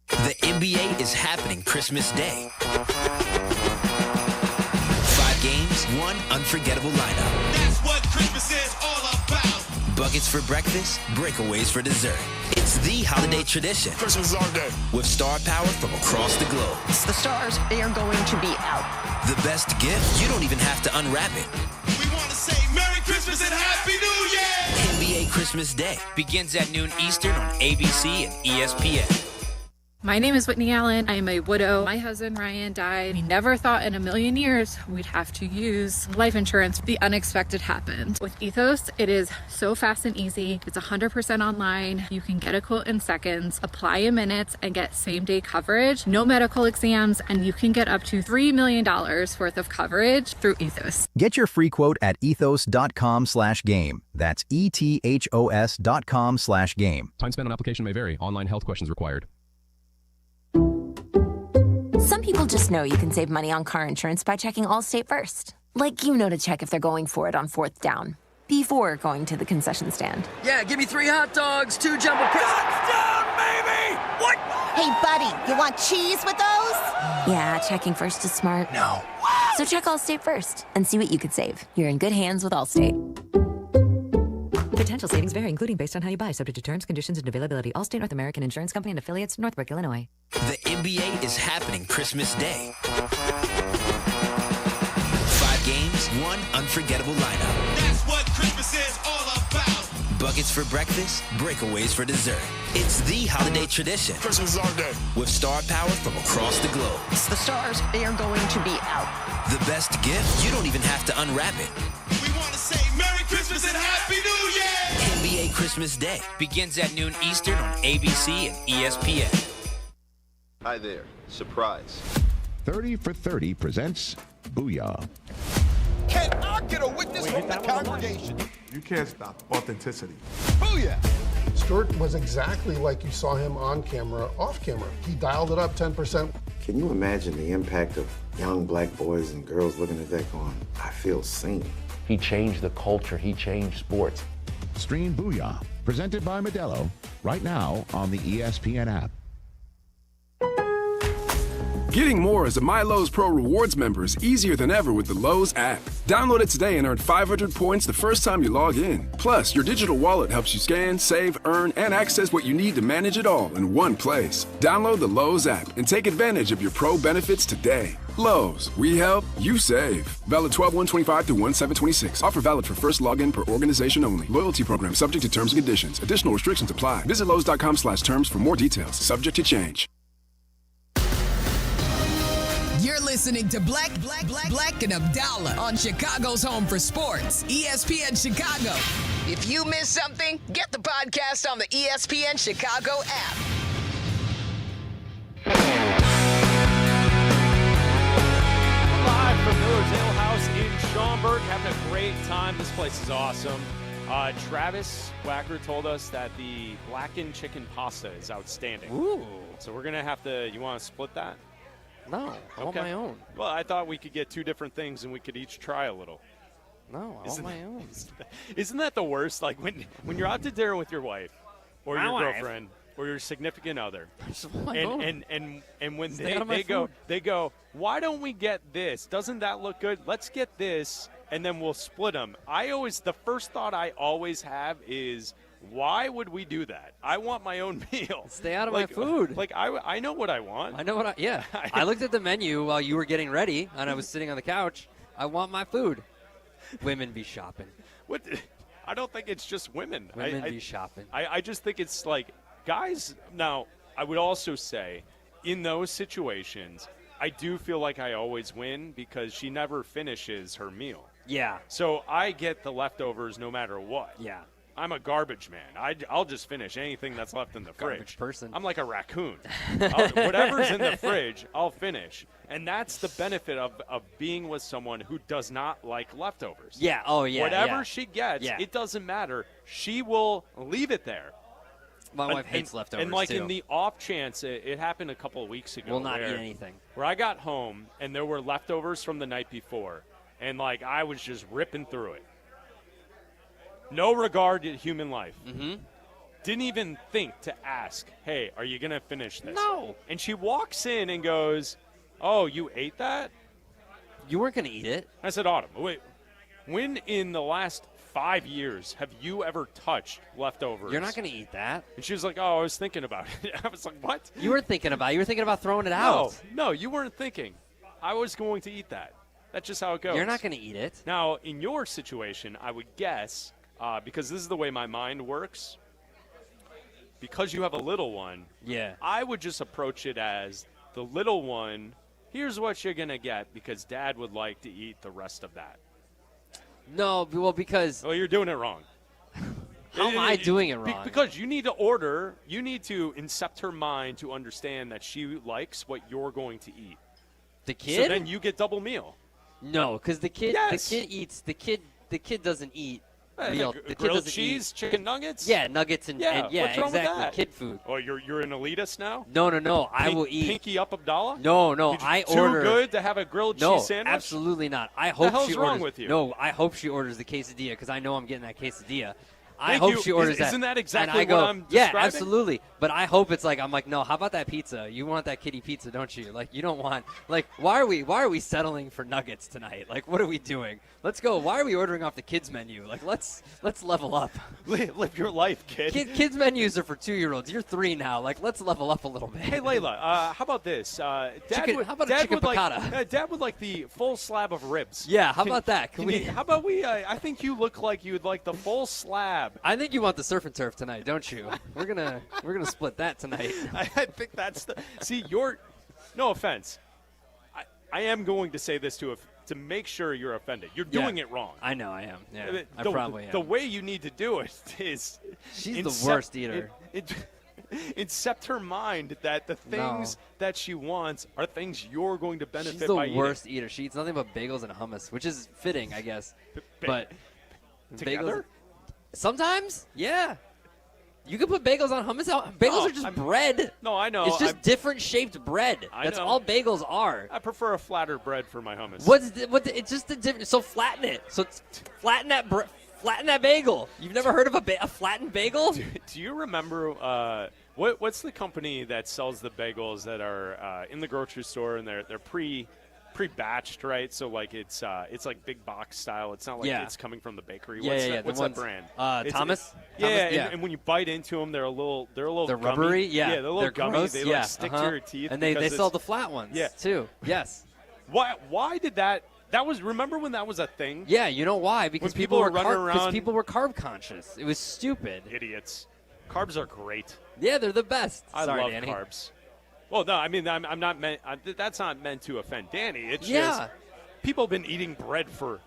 The NBA is happening Christmas Day. 5 games, 1 unforgettable lineup. That's what Christmas is all about. Buckets for breakfast, breakaways for dessert. It's the holiday tradition. Christmas is our day. With star power from across the globe. The stars, they are going to be out. The best gift, you don't even have to unwrap it. We want to say Merry Christmas and Happy New Year! NBA Christmas Day begins at noon Eastern on ABC and ESPN. My name is Whitney Allen. I am a widow. My husband, Ryan, died. We never thought in a million years we'd have to use life insurance. The unexpected happened. With Ethos, it is so fast and easy. It's 100% online. You can get a quote in seconds, apply in minutes, and get same-day coverage. No medical exams, and you can get up to $3 million worth of coverage through Ethos. Get your free quote at ethos.com/game. That's ETHOS.com/game. Time spent on application may vary. Online health questions required. Some people just know you can save money on car insurance by checking Allstate first. Like you know to check if they're going for it on 4th down, before going to the concession stand. Yeah, give me 3 hot dogs, 2 jumbo touchdown, baby! What? Hey, buddy, you want cheese with those? Yeah, checking first is smart. No. So check Allstate first and see what you could save. You're in good hands with Allstate. Potential savings vary, including based on how you buy, subject to terms, conditions, and availability. Allstate North American Insurance Company and affiliates, Northbrook, Illinois. The NBA is happening Christmas Day. 5 games, 1 unforgettable lineup. That's what Christmas is all about. Buckets for breakfast, breakaways for dessert. It's the holiday tradition. Christmas is our day. With star power from across the globe. The stars, they are going to be out. The best gift, you don't even have to unwrap it. We want to say Merry Christmas and Happy New Year! NBA Christmas Day begins at noon Eastern on ABC and ESPN. Hi there. Surprise. 30 for 30 presents Booyah. Can I get a witness from the congregation? You can't stop authenticity. Booyah! Stuart was exactly like you saw him on camera, off camera. He dialed it up 10%. Can you imagine the impact of young black boys and girls looking at that going, I feel seen? He changed the culture. He changed sports. Stream Booyah, presented by Modelo, right now on the ESPN app. Getting more as a MyLowe's Pro Rewards member is easier than ever with the Lowe's app. Download it today and earn 500 points the first time you log in. Plus, your digital wallet helps you scan, save, earn, and access what you need to manage it all in one place. Download the Lowe's app and take advantage of your Pro benefits today. Lowe's, we help, you save. Valid 12/1/25 through 1/7/26. Offer valid for first login per organization only. Loyalty program subject to terms and conditions. Additional restrictions apply. Visit Lowe's.com/terms for more details. Subject to change. You're listening to Bleck and Abdalla on Chicago's home for sports, ESPN Chicago. If you missed something, get the podcast on the ESPN Chicago app. Live from Miller's Ale House in Schaumburg, having a great time. This place is awesome. Travis Wacker told us that the blackened chicken pasta is outstanding. Ooh. So we're going to have to, you want to split that? No, I want my own. Well, I thought we could get 2 different things and we could each try a little. No, I want my own. Isn't that the worst? Like when you're out to dinner with your wife or your girlfriend or your significant other, and when they go, why don't we get this? Doesn't that look good? Let's get this, and then we'll split them. The first thought I always have is, why would we do that? I want my own meal. Stay out of my food. I know what I want. I know what I looked at the menu while you were getting ready, and I was sitting on the couch. I want my food. Women be shopping. What? I don't think it's just women. Women be shopping. I just think it's like guys. Now, I would also say in those situations, I do feel like I always win because she never finishes her meal. Yeah. So I get the leftovers no matter what. Yeah. I'm a garbage man. I'll just finish anything that's left in the Garbage fridge. person. I'm like a raccoon. Whatever's in the fridge, I'll finish. And that's the benefit of being with someone who does not like leftovers. Yeah. Oh, yeah. Whatever she gets, Yeah. it doesn't matter. She will leave it there. My wife hates leftovers, and like too. in the off chance, it happened a couple of weeks ago. Will not eat anything. Where I got home and there were leftovers from the night before, and like I was just ripping through it. No regard to human life. Mm-hmm. Didn't even think to ask, hey, are you going to finish this? No. And she walks in and goes, oh, you ate that? You weren't going to eat it. I said, Autumn, wait, when in the last 5 years have you ever touched leftovers? You're not going to eat that. And she was like, oh, I was thinking about it. I was like, what? You were thinking about it. You were thinking about throwing it out. No, you weren't thinking. I was going to eat that. That's just how it goes. You're not going to eat it. Now, in your situation, I would guess, because this is the way my mind works, because you have a little one, yeah, I would just approach it as the little one, here's what you're going to get because Dad would like to eat the rest of that. No, well, because... Well, you're doing it wrong. How am I doing it wrong? Because you need to order, you need to incept her mind to understand that she likes what you're going to eat. The kid? So then you get double meal. No, because the kid eats, the kid doesn't eat meal. The kid grilled doesn't cheese, eat. chicken nuggets? Yeah, nuggets and what's wrong with exactly, that? kid food. Oh, you're an elitist now? No, I will eat. Pinky up Abdalla? No, I order. Too good to have a grilled No, cheese sandwich? absolutely not. I hope the hell's she wrong orders. with you? No, I hope she orders the quesadilla because I know I'm getting that quesadilla. I Thank hope you. she orders that. Isn't that And exactly I go, what I'm yeah, describing? absolutely. But I hope it's like, I'm like, no, how about that pizza? You want that kitty pizza, don't you? Like, you don't want, like, why are we settling for nuggets tonight? Like, what are we doing? Let's go. Why are we ordering off the kids menu? Like, let's level up. Live your life, kid. Kids menus are for 2-year-olds. You're 3 now. Like, let's level up a little bit. Hey, Layla, how about this? How about a chicken piccata? Dad would like the full slab of ribs. Yeah, how about that? How about we? I think you look like you would like the full slab. I think you want the surf and turf tonight, don't you? We're gonna split that tonight. I think that's the. See, no offense. I am going to say this to make sure you're offended. You're doing it wrong. I know I am. Yeah, I probably am. The way you need to do it is. She's the worst eater. Incept her mind that the things that she wants are things you're going to benefit She's the by worst eater. She eats nothing but bagels and hummus, which is fitting, I guess. But together? Bagels, sometimes, yeah. You can put bagels on hummus. Bagels are just bread. No, I know. It's just different shaped bread. That's all bagels are. I prefer a flatter bread for my hummus. It's just the difference. So flatten it. So flatten that bagel. You've never heard of a flattened bagel? Do you remember what's the company that sells the bagels that are in the grocery store and they're pre-batched, right? So like it's like big box style. It's not like it's coming from the bakery. What's that brand? Thomas. And when you bite into them, they're a little They're gummy. rubbery. Yeah, they're a little gummy. Gross. They like stick to your teeth. And they sell the flat ones too. Yes. Why did that? Remember when that was a thing? Yeah, you know why? Because when people were running around. Because people were carb conscious. It was stupid. Idiots. Carbs are great. Yeah, they're the best. I Sorry, love Danny. carbs. Well, no, I mean I'm not meant. That's not meant to offend Danny. It's just people have been eating bread for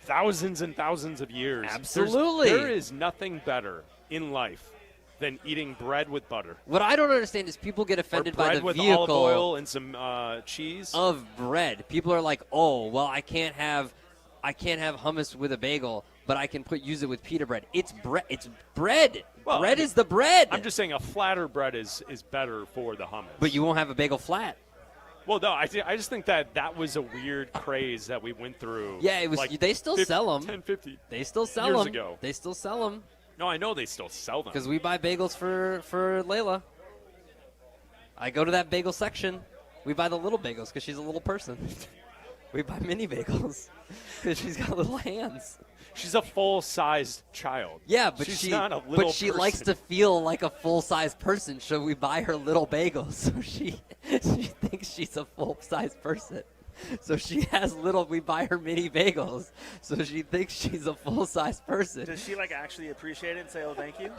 thousands and thousands of years. Absolutely, there is nothing better in life than eating bread with butter. What I don't understand is people get offended by the with vehicle olive oil and some cheese of bread. People are like, "Oh, well, I can't have hummus with a bagel, but I can use it with pita bread." It's bread. It's bread. Well, bread is the bread. I'm just saying a flatter bread is better for the hummus. But you won't have a bagel flat. Well, no, I just think that was a weird craze that we went through. Yeah, it was. Like they still sell them. 10, 50 They still sell years them. ago. They still sell them. No, I know they still sell them. Because we buy bagels for Layla. I go to that bagel section. We buy the little bagels because she's a little person. We buy mini bagels because she's got little hands. She's a full-sized child. Yeah, but she's not a little she person. likes to feel like a full-sized person, so we buy her little bagels. So she thinks she's a full-sized person. So she has we buy her mini bagels, so she thinks she's a full-size person. Does she actually appreciate it and say, "Oh, thank you"?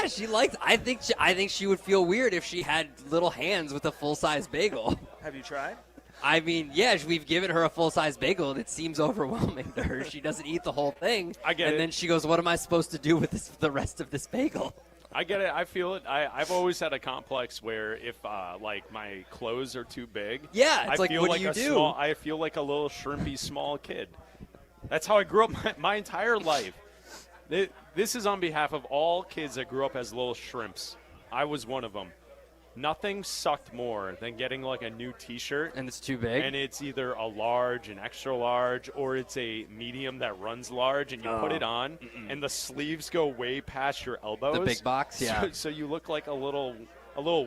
She likes. I think she would feel weird if she had little hands with a full-size bagel. Have you tried? I mean, yeah, we've given her a full-size bagel, and it seems overwhelming to her. She doesn't eat the whole thing. I get it. And then she goes, what am I supposed to do with the rest of this bagel? I get it. I feel it. I've always had a complex where if, like, my clothes are too big. Yeah, it's I like, feel what like do you do? I feel like a little shrimpy small kid. That's how I grew up my entire life. This is on behalf of all kids that grew up as little shrimps. I was one of them. Nothing sucked more than getting like a new T-shirt. And it's too big? And it's either a large, an extra large, or it's a medium that runs large, and you put it on, and the sleeves go way past your elbows. The big box, yeah. So you look like a little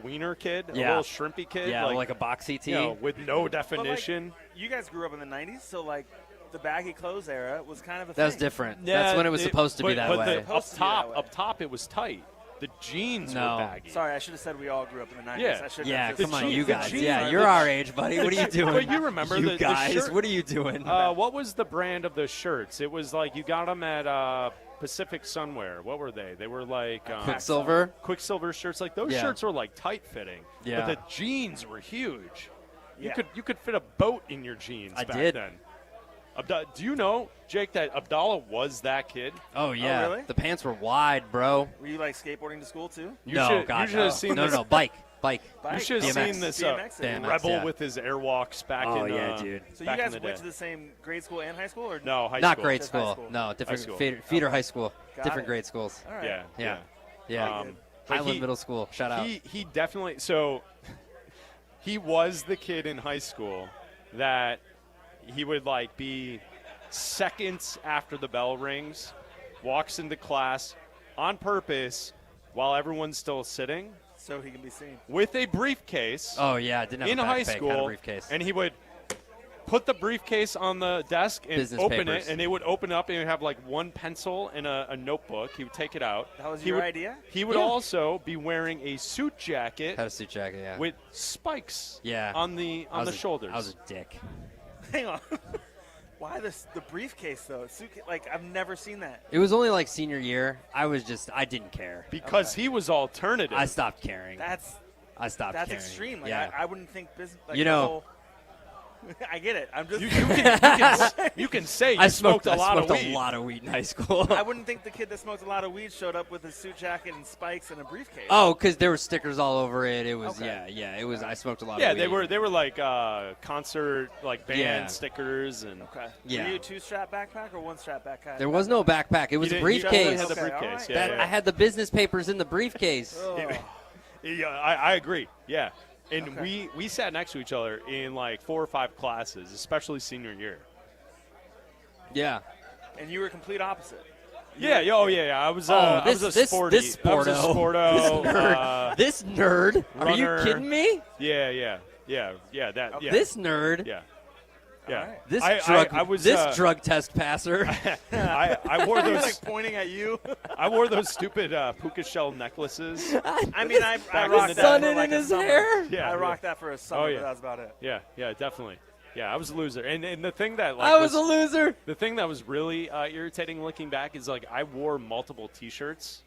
wiener kid, Yeah. a little shrimpy kid. Yeah, like a boxy tee. You know, with no definition. But, like, you guys grew up in the 90s, so, like, the baggy clothes era was kind of a thing. That was different. Yeah, That's when it was supposed to be that way. Up top, it was tight. The jeans were baggy. Sorry, I should have said we all grew up in the 90s. Yeah, I should yeah, have come on, you guys. jeans Yeah, are you're our age, buddy. What are you doing? But you remember you the guys? shirt. What are you doing? What was the brand of the shirts? It was like you got them at Pacific Sunwear. What were they? They were like Quicksilver? Quicksilver shirts. Like those shirts were like tight fitting. Yeah. But the jeans were huge. Yeah. You could fit a boat in your jeans I back did. then. Do you know, Jake, that Abdalla was that kid? Oh, yeah. Oh, really? The pants were wide, bro. Were you, like, skateboarding to school, too? You no, should, God, you should have seen this. No, bike. You should have BMX. seen this BMX, rebel yeah. with his airwalks back Oh, in yeah, dude. So you back in guys the went day. to the same grade school and high school? Or No, high Not school. grade Just high school. school. No, different High school. feeder high school. Got different it. grade schools. All right. Yeah. Yeah. But Highland Middle School. Shout out. He definitely – so he was the kid in high school that he would, like, be seconds after the bell rings, walks into class on purpose while everyone's still sitting. So he can be seen. With a briefcase. Oh, yeah. I didn't have in a backpack, high had a school. briefcase. And he would put the briefcase on the desk and Business open papers. it, and it would open up and it would have like one pencil and a notebook. He would take it out. That was He your would- idea? He would also be wearing a suit jacket Had a suit jacket, yeah. with spikes Yeah. on the shoulders. I was a dick. Hang on. Why the briefcase, though? Like, I've never seen that. It was only like senior year. I didn't care. Because he was alternative. I stopped caring. I stopped That's caring. extreme. Like, yeah. I wouldn't think business. Like, You the know- whole- I get it. I'm just. You can say you I smoked a lot of smoked weed. a lot of weed in high school. I wouldn't think the kid that smoked a lot of weed showed up with a suit jacket and spikes and a briefcase. Oh, because there were stickers all over it. It was Okay. yeah. It was. I smoked a lot. Yeah, of weed. they were like concert like band Yeah. stickers and. Okay. Yeah. Were you a two-strap backpack or one-strap backpack? There was no backpack. It was a He briefcase. had the Okay, briefcase. all right. Yeah, That- yeah. I had the business papers in the briefcase. Yeah, I agree. Yeah. And we sat next to each other in like 4 or 5 classes, especially senior year. Yeah. And you were complete opposite. Yeah. I was. I was a sporty. This I was a sporto. sporto. This nerd. Are you runner. kidding me? Yeah. That. Yeah. This nerd. Yeah. Yeah. This I was drug test passer. I wore He was those. like pointing at you. I wore those stupid puka shell necklaces. I mean, I Back in rocked the that sun for in like a his summer. hair? Yeah, I rocked that for a summer, Oh, yeah. but that was about it. Yeah, definitely. Yeah, I was a loser. And the thing that like I was a loser. The thing that was really irritating looking back is like I wore multiple T-shirts.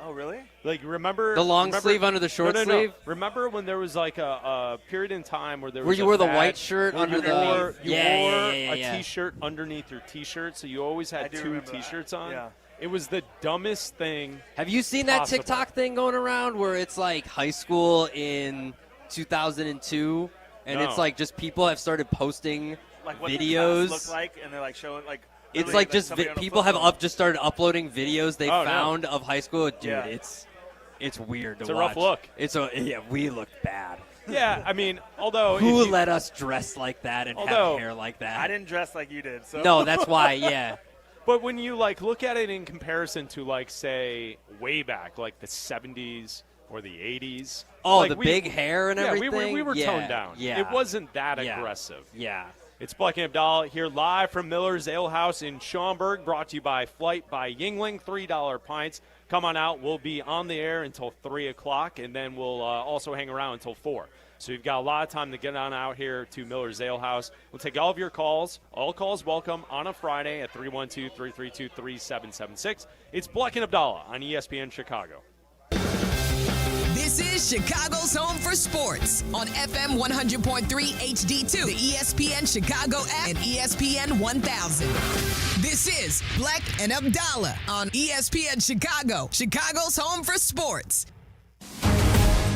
Oh, really? Like remember The long sleeve under the short No. sleeve? Remember when there was like a period in time where there was Where you a wore the fad white shirt where under you the- wore, you Yeah, wore yeah. a T-shirt underneath your T-shirt, so you always I had do 2 remember that. T-shirts on. Yeah. It was the dumbest thing. Have you seen that possible. TikTok thing going around where it's like high school in 2002, and No. it's like just people have started posting Like what videos. the class looked like, and they're like showing like. It's literally, like just somebody on a people have football. just started uploading videos they Oh, no. found of high school. Dude, Yeah. it's weird to It's a watch. rough look. We looked bad. Yeah, I mean, although Who if you- let us dress like that and Although, have hair like that? I didn't dress like you did. So. No, that's why. Yeah. But when you like look at it in comparison to like say way back like the 70s or the 80s. Oh, like, the big hair and yeah, everything? we were Yeah, toned down. yeah. It wasn't that Yeah. aggressive. Yeah. It's Bleck Abdalla here live from Miller's Ale House in Schaumburg, brought to you by Flight by Yuengling, $3 pints. Come on out. We'll be on the air until 3 o'clock, and then we'll also hang around until 4. So you've got a lot of time to get on out here to Miller's Ale House. We'll take all of your calls. All calls welcome on a Friday at 312-332-3776. It's Bleck and Abdalla on ESPN Chicago. This is Chicago's home for sports on FM 100.3 HD2, the ESPN Chicago app, and ESPN 1000. This is Bleck and Abdalla on ESPN Chicago, Chicago's home for sports.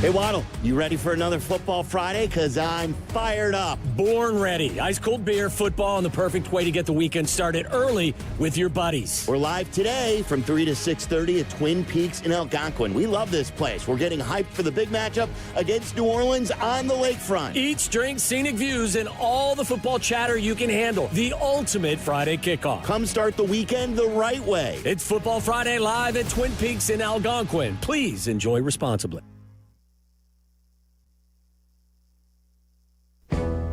Hey, Waddle, you ready for another Football Friday? Because I'm fired up. Born ready. Ice cold beer, football, and the perfect way to get the weekend started early with your buddies. We're live today from 3 to 6:30 at Twin Peaks in Algonquin. We love this place. We're getting hyped for the big matchup against New Orleans on the lakefront. Eats, drinks, scenic views, and all the football chatter you can handle. The ultimate Friday kickoff. Come start the weekend the right way. It's Football Friday live at Twin Peaks in Algonquin. Please enjoy responsibly.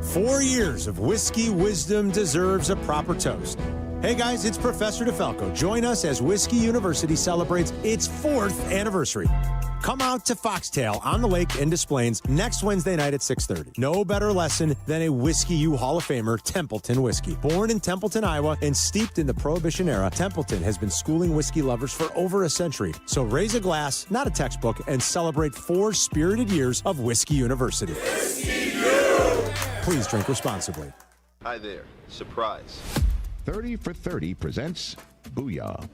4 years of whiskey wisdom deserves a proper toast. Hey guys, it's Professor DeFalco. Join us as Whiskey University celebrates its 4th anniversary. Come out to Foxtail on the Lake in Des Plaines next Wednesday night at 6:30. No better lesson than a Whiskey U Hall of Famer, Templeton Whiskey. Born in Templeton, Iowa, and steeped in the Prohibition era, Templeton has been schooling whiskey lovers for over a century. So raise a glass, not a textbook, and celebrate 4 spirited years of Whiskey University. Whiskey U! Please drink responsibly. Hi there. Surprise. 30 for 30 presents Booyah.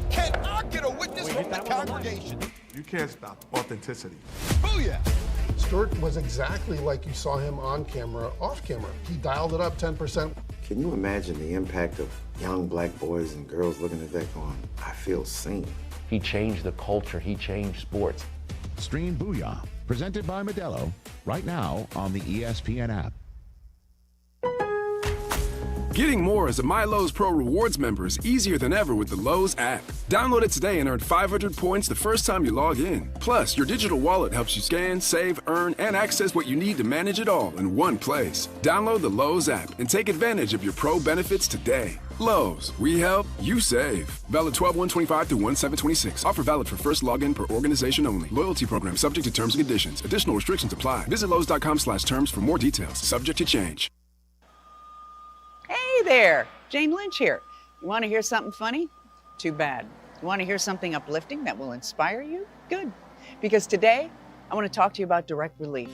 Can I get a witness from the congregation? You can't stop authenticity. Booyah! Stewart was exactly like you saw him on camera, off camera. He dialed it up 10%. Can you imagine the impact of young black boys and girls looking at that going, I feel seen? He changed the culture. He changed sports. Stream Booyah, presented by Modelo, right now on the ESPN app. Getting more as a MyLowe's Pro Rewards member is easier than ever with the Lowe's app. Download it today and earn 500 points the first time you log in. Plus, your digital wallet helps you scan, save, earn, and access what you need to manage it all in one place. Download the Lowe's app and take advantage of your Pro benefits today. Lowe's, we help, you save. Valid 12/1/25 through 1/7/26. Offer valid for first login per organization only. Loyalty program subject to terms and conditions. Additional restrictions apply. Visit Lowe's.com/terms for more details. Subject to change. Hey there, Jane Lynch here. You want to hear something funny? Too bad. You want to hear something uplifting that will inspire you? Good. Because today, I want to talk to you about Direct Relief,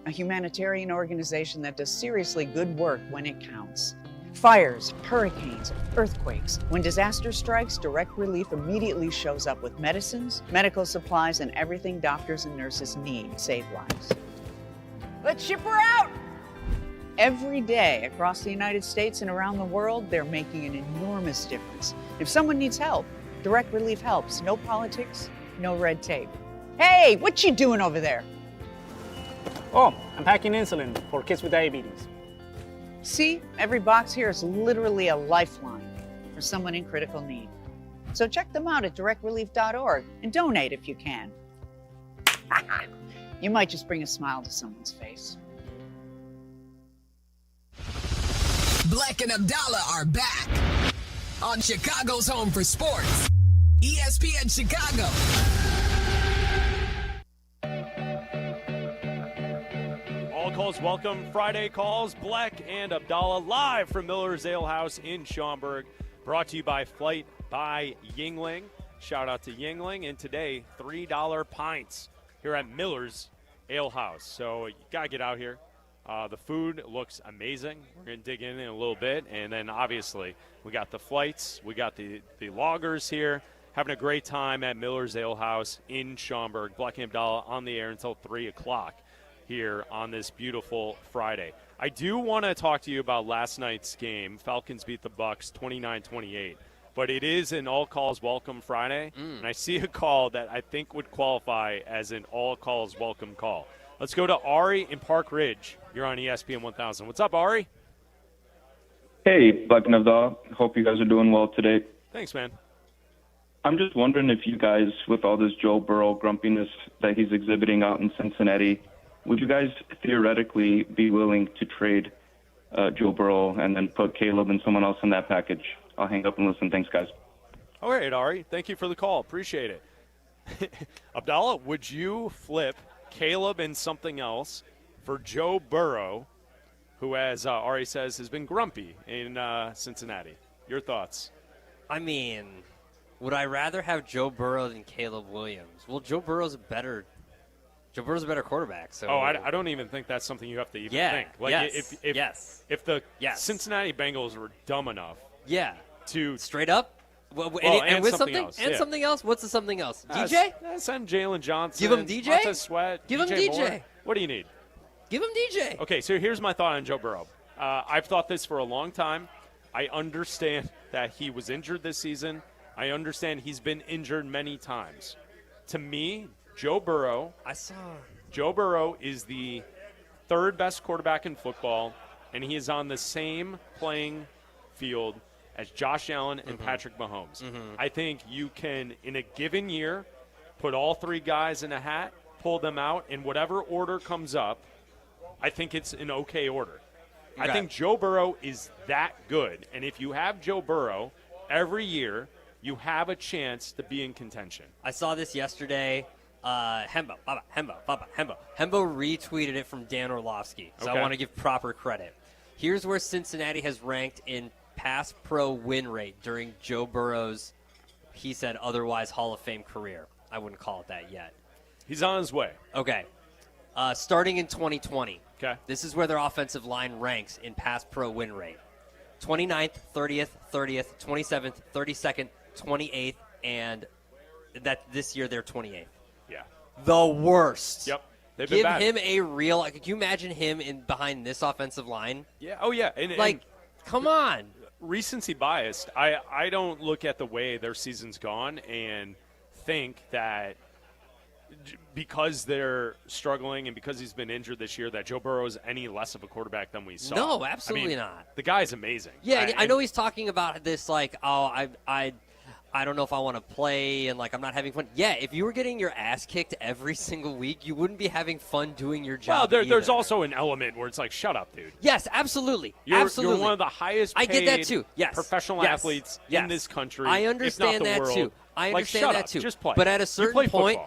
a humanitarian organization that does seriously good work when it counts. Fires, hurricanes, earthquakes. When disaster strikes, Direct Relief immediately shows up with medicines, medical supplies, and everything doctors and nurses need to save lives. Let's ship her out! Every day across the United States and around the world, they're making an enormous difference. If someone needs help, Direct Relief helps. No politics, no red tape. Hey, what you doing over there? Oh, I'm packing insulin for kids with diabetes. See, every box here is literally a lifeline for someone in critical need. So check them out at directrelief.org and donate if you can. You might just bring a smile to someone's face. Bleck and Abdalla are back on Chicago's home for sports, ESPN Chicago. All calls welcome. Friday calls. Bleck and Abdalla live from Miller's Ale House in Schaumburg. Brought to you by Flight by Yuengling. Shout out to Yuengling. And today, $3 pints here at Miller's Ale House. So you got to get out here. The food looks amazing. We're going to dig in a little bit. And then, obviously, we got the flights. We got the loggers here. Having a great time at Miller's Ale House in Schaumburg. Bleck and Abdalla on the air until 3 o'clock here on this beautiful Friday. I do want to talk to you about last night's game. Falcons beat the Bucs 29-28. But it is an all calls welcome Friday. And I see a call that I think would qualify as an all calls welcome call. Let's go to Ari in Park Ridge. You're on ESPN 1000. What's up, Ari? Hey, Bleck and Abdalla. Hope you guys are doing well today. Thanks, man. I'm just wondering if you guys, with all this Joe Burrow grumpiness that he's exhibiting out in Cincinnati, would you guys theoretically be willing to trade Joe Burrow and then put Caleb and someone else in that package? I'll hang up and listen. Thanks, guys. All right, Ari. Thank you for the call. Appreciate it. Abdalla, would you flip Caleb and something else for Joe Burrow, who, as Ari says, has been grumpy in Cincinnati? Your thoughts? I mean, would I rather have Joe Burrow than Caleb Williams? Well, Joe Burrow's a better Joe Burrow's a better quarterback. So I don't even think that's something you have to even think. Like if the Cincinnati Bengals were dumb enough, to straight up, and with something else, something else. What's the something else? DJ? Send Jalen Johnson. Give him DJ. Montez Sweat. Give him DJ. Moore. What do you need? Give him DJ. Okay, so here's my thought on Joe Burrow. I've thought this for a long time. I understand that he was injured this season. I understand he's been injured many times. To me, Joe Burrow is the third best quarterback in football, and he is on the same playing field as Josh Allen and Patrick Mahomes. I think you can, in a given year, put all three guys in a hat, pull them out, in whatever order comes up, I think it's an okay order. I think Joe Burrow is that good, and if you have Joe Burrow every year, you have a chance to be in contention. I saw this yesterday. Hembo retweeted it from Dan Orlovsky, so I want to give proper credit. Here's where Cincinnati has ranked in pass pro win rate during Joe Burrow's, he said, otherwise Hall of Fame career. I wouldn't call it that yet. He's on his way. Okay. Starting in 2020. Okay. This is where their offensive line ranks in pass pro win rate. 29th, 30th, 27th, 32nd, 28th, and that this year they're 28th. Yeah. The worst. Yep. They've been Give bad. him a real, like, can you imagine him in behind this offensive line? Yeah. Oh, yeah. And come on. Recency biased. I don't look at the way their season's gone and think that because they're struggling and because he's been injured this year that Joe Burrow is any less of a quarterback than we saw. No, absolutely not. The guy's amazing. Yeah, I know he's talking about this like, I don't know if I want to play and, like, I'm not having fun. Yeah, if you were getting your ass kicked every single week, you wouldn't be having fun doing your job. Well, there's also an element where it's like, shut up, dude. Yes, absolutely. You're one of the highest paid I get that too. Yes. professional athletes in this country. I understand if not the that world. too. I understand shut that up. too. Just play. But at a certain point,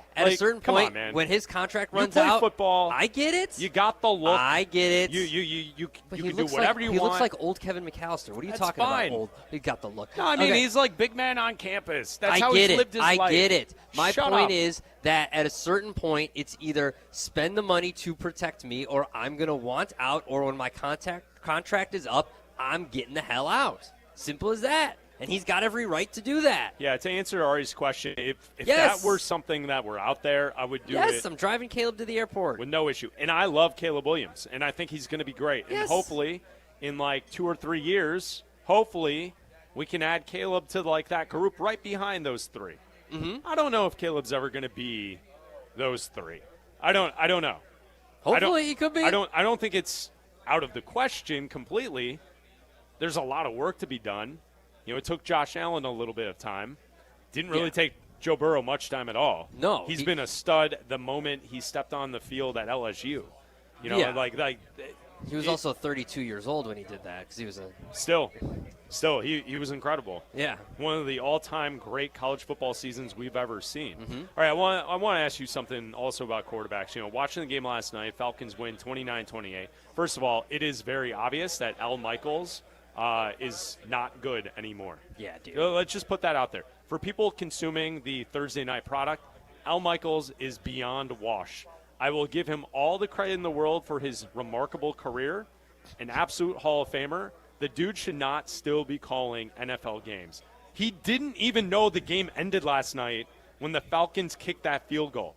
come on, man. when his contract runs you play out, football. I get it. You got the look. I get it. You but can do whatever you want. He looks like old Kevin McAllister. What are you talking fine. about? Old. He got the look. No, I mean he's like big man on campus. That's how he's lived his life. I get it. My Shut point up. is that at a certain point, it's either spend the money to protect me, or I'm going to want out, or when my contract is up, I'm getting the hell out. Simple as that. And he's got every right to do that. Yeah, to answer Ari's question, if that were something that were out there, I would do it. Yes, I'm driving Caleb to the airport. With no issue. And I love Caleb Williams, and I think he's going to be great. Yes. And hopefully, in like 2 or 3 years, hopefully we can add Caleb to like that group right behind those three. Mm-hmm. I don't know if Caleb's ever going to be those three. I don't know. Hopefully he could be. I don't think it's out of the question completely. There's a lot of work to be done. You know, it took Josh Allen a little bit of time. Didn't really take Joe Burrow much time at all. No. He's been a stud the moment he stepped on the field at LSU. You know, like he was also 32 years old when he did that because he was a still he was incredible. Yeah, one of the all-time great college football seasons we've ever seen. Mm-hmm. All right, I want to ask you something also about quarterbacks. You know, watching the game last night, Falcons win 29-28. First of all, it is very obvious that Al Michaels is not good anymore. Yeah, dude. Let's just put that out there. For people consuming the Thursday night product, Al Michaels is beyond wash. I will give him all the credit in the world for his remarkable career, an absolute Hall of Famer. The dude should not still be calling NFL games. He didn't even know the game ended last night when the Falcons kicked that field goal.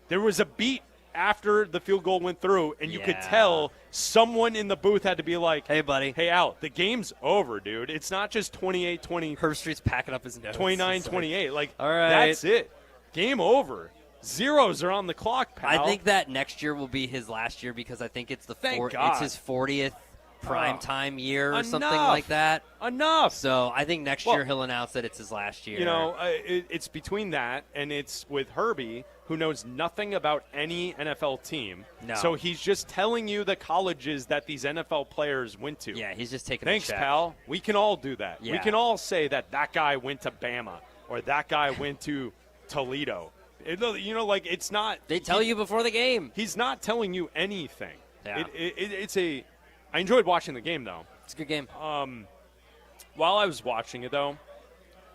There was a beat after the field goal went through, and you could tell someone in the booth had to be like, hey, buddy. Hey, Al, the game's over, dude. It's not just 28-20. Herb Street's packing up his notes. 29-28. Like, all right. That's it. Game over. Zeros are on the clock, pal. I think that next year will be his last year because I think it's it's his 40th primetime year or something like that. Enough. So I think next year he'll announce that it's his last year. You know, it's between that and it's with Herbie, who knows nothing about any NFL team. No. So he's just telling you the colleges that these NFL players went to. Yeah, he's just taking Thanks, a check. pal. We can all do that. Yeah. We can all say that guy went to Bama or that guy went to Toledo. You know, like it's not. They tell you before the game. He's not telling you anything. Yeah. It's a. I enjoyed watching the game, though. It's a good game. While I was watching it, though,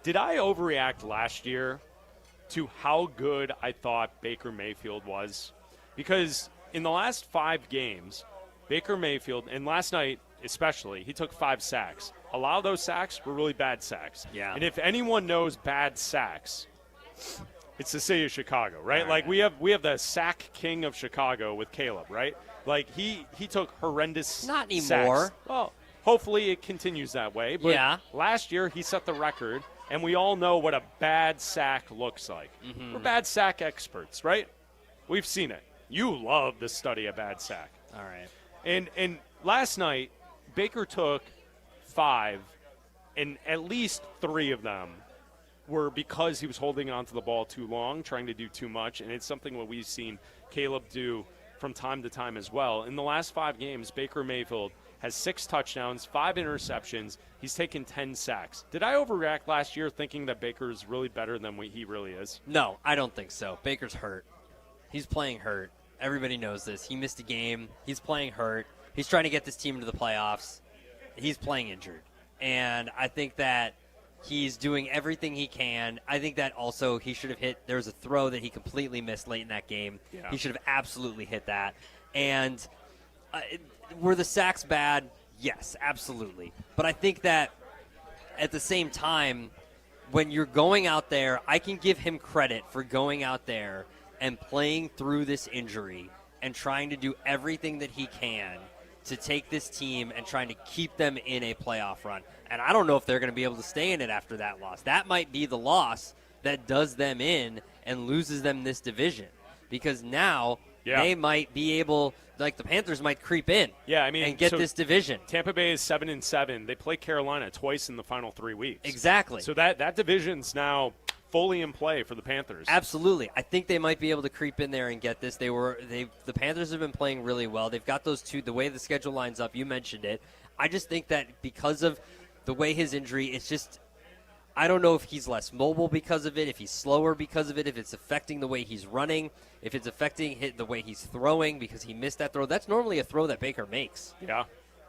did I overreact last year to how good I thought Baker Mayfield was? because in the last 5 games, Baker Mayfield, and last night especially, he took 5 sacks. A lot of those sacks were really bad sacks. Yeah. And if anyone knows bad sacks, it's the city of Chicago, right? All Like right. we have the sack king of Chicago with Caleb, right? Like he took horrendous Not sacks. anymore. Well, hopefully it continues that way. But Yeah. last year he set the record, and we all know what a bad sack looks like. Mhm. We're bad sack experts, right? We've seen it. You love the study of bad sack. All right. And last night, Baker took 5, and at least 3 of them were because he was holding onto the ball too long, trying to do too much, and it's something that we've seen Caleb do from time to time as well. In the last 5 games, Baker Mayfield has 6 touchdowns, 5 interceptions. He's taken 10 sacks. Did I overreact last year thinking that Baker's really better than what he really is? No, I don't think so. Baker's hurt. He's playing hurt. Everybody knows this. He missed a game. He's playing hurt. He's trying to get this team into the playoffs. He's playing injured. And I think that he's doing everything he can. I think that also he should have hit. There was a throw that he completely missed late in that game. Yeah. He should have absolutely hit that. And were the sacks bad? Yes, absolutely. But I think that at the same time, when you're going out there, I can give him credit for going out there and playing through this injury and trying to do everything that he can to take this team and trying to keep them in a playoff run. And I don't know if they're going to be able to stay in it after that loss. That might be the loss that does them in and loses them this division, because now they might be able, like the Panthers might creep in and get so this division. Tampa Bay is 7-7. They play Carolina twice in the final 3 weeks. Exactly. So that division's now fully in play for the Panthers. Absolutely. I think they might be able to creep in there and get this. The Panthers have been playing really well. They've got those 2, the way the schedule lines up, you mentioned it. I just think that because of the way his injury, it's just, I don't know if he's less mobile because of it, if he's slower because of it, if it's affecting the way he's running, if it's affecting the way he's throwing because he missed that throw. That's normally a throw that Baker makes. Yeah.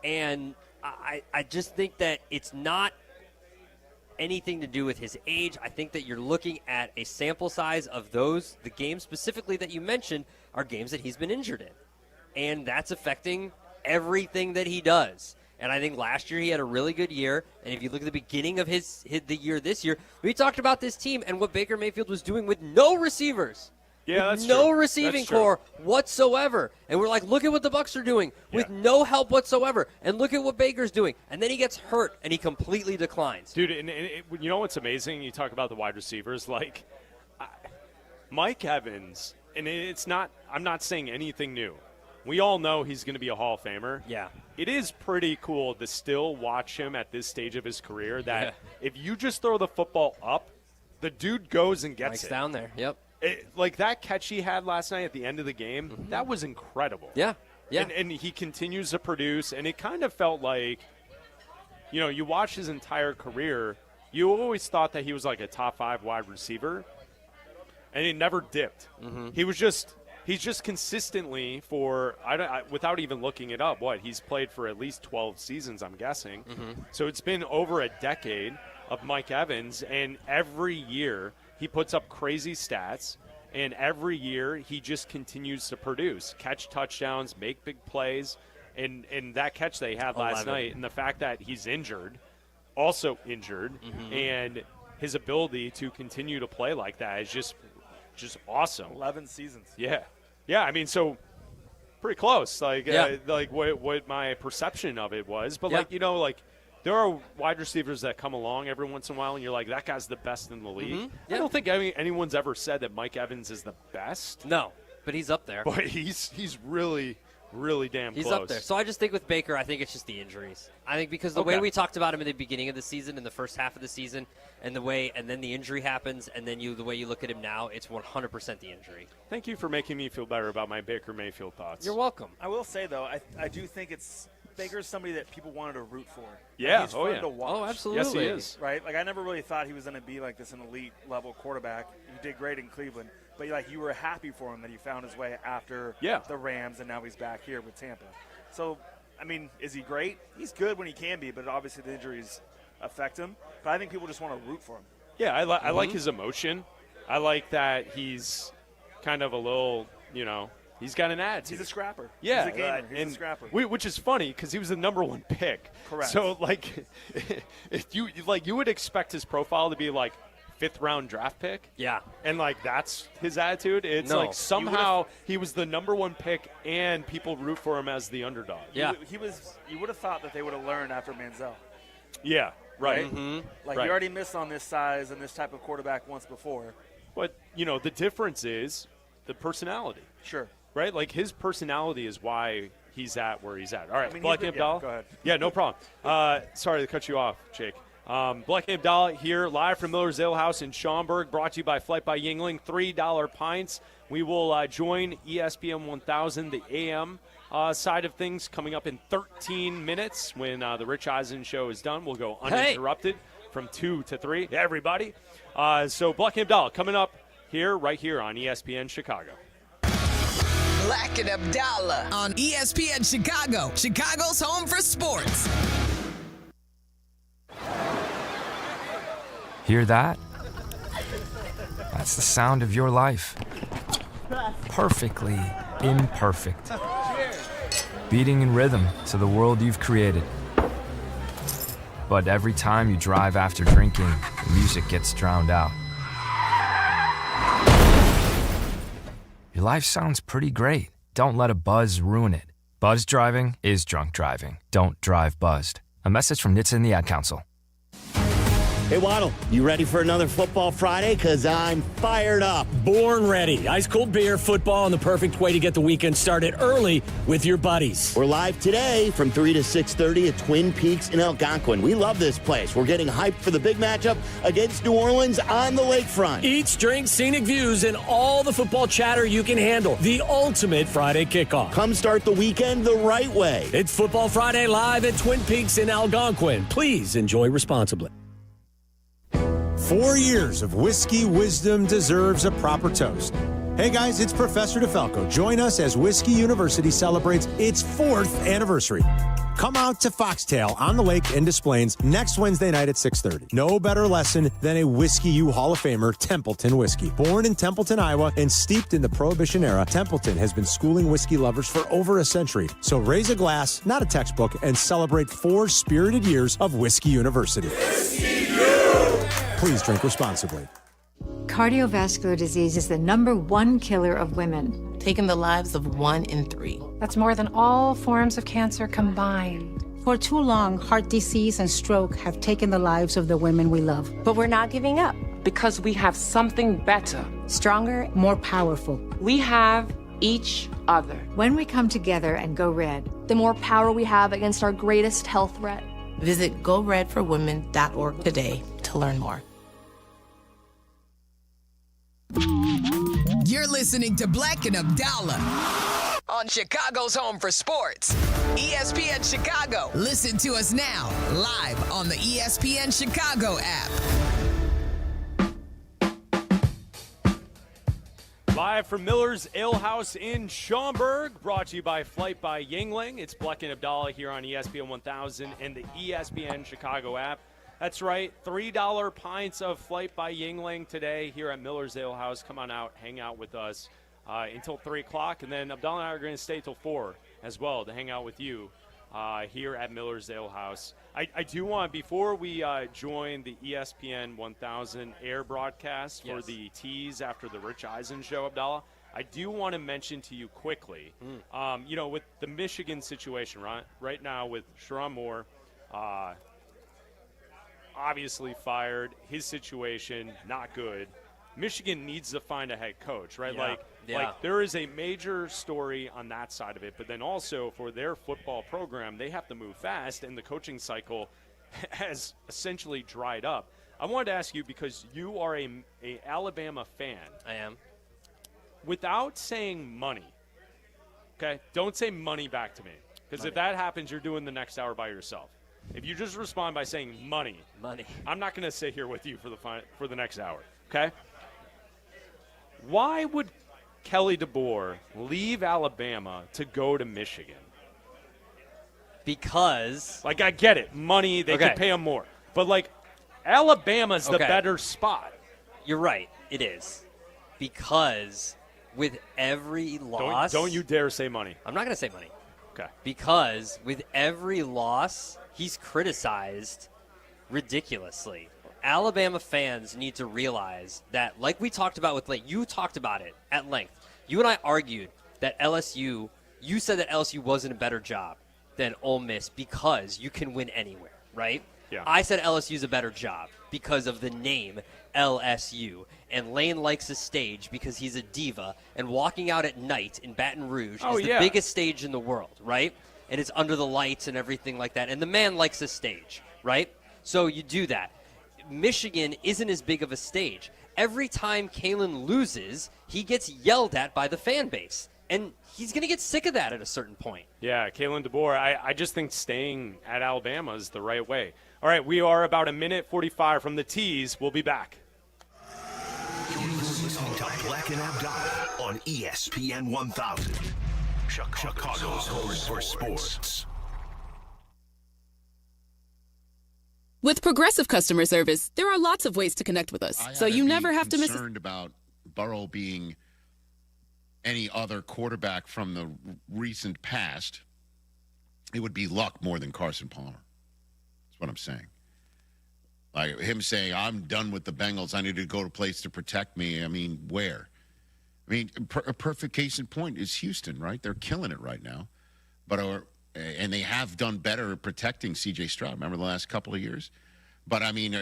And I just think that it's not anything to do with his age. I think that you're looking at a sample size of the games specifically that you mentioned are games that he's been injured in. And that's affecting everything that he does. And I think last year he had a really good year. And if you look at the beginning of the year this year, we talked about this team and what Baker Mayfield was doing with no receivers. Yeah, with that's no true. receiving That's true. core whatsoever. And we're like, look at what the Bucs are doing with no help whatsoever. And look at what Baker's doing. And then he gets hurt and he completely declines. Dude, and you know what's amazing? You talk about the wide receivers. Like, Mike Evans, and it's not – I'm not saying anything new. We all know he's going to be a Hall of Famer. Yeah. It is pretty cool to still watch him at this stage of his career that if you just throw the football up, the dude goes and gets Mike's it. down there. Yep. Like that catch he had last night at the end of the game, that was incredible. Yeah. Yeah. And he continues to produce, and it kind of felt like, you know, you watch his entire career, you always thought that he was like a top 5 wide receiver, and he never dipped. He's just consistently without even looking it up, he's played for at least 12 seasons, I'm guessing. So it's been over a decade of Mike Evans, and every year he puts up crazy stats, and every year he just continues to produce, catch touchdowns, make big plays, and that catch they had last night, and the fact that he's also injured, and his ability to continue to play like that is just awesome. 11 seasons. Yeah. Yeah, I mean, so pretty close. Like what my perception of it was. But, there are wide receivers that come along every once in a while, and you're like, that guy's the best in the league. I don't think anyone's ever said that Mike Evans is the best. No, but he's up there. But he's really, really damn close. He's up there. So I just think with Baker, I think it's just the injuries. I think because the way we talked about him in the beginning of the season, in the first half of the season, and then the injury happens, and then the way you look at him now, it's 100% the injury. Thank you for making me feel better about my Baker Mayfield thoughts. You're welcome. I will say, though, I do think Baker's somebody that people wanted to root for. Yeah. He's fun to watch. Oh, absolutely. Yes, he is. Right? Like, I never really thought he was going to be like this an elite-level quarterback. He did great in Cleveland. But, you were happy for him that he found his way after the Rams, and now he's back here with Tampa. So, I mean, is he great? He's good when he can be, but obviously the injuries affect him. But I think people just want to root for him. Yeah, I like his emotion. I like that he's kind of a little, He's got an attitude. He's a scrapper. Yeah, he's a gamer. He's a scrapper. Which is funny because he was the number 1 pick. Correct. So if you would expect his profile to be like 5th round draft pick. Yeah. And that's his attitude. It's No. like somehow he was the number 1 pick and people root for him as the underdog. Yeah. You would have thought that they would have learned after Manziel. Yeah. Right. Mm-hmm. Like you already missed on this size and this type of quarterback once before. But the difference is the personality. Sure. Right? Like his personality is why he's at where he's at. All right, Bleck Abdalla. Yeah, go ahead. Yeah, no problem. Sorry to cut you off, Jake. Bleck Abdalla here, live from Miller's Ale House in Schaumburg, brought to you by Flight by Yuengling, $3 pints. We will join ESPN 1000, the AM side of things, coming up in 13 minutes when the Rich Eisen show is done. We'll go uninterrupted from 2 to 3. Yeah, everybody. So Bleck Abdalla coming up right here on ESPN Chicago. Bleck and Abdalla on ESPN Chicago, Chicago's home for sports. Hear that? That's the sound of your life. Perfectly imperfect. Beating in rhythm to the world you've created. But every time you drive after drinking, the music gets drowned out. Your life sounds pretty great. Don't let a buzz ruin it. Buzz driving is drunk driving. Don't drive buzzed. A message from NHTSA and the Ad Council. Hey, Waddle, you ready for another Football Friday? Because I'm fired up. Born ready. Ice cold beer, football, and the perfect way to get the weekend started early with your buddies. We're live today from 3 to 6:30 at Twin Peaks in Algonquin. We love this place. We're getting hyped for the big matchup against New Orleans on the lakefront. Eats, drinks, scenic views, and all the football chatter you can handle. The ultimate Friday kickoff. Come start the weekend the right way. It's Football Friday live at Twin Peaks in Algonquin. Please enjoy responsibly. 4 years of whiskey wisdom deserves a proper toast. Hey guys, it's Professor DeFalco. Join us as Whiskey University celebrates its 4th anniversary. Come out to Foxtail on the Lake in Des Plaines next Wednesday night at 6:30. No better lesson than a Whiskey U Hall of Famer, Templeton Whiskey. Born in Templeton, Iowa, and steeped in the Prohibition era, Templeton has been schooling whiskey lovers for over a century. So raise a glass, not a textbook, and celebrate 4 spirited years of Whiskey University. Whiskey U! Please drink responsibly. Cardiovascular disease is the #1 killer of women, taking the lives of 1 in 3. That's more than all forms of cancer combined. For too long, heart disease and stroke have taken the lives of the women we love. But we're not giving up because we have something better, stronger, more powerful. We have each other. When we come together and go red, the more power we have against our greatest health threat. Visit GoRedForWomen.org today to learn more. You're listening to Bleck and Abdalla on Chicago's home for sports, ESPN Chicago. Listen to us now, live on the ESPN Chicago app. Live from Miller's Ale House in Schaumburg, brought to you by Flight by Yuengling. It's Bleck and Abdalla here on ESPN 1000 and the ESPN Chicago app. That's right, $3 pints of Flight by Yuengling today here at Miller's Ale House. Come on out, hang out with us until 3 o'clock, and then Abdalla and I are going to stay till 4 as well to hang out with you here at Miller's Ale House. I do want, before we join the ESPN 1000 air broadcast for the tease after the Rich Eisen show, Abdalla, I do want to mention to you quickly, with the Michigan situation right now with Sherrone Moore, obviously fired, his situation not good. Michigan needs to find a head coach, right? Yeah. Like there is a major story on that side of it, but then also for their football program, they have to move fast, and the coaching cycle has essentially dried up. I wanted to ask you, because you are a Alabama fan. I am. Without saying money, okay? Don't say money back to me, because if that happens, you're doing the next hour by yourself. If you just respond by saying money, I'm not going to sit here with you for the next hour, okay? Why would Kelly DeBoer leave Alabama to go to Michigan? Because I get it, money, they can pay him more. But, Alabama's the better spot. You're right, it is. Because with every loss. Don't you dare say money. I'm not going to say money. Okay. Because with every loss, he's criticized ridiculously. Alabama fans need to realize that, like we talked about with you talked about it at length. You and I argued that LSU, you said that LSU wasn't a better job than Ole Miss because you can win anywhere, right? Yeah. I said LSU's a better job because of the name LSU. And Lane likes the stage because he's a diva. And walking out at night in Baton Rouge is the biggest stage in the world, right? And it's under the lights and everything like that. And the man likes the stage, right? So you do that. Michigan isn't as big of a stage. Every time Kalen loses, he gets yelled at by the fan base. And he's going to get sick of that at a certain point. Yeah, Kalen DeBoer, I just think staying at Alabama is the right way. All right, we are about a minute 45 from the tees. We'll be back. You're listening to Bleck and Abdalla on ESPN 1000. Chicago's home for sports. With Progressive Customer Service, there are lots of ways to connect with us, so you never have to miss. I'm concerned about Burrow being any other quarterback from the recent past. It would be Luck more than Carson Palmer. That's what I'm saying. Like him saying, I'm done with the Bengals. I need to go to a place to protect me. I mean, where? I mean, a perfect case in point is Houston, right? They're killing it right now. And they have done better at protecting C.J. Stroud. Remember the last couple of years? But, I mean,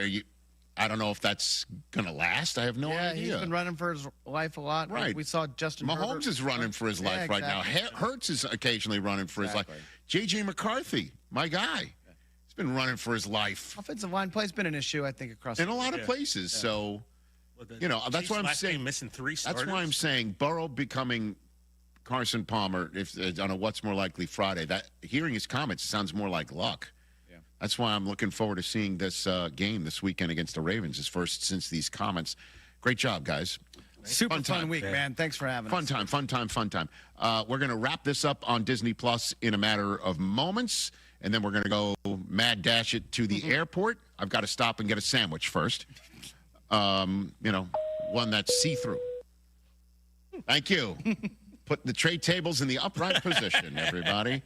I don't know if that's going to last. I have no idea. He's been running for his life a lot. Right. We saw Justin Mahomes Herbert. is running for his life right now. Hurts is occasionally running for his life. J.J. McCarthy, my guy, he's been running for his life. Offensive line play has been an issue, I think, across in a lot of places. Yeah. So, that's why I'm saying missing 3 starters. That's why I'm saying Burrow becoming Carson Palmer, if on a What's More Likely Friday, that hearing his comments sounds more like Luck. Yeah. That's why I'm looking forward to seeing this game this weekend against the Ravens, his first since these comments. Great job, guys. Super fun week, man. Thanks for having us. Fun time. We're going to wrap this up on Disney Plus in a matter of moments, and then we're going to go mad dash it to the airport. I've got to stop and get a sandwich first. One that's see-through. Thank you. Put the tray tables in the upright position, everybody.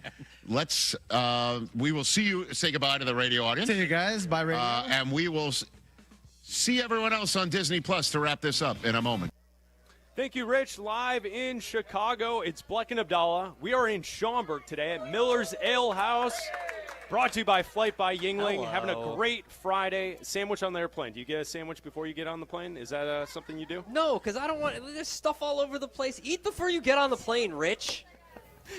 We will see you. Say goodbye to the radio audience. See you guys. Bye, radio. And we will see everyone else on Disney Plus to wrap this up in a moment. Thank you, Rich. Live in Chicago, it's Bleck and Abdalla. We are in Schaumburg today at Miller's Ale House. Brought to you by Flight by Yuengling. Hello. Having a great Friday. Sandwich on the airplane. Do you get a sandwich before you get on the plane? Is that something you do? No, because I don't want – there's stuff all over the place. Eat before you get on the plane, Rich.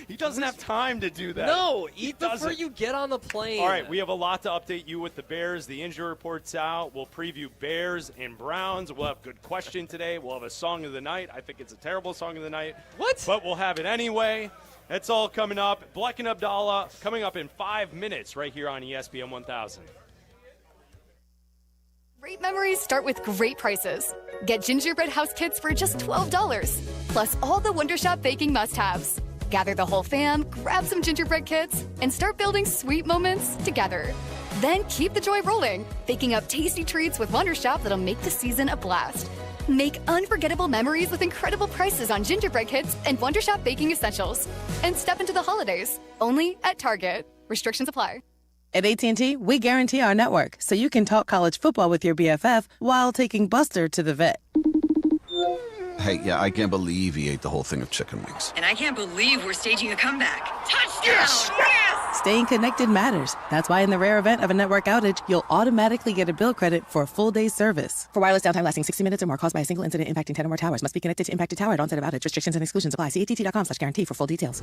He doesn't have time to do that. No, eat before you get on the plane. All right, we have a lot to update you with the Bears. The injury report's out. We'll preview Bears and Browns. We'll have a good question today. We'll have a song of the night. I think it's a terrible song of the night. What? But we'll have it anyway. That's all coming up. Bleck and Abdalla coming up in 5 minutes right here on ESPN 1000. Great memories start with great prices. Get gingerbread house kits for just $12, plus all the Wonder Shop baking must-haves. Gather the whole fam, grab some gingerbread kits, and start building sweet moments together. Then keep the joy rolling, baking up tasty treats with Wonder Shop that'll make the season a blast. Make unforgettable memories with incredible prices on gingerbread kits and Wonder Shop baking essentials. And step into the holidays, only at Target. Restrictions apply. At AT&T, we guarantee our network so you can talk college football with your BFF while taking Buster to the vet. Hey, yeah, I can't believe he ate the whole thing of chicken wings. And I can't believe we're staging a comeback. Touchdown! Yes! Yes! Staying connected matters. That's why in the rare event of a network outage, you'll automatically get a bill credit for a full day's service. For wireless downtime lasting 60 minutes or more caused by a single incident impacting 10 or more towers, must be connected to impacted tower at onset of outage. Restrictions and exclusions apply. See att.com/guarantee for full details.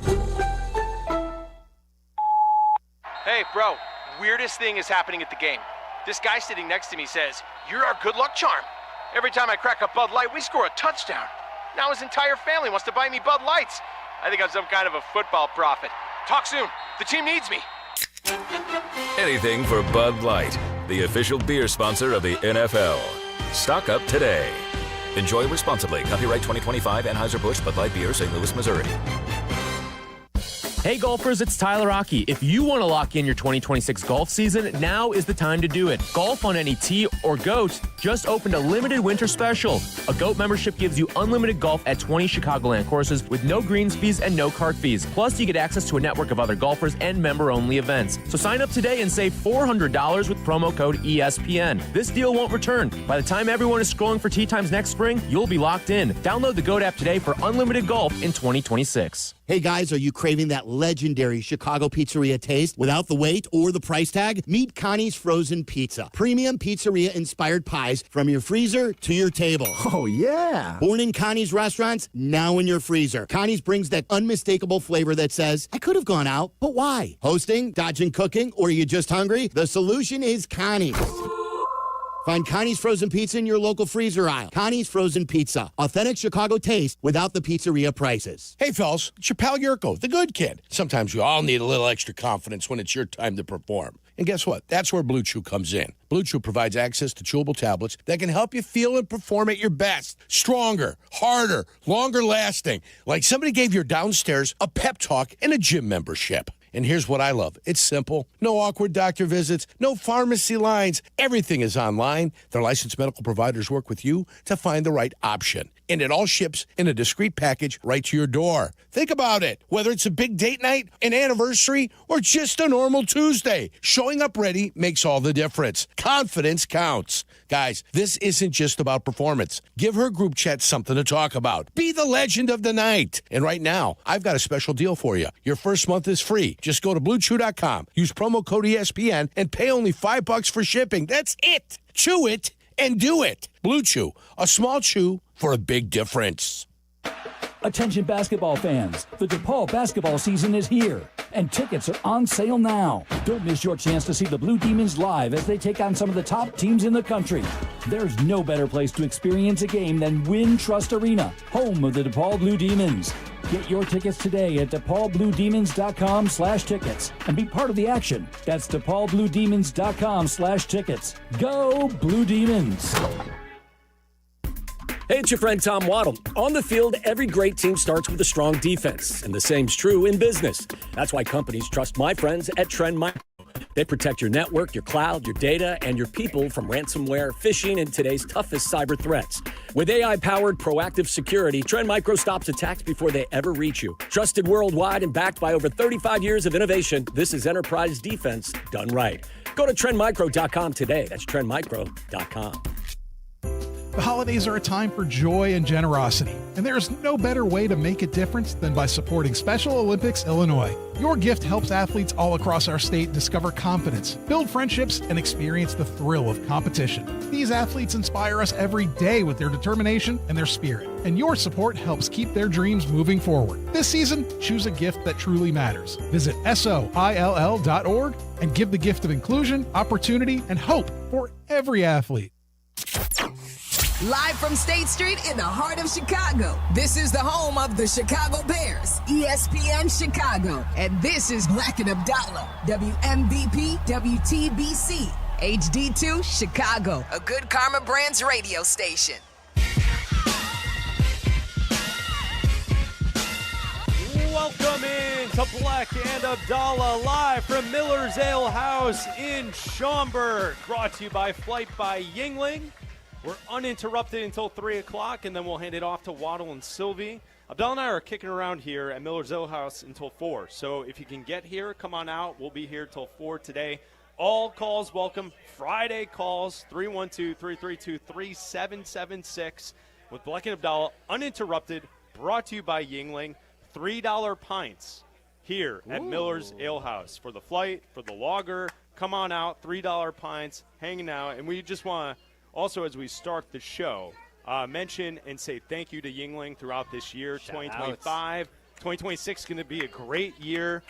Hey, bro, weirdest thing is happening at the game. This guy sitting next to me says, "You're our good luck charm." Every time I crack a Bud Light, we score a touchdown. Now his entire family wants to buy me Bud Lights. I think I'm some kind of a football prophet. Talk soon. The team needs me. Anything for Bud Light, the official beer sponsor of the NFL. Stock up today. Enjoy responsibly. Copyright 2025 Anheuser-Busch Bud Light Beer, St. Louis, Missouri. Hey golfers, it's Tyler Rocky. If you want to lock in your 2026 golf season, now is the time to do it. Golf on any tee or goat just opened a limited winter special. A GOAT membership gives you unlimited golf at 20 Chicagoland courses with no greens fees and no cart fees. Plus, you get access to a network of other golfers and member-only events. So sign up today and save $400 with promo code ESPN. This deal won't return. By the time everyone is scrolling for tee times next spring, you'll be locked in. Download the GOAT app today for unlimited golf in 2026. Hey guys, are you craving that legendary Chicago pizzeria taste without the wait or the price tag? Meet Connie's Frozen Pizza. Premium pizzeria-inspired pies from your freezer to your table. Oh, yeah. Born in Connie's restaurants, now in your freezer. Connie's brings that unmistakable flavor that says, I could have gone out, but why? Hosting, dodging cooking, or are you just hungry? The solution is Connie's. Find Connie's Frozen Pizza in your local freezer aisle. Connie's Frozen Pizza. Authentic Chicago taste without the pizzeria prices. Hey, fellas, it's your pal Jurko, the good kid. Sometimes we all need a little extra confidence when it's your time to perform. And guess what? That's where Blue Chew comes in. Blue Chew provides access to chewable tablets that can help you feel and perform at your best. Stronger, harder, longer lasting. Like somebody gave your downstairs a pep talk and a gym membership. And here's what I love. It's simple. No awkward doctor visits, no pharmacy lines. Everything is online. Their licensed medical providers work with you to find the right option. And it all ships in a discreet package right to your door. Think about it. Whether it's a big date night, an anniversary, or just a normal Tuesday, showing up ready makes all the difference. Confidence counts. Guys, this isn't just about performance. Give her group chat something to talk about. Be the legend of the night. And right now, I've got a special deal for you. Your first month is free. Just go to BlueChew.com, use promo code ESPN, and pay only $5 for shipping. That's it. Chew it and do it. Blue Chew, a small chew for a big difference. Attention basketball fans, the DePaul basketball season is here, and tickets are on sale now. Don't miss your chance to see the Blue Demons live as they take on some of the top teams in the country. There's no better place to experience a game than Wintrust Arena, home of the DePaul Blue Demons. Get your tickets today at DePaulBlueDemons.com/tickets and be part of the action. That's DePaulBlueDemons.com/tickets. Go Blue Demons! Hey, it's your friend Tom Waddle. On the field, every great team starts with a strong defense, and the same's true in business. That's why companies trust my friends at Trend Micro. They protect your network, your cloud, your data, and your people from ransomware, phishing, and today's toughest cyber threats. With AI-powered proactive security, Trend Micro stops attacks before they ever reach you. Trusted worldwide and backed by over 35 years of innovation, this is enterprise defense done right. Go to TrendMicro.com today. That's TrendMicro.com. The holidays are a time for joy and generosity, and there's no better way to make a difference than by supporting Special Olympics Illinois. Your gift helps athletes all across our state discover confidence, build friendships, and experience the thrill of competition. These athletes inspire us every day with their determination and their spirit, and your support helps keep their dreams moving forward. This season, choose a gift that truly matters. Visit SOILL.org and give the gift of inclusion, opportunity, and hope for every athlete. Live from State Street in the heart of Chicago, this is the home of the Chicago Bears, ESPN Chicago. And this is Bleck Abdalla, WMVP WTBC, HD2 Chicago, a good Karma Brands radio station. Welcome in to Bleck and Abdalla, live from Miller's Ale House in Schaumburg, brought to you by Flight by Yuengling. We're uninterrupted until 3 o'clock, and then we'll hand it off to Waddle and Silvy. Abdalla and I are kicking around here at Miller's Ale House until 4. So if you can get here, come on out. We'll be here till 4 today. All calls welcome. Friday calls, 312-332-3776 with Bleck and Abdalla, uninterrupted, brought to you by Yuengling. $3 pints here at Miller's Ale House for the flight, for the lager. Come on out, $3 pints, hanging out. And we just want to also, as we start the show, mention and say thank you to Yuengling throughout this year, 2025. 2026 is going to be a great year.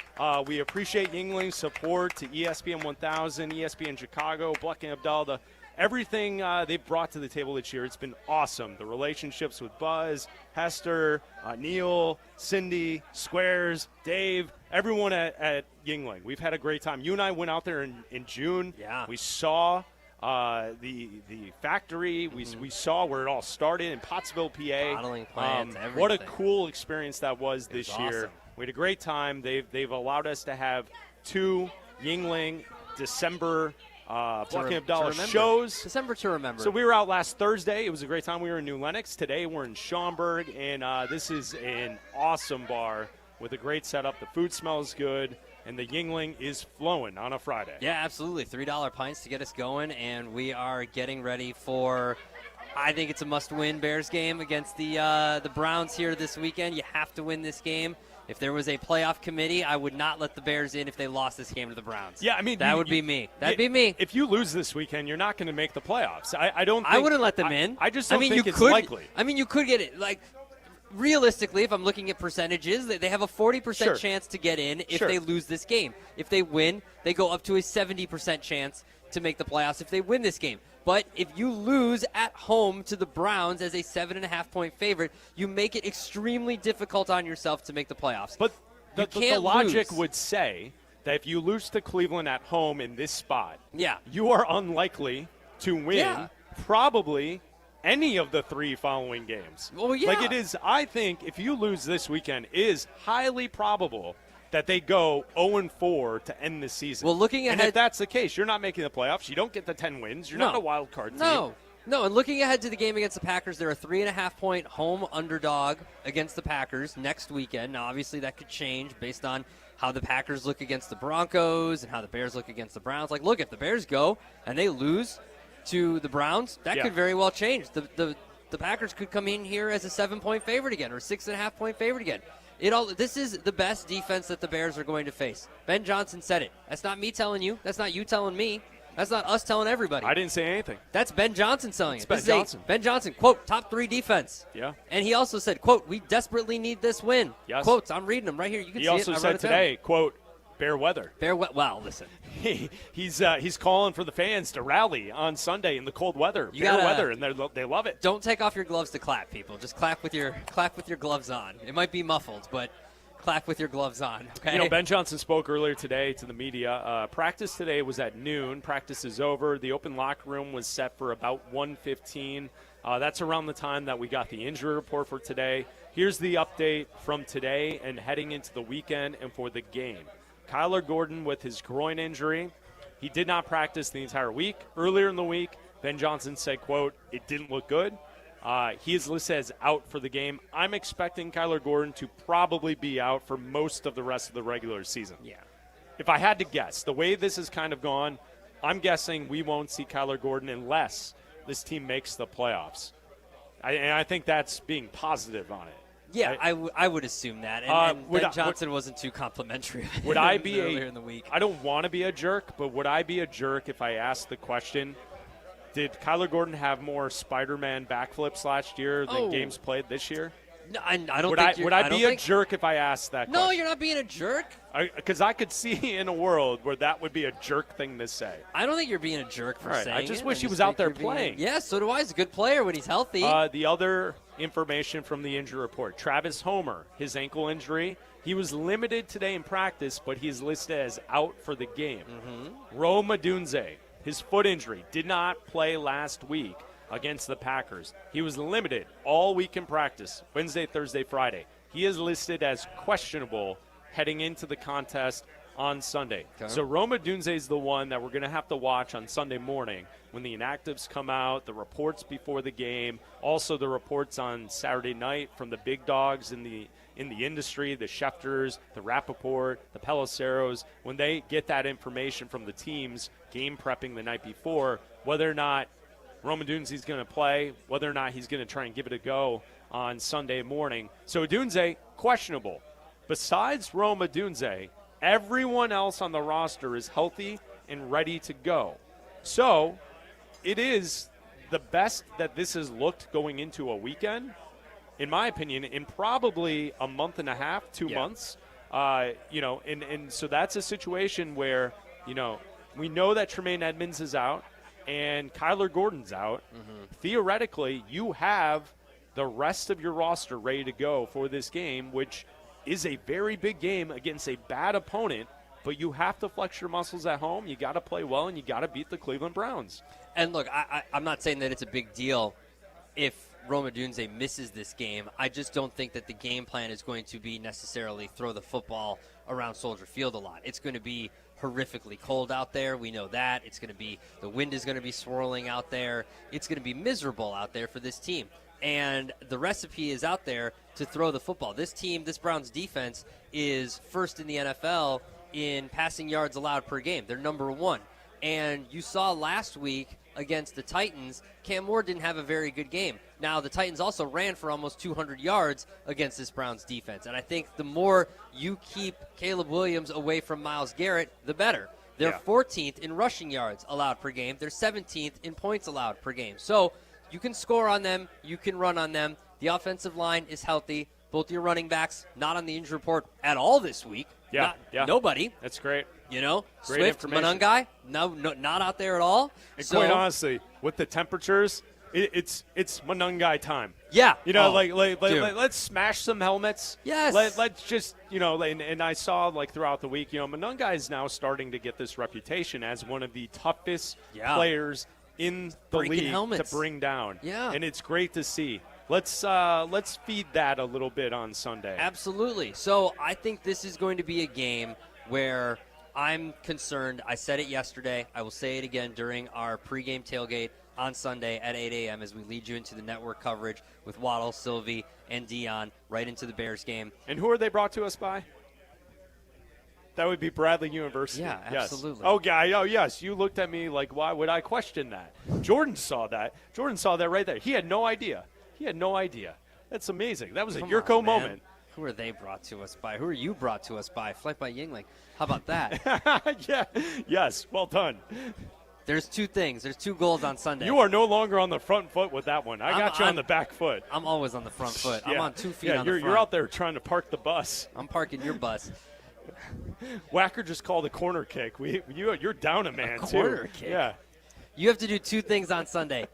We appreciate Yuengling's support to ESPN 1000, ESPN Chicago, Bleck and Abdalla, everything they've brought to the table this year. It's been awesome. The relationships with Buzz, Hester, Neil, Cindy, Squares, Dave, everyone at Yuengling. We've had a great time. You and I went out there in June. Yeah. We saw the factory. We saw where it all started in Pottsville, PA. Bottling plants, everything. What a cool experience that was this year. Awesome. We had a great time. They've allowed us to have 2 Yuengling December Bleck Abdalla shows. December to remember. So we were out last Thursday. It was a great time. We were in New Lenox. Today we're in Schaumburg, and this is an awesome bar with a great setup. The food smells good, and the Yuengling is flowing on a Friday. Yeah, absolutely. $3 pints to get us going, and we are getting ready for, I think it's a must-win Bears game against the Browns here this weekend. You have to win this game. If there was a playoff committee, I would not let the Bears in if they lost this game to the Browns. Yeah, I mean, that would be me. That'd be me. If you lose this weekend, you're not going to make the playoffs. I don't. I wouldn't let them in. I just don't think it's likely. I mean, you could get it. Like, realistically, if I'm looking at percentages, they have a 40% chance to get in if they lose this game. If they win, they go up to a 70% chance to make the playoffs if they win this game. But if you lose at home to the Browns as a 7.5-point favorite, you make it extremely difficult on yourself to make the playoffs. But the logic lose. would say that if you lose to Cleveland at home in this spot, yeah, you are unlikely to win probably any of the 3 following games. Well, yeah. Like it is, I think if you lose this weekend, it is highly probable that they go 0-4 to end the season. Well, looking ahead, and if that's the case, you're not making the playoffs. You don't get the 10 wins. You're not a wild card team. No, and looking ahead to the game against the Packers, they're a 3.5-point home underdog against the Packers next weekend. Now, obviously, that could change based on how the Packers look against the Broncos and how the Bears look against the Browns. Like, look, if the Bears go and they lose to the Browns, that could very well change. The Packers could come in here as a 7-point favorite again or a 6.5-point favorite again. This is the best defense that the Bears are going to face. Ben Johnson said it. That's not me telling you. That's not you telling me. That's not us telling everybody. I didn't say anything. That's Ben Johnson telling it. Ben Johnson. Ben Johnson, quote, top 3 defense. Yeah. And he also said, quote, we desperately need this win. Yes. Quotes, I'm reading them right here. You can see it. He also said today, quote, bear weather. Well, listen. He's calling for the fans to rally on Sunday in the cold weather. Bear weather, and they love it. Don't take off your gloves to clap, people. Just clap with your gloves on. It might be muffled, but clap with your gloves on, okay? You know, Ben Johnson spoke earlier today to the media. Practice today was at noon. Practice is over. The open locker room was set for about 1:15. That's around the time that we got the injury report for today. Here's the update from today and heading into the weekend and for the game. Kyler Gordon with his groin injury. He did not practice the entire week. Earlier in the week, Ben Johnson said, quote, it didn't look good. He is listed as out for the game. I'm expecting Kyler Gordon to probably be out for most of the rest of the regular season. Yeah. If I had to guess, the way this has kind of gone, I'm guessing we won't see Kyler Gordon unless this team makes the playoffs. And I think that's being positive on it. Yeah, I would assume that. And Ben Johnson wasn't too complimentary would I be earlier in the week. I don't want to be a jerk, but would I be a jerk if I asked the question, did Kyler Gordon have more Spider-Man backflips last year than games played this year? No, I don't Would I be a jerk if I asked that question? No, you're not being a jerk. Because I could see in a world where that would be a jerk thing to say. I don't think you're being a jerk for saying it. I just wish he was out there playing. Yeah, so do I. He's a good player when he's healthy. The other information from the injury report, Travis Homer, his ankle injury. He was limited today in practice, but he's listed as out for the game. Rome Odunze, his foot injury, did not play last week against the Packers. He was limited all week in practice, Wednesday, Thursday, Friday. He is listed as questionable heading into the contest on Sunday. Okay. So Rome Odunze is the one that we're going to have to watch on Sunday morning when the inactives come out, the reports before the game, also the reports on Saturday night from the big dogs in the industry, the Schefters, the Rappaport, the Peliseros, when they get that information from the teams game prepping the night before, whether or not Rome Odunze is going to play, whether or not he's going to try and give it a go on Sunday morning. So Odunze, questionable. Besides Rome Odunze, everyone else on the roster is healthy and ready to go. So it is the best that this has looked going into a weekend, in my opinion, in probably a month and a half, 2 months. And so that's a situation where, we know that Tremaine Edmonds is out and Kyler Gordon's out. Theoretically, you have the rest of your roster ready to go for this game, which is a very big game against a bad opponent, but you have to flex your muscles at home. You got to play well, and you got to beat the Cleveland Browns. And look, I'm not saying that it's a big deal if Rome Odunze misses this game. I just don't think that the game plan is going to be necessarily throw the football around Soldier Field a lot. It's going to be horrifically cold out there. We know that. It's going to be, the wind is going to be swirling out there. It's going to be miserable out there for this team. And the recipe is out there to throw the football. This team, this Browns defense, is first in the NFL in passing yards allowed per game. They're number 1. And you saw last week against the Titans, Cam Moore didn't have a very good game. Now, the Titans also ran for almost 200 yards against this Browns defense. And I think the more you keep Caleb Williams away from Myles Garrett, the better. They're 14th in rushing yards allowed per game. They're 17th in points allowed per game. So you can score on them. You can run on them. The offensive line is healthy. Both your running backs not on the injury report at all this week. Nobody. That's great. You know, Great Swift, information. Monungai, no, not out there at all. And So- quite honestly, with the temperatures, it's Monungai time. Yeah. You know, Dude. let's smash some helmets. Yes. Let's just, and I saw throughout the week, Monungai is now starting to get this reputation as one of the toughest players in the Breaking league helmets. to bring down. Yeah. And it's great to see. Let's feed that a little bit on Sunday. Absolutely. So I think this is going to be a game where I'm concerned. I said it yesterday. I will say it again during our pregame tailgate on Sunday at 8 a.m. as we lead you into the network coverage with Waddle, Silvy, and Dion right into the Bears game. And who are they brought to us by? That would be Bradley University. Yeah, Yes. absolutely. Oh, guy. Oh, yes. You looked at me like, why would I question that? Jordan saw that. Jordan saw that right there. He had no idea. That's amazing. That was a Yurko moment. Who are they brought to us by? Who are you brought to us by? Flight by Yuengling. How about that? Yeah. Yes. Well done. There's 2 things. There's 2 goals on Sunday. You are no longer on the front foot with that one. I got you on the back foot. I'm always on the front foot. I'm Yeah. on 2 feet Yeah, on the front. you're out there trying to park the bus. I'm parking your bus. Whacker just called a corner kick. You're down a man, too. Corner kick? Yeah. You have to do 2 things on Sunday.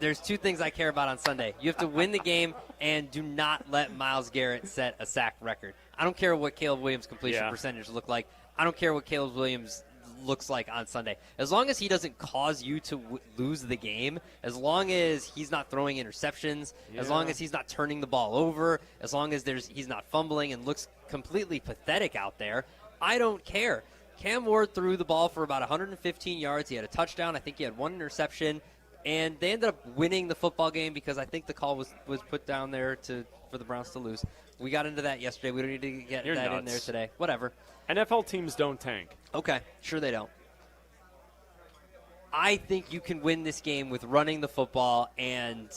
There's 2 things I care about on Sunday. You have to win the game and do not let Myles Garrett set a sack record. I don't care what Caleb Williams' completion percentage look like. I don't care what Caleb Williams looks like on Sunday. As long as he doesn't cause you to lose the game, as long as he's not throwing interceptions, as long as he's not turning the ball over, as long as he's not fumbling and looks completely pathetic out there, I don't care. Cam Ward threw the ball for about 115 yards. He had a touchdown. I think he had 1 interception. And they ended up winning the football game because I think the call was put down there for the Browns to lose. We got into that yesterday. We don't need to get You're that nuts. in there today. Whatever. NFL teams don't tank. Okay. Sure they don't. I think you can win this game with running the football and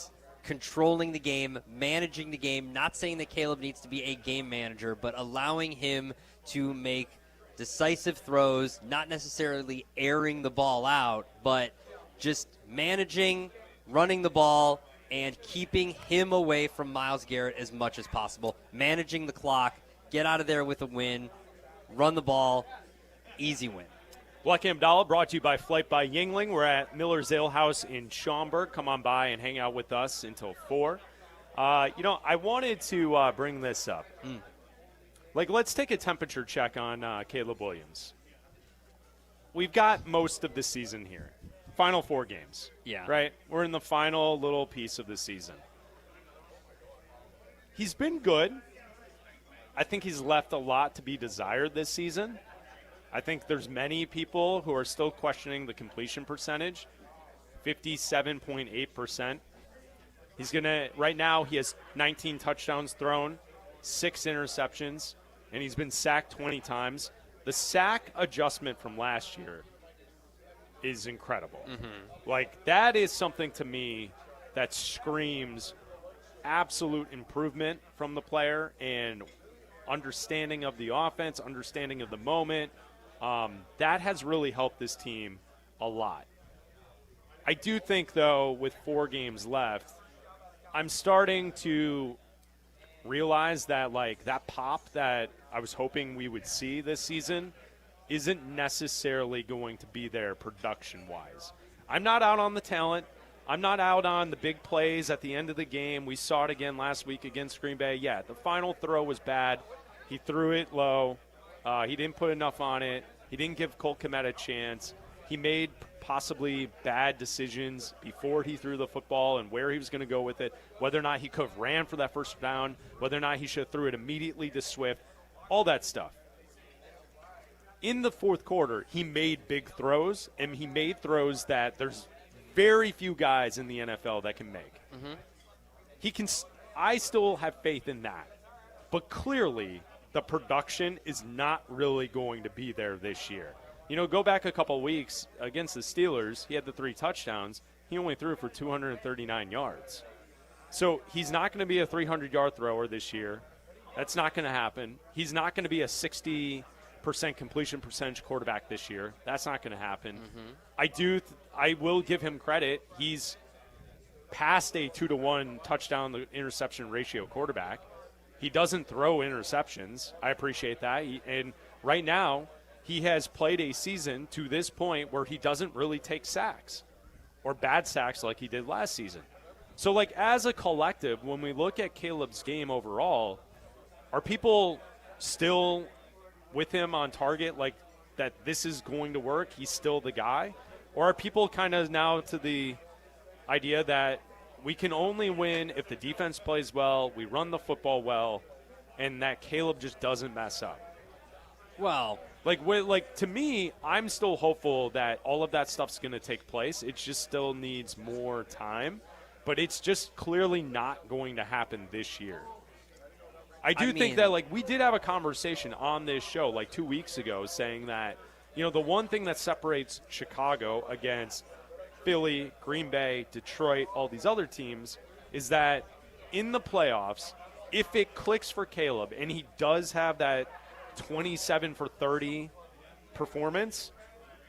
controlling the game, managing the game. Not saying that Caleb needs to be a game manager, but allowing him to make decisive throws, not necessarily airing the ball out, but just managing, running the ball, and keeping him away from Myles Garrett as much as possible. Managing the clock, get out of there with a win, run the ball, easy win. Bleck Abdalla brought to you by Flight by Yuengling. We're at Miller's Ale House in Schaumburg. Come on by and hang out with us until 4. I wanted to bring this up. Let's take a temperature check on Caleb Williams. We've got most of the season here. Final 4 games. Yeah. Right? We're in the final little piece of the season. He's been good. I think he's left a lot to be desired this season. I think there's many people who are still questioning the completion percentage. 57.8%. He's going to, right now, he has 19 touchdowns thrown, 6 interceptions, and he's been sacked 20 times. The sack adjustment from last year is incredible. That is something to me that screams absolute improvement from the player and understanding of the offense, understanding of the moment. That has really helped this team a lot. I do think, though, with 4 games left, I'm starting to realize that, that pop that I was hoping we would see this season isn't necessarily going to be there production-wise. I'm not out on the talent. I'm not out on the big plays at the end of the game. We saw it again last week against Green Bay. Yeah, the final throw was bad. He threw it low. He didn't put enough on it. He didn't give Cole Kmet a chance. He made possibly bad decisions before he threw the football and where he was going to go with it, whether or not he could have ran for that first down, whether or not he should have threw it immediately to Swift, all that stuff. In the fourth quarter, he made big throws, and he made throws that there's very few guys in the NFL that can make. Mm-hmm. He can. I still have faith in that. But clearly, the production is not really going to be there this year. Go back a couple weeks against the Steelers. He had the 3 touchdowns. He only threw for 239 yards. So he's not going to be a 300-yard thrower this year. That's not going to happen. He's not going to be a 60% completion percentage quarterback this year. That's not going to happen. Mm-hmm. I will give him credit. He's past a 2-to-1 touchdown to interception ratio quarterback. He doesn't throw interceptions. I appreciate that. And right now, he has played a season to this point where he doesn't really take sacks or bad sacks like he did last season. So, like, as a collective, when we look at Caleb's game overall, are people still with him on target, like that this is going to work, he's still the guy? Or are people kind of now to the idea that we can only win if the defense plays well, we run the football well, and that Caleb just doesn't mess up? Well, to me, I'm still hopeful that all of that stuff's going to take place. It just still needs more time, but it's just clearly not going to happen this year. I think that, we did have a conversation on this show, 2 weeks ago, saying that, the one thing that separates Chicago against Philly, Green Bay, Detroit, all these other teams, is that in the playoffs, if it clicks for Caleb and he does have that 27 for 30 performance,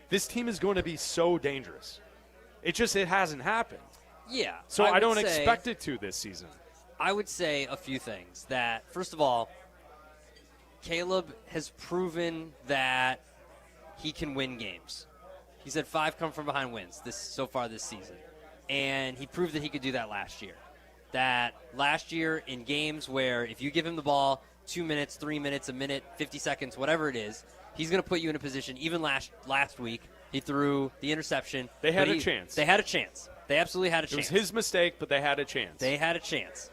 this team is going to be so dangerous. It hasn't happened. Yeah. So I don't expect it to this season. I would say a few things. That, first of all, Caleb has proven that he can win games. He's had 5 come-from-behind wins so far this season. And he proved that he could do that last year. That last year in games where if you give him the ball 2 minutes, 3 minutes, a minute, 50 seconds, whatever it is, he's going to put you in a position. Even last week, he threw the interception. They had a chance. They had a chance. They absolutely had a chance. It was his mistake, but they had a chance. They had a chance.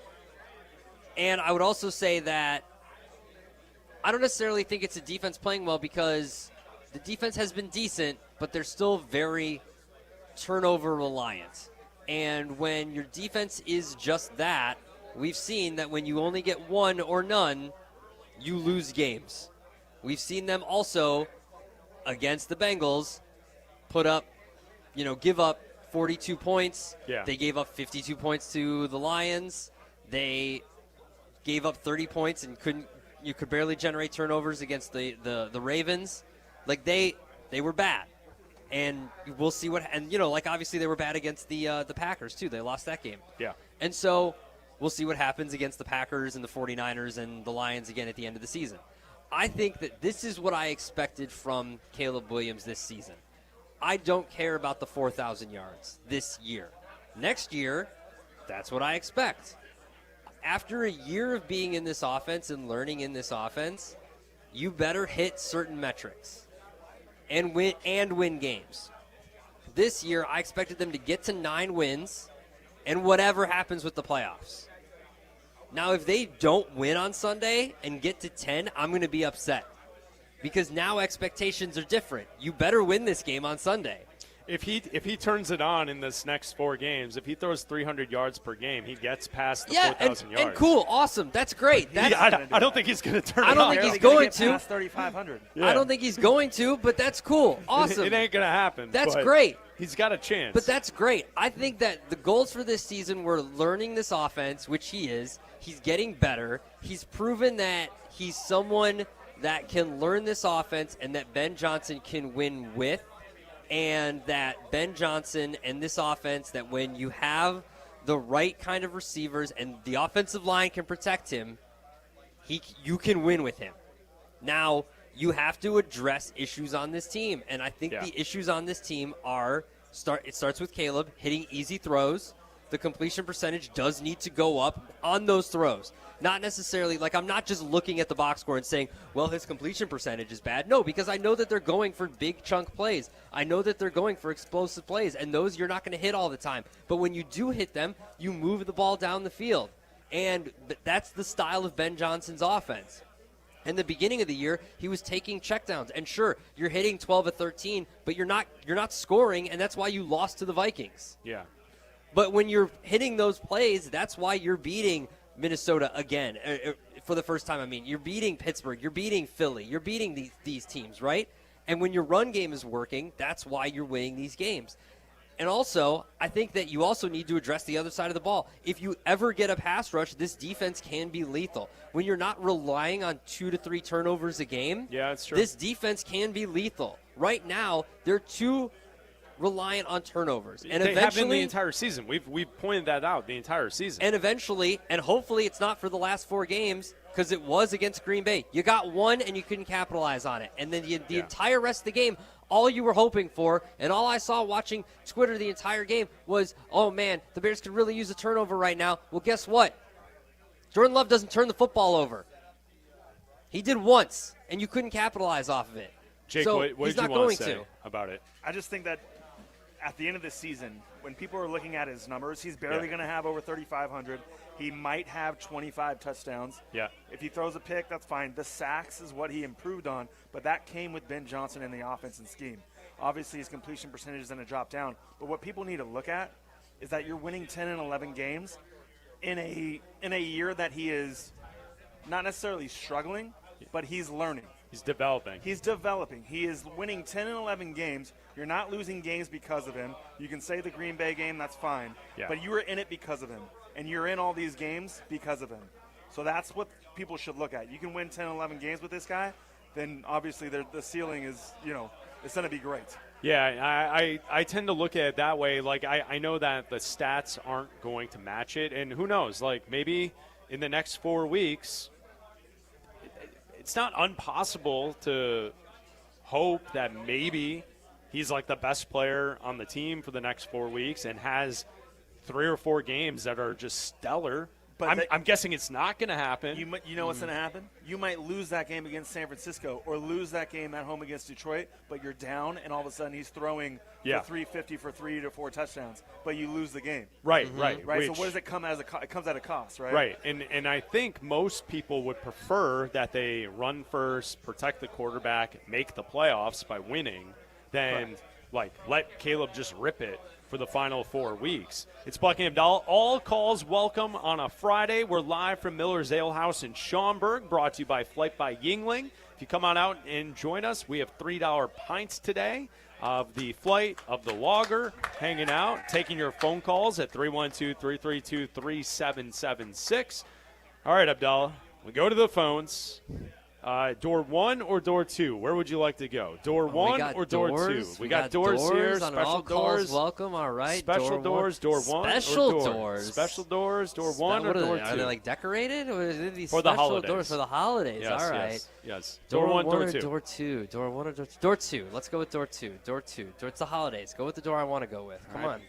And I would also say that I don't necessarily think it's a defense playing well, because the defense has been decent, but they're still very turnover reliant. And when your defense is just that, we've seen that when you only get one or none, you lose games. We've seen them also against the Bengals give up 42 points. Yeah. They gave up 52 points to the Lions. They gave up 30 points and you could barely generate turnovers against the Ravens. They were bad. And we'll see obviously they were bad against the Packers too. They lost that game. Yeah. And so we'll see what happens against the Packers and the 49ers and the Lions again at the end of the season. I think that this is what I expected from Caleb Williams this season. I don't care about the 4,000 yards this year. Next year, that's what I expect. After a year of being in this offense and learning in this offense, you better hit certain metrics and win games. This year, I expected them to get to 9 wins and whatever happens with the playoffs. Now, if they don't win on Sunday and get to 10, I'm going to be upset, because now expectations are different. You better win this game on Sunday. If he turns it on in this next 4 games, if he throws 300 yards per game, he gets past the 4,000 yards. And cool, awesome, that's great. I don't think he's going to turn it on. I don't think he's going to. Past 3,500. Yeah. I don't think he's going to, but that's cool, awesome. It ain't going to happen. That's great. He's got a chance. But that's great. I think that the goals for this season were learning this offense, which he is. He's getting better. He's proven that he's someone that can learn this offense and that Ben Johnson can win with, and that Ben Johnson and this offense, that when you have the right kind of receivers and the offensive line can protect him, you can win with him. Now, you have to address issues on this team, and I think the issues on this team it starts with Caleb hitting easy throws. the completion percentage does need to go up on those throws. Not necessarily, like, I'm not just looking at the box score and saying, well, his completion percentage is bad. No, because I know that they're going for big chunk plays. I know that they're going for explosive plays, and those you're not going to hit all the time. But when you do hit them, you move the ball down the field. And that's the style of Ben Johnson's offense. In the beginning of the year, he was taking checkdowns. And sure, you're hitting 12 of 13, but you're not scoring, and that's why you lost to the Vikings. Yeah. But when you're hitting those plays, that's why you're beating Minnesota again for the first time. I mean, you're beating Pittsburgh, you're beating Philly, you're beating these teams, right? And when your run game is working, that's why you're winning these games. And also, I think that you also need to address the other side of the ball. If you ever get a pass rush, this defense can be lethal. When you're not relying on 2 to 3 turnovers a game, that's true. This defense can be lethal. Right now, they're too reliant on turnovers. And they eventually, have been the entire season. We've pointed that out the entire season. And eventually, and hopefully it's not for the last 4 games, because it was against Green Bay. You got one and you couldn't capitalize on it. And then the entire rest of the game, all you were hoping for, and all I saw watching Twitter the entire game was, oh man, the Bears could really use a turnover right now. Well, guess what? Jordan Love doesn't turn the football over. He did once, and you couldn't capitalize off of it. Jake, so what he's did not you want going to say about it? I just think that at the end of the season, when people are looking at his numbers, he's barely going to have over 3,500. He might have 25 touchdowns. Yeah. If he throws a pick, that's fine. The sacks is what he improved on, but that came with Ben Johnson in the offense and scheme. Obviously, his completion percentage is going to drop down, but what people need to look at is that you're winning 10 and 11 games in a year that he is not necessarily struggling, but he's learning. He's developing. He's developing. He is winning 10 and 11 games. You're not losing games because of him. You can say the Green Bay game, that's fine. Yeah. But you were in it because of him. And you're in all these games because of him. So that's what people should look at. You can win 10 and 11 games with this guy, then obviously the ceiling is, it's going to be great. Yeah, I tend to look at it that way. Like, I know that the stats aren't going to match it. And who knows, like, maybe in the next 4 weeks, it's not impossible to hope that maybe he's like the best player on the team for the next 4 weeks and has 3 or 4 games that are just stellar. But I'm guessing it's not going to happen. You know what's going to happen? You might lose that game against San Francisco or lose that game at home against Detroit, but you're down, and all of a sudden he's throwing for 350 for 3 to 4 touchdowns, but you lose the game. Right. So what does it come as? It comes at a cost, right? Right, and I think most people would prefer that they run first, protect the quarterback, make the playoffs by winning, than let Caleb just rip it for the final 4 weeks. It's Bleck Abdalla. All calls welcome on a Friday. We're live from Miller's Ale House in Schaumburg, brought to you by Flight by Yuengling. If you come on out and join us, we have $3 pints today of the Flight, of the Lager, hanging out, taking your phone calls at 312-332-3776. All right, Abdalla, we go to the phones. Door 1 or door 2? Where would you like to go? Door 1 or door 2? We got doors here. Special doors. Welcome. All right. Special doors. Door 1 Special or door? doors. Special doors. Door 1 or door 2? Are they like decorated, or are these for the special holidays? Doors for the holidays? Yes, all right. Yes. Door 1, door 2. Door 2. Door 1 or door 2? Door 2. Let's go with door 2. Door 2. It's the holidays. Go with the door I want to go with. Come on.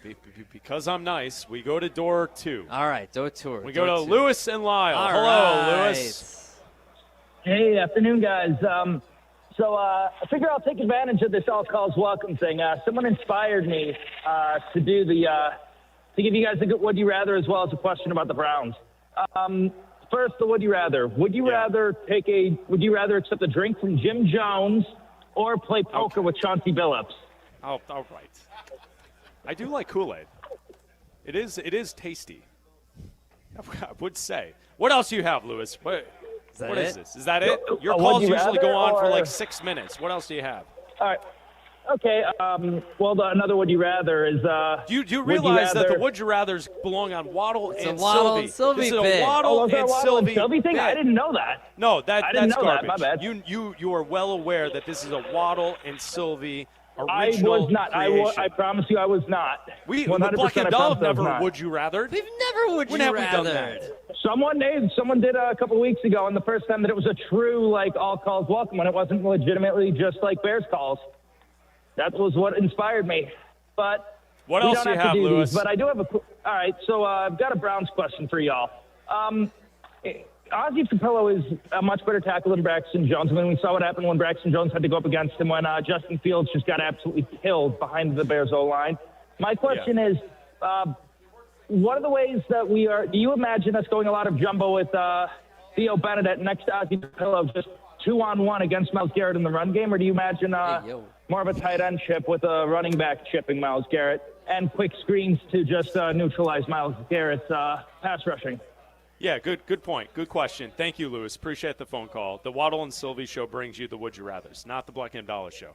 Because I'm nice, we go to door 2. All right. Door 2. We go to Lewis and Lyle. All Hello, right. Lewis. Hey, afternoon, guys. So I figure I'll take advantage of this all calls welcome thing. Someone inspired me to do to give you guys a good would you rather as well as a question about the Browns. First, the would you rather. Would you rather accept a drink from Jim Jones or play poker with Chauncey Billups? Oh, all right. I do like Kool-Aid. It is tasty, I would say. What else do you have, Lewis? What is this? Is that it? Your calls usually go on for like 6 minutes. What else do you have? All right. Okay. Another would you rather is. Do you realize that the would you rathers belong on Waddle and Silvy? This is a Waddle and Silvy thing? I didn't know that. No, that's garbage. My bad. You are well aware that this is a Waddle and Silvy original I was not. I promise you, I was not. We Bleck Abdalla never would you rather. We've never would you rather. When have we done that? Someone did a couple weeks ago, and the first time that it was a true all calls welcome, when it wasn't legitimately just like Bears calls. That was what inspired me. But What we else don't do you have have, to do Lewis? these, but I do have all right, so I've got a Browns question for y'all. Ozzie Capello is a much better tackle than Braxton Jones. I mean, we saw what happened when Braxton Jones had to go up against him when Justin Fields just got absolutely killed behind the Bears O-line. My question is, what are the ways that do you imagine us going a lot of jumbo with Theo Bennett next to Ozzie Capello, just 2-on-1 against Myles Garrett in the run game, or do you imagine more of a tight end chip with a running back chipping Myles Garrett and quick screens to just neutralize Myles Garrett's pass rushing? Yeah, good point. Good question. Thank you, Lewis. Appreciate the phone call. The Waddle and Silvy show brings you the Would You Rathers, not the Bleck Abdalla show.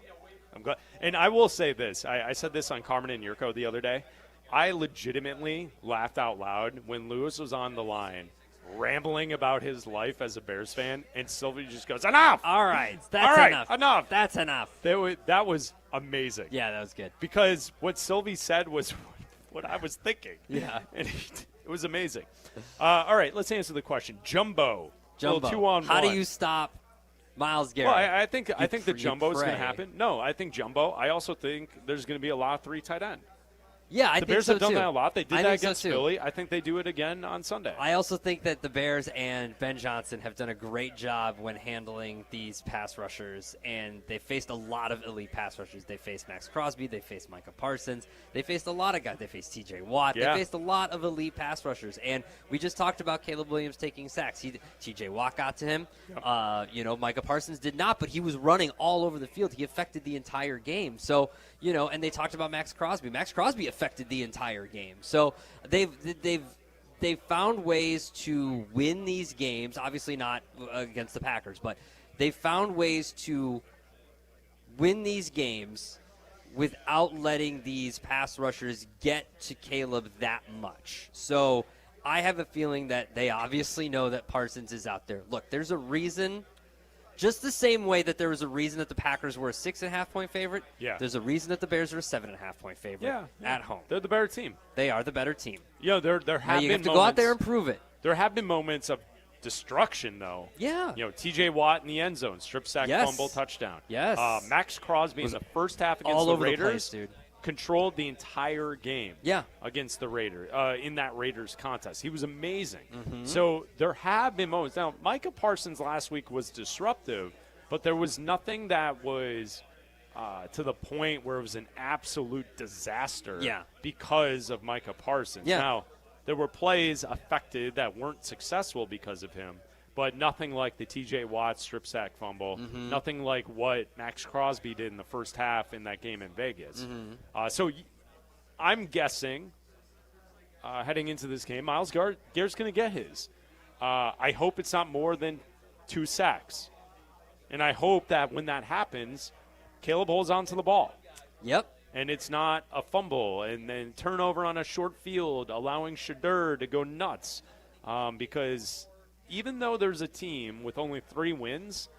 I'm glad. And I will say this. I said this on Carmen and Jurko the other day. I legitimately laughed out loud when Lewis was on the line rambling about his life as a Bears fan, and Silvy just goes, enough! All right. That's enough. That's enough. That was amazing. Yeah, that was good. Because what Silvy said was what I was thinking. Yeah. And it was amazing. All right, let's answer the question. Jumbo. Little 2-on-1. How do you stop Myles Garrett? Well, I think the jumbo is going to happen. No, I think jumbo. I also think there's going to be a lot of 3 tight end. Yeah, I the think Bears so have done too. that a lot. They did that against so Philly. I think they do it again on Sunday. I also think that the Bears and Ben Johnson have done a great job when handling these pass rushers, and they faced a lot of elite pass rushers. They faced Max Crosby. They faced Micah Parsons. They faced a lot of guys. They faced T.J. Watt. Yeah. They faced a lot of elite pass rushers, and we just talked about Caleb Williams taking sacks. T.J. Watt got to him. Yep. Micah Parsons did not, but he was running all over the field. He affected the entire game. So, and they talked about Max Crosby. Max Crosby affected the entire game. So they've found ways to win these games. Obviously not against the Packers, but they've found ways to win these games without letting these pass rushers get to Caleb that much. So I have a feeling that they obviously know that Parsons is out there. Look, there's a reason. Just the same way that there was a reason that the Packers were a 6.5-point favorite, there's a reason that the Bears are a 7.5-point favorite at home. They're the better team. They are the better team. There have been moments. You have to go out there and prove it. There have been moments of destruction, though. Yeah. T.J. Watt in the end zone, strip sack, fumble, touchdown. Yes. Max Crosby in the first half against all the over Raiders. The place, dude. Controlled the entire game against the Raiders in that Raiders contest. He was amazing. Mm-hmm. So there have been moments. Now, Micah Parsons last week was disruptive, but there was nothing that was to the point where it was an absolute disaster because of Micah Parsons. Yeah. Now, there were plays affected that weren't successful because of him, but nothing like the T.J. Watt strip sack fumble, nothing like what Max Crosby did in the first half in that game in Vegas. So I'm guessing heading into this game, Myles Garrett's going to get his. I hope it's not more than 2 sacks. And I hope that when that happens, Caleb holds on to the ball. Yep. And it's not a fumble and then turnover on a short field, allowing Shadur to go nuts. Because even though there's a team with only 3 wins,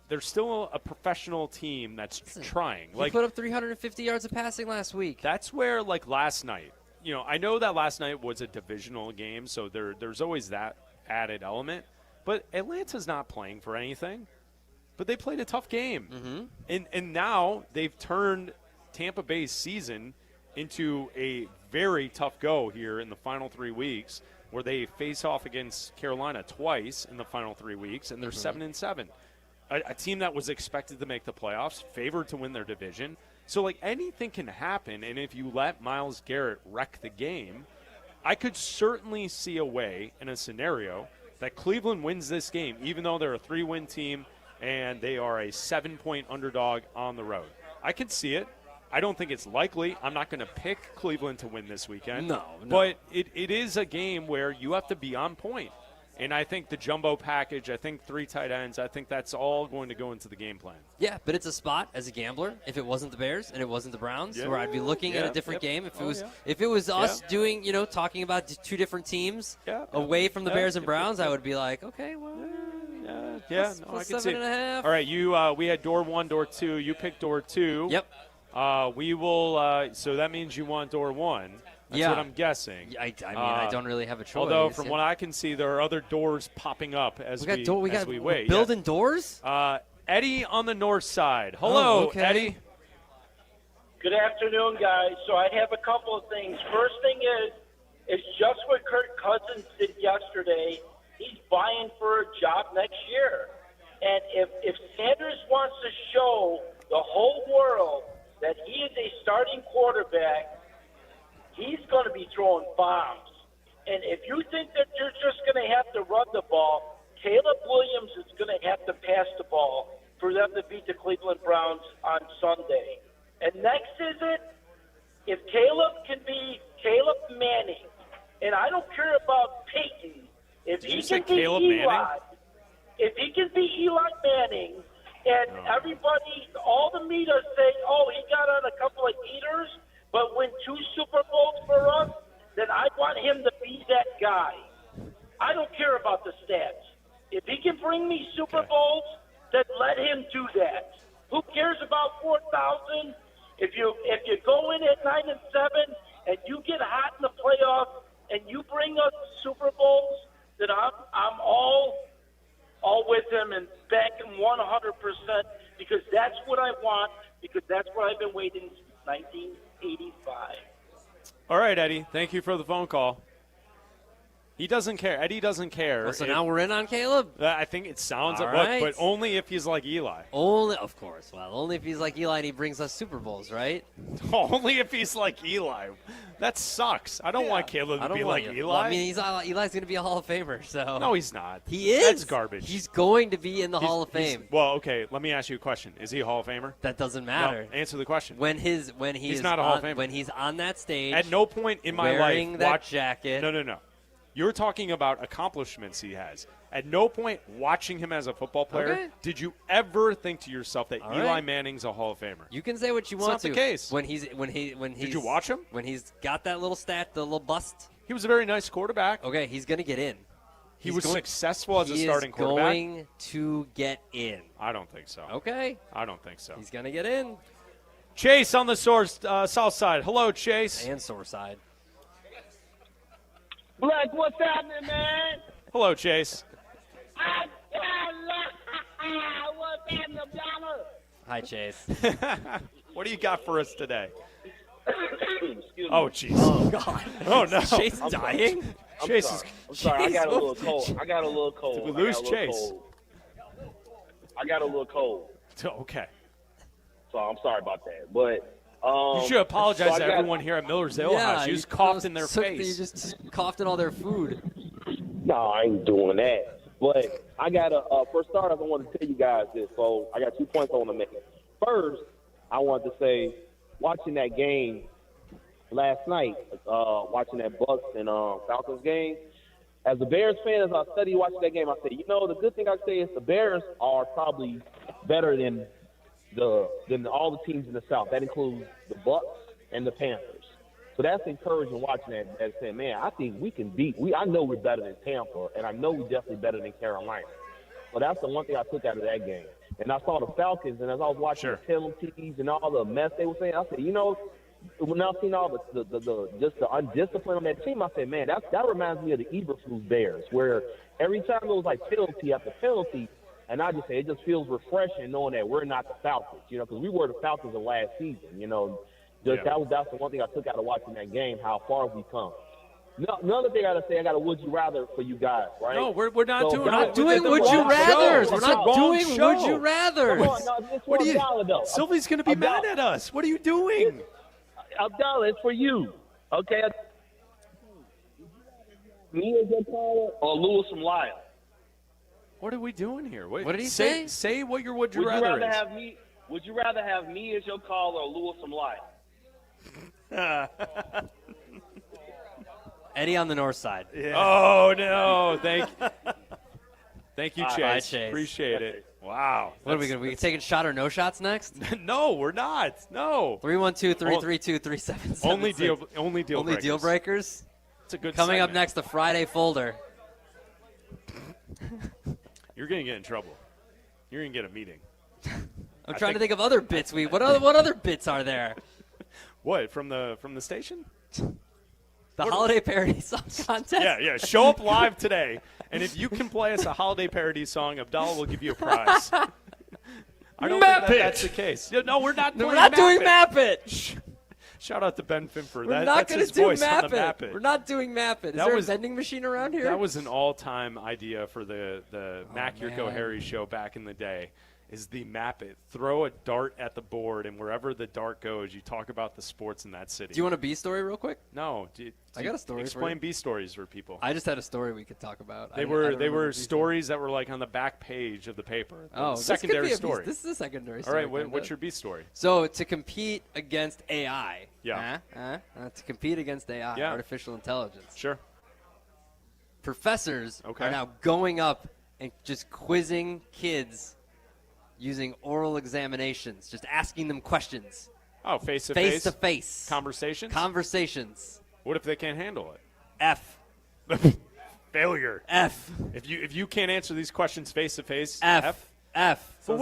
there's still a professional team that's trying. He put up 350 yards of passing last week. That's where, last night, I know that last night was a divisional game, so there's always that added element. But Atlanta's not playing for anything. But they played a tough game. And now they've turned Tampa Bay's season into a very tough go here in the final 3 weeks, where they face off against Carolina twice in the final 3 weeks, and they're 7-7. A team that was expected to make the playoffs, favored to win their division. So, anything can happen, and if you let Myles Garrett wreck the game, I could certainly see a way in a scenario that Cleveland wins this game, even though they're a 3-win team, and they are a 7-point underdog on the road. I can see it. I don't think it's likely. I'm not going to pick Cleveland to win this weekend. No. But it is a game where you have to be on point. And I think the jumbo package, I think 3 tight ends, I think that's all going to go into the game plan. Yeah, but it's a spot as a gambler. If it wasn't the Bears and it wasn't the Browns, where I'd be looking at a different game. If it was us doing, talking about 2 different teams away from the Bears and Browns, I would be like, okay, well. I can see. 7.5. All right, we had door 1, door 2. You picked door 2. Yep. We will. So that means you want door 1. That's what I'm guessing. I mean, I don't really have a choice. Although, from what I can see, there are other doors popping up as we wait. Building doors? Eddie on the north side. Hello, Eddie. Good afternoon, guys. So I have a couple of things. First thing is, it's just what Kirk Cousins did yesterday. He's vying for a job next year. And if Sanders wants to show the whole world that he is a starting quarterback, he's going to be throwing bombs. And if you think that you're just going to have to run the ball, Caleb Williams is going to have to pass the ball for them to beat the Cleveland Browns on Sunday. And next is it, if Caleb can be Caleb Manning, and I don't care about Peyton, if he can be Eli, if he can be Eli Manning, and everybody, all the media say, oh, he got on a couple of heaters, but win 2 Super Bowls for us, then I want him to be that guy. I don't care about the stats. If he can bring me Super Bowls, then let him do that. Who cares about 4,000? If you go in at 9-7 and you get hot in the playoffs and you bring us Super Bowls, then I'm all with him and back him 100% because that's what I want, because that's what I've been waiting since 1985. All right, Eddie. Thank you for the phone call. He doesn't care. Eddie doesn't care. Well, so now we're in on Caleb? I think it sounds All like right. but only if he's like Eli. Of course. Well, only if he's like Eli and he brings us Super Bowls, right? Only if he's like Eli. That sucks. I don't want Caleb to be like Eli. Well, I mean, Eli's going to be a Hall of Famer, so. No, he's not. He is. That's garbage. He's going to be in the Hall of Fame. Well, okay, let me ask you a question. Is he a Hall of Famer? That doesn't matter. No, answer the question. He's not a Hall of Famer. When he's on that stage. At no point in my wearing life that jacket. No. You're talking about accomplishments he has. At no point watching him as a football player did you ever think to yourself that Eli Manning's a Hall of Famer. You can say what you want to. It's not the case. When he's Did you watch him? When he's got that little stat, the little bust. He was a very nice quarterback. Okay, he's going to get in. He was successful as a starting quarterback. He's going to get in. I don't think so. Okay. I don't think so. He's going to get in. Chase on the south side. Hello, Chase. And sore side. Bleck, what's happening, man? Hello, Chase. What's happening, Abdalla? Hi, Chase. What do you got for us today? Excuse Oh, me. jeez. Oh, God. Oh, no. Chase dying? Chase is. I'm sorry. I got a little cold. Did we lose Chase? I got a little cold. Okay. So I'm sorry about that. But you should apologize to everyone here at Miller's Ale House. You just coughed in their face. You just coughed in all their food. No, I ain't doing that. But I got for starters, I want to tell you guys this. So I got 2 points I want to make. First, I want to say, watching that game last night, watching that Bucks and Falcons game, as a Bears fan, as I studied watching that game, I said, the good thing I say is the Bears are probably better than all the teams in the South. That includes the Bucks and the Panthers. So that's encouraging watching that and saying, man, I think we can I know we're better than Tampa, and I know we're definitely better than Carolina. So that's the one thing I took out of that game. And I saw the Falcons, and as I was watching the penalties and all the mess they were saying, I said, when I seen all the undiscipline on that team, I said, man, that reminds me of the Eberflus Bears, where every time it was like penalty after penalty, and I just say it just feels refreshing knowing that we're not the Falcons, because we were the Falcons of last season, That's the one thing I took out of watching that game, how far we've come. Another thing I got to say, I got a would you rather for you guys, right? No, we're not doing. We're not doing would you rathers. We're not doing would you rathers. What are you? Sylvie's going to be mad at us. What are you doing? Abdalla, it's for you. Okay. Me as your caller or Lewis from Lyle? What are we doing here? What did he say? Say what your would you rather is. Would you rather have me as your caller or Lewis from Lyle? Eddie on the north side. Yeah. Oh, no. Thank you, Chase. Bye, Chase. Appreciate it. Wow. What are we going to be taking shot or no shots next? No, we're not. No. 312-332-3776. Only deal breakers. It's a good Coming segment. up next, the Friday folder. You're going to get in trouble. You're going to get a meeting. I'm trying to think of other bits. What other bits are there? What, from the station? The holiday parody song contest? Yeah. Show up live today, and if you can play us a holiday parody song, Abdalla will give you a prize. I don't Map think it. that's the case. No, we're not. We're not doing Map It. Shout out to Ben Finford. We're not going to do Map Map It. We're not doing Map It. Is there a vending machine around here? That was an all-time idea for the Mac Yurko Harry show back in the day. Is the Map It. Throw a dart at the board, and wherever the dart goes, you talk about the sports in that city. Do you want a B story real quick? No. I got a story. Explain B stories for people. I just had a story we could talk about. They were stories that were like on the back page of the paper. Oh, secondary story. This is a secondary story. All right, what's your B story? So to compete against AI. Yeah. To compete against AI, artificial intelligence. Sure. Professors are now going up and just quizzing kids using oral examinations, just asking them questions. Oh, face-to-face? Face-to-face. Conversations? What if they can't handle it? F. Failure. F. If you can't answer these questions face-to-face, F. So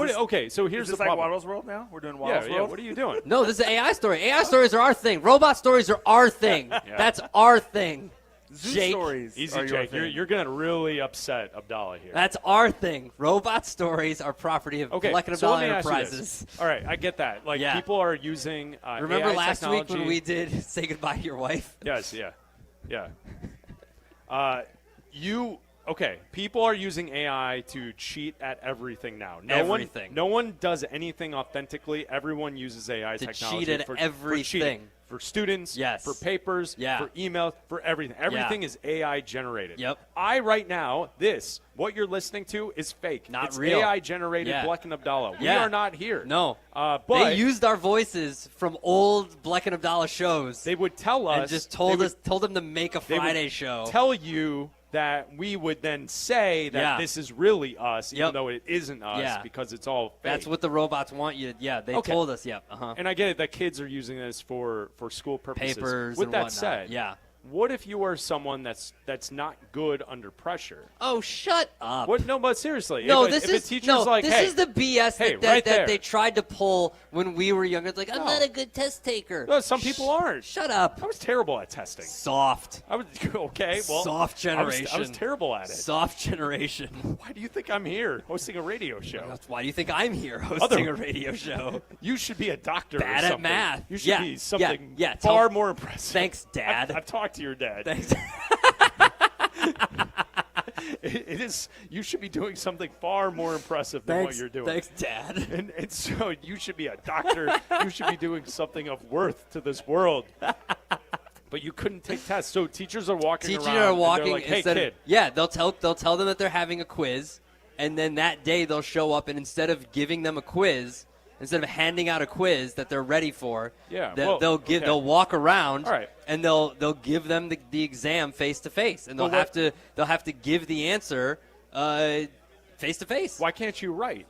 so here's the problem. Like Waddle's World now? We're doing Waddle's World? Yeah, what are you doing? No, this is an AI story. AI stories are our thing. Robot stories are our thing. That's our thing. Zoo stories Easy, are Jake. your thing. You're going to really upset Abdalla here. That's our thing. Robot stories are property of Bleck Abdalla Enterprises. All right, I get that. Like, people are using Remember AI last technology. week when we did Say Goodbye to Your Wife? Yes, yeah. People are using AI to cheat at everything now. No one does anything authentically. Everyone uses AI technology cheat at everything. For students, for papers, for emails, for everything. Everything is AI generated. Yep. Right now, what you're listening to is fake. Not real. AI generated Bleck and Abdalla. We are not here. No. But they used our voices from old Bleck and Abdalla shows. They would tell us. And just told them to make a Friday show. Tell you that we would then say that this is really us, even though it isn't us, because it's all fake. That's what the robots want you to. They told us. And I get it that kids are using this for school purposes. Papers With and that whatnot. said, what if you are someone that's not good under pressure? Oh, shut up! What? No, but seriously, no, if a teacher's like, this is the BS that they tried to pull when we were younger. It's like, I'm not a good test taker. No, some people aren't. Shut up! I was terrible at testing. Soft. I was okay. Well, soft generation. I was terrible at it. Soft generation. Why do you think I'm here hosting a radio show? Why do you think I'm here hosting a radio show? You should be a doctor. Bad or at something. math. You should be something Yeah. far more impressive. Thanks, Dad. I've talked to your dad. Thanks. It is. You should be doing something far more impressive than what you're doing. Thanks, Dad. And so you should be a doctor. You should be doing something of worth to this world. But you couldn't take tests. So teachers are walking around. Teachers are walking and they're like, instead hey, kid. they'll tell them that they're having a quiz, and then that day they'll show up, and instead of giving them a quiz, instead of handing out a quiz that they're ready for, they'll walk around and they'll give them the exam face to face, and they'll have to give the answer face to face. Why can't you write?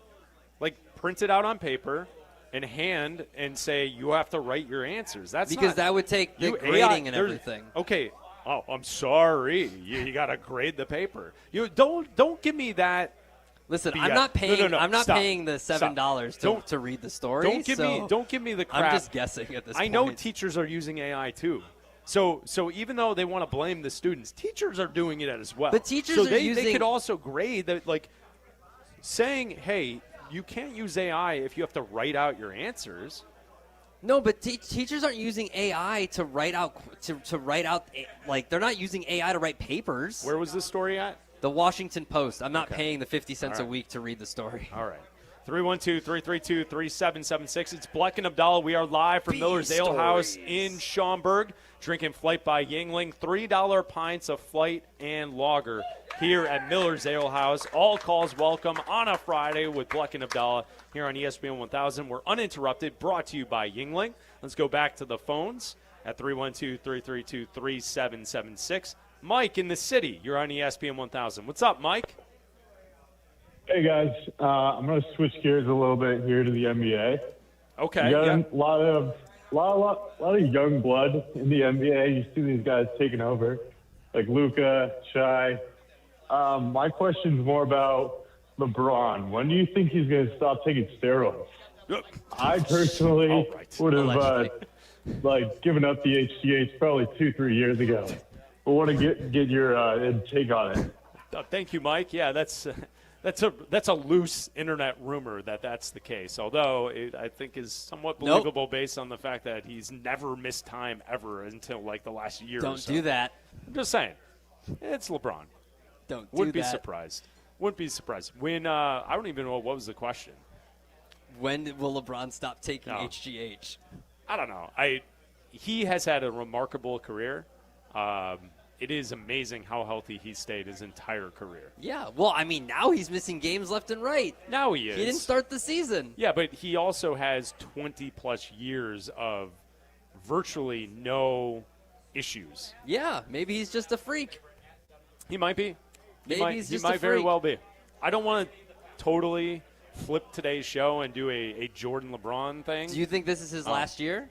Like, print it out on paper and hand and say you have to write your answers. That would take the grading and everything. Okay. Oh, I'm sorry. You got to grade the paper. You don't give me that. Listen, BS. I'm not paying. No, I'm not stop. paying the $7 to read the story. Don't give me the crap. I'm just guessing at this point. I know teachers are using AI too. So even though they want to blame the students, teachers are doing it as well. But teachers so are they could also grade that, like saying, hey, you can't use AI if you have to write out your answers. No, but teachers aren't using AI to write out like they're not using AI to write papers. Where was this story at? The Washington Post. I'm not paying the 50 cents a week to read the story. All right. 312-332-3776. It's Bleck and Abdalla. We are live from Miller's Ale House in Schaumburg, drinking Flight by Yuengling. $3 pints of Flight and Lager here at Miller's Ale House. All calls welcome on a Friday with Bleck and Abdalla here on ESPN 1000. We're uninterrupted, brought to you by Yuengling. Let's go back to the phones at 312-332-3776. Mike in the city, you're on ESPN 1000. What's up, Mike? Hey, guys. I'm going to switch gears a little bit here to the NBA. Okay. You got a lot of young blood in the NBA. You see these guys taking over, like Luka, Shai. My question's more about LeBron. When do you think he's going to stop taking steroids? I personally would have given up the HGH probably 2-3 years ago. I want to get your take on it. Thank you, Mike. Yeah, that's That's a loose internet rumor that that's the case, although it, I think, is somewhat believable based on the fact that he's never missed time ever until like the last year. Don't do that. I'm just saying, it's LeBron. Wouldn't be surprised. Wouldn't be surprised. When I don't even know what was the question. When will LeBron stop taking HGH? I don't know. He has had a remarkable career. It is amazing how healthy he stayed his entire career. Yeah, well, I mean, now he's missing games left and right. Now he is. He didn't start the season. Yeah, but he also has 20-plus years of virtually no issues. Yeah, maybe he's just a freak. He might be. Maybe he's just he might a very freak. well be. I don't want to totally flip today's show and do a Jordan LeBron thing. Do you think this is his last year?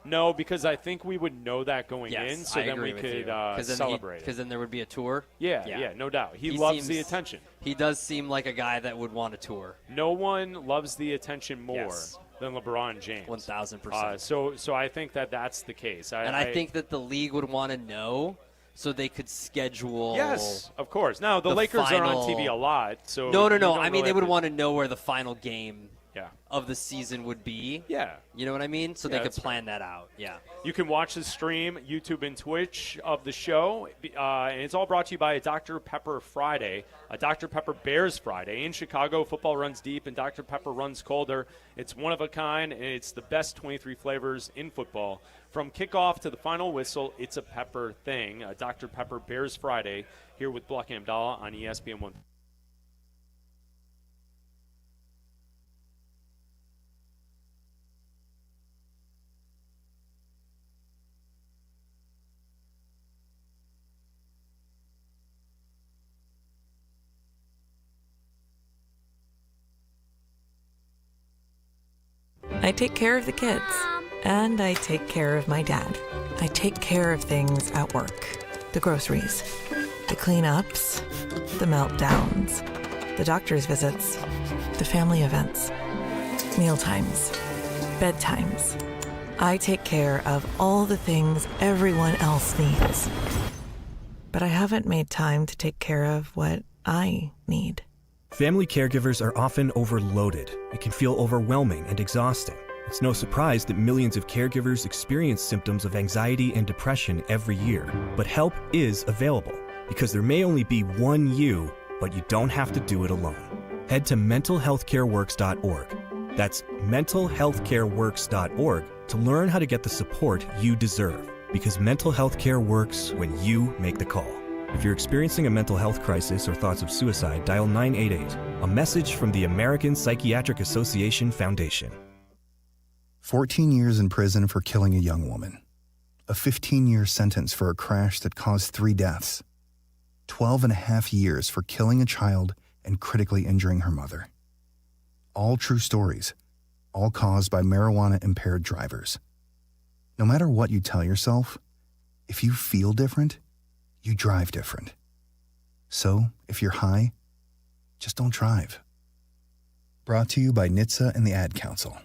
No, because I think we would know that going in, so I then we agree could celebrate. Because then there would be a tour. Yeah, no doubt. He loves the attention. He does seem like a guy that would want a tour. No one loves the attention more than LeBron James. 1,000%. So I think that's the case. I think that the league would want to know so they could schedule. Yes, of course. Now, the Lakers are on TV a lot. So No. I mean, they would want to know where the final game Yeah. of the season would be. Yeah. You know what I mean? So Yeah, they could that's plan that out. Yeah. You can watch the stream, YouTube and Twitch of the show. And it's all brought to you by a Dr. Pepper Friday, a Dr. Pepper Bears Friday. In Chicago, football runs deep and Dr. Pepper runs colder. It's one of a kind, and it's the best 23 flavors in football. From kickoff to the final whistle, it's a pepper thing. A Dr. Pepper Bears Friday here with Bleck Abdalla on ESPN 1. I take care of the kids, and I take care of my dad. I take care of things at work. The groceries, the cleanups, the meltdowns, the doctor's visits, the family events, mealtimes, bedtimes. I take care of all the things everyone else needs. But I haven't made time to take care of what I need. Family caregivers are often overloaded. It can feel overwhelming and exhausting. It's no surprise that millions of caregivers experience symptoms of anxiety and depression every year. But help is available, because there may only be one you, but you don't have to do it alone. Head to mentalhealthcareworks.org. That's mentalhealthcareworks.org to learn how to get the support you deserve, because mental health care works when you make the call. If you're experiencing a mental health crisis or thoughts of suicide, dial 988, a message from the American Psychiatric Association Foundation. 14 years in prison for killing a young woman. A 15-year sentence for a crash that caused 3 deaths. 12 and a half years for killing a child and critically injuring her mother. All true stories, all caused by marijuana-impaired drivers. No matter what you tell yourself, if you feel different, you drive different. So, if you're high, just don't drive. Brought to you by NHTSA and the Ad Council.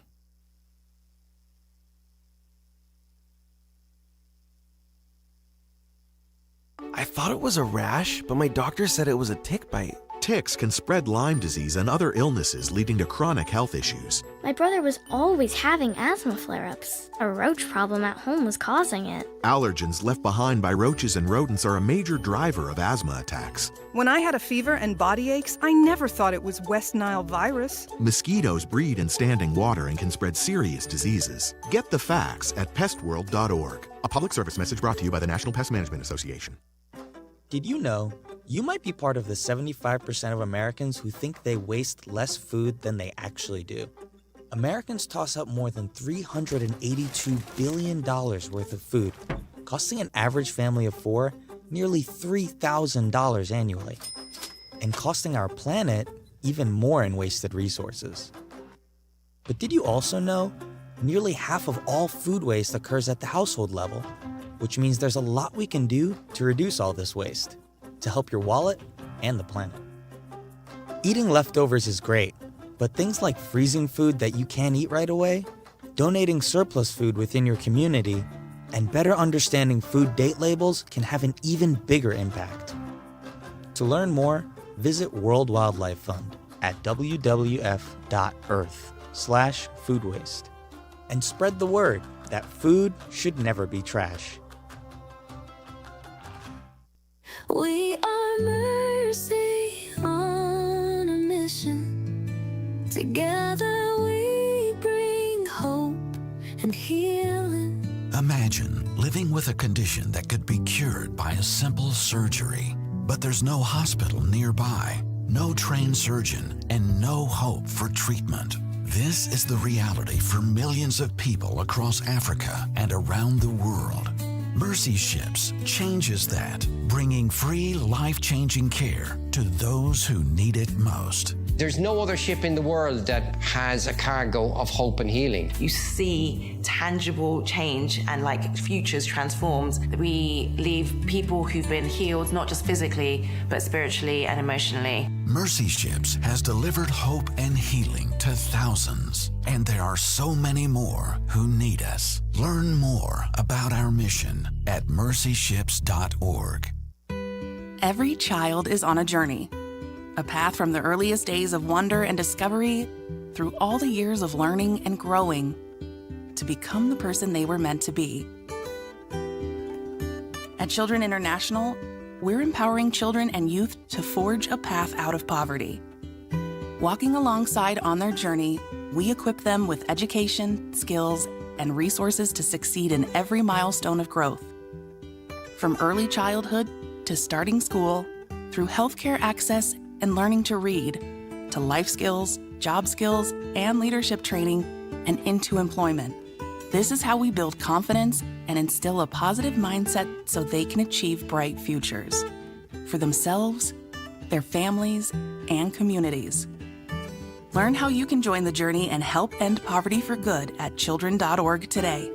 I thought it was a rash, but my doctor said it was a tick bite. Ticks can spread Lyme disease and other illnesses, leading to chronic health issues. My brother was always having asthma flare-ups. A roach problem at home was causing it. Allergens left behind by roaches and rodents are a major driver of asthma attacks. When I had a fever and body aches, I never thought it was West Nile virus. Mosquitoes breed in standing water and can spread serious diseases. Get the facts at pestworld.org. A public service message brought to you by the National Pest Management Association. Did you know you might be part of the 75% of Americans who think they waste less food than they actually do? Americans toss up more than $382 billion worth of food, costing an average family of 4 nearly $3,000 annually, and costing our planet even more in wasted resources. But did you also know nearly half of all food waste occurs at the household level, which means there's a lot we can do to reduce all this waste, to help your wallet and the planet. Eating leftovers is great, but things like freezing food that you can't eat right away, donating surplus food within your community, and better understanding food date labels can have an even bigger impact. To learn more, visit World Wildlife Fund at wwf.earth/food waste and spread the word that food should never be trash. We are Mercy on a mission. Together we bring hope and healing. Imagine living with a condition that could be cured by a simple surgery, but there's no hospital nearby, no trained surgeon, and no hope for treatment. This is the reality for millions of people across Africa and around the world. Mercy Ships changes that, bringing free, life-changing care to those who need it most. There's no other ship in the world that has a cargo of hope and healing. You see tangible change and like futures transformed. We leave people who've been healed, not just physically, but spiritually and emotionally. Mercy Ships has delivered hope and healing to thousands, and there are so many more who need us. Learn more about our mission at mercyships.org. Every child is on a journey. A path from the earliest days of wonder and discovery through all the years of learning and growing to become the person they were meant to be. At Children International, we're empowering children and youth to forge a path out of poverty. Walking alongside on their journey, we equip them with education, skills, and resources to succeed in every milestone of growth. From early childhood to starting school, through healthcare access and learning to read, to life skills, job skills, and leadership training, and into employment. This is how we build confidence and instill a positive mindset so they can achieve bright futures for themselves, their families, and communities. Learn how you can join the journey and help end poverty for good at children.org today.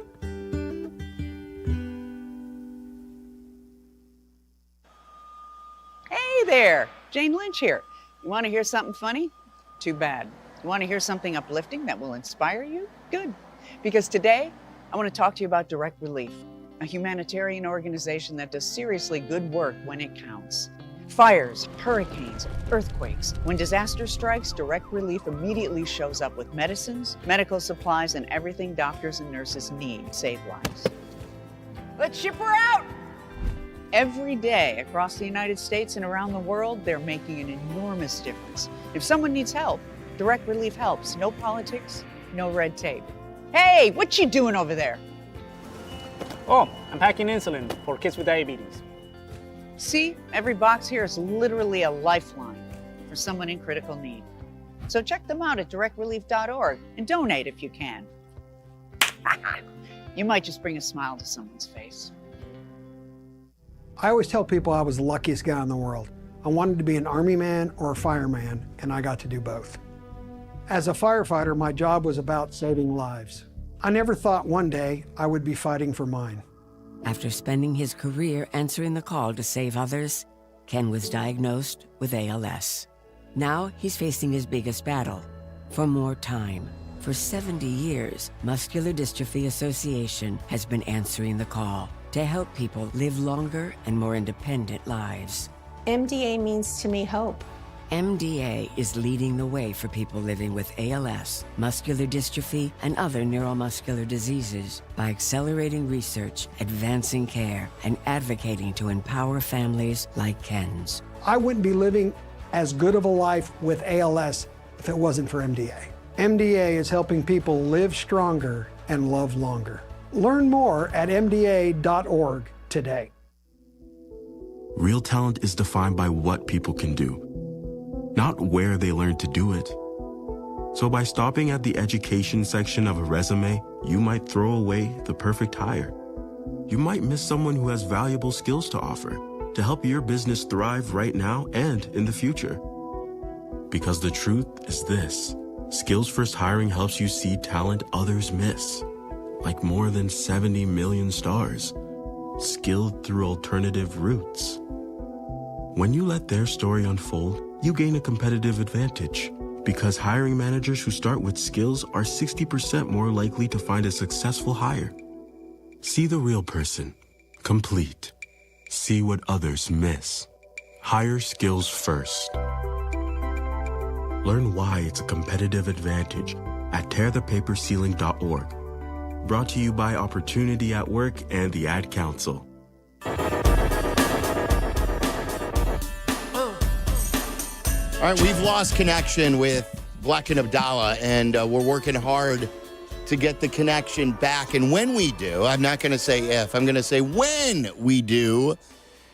Hey there, Jane Lynch here. You want to hear something funny? Too bad. You want to hear something uplifting that will inspire you? Good. Because today, I want to talk to you about Direct Relief, a humanitarian organization that does seriously good work when it counts. Fires, hurricanes, earthquakes. When disaster strikes, Direct Relief immediately shows up with medicines, medical supplies, and everything doctors and nurses need to save lives. Let's ship her out! Every day across the United States and around the world, they're making an enormous difference. If someone needs help, Direct Relief helps. No politics, no red tape. Hey, what you doing over there? Oh, I'm packing insulin for kids with diabetes. See, every box here is literally a lifeline for someone in critical need. So check them out at directrelief.org and donate if you can. You might just bring a smile to someone's face. I always tell people I was the luckiest guy in the world. I wanted to be an army man or a fireman, and I got to do both. As a firefighter, my job was about saving lives. I never thought one day I would be fighting for mine. After spending his career answering the call to save others, Ken was diagnosed with ALS. Now he's facing his biggest battle, for more time. For 70 years, Muscular Dystrophy Association has been answering the call to help people live longer and more independent lives. MDA means to me hope. MDA is leading the way for people living with ALS, muscular dystrophy, and other neuromuscular diseases by accelerating research, advancing care, and advocating to empower families like Ken's. I wouldn't be living as good of a life with ALS if it wasn't for MDA. MDA is helping people live stronger and love longer. Learn more at mda.org today. Real talent is defined by what people can do, not where they learn to do it. So by stopping at the education section of a resume, you might throw away the perfect hire. You might miss someone who has valuable skills to offer to help your business thrive right now and in the future. Because the truth is this: Skills First Hiring helps you see talent others miss, like more than 70 million stars, skilled through alternative routes. When you let their story unfold, you gain a competitive advantage, because hiring managers who start with skills are 60% more likely to find a successful hire. See the real person, complete. See what others miss. Hire skills first. Learn why it's a competitive advantage at tearthepaperceiling.org. Brought to you by Opportunity at Work and the Ad Council. All right, we've lost connection with Bleck Abdalla, and we're working hard to get the connection back. And when we do, I'm not going to say if, I'm going to say when we do,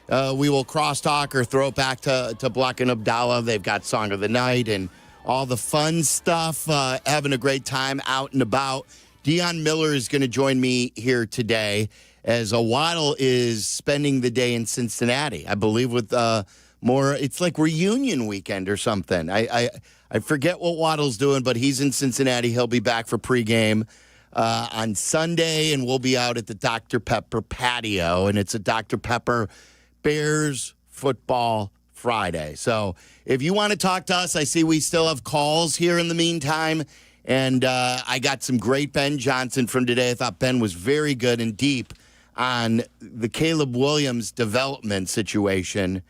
we will crosstalk or throw it back to Bleck Abdalla. They've got Song of the Night and all the fun stuff, having a great time out and about. Dion Miller is going to join me here today as Waddle is spending the day in Cincinnati, I believe, with more, it's like reunion weekend or something. I forget what Waddle's doing, but he's in Cincinnati. He'll be back for pregame on Sunday, and we'll be out at the Dr. Pepper patio, and it's a Dr. Pepper Bears Football Friday. So if you want to talk to us, I see we still have calls here in the meantime, and I got some great Ben Johnson from today. I thought Ben was very good and deep on the Caleb Williams development situation.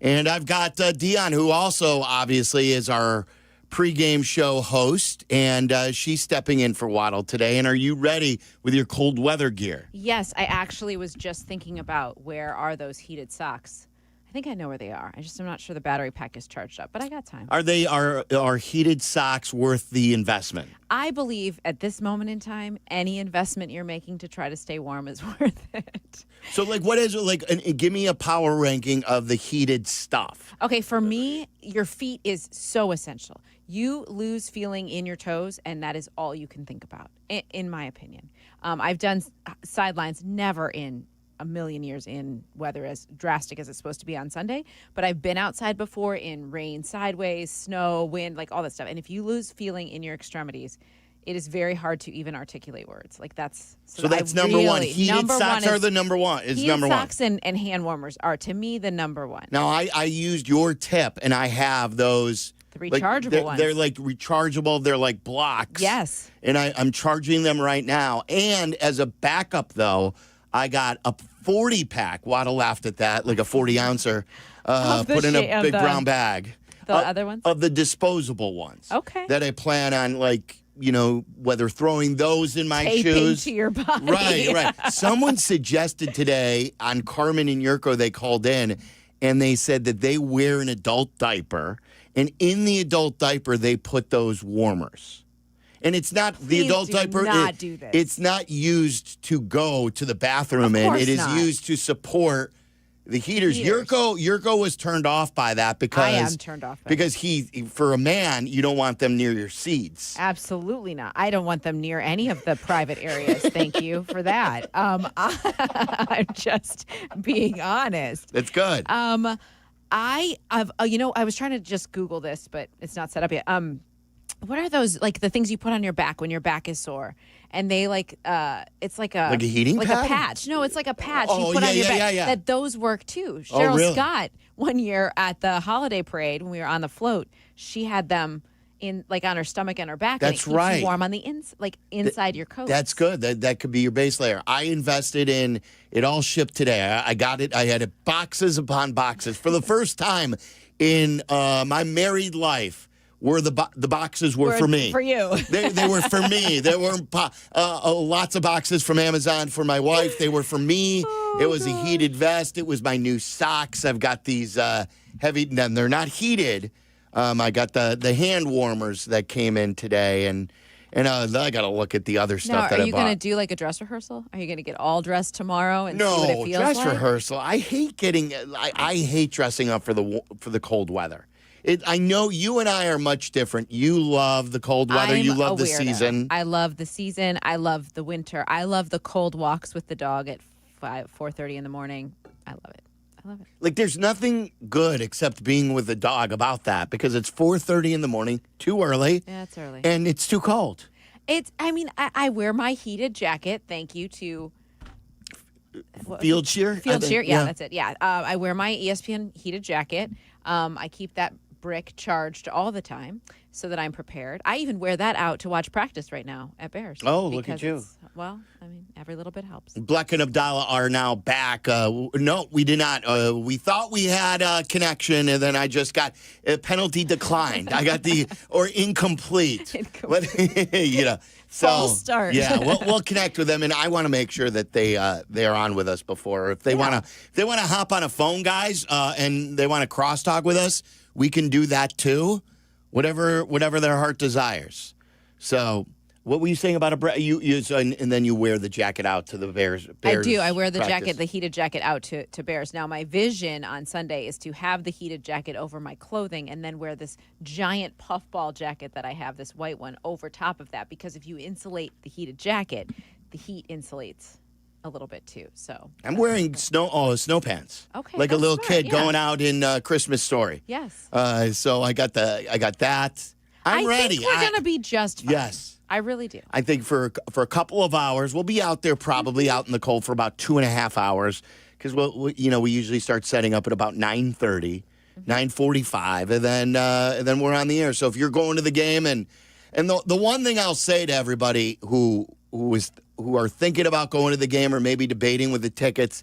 And I've got Dion, who also obviously is our pregame show host, and she's stepping in for Waddle today. And are you ready with your cold weather gear? Yes, I actually was just thinking about where are those heated socks. I think I know where they are. I'm not sure the battery pack is charged up, but I got time. Are heated socks worth the investment? I believe at this moment in time, any investment you're making to try to stay warm is worth it. So, what is it like? Give me a power ranking of the heated stuff. Okay, for me, your feet is so essential. You lose feeling in your toes, and that is all you can think about, in my opinion. I've done sidelines, never in a million years in weather as drastic as it's supposed to be on Sunday, but I've been outside before in rain, sideways, snow, wind, all that stuff. And if you lose feeling in your extremities, it is very hard to even articulate words. That's number one. Heated socks are the number one. It's number one. Heated socks and hand warmers are, to me, the number one. Now, I used your tip, and I have those. The rechargeable ones. They're rechargeable. They're like blocks. Yes. And I'm charging them right now. And as a backup, though, I got a 40-pack. Waddle laughed at that, like a 40-ouncer. Put in a big brown bag. The other ones? Of the disposable ones. Okay. That I plan on, whether throwing those in my Taping shoes. to your body. Right. Someone suggested today on Carmen and Jurko, they called in, and they said that they wear an adult diaper, and in the adult diaper, they put those warmers. And it's not the adult diaper. Do this. It's not used to go to the bathroom in. It is used to support the heaters. Jurko was turned off by that because I am turned off by because for a man, you don't want them near your seats. Absolutely not. I don't want them near any of the private areas. Thank you for that. I'm just being honest. That's good. I was trying to just Google this, but it's not set up yet. What are those, the things you put on your back when your back is sore? And they it's like a heating pad? Like a patch. No, it's like a patch you put on your back. Yeah. That those work too. Cheryl really? Scott, one year at the holiday parade when we were on the float, she had them in on her stomach and her back. That's and it keeps right. you warm on the inside your coat. That's good. That could be your base layer. I invested in it. All shipped today. I got it. I had it boxes upon boxes for the first time in my married life. The boxes were for me. For you. They were for me. There were lots of boxes from Amazon for my wife. They were for me. It was a heated vest. It was my new socks. I've got these heavy, and they're not heated. I got the hand warmers that came in today, and I got to look at the other stuff that I bought. Now, are you going to do a dress rehearsal? Are you going to get all dressed tomorrow and see what it feels dress like? rehearsal. I hate I hate dressing up for the cold weather. I know you and I are much different. You love the cold weather. You love the season. I love the season. I love the winter. I love the cold walks with the dog at 4:30 in the morning. I love it. There's nothing good except being with the dog about that because it's 4:30 in the morning, too early. Yeah, it's early. And it's too cold. I wear my heated jacket. Thank you to Field Cheer? Field Cheer. Yeah, that's it. Yeah. I wear my ESPN heated jacket. I keep that brick charged all the time so that I'm prepared. I even wear that out to watch practice right now at Bears. Oh, look at you. Well, I mean, every little bit helps. Bleck and Abdalla are now back. No, we did not. We thought we had a connection, and then I just got a penalty declined. I got or incomplete. But, so, false start. Yeah, we'll connect with them, and I want to make sure that they are on with us before. If they want to hop on a phone, guys, and they want to crosstalk with us, we can do that too. Whatever their heart desires. So, what were you saying about and then you wear the jacket out to the Bears I do. I wear the practice. jacket, the heated jacket out to Bears. Now, my vision on Sunday is to have the heated jacket over my clothing and then wear this giant puffball jacket that I have, this white one, over top of that. Because if you insulate the heated jacket, the heat insulates a little bit too. So I'm wearing snow pants. Okay, like a that's little smart, kid yeah. going out in Christmas Story. Yes. So I got that. I'm ready. I think we're gonna be just fine. Yes. I really do. I think for a couple of hours, we'll be out there probably out in the cold for about 2.5 hours because we usually start setting up at about 9:30, 9:45, and then we're on the air. So if you're going to the game and the one thing I'll say to everybody who are thinking about going to the game or maybe debating with the tickets,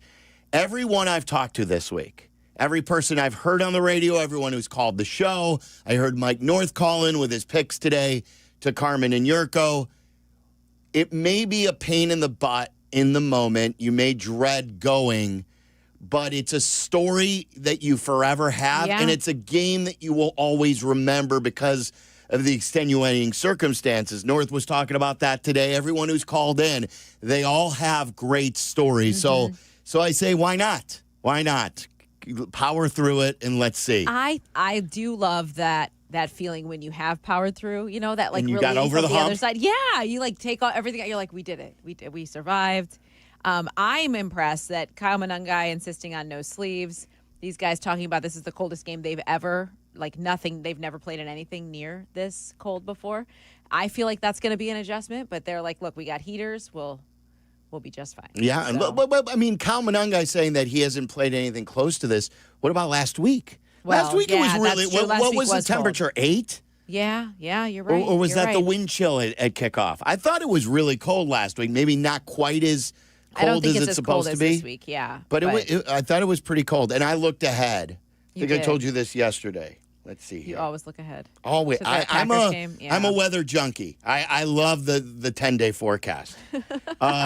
everyone I've talked to this week, every person I've heard on the radio, everyone who's called the show, I heard Mike North call in with his picks today to Carmen and Jurko. It may be a pain in the butt in the moment. You may dread going, but it's a story that you forever have, and it's a game that you will always remember because of the extenuating circumstances. North was talking about that today. Everyone who's called in, they all have great stories. Mm-hmm. So I say, why not? Why not? Power through it and let's see. I do love that feeling when you have powered through, that like and you relief got over of the hump? other side. Yeah, you like take all everything. You're like, we did it. We survived. I'm impressed that Kyle Manungai insisting on no sleeves. These guys talking about this is the coldest game they've ever, like nothing, they've never played in anything near this cold before. I feel like that's going to be an adjustment, but they're like, look, we got heaters. We'll be just fine. Yeah, So. but I mean, Kyle Manungai saying that he hasn't played anything close to this. What about last week? Well, last week it was really. that's true. Last What week was the temperature? cold. 8? Yeah, you're right. Or was You're that the right. wind chill at kickoff? I thought it was really cold last week. Maybe not quite as I don't cold think as it's it's as cold supposed as to be. this week. Yeah, But I thought it was pretty cold. And I looked ahead. I think I did. told you this yesterday. Let's see here. You always look ahead. Always. To that I'm Packers a game? Yeah. I'm a weather junkie. I love the 10-day forecast.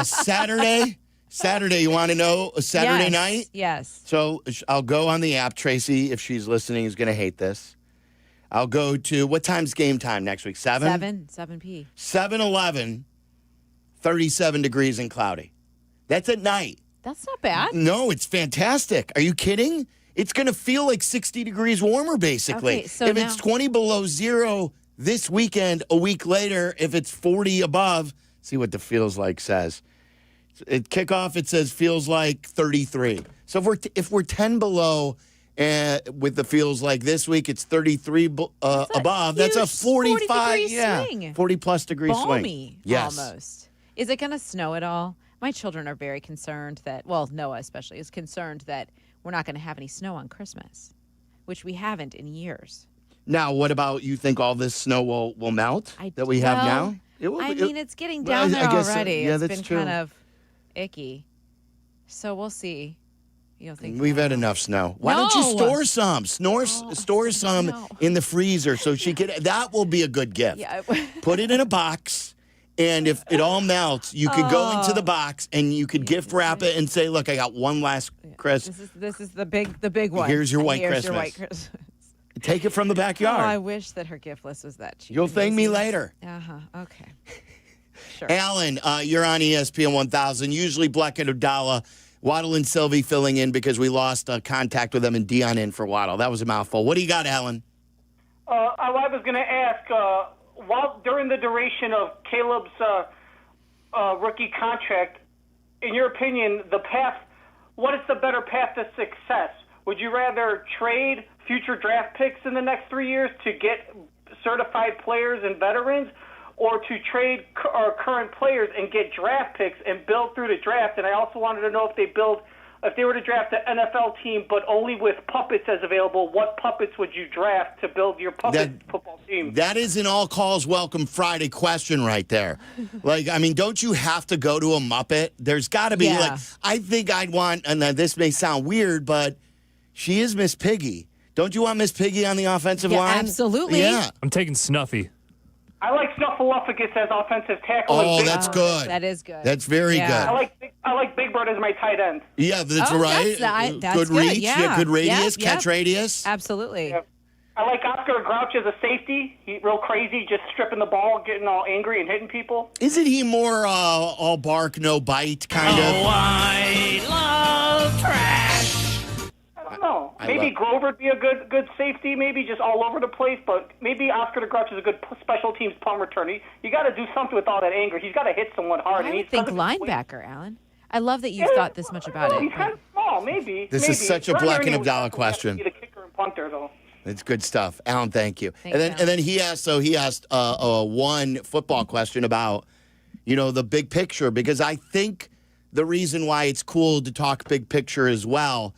Saturday, you want to know? Saturday Yes, night? Yes. So I'll go on the app. Tracy, if she's listening, is going to hate this. I'll go to, what time's game time next week? 7? 7p. 7-11, 37 degrees and cloudy. That's at night. That's not bad. No, it's fantastic. Are you kidding? It's going to feel like 60 degrees warmer, basically. Okay, so if now- it's 20 below zero this weekend, a week later, if it's 40 above, see what the feels like says. At kickoff, it says feels like 33. So if we're 10 below with the feels like this week, it's 33 above. That's a 45, 40-degree swing. 40-plus degree swing. Balmy, Yes. almost. Is it going to snow at all? My children are very concerned that, well, Noah especially, is concerned that we're not going to have any snow on Christmas, which we haven't in years. Now, what about you think all this snow will melt that we have now? It's getting down there I guess, already. yeah, It's that's been true. kind of icky. So we'll see. We've had enough snow. Why don't you store some? Store some in the freezer so she could. That will be a good gift. Yeah. Put it in a box, and if it all melts, you could go into the box and you could gift wrap it and say, "Look, I got one last Christmas. This is the big one. Here's your white Here's your Christmas." white Christmas. Take it from the Oh, backyard. I wish that her gift list was that cheap. You'll thank me later. Okay. Sure. Alan, you're on ESPN 1000. Usually Bleck and Abdalla, Waddle and Silvy filling in because we lost contact with them and Dion in for Waddle. That was a mouthful. What do you got, Alan? I was going to ask, during the duration of Caleb's rookie contract, in your opinion, what is the better path to success? Would you rather trade future draft picks in the next 3 years to get certified players and veterans, or to trade our current players and get draft picks and build through the draft? And I also wanted to know if they build if they were to draft an NFL team but only with puppets as available, what puppets would you draft to build your puppet football team? That is an all calls welcome Friday question right there. Like, I mean, don't you have to go to a Muppet? There's got to be, like, I think I'd want, and this may sound weird, but she is Miss Piggy. Don't you want Miss Piggy on the offensive line? Absolutely. Yeah. I'm taking Snuffy. I like Snuffleupagus as offensive tackle. Oh, that's good. That is good. That's very good. I like Big Bird as my tight end. Yeah, that's right. That's good reach, good radius, Yep. catch radius. Absolutely. Yeah. I like Oscar Grouch as a safety. He's real crazy, just stripping the ball, getting all angry and hitting people. Isn't he more all bark, no bite kind of? I love trash. I don't know. Maybe Grover would be a good safety, maybe just all over the place, but maybe Oscar the Grouch is a good special teams punt returner. You got to do something with all that anger. He's got to hit someone hard. I would think linebacker, Alan. I love that you've thought this much about it. He's kind of small, maybe. This is such a Bleck and Abdalla question. The kicker and punter, though. It's good stuff. Alan, thank you. Thanks, and then he asked one football question about, the big picture, because I think the reason why it's cool to talk big picture as well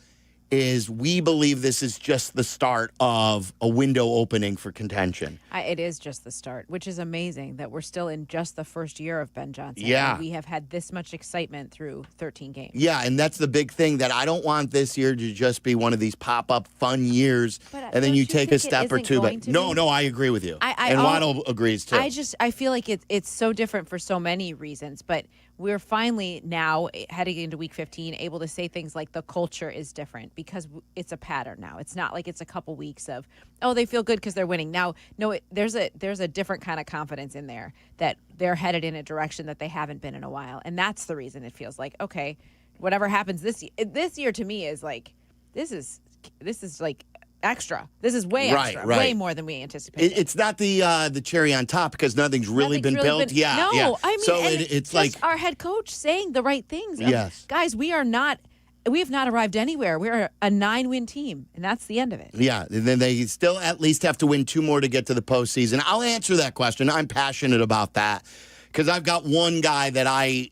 is we believe this is just the start of a window opening for contention. It is just the start, which is amazing that we're still in just the first year of Ben Johnson. Yeah. And we have had this much excitement through 13 games. Yeah, and that's the big thing, that I don't want this year to just be one of these pop-up fun years, and then you take a step or two. But no, I agree with you. And Waddle agrees too. I feel like it's so different for so many reasons, but we're finally now heading into week 15 able to say things like the culture is different because it's a pattern now. It's not like it's a couple weeks of, they feel good because they're winning. Now, no, there's a different kind of confidence in there that they're headed in a direction that they haven't been in a while. And that's the reason it feels like, okay, whatever happens this year to me is like, this is like extra. This is way extra, way more than we anticipated. It's not the cherry on top because nothing's really been built. Yeah, no, I mean, so it's like our head coach saying the right things. Yes, guys, we have not arrived anywhere. We're a 9-win team, and that's the end of it. Yeah, and then they still at least have to win 2 more to get to the postseason. I'll answer that question. I'm passionate about that because I've got one guy that I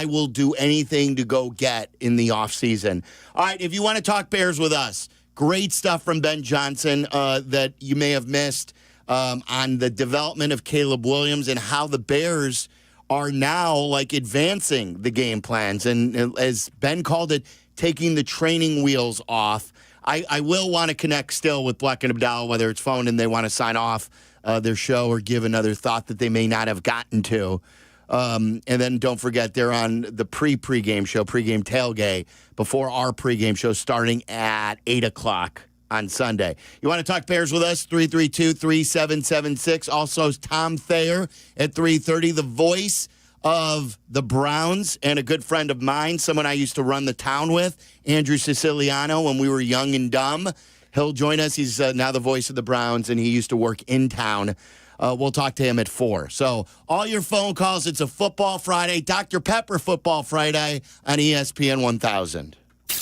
will do anything to go get in the offseason. All right, if you want to talk Bears with us. Great stuff from Ben Johnson that you may have missed on the development of Caleb Williams and how the Bears are now like advancing the game plans. And as Ben called it, taking the training wheels off. I will want to connect still with Bleck and Abdalla, whether it's phone and they want to sign off their show or give another thought that they may not have gotten to. And then don't forget, they're on the pregame show, pregame tailgate, before our pregame show starting at 8 o'clock on Sunday. You want to talk Bears with us? 332-3776. Also, Tom Thayer at 3:30, the voice of the Browns and a good friend of mine, someone I used to run the town with, Andrew Siciliano, when we were young and dumb. He'll join us. He's now the voice of the Browns, and he used to work in town. We'll talk to him at 4. So all your phone calls, it's a Football Friday, Dr. Pepper Football Friday on ESPN 1000.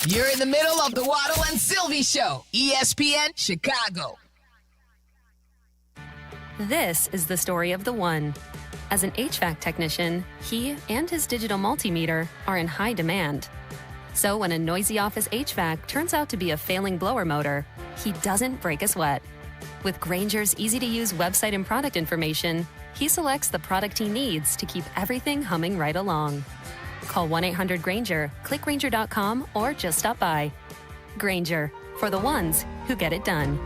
You're in the middle of the Waddle and Silvy Show, ESPN Chicago. This is the story of the one. As an HVAC technician, he and his digital multimeter are in high demand. So when a noisy office HVAC turns out to be a failing blower motor, he doesn't break a sweat. With Grainger's easy-to-use website and product information, he selects the product he needs to keep everything humming right along. Call 1-800-GRAINGER, click Grainger.com, or just stop by. Grainger, for the ones who get it done.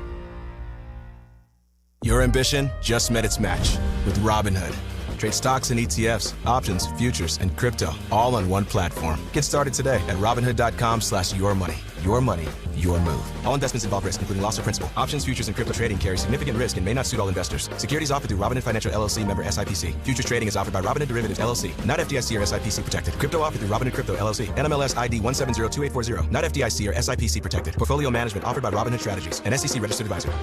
Your ambition just met its match with Robinhood. Trade stocks and ETFs, options, futures, and crypto all on one platform. Get started today at Robinhood.com/yourmoney. Your money, your move. All investments involve risk, including loss of principal. Options, futures, and crypto trading carry significant risk and may not suit all investors. Securities offered through Robinhood Financial LLC, member SIPC. Futures trading is offered by Robinhood Derivatives LLC, not FDIC or SIPC protected. Crypto offered through Robinhood Crypto LLC, NMLS ID 1702840, not FDIC or SIPC protected. Portfolio management offered by Robinhood Strategies, an SEC registered advisor.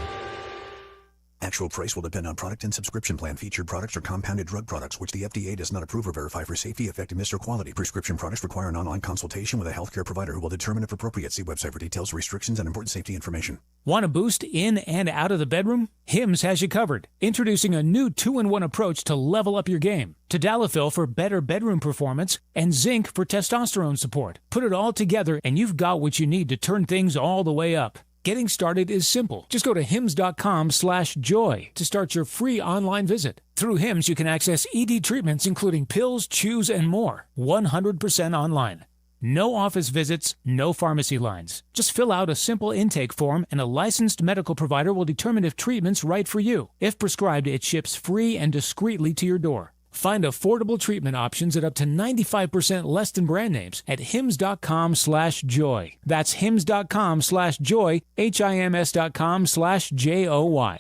Actual price will depend on product and subscription plan. Featured products are compounded drug products, which the FDA does not approve or verify for safety, effectiveness, or quality. Prescription products require an online consultation with a healthcare provider who will determine if appropriate. See website for details, restrictions, and important safety information. Want to boost in and out of the bedroom? Hims has you covered. Introducing a new 2-in-1 approach to level up your game. Tadalafil for better bedroom performance and zinc for testosterone support. Put it all together and you've got what you need to turn things all the way up. Getting started is simple. Just go to hims.com/joy to start your free online visit. Through Hims, you can access ED treatments including pills, chews, and more. 100% online. No office visits, no pharmacy lines. Just fill out a simple intake form and a licensed medical provider will determine if treatment's right for you. If prescribed, it ships free and discreetly to your door. Find affordable treatment options at up to 95% less than brand names at hims.com/joy. That's hims.com/joy, hims.com/joy.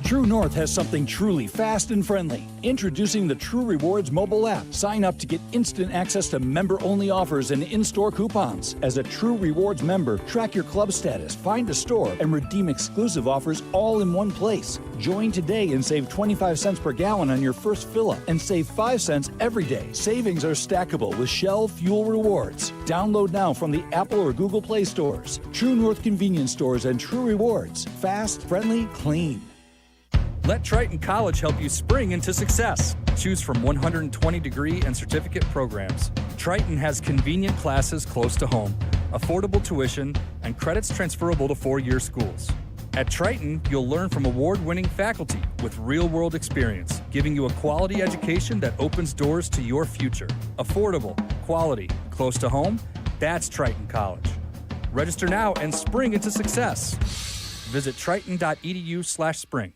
True North has something truly fast and friendly. Introducing the True Rewards mobile app. Sign up to get instant access to member-only offers and in-store coupons. As a True Rewards member, track your club status, find a store, and redeem exclusive offers all in one place. Join today and save 25 cents per gallon on your first fill-up and save 5 cents every day. Savings are stackable with Shell Fuel Rewards. Download now from the Apple or Google Play stores. True North convenience stores and True Rewards. Fast, friendly, clean. Let Triton College help you spring into success. Choose from 120 degree and certificate programs. Triton has convenient classes close to home, affordable tuition, and credits transferable to 4-year schools. At Triton, you'll learn from award-winning faculty with real-world experience, giving you a quality education that opens doors to your future. Affordable, quality, close to home, that's Triton College. Register now and spring into success. Visit triton.edu/spring.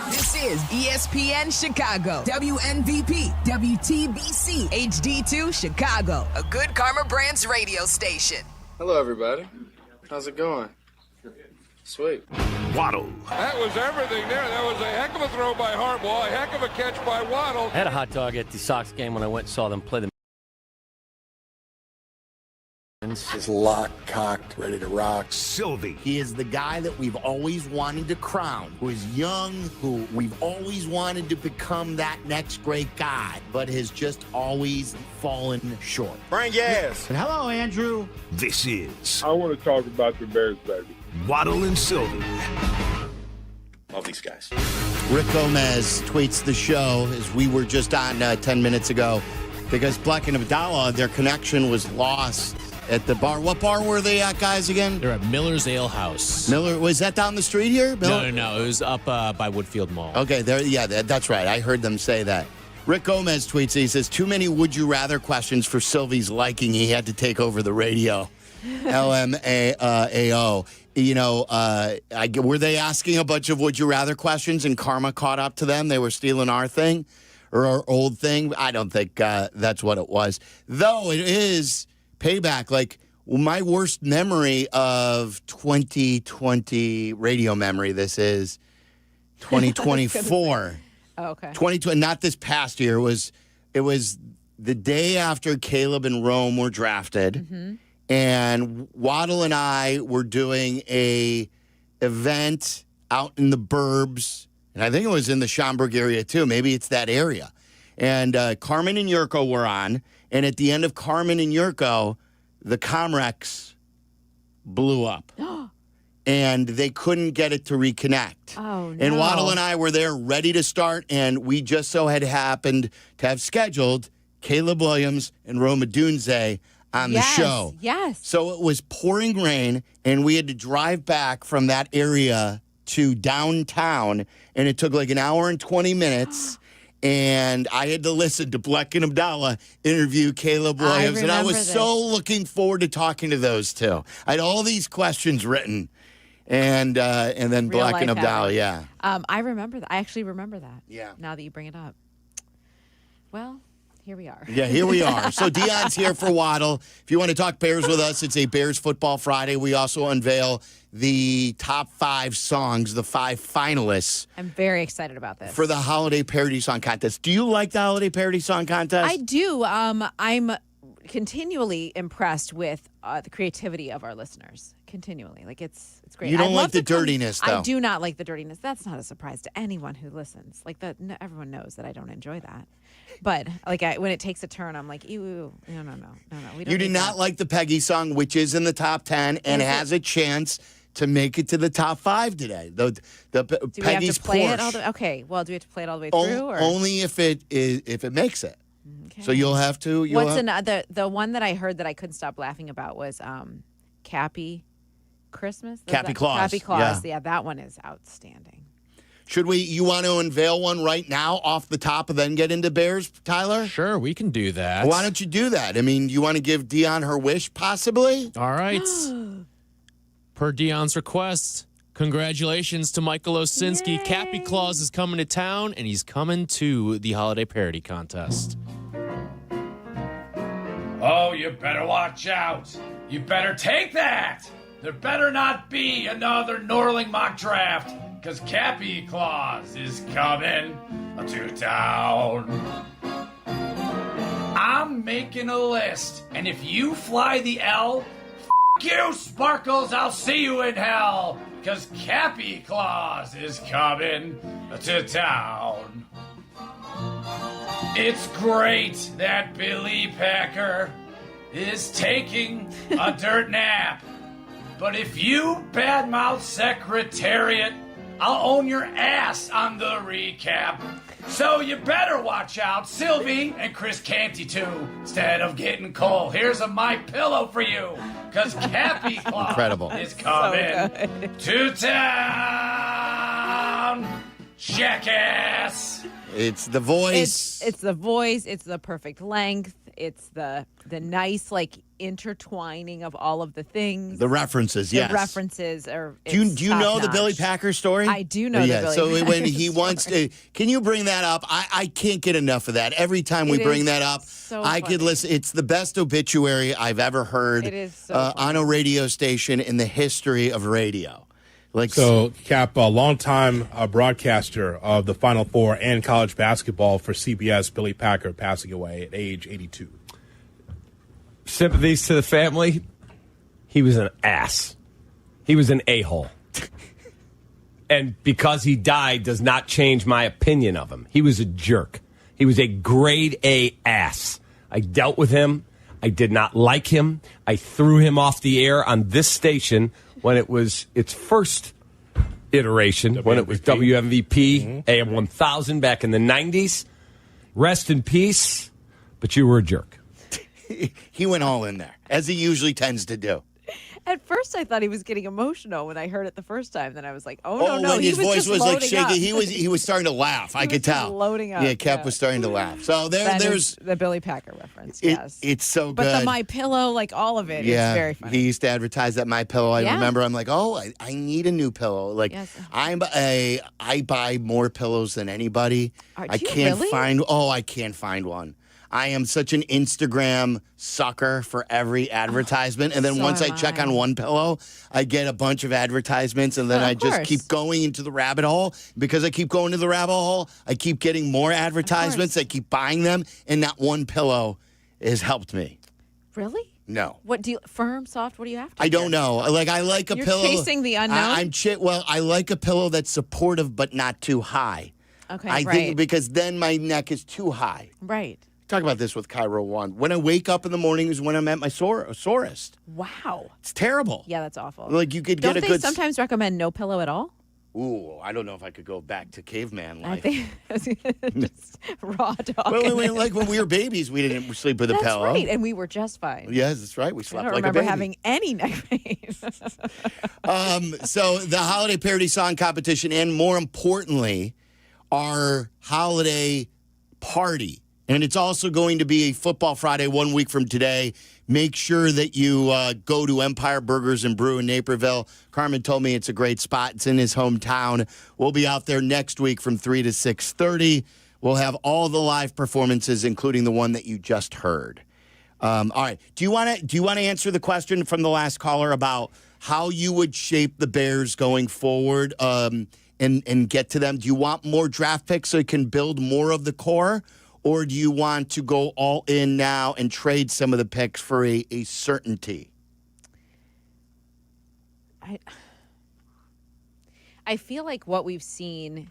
This is ESPN Chicago, WNVP, WTBC, HD2 Chicago, a Good Karma Brands radio station. Hello, everybody. How's it going? Sweet. Waddle. That was everything there. That was a heck of a throw by Harbaugh, a heck of a catch by Waddle. I had a hot dog at the Sox game when I went and saw them play the. Is locked, cocked, ready to rock. Silvy. He is the guy that we've always wanted to crown, who is young, who we've always wanted to become that next great guy, but has just always fallen short. Bring your ass. And hello, Andrew. This is. I want to talk about the Bears, baby. Waddle and Silvy. Love these guys. Rick Gomez tweets the show as we were just on 10 minutes ago because Bleck and Abdalla, their connection was lost at the bar. What bar were they at, guys, again? They're at Miller's Ale House. Miller, was that down the street here? No. It was up by Woodfield Mall. Okay, there. Yeah, that's right. I heard them say that. Rick Gomez tweets, he says, too many would you rather questions for Sylvie's liking. He had to take over the radio. LMAO. You know, were they asking a bunch of would you rather questions and karma caught up to them? They were stealing our thing or our old thing? I don't think that's what it was. Though it is payback. Like, my worst memory of 2020 radio memory, this is 2024. Oh, okay. 2020, not this past year. It was the day after Caleb and Rome were drafted. Mm-hmm. And Waddle and I were doing a event out in the burbs. And I think it was in the Schaumburg area, too. Maybe it's that area. And Carmen and Jurko were on. And at the end of Carmen and Jurko, the Comrex blew up. And they couldn't get it to reconnect. Oh, no. And Waddle and I were there ready to start. And we just so had happened to have scheduled Caleb Williams and Roma Dunze on the show. Yes. So it was pouring rain, and we had to drive back from that area to downtown, and it took like an hour and 20 minutes, and I had to listen to Bleck and Abdalla interview Caleb Williams, and I was so looking forward to talking to those two. I had all these questions written, and then Real Bleck and life Abdalla, happened. yeah. I remember that. I actually remember that. Yeah. Now that you bring it up. Well, here we are. Yeah, here we are. So Dion's here for Waddle. If you want to talk Bears with us, it's a Bears Football Friday. We also unveil the top 5 songs, the 5 finalists. I'm very excited about this. For the Holiday Parody Song Contest. Do you like the Holiday Parody Song Contest? I do. I'm continually impressed with the creativity of our listeners. Continually, like it's great. You don't I'd like love the to come- dirtiness, though. I do not like the dirtiness. That's not a surprise to anyone who listens. Like that, everyone knows that I don't enjoy that. But like when it takes a turn, I'm like, ew, no. We don't You did need not that. like the Peggy song, which is in the top 10 and has a chance to make it to the top 5 today. The Do we have Peggy's to play Porsche. it all the okay? Well, do we have to play it all the way through? Or? Only if it makes it. Okay. So you'll have to. What's another? The one that I heard that I couldn't stop laughing about was Cappy Christmas. Cappy Claus. Cappy Claus. Yeah. That one is outstanding. Should you want to unveil one right now off the top and then get into Bears, Tyler? Sure, we can do that. Why don't you do that? I mean, you want to give Dion her wish, possibly? All right. Per Dion's request, congratulations to Michael Osinski. Yay. Cappy Claus is coming to town, and he's coming to the holiday parody contest. Oh, you better watch out. You better take that. There better not be another Norling mock draft, because Cappy Claus is coming to town. I'm making a list, and if you fly the L, you, Sparkles, I'll see you in hell, because Cappy Claus is coming to town. It's great that Billy Packer is taking a dirt nap. But if you badmouth Secretariat, I'll own your ass on the recap. So you better watch out, Sylvie and Chris Canty too. Instead of getting Cole, here's a My Pillow for you, because Cappy Claus is coming to town. Jackass. It's the voice. It's the voice. It's the perfect length. It's the nice like intertwining of all of the things. The references, yes. The references are. Do you know the Billy Packer story? I do know the Billy so Packer when he story. wants to, can you bring that up? I can't get enough of that. Every time we It bring is that up, so I could funny. listen. It's the best obituary I've ever heard It is so on a radio station in the history of radio. So, Cap, a longtime broadcaster of the Final Four and college basketball for CBS, Billy Packer, passing away at age 82. Sympathies to the family. He was an ass. He was an a-hole. And because he died does not change my opinion of him. He was a jerk. He was a grade A ass. I dealt with him. I did not like him. I threw him off the air on this station when it was its first iteration, when it was WMVP, AM 1000 back in the 90s. Rest in peace, but you were a jerk. He went all in there, as he usually tends to do. At first, I thought he was getting emotional when I heard it the first time. Then I was like, "Oh no, when he his was voice just was like loading shaking, up. he was starting to laugh. I could was just tell. loading up, Yeah, Cap yeah. was starting to laugh. So That there's is the Billy Packer reference. Yes, it's so but good. the My Pillow, like all of it, Yeah, is very funny. he used to advertise that My Pillow. I Yeah. remember. I'm like, I need a new pillow. Like, Yes. I buy more pillows than anybody. Do I you can't really? I can't find one. I am such an Instagram sucker for every advertisement, and then so once I am check I. on one pillow, I get a bunch of advertisements, and then Of I just course. keep going into the rabbit hole. Because I keep going to the rabbit hole, I keep getting more advertisements. I keep buying them, and not one pillow has helped me. Really? No. What do you firm, soft? What do you have to? I don't know. Like, I like a You're pillow. chasing the unknown? I like a pillow that's supportive but not too high. Okay, I right. think because then my neck is too high. Right. Talk about this with Cairo One. When I wake up in the morning is when I'm at my sorest. Wow. It's terrible. Yeah, that's awful. Like, you could Don't get a they good. sometimes recommend no pillow at all? Ooh, I don't know if I could go back to caveman I life. think just raw dog. Well, like when we were babies, we didn't sleep with a That's pillow. right, and we were just fine. Yes, that's right. We I slept don't like a remember baby. having any neck pain. So the holiday parody song competition, and more importantly, our holiday party. And it's also going to be a Football Friday 1 week from today. Make sure that you go to Empire Burgers and Brew in Naperville. Carmen told me it's a great spot. It's in his hometown. We'll be out there next week from 3 to 6:30. We'll have all the live performances, including the one that you just heard. All right. Do you want to answer the question from the last caller about how you would shape the Bears going forward and get to them? Do you want more draft picks so you can build more of the core? Or do you want to go all in now and trade some of the picks for a certainty? I feel like what we've seen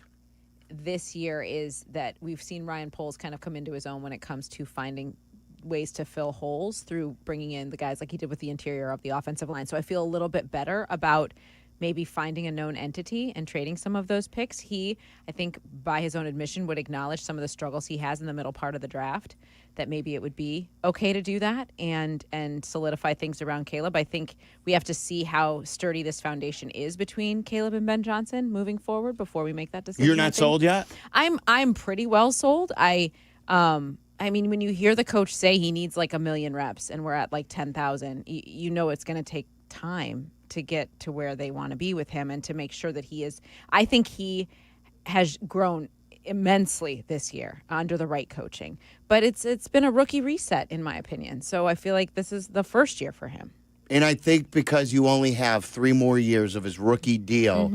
this year is that we've seen Ryan Poles kind of come into his own when it comes to finding ways to fill holes through bringing in the guys like he did with the interior of the offensive line. So I feel a little bit better about maybe finding a known entity and trading some of those picks. He, I think, by his own admission, would acknowledge some of the struggles he has in the middle part of the draft, that maybe it would be okay to do that and solidify things around Caleb. I think we have to see how sturdy this foundation is between Caleb and Ben Johnson moving forward before we make that decision. You're not sold yet? I'm pretty well sold. I mean, when you hear the coach say he needs like 1 million reps and we're at like 10,000, you know it's going to take time to get to where they want to be with him and to make sure that he is. I think he has grown immensely this year under the right coaching, but it's been a rookie reset in my opinion. So I feel like this is the first year for him. And I think because you only have 3 more years of his rookie deal,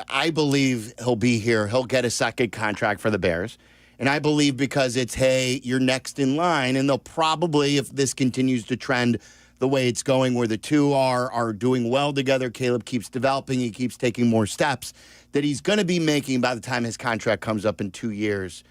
I believe he'll be here. He'll get a second contract for the Bears. And I believe because it's, hey, you're next in line, and they'll probably, if this continues to trend the way it's going, where the two are doing well together, Caleb keeps developing, he keeps taking more steps, that he's going to be making, by the time his contract comes up in 2 years,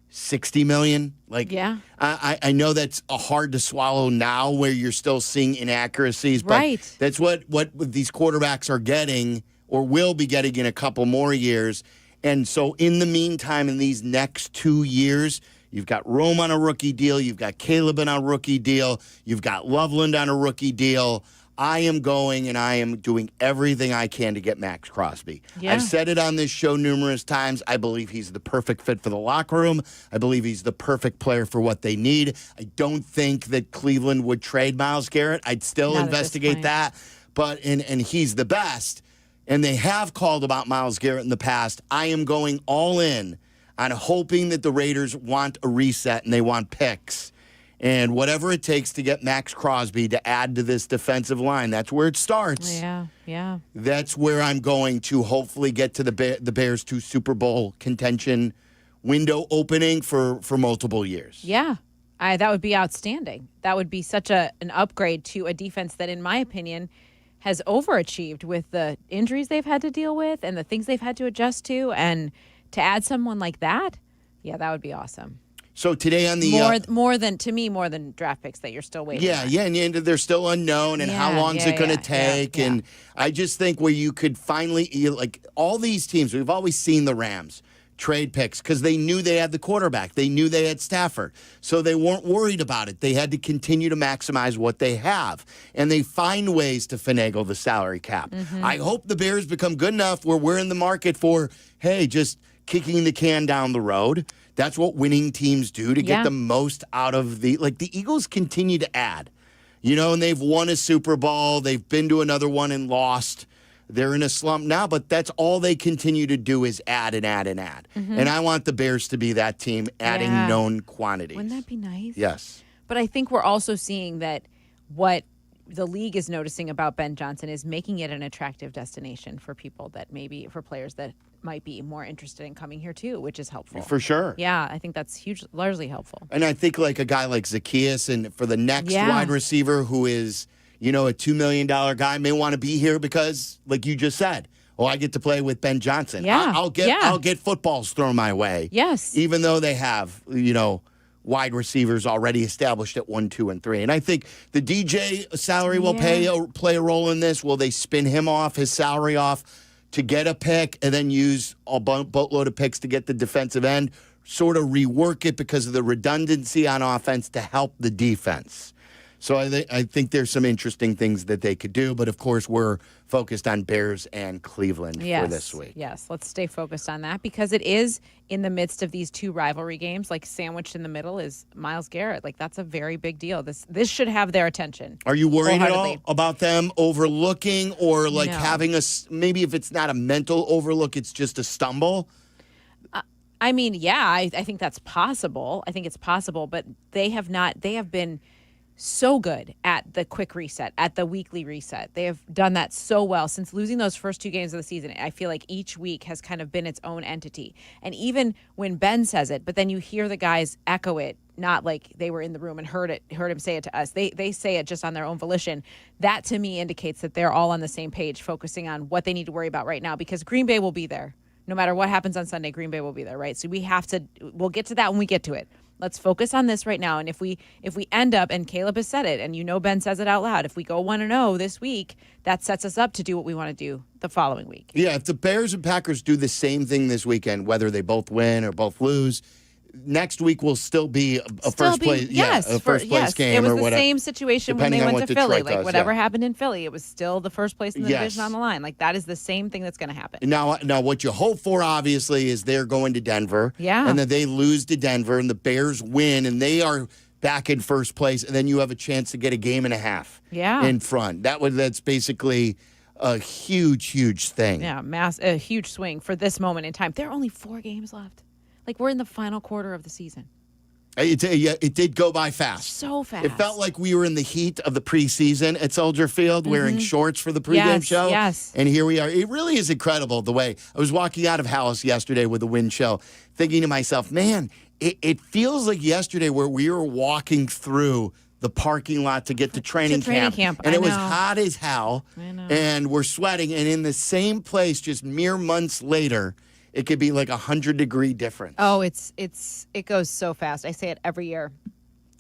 $60 million. Like, yeah. I know that's hard to swallow now where you're still seeing inaccuracies, but right. That's what these quarterbacks are getting or will be getting in a couple more years. And so in the meantime, in these next 2 years, you've got Rome on a rookie deal, you've got Caleb on a rookie deal, you've got Loveland on a rookie deal. I am going and I am doing everything I can to get Max Crosby. Yeah. I've said it on this show numerous times. I believe he's the perfect fit for the locker room. I believe he's the perfect player for what they need. I don't think that Cleveland would trade Myles Garrett. I'd still investigate that. But and he's the best. And they have called about Myles Garrett in the past. I am going all in on hoping that the Raiders want a reset and they want picks. And whatever it takes to get Max Crosby to add to this defensive line, that's where it starts. Yeah. That's where I'm going to hopefully get to the Bears to Super Bowl contention window opening for multiple years. Yeah, that would be outstanding. That would be such an upgrade to a defense that, in my opinion, has overachieved with the injuries they've had to deal with and the things they've had to adjust to. And to add someone like that, yeah, that would be awesome. So today on the more than draft picks that you're still waiting. Yeah, and they're still unknown, and how long is it going to take? And I just think where you could finally, like all these teams, we've always seen the Rams trade picks because they knew they had the quarterback, they knew they had Stafford, so they weren't worried about it. They had to continue to maximize what they have, and they find ways to finagle the salary cap. I hope the Bears become good enough where we're in the market for, hey, just kicking the can down the road. That's what winning teams do to get the most out of the Eagles continue to add, and they've won a Super Bowl. They've been to another one and lost. They're in a slump now, but that's all they continue to do is add and add and add. And I want the Bears to be that team adding known quantities. Wouldn't that be nice? Yes. But I think we're also seeing that what the league is noticing about Ben Johnson is making it an attractive destination for people that for players that might be more interested in coming here too, which is helpful. For sure. Yeah, I think that's largely helpful. And I think like a guy like Zacchaeus and for the next wide receiver who is, a $2 million guy may want to be here because, like you just said, I get to play with Ben Johnson. Yeah. I'll get footballs thrown my way. Yes. Even though they have, wide receivers already established at 1, 2, and 3. And I think the DJ salary will play a role in this. Will they spin him off, his salary off, to get a pick and then use a boatload of picks to get the defensive end, sort of rework it because of the redundancy on offense to help the defense? So I think there's some interesting things that they could do. But, of course, we're focused on Bears and Cleveland for this week. Yes, let's stay focused on that because it is in the midst of these two rivalry games. Like sandwiched in the middle is Myles Garrett. Like that's a very big deal. This should have their attention. Are you worried at all about them overlooking or like having maybe if it's not a mental overlook, it's just a stumble? I mean, I think that's possible. I think it's possible. But they have been so good at the quick reset, at the weekly reset. They have done that so well since losing those first 2 games of the season. I feel like each week has kind of been its own entity. And even when Ben says it, but then you hear the guys echo it, not like they were in the room and heard him say it to us. They say it just on their own volition. That to me indicates that they're all on the same page, focusing on what they need to worry about right now, because Green Bay will be there. No matter what happens on Sunday, Green Bay will be there, right? So we'll get to that when we get to it. Let's focus on this right now. And if we end up, and Caleb has said it, and Ben says it out loud, if we go 1-0 this week, that sets us up to do what we want to do the following week. Yeah, if the Bears and Packers do the same thing this weekend, whether they both win or both lose, next week will still be a first place game It was or the whatever. same situation when they went to Philly. Like whatever happened in Philly, it was still the first place in the division on the line. Like that is the same thing that's going to happen. Now, what you hope for, obviously, is they're going to Denver. Yeah. And then they lose to Denver, and the Bears win, and they are back in first place, and then you have a chance to get a game and a half in front. That's basically a huge thing. Yeah, a huge swing for this moment in time. There are only 4 games left. Like, we're in the final quarter of the season. It did go by fast. So fast. It felt like we were in the heat of the preseason at Soldier Field, wearing shorts for the pregame show. Yes. And here we are. It really is incredible the way I was walking out of Hallis yesterday with the wind chill, thinking to myself, man, it feels like yesterday where we were walking through the parking lot to get to training camp. And it was hot as hell. I know. And we're sweating. And in the same place, just mere months later, it could be like 100-degree difference. Oh, it goes so fast. I say it every year.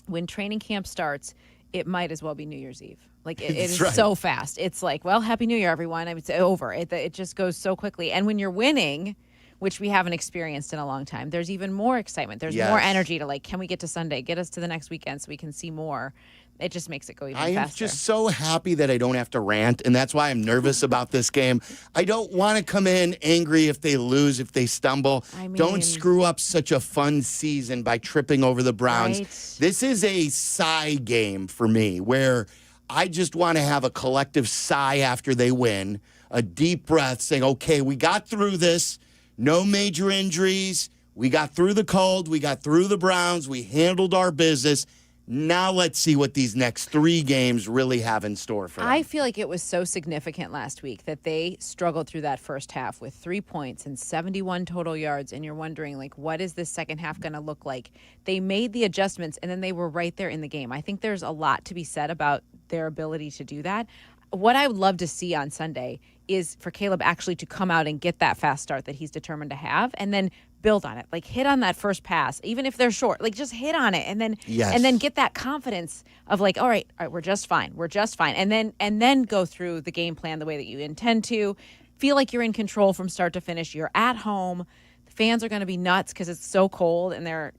When training camp starts, it might as well be New Year's Eve. Like it is so fast. It's like, well, Happy New Year, everyone. It's over. It just goes so quickly. And when you're winning, which we haven't experienced in a long time, there's even more excitement. There's more energy to can we get to Sunday? Get us to the next weekend so we can see more. It just makes it go even faster. I'm just so happy that I don't have to rant, and that's why I'm nervous about this game. I don't want to come in angry if they lose, if they stumble. Don't screw up such a fun season by tripping over the Browns. Right. This is a sigh game for me, where I just want to have a collective sigh after they win, a deep breath saying, okay, we got through this, no major injuries, we got through the cold, we got through the Browns, we handled our business. Now let's see what these next 3 games really have in store for them. I feel like it was so significant last week that they struggled through that first half with 3 points and 71 total yards, and you're wondering, what is this second half going to look like? They made the adjustments, and then they were right there in the game. I think there's a lot to be said about their ability to do that. What I would love to see on Sunday is for Caleb actually to come out and get that fast start that he's determined to have, and then build on it. Hit on that first pass, even if they're short. Just hit on it, and then get that confidence of all right, we're just fine, and then go through the game plan the way that you intend to. Feel like you're in control from start to finish. You're at home. The fans are going to be nuts because it's so cold, and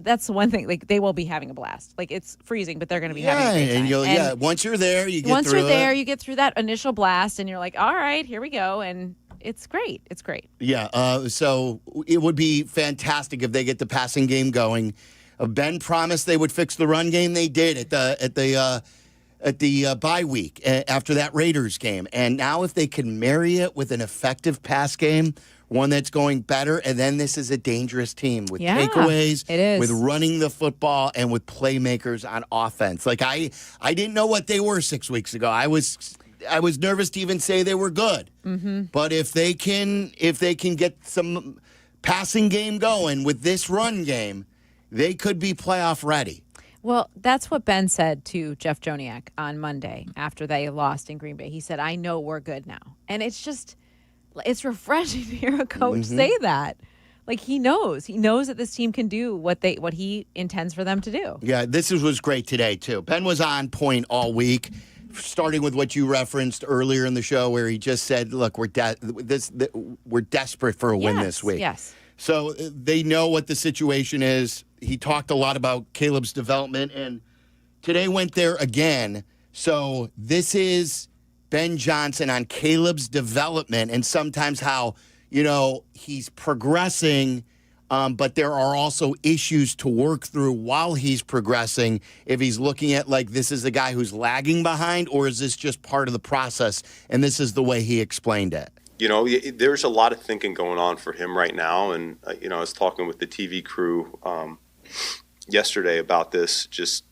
that's the one thing. They will be having a blast. It's freezing, but they're going to be having a great time. And once you're there, you get through it. Once you're there, you get through that initial blast, and you're like, all right, here we go, and it's great. It's great. Yeah. So it would be fantastic if they get the passing game going. Ben promised they would fix the run game. They did at the bye week after that Raiders game. And now if they can marry it with an effective pass game, one that's going better, and then this is a dangerous team with takeaways, it is. with running the football, and with playmakers on offense. I didn't know what they were 6 weeks ago. I was nervous to even say they were good. Mm-hmm. But if they can get some passing game going with this run game, they could be playoff ready. Well, that's what Ben said to Jeff Joniak on Monday after they lost in Green Bay. He said, I know we're good now. And it's refreshing to hear a coach say that. He knows that this team can do what he intends for them to do. Yeah, this was great today, too. Ben was on point all week, starting with what you referenced earlier in the show, where he just said, look, we're desperate for a win this week. Yes. So they know what the situation is. He talked a lot about Caleb's development, and today went there again. So this is Ben Johnson on Caleb's development, and sometimes how, he's progressing, but there are also issues to work through while he's progressing. If he's looking at this is a guy who's lagging behind, or is this just part of the process? And this is the way he explained it. There's a lot of thinking going on for him right now. And, I was talking with the TV crew yesterday about this. Just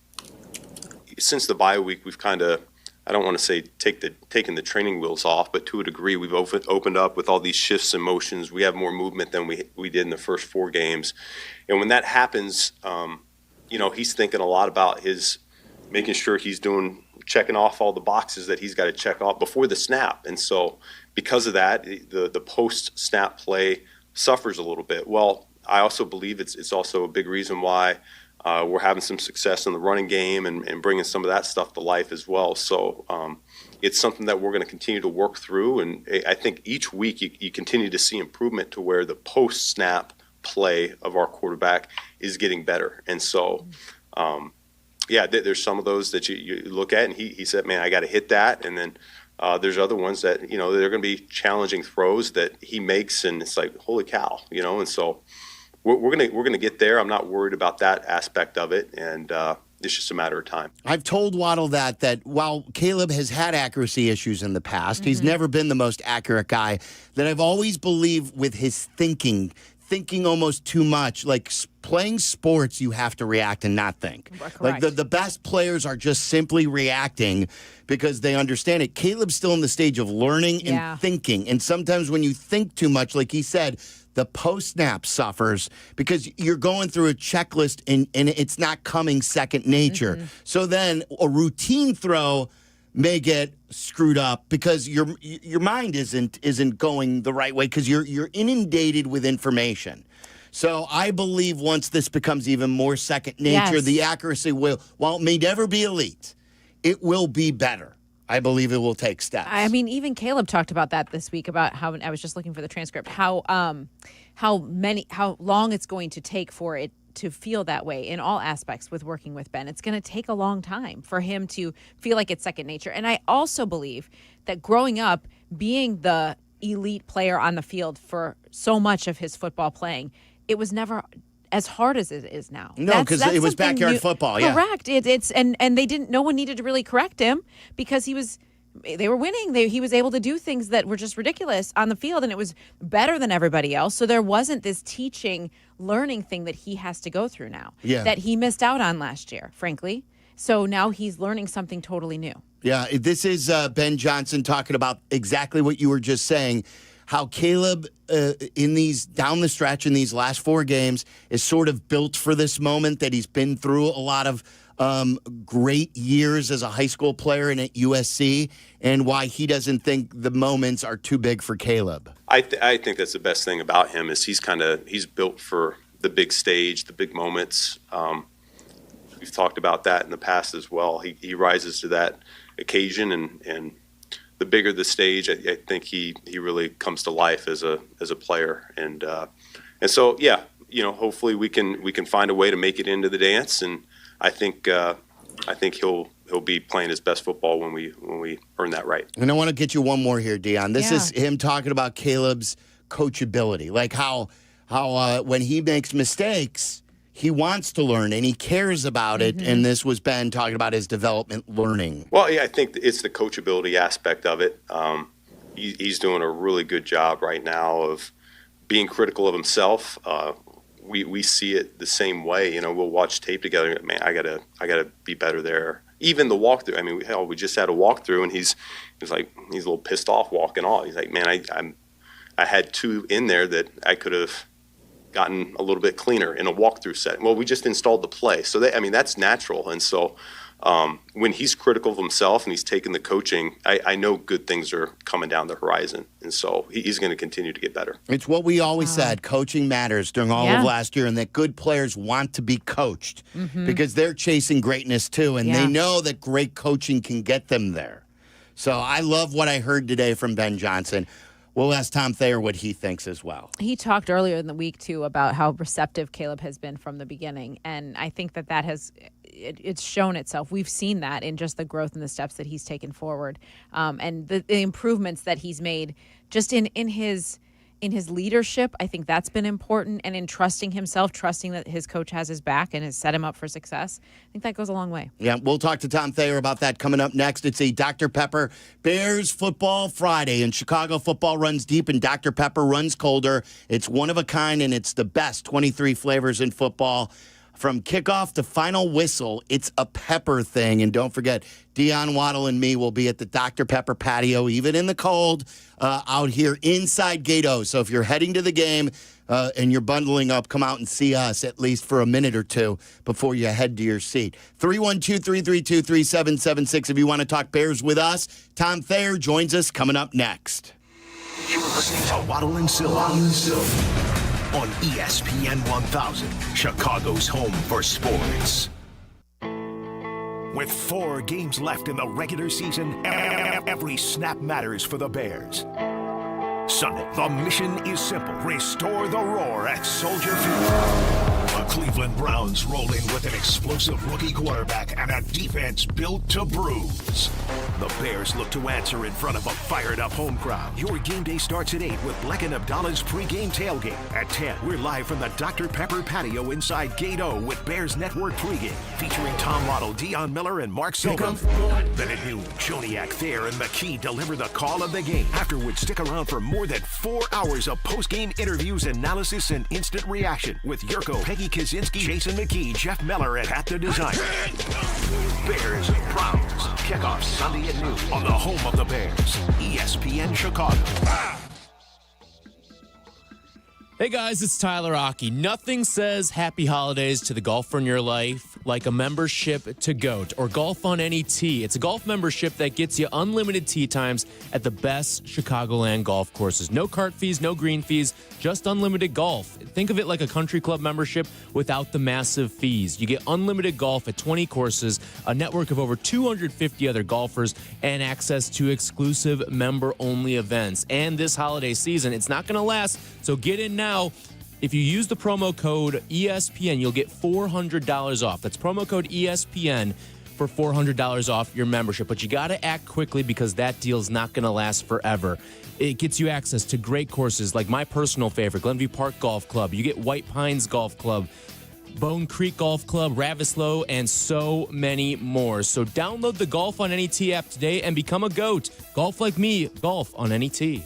since the bye week, we've kind of, I don't want to say taken the training wheels off, but to a degree, we've opened up with all these shifts and motions. We have more movement than we did in the first 4 games. And when that happens, he's thinking a lot about making sure he's checking off all the boxes that he's got to check off before the snap. And so because of that, the post-snap play suffers a little bit. Well, I also believe it's also a big reason why we're having some success in the running game and bringing some of that stuff to life as well. So it's something that we're going to continue to work through. And I think each week you continue to see improvement to where the post-snap play of our quarterback is getting better. And so, there's some of those that you look at, and he said, man, I got to hit that. And then there's other ones that, they're going to be challenging throws that he makes, and it's like, holy cow, and so we're gonna get there. I'm not worried about that aspect of it, and it's just a matter of time. I've told Waddle that while Caleb has had accuracy issues in the past, he's never been the most accurate guy, that I've always believed with his thinking almost too much. Like playing sports, you have to react and not think. Correct. Like the best players are just simply reacting because they understand it. Caleb's still in the stage of learning and thinking. And sometimes when you think too much, like he said, the post-snap suffers because you're going through a checklist and it's not coming second nature. So then a routine throw may get screwed up because your mind isn't going the right way because you're inundated with information. So I believe once this becomes even more second nature, the accuracy will, while it may never be elite, it will be better. I believe it will take steps. I mean, even Caleb talked about that this week, about how, I was just looking for the transcript, how long it's going to take for it to feel that way in all aspects with working with Ben. It's going to take a long time for him to feel like it's second nature. And I also believe that growing up, being the elite player on the field for so much of his football playing, it was never as hard as it is now. No, because it was backyard football. Yeah, correct. It's and they didn't. No one needed to really correct him because they were winning. He was able to do things that were just ridiculous on the field, and it was better than everybody else. So there wasn't this teaching, learning thing that he has to go through now. That he missed out on last year, frankly. So now he's learning something totally new. Yeah, this is Ben Johnson talking about exactly what you were just saying. How Caleb, in these down the stretch in these last 4 games, is sort of built for this moment, that he's been through a lot of great years as a high school player and at USC, and why he doesn't think the moments are too big for Caleb. I think that's the best thing about him is he's built for the big stage, the big moments. We've talked about that in the past as well. He rises to that occasion, and the bigger the stage, I think he really comes to life as a player, and so hopefully we can find a way to make it into the dance, and I think he'll be playing his best football when we earn that right. And I want to get you one more here, Dion. This is him talking about Caleb's coachability, like how when he makes mistakes, he wants to learn and he cares about it. And this was Ben talking about his development learning. Well, yeah, I think it's the coachability aspect of it. He's doing a really good job right now of being critical of himself. We see it the same way. We'll watch tape together. Man, I gotta be better there. Even the walkthrough. I mean, we just had a walkthrough, and he's a little pissed off walking off. He's like, man, I had 2 in there that I could have gotten a little bit cleaner in a walkthrough setting. Well, we just installed the play, so that's natural. And so when he's critical of himself and he's taking the coaching, I know good things are coming down the horizon, and so he's going to continue to get better. It's what we always said: coaching matters during all of last year, and that good players want to be coached because they're chasing greatness too, and they know that great coaching can get them there. So I love what I heard today from Ben Johnson. We'll ask Tom Thayer what he thinks as well. He talked earlier in the week, too, about how receptive Caleb has been from the beginning. And I think that has it's shown itself. We've seen that in just the growth and the steps that he's taken forward, and the improvements that he's made just in his leadership. I think that's been important, and in trusting himself, trusting that his coach has his back and has set him up for success. I think that goes a long way. Yeah, we'll talk to Tom Thayer about that coming up next. It's a Dr. Pepper Bears Football Friday, and Chicago football runs deep and Dr. Pepper runs colder. It's one of a kind, and it's the best 23 flavors in football. From kickoff to final whistle, it's a Pepper thing. And don't forget, Dion, Waddle, and me will be at the Dr. Pepper patio, even in the cold, out here inside Gate O. So if you're heading to the game and you're bundling up, come out and see us at least for a minute or two before you head to your seat. 312-332-3776 if you want to talk Bears with us. Tom Thayer joins us coming up next. You're listening to Waddle and Silvy on ESPN 1000, Chicago's home for sports. With 4 games left in the regular season, every snap matters for the Bears. Sunday, the mission is simple. Restore the roar at Soldier Field. The Cleveland Browns roll in with an explosive rookie quarterback and a defense built to bruise. The Bears look to answer in front of a fired-up home crowd. Your game day starts at 8 with Bleck Abdalla's pregame tailgate. At 10, we're live from the Dr. Pepper patio inside Gate O with Bears Network pregame, featuring Tom Waddle, Dion Miller, and Mark Silva. Then at noon, Joniak, Thayer, and McKee deliver the call of the game. Afterwards, stick around for more than 4 hours of post-game interviews, analysis, and instant reaction with Jurko, Peggy Kaczynski, Jason McKee, Jeff Meller, and Pat the Designer. Bears, Browns, kickoff Sunday at noon on the home of the Bears, ESPN Chicago. Hey guys, it's Tyler Aki. Nothing says happy holidays to the golfer in your life like a membership to GOAT or Golf on Any Tee. It's a golf membership that gets you unlimited tee times at the best Chicagoland golf courses. No cart fees, no green fees, just unlimited golf. Think of it like a country club membership without the massive fees. You get unlimited golf at 20 courses, a network of over 250 other golfers, and access to exclusive member-only events. And this holiday season, it's not going to last, so get in now. If you use the promo code ESPN, you'll get $400 off. That's promo code ESPN for $400 off your membership. But you got to act quickly because that deal's not going to last forever. It gets you access to great courses like my personal favorite, Glenview Park Golf Club. You get White Pines Golf Club, Bone Creek Golf Club, Ravislow, and so many more. So download the Golf on Any Tee app today and become a GOAT. Golf like me, golf on any tee.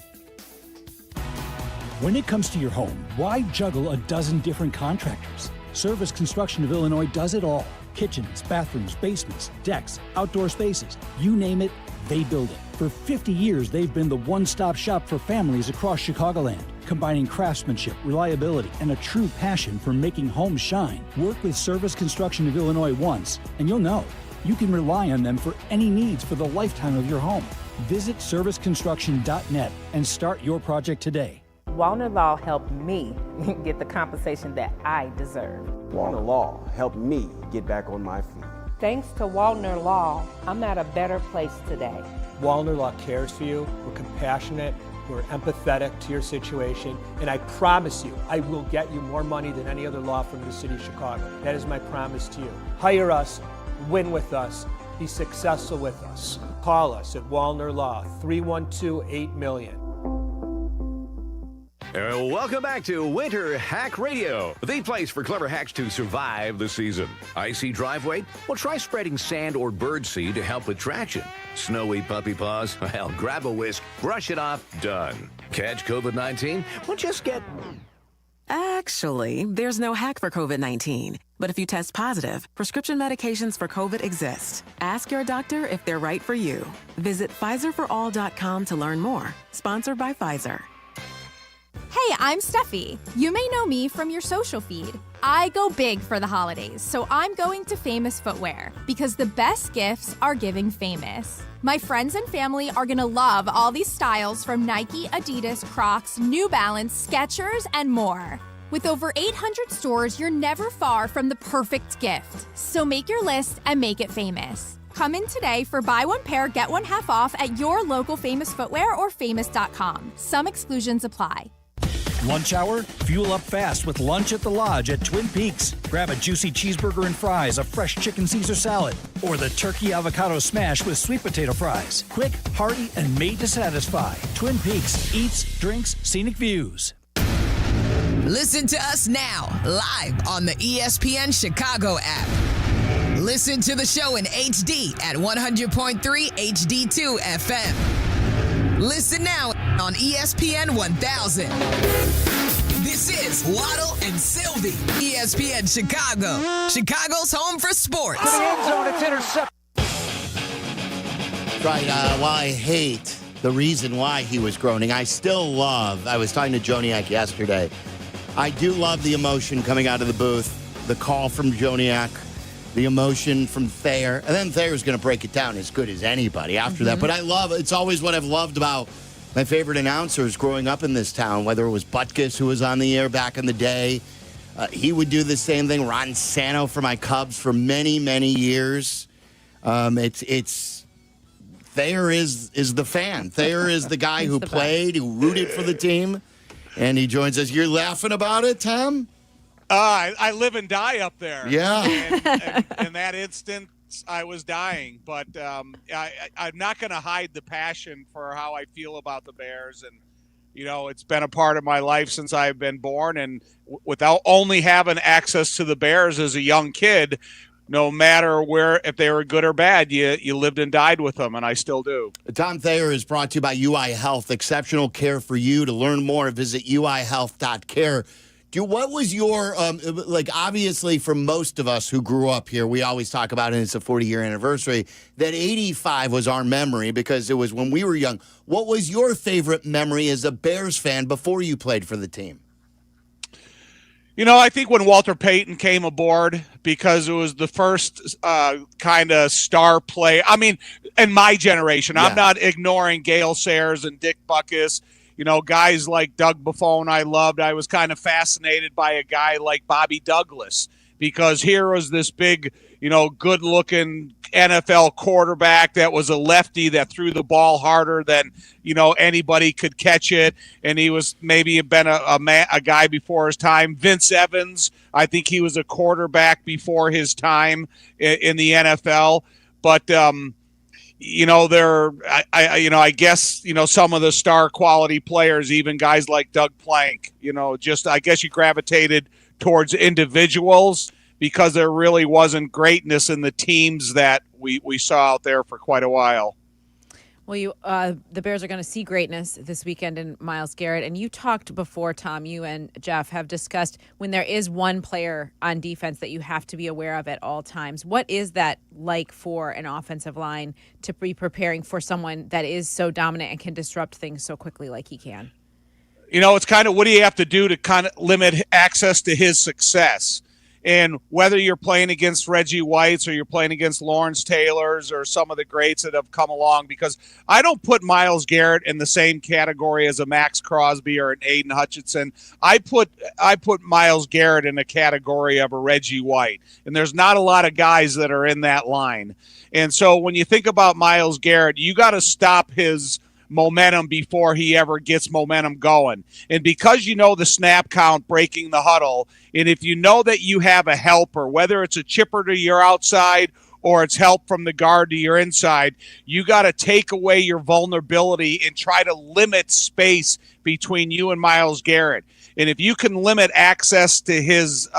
When it comes to your home, why juggle a dozen different contractors? Service Construction of Illinois does it all. Kitchens, bathrooms, basements, decks, outdoor spaces, you name it, they build it. For 50 years, they've been the one-stop shop for families across Chicagoland, combining craftsmanship, reliability, and a true passion for making homes shine. Work with Service Construction of Illinois once, and you'll know you can rely on them for any needs for the lifetime of your home. Visit serviceconstruction.net and start your project today. Wallner Law helped me get the compensation that I deserve. Wallner Law helped me get back on my feet. Thanks to Wallner Law, I'm at a better place today. Wallner Law cares for you. We're compassionate. We're empathetic to your situation. And I promise you, I will get you more money than any other law firm in the city of Chicago. That is my promise to you. Hire us, win with us, be successful with us. Call us at Wallner Law, 312-8-million. Welcome back to Winter Hack Radio, the place for clever hacks to survive the season. Icy driveway? Well, try spreading sand or birdseed to help with traction. Snowy puppy paws? Well, grab a whisk, brush it off, done. Catch COVID-19? Well, just get... Actually, there's no hack for COVID-19. But if you test positive, prescription medications for COVID exist. Ask your doctor if they're right for you. Visit PfizerForAll.com to learn more. Sponsored by Pfizer. Hey, I'm Steffi. You may know me from your social feed. I go big for the holidays, so I'm going to Famous Footwear because the best gifts are giving famous. My friends and family are gonna love all these styles from Nike, Adidas, Crocs, New Balance, Skechers, and more. With over 800 stores, you're never far from the perfect gift. So make your list and make it famous. Come in today for buy one pair, get one half off at your local Famous Footwear or famous.com. Some exclusions apply. Lunch hour? Fuel up fast with Lunch at the Lodge at Twin Peaks. Grab a juicy cheeseburger and fries, a fresh chicken Caesar salad, or the turkey avocado smash with sweet potato fries. Quick, hearty, and made to satisfy. Twin Peaks, eats, drinks, scenic views. Listen to us now, live on the ESPN Chicago app. Listen to the show in HD at 100.3 HD2 FM. Listen now on ESPN 1000. This is Waddle and Silvy, ESPN Chicago. Chicago's home for sports. To the end zone, it's intercepted. Right. While I hate the reason why he was groaning, I still love, I was talking to Joniak yesterday, I do love the emotion coming out of the booth, the call from Joniak, the emotion from Thayer, and then Thayer's going to break it down as good as anybody after that. But I love, it's always what I've loved about my favorite announcers growing up in this town, whether it was Butkus, who was on the air back in the day. He would do the same thing. Ron Santo for my Cubs for many, many years. It's Thayer is the fan. Thayer is the guy who played, who rooted for the team, and he joins us. You're laughing about it, Tom? I live and die up there. Yeah. And in that instant, I was dying. But I'm not going to hide the passion for how I feel about the Bears. And, you know, it's been a part of my life since I've been born. And without only having access to the Bears as a young kid, no matter where, if they were good or bad, you lived and died with them, and I still do. Tom Thayer is brought to you by UI Health, exceptional care for you. To learn more, visit uihealth.care. What was your, obviously for most of us who grew up here, we always talk about it, and it's a 40-year anniversary, that 85 was our memory because it was when we were young. What was your favorite memory as a Bears fan before you played for the team? You know, I think when Walter Payton came aboard, because it was the first kind of star play. I mean, in my generation, I'm not ignoring Gale Sayers and Dick Butkus. You know, guys like Doug Buffon I loved. I was kind of fascinated by a guy like Bobby Douglas because here was this big, you know, good-looking NFL quarterback that was a lefty that threw the ball harder than, you know, anybody could catch it. And he was maybe been a guy before his time. Vince Evans, I think he was a quarterback before his time in the NFL. But, you know, I guess, you know, some of the star quality players, even guys like Doug Plank, you know, just I guess you gravitated towards individuals because there really wasn't greatness in the teams that we saw out there for quite a while. Well, the Bears are going to see greatness this weekend in Myles Garrett. And you talked before, Tom, you and Jeff have discussed when there is one player on defense that you have to be aware of at all times. What is that like for an offensive line to be preparing for someone that is so dominant and can disrupt things so quickly like he can? You know, it's kind of what do you have to do to kind of limit access to his success? And whether you're playing against Reggie Whites or you're playing against Lawrence Taylors or some of the greats that have come along, because I don't put Myles Garrett in the same category as a Max Crosby or an Aiden Hutchinson. I put Myles Garrett in a category of a Reggie White. And there's not a lot of guys that are in that line. And so when you think about Myles Garrett, you got to stop his momentum before he ever gets momentum going. And because you know the snap count breaking the huddle, and if you know that you have a helper, whether it's a chipper to your outside or it's help from the guard to your inside, you got to take away your vulnerability and try to limit space between you and Myles Garrett. And if you can limit access to his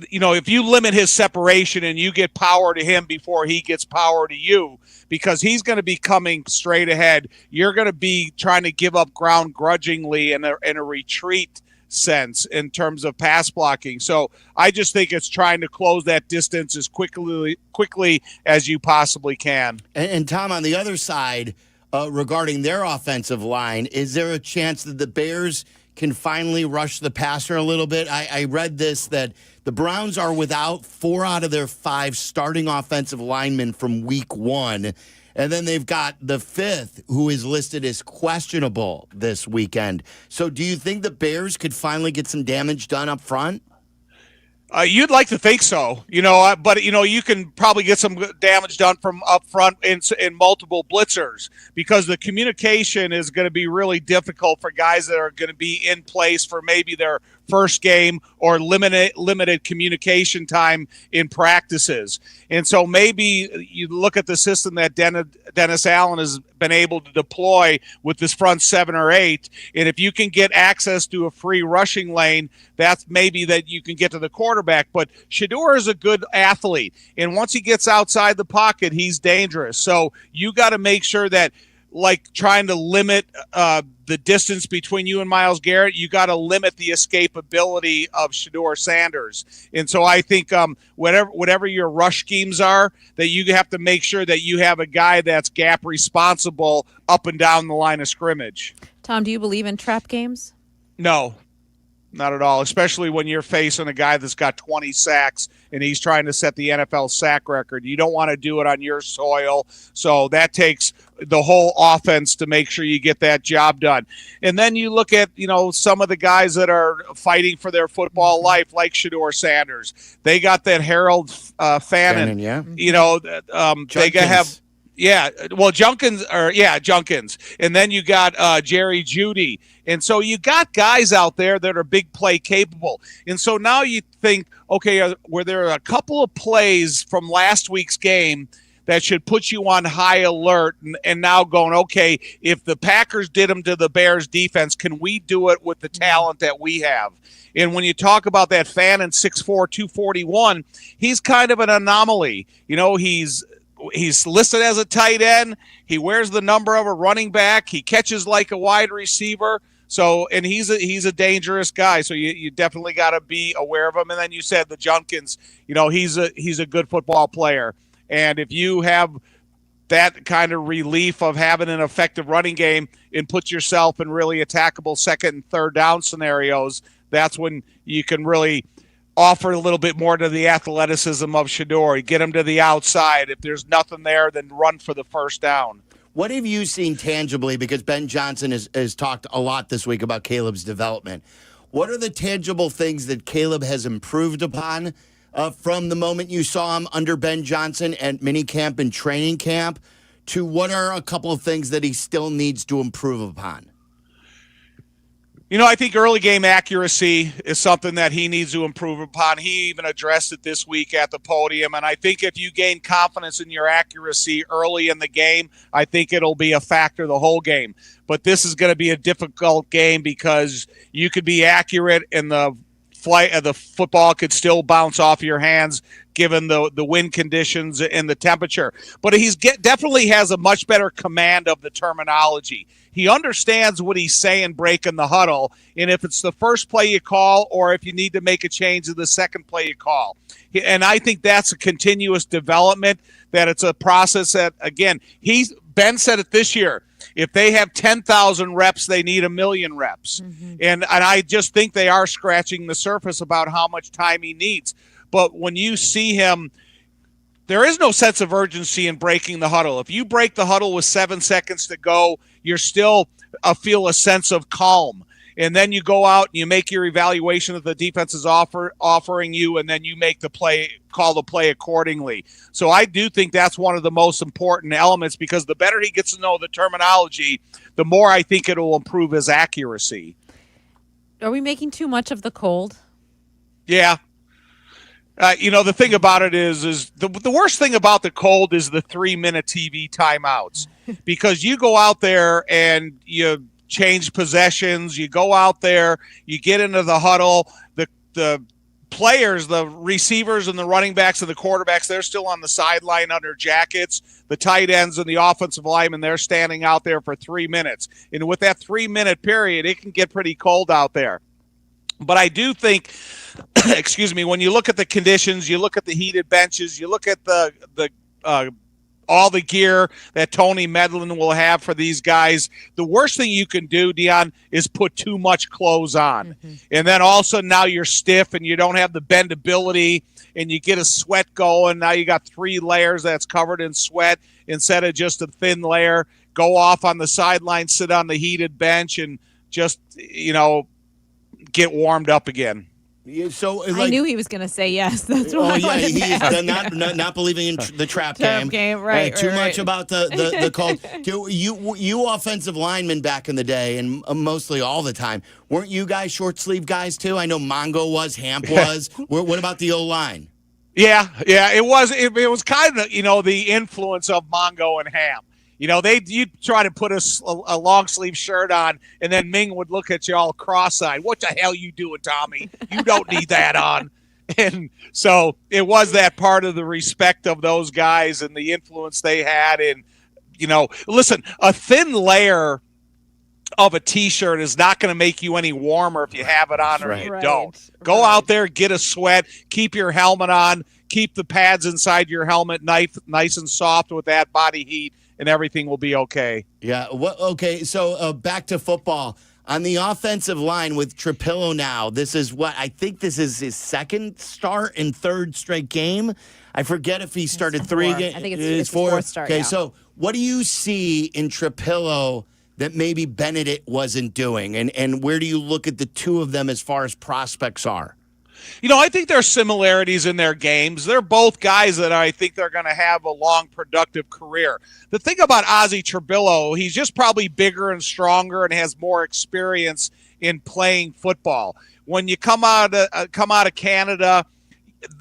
you know, if you limit his separation and you get power to him before he gets power to you, because he's going to be coming straight ahead, you're going to be trying to give up ground grudgingly in a retreat sense in terms of pass blocking. So I just think it's trying to close that distance as quickly as you possibly can. And Tom, on the other side, regarding their offensive line, is there a chance that the Bears can finally rush the passer a little bit? I read this, that the Browns are without 4 out of their 5 starting offensive linemen from week 1. And then they've got the 5th, who is listed as questionable this weekend. So do you think the Bears could finally get some damage done up front? You'd like to think so, you know, but, you know, you can probably get some damage done from up front in multiple blitzers, because the communication is going to be really difficult for guys that are going to be in place for maybe their first game or limited communication time in practices. And so maybe you look at the system that Dennis Allen has been able to deploy with this front 7 or 8, and if you can get access to a free rushing lane, that's maybe that you can get to the quarterback. But Shedeur is a good athlete, and once he gets outside the pocket, he's dangerous. So you got to make sure that like trying to limit the distance between you and Myles Garrett, you got to limit the escapability of Shedeur Sanders. And so I think whatever your rush schemes are, that you have to make sure that you have a guy that's gap responsible up and down the line of scrimmage. Tom, do you believe in trap games? No. Not at all, especially when you're facing a guy that's got 20 sacks and he's trying to set the NFL sack record. You don't want to do it on your soil, so that takes the whole offense to make sure you get that job done. And then you look at, some of the guys that are fighting for their football life, like Shedeur Sanders. They got that Harold Fannin. Yeah. They got to have. Yeah, well, Junkins. And then you got Jerry Jeudy. And so you got guys out there that are big play capable. And so now you think, okay, were there a couple of plays from last week's game that should put you on high alert and now going, okay, if the Packers did them to the Bears defense, can we do it with the talent that we have? And when you talk about that Fannin 6'4", 241, he's kind of an anomaly. He's listed as a tight end. He wears the number of a running back. He catches like a wide receiver. So, and he's a dangerous guy. So you definitely got to be aware of him. And then you said the Junkins, he's a good football player. And if you have that kind of relief of having an effective running game and put yourself in really attackable second and third down scenarios, that's when you can really offer a little bit more to the athleticism of Shedeur. Get him to the outside. If there's nothing there, then run for the first down. What have you seen tangibly? Because Ben Johnson has talked a lot this week about Caleb's development. What are the tangible things that Caleb has improved upon from the moment you saw him under Ben Johnson at minicamp and training camp to what are a couple of things that he still needs to improve upon? I think early game accuracy is something that he needs to improve upon. He even addressed it this week at the podium. And I think if you gain confidence in your accuracy early in the game, I think it'll be a factor the whole game. But this is going to be a difficult game because you could be accurate and the flight of the football could still bounce off your hands given the wind conditions and the temperature. But definitely has a much better command of the terminology. He understands what he's saying breaking the huddle, and if it's the first play you call or if you need to make a change to the second play you call. And I think that's a continuous development, that it's a process that, again, Ben said it this year, if they have 10,000 reps, they need 1,000,000 reps. Mm-hmm. And I just think they are scratching the surface about how much time he needs. But when you see him, there is no sense of urgency in breaking the huddle. If you break the huddle with 7 seconds to go, you're still feel a sense of calm. And then you go out and you make your evaluation that the defense is offering you, and then you make the play, call the play accordingly. So I do think that's one of the most important elements, because the better he gets to know the terminology, the more I think it will improve his accuracy. Are we making too much of the cold? Yeah. The thing about it is the worst thing about the cold is the 3-minute TV timeouts, because you go out there and you change possessions, you go out there, you get into the huddle, the players, the receivers and the running backs and the quarterbacks, they're still on the sideline under jackets. The tight ends and the offensive linemen, they're standing out there for 3 minutes. And with that 3-minute period, it can get pretty cold out there. But I do think, when you look at the conditions, you look at the heated benches, you look at the all the gear that Tony Medlin will have for these guys, the worst thing you can do, Dion, is put too much clothes on. Mm-hmm. And then all of a sudden now you're stiff and you don't have the bendability and you get a sweat going. Now you got 3 layers that's covered in sweat instead of just a thin layer. Go off on the sideline, sit on the heated bench, and just, get warmed up again. So I knew he was going to say yes. That's why. He's not believing in the trap game. Right. Too much about the cold. You offensive linemen back in the day, and mostly all the time, weren't you guys short sleeve guys too? I know Mongo was, Hamp was. What about the O-line? Yeah, it was. It was kind of the influence of Mongo and Hamp. You'd try to put a long sleeve shirt on, and then Ming would look at you all cross-eyed. What the hell you doing, Tommy? You don't need that on. And so it was that part of the respect of those guys and the influence they had. And listen, a thin layer of a T-shirt is not going to make you any warmer if you have it on or you don't. Go out there, get a sweat, keep your helmet on, keep the pads inside your helmet nice and soft with that body heat, and everything will be okay. Yeah. Okay. So back to football. On the offensive line with Trapillo now, this is his second start and third straight game. I forget if he started three games. I think it's four. Fourth start. Okay, yeah. so what do you see in Trapillo that maybe Benedict wasn't doing? And where do you look at the two of them as far as prospects are? I think there are similarities in their games. They're both guys that I think they're going to have a long, productive career. The thing about Ozzie Trapillo, he's just probably bigger and stronger and has more experience in playing football. When you come out of Canada,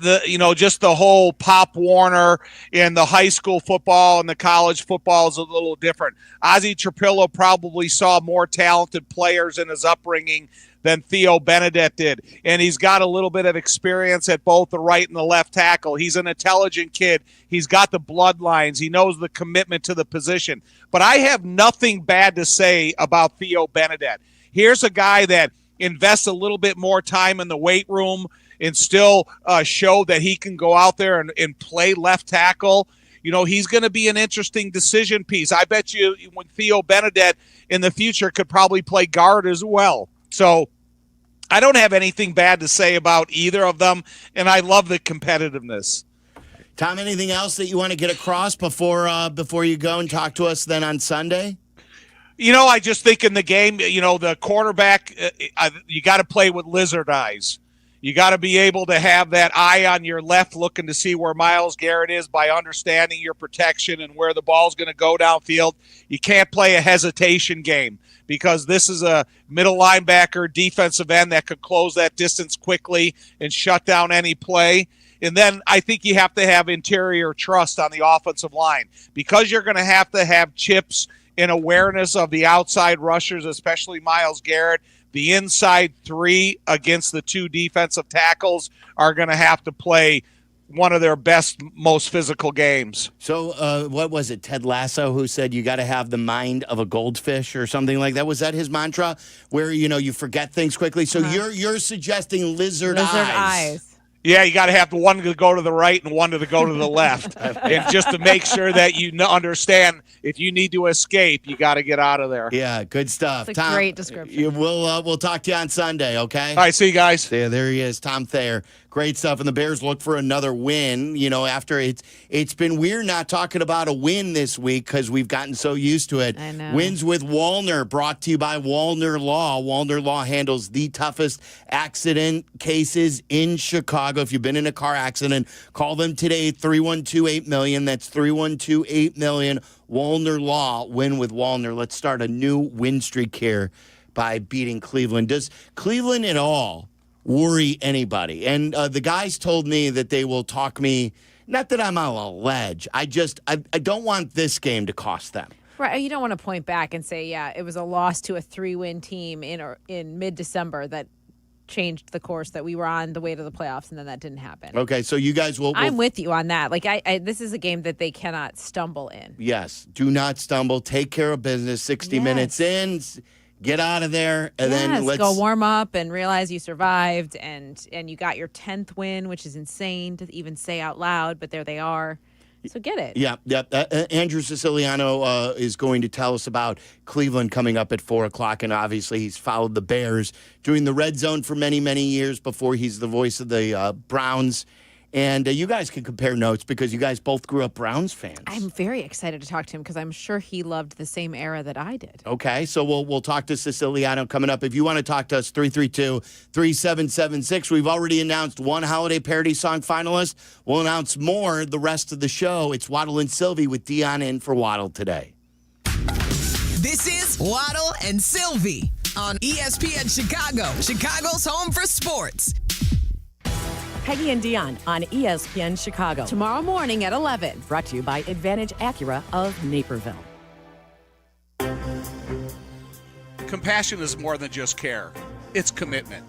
just the whole Pop Warner and the high school football and the college football is a little different. Ozzie Trapillo probably saw more talented players in his upbringing than Theo Benedict did. And he's got a little bit of experience at both the right and the left tackle. He's an intelligent kid. He's got the bloodlines. He knows the commitment to the position. But I have nothing bad to say about Theo Benedict. Here's a guy that invests a little bit more time in the weight room and still show that he can go out there and play left tackle. He's going to be an interesting decision piece. I bet you when Theo Benedict in the future could probably play guard as well. So I don't have anything bad to say about either of them, and I love the competitiveness. Tom, anything else that you want to get across before you go and talk to us then on Sunday? I just think in the game, the quarterback, you got to play with lizard eyes. You got to be able to have that eye on your left looking to see where Myles Garrett is by understanding your protection and where the ball's going to go downfield. You can't play a hesitation game because this is a middle linebacker, defensive end that could close that distance quickly and shut down any play. And then I think you have to have interior trust on the offensive line because you're going to have chips and awareness of the outside rushers, especially Myles Garrett. The inside three against the two defensive tackles are going to have to play one of their best, most physical games. So what was it, Ted Lasso, who said you got to have the mind of a goldfish or something like that? Was that his mantra where, you forget things quickly? So you're suggesting lizard eyes. Yeah, you got to have one to go to the right and one to go to the left. And just to make sure that you understand if you need to escape, you got to get out of there. Yeah, good stuff. It's a great description. We'll talk to you on Sunday, okay? All right, see you guys. Yeah, there he is, Tom Thayer. Great stuff. And the Bears look for another win, after it's been weird not talking about a win this week because we've gotten so used to it. I know. Wins with Wallner, brought to you by Wallner Law. Wallner Law handles the toughest accident cases in Chicago. If you've been in a car accident, call them today, 312-8-million. That's 312-8-million. Wallner Law, win with Wallner. Let's start a new win streak here by beating Cleveland. Does Cleveland at all worry anybody? And the guys told me that they will talk me, not that I'm on a ledge. I don't want this game to cost them. Right. You don't want to point back and say, yeah, it was a loss to a 3-win team in mid-December that changed the course that we were on the way to the playoffs, and then that didn't happen. Okay, so you guys will... I'm with you on that. Like, this is a game that they cannot stumble in. Yes, do not stumble. Take care of business. 60 minutes in, get out of there, and then let's... go warm up and realize you survived, and you got your 10th win, which is insane to even say out loud, but there they are. So get it. Yeah. Andrew Siciliano is going to tell us about Cleveland coming up at 4 o'clock, and obviously he's followed the Bears doing the Red Zone for many, many years before he's the voice of the Browns. And you guys can compare notes because you guys both grew up Browns fans. I'm very excited to talk to him because I'm sure he loved the same era that I did. Okay, so we'll talk to Siciliano coming up. If you want to talk to us, 332-3776. We've already announced one holiday parody song finalist. We'll announce more the rest of the show. It's Waddle and Silvy with Dion in for Waddle today. This is Waddle and Silvy on ESPN Chicago, Chicago's home for sports. Peggy and Dion on ESPN Chicago. Tomorrow morning at 11. Brought to you by Advantage Acura of Naperville. Compassion is more than just care. It's commitment.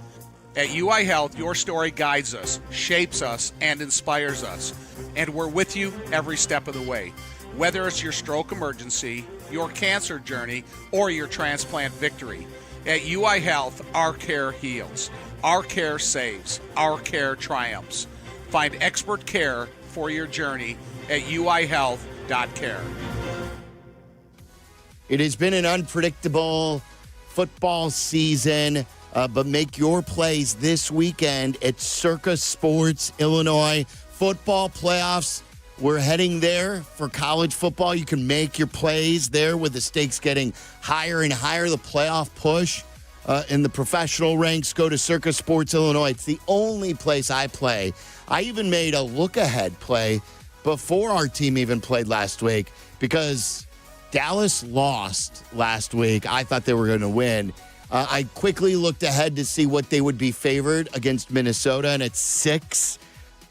At UI Health, your story guides us, shapes us, and inspires us. And we're with you every step of the way. whether it's your stroke emergency, your cancer journey, or your transplant victory. At UI Health, our care heals, our care saves, our care triumphs. Find expert care for your journey at uihealth.care. It has been an unpredictable football season, but make your plays this weekend at Circa Sports Illinois. Football playoffs, we're heading there for college football. You can make your plays there with the stakes getting higher and higher. The playoff push in the professional ranks, go to Circa Sports Illinois. It's the only place I play. I even made a look-ahead play before our team even played last week because Dallas lost last week. I thought they were going to win. I quickly looked ahead to see what they would be favored against Minnesota, and it's 6.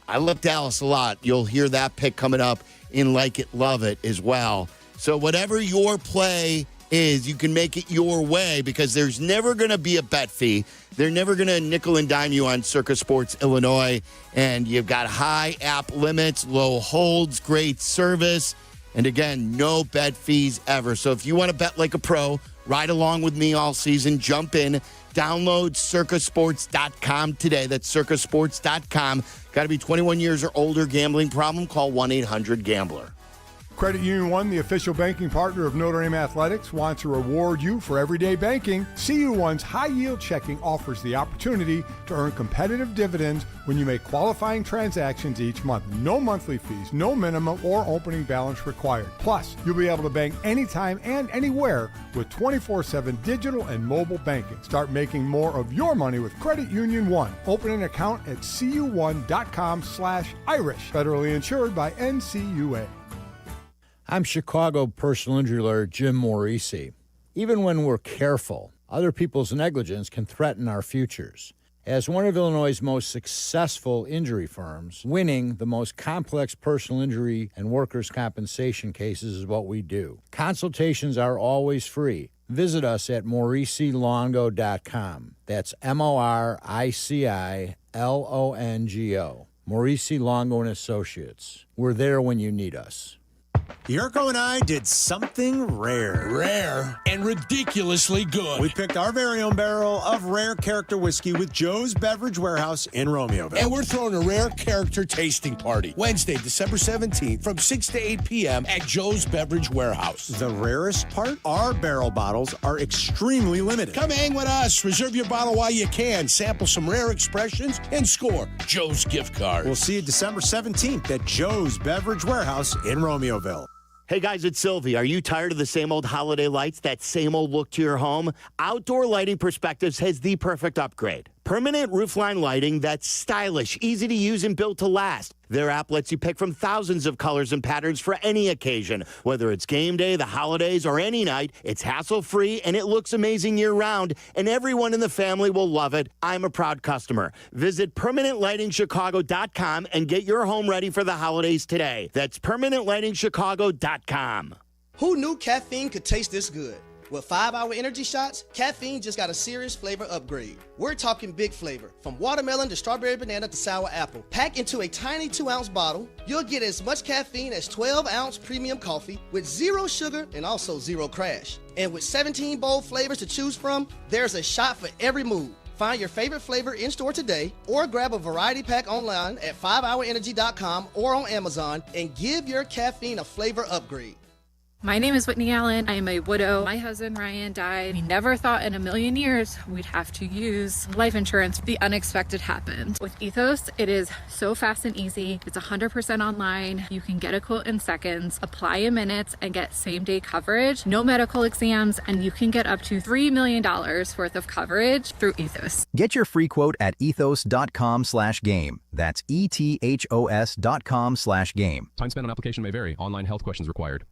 I love Dallas a lot. You'll hear that pick coming up in Like It, Love It as well. So whatever your play is, you can make it your way because there's never going to be a bet fee. They're never going to nickel and dime you on Circa Sports Illinois. And you've got high app limits, low holds, great service. And again, no bet fees ever. So if you want to bet like a pro, ride along with me all season, jump in, download circasports.com today. That's circasports.com. Got to be 21 years or older. Gambling problem? Call 1-800-GAMBLER. Credit Union One, the official banking partner of Notre Dame Athletics, wants to reward you for everyday banking. CU One's high-yield checking offers the opportunity to earn competitive dividends when you make qualifying transactions each month. No monthly fees, no minimum or opening balance required. Plus, you'll be able to bank anytime and anywhere with 24/7 digital and mobile banking. Start making more of your money with Credit Union One. Open an account at cu1.com/Irish. Federally insured by NCUA. I'm Chicago personal injury lawyer Jim Morisi. Even when we're careful, other people's negligence can threaten our futures. As one of Illinois' most successful injury firms, winning the most complex personal injury and workers' compensation cases is what we do. Consultations are always free. Visit us at MorisiLongo.com. That's MoriciLongo. Morisi Longo & Associates. We're there when you need us. Jurko and I did something rare. Rare and ridiculously good. We picked our very own barrel of rare character whiskey with Joe's Beverage Warehouse in Romeoville. And we're throwing a rare character tasting party Wednesday, December 17th from 6 to 8 p.m. at Joe's Beverage Warehouse. The rarest part? Our barrel bottles are extremely limited. Come hang with us. Reserve your bottle while you can. Sample some rare expressions and score Joe's gift card. We'll see you December 17th at Joe's Beverage Warehouse in Romeoville. Hey guys, it's Silvy. Are you tired of the same old holiday lights, that same old look to your home? Outdoor Lighting Perspectives has the perfect upgrade. Permanent roofline lighting that's stylish, easy to use, and built to last. Their app lets you pick from thousands of colors and patterns for any occasion. Whether it's game day, the holidays, or any night, it's hassle-free and it looks amazing year-round, and everyone in the family will love it. I'm a proud customer. Visit PermanentLightingChicago.com and get your home ready for the holidays today. That's PermanentLightingChicago.com. Who knew caffeine could taste this good? With 5-Hour Energy Shots, caffeine just got a serious flavor upgrade. We're talking big flavor, from watermelon to strawberry banana to sour apple. Packed into a tiny 2-ounce bottle, you'll get as much caffeine as 12-ounce premium coffee with 0 sugar and also 0 crash. And with 17 bold flavors to choose from, there's a shot for every mood. Find your favorite flavor in-store today or grab a variety pack online at 5hourenergy.com or on Amazon and give your caffeine a flavor upgrade. My name is Whitney Allen. I am a widow. My husband, Ryan, died. We never thought in a million years we'd have to use life insurance. The unexpected happened. With Ethos, it is so fast and easy. It's 100% online. You can get a quote in seconds, apply in minutes, and get same-day coverage, no medical exams, and you can get up to $3 million worth of coverage through Ethos. Get your free quote at ethos.com/game. That's ethos.com/game. Time spent on application may vary. Online health questions required.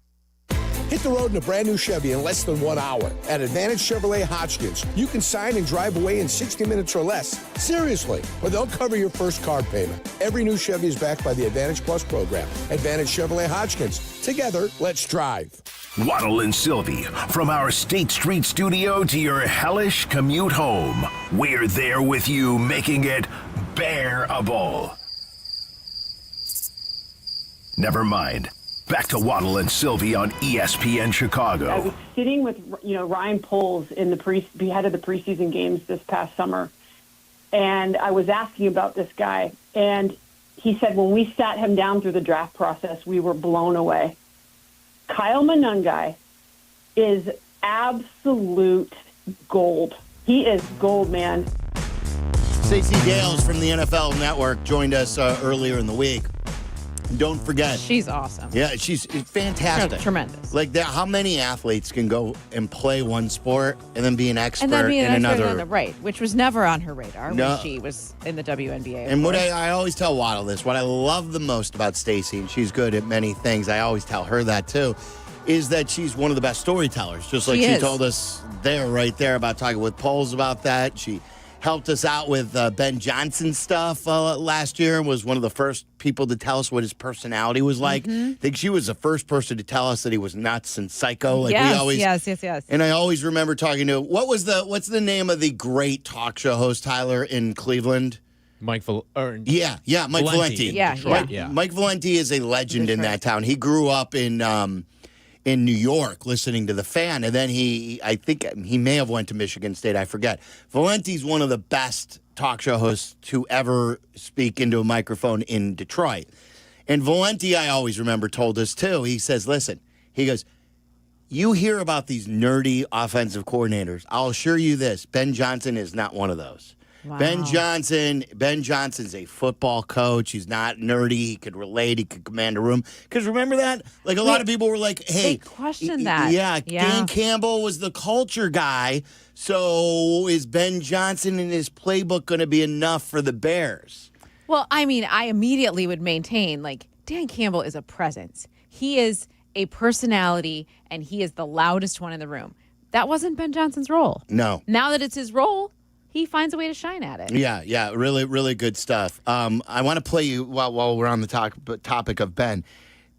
Hit the road in a brand new Chevy in less than 1 hour. At Advantage Chevrolet Hodgkins, you can sign and drive away in 60 minutes or less. Seriously, or they'll cover your first car payment. Every new Chevy is backed by the Advantage Plus program. Advantage Chevrolet Hodgkins. Together, let's drive. Waddle and Silvy, from our State Street studio to your hellish commute home. We're there with you, making it bearable. Never mind. Back to Waddle and Silvy on ESPN I Chicago. was sitting with Ryan Poles in the ahead of the preseason games this past summer, and I was asking about this guy, and he said when we sat him down through the draft process, we were blown away. Kyle Monangai is absolute gold. He is gold, man. Stacey Dales from the NFL Network joined us earlier in the week. Don't forget. She's awesome. Yeah, she's fantastic. Tremendous. Like, how many athletes can go and play one sport and then be an expert And then being in an expert another? on the right, which was never on her radar No. when she was in the WNBA. And what I always tell Waddle this, what I love the most about Stacey, and she's good at many things, I always tell her that too, is that she's one of the best storytellers. Just like she told us right there about talking with Poles about that. She helped us out with Ben Johnson stuff last year and was one of the first people to tell us what his personality was like. I think she was the first person to tell us that he was nuts and psycho. Like yes. And I always remember talking to, what's the name of the great talk show host, Tyler, in Cleveland? Mike Mike Valenti. Mike Valenti is a legend in that town. He grew up in New York listening to The Fan, and then I think he may have went to Michigan State, I forget. Valenti's one of the best talk show hosts to ever speak into a microphone in Detroit. And Valenti, I always remember, told us too, he says, listen, he goes, you hear about these nerdy offensive coordinators. I'll assure you this, Ben Johnson is not one of those. Wow. Ben Johnson's a football coach. He's not nerdy. He could relate. He could command a room. Because remember that? Like, a lot of people were like, hey. They questioned that. Yeah, Dan Campbell was the culture guy. So is Ben Johnson and his playbook going to be enough for the Bears? Well, I mean, I immediately would maintain, like, Dan Campbell is a presence. He is a personality, and he is the loudest one in the room. That wasn't Ben Johnson's role. No. Now that it's his role, he finds a way to shine at it. Yeah, really, really good stuff. I want to play you while we're on the topic of Ben.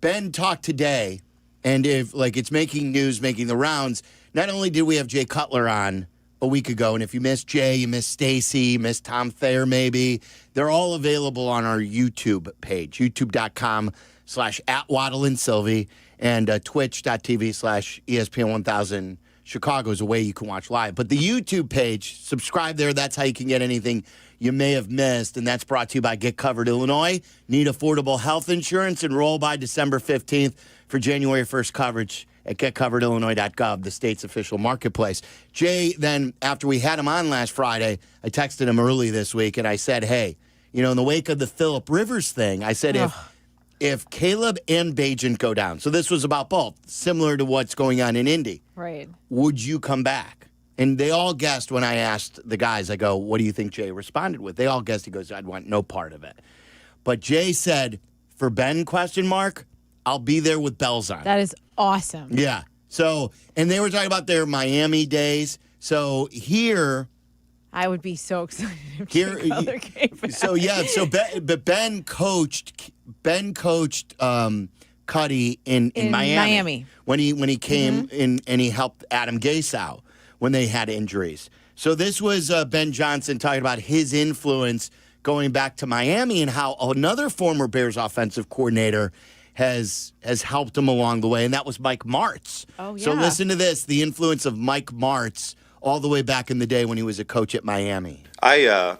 Ben talked today, and if it's making news, making the rounds. Not only did we have Jay Cutler on a week ago, and if you missed Jay, you missed Stacy, you missed Tom Thayer, maybe. They're all available on our YouTube page, youtube.com/@WaddleandSilvy and twitch.tv/ESPN1000. Chicago is a way you can watch live. But the YouTube page, subscribe there. That's how you can get anything you may have missed. And that's brought to you by Get Covered Illinois. Need affordable health insurance? Enroll by December 15th for January 1st coverage at getcoveredillinois.gov, the state's official marketplace. Jay, then, after we had him on last Friday, I texted him early this week, and I said, hey, in the wake of the Phillip Rivers thing, I said, if Caleb and Bagent go down, so this was about both, similar to what's going on in Indy. Right. Would you come back? And they all guessed when I asked the guys, I go, what do you think Jay responded with? They all guessed. He goes, I'd want no part of it. But Jay said, for Ben, ? I'll be there with bells on. That is awesome. Yeah. So, and they were talking about their Miami days. So here, I would be so excited if Jay Cutler came back. So Ben coached Cuddy in Miami when he came in, and he helped Adam Gase out when they had injuries. So this was Ben Johnson talking about his influence going back to Miami and how another former Bears offensive coordinator has helped him along the way, and that was Mike Martz. Oh, yeah. So listen to this, the influence of Mike Martz all the way back in the day when he was a coach at Miami. I've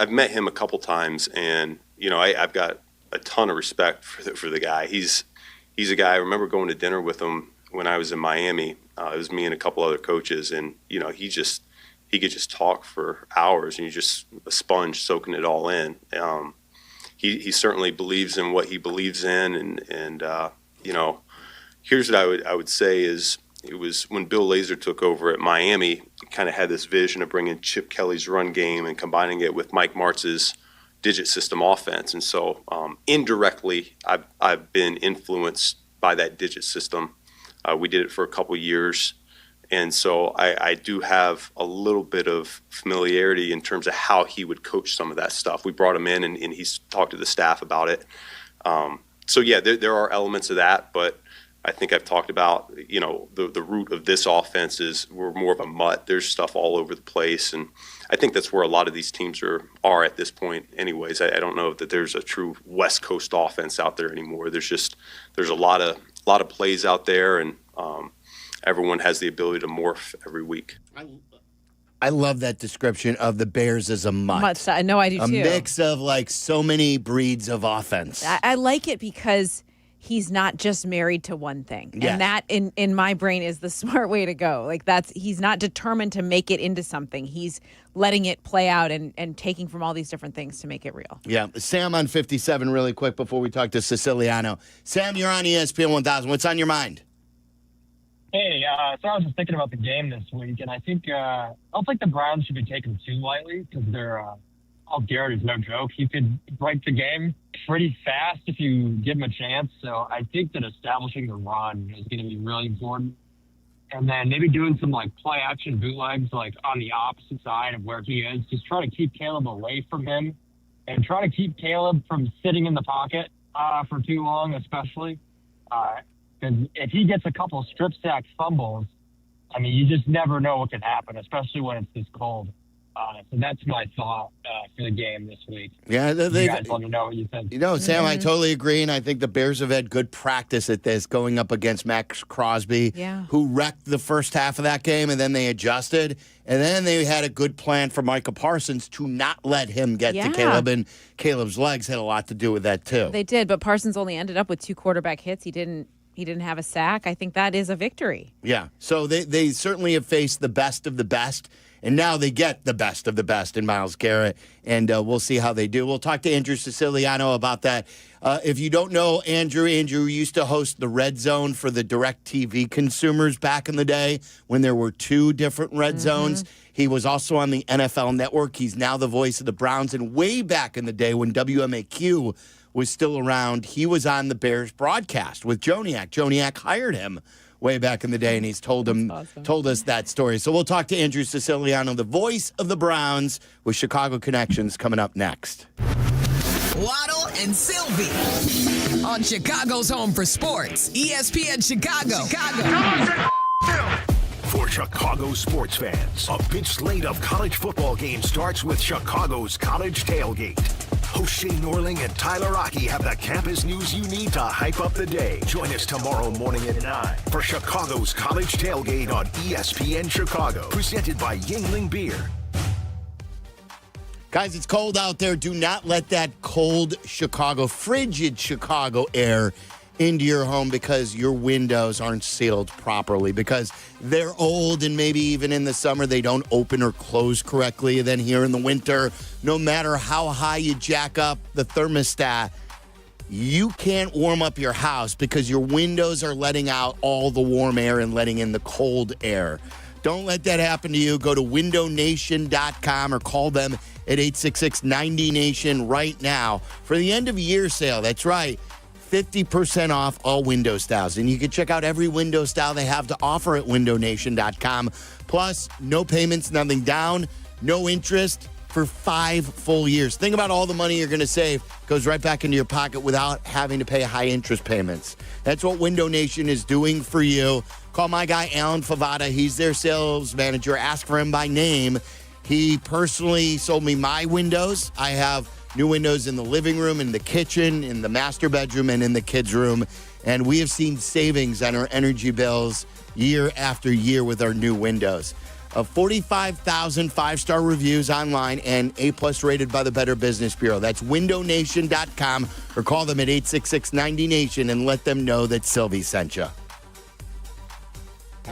met him a couple times, and I've got a ton of respect for the guy. He's a guy. I remember going to dinner with him when I was in Miami. It was me and a couple other coaches, and he could just talk for hours, and you're just a sponge soaking it all in. He certainly believes in what he believes in, and here's what I would say is, it was when Bill Lazor took over at Miami, he kind of had this vision of bringing Chip Kelly's run game and combining it with Mike Martz's digit system offense. And so indirectly, I've been influenced by that digit system. We did it for a couple years. And so I do have a little bit of familiarity in terms of how he would coach some of that stuff. We brought him in, and he's talked to the staff about it. So, yeah, there are elements of that, but I think I've talked about, the root of this offense is we're more of a mutt. There's stuff all over the place, and I think that's where a lot of these teams are at this point anyways. I don't know that there's a true West Coast offense out there anymore. There's a lot of plays out there, and everyone has the ability to morph every week. I love that description of the Bears as a mutt. No, I do too. A mix of like so many breeds of offense. I like it because he's not just married to one thing. Yes. And that in my brain is the smart way to go. Like he's not determined to make it into something. He's letting it play out and taking from all these different things to make it real. Yeah. Sam on 57 really quick before we talk to Siciliano. Sam, you're on ESPN 1000. What's on your mind? Hey, so I was just thinking about the game this week, and I think I don't think the Browns should be taken too lightly because they're Al Garrett is no joke. He could break the game pretty fast if you give him a chance. So I think that establishing the run is going to be really important, and then maybe doing some like play action bootlegs like on the opposite side of where he is. Just try to keep Caleb away from him, and try to keep Caleb from sitting in the pocket for too long, especially. Because if he gets a couple strip sack fumbles, I mean, you just never know what can happen, especially when it's this cold. So that's my thought for the game this week. Yeah, you guys let me know what you think. Sam, I totally agree, and I think the Bears have had good practice at this, going up against Max Crosby, who wrecked the first half of that game, and then they adjusted, and then they had a good plan for Micah Parsons to not let him get to Caleb, and Caleb's legs had a lot to do with that too. They did, but Parsons only ended up with 2 quarterback hits. He didn't have a sack. I think that is a victory. Yeah, so they certainly have faced the best of the best, and now they get the best of the best in Myles Garrett, and we'll see how they do. We'll talk to Andrew Siciliano about that. If you don't know Andrew used to host the Red Zone for the DirecTV consumers back in the day when there were 2 different Red Zones. He was also on the NFL Network. He's now the voice of the Browns, and way back in the day when WMAQ was still around, he was on the Bears broadcast with Joniak. Joniak hired him way back in the day, and he's told us that story. So we'll talk to Andrew Siciliano, the voice of the Browns, with Chicago Connections coming up next. Waddle and Silvy on Chicago's home for sports, ESPN Chicago. For Chicago sports fans, a big slate of college football games starts with Chicago's College Tailgate. Host Shane Norling and Tyler Rocky have the campus news you need to hype up the day. Join us tomorrow morning at 9 for Chicago's College Tailgate on ESPN Chicago, presented by Yuengling Beer. Guys, it's cold out there. Do not let that cold frigid Chicago air into your home because your windows aren't sealed properly, because they're old, and maybe even in the summer they don't open or close correctly. And then here in the winter, no matter how high you jack up the thermostat, you can't warm up your house because your windows are letting out all the warm air and letting in the cold air. Don't let that happen to you. Go to windownation.com or call them at 866-90-NATION right now for the end of year sale. That's right. 50% off all window styles. And you can check out every window style they have to offer at windownation.com. Plus, no payments, nothing down, no interest for 5 full years. Think about all the money you're going to save. Goes right back into your pocket without having to pay high interest payments. That's what Window Nation is doing for you. Call my guy, Alan Favada. He's their sales manager. Ask for him by name. He personally sold me my windows. I have new windows in the living room, in the kitchen, in the master bedroom, and in the kids' room. And we have seen savings on our energy bills year after year with our new windows. 45,000 5-star reviews online and A+ rated by the Better Business Bureau. That's windownation.com, or call them at 866-90-NATION and let them know that Sylvie sent you.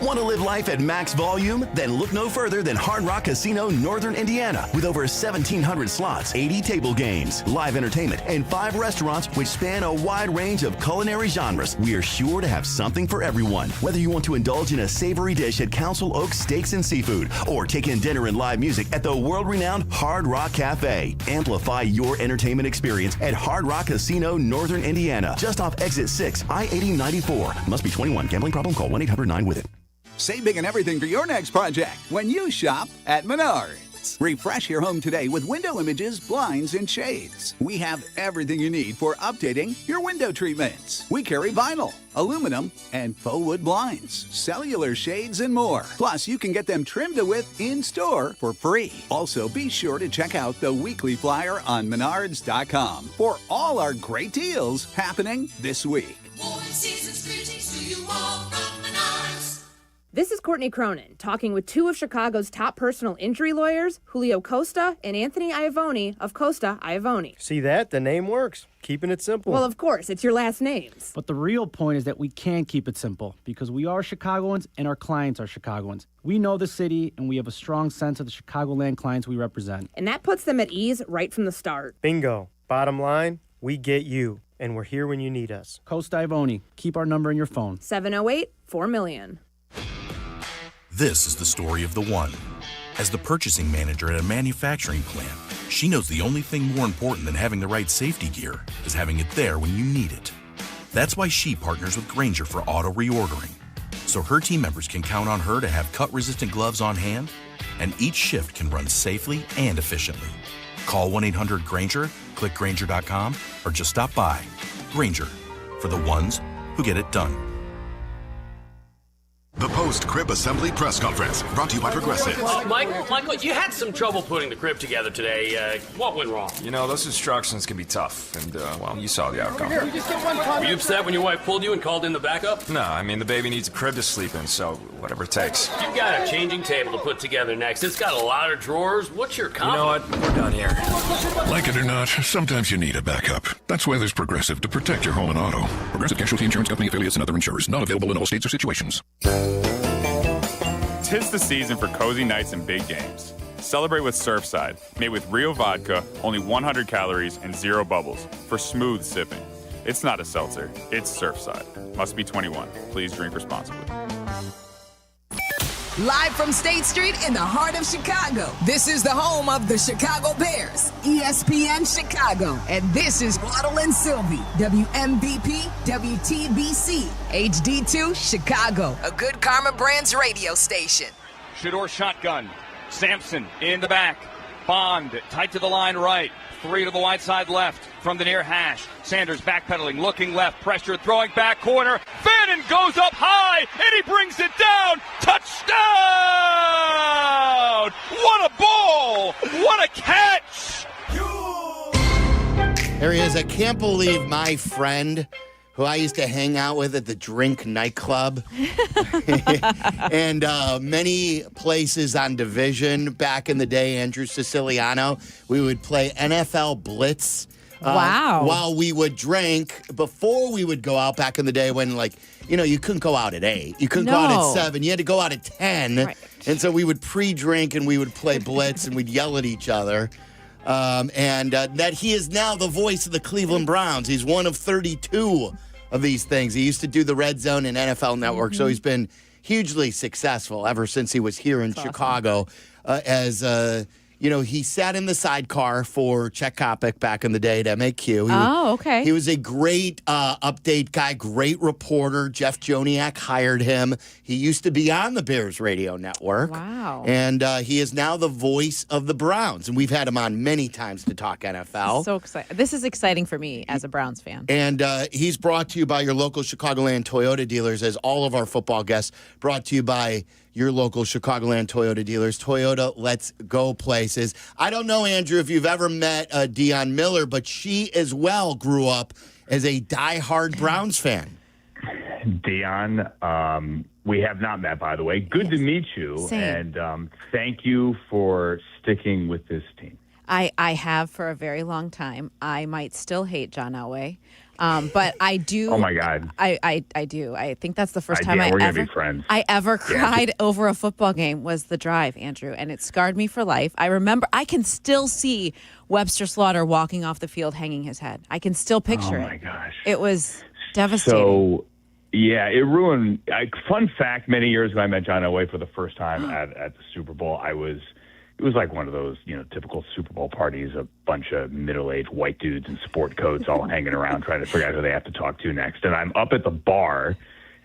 Want to live life at max volume? Then look no further than Hard Rock Casino Northern Indiana. With over 1,700 slots, 80 table games, live entertainment, and 5 restaurants which span a wide range of culinary genres, we are sure to have something for everyone. Whether you want to indulge in a savory dish at Council Oaks Steaks and Seafood, or take in dinner and live music at the world-renowned Hard Rock Cafe. Amplify your entertainment experience at Hard Rock Casino Northern Indiana, just off Exit 6, I-8094. Must be 21. Gambling problem? Call 1-800-9-WITH-IT. Save big on everything for your next project when you shop at Menards. Shades. Refresh your home today with window images, blinds, and shades. We have everything you need for updating your window treatments. We carry vinyl, aluminum, and faux wood blinds, cellular shades, and more. Plus, you can get them trimmed to width in-store for free. Also, be sure to check out the weekly flyer on Menards.com for all our great deals happening this week. This is Courtney Cronin, talking with two of Chicago's top personal injury lawyers, Julio Costa and Anthony Iavone of Costa Iavone. See that? The name works. Keeping it simple. Well, of course, it's your last names. But the real point is that we can keep it simple because we are Chicagoans and our clients are Chicagoans. We know the city and we have a strong sense of the Chicagoland clients we represent. And that puts them at ease right from the start. Bingo. Bottom line, we get you, and we're here when you need us. Costa Iavone. Keep our number in your phone. 708-4 This is the story of the one. As the purchasing manager at a manufacturing plant, she knows the only thing more important than having the right safety gear is having it there when you need it. That's why she partners with Grainger for auto reordering, so her team members can count on her to have cut-resistant gloves on hand, and each shift can run safely and efficiently. Call 1-800-GRAINGER, click Grainger.com, or just stop by. Grainger, for the ones who get it done. The post-crib assembly press conference, brought to you by Progressive. Michael, you had some trouble putting the crib together today. What went wrong? You know, those instructions can be tough, and, well, you saw the outcome. Were you upset when your wife pulled you and called in the backup? No, I mean, the baby needs a crib to sleep in, so whatever it takes. You've got a changing table to put together next. It's got a lot of drawers. What's your comment? You know what? We're done here. Like it or not, sometimes you need a backup. That's why there's Progressive to protect your home and auto. Progressive Casualty Insurance Company affiliates and other insurers. Not available in all states or situations. 'Tis the season for cozy nights and big games. Celebrate with Surfside, made with real vodka, only 100 calories, and 0 bubbles for smooth sipping. It's not a seltzer, it's Surfside. Must be 21. Please drink responsibly. Live from State Street in the heart of Chicago, this is the home of the Chicago Bears, ESPN Chicago. And this is Waddle and Silvy, WMVP, WTBC, HD2, Chicago, a good Karma Brands radio station. Shador shotgun. Sampson in the back. Bond tight to the line right. 3 to the wide side left from the near hash. Sanders backpedaling, looking left, pressure, throwing back corner. Fannin goes up high, and he brings it down. Touchdown! What a ball! What a catch! There he is. I can't believe my friend, who I used to hang out with at the Drink nightclub and many places on Division back in the day, Andrew Siciliano, we would play NFL Blitz. Wow. While we would drink, before we would go out back in the day when, like, you know, you couldn't go out at 8. You couldn't go out at 7. You had to go out at 10. Right. And so we would pre-drink and we would play Blitz and we'd yell at each other. That he is now the voice of the Cleveland Browns. He's one of 32 of these things. He used to do the Red Zone and NFL Network, so he's been hugely successful ever since he was here in Chicago. He sat in the sidecar for Chet Kopic back in the day at MAQ. Okay. He was a great update guy, great reporter. Jeff Joniak hired him. He used to be on the Bears radio network. Wow. And he is now the voice of the Browns. And we've had him on many times to talk NFL. So exciting. This is exciting for me as a Browns fan. And he's brought to you by your local Chicagoland Toyota dealers, as all of our football guests brought to you by your local Chicagoland Toyota dealers. Toyota, let's go places. I don't know, Andrew, if you've ever met Dion Miller, but she as well grew up as a diehard Browns fan. Dion, we have not met, by the way. Good to meet you. Same. And thank you for sticking with this team. I have for a very long time. I might still hate John Elway. But I do. Oh my God! I do. I think that's the first time we're gonna be friends. I ever cried over a football game was the drive, Andrew, and it scarred me for life. I remember. I can still see Webster Slaughter walking off the field, hanging his head. I can still picture it. Oh my gosh! It was devastating. So, yeah, it ruined. Fun fact: many years ago, I met John Elway for the first time at the Super Bowl. It was like one of those, typical Super Bowl parties, a bunch of middle-aged white dudes in sport coats all hanging around trying to figure out who they have to talk to next. And I'm up at the bar,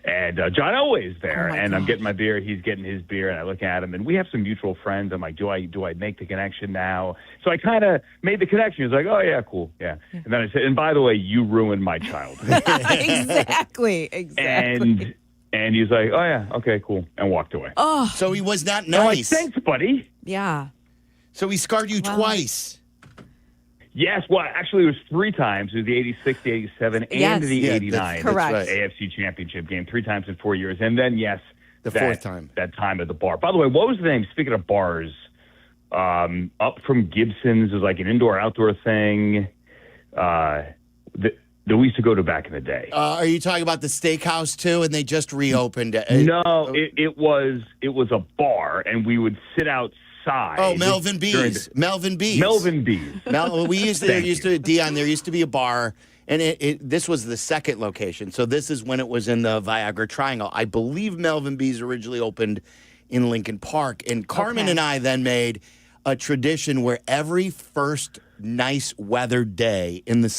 And John Elway's there, and I'm gosh. getting my beer. He's getting his beer, and I look at him, and we have some mutual friends. I'm like, do I make the connection now? So I kind of made the connection. He's like, oh yeah, cool, yeah. And then I said, and by the way, you ruined my childhood. Exactly. And he's like, oh yeah, okay, cool, and walked away. Oh, So he was not I'm like, nice. thanks, buddy. yeah. So he scarred you twice. Yes, well, actually, it was 3 times. It was the 86, the 87, Yes. and the Yeah, 89 correct. right. AFC Championship game, 3 times in 4 years. And then, yes, The fourth time. That time at the bar. By the way, what was the name? Speaking of bars, up from Gibson's, it was like an indoor-outdoor thing that we used to go to back in the day. Are you talking about the steakhouse, too? And they just reopened it. No, it was a bar, and we would sit outside. Oh, Melvin B's. Melvin B's. Melvin B's. We used to, there used to be a bar, and this was the second location. So this is when it was in the Viagra Triangle. I believe Melvin B's originally opened in Lincoln Park, and Carmen and I then made a tradition where every first nice weather day in the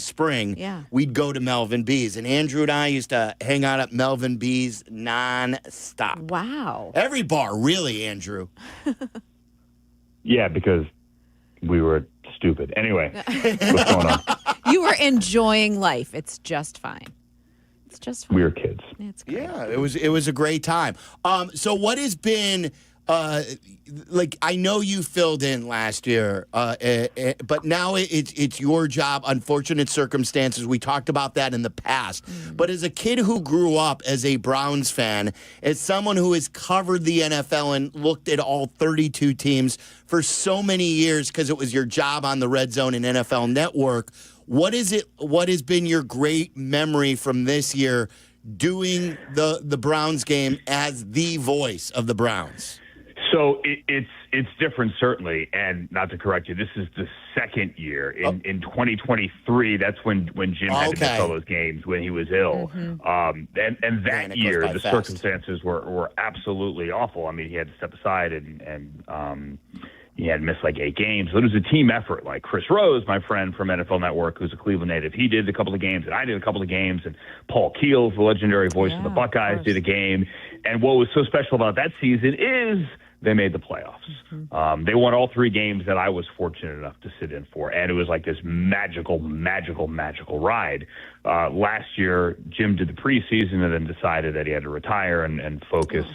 spring, we'd go to Melvin B's, and Andrew and I used to hang out at Melvin B's nonstop. Wow. Every bar, really, Andrew. Yeah, because we were stupid. Anyway, what's going on? You were enjoying life. It's just fine. It's just fine. We were kids. It's great. Yeah, it was a great time. So what has been I know you filled in last year, but now it's your job. Unfortunate circumstances. We talked about that in the past. But as a kid who grew up as a Browns fan, as someone who has covered the NFL and looked at all 32 teams for so many years because it was your job on the Red Zone and NFL Network, what has been your great memory from this year doing the Browns game as the voice of the Browns? So it's different, certainly, and not to correct you, this is the second year. In 2023, that's when Jim had to miss all those games when he was ill. And that year, the circumstances were absolutely awful. I mean, he had to step aside and he had missed like 8 games. So it was a team effort. Like Chris Rose, my friend from NFL Network, who's a Cleveland native, he did a couple of games, and I did a couple of games, and Paul Keels, the legendary voice of the Buckeyes, did a game. And what was so special about that season is they made the playoffs. They won all 3 games that I was fortunate enough to sit in for, and it was like this magical ride. Last year, Jim did the preseason and then decided that he had to retire and focus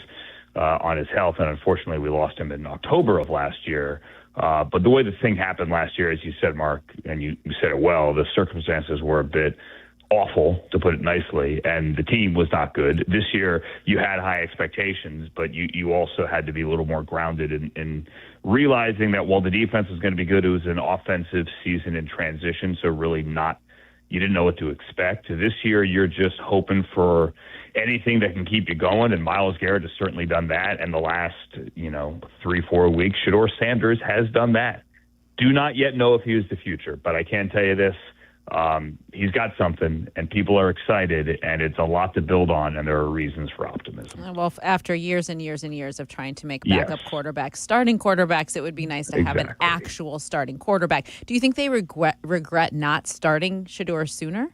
on his health, and unfortunately we lost him in October of last year. But the way the thing happened last year, as you said, Mark, and you said it well, the circumstances were a bit awful, to put it nicely, and the team was not good. This year, you had high expectations, but you also had to be a little more grounded in realizing that while the defense was going to be good, it was an offensive season in transition, so really you didn't know what to expect. This year, you're just hoping for anything that can keep you going, and Myles Garrett has certainly done that, and the last 3-4 weeks, Shedeur Sanders has done that. Do not yet know if he is the future, but I can tell you this, he's got something, and people are excited, and it's a lot to build on, and there are reasons for optimism. Well, after years and years and years of trying to make backup quarterbacks, starting quarterbacks, it would be nice to have an actual starting quarterback. Do you think they regret not starting Shedeur sooner?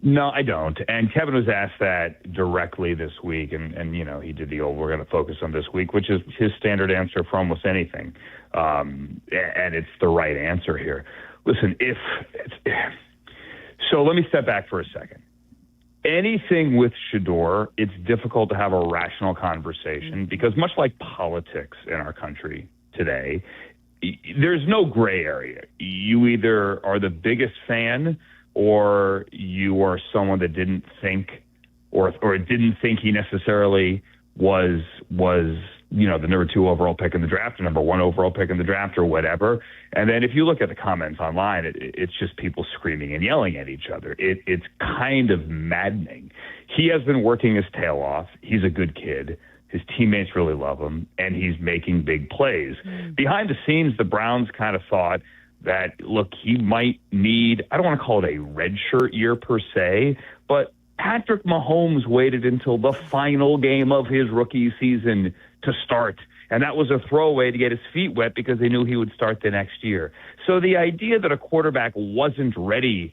No, I don't. And Kevin was asked that directly this week, and he did the old, we're going to focus on this week, which is his standard answer for almost anything. And it's the right answer here. Listen, so let me step back for a second. Anything with Shedeur, it's difficult to have a rational conversation because much like politics in our country today, there's no gray area. You either are the biggest fan or you are someone that didn't think or didn't think he necessarily was the number 2 overall pick in the draft, or number 1 overall pick in the draft, or whatever. And then if you look at the comments online, it's just people screaming and yelling at each other. It's kind of maddening. He has been working his tail off. He's a good kid. His teammates really love him, and he's making big plays. Behind the scenes, the Browns kind of thought that, look, he might need, I don't want to call it a redshirt year per se, but Patrick Mahomes waited until the final game of his rookie season to start, and that was a throwaway to get his feet wet because they knew he would start the next year. So the idea that a quarterback wasn't ready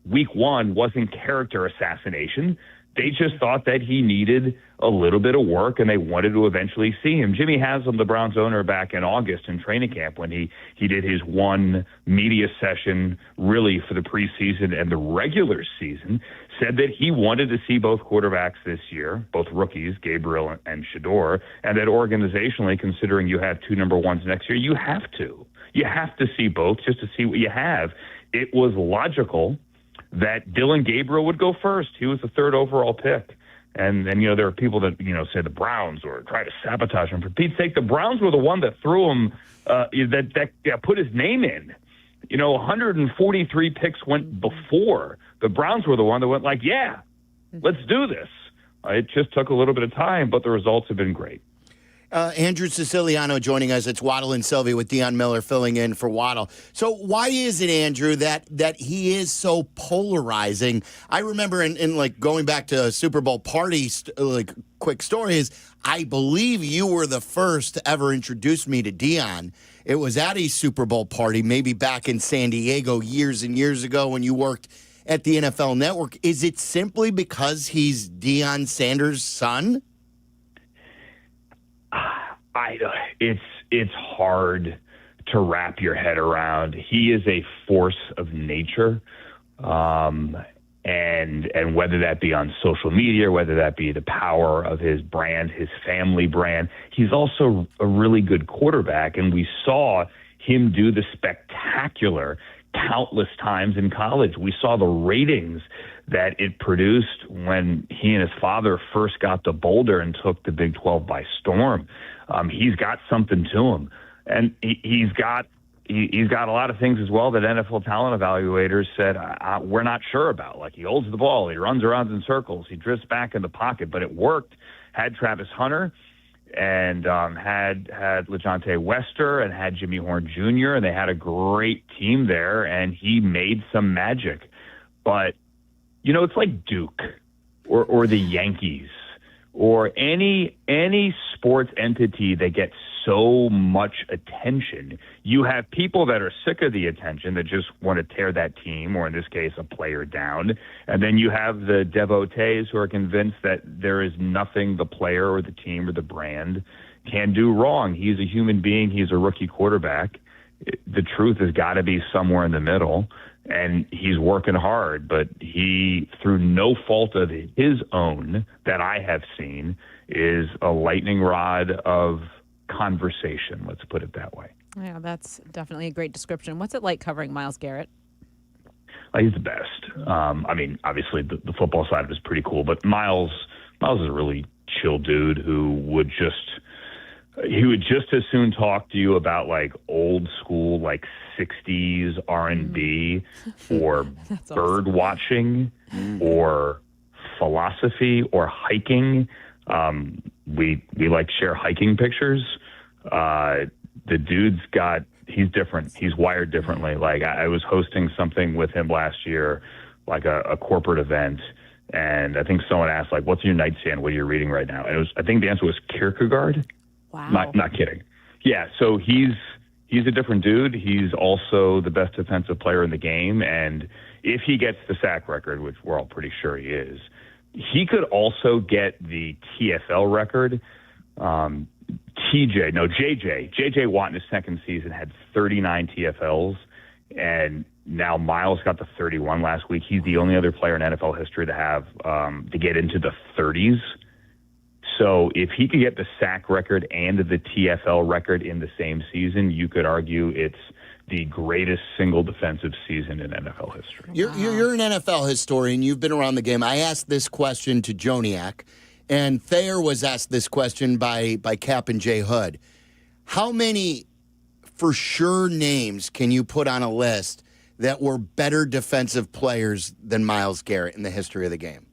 week 1 wasn't character assassination. They just thought that he needed a little bit of work, and they wanted to eventually see him. Jimmy Haslam, the Browns owner, back in August in training camp when he did his one media session really for the preseason and the regular season, said that he wanted to see both quarterbacks this year, both rookies, Gabriel and Shador, and that organizationally, considering you have two number ones next year, you have to. You have to see both just to see what you have. It was logical that Dylan Gabriel would go first. He was the third overall pick. And there are people that, say the Browns or try to sabotage him. For Pete's sake, the Browns were the one that threw him, that put his name in. 143 picks went before. The Browns were the one that went like, yeah, let's do this. It just took a little bit of time, but the results have been great. Andrew Siciliano joining us. It's Waddle and Silvy with Deion Miller filling in for Waddle. So why is it, Andrew, that he is so polarizing? I remember in like going back to a Super Bowl party, quick story is I believe you were the first to ever introduce me to Deion. It was at a Super Bowl party, maybe back in San Diego years and years ago when you worked at the NFL Network. Is it simply because he's Deion Sanders' son? It's hard to wrap your head around. He is a force of nature, and whether that be on social media, whether that be the power of his brand, his family brand, he's also a really good quarterback, and we saw him do the spectacular countless times in college. We saw the ratings that it produced when he and his father first got to Boulder and took the Big 12 by storm. He's got something to him, and he's got a lot of things as well that NFL talent evaluators said we're not sure about. Like, he holds the ball, he runs around in circles, he drifts back in the pocket, but it worked. Had Travis Hunter and had LeJontay Wester and had Jimmy Horn Jr., and they had a great team there, and he made some magic. But it's like Duke or the Yankees or any sports entity that gets so much attention. You have people that are sick of the attention that just want to tear that team, or in this case, a player down. And then you have the devotees who are convinced that there is nothing the player or the team or the brand can do wrong. He's a human being. He's a rookie quarterback. The truth has got to be somewhere in the middle. And he's working hard, but he, through no fault of his own that I have seen, is a lightning rod of conversation. Let's put it that way. Yeah, that's definitely a great description. What's it like covering Myles Garrett? He's the best. Obviously the football side of it is pretty cool, but Myles is a really chill dude who would just as soon talk to you about like old school, like 60s R&B or bird watching or philosophy or hiking. We like to share hiking pictures. The dude's he's different. He's wired differently. Like, I was hosting something with him last year, like a corporate event. And I think someone asked, like, what's your nightstand? What are you reading right now? And I think the answer was Kierkegaard. Wow. Not kidding. Yeah. So he's a different dude. He's also the best defensive player in the game. And if he gets the sack record, which we're all pretty sure he is, he could also get the TFL record. JJ Watt in his second season had 39 TFLs, and now Myles got the 31 last week. He's the only other player in NFL history to have to get into the 30s. So if he could get the sack record and the TFL record in the same season, you could argue it's the greatest single defensive season in NFL history. You're an NFL historian. You've been around the game. I asked this question to Joniak, and Thayer was asked this question by Kap and J Hood. How many for sure names can you put on a list that were better defensive players than Myles Garrett in the history of the game?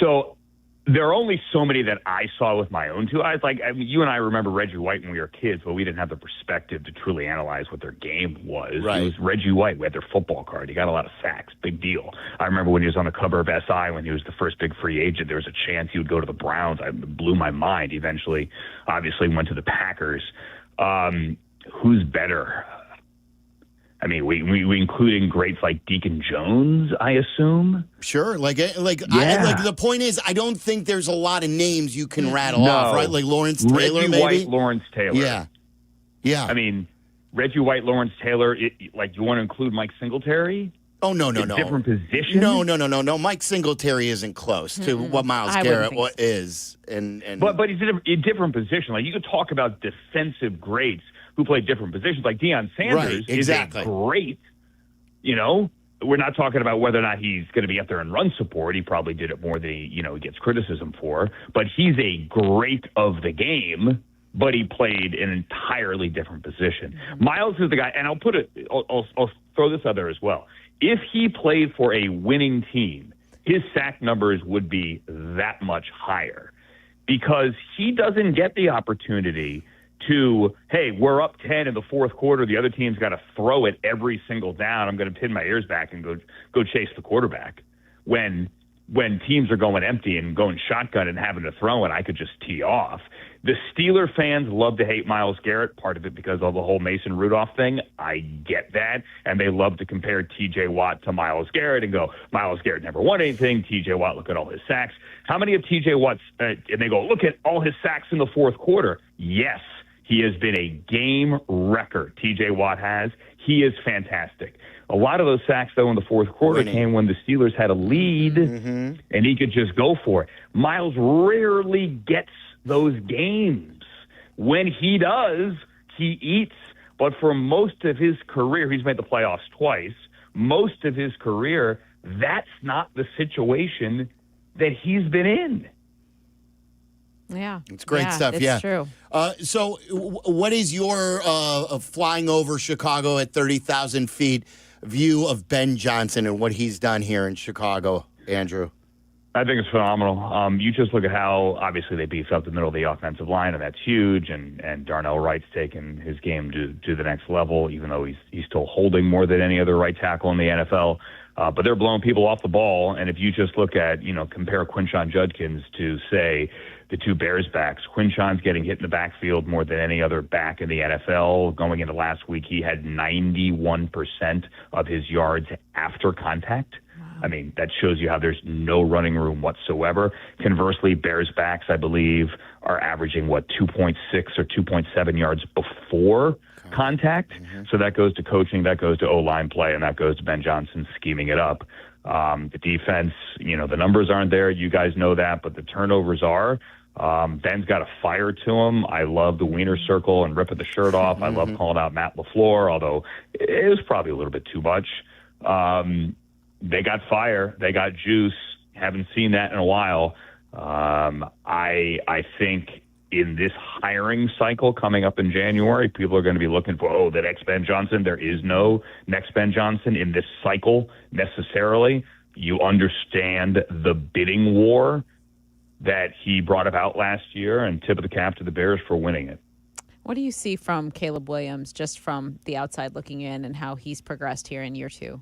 So there are only so many that I saw with my own two eyes. Like, I mean, you and I remember Reggie White when we were kids, but we didn't have the perspective to truly analyze what their game was. Right. It was Reggie White. We had their football card. He got a lot of sacks. Big deal. I remember when he was on the cover of SI when he was the first big free agent, there was a chance he would go to the Browns. It blew my mind. Eventually, obviously, went to the Packers. Who's better? I mean, we including greats like Deacon Jones, I assume. Sure. Yeah. The point is, I don't think there's a lot of names you can rattle off, right? Like Lawrence Taylor, Reggie maybe? White, Lawrence Taylor. Yeah. Yeah. I mean, Reggie White, Lawrence Taylor, like, you want to include Mike Singletary? Oh, no. Different position? No. Mike Singletary isn't close to what Myles Garrett is. But he's in a different position. Like, you could talk about defensive greats who play different positions. Like Deion Sanders is a great, we're not talking about whether or not he's going to be up there in run support. He probably did it more than he gets criticism for. But he's a great of the game, but he played an entirely different position. Myles is the guy, and I'll throw this out there as well. If he played for a winning team, his sack numbers would be that much higher because he doesn't get the opportunity to, hey, we're up 10 in the fourth quarter. The other team's got to throw it every single down. I'm going to pin my ears back and go chase the quarterback. When teams are going empty and going shotgun and having to throw it, I could just tee off. The Steeler fans love to hate Myles Garrett, part of it because of the whole Mason Rudolph thing. I get that. And they love to compare T.J. Watt to Myles Garrett and go, Myles Garrett never won anything. T.J. Watt, look at all his sacks. How many of T.J. Watt's, and they go, look at all his sacks in the fourth quarter. Yes, he has been a game wrecker, T.J. Watt has. He is fantastic. A lot of those sacks, though, in the fourth quarter came when the Steelers had a lead, and he could just go for it. Myles rarely gets those games. When he does, he eats. But for most of his career, he's made the playoffs twice. Most of his career, that's not the situation that he's been in. Yeah. It's great stuff. It's true. So what is your flying over Chicago at 30,000 feet view of Ben Johnson and what he's done here in Chicago, Andrew? I think it's phenomenal. You just look at how, obviously, they beefed up the middle of the offensive line, and that's huge, and Darnell Wright's taken his game to the next level, even though he's still holding more than any other right tackle in the NFL. But they're blowing people off the ball, and if you just look at, compare Quinshon Judkins to, say, the two Bears backs, Quinshon's getting hit in the backfield more than any other back in the NFL. Going into last week, he had 91% of his yards after contact. I mean, that shows you how there's no running room whatsoever. Conversely, Bears backs, I believe, are averaging, 2.6 or 2.7 yards before contact. So that goes to coaching, that goes to O-line play, and that goes to Ben Johnson scheming it up. The defense, the numbers aren't there. You guys know that, but the turnovers are. Ben's got a fire to him. I love the wiener circle and ripping the shirt off. I love calling out Matt LaFleur, although it was probably a little bit too much. They got fire. They got juice. Haven't seen that in a while. I think in this hiring cycle coming up in January, people are going to be looking for, the next Ben Johnson. There is no next Ben Johnson in this cycle necessarily. You understand the bidding war that he brought about last year, and tip of the cap to the Bears for winning it. What do you see from Caleb Williams, just from the outside looking in, and how he's progressed here in year two?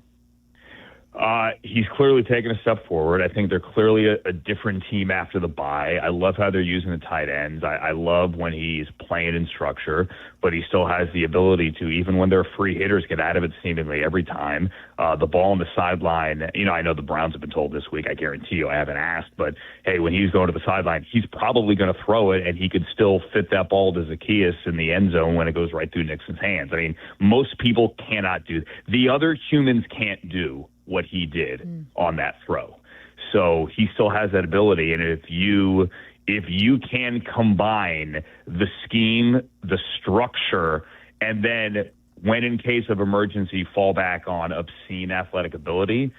He's clearly taken a step forward. I think they're clearly a different team after the bye. I love how they're using the tight ends. I love when he's playing in structure, but he still has the ability to, even when they're free hitters, get out of it seemingly every time. The ball on the sideline, I know the Browns have been told this week, I guarantee you, I haven't asked, but hey, when he's going to the sideline, he's probably going to throw it, and he could still fit that ball to Zacchaeus in the end zone when it goes right through Nixon's hands. I mean, most people cannot do. The other humans can't do what he did on that throw. So he still has that ability. And if you can combine the scheme, the structure, and then when in case of emergency fall back on obscene athletic ability,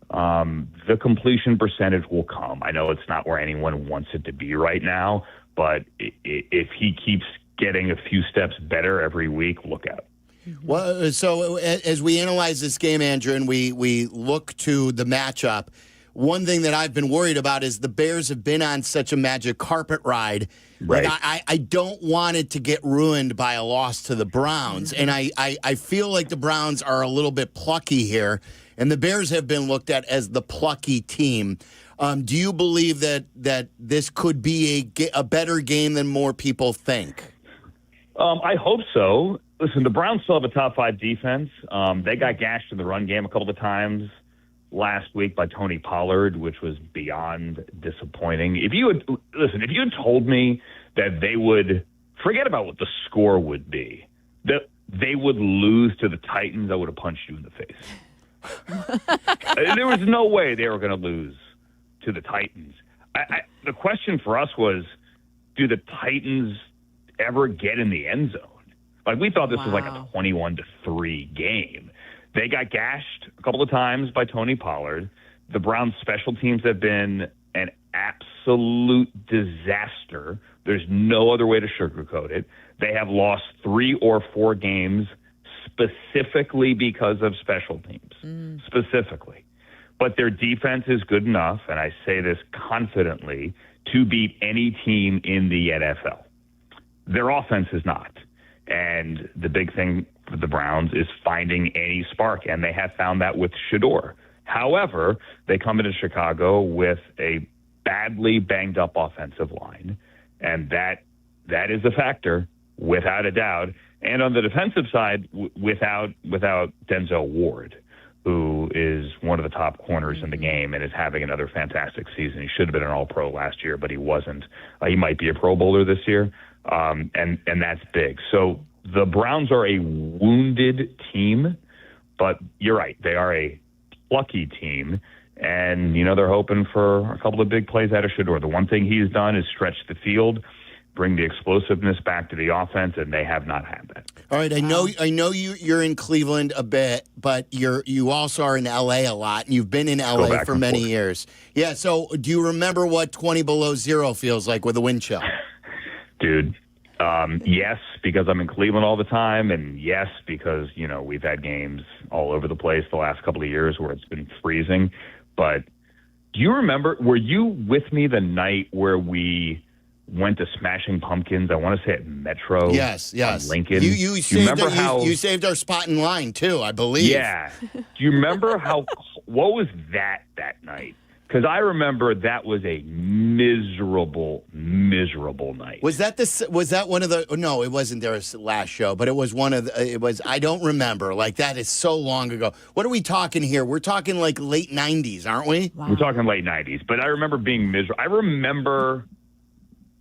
the completion percentage will come. I know it's not where anyone wants it to be right now, but if he keeps getting a few steps better every week, look out. Well, so as we analyze this game, Andrew, and we look to the matchup, one thing that I've been worried about is the Bears have been on such a magic carpet ride. Right. Like I don't want it to get ruined by a loss to the Browns. And I feel like the Browns are a little bit plucky here, and the Bears have been looked at as the plucky team. Do you believe that this could be a better game than more people think? I hope so. listen, the Browns still have a top 5 defense. They got gashed in the run game a couple of times last week by Tony Pollard, which was beyond disappointing. If you had told me that they would forget about what the score would be, that they would lose to the Titans, I would have punched you in the face. There was no way they were going to lose to the Titans. The question for us was, do the Titans ever get in the end zone? Like, we thought this was like a 21-3 game. They got gashed a couple of times by Tony Pollard. The Browns' special teams have been an absolute disaster. There's no other way to sugarcoat it. They have lost 3 or 4 games specifically because of special teams, specifically. But their defense is good enough, and I say this confidently, to beat any team in the NFL. Their offense is not. And the big thing for the Browns is finding any spark, and they have found that with Shedeur. However, they come into Chicago with a badly banged-up offensive line, and that is a factor, without a doubt. And on the defensive side, without Denzel Ward, who is one of the top corners in the game and is having another fantastic season. He should have been an All-Pro last year, but he wasn't. He might be a Pro Bowler this year, and that's big. So the Browns are a wounded team, but you're right. They are a plucky team, and, they're hoping for a couple of big plays out of Shedeur. The one thing he's done is stretch the field, bring the explosiveness back to the offense, and they have not had that. All right, I know you're in Cleveland a bit, but you also are in LA a lot, and you've been in LA for many years. Yeah, so do you remember what 20 below zero feels like with a wind chill? Dude, yes, because I'm in Cleveland all the time, and yes, because, we've had games all over the place the last couple of years where it's been freezing. But do you remember, were you with me the night where we went to Smashing Pumpkins? I want to say at Metro. Yes. Lincoln. You saved our spot in line too, I believe. Yeah. Do you remember what was that night? Because I remember that was a miserable night. Was that one of the? No, it wasn't their last show, but it was one of the. It was. I don't remember. Like, that is so long ago. What are we talking here? We're talking like late '90s, aren't we? Wow. We're talking late '90s. But I remember being miserable. I remember.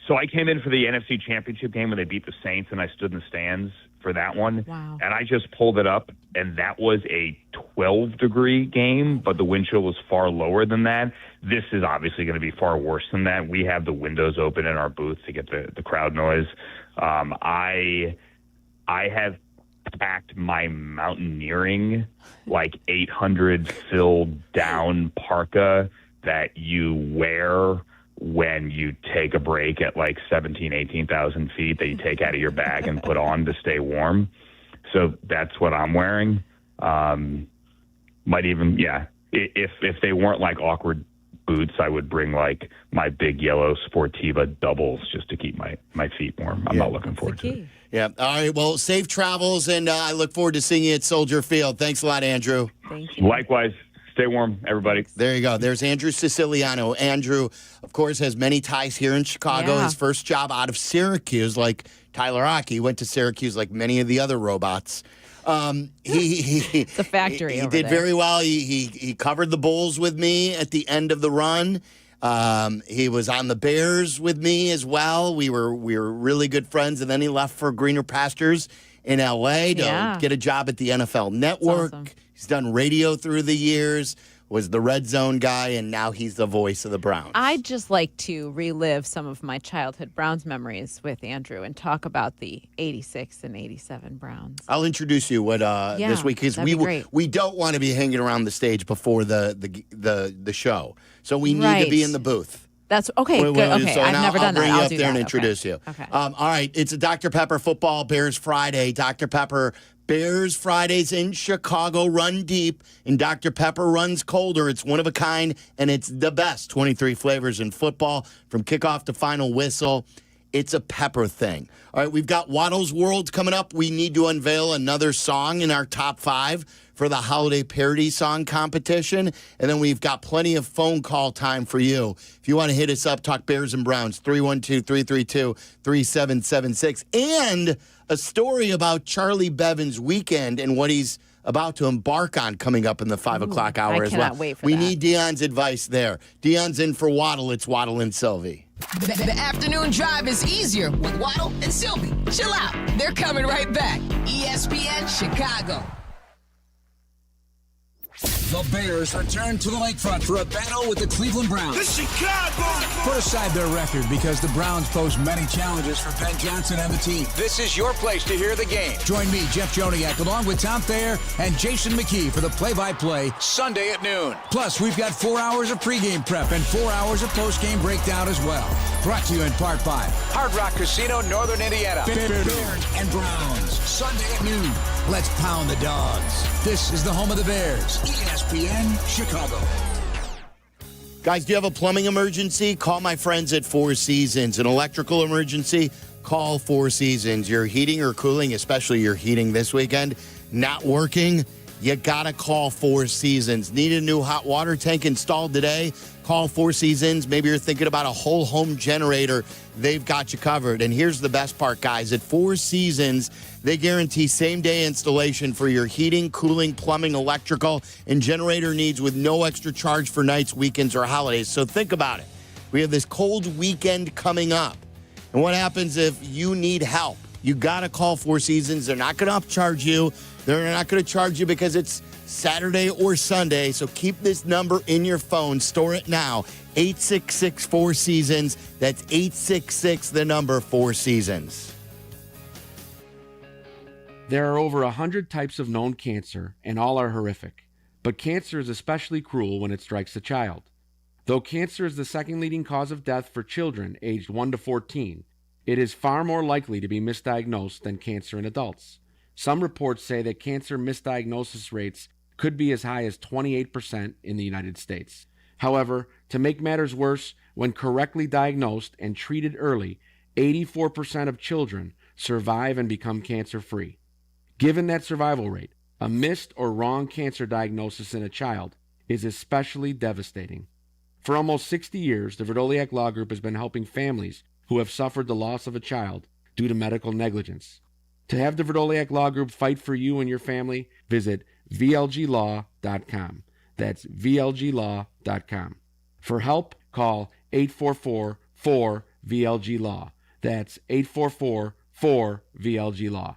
So I came in for the NFC Championship game when they beat the Saints, and I stood in the stands for that one. Wow. And I just pulled it up, and that was a 12-degree game, but the wind chill was far lower than that. This is obviously going to be far worse than that. We have the windows open in our booth to get the crowd noise. I have packed my mountaineering, like 800 filled down parka that you wear when you take a break at like 18,000 feet that you take out of your bag and put on to stay warm. So that's what I'm wearing. Might even, if they weren't like awkward boots, I would bring like my big yellow Sportiva doubles just to keep my feet warm. I'm not looking forward to it. Yeah. All right. Well, safe travels, and I look forward to seeing you at Soldier Field. Thanks a lot, Andrew. Thank you. Likewise. Stay warm, everybody. There you go. There's Andrew Siciliano. Andrew, of course, has many ties here in Chicago. Yeah. His first job out of Syracuse, like Tyler Rocky, went to Syracuse like many of the other robots. It's a factory. He did very well. He covered the Bulls with me at the end of the run. He was on the Bears with me as well. We were really good friends, and then he left for greener pastures in L.A. to get a job at the NFL Network. Awesome. He's done radio through the years, was the Red Zone guy, and now he's the voice of the Browns. I'd just like to relive some of my childhood Browns memories with Andrew and talk about the 86 and 87 Browns. I'll introduce you this week, because we don't want to be hanging around the stage before the show. So we need to be in the booth. That's okay. Good. Okay, I've never done that. I'll bring you up there and that. introduce you. Okay. All right. It's a Dr. Pepper Football Bears Friday. Dr. Pepper Bears Fridays in Chicago run deep, and Dr. Pepper runs colder. It's one of a kind, and it's the best. 23 flavors in football, from kickoff to final whistle. It's a pepper thing. All right, we've got Waddle's World coming up. We need to unveil another song in our top 5 for the holiday parody song competition. And then we've got plenty of phone call time for you. If you want to hit us up, talk Bears and Browns, 312-332-3776. And a story about Charlie Bevan's weekend and what he's about to embark on coming up in the 5 o'clock hour as well. I cannot wait for we that. need Dion's advice there. Dion's in for Waddle. It's Waddle and Silvy. The afternoon drive is easier with Waddle and Silvy. Chill out. They're coming right back. ESPN Chicago. The Bears return to the lakefront for a battle with the Cleveland Browns. The Chicago! Put aside their record because the Browns pose many challenges for Ben Johnson and the team. This is your place to hear the game. Join me, Jeff Joniak, along with Tom Thayer and Jason McKee for the play-by-play Sunday at noon. Plus, we've got 4 hours of pregame prep and 4 hours of postgame breakdown as well. Brought to you in part by Hard Rock Casino, Northern Indiana. Bears and Browns, Sunday at noon. Let's pound the dogs. This is the home of the Bears, ESPN Chicago. Guys, do you have a plumbing emergency? Call my friends at Four Seasons. An electrical emergency? Call Four Seasons. Your heating or cooling, especially your heating this weekend, not working? You got to call Four Seasons. Need a new hot water tank installed today? Call Four Seasons. Maybe you're thinking about a whole home generator. They've got you covered. And here's the best part, guys. At Four Seasons, they guarantee same-day installation for your heating, cooling, plumbing, electrical, and generator needs with no extra charge for nights, weekends, or holidays. So think about it. We have this cold weekend coming up. And what happens if you need help? You got to call Four Seasons. They're not going to upcharge you. They're not going to charge you because it's Saturday or Sunday. So keep this number in your phone. Store it now. 866-4-SEASONS. That's 866, the number, 4 Seasons. There are over 100 types of known cancer, and all are horrific. But cancer is especially cruel when it strikes a child. Though cancer is the second leading cause of death for children aged 1 to 14, it is far more likely to be misdiagnosed than cancer in adults. Some reports say that cancer misdiagnosis rates could be as high as 28% in the United States. However, to make matters worse, when correctly diagnosed and treated early, 84% of children survive and become cancer-free. Given that survival rate, a missed or wrong cancer diagnosis in a child is especially devastating. For almost 60 years, the Verdoliak Law Group has been helping families who have suffered the loss of a child due to medical negligence. To have the Verdoliak Law Group fight for you and your family, visit VLGlaw.com. That's VLGlaw.com. For help, call 844-4-VLG-LAW. That's 844-4-VLG-LAW.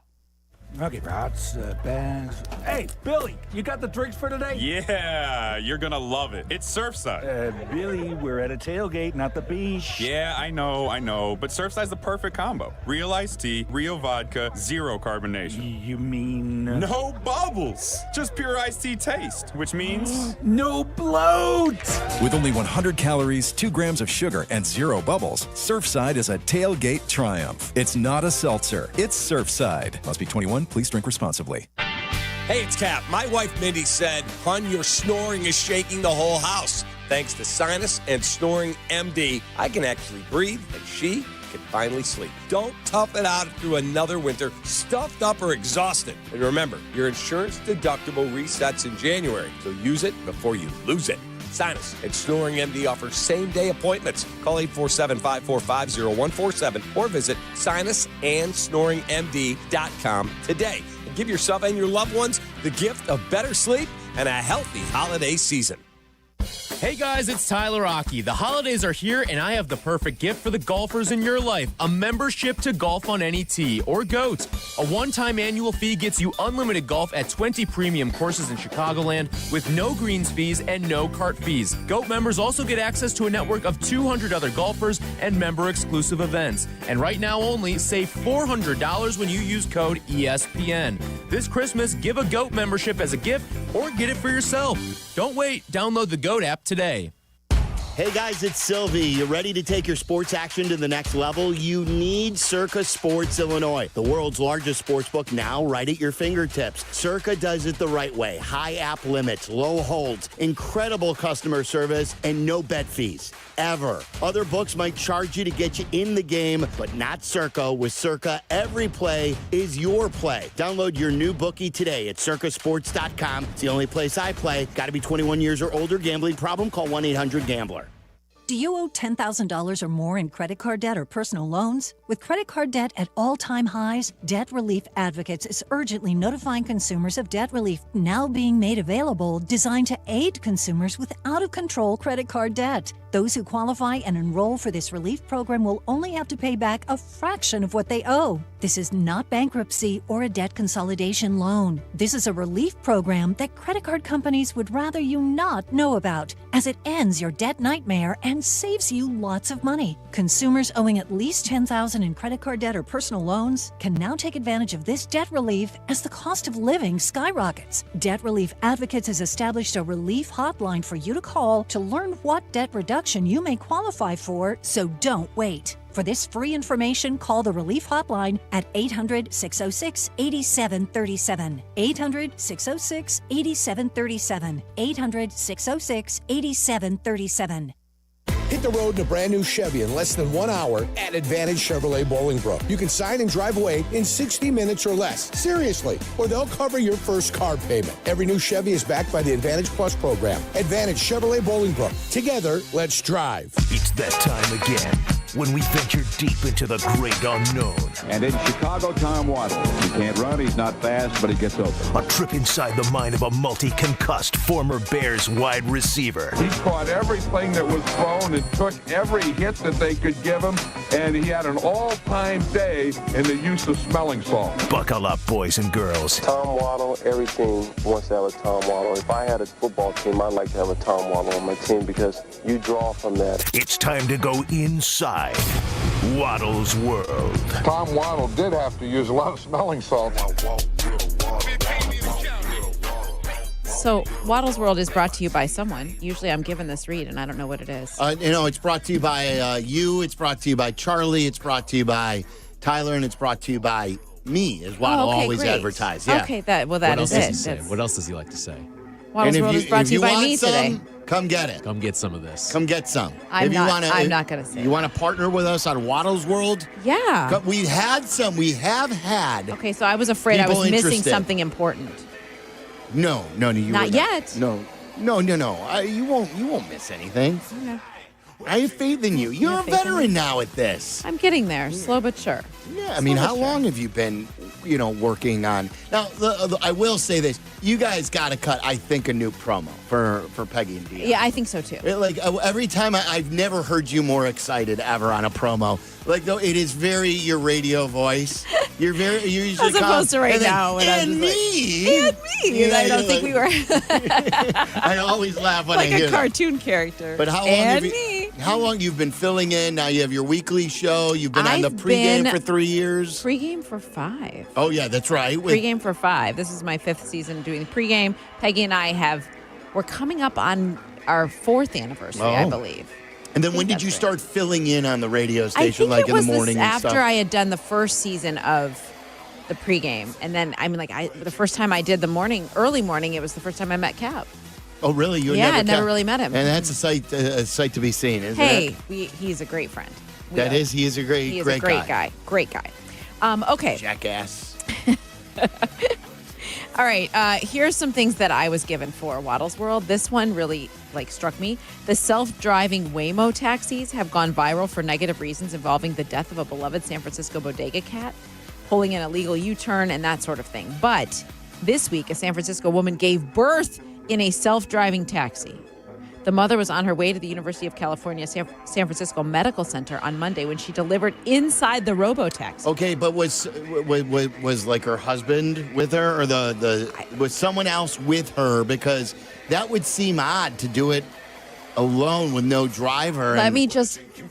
Okay, Rods, bags. Hey, Billy, you got the drinks for today? Yeah, you're going to love it. It's Surfside. Billy, we're at a tailgate, not the beach. Yeah, I know. But Surfside's the perfect combo. Real iced tea, real vodka, zero carbonation. You mean? No bubbles. Just pure iced tea taste, which means... no bloat! With only 100 calories, 2 grams of sugar, and 0 bubbles, Surfside is a tailgate triumph. It's not a seltzer. It's Surfside. Must be 21. Please drink responsibly. Hey, it's Kap. My wife, Mindy, said, "Hon, your snoring is shaking the whole house. Thanks to Sinus and Snoring MD, I can actually breathe, and she can finally sleep. Don't tough it out through another winter stuffed up or exhausted. And remember, your insurance deductible resets in January, so use it before you lose it." Sinus and Snoring MD offers same-day appointments. Call 847-545-0147 or visit sinusandsnoringmd.com today. And give yourself and your loved ones the gift of better sleep and a healthy holiday season. Hey guys, it's Tyler Aki. The holidays are here and I have the perfect gift for the golfers in your life. A membership to Golf on Any Tee or GOAT. A one-time annual fee gets you unlimited golf at 20 premium courses in Chicagoland with no greens fees and no cart fees. GOAT members also get access to a network of 200 other golfers and member-exclusive events. And right now only, save $400 when you use code ESPN. This Christmas, give a GOAT membership as a gift or get it for yourself. Don't wait. Download the GOAT app today. Hey guys, it's Silvy. You ready to take your sports action to the next level? You need Circa Sports Illinois, the world's largest sports book, now right at your fingertips. Circa does it the right way. High app limits, low holds, incredible customer service, and no bet fees. Ever. Other books might charge you to get you in the game, but not Circa. With Circa, every play is your play. Download your new bookie today at circasports.com. It's the only place I play. Got to be 21 years or older. Gambling problem? Call 1-800-GAMBLER. Do you owe $10,000 or more in credit card debt or personal loans? With credit card debt at all-time highs, Debt Relief Advocates is urgently notifying consumers of debt relief now being made available, designed to aid consumers with out-of-control credit card debt. Those who qualify and enroll for this relief program will only have to pay back a fraction of what they owe. This is not bankruptcy or a debt consolidation loan. This is a relief program that credit card companies would rather you not know about, as it ends your debt nightmare and saves you lots of money. Consumers owing at least $10,000 in credit card debt or personal loans can now take advantage of this debt relief as the cost of living skyrockets. Debt Relief Advocates has established a relief hotline for you to call to learn what debt reduction you may qualify for, so don't wait. For this free information, call the Relief Hotline at 800-606-8737. 800-606-8737. 800-606-8737. Hit the road in a brand new Chevy in less than 1 hour at Advantage Chevrolet Bolingbrook. You can sign and drive away in 60 minutes or less. Seriously. Or they'll cover your first car payment. Every new Chevy is backed by the Advantage Plus program. Advantage Chevrolet Bolingbrook. Together, let's drive. It's that time again when we venture deep into the great unknown. And in Chicago, Tom Waddle. He can't run, he's not fast, but he gets open. A trip inside the mind of a multi-concussed former Bears wide receiver. He caught everything that was thrown and took every hit that they could give him, and he had an all-time day in the use of smelling salt. Buckle up, boys and girls. Tom Waddle, every team wants to have a Tom Waddle. If I had a football team, I'd like to have a Tom Waddle on my team because you draw from that. It's time to go inside Waddle's world. Tom Waddle did have to use a lot of smelling salt. So Waddle's World is brought to you by someone. Usually I'm given this read, and I don't know what it is. It's brought to you by you. It's brought to you by Charlie. It's brought to you by Tyler, and it's brought to you by me, as Waddle always advertise. Yeah. Okay, that is it. What else does he like to say? Waddle's World is brought to you by me today. Come get it. Come get some of this. Come get some. I'm not going to say You want to partner with us on Waddle's World? Yeah. We had some. We have had. Okay, so I was afraid I was missing something important. No. You not yet. No. You won't miss anything. Okay. I have faith in you. You're a veteran now at this. I'm getting there, slow but sure. Yeah, I mean, how long have you been, working on? Now, I will say this: you guys got to cut, I think, a new promo for Peggy and Dia. Yeah, I think so too. Every time I've never heard you more excited ever on a promo. Though it is very your radio voice. You're usually as opposed to right now when I'm me. I don't think we were. I always laugh when I hear like a cartoon character. But how long you've been filling in? Now you have your weekly show. You've been on the pregame for 3 years. Pregame for 5. Oh yeah, that's right. Pregame for 5. This is my 5th season doing the pregame. Peggy and I we're coming up on our 4th anniversary, I believe. And then when did you start filling in on the radio station, I think in the morning and stuff? After I had done the first season of the pregame. And then, the first time I did the early morning, it was the first time I met Kap. Oh, really? I never really met him. And that's a sight to be seen, isn't it? He's a great friend. He is a great guy. Great guy. Okay. Jackass. All right, here's some things that I was given for Waddle's World. This one really struck me. The self-driving Waymo taxis have gone viral for negative reasons involving the death of a beloved San Francisco bodega cat, pulling an illegal U-turn and that sort of thing. But this week, a San Francisco woman gave birth in a self-driving taxi. The mother was on her way to the University of California San Francisco Medical Center on Monday when she delivered inside the robo-taxi. Okay, but was her husband with her, or was someone else with her? Because that would seem odd to do it alone with no driver.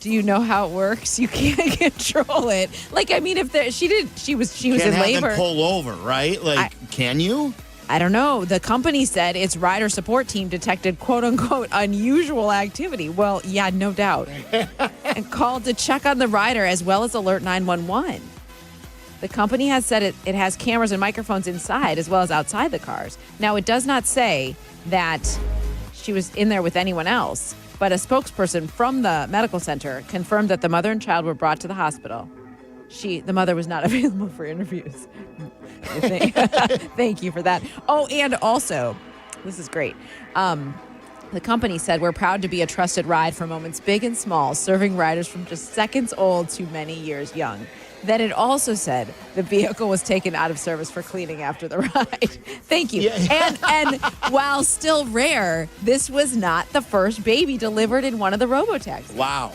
Do you know how it works? You can't control it. If she was in labor. Can't have them pull over, right? Can you? I don't know. The company said its rider support team detected quote-unquote unusual activity. Well, yeah, no doubt. And called to check on the rider as well as alert 911. The company has said it has cameras and microphones inside as well as outside the cars. Now, it does not say that she was in there with anyone else, but a spokesperson from the medical center confirmed that the mother and child were brought to the hospital. The mother was not available for interviews. Thank you for that. Oh, and also, this is great. The company said, "We're proud to be a trusted ride for moments big and small, serving riders from just seconds old to many years young." Then it also said the vehicle was taken out of service for cleaning after the ride. Thank you. Yeah. And while still rare, this was not the first baby delivered in one of the robotaxis. Wow.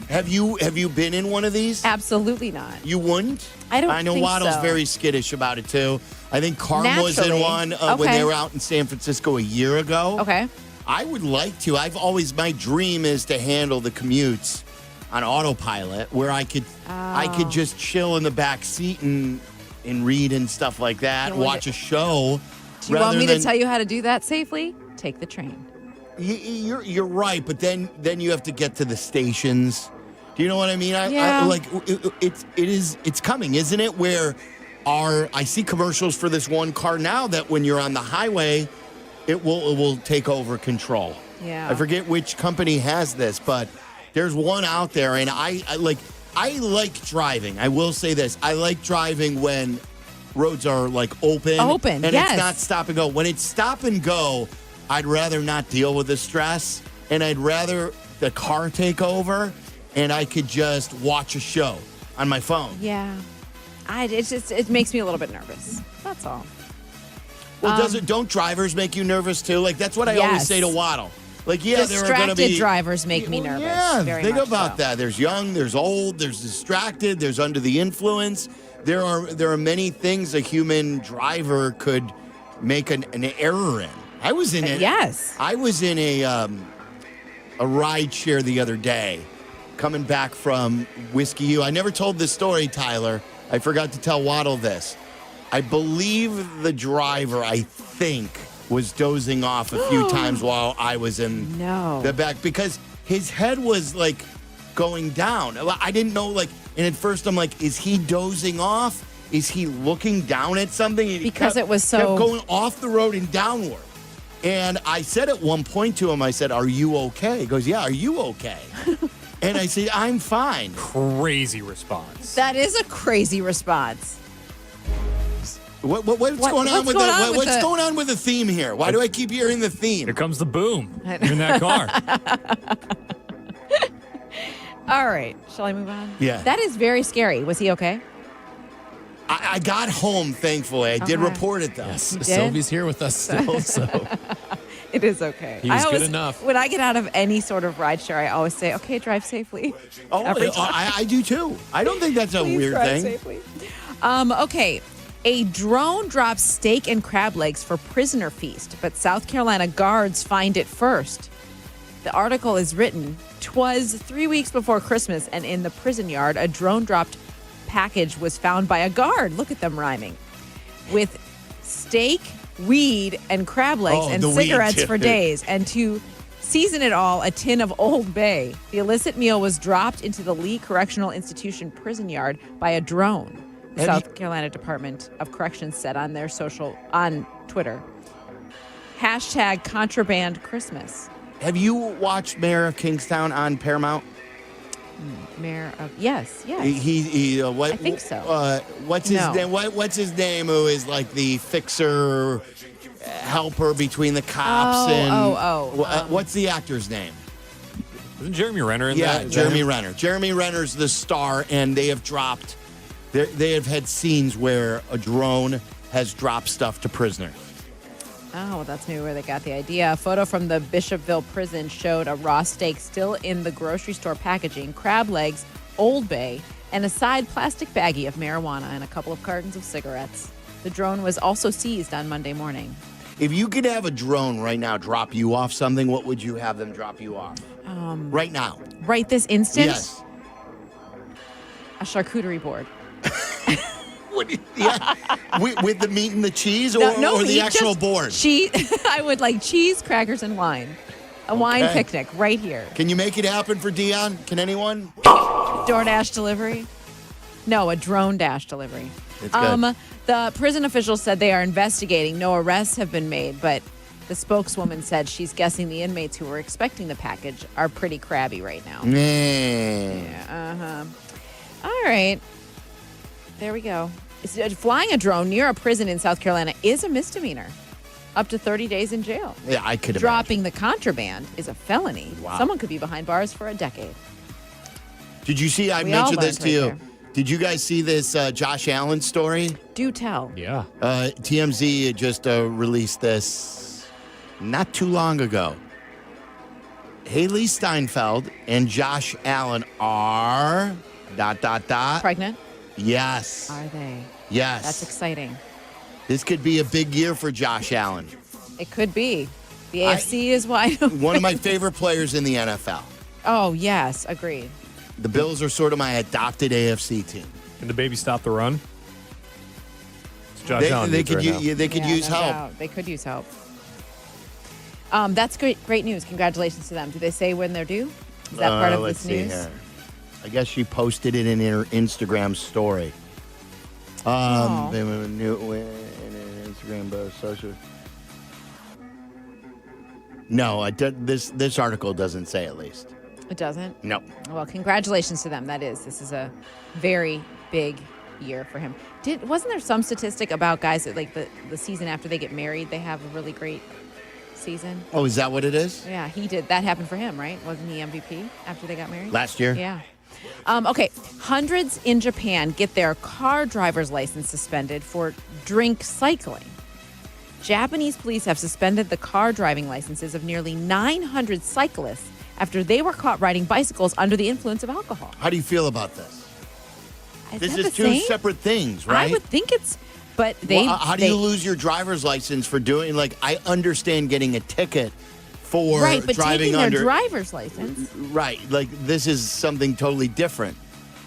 Have you been in one of these? Absolutely not. You wouldn't? I don't. I know think Waddle's so. very skittish about it too. I think Carm was in one when they were out in San Francisco a year ago. Okay. I would like to. My dream is to handle the commutes on autopilot, where I could just chill in the back seat and read and stuff like that, watch a show. Do you want me to tell you how to do that safely? Take the train. You're right, but then you have to get to the stations. Do you know what I mean? It's coming, isn't it? Where I see commercials for this one car now that when you're on the highway, it will take over control. Yeah. I forget which company has this, but there's one out there, and I like driving. I will say this: I like driving when roads are open, and it's not stop and go. When it's stop and go, I'd rather not deal with the stress, and I'd rather the car take over, and I could just watch a show on my phone. Yeah. It makes me a little bit nervous. That's all. Well, don't drivers make you nervous too? That's what I always say to Waddle. There are going to distracted be drivers make me nervous. Yeah, very think much about so. that. There's young, there's old, there's distracted, there's under the influence. There are many things a human driver could make an error in. I was in it. Yes. I was in a ride share the other day, coming back from Whiskey U. I never told this story, Tyler. I forgot to tell Waddle this. I believe the driver, I think, was dozing off a few times while I was in the back because his head was going down. I didn't know and at first I'm like, is he dozing off? Is he looking down at something? Because it was kept going off the road and downward. And I said at one point to him, I said, "Are you okay?" He goes, "Yeah, are you okay?" And I said, "I'm fine." Crazy response. That is a crazy response. What's going on with the theme here? Why do I keep hearing the theme? Here comes the boom in that car. All right. Shall I move on? Yeah. That is very scary. Was he okay? I got home, thankfully. I did report it, though. Yes, Sylvie's here with us still, so. It is okay. He was good enough. When I get out of any sort of rideshare, I always say, "Okay, drive safely." I do too. I don't think that's a Please weird drive thing. Safely. Okay. A drone drops steak and crab legs for prisoner feast, but South Carolina guards find it first. The article is written, "'Twas 3 weeks before Christmas, and in the prison yard, a drone-dropped package was found by a guard." Look at them rhyming. "With steak, weed, and crab legs and cigarettes for days. And to season it all, a tin of Old Bay. The illicit meal was dropped into the Lee Correctional Institution prison yard by a drone." The South Carolina Department of Corrections said on their on Twitter. #contraband Christmas. Have you watched Mayor of Kingstown on Paramount? Mayor of yes. I think so. What's his name? What's his name? Who is the fixer, helper between the cops what's the actor's name? Isn't Jeremy Renner in that? Yeah, Jeremy Renner. Jeremy Renner's the star, and they have dropped. They have had scenes where a drone has dropped stuff to prisoners. Oh, well, that's maybe where they got the idea. A photo from the Bishopville prison showed a raw steak still in the grocery store packaging, crab legs, Old Bay, and a side plastic baggie of marijuana and a couple of cartons of cigarettes. The drone was also seized on Monday morning. If you could have a drone right now drop you off something, what would you have them drop you off? Right now. Right this instant? Yes. A charcuterie board. With the meat and the cheese, or the actual board? I would like cheese, crackers, and wine. A wine picnic right here. Can you make it happen for Dion? Can anyone? DoorDash delivery? No, a drone dash delivery. It's good. The prison officials said they are investigating. No arrests have been made, but the spokeswoman said she's guessing the inmates who were expecting the package are pretty crabby right now. Yeah, All right. There we go. Flying a drone near a prison in South Carolina is a misdemeanor. Up to 30 days in jail. Yeah, I could imagine. Dropping the contraband is a felony. Wow. Someone could be behind bars for a decade. Did you see? I We all mentioned this learned to right you. there. Did you guys see this Josh Allen story? Do tell. Yeah. TMZ just released this not too long ago. Haley Steinfeld and Josh Allen are ... Pregnant? Yes. Are they? Yes. That's exciting. This could be a big year for Josh Allen. It could be. The AFC is wide open. One of my favorite players in the NFL. Oh, yes. Agreed. The Bills are sort of my adopted AFC team. Can the baby stop the run? It's Josh Allen They needs could, right now. they could use no help. doubt. They could use help. That's great news. Congratulations to them. Do they say when they're due? Is that part of Let's this see news? here. I guess she posted it in her Instagram story. They knew in an Instagram social. No, this article doesn't say at least. It doesn't? No. Well, congratulations to them. This is a very big year for him. Wasn't there some statistic about guys that like the season after they get married, they have a really great season? Oh, is that what it is? Yeah, he did. That happened for him, right? Wasn't he MVP after they got married? Last year? Yeah. Okay, hundreds in Japan get their car driver's license suspended for drink cycling. Japanese police have suspended the car driving licenses of nearly 900 cyclists after they were caught riding bicycles under the influence of alcohol. How do you feel about this? This that is the two same? separate things, right? I would think it's, but they. Well, how do you lose your driver's license for doing, like, I understand getting a ticket for right, but driving taking under. their driver's license. Right, like, this is something totally different.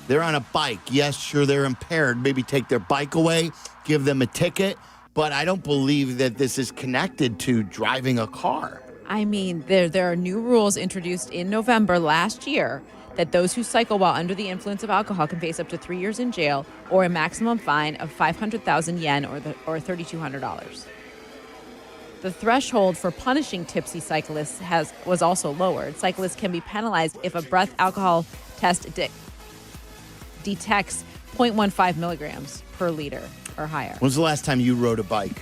They're on a bike. Yes, sure, they're impaired. Maybe take their bike away, give them a ticket, but I don't believe that this is connected to driving a car. I mean, there are new rules introduced in November last year that those who cycle while under the influence of alcohol can face up to 3 years in jail or a maximum fine of 500,000 yen or $3,200. The threshold for punishing tipsy cyclists was also lowered. Cyclists can be penalized if a breath alcohol test detects 0.15 milligrams per liter or higher. When's the last time you rode a bike?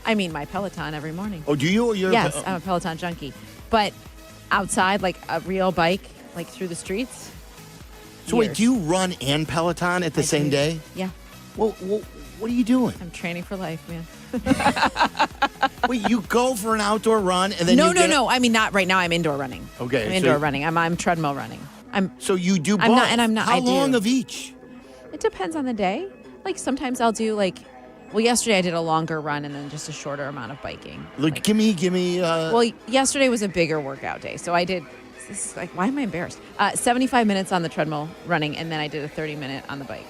I mean, my Peloton every morning. Oh, do you? Or you're Yes, I'm a Peloton junkie. But outside, like a real bike, like through the streets. So wait, do you run and Peloton at the same day? Yeah. Well, what are you doing? I'm training for life, man. Wait, you go for an outdoor run and then No. I mean, not right now. I'm indoor running. Okay, I'm so indoor running. I'm treadmill running. So you do both? I'm not, and I'm not. How I do. long of each? It depends on the day. Like sometimes I'll do like, well, yesterday I did a longer run and then just a shorter amount of biking. Look, give me. Well, yesterday was a bigger workout day, so I did. This is like, why am I embarrassed? 75 minutes on the treadmill running, and then I did a 30-minute on the bike.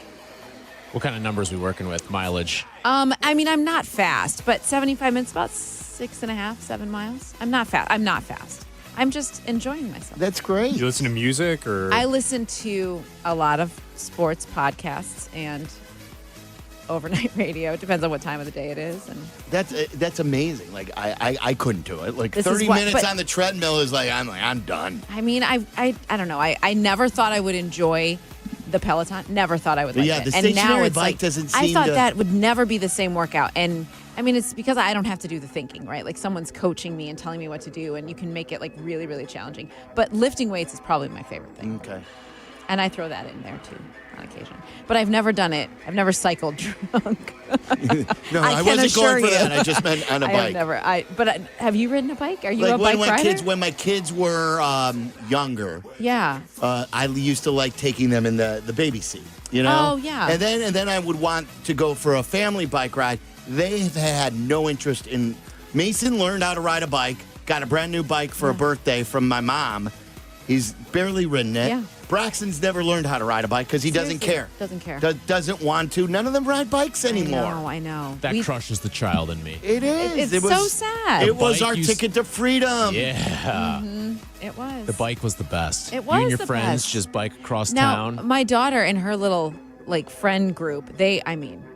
What kind of numbers are we working with? Mileage? I mean, I'm not fast, but 75 minutes, about 6.5, 7 miles. I'm not fast. I'm just enjoying myself. That's great. You listen to music or? I listen to a lot of sports podcasts and overnight radio. It depends on what time of the day it is. And that's amazing. Like I couldn't do it. Like This 30 is what- minutes but- on the treadmill is like I'm done. I mean, I don't know. I never thought I would enjoy the Peloton. Never thought I would like Yeah, it. the And now stationary it's bike like, doesn't I seem thought to- that would never be the same workout. And I mean, it's because I don't have to do the thinking, right? Like someone's coaching me and telling me what to do, and you can make it like really, really challenging. But lifting weights is probably my favorite thing. Okay. And I throw that in there too on occasion. But I've never done it. I've never cycled drunk. No, I can wasn't assure going for you. that. I just meant on a I bike. have never. But have you ridden a bike? Are you Like a bike rider? when my kids were younger, Yeah. I used to like taking them in the baby seat, you know? Oh, yeah. And then I would want to go for a family bike ride. They have had no interest in. Mason learned how to ride a bike, got a brand new bike for a birthday from my mom. He's barely ridden it. Yeah. Braxton's never learned how to ride a bike because he doesn't care. Doesn't care. Doesn't want to. None of them ride bikes anymore. I know. That crushes the child in me. It is. It's so sad. It was bike our used- ticket to freedom. Yeah. It was. The bike was the best. It You and was your the friends best. just bike across Now, town. my daughter and her little friend group,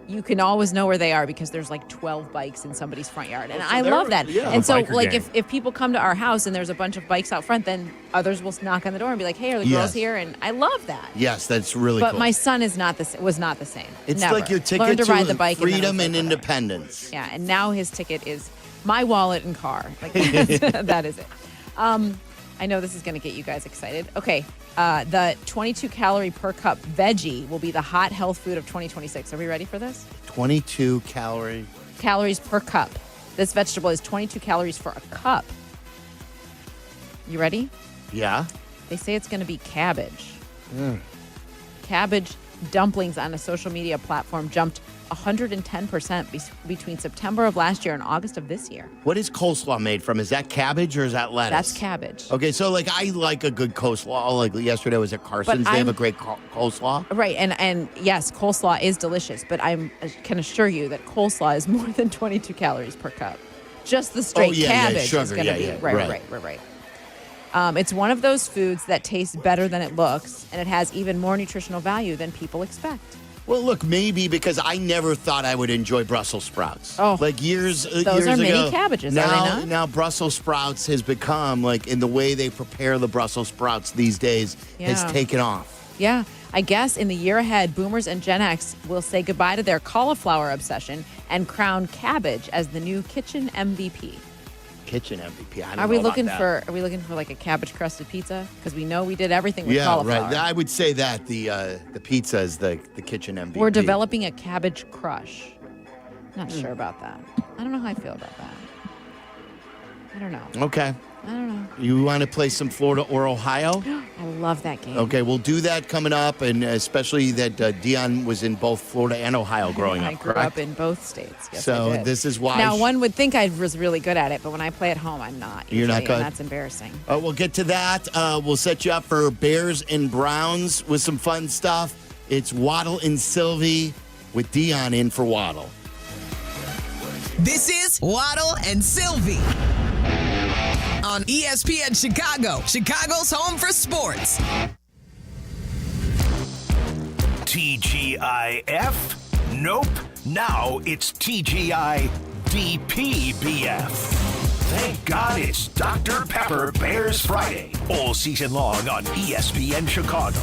you can always know where they are because there's like 12 bikes in somebody's front yard. And I love that. yeah. And so Biker like gang. if people come to our house and there's a bunch of bikes out front, then others will knock on the door and be like, "Hey, are the Yes. girls here?" And I love that. Yes, that's really But cool. my son was not the same. It's Never. like your ticket Learned to ride the bike freedom and, then and was like, whatever. independence. Yeah, and now his ticket is my wallet and car. Like that is it. I know this is going to get you guys excited. Okay, the 22 calorie per cup veggie will be the hot health food of 2026. Are we ready for this? 22 calories per cup. This vegetable is 22 calories for a cup. You ready? Yeah. They say it's going to be cabbage. Cabbage dumplings on a social media platform jumped 110% between September of last year and August of this year. What is coleslaw made from? Is that cabbage or is that lettuce? That's cabbage. Okay, so like I like a good coleslaw. Like yesterday was at Carson's. They have a great coleslaw. Right, and yes, coleslaw is delicious, but I can assure you that coleslaw is more than 22 calories per cup. Just the straight cabbage is going to be right. It's one of those foods that tastes better than it looks, and it has even more nutritional value than people expect. Well, look, maybe because I never thought I would enjoy Brussels sprouts. Oh, like years those are mini ago. Cabbages, are they not? Now Brussels sprouts has become, like, in the way they prepare the Brussels sprouts these days, has taken off. Yeah. I guess in the year ahead, boomers and Gen X will say goodbye to their cauliflower obsession and crown cabbage as the new kitchen MVP. Kitchen MVP. I don't Are know we about looking that. for like a cabbage crusted pizza? Because we know we did everything with cauliflower. Yeah, right. I would say that the pizza is the kitchen MVP. We're developing a cabbage crush. Not sure about that. I don't know how I feel about that. I don't know. Okay. I don't know. You want to play some Florida or Ohio? I love that game. Okay, we'll do that coming up, and especially that Dion was in both Florida and Ohio growing up, I grew correct? up in both states. Yes, So I did. this is why. Now, one would think I was really good at it, but when I play at home, I'm not. You're not usually, good? And that's embarrassing. We'll get to that. We'll set you up for Bears and Browns with some fun stuff. It's Waddle and Silvy with Dion in for Waddle. This is Waddle and Silvy on ESPN Chicago, Chicago's home for sports. TGIF? Nope. Now it's TGIDPBF. Thank God it's Dr. Pepper Bears Friday. All season long on ESPN Chicago.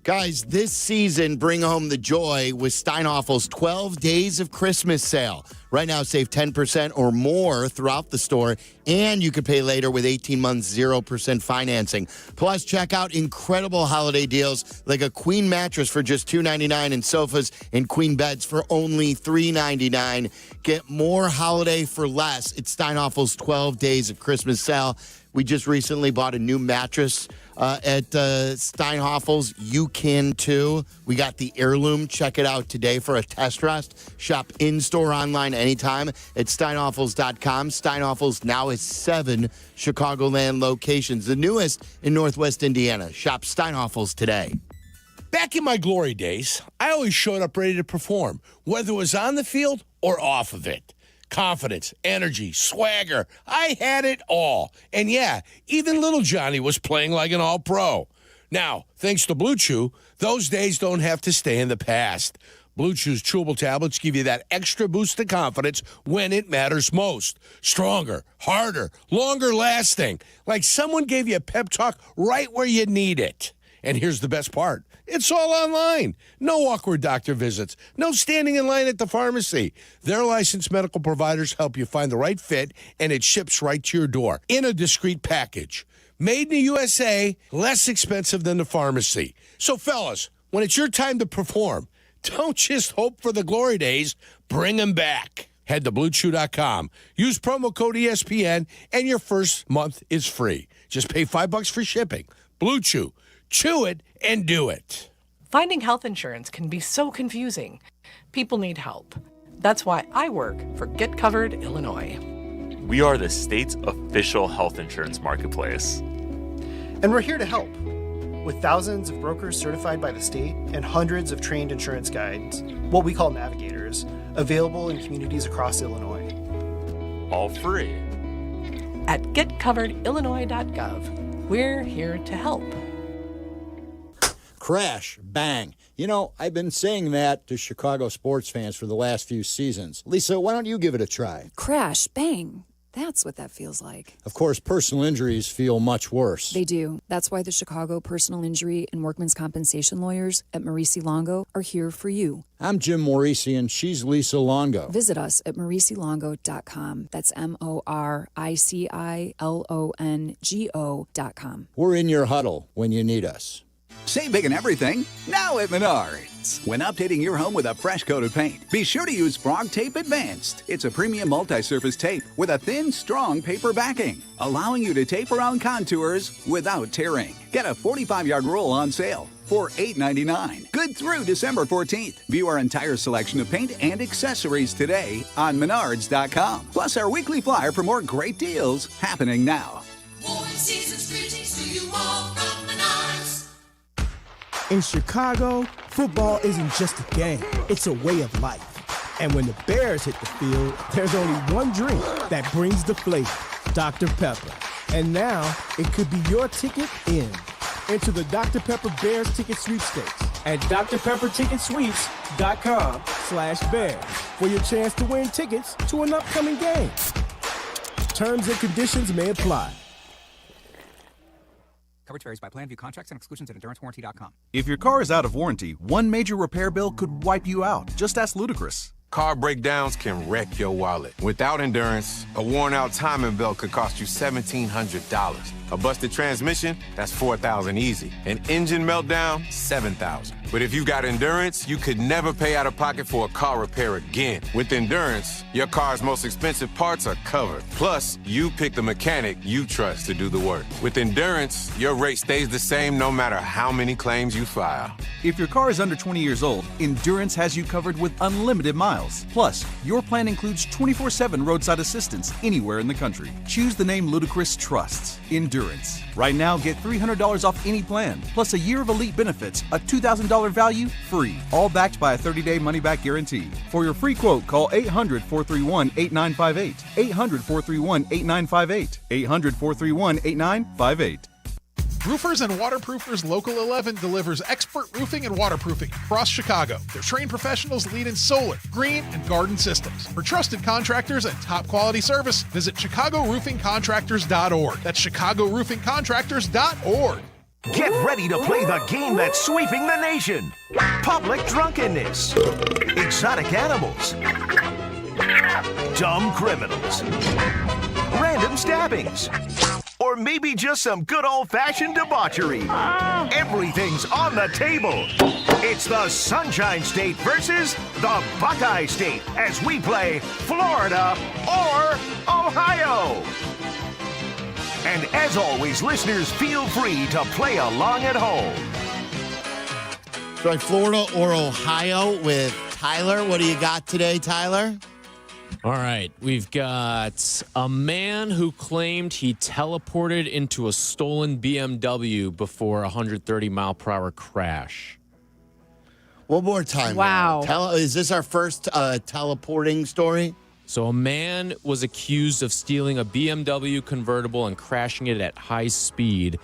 Guys, this season, bring home the joy with Steinhoffel's 12 Days of Christmas sale. Right now, save 10% or more throughout the store, and you can pay later with 18 months, 0% financing. Plus, check out incredible holiday deals like a queen mattress for just $2.99 and sofas and queen beds for only $3.99. Get more holiday for less. It's Steinhoffel's 12 Days of Christmas sale. We just recently bought a new mattress at Steinhoffel's. You can too. We got the Heirloom. Check it out today for a test rest. Shop in-store, online, anytime at steinhoffels.com. Steinhoffel's now has 7 Chicagoland locations, the newest in Northwest Indiana. Shop Steinhoffel's today. Back in my glory days, I always showed up ready to perform, whether it was on the field or off of it. Confidence, energy, swagger. I had it all. And yeah, even little Johnny was playing like an all-pro. Now, thanks to Blue Chew, those days don't have to stay in the past. Blue Chew's chewable tablets give you that extra boost of confidence when it matters most. Stronger, harder, longer lasting. Like someone gave you a pep talk right where you need it. And here's the best part. It's all online. No awkward doctor visits. No standing in line at the pharmacy. Their licensed medical providers help you find the right fit, and it ships right to your door in a discreet package. Made in the USA, less expensive than the pharmacy. So, fellas, when it's your time to perform, don't just hope for the glory days. Bring them back. Head to BlueChew.com. Use promo code ESPN, and your first month is free. Just pay $5 for shipping. Blue Chew. Chew it and do it. Finding health insurance can be so confusing. People need help. That's why I work for Get Covered Illinois. We are the state's official health insurance marketplace. And we're here to help. With thousands of brokers certified by the state and hundreds of trained insurance guides, what we call navigators, available in communities across Illinois. All free. At getcoveredillinois.gov, we're here to help. Crash, bang. You know, I've been saying that to Chicago sports fans for the last few seasons. Lisa, why don't you give it a try? Crash, bang. That's what that feels like. Of course, personal injuries feel much worse. They do. That's why the Chicago Personal Injury and Workmen's Compensation lawyers at Maurice Longo are here for you. I'm Jim Morisi, and she's Lisa Longo. Visit us at mauricilongo.com. That's MORICILONGO.com. We're in your huddle when you need us. Save big on everything, now at Menards. When updating your home with a fresh coat of paint, be sure to use Frog Tape Advanced. It's a premium multi-surface tape with a thin, strong paper backing, allowing you to tape around contours without tearing. Get a 45-yard roll on sale for $8.99. Good through December 14th. View our entire selection of paint and accessories today on Menards.com. Plus our weekly flyer for more great deals happening now. Season's greetings to you all from Menards. In Chicago, football isn't just a game, it's a way of life. And when the Bears hit the field, there's only one drink that brings the flavor, Dr. Pepper. And now, it could be your ticket in. Enter the Dr. Pepper Bears ticket sweepstakes at drpepperticketsweeps.com/Bears for your chance to win tickets to an upcoming game. Terms and conditions may apply. Coverage varies by plan. View contracts and exclusions at endurancewarranty.com. If your car is out of warranty, one major repair bill could wipe you out. Just ask Ludacris. Car breakdowns can wreck your wallet. Without Endurance, a worn-out timing belt could cost you $1,700. A busted transmission, that's $4,000 easy. An engine meltdown, $7,000. But if you got Endurance, you could never pay out of pocket for a car repair again. With Endurance, your car's most expensive parts are covered. Plus, you pick the mechanic you trust to do the work. With Endurance, your rate stays the same no matter how many claims you file. If your car is under 20 years old, Endurance has you covered with unlimited miles. Plus, your plan includes 24/7 roadside assistance anywhere in the country. Choose the name Ludacris trusts, Endurance. Right now, get $300 off any plan, plus a year of elite benefits, a $2,000 value, free. All backed by a 30-day money-back guarantee. For your free quote, call 800-431-8958. 800-431-8958. 800-431-8958. Roofers and Waterproofers Local 11 delivers expert roofing and waterproofing across Chicago. Their trained professionals lead in solar, green, and garden systems. For trusted contractors and top quality service, visit ChicagoRoofingContractors.org. That's ChicagoRoofingContractors.org. Get ready to play the game that's sweeping the nation. Public drunkenness, exotic animals, dumb criminals, random stabbings, or maybe just some good old-fashioned debauchery. Everything's on the table. It's the Sunshine State versus the Buckeye State as we play Florida or Ohio. And as always, listeners, feel free to play along at home. So Florida or Ohio with Tyler. What do you got today, Tyler? All right, we've got a man who claimed he teleported into a stolen BMW before a 130-mile-per-hour crash. One more time. Wow. Is this our first teleporting story? So a man was accused of stealing a BMW convertible and crashing it at high speed.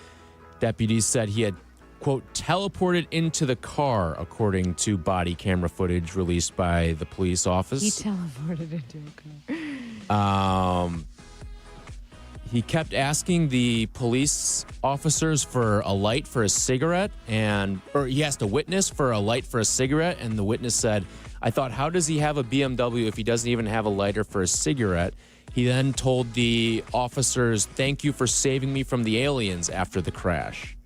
Deputies said he had, quote, teleported into the car, according to body camera footage released by the police office. He teleported into a car. He kept asking the police officers for a light for a cigarette, or he asked a witness for a light for a cigarette, and the witness said, I thought, how does he have a BMW if he doesn't even have a lighter for a cigarette? He then told the officers, thank you for saving me from the aliens after the crash.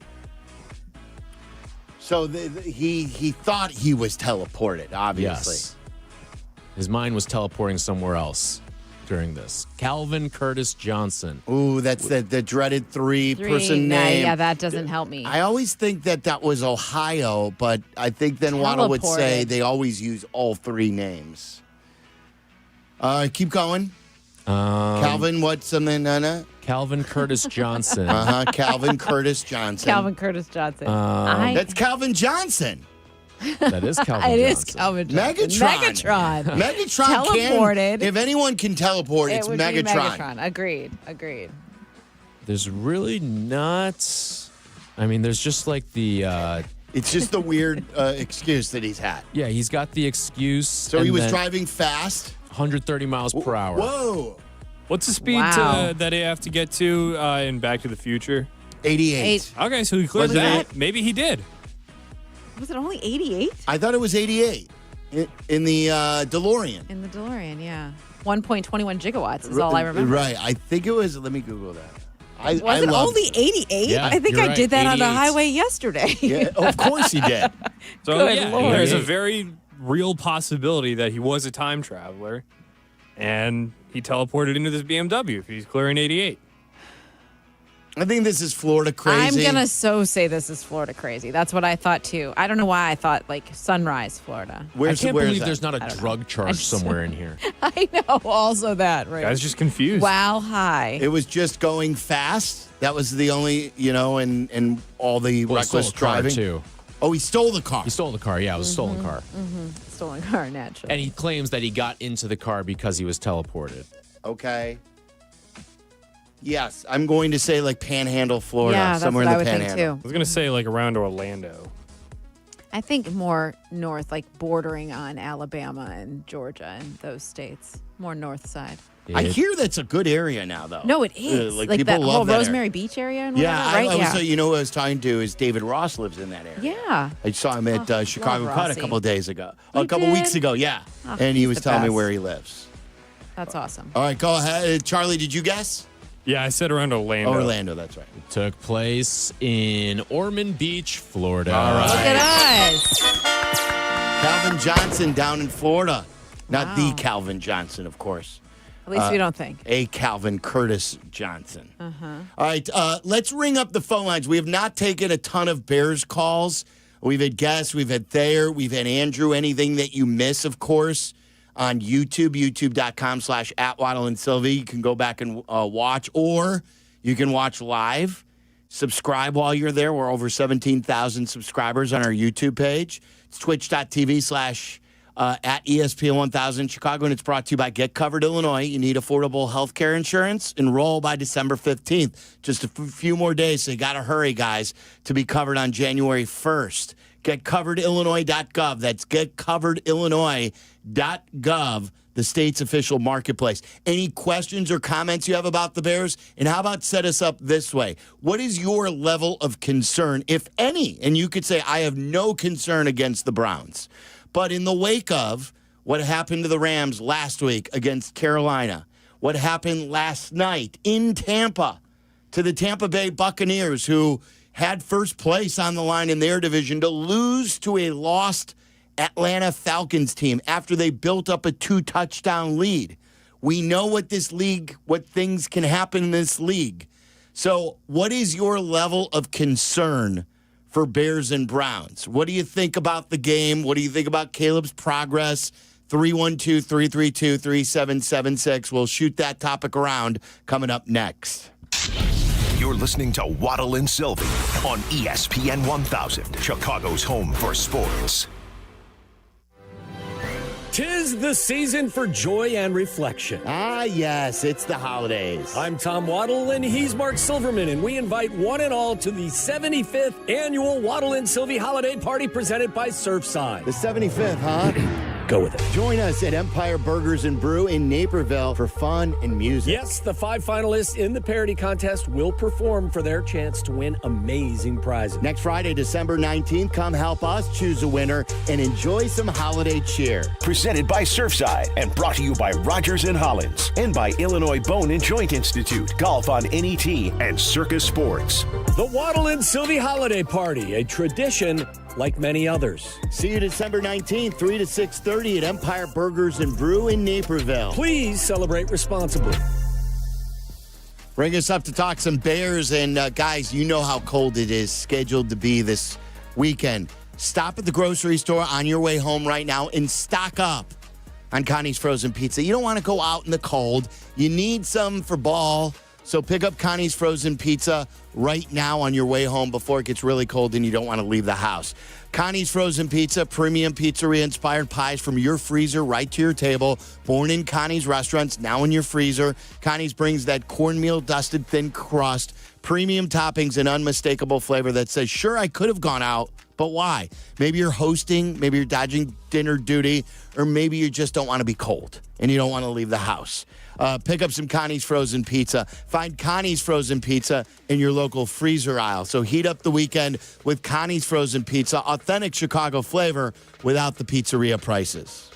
So he thought he was teleported, obviously. Yes. His mind was teleporting somewhere else during this. Calvin Curtis Johnson. Ooh, that's the dreaded three-person name. Yeah, that doesn't help me. I always think that was Ohio, but I think then Waddle would say they always use all three names. Keep going. Calvin, what's something, Nana? Calvin Curtis Johnson. Calvin Curtis Johnson. Calvin Curtis Johnson. That's Calvin Johnson. That is Calvin Johnson. It is Calvin Johnson. Megatron. Megatron teleported. If anyone can teleport, it's would Megatron. Be Megatron. Agreed. There's really not... I mean, there's just like the... It's just the weird excuse that he's had. Yeah, he's got the excuse. So he was driving fast? 130 miles per hour. Whoa. What's the speed that they have to get to in Back to the Future? 88. Okay, so he clearly did. Maybe he did. Was it only 88? I thought it was 88 in the DeLorean. In the DeLorean, yeah. 1.21 gigawatts is all I remember. Right. I think it was, let me Google that. Was it only 88? Yeah, I think I did that on the highway yesterday. Yeah, of course he did. So Good Lord. there's a very real possibility that he was a time traveler and he teleported into this BMW if he's clearing 88. I think this is Florida crazy. I'm going to say this is Florida crazy. That's what I thought, too. I don't know why I thought, Sunrise, Florida. I can't believe there's not a drug charge somewhere in here. I know, also that, right? Guy's just confused. Wow, high. It was just going fast. That was the only, and all the reckless driving. Too. Oh, he stole the car. He stole the car, yeah. It was a stolen car. Stolen car, naturally. And he claims that he got into the car because he was teleported. Okay. Yes, I'm going to say Panhandle, Florida. Yeah, that's somewhere what in I the would think, Panhandle. too. I was going to say around Orlando. I think more north, bordering on Alabama and Georgia and those states. More north side. I hear that's a good area now, though. No, it is. People that love whole that Rosemary area. Beach area and Yeah, whatever, right? I was, who I was talking to is David Ross lives in that area. Yeah. I saw him at Chicago love Cut a Rossi. couple of days ago. You A couple did? weeks ago, yeah. Oh, and he he's was the telling me best. where he lives. That's awesome. All right, go ahead. Charlie, did you guess? Yeah, I said around Orlando. Orlando, that's right. It took place in Ormond Beach, Florida. All right. Look at us. Calvin Johnson down in Florida. Not the Calvin Johnson, of course. At least we don't think. A Calvin Curtis Johnson. Uh-huh. All right, let's ring up the phone lines. We have not taken a ton of Bears calls. We've had guests, we've had Thayer, we've had Andrew. Anything that you miss, of course, on YouTube, youtube.com/@Waddle and Silvy. You can go back and watch, or you can watch live. Subscribe while you're there. We're over 17,000 subscribers on our YouTube page. It's twitch.tv/ at ESPN 1000 Chicago, and it's brought to you by Get Covered Illinois. You need affordable health care insurance? Enroll by December 15th. Just a few more days, so you got to hurry, guys, to be covered on January 1st. GetCoveredIllinois.gov. That's GetCoveredIllinois.gov, the state's official marketplace. Any questions or comments you have about the Bears? And how about set us up this way? What is your level of concern, if any? And you could say, I have no concern against the Browns. But in the wake of what happened to the Rams last week against Carolina, what happened last night in Tampa to the Tampa Bay Buccaneers, who had first place on the line in their division, to lose to a lost Atlanta Falcons team after they built up a 2-touchdown lead. We know what things can happen in this league. So what is your level of concern for Bears and Browns? What do you think about the game? What do you think about Caleb's progress? 312-332-3776. We'll shoot that topic around coming up next. You're listening to Waddle and Silvy on ESPN 1000, Chicago's home for sports. 'Tis the season for joy and reflection. Ah, yes, it's the holidays. I'm Tom Waddle, and he's Mark Silverman, and we invite one and all to the 75th annual Waddle and Silvy holiday party presented by Surfside. The 75th, huh? Go with it. Join us at Empire Burgers and Brew in Naperville for fun and music. Yes, the 5 finalists in the parody contest will perform for their chance to win amazing prizes. Next Friday, December 19th, come help us choose a winner and enjoy some holiday cheer. Presented by Surfside and brought to you by Rogers and Hollins and by Illinois Bone and Joint Institute, Golf on NET, and Circus Sports. The Waddle and Silvy holiday party, a tradition like many others. See you December 19th, 3 to 6:30 at Empire Burgers and Brew in Naperville. Please celebrate responsibly. Bring us up to talk some Bears. And guys, you know how cold it is scheduled to be this weekend. Stop at the grocery store on your way home right now and stock up on Connie's Frozen Pizza. You don't want to go out in the cold. You need some for ball. So pick up Connie's Frozen Pizza right now on your way home before it gets really cold and you don't want to leave the house. Connie's Frozen Pizza, premium pizzeria-inspired pies from your freezer right to your table. Born in Connie's restaurants, now in your freezer. Connie's brings that cornmeal-dusted thin crust, premium toppings, and unmistakable flavor that says, sure, I could have gone out, But why? Maybe you're hosting, maybe you're dodging dinner duty, or maybe you just don't want to be cold and you don't want to leave the house. Pick up some Connie's Frozen Pizza. Find Connie's Frozen Pizza in your local freezer aisle. So heat up the weekend with Connie's Frozen Pizza, authentic Chicago flavor without the pizzeria prices.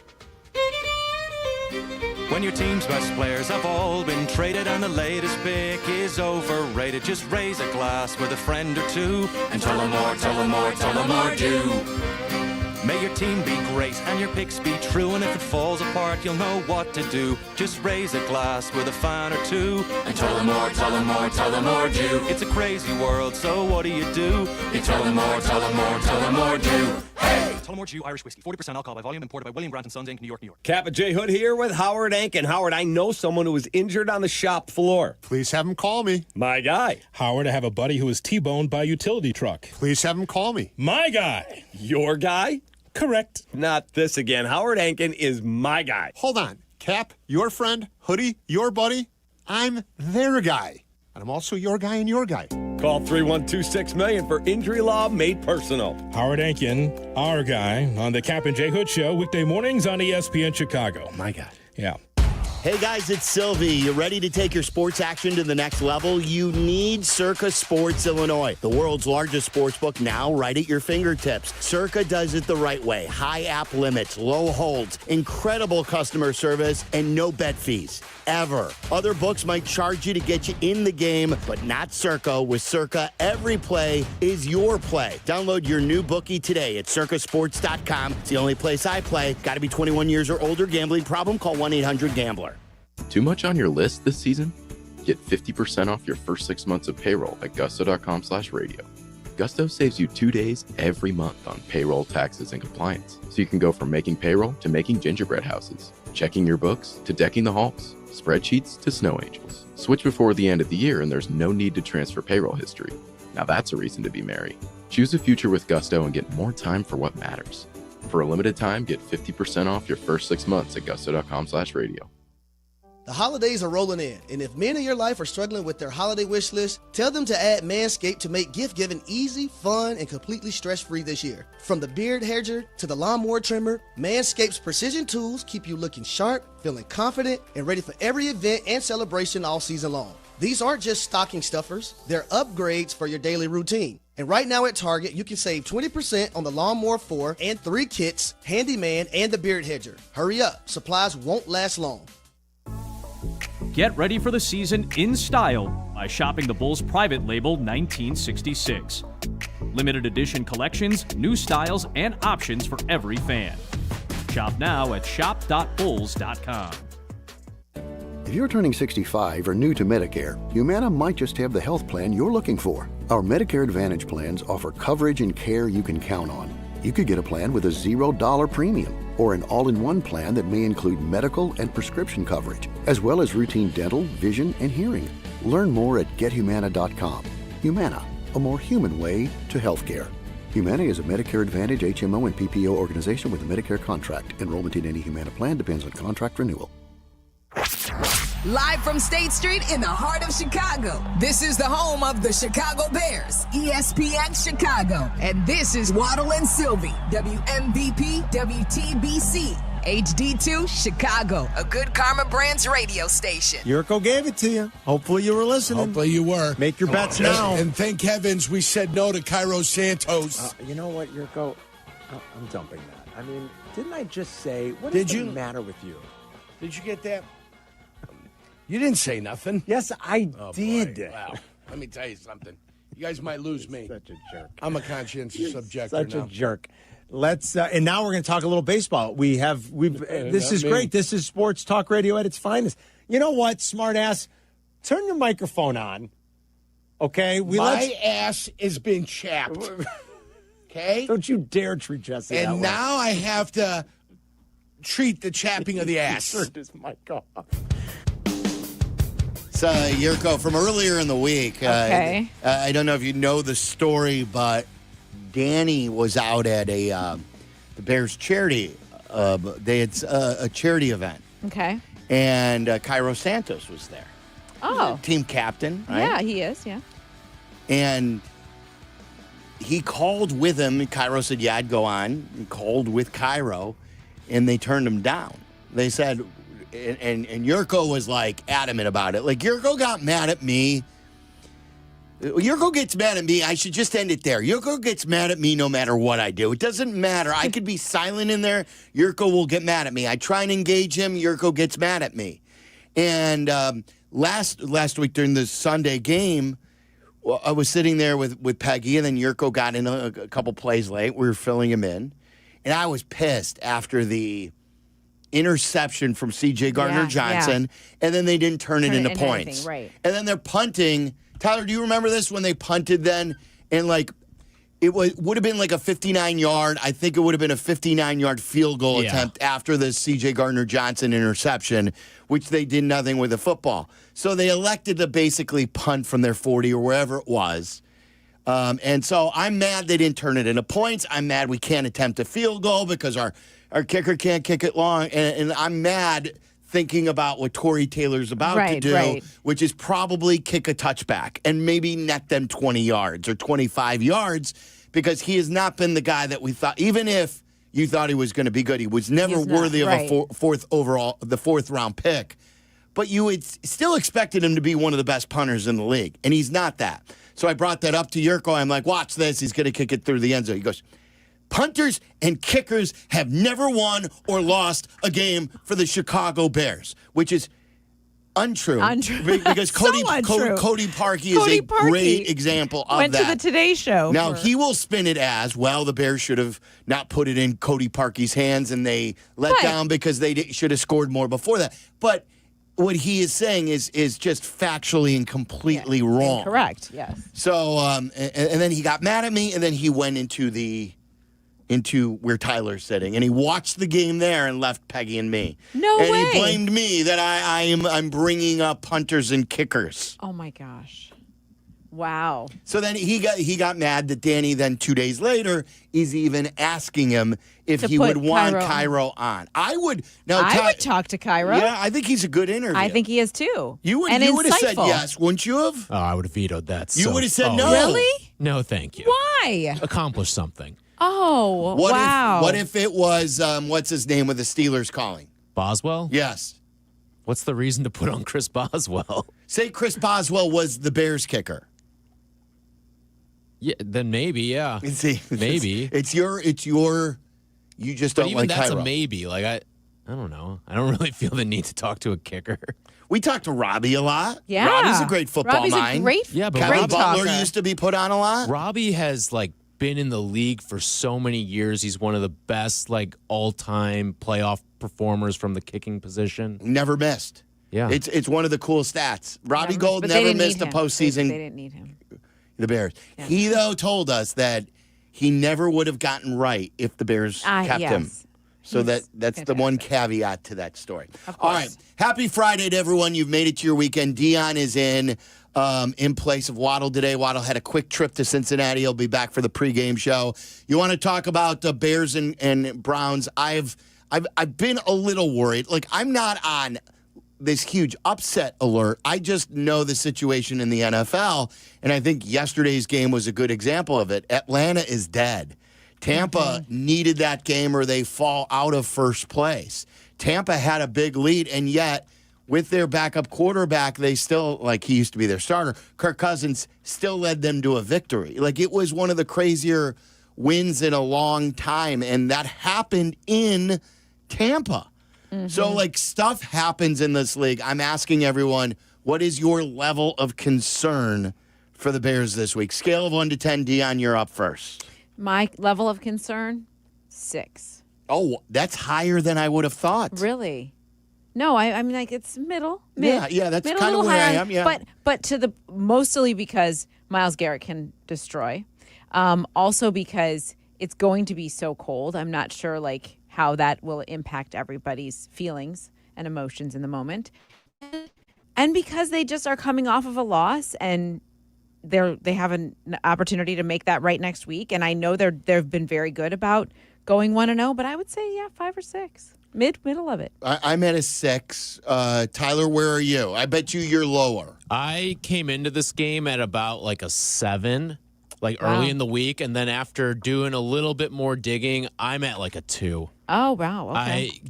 When your team's best players have all been traded and the latest pick is overrated, just raise a glass with a friend or two and tell them more, tell them more, tell them more do. May your team be great and your picks be true, and if it falls apart, you'll know what to do. Just raise a glass with a fan or two and tell them more, tell them more, tell them more do. It's a crazy world, so what do? You tell them more, tell them more, tell them more do. Hey! Tullamore Jew Irish Whiskey, 40% alcohol by volume, imported by William Grant & Sons, Inc., New York, New York. Kap J Hood here with Howard Ankin. Howard, I know someone who was injured on the shop floor. Please have him call me. My guy. Howard, I have a buddy who was T-boned by a utility truck. Please have him call me. My guy. Your guy? Correct. Not this again. Howard Ankin is my guy. Hold on. Cap, your friend. Hoodie, your buddy. I'm their guy. And I'm also your guy and your guy. Call 312-6million for injury law made personal. Howard Ankin, our guy, on the Kap and J Hood Show, weekday mornings on ESPN Chicago. My guy. Yeah. Hey guys, it's Silvy. You ready to take your sports action to the next level? You need Circa Sports Illinois, the world's largest sports book, now right at your fingertips. Circa does it the right way. High app limits, low holds, incredible customer service, and no bet fees. Ever. Other books might charge you to get you in the game, but not Circa. With Circa, every play is your play. Download your new bookie today at circasports.com. It's the only place I play. Got to be 21 years or older. Gambling problem? Call 1-800-GAMBLER. Too much on your list this season? Get 50% off your first 6 months of payroll at gusto.com/radio. Gusto saves you 2 days every month on payroll, taxes, and compliance. So you can go from making payroll to making gingerbread houses, checking your books to decking the halls, spreadsheets to snow angels. Switch before the end of the year and there's no need to transfer payroll history. Now that's a reason to be merry. Choose a future with Gusto and get more time for what matters. For a limited time, get 50% off your first 6 months at gusto.com/radio. The holidays are rolling in, and if men in your life are struggling with their holiday wish list, tell them to add Manscaped to make gift giving easy, fun, and completely stress-free this year. From the beard hedger to the lawnmower trimmer, Manscaped's precision tools keep you looking sharp, feeling confident, and ready for every event and celebration all season long. These aren't just stocking stuffers, they're upgrades for your daily routine. And right now at Target, you can save 20% on the Lawnmower 4 and 3 kits, Handyman, and the beard hedger. Hurry up, supplies won't last long. Get ready for the season in style by shopping the Bulls private label 1966. Limited edition collections, new styles, and options for every fan. Shop now at shop.bulls.com. If you're turning 65 or new to Medicare, Humana might just have the health plan you're looking for. Our Medicare Advantage plans offer coverage and care you can count on. You could get a plan with a $0 premium or an all-in-one plan that may include medical and prescription coverage, as well as routine dental, vision, and hearing. Learn more at gethumana.com. Humana, a more human way to healthcare. Humana is a Medicare Advantage HMO and PPO organization with a Medicare contract. Enrollment in any Humana plan depends on contract renewal. Live from State Street in the heart of Chicago, this is the home of the Chicago Bears, ESPN Chicago. And this is Waddle and Silvy, WMVP, WTBC, HD2, Chicago, a good Karma Brands radio station. Jurko gave it to you. Hopefully you were listening. Hopefully you were. Make your bets now. And thank heavens we said no to Cairo Santos. You know what, Jurko? I'm dumping that. I mean, didn't I just say, what Did does you? the matter with you? Did you get that? You didn't say nothing. Yes, I did. Boy. Wow. Let me tell you something. You guys might lose me. Such a jerk. I'm a conscientious objector Such now. a jerk. Let's and now we're going to talk a little baseball. This is great. This is sports talk radio at its finest. You know what, smartass? Turn your microphone on. Okay, My ass has been chapped. Okay? Don't you dare treat Jesse that way. And now I have to treat the chapping of the ass. Turn this mic off. It's Jurko from earlier in the week. Okay. I don't know if you know the story, but Danny was out at the Bears charity. They had a charity event. Okay. And Cairo Santos was there. Oh. Team captain, right? Yeah, he is, yeah. And he called with him. Cairo said, yeah, I'd go on. He called with Cairo, and they turned him down. They said, and Jurko was like adamant about it. Like, Jurko got mad at me. Jurko gets mad at me. I should just end it there. Jurko gets mad at me no matter what I do. It doesn't matter. I could be silent in there. Jurko will get mad at me. I try and engage him. Jurko gets mad at me. And last week during the Sunday game, I was sitting there with Peggy, and then Jurko got in a couple plays late. We were filling him in. And I was pissed after the interception from C.J. Gardner-Johnson, and then they didn't turn it into points. Anything, right. And then they're punting. Tyler, do you remember this when they punted then? And like it would have been like a 59-yard. I think it would have been a 59-yard field goal attempt after the C.J. Gardner-Johnson interception, which they did nothing with the football. So they elected to basically punt from their 40 or wherever it was. And so I'm mad they didn't turn it into points. I'm mad we can't attempt a field goal because our kicker can't kick it long. And I'm mad thinking about what Torrey Taylor's about to do, which is probably kick a touchback and maybe net them 20 yards or 25 yards, because he has not been the guy that we thought, even if you thought he was going to be good, he was never worthy of a fourth round pick. But you had still expected him to be one of the best punters in the league, and he's not that. So I brought that up to Jurko. I'm like, watch this. He's going to kick it through the end zone. He goes, punters and kickers have never won or lost a game for the Chicago Bears, which is untrue. Because Cody Parkey is a great example of Went that. to the Today Show. Now, he will spin it as, well, the Bears should have not put it in Cody Parkey's hands, and they let down because they should have scored more before that. But what he is saying is just factually and completely wrong. Correct, yes. So, and then he got mad at me, and then he went into where Tyler's sitting, and he watched the game there and left Peggy and me. No way. And he blamed me that I'm bringing up punters and kickers. Oh my gosh. Wow. So then he got mad that Danny then 2 days later is even asking him if he would want Cairo on. I would talk to Cairo. Yeah, I think he's a good interview. I think he is too. You would have said yes, wouldn't you have? Oh, I would have vetoed that. You would have said no. Really? No, thank you. Why? Accomplish something. Oh, wow. What if it was, what's his name with the Steelers calling? Boswell? Yes. What's the reason to put on Chris Boswell? Say Chris Boswell was the Bears kicker. Yeah, then maybe, yeah. See, maybe. It's your you just don't like that's Cairo. A maybe. Like, I don't know. I don't really feel the need to talk to a kicker. We talk to Robbie a lot. Yeah. Robbie's a great football mind. Yeah, but Kevin Robbie Butler used to be put on a lot. Robbie has, like, been in the league for so many years. He's one of the best, like, all-time playoff performers from the kicking position. Never missed. Yeah. It's one of the cool stats. Robbie Gould never missed a postseason. They didn't need him. The Bears. Yeah. He, though, told us that he never would have gotten right if the Bears kept him. So that's fantastic. The one caveat to that story. All right. Happy Friday to everyone. You've made it to your weekend. Dion is in place of Waddle today. Waddle had a quick trip to Cincinnati. He'll be back for the pregame show. You want to talk about the Bears and Browns? I've been a little worried. Like, I'm not on this huge upset alert. I just know the situation in the NFL, and I think yesterday's game was a good example of it. Atlanta is dead. Tampa needed that game or they fall out of first place. Tampa had a big lead, and yet with their backup quarterback, they still, like he used to be their starter, Kirk Cousins still led them to a victory. Like, it was one of the crazier wins in a long time, and that happened in Tampa. So, like, stuff happens in this league. I'm asking everyone, what is your level of concern for the Bears this week? Scale of 1 to 10, Dion, you're up first. My level of concern, 6. Oh, that's higher than I would have thought. Really? No, I mean, like, it's middle. Yeah, that's kind of where I am, yeah. But mostly because Myles Garrett can destroy. Also because it's going to be so cold. I'm not sure, like, how that will impact everybody's feelings and emotions in the moment. And because they just are coming off of a loss and they have an opportunity to make that right next week. And I know they've been very good about going 1-0, but I would say, 5 or 6. Middle of it. I'm at a 6. Tyler, where are you? I bet you're lower. I came into this game at about like a 7. like early in the week. And then after doing a little bit more digging, I'm at like a 2. Oh, wow. Okay.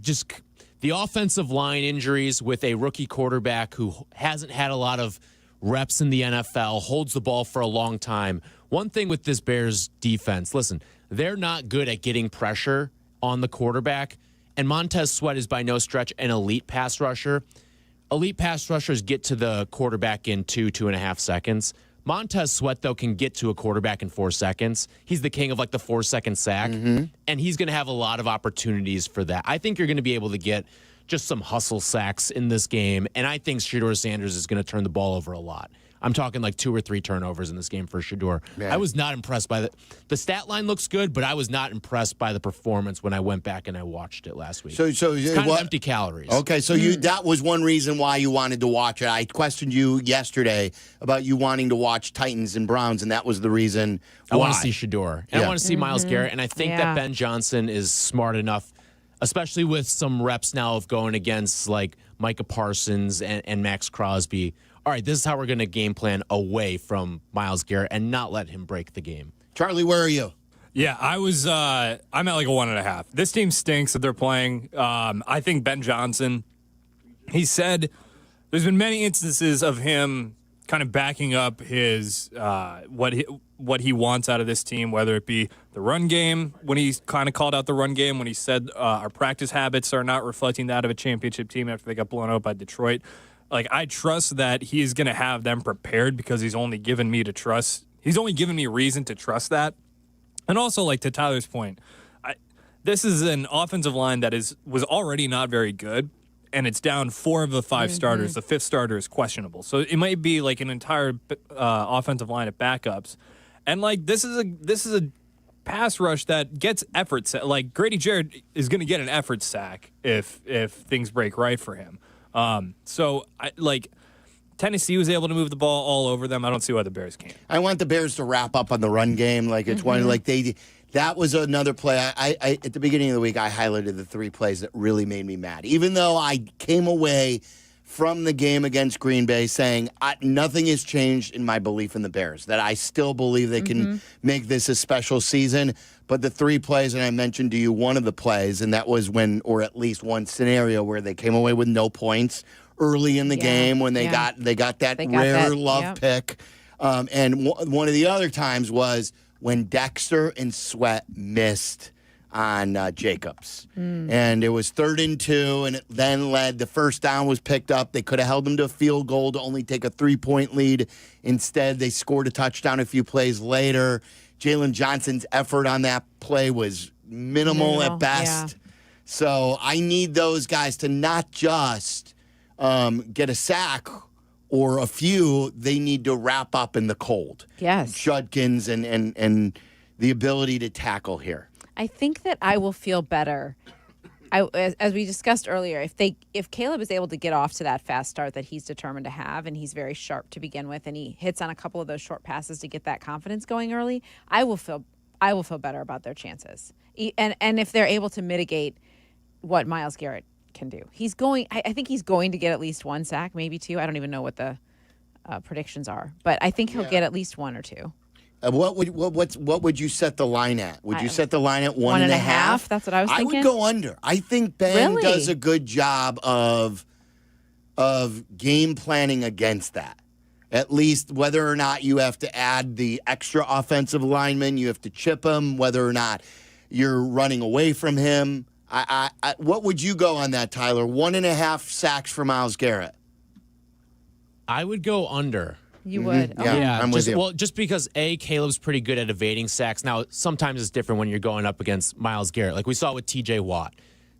The offensive line injuries with a rookie quarterback who hasn't had a lot of reps in the NFL, holds the ball for a long time. One thing with this Bears defense, listen, they're not good at getting pressure on the quarterback. And Montez Sweat is by no stretch an elite pass rusher. Elite pass rushers get to the quarterback in 2.5 seconds. Montez Sweat, though, can get to a quarterback in 4 seconds. He's the king of like the 4-second sack, and he's going to have a lot of opportunities for that. I think you're going to be able to get just some hustle sacks in this game, and I think Shedeur Sanders is going to turn the ball over a lot. I'm talking like 2 or 3 turnovers in this game for Shedeur. I was not impressed by the stat line looks good, but I was not impressed by the performance when I went back and I watched it last week. So it's kind of empty calories. Okay, so that was one reason why you wanted to watch it. I questioned you yesterday about you wanting to watch Titans and Browns, and that was the reason why. I want to see Shedeur. And I want to see Myles Garrett, and I think that Ben Johnson is smart enough, especially with some reps now of going against like Micah Parsons and Max Crosby. All right, this is how we're going to game plan away from Myles Garrett and not let him break the game. Charlie, where are you? Yeah, I'm at like a 1.5. This team stinks that they're playing. I think Ben Johnson, he said there's been many instances of him kind of backing up his what he wants out of this team, whether it be the run game, when he's kind of called out the run game, when he said our practice habits are not reflecting that of a championship team after they got blown out by Detroit. Like, I trust that he's going to have them prepared because he's only given me reason to trust that. And also, like, to Tyler's point, this is an offensive line that was already not very good, and it's down 4 of the 5 starters. The 5th starter is questionable. So it might be like an entire offensive line of backups. And, like, this is a pass rush that gets efforts. Like, Grady Jarrett is going to get an effort sack if things break right for him. Tennessee was able to move the ball all over them. I don't see why the Bears can't. I want the Bears to wrap up on the run game. Like it's one like that was another play. I at the beginning of the week I highlighted the 3 plays that really made me mad. Even though I came away from the game against Green Bay saying nothing has changed in my belief in the Bears, that I still believe they can make this a special season. But the 3 plays, and I mentioned to you one of the plays, and that was when, or at least one scenario where they came away with no points early in the game when they got that rare love pick. And one of the other times was when Dexter and Sweat missed on Jacobs. And it was 3rd and 2, and it then led. The first down was picked up. They could have held them to a field goal to only take a 3-point lead. Instead, they scored a touchdown a few plays later. Jalen Johnson's effort on that play was minimal at best. Yeah. So I need those guys to not just get a sack or a few. They need to wrap up in the cold. Yes. Judkins and the ability to tackle here. I think that I will feel better. As we discussed earlier, if Caleb is able to get off to that fast start that he's determined to have, and he's very sharp to begin with, and he hits on a couple of those short passes to get that confidence going early, I will feel better about their chances. And if they're able to mitigate what Myles Garrett can do, I think he's going to get at least 1 sack, maybe 2. I don't even know what the predictions are, but I think he'll get at least 1 or 2. What would you set the line at? Would you set the line at 1.5? That's what I was thinking. I would go under. I think Ben does a good job of game planning against that. At least whether or not you have to add the extra offensive lineman, you have to chip him, whether or not you're running away from him. What would you go on that, Tyler? 1.5 sacks for Myles Garrett. I would go under. You would? Mm-hmm. Yeah, I'm with you. Well, just because, Caleb's pretty good at evading sacks. Now, sometimes it's different when you're going up against Myles Garrett. Like we saw with T.J. Watt.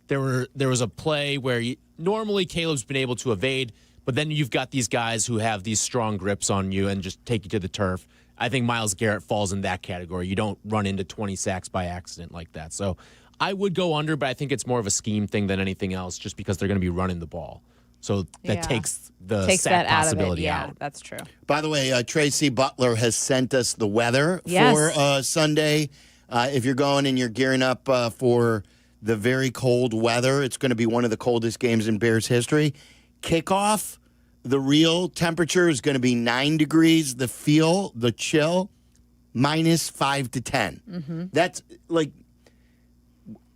There was a play where normally Caleb's been able to evade, but then you've got these guys who have these strong grips on you and just take you to the turf. I think Myles Garrett falls in that category. You don't run into 20 sacks by accident like that. So I would go under, but I think it's more of a scheme thing than anything else just because they're going to be running the ball. So that takes the sack possibility out. Yeah, that's true. By the way, Tracy Butler has sent us the weather for Sunday. If you're going and you're gearing up for the very cold weather, it's going to be one of the coldest games in Bears history. Kickoff, the real temperature is going to be 9 degrees. The chill, minus 5 to 10. Mm-hmm. That's like,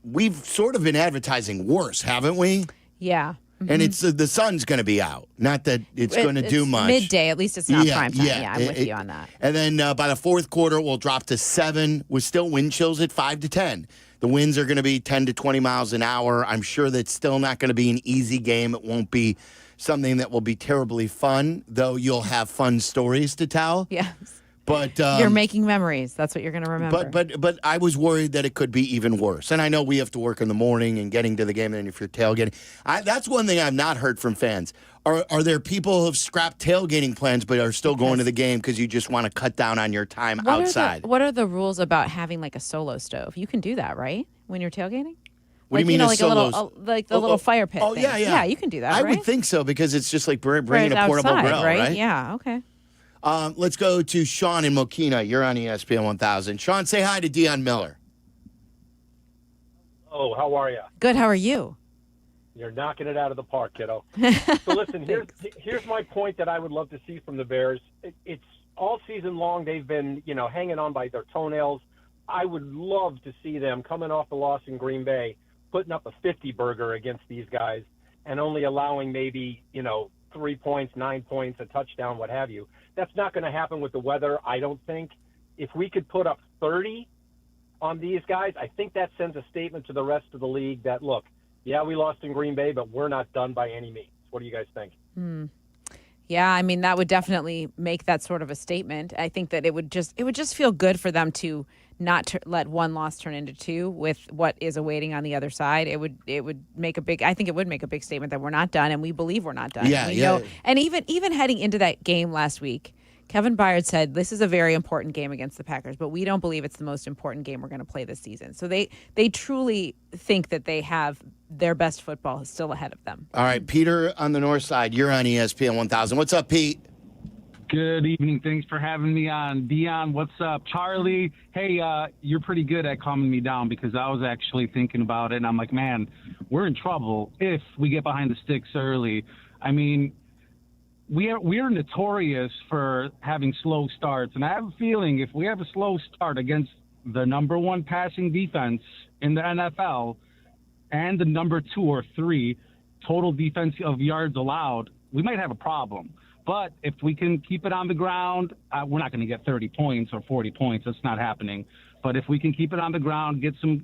we've sort of been advertising worse, haven't we? Yeah. And it's the sun's going to be out. Not that it's going to do much. Midday, at least it's not prime time. Yeah, I'm with you on that. And then by the fourth quarter, we'll drop to 7 with still wind chills at 5 to 10. The winds are going to be 10 to 20 miles an hour. I'm sure that's still not going to be an easy game. It won't be something that will be terribly fun, though you'll have fun stories to tell. Yes. But you're making memories. That's what you're going to remember. But I was worried that it could be even worse. And I know we have to work in the morning and getting to the game, and if you're tailgating. That's one thing I've not heard from fans. Are there people who have scrapped tailgating plans but are still going to the game because you just want to cut down on your time outside? What are the rules about having like a solo stove? You can do that, right? When you're tailgating? What do you mean like a little little fire pit thing. Yeah. Yeah, you can do that, I right? would think so because it's just like bringing Right a portable outside, grill, right? Yeah, okay. Let's go to Sean in Mokina. You're on ESPN 1000. Sean, say hi to Dion Miller. Oh, how are you? Good. How are you? You're knocking it out of the park, kiddo. So listen, here's my point that I would love to see from the Bears. It's all season long they've been, hanging on by their toenails. I would love to see them coming off the loss in Green Bay, putting up a 50-burger against these guys and only allowing maybe, 3 points, 9 points, a touchdown, what have you. That's not going to happen with the weather, I don't think. If we could put up 30 on these guys, I think that sends a statement to the rest of the league that, look, yeah, we lost in Green Bay, but we're not done by any means. What do you guys think? Yeah, I mean, that would definitely make that sort of a statement. I think that it would just feel good for them to not let one loss turn into two with what is awaiting on the other side. It would make a big statement that we're not done, and we believe we're not done. Yeah. And even heading into that game last week, Kevin Byard said this is a very important game against the Packers, but we don't believe it's the most important game we're going to play this season. So they truly think that they have their best football still ahead of them. All right, Peter on the north side. You're on ESPN 1000. What's up, Pete? Good evening. Thanks for having me on. Dion, what's up? Charlie, hey, you're pretty good at calming me down because I was actually thinking about it, and I'm like, man, we're in trouble if we get behind the sticks early. I mean, we are notorious for having slow starts, and I have a feeling if we have a slow start against the number one passing defense in the NFL and the number 2 or 3 total defensive yards allowed, we might have a problem. But if we can keep it on the ground, we're not going to get 30 points or 40 points. That's not happening. But if we can keep it on the ground, get some,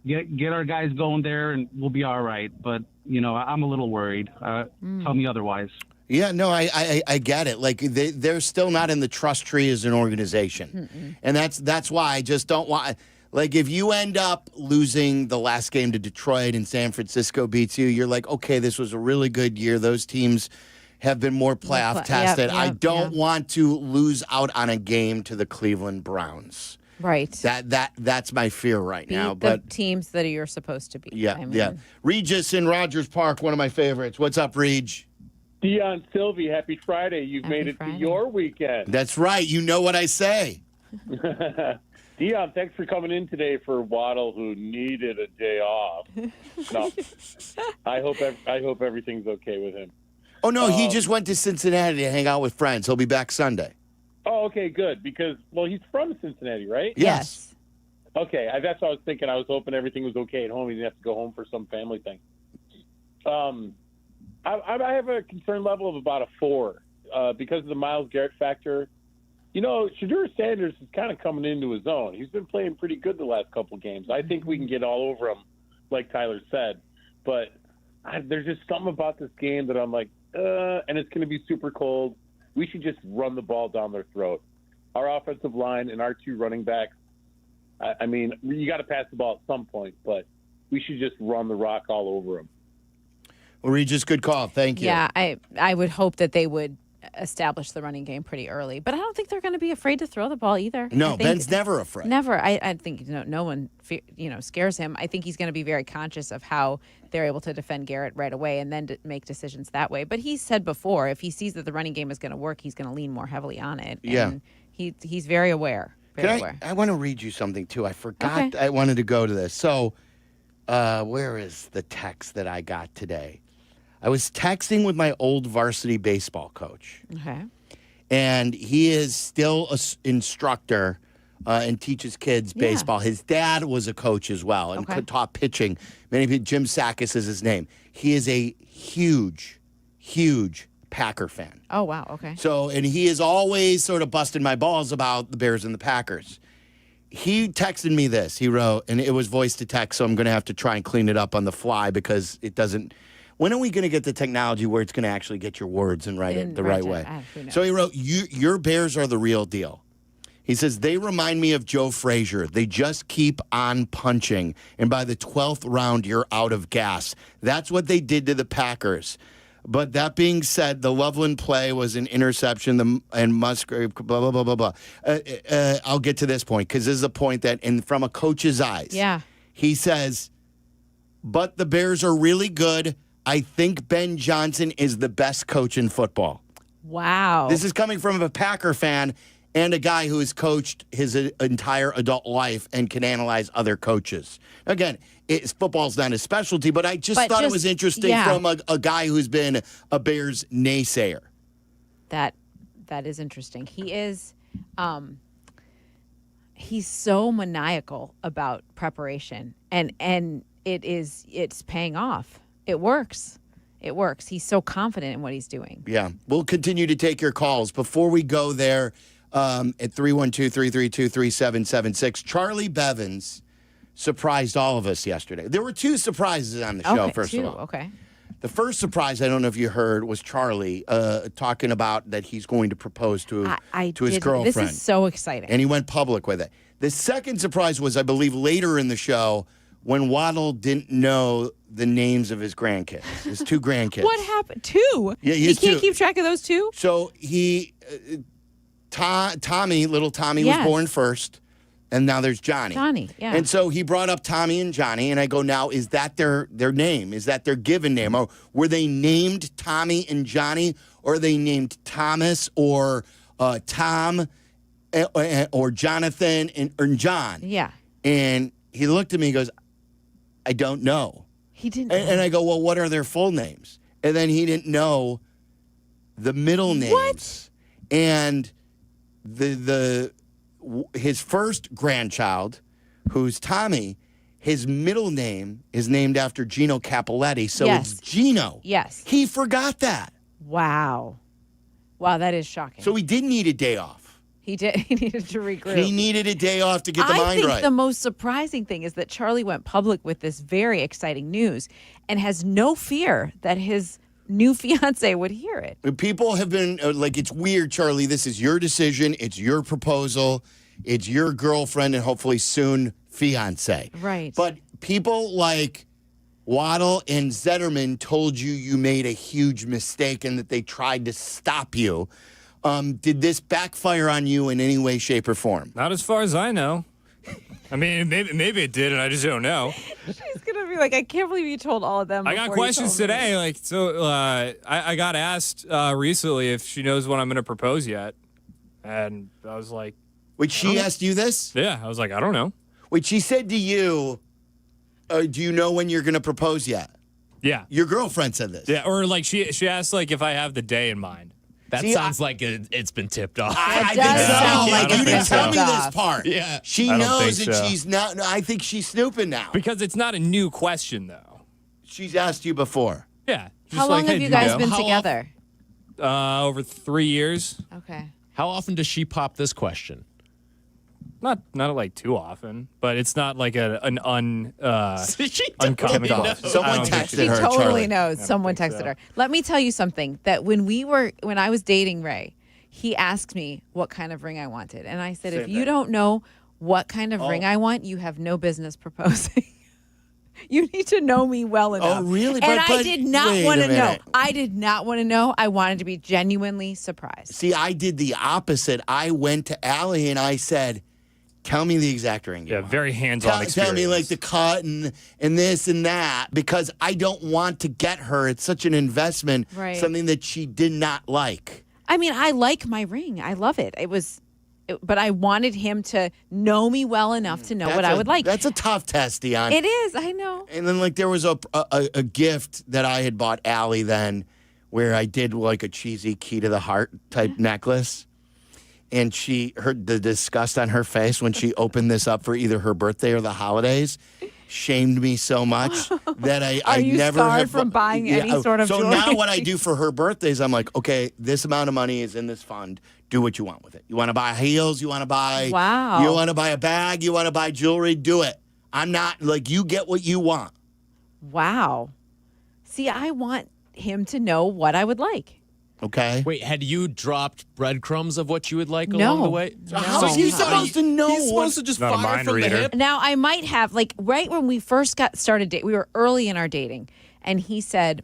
get our guys going there, and we'll be all right. But, I'm a little worried. Tell me otherwise. Yeah, no, I get it. Like they're still not in the trust tree as an organization, and that's why I just don't want. Like if you end up losing the last game to Detroit and San Francisco beats you, you're like, okay, this was a really good year. Those teams have been more playoff tested. I don't want to lose out on a game to the Cleveland Browns. Right. That's my fear right now. The But teams that you're supposed to beat. yeah. Regis in Rogers Park, one of my favorites. What's up, Reg? Dion Silvy, happy Friday. You've made it to your weekend. That's right. You know what I say. Dion, thanks for coming in today for Waddle, who needed a day off. No, I hope everything's okay with him. Oh, no, he just went to Cincinnati to hang out with friends. He'll be back Sunday. Oh, okay, good. Because, he's from Cincinnati, right? Yes. Okay, that's what I was thinking. I was hoping everything was okay at home. He didn't have to go home for some family thing. I have a concern level of about a 4 because of the Myles Garrett factor. Shadur Sanders is kind of coming into his own. He's been playing pretty good the last couple games. I think we can get all over him, like Tyler said. But there's just something about this game that I'm like, and it's going to be super cold. We should just run the ball down their throat. Our offensive line and our 2 running backs, I mean, you got to pass the ball at some point, but we should just run the rock all over them. Well, Regis, good call. Thank you. Yeah, I would hope that they would establish the running game pretty early, but I don't think they're going to be afraid to throw the ball either. No, Ben's never afraid. Never. I think no one scares him. I think he's going to be very conscious of how they're able to defend Garrett right away and then to make decisions that way. But he said before, if he sees that the running game is going to work, he's going to lean more heavily on it. Yeah. And he's very aware. I want to read you something too. I forgot. Okay. I wanted to go to this. So, where is the text that I got today? I was texting with my old varsity baseball coach. Okay. And he is still an instructor and teaches kids baseball. His dad was a coach as well and taught pitching. Many people, Jim Sakis is his name. He is a huge, huge Packer fan. Oh, wow. Okay. So, and he is always sort of busting my balls about the Bears and the Packers. He texted me this. He wrote, and it was voice to text, so I'm going to have to try and clean it up on the fly because it doesn't. When are we going to get the technology where it's going to actually get your words and write it the right way? So he wrote, your Bears are the real deal. He says, they remind me of Joe Frazier. They just keep on punching. And by the 12th round, you're out of gas. That's what they did to the Packers. But that being said, the Loveland play was an interception, and Musgrave, blah, blah, blah, blah, blah. I'll get to this point because this is a point that, from a coach's eyes, he says, but the Bears are really good. I think Ben Johnson is the best coach in football. Wow. This is coming from a Packer fan and a guy who has coached his entire adult life and can analyze other coaches. Again, football's not his specialty, but I just thought it was interesting from a guy who's been a Bears naysayer. That is interesting. He is he's so maniacal about preparation and it's paying off. It works. It works. He's so confident in what he's doing. Yeah. We'll continue to take your calls. Before we go there, at 312-332-3776, Charlie Bevins surprised all of us yesterday. There were two surprises on the show, first of all. Okay. The first surprise, I don't know if you heard, was Charlie talking about that he's going to propose to his girlfriend. This is so exciting. And he went public with it. The second surprise was, I believe, later in the show when Waddle didn't know the names of his grandkids, his two grandkids. What happened? Two? Yeah, he can't keep track of those two? So Tommy, little Tommy, was born first, and now there's Johnny. Johnny, yeah. And so he brought up Tommy and Johnny, and I go, now, is that their name? Is that their given name? Or were they named Tommy and Johnny, or are they named Thomas or Tom or Jonathan or John? Yeah. And he looked at me and goes, I don't know. He didn't know. And I go, well, what are their full names? And then he didn't know the middle names. What? And his first grandchild, who's Tommy, his middle name is named after Gino Cappelletti, so it's Gino. Yes. He forgot that. Wow. Wow, that is shocking. So he did need a day off. He did. He needed to regroup. He needed a day off to get the mind I think right. the most surprising thing is that Charlie went public with this very exciting news and has no fear that his new fiance would hear it. People have been like, it's weird, Charlie. This is your decision. It's your proposal. It's your girlfriend and hopefully soon fiance. Right. But people like Waddle and Zetterman told you made a huge mistake and that they tried to stop you. Did this backfire on you in any way, shape, or form? Not as far as I know. I mean, maybe it did, and I just don't know. She's gonna be like, I can't believe you told all of them. I got questions today. Like, so I got asked recently if she knows when I'm going to propose yet, and I was like, "Wait, she asked you this?" Yeah, I was like, I don't know. Wait, she said to you, "Do you know when you're going to propose yet?" Yeah, your girlfriend said this. Yeah, or like she asked like if I have the day in mind. That sounds like it's been tipped off. I think so. Like, you didn't tell me this part. Yeah. She knows and she's not. I think she's snooping now. Because it's not a new question, though. She's asked you before. Yeah. How long have you guys been together? Over 3 years. Okay. How often does she pop this question? Not like too often, but it's not like an uncommon. Someone texted her. She totally Charlie. knows. Someone texted her. Let me tell you something. That when I was dating Ray, he asked me what kind of ring I wanted, and I said, if you don't know what kind of ring I want, you have no business proposing. You need to know me well enough. Oh, really? And But I did not wait want a to know. minute. I did not want to know. I wanted to be genuinely surprised. See, I did the opposite. I went to Allie and I said, tell me the exact ring. Yeah, very hands-on experience. Tell me like the cut and this and that, because I don't want to get her. It's such an investment, Right. something that she did not like. I mean, I like my ring. I love it. But I wanted him to know me well enough to know what I would like. That's a tough test, Dion. It is. I know. And then like there was a gift that I had bought Allie then where I did like a cheesy key to the heart type necklace. and she heard the disgust on her face when she opened this up for either her birthday or the holidays. Shamed me so much that I you never scarred have from buying any sort of So jewelry? now what I do for her birthdays, I'm like, okay, this amount of money is in this fund. Do what you want with it. You want to buy heels? You want to buy? Wow. You want to buy a bag? You want to buy jewelry? Do it. I'm not like you get what you want. Wow. See, I want him to know what I would like. Okay. Wait, had you dropped breadcrumbs of what you would like No. along the way? So how is he supposed to know? He's supposed to just Not a fire mind from reader. the hip. Now, I might have, like, right when we first got started dating, we were early in our dating, and he said,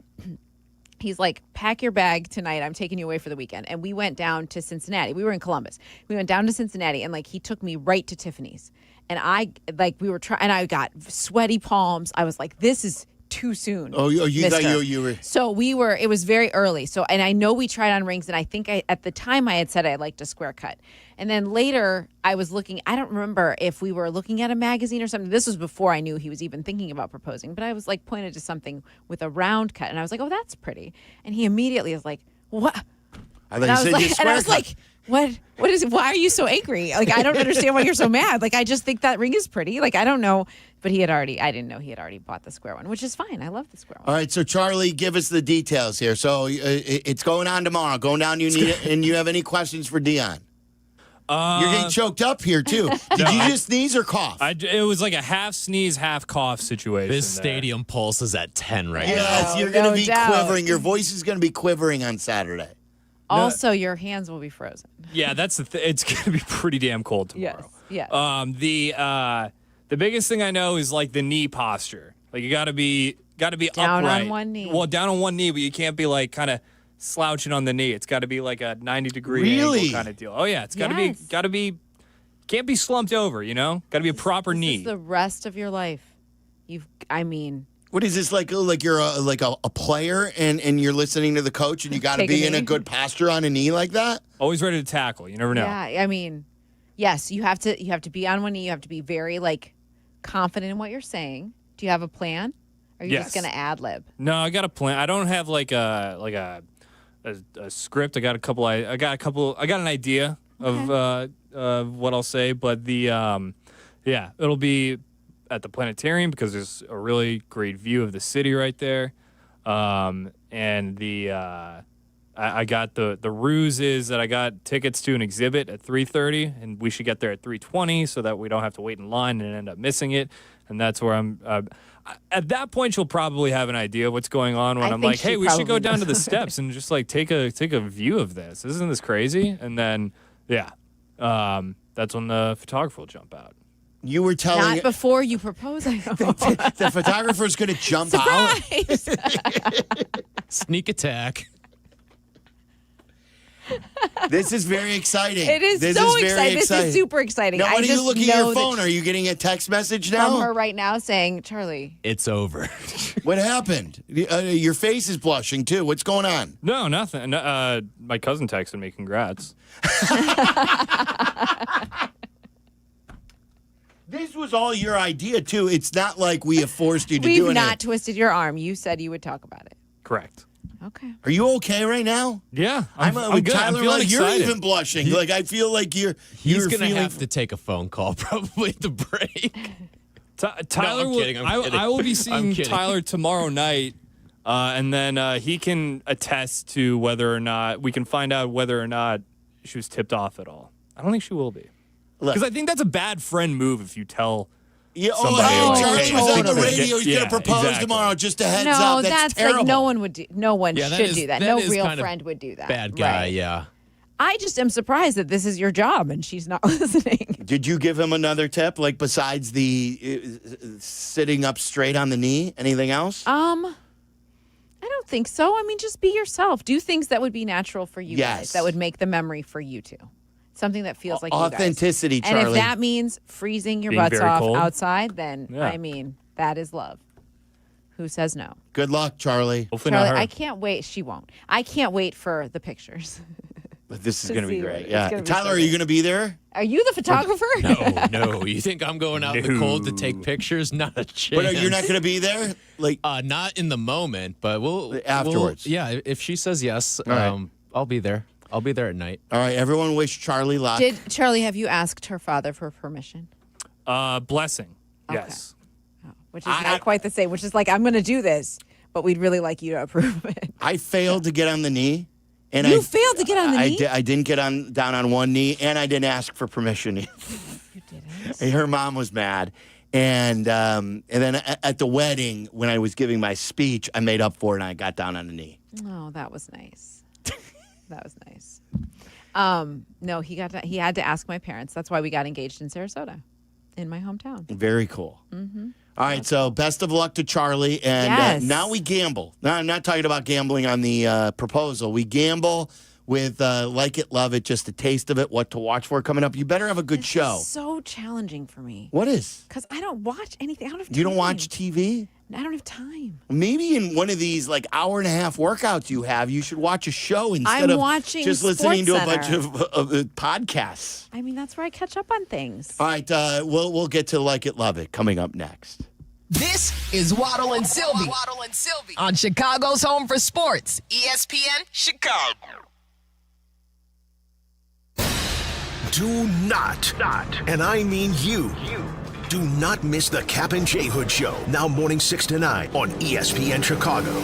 he's like, pack your bag tonight. I'm taking you away for the weekend. And we went down to Cincinnati. We were in Columbus. We went down to Cincinnati, and, like, he took me right to Tiffany's. And I, like, we were trying, and I got sweaty palms. I was like, this is too soon. Oh, you thought mister. you were. So it was very early. So, and I know we tried on rings, and I think at the time I had said I liked a square cut. And then later I was looking, I don't remember if we were looking at a magazine or something. This was before I knew he was even thinking about proposing, but I was like pointed to something with a round cut, and I was like, oh, that's pretty. And he immediately was like, what? I was like, what is it? Why are you so angry? Like, I don't understand why you're so mad. Like, I just think that ring is pretty. Like, I don't know. But I didn't know he had already bought the square one, which is fine. I love the square one. All right, so Charlie, give us the details here. So it's going on tomorrow. Going down, you need it, and you have any questions for Dion? You're getting choked up here, too. Did you just sneeze or cough? It was like a half sneeze, half cough situation. This stadium pulse is at 10 right now. Yes, you're going to no be doubt. quivering. Your voice is going to be quivering on Saturday. Also, your hands will be frozen. Yeah, that's the it's going to be pretty damn cold tomorrow. Yes. The biggest thing I know is like the knee posture. Like you got to be Down upright. on one knee. Well, down on one knee, but you can't be like kind of slouching on the knee. It's got to be like a 90-degree Really? angle kind of deal. Oh yeah, it's got to Yes. be can't be slumped over, you know? Got to be a proper This knee. is the rest of your life. What is this like you're a player and you're listening to the coach and you got to Take a be in a knee. good posture on a knee like that? Always ready to tackle. You never know. Yeah, I mean, yes, you have to be on one knee. You have to be very confident in what you're saying. Do you have a plan? Or are you just Yes. going to ad lib? No, I got a plan. I don't have like a script. I got an idea of what I'll say, but it'll be at the planetarium because there's a really great view of the city right there. And I got the ruse is that I got tickets to an exhibit at 3:30, and we should get there at 3:20 so that we don't have to wait in line and end up missing it. And that's where I'm. At that point, she'll probably have an idea of what's going on. When I I'm think like, "Hey, she we should go probably down to the does. steps and just take a view of this. Isn't this crazy?" And then, that's when the photographer will jump out. You were telling Not before you propose, I hope. the photographer's going to jump out. Surprise! Sneak attack. This is very exciting. It is This so is very exciting. This is super exciting. Now, I when are you just looking at know your that phone? Are you getting a text message now? From her right now saying, Charlie. It's over. What happened? Your face is blushing, too. What's going on? No, nothing. My cousin texted me, congrats. This was all your idea, too. It's not like we have forced you to do We've anything. not twisted your arm. You said you would talk about it. Correct. Okay. Are you okay right now? Yeah, I'm good. Tyler, I'm feeling you're excited. even blushing. I feel like you're He's going to feeling- have to take a phone call probably at the break. Tyler, I'm kidding, I'm kidding. I will be I'm seeing kidding. Tyler tomorrow night, and then he can attest to whether or not we can find out whether or not she was tipped off at all. I don't think she will be, because I think that's a bad friend move if you tell. Yeah, somebody, Charlie hey, was on the totally. radio. He's going to propose exactly. tomorrow. Just a heads No, up. that's terrible. like no one would do. No one Yeah, that should is- do that. that No is real kind of friend would do that. Bad guy, Right. yeah. I just am surprised that this is your job and she's not listening. Did you give him another tip, besides the sitting up straight on the knee? Anything else? I don't think so. I mean, just be yourself. Do things that would be natural for you Yes. guys. That would make the memory for you two. Something that feels like Authenticity, you guys. And if Charlie. that means freezing your Being butts very off cold. outside, then Yeah. I mean, that is love. Who says no? Good luck, Charlie. Hopefully Charlie, not her. I can't wait. She won't. I can't wait for the pictures. But this is To going to be see great. it. Yeah, It's gonna be Tyler, so are you good. going to be there? Are you the photographer? No. You think I'm going out in the cold to take pictures? Not a chance. But you're not going to be there? Not in the moment, but we'll Afterwards. Yeah, if she says yes, All right. I'll be there. I'll be there at night. All right, everyone wish Charlie luck. Did Charlie, have you asked her father for permission? Blessing. Okay. Yes. Which is not quite the same, which is like, I'm going to do this, but we'd really like you to approve it. I failed to get on the knee. And You failed to get on the knee? I didn't get down on one knee, and I didn't ask for permission. You didn't? Her mom was mad. And then at the wedding, when I was giving my speech, I made up for it, and I got down on the knee. Oh, that was nice. That was nice. No, he had to ask my parents. That's why we got engaged in Sarasota, in my hometown. Very cool. Mm-hmm. All right, so best of luck to Charlie. And Yes. now we gamble. No, I'm not talking about gambling on the proposal. We gamble with Like It, Love It, just a taste of it, what to watch for coming up. You better have a good show. So challenging for me. What is? Because I don't watch anything. I don't have time. You don't watch TV? I don't have time. Maybe in one of these like hour and a half workouts you have, you should watch a show instead I'm of watching just listening to a bunch SportsCenter. of podcasts. I mean, that's where I catch up on things. All right, we'll get to Like It, Love It coming up next. This is Waddle and Silvy. Waddle and Silvy on Chicago's Home for Sports, ESPN Chicago. Do not, and I mean you, do not miss the Kap and J Hood Show, now morning 6 to 9 on ESPN Chicago.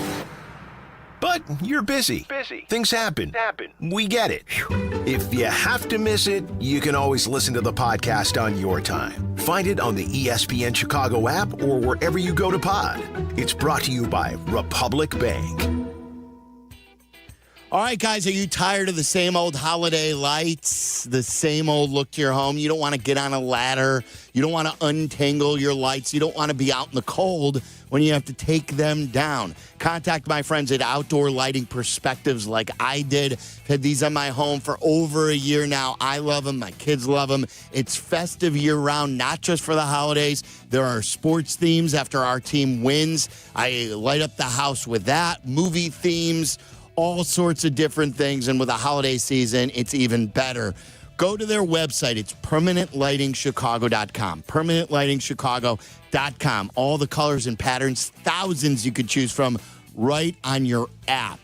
But you're busy. Things happen. We get it. If you have to miss it, you can always listen to the podcast on your time. Find it on the ESPN Chicago app or wherever you go to pod. It's brought to you by Republic Bank. All right, guys, are you tired of the same old holiday lights, the same old look to your home? You don't want to get on a ladder. You don't want to untangle your lights. You don't want to be out in the cold when you have to take them down. Contact my friends at Outdoor Lighting Perspectives like I did. I've had these on my home for over a year now. I love them. My kids love them. It's festive year-round, not just for the holidays. There are sports themes after our team wins. I light up the house with that, movie themes, all sorts of different things. And with the holiday season, it's even better. Go to their website. It's permanentlightingchicago.com. Permanentlightingchicago.com. All the colors and patterns, thousands you could choose from right on your app.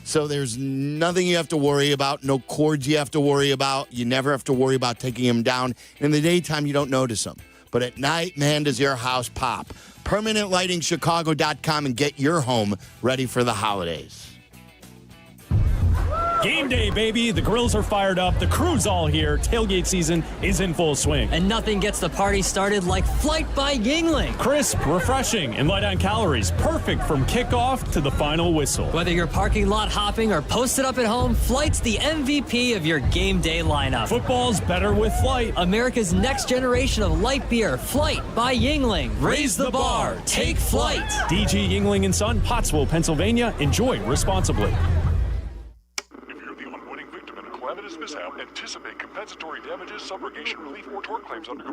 So there's nothing you have to worry about, no cords you have to worry about. You never have to worry about taking them down. In the daytime, you don't notice them. But at night, man, does your house pop. Permanentlightingchicago.com and get your home ready for the holidays. Game day, baby. The grills are fired up. The crew's all here. Tailgate season is in full swing. And nothing gets the party started like Flight by Yuengling. Crisp, refreshing, and light on calories. Perfect from kickoff to the final whistle. Whether you're parking lot hopping or posted up at home, Flight's the MVP of your game day lineup. Football's better with Flight. America's next generation of light beer. Flight by Yuengling. Raise the bar. Take Flight. DG Yuengling & Son, Pottsville, Pennsylvania. Enjoy responsibly. Calamitous mishap, anticipate compensatory damages, subrogation relief, or tort claims under.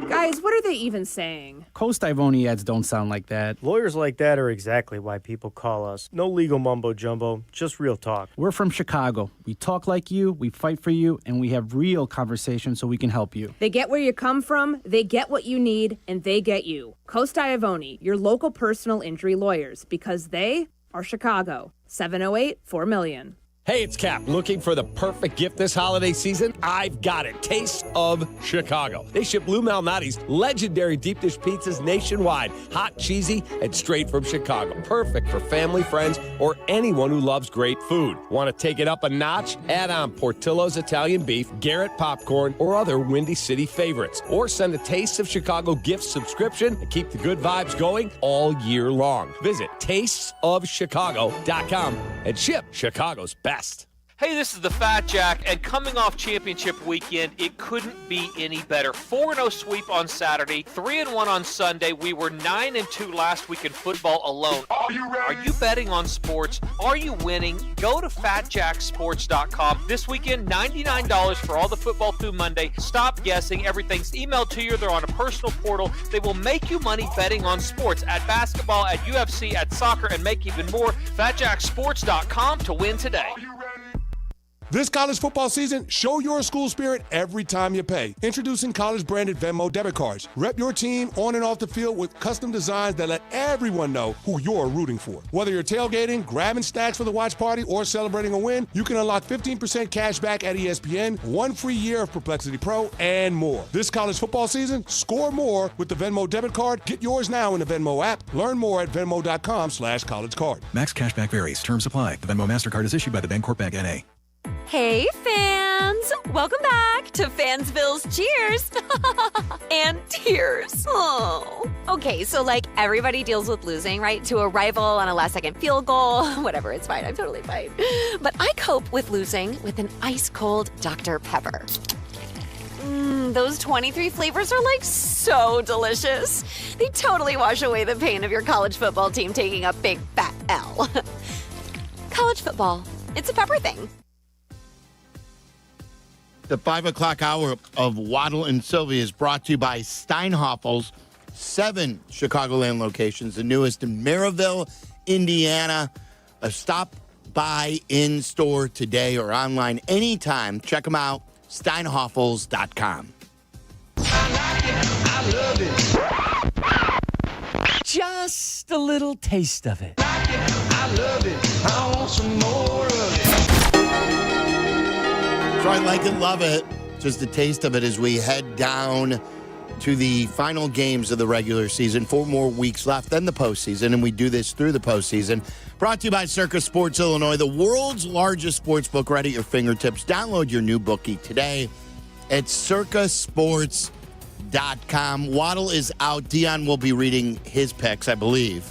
Guys, what are they even saying? Coast Ivoni ads don't sound like that. Lawyers like that are exactly why people call us. No legal mumbo-jumbo, just real talk. We're from Chicago. We talk like you, we fight for you, and we have real conversations so we can help you. They get where you come from, they get what you need, and they get you. Coast Ivoni, your local personal injury lawyers, because they are Chicago. 708-4million. Hey, it's Kap. Looking for the perfect gift this holiday season? I've got it. Taste of Chicago. They ship Lou Malnati's legendary deep dish pizzas nationwide. Hot, cheesy, and straight from Chicago. Perfect for family, friends, or anyone who loves great food. Want to take it up a notch? Add on Portillo's Italian beef, Garrett popcorn, or other Windy City favorites. Or send a Taste of Chicago gift subscription and keep the good vibes going all year long. Visit tastesofchicago.com and ship Chicago's best. Hey, this is the Fat Jack, and coming off championship weekend, it couldn't be any better. 4-0 sweep on Saturday, 3-1 on Sunday. We were 9-2 last week in football alone. Are you betting on sports? Are you winning? Go to FatJackSports.com. This weekend, $99 for all the football through Monday. Stop guessing. Everything's emailed to you. They're on a personal portal. They will make you money betting on sports, at basketball, at UFC, at soccer, and make even more. FatJackSports.com to win today. This college football season, show your school spirit every time you pay. Introducing college-branded Venmo debit cards. Rep your team on and off the field with custom designs that let everyone know who you're rooting for. Whether you're tailgating, grabbing stacks for the watch party, or celebrating a win, you can unlock 15% cash back at ESPN, 1 free year of Perplexity Pro, and more. This college football season, score more with the Venmo debit card. Get yours now in the Venmo app. Learn more at venmo.com/collegecard. Max cashback varies. Terms apply. The Venmo MasterCard is issued by the Bancorp Bank N.A. Hey, fans! Welcome back to Fansville's Cheers and Tears. Oh. Okay, so like everybody deals with losing, right? To a rival on a last-second field goal. Whatever, it's fine. I'm totally fine. But I cope with losing with an ice-cold Dr. Pepper. Those 23 flavors are like so delicious. They totally wash away the pain of your college football team taking a big fat L. College football, it's a pepper thing. The 5 o'clock hour of Waddle and Silvy is brought to you by Steinhoffel's 7 Chicagoland locations, the newest in Maryville, Indiana. A stop by in-store today or online anytime. Check them out, steinhoffels.com. I love it. Just a little taste of it. I love it. I want some more of it. So I like it, love it. Just a taste of it as we head down to the final games of the regular season. 4 more weeks left, then the postseason, and we do this through the postseason. Brought to you by Circa Sports Illinois, the world's largest sports book right at your fingertips. Download your new bookie today at circasports.com. Waddle is out. Dion will be reading his picks, I believe.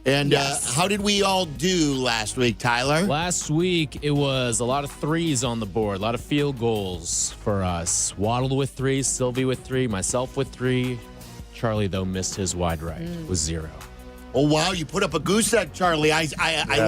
And yes. How did we all do last week, Tyler? Last week, it was a lot of threes on the board, a lot of field goals for us. Waddle with 3, Silvy with 3, myself with 3. Charlie, though, missed his wide right with 0. Oh, wow, you put up a goose egg, Charlie. I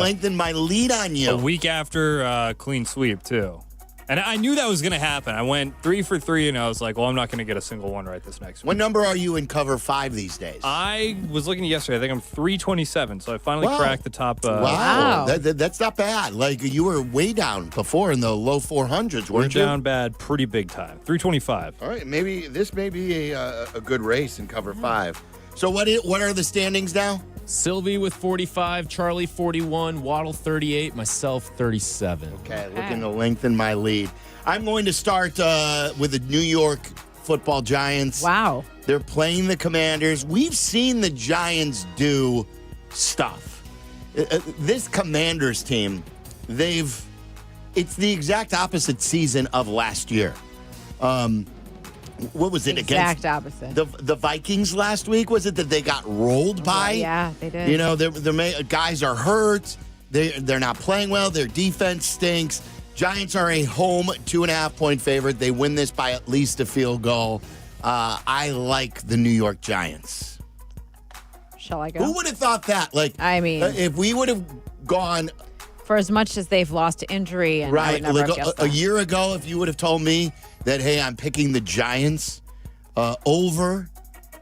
lengthened my lead on you. A week after clean sweep, too. And I knew that was going to happen. I went 3 for 3, and I was like, well, I'm not going to get a single one right this next week. What number are you in cover 5 these days? I was looking yesterday. I think I'm 327, so I finally cracked the top. Wow. That's not bad. Like, you were way down before in the low 400s, weren't you? Down bad pretty big time. 325. All right, maybe this may be a good race in cover 5. So what are the standings now? Silvy with 45, Charlie 41, Waddle 38, myself 37. Okay, looking to lengthen my lead. I'm going to start with the New York Football Giants. Wow. They're playing the Commanders. We've seen the Giants do stuff. This Commanders team, it's the exact opposite season of last year. What was it exact against opposite the Vikings last week? Was it that they got rolled by? Yeah, they did. You know, guys are hurt. They're not playing well. Their defense stinks. Giants are a home 2.5-point favorite. They win this by at least a field goal. I like the New York Giants. Shall I go? Who would have thought that? Like, I mean, if we would have gone for as much as they've lost to injury, and I would never have guessed a year ago, if you would have told me that, hey, I'm picking the Giants over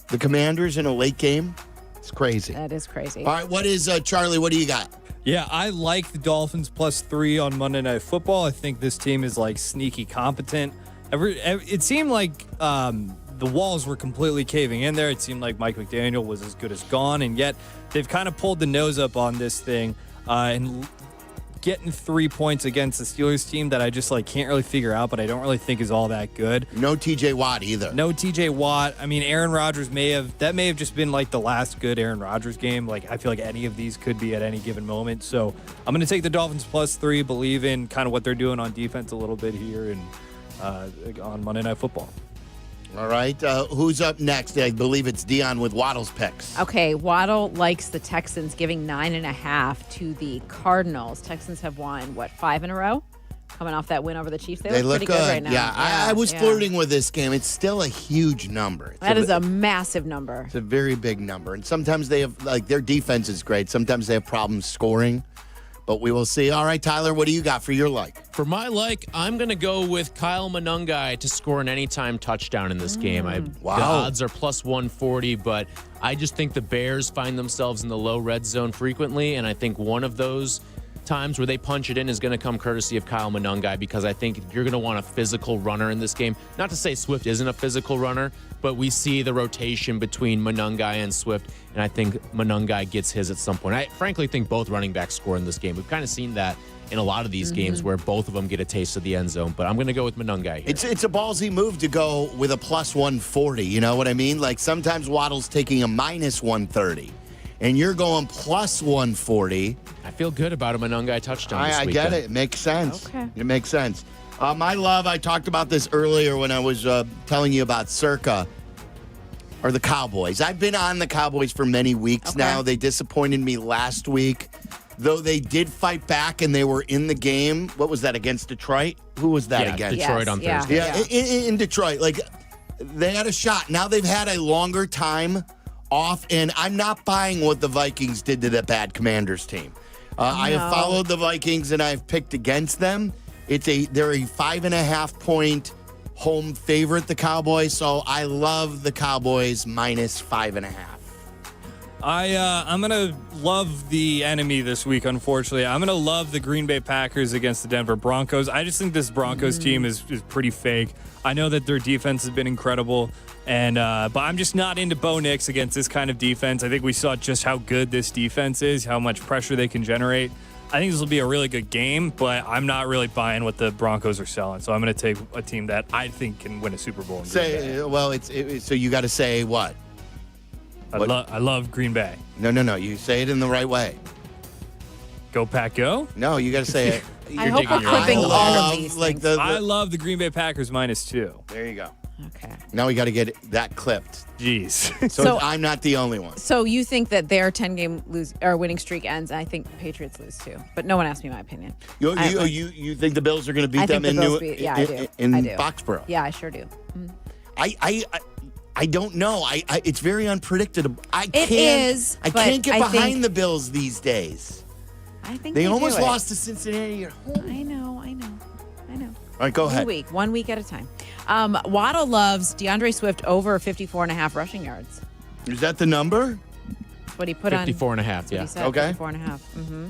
the Commanders in a late game, it's crazy. That is crazy. All right, what is Charlie? What do you got? Yeah, I like the Dolphins +3 on Monday Night Football. I think this team is like sneaky competent. It seemed like the walls were completely caving in there. It seemed like Mike McDaniel was as good as gone, and yet they've kind of pulled the nose up on this thing and getting 3 points against the Steelers team that I just can't really figure out, but I don't really think is all that good. No TJ Watt either. No TJ Watt. I mean, Aaron Rodgers may have just been like the last good Aaron Rodgers game. Like, I feel like any of these could be at any given moment. So I'm going to take the Dolphins +3, believe in kind of what they're doing on defense a little bit here and on Monday Night Football. All right. Who's up next? I believe it's Dion with Waddle's picks. Okay, Waddle likes the Texans, giving 9.5 to the Cardinals. Texans have won, 5 in a row? Coming off that win over the Chiefs. They look pretty good right now. Yeah, I was flirting with this game. It's still a huge number. That is a massive number. It's a very big number. And sometimes they have, their defense is great. Sometimes they have problems scoring. But we will see. All right, Tyler, what do you got for your like? For my like, I'm going to go with Kyle Monungai to score an anytime touchdown in this game. The odds are +140, but I just think the Bears find themselves in the low red zone frequently, and I think one of those times where they punch it in is going to come courtesy of Kyle Monungai, because I think you're going to want a physical runner in this game. Not to say Swift isn't a physical runner, but we see the rotation between Monungai and Swift, and I think Monungai gets his at some point. I frankly think both running backs score in this game. We've kind of seen that in a lot of these games where both of them get a taste of the end zone, but I'm going to go with Monungai here. It's a ballsy move to go with a plus 140, you know what I mean? Like sometimes Waddle's taking a minus 130, and you're going plus 140. I feel good about a Monungai touchdown this I weekend. get it. It makes sense. Okay. It makes sense. My love, I talked about this earlier when I was telling you about Circa, are the Cowboys. I've been on the Cowboys for many weeks now. They disappointed me last week, though they did fight back and they were in the game. What was that, against Detroit? Who was that against? Detroit on Thursday. Yeah, in Detroit. Like, they had a shot. Now they've had a longer time off, and I'm not buying what the Vikings did to the bad Commanders team. I have followed the Vikings, and I've picked against them. They're a 5.5 point home favorite, the Cowboys, so I love the Cowboys minus 5.5. I'm gonna love the enemy this week. Unfortunately, I'm gonna love the Green Bay Packers against the Denver Broncos. I just think this Broncos team is pretty fake. I know that their defense has been incredible, and but I'm just not into Bo Nix against this kind of defense. I think we saw just how good this defense is, how much pressure they can generate. I think this will be a really good game, but I'm not really buying what the Broncos are selling. So I'm going to take a team that I think can win a Super Bowl. So you got to say what? I love Green Bay. No. You say it in the right way. Go Pack Go? No, you got to say it. I hope you're clipping all of these things. I love the Green Bay Packers -2. There you go. Okay. Now we got to get that clipped. Jeez. So I'm not the only one. So you think that their 10-game winning streak ends, and I think the Patriots lose too. But no one asked me my opinion. You think the Bills are going to beat I them think in the Bills beat- yeah, I do. in I do. Foxborough? Yeah, I sure do. I don't know. It's very unpredictable. It is, I but can't get I behind think- the Bills these days. I think They do almost it. lost to Cincinnati at home. I know. All right, go ahead. One week at a time. Waddle loves DeAndre Swift over 54.5 rushing yards. Is that the number? That's what he put on. 54.5, yeah. He said, Okay. 54.5. Mm-hmm.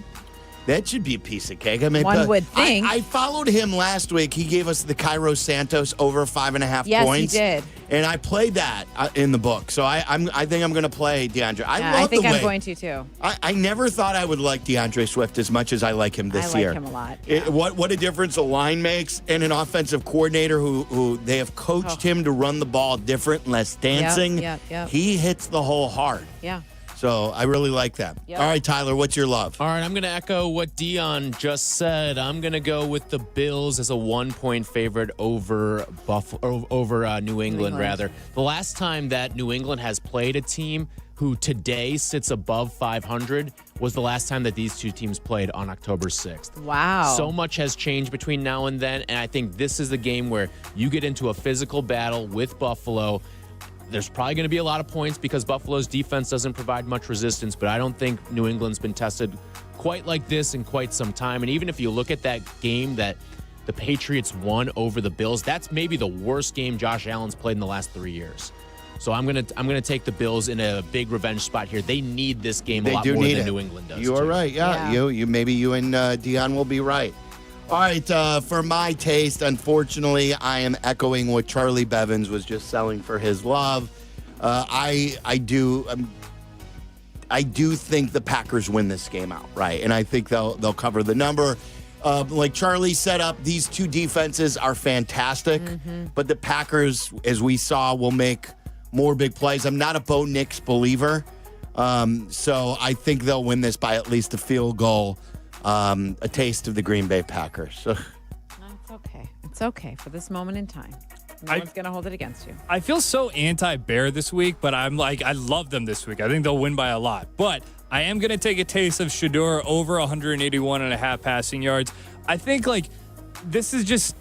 That should be a piece of cake. I mean, One would think. I followed him last week. He gave us the Cairo Santos over 5.5 Yes, points. he did. And I played that in the book. So I think I'm going to play DeAndre. I think I'm going to too. I never thought I would like DeAndre Swift as much as I like him this year. I like him a lot. What a difference a line makes, and an offensive coordinator who they have coached him to run the ball different, less dancing. Yep. He hits the hole hard. Yeah. So I really like that. Yep. All right, Tyler, what's your love? All right, I'm going to echo what Dion just said. I'm going to go with the Bills as a 1-point favorite over New England, rather. The last time that New England has played a team who today sits above 500 was the last time that these two teams played on October 6th. Wow. So much has changed between now and then, and I think this is the game where you get into a physical battle with Buffalo. There's probably going to be a lot of points because Buffalo's defense doesn't provide much resistance, but I don't think New England's been tested quite like this in quite some time. And even if you look at that game that the Patriots won over the Bills, that's maybe the worst game Josh Allen's played in the last 3 years. So I'm gonna take the Bills in a big revenge spot here. They need this game a lot more than New England does. You are right. Yeah. You maybe you and Dion will be right. All right, for my taste, unfortunately, I am echoing what Charlie Bevins was just selling for his love. I do think the Packers win this game outright, and I think they'll cover the number. Like Charlie set up, these two defenses are fantastic, but the Packers, as we saw, will make more big plays. I'm not a Bo Nix believer, so I think they'll win this by at least a field goal. A taste of the Green Bay Packers. It's okay. It's okay for this moment in time. No one's going to hold it against you. I feel so anti-Bear this week, but I love them this week. I think they'll win by a lot. But I am going to take a taste of Shedeur over 181.5 passing yards. I think, this is just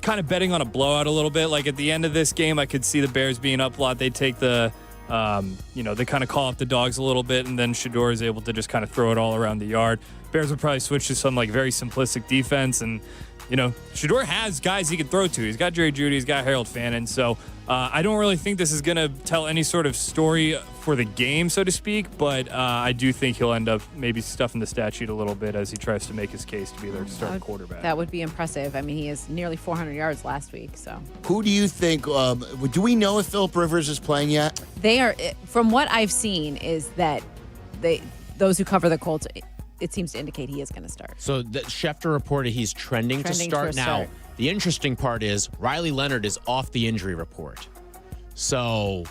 kind of betting on a blowout a little bit. Like, at the end of this game, I could see the Bears being up a lot. They take they kind of call up the dogs a little bit, and then Shedeur is able to just kind of throw it all around the yard. Bears would probably switch to some very simplistic defense, and Shedeur has guys he can throw to. He's got Jerry Jeudy, he's got Harold Fannin. So I don't really think this is going to tell any sort of story for the game, so to speak, but I do think he'll end up maybe stuffing the stat sheet a little bit as he tries to make his case to be their starting quarterback. That would be impressive. I mean, he has nearly 400 yards last week. So, who do you think? Do we know if Phillip Rivers is playing yet? They are. From what I've seen, is that those who cover the Colts, it seems to indicate he is going to start. So Schefter reported he's trending to start now. The interesting part is Riley Leonard is off the injury report. So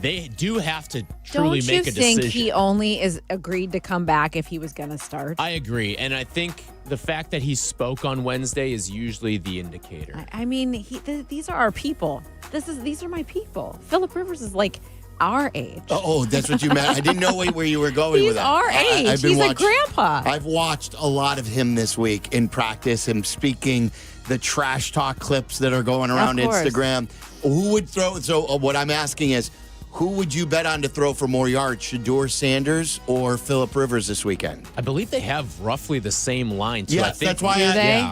they do have to truly make a decision. Don't you think he only is agreed to come back if he was going to start? I agree. And I think the fact that he spoke on Wednesday is usually the indicator. I mean, these are our people. These are my people. Phillip Rivers is like our age. Oh, that's what you meant. I didn't know where you were going with that. He's our age. He's a grandpa. I've watched a lot of him this week in practice, him speaking, the trash talk clips that are going around Instagram. Who would throw? So what I'm asking is, who would you bet on to throw for more yards, Shedeur Sanders or Phillip Rivers this weekend? I believe they have roughly the same line, too. Yes, that's why.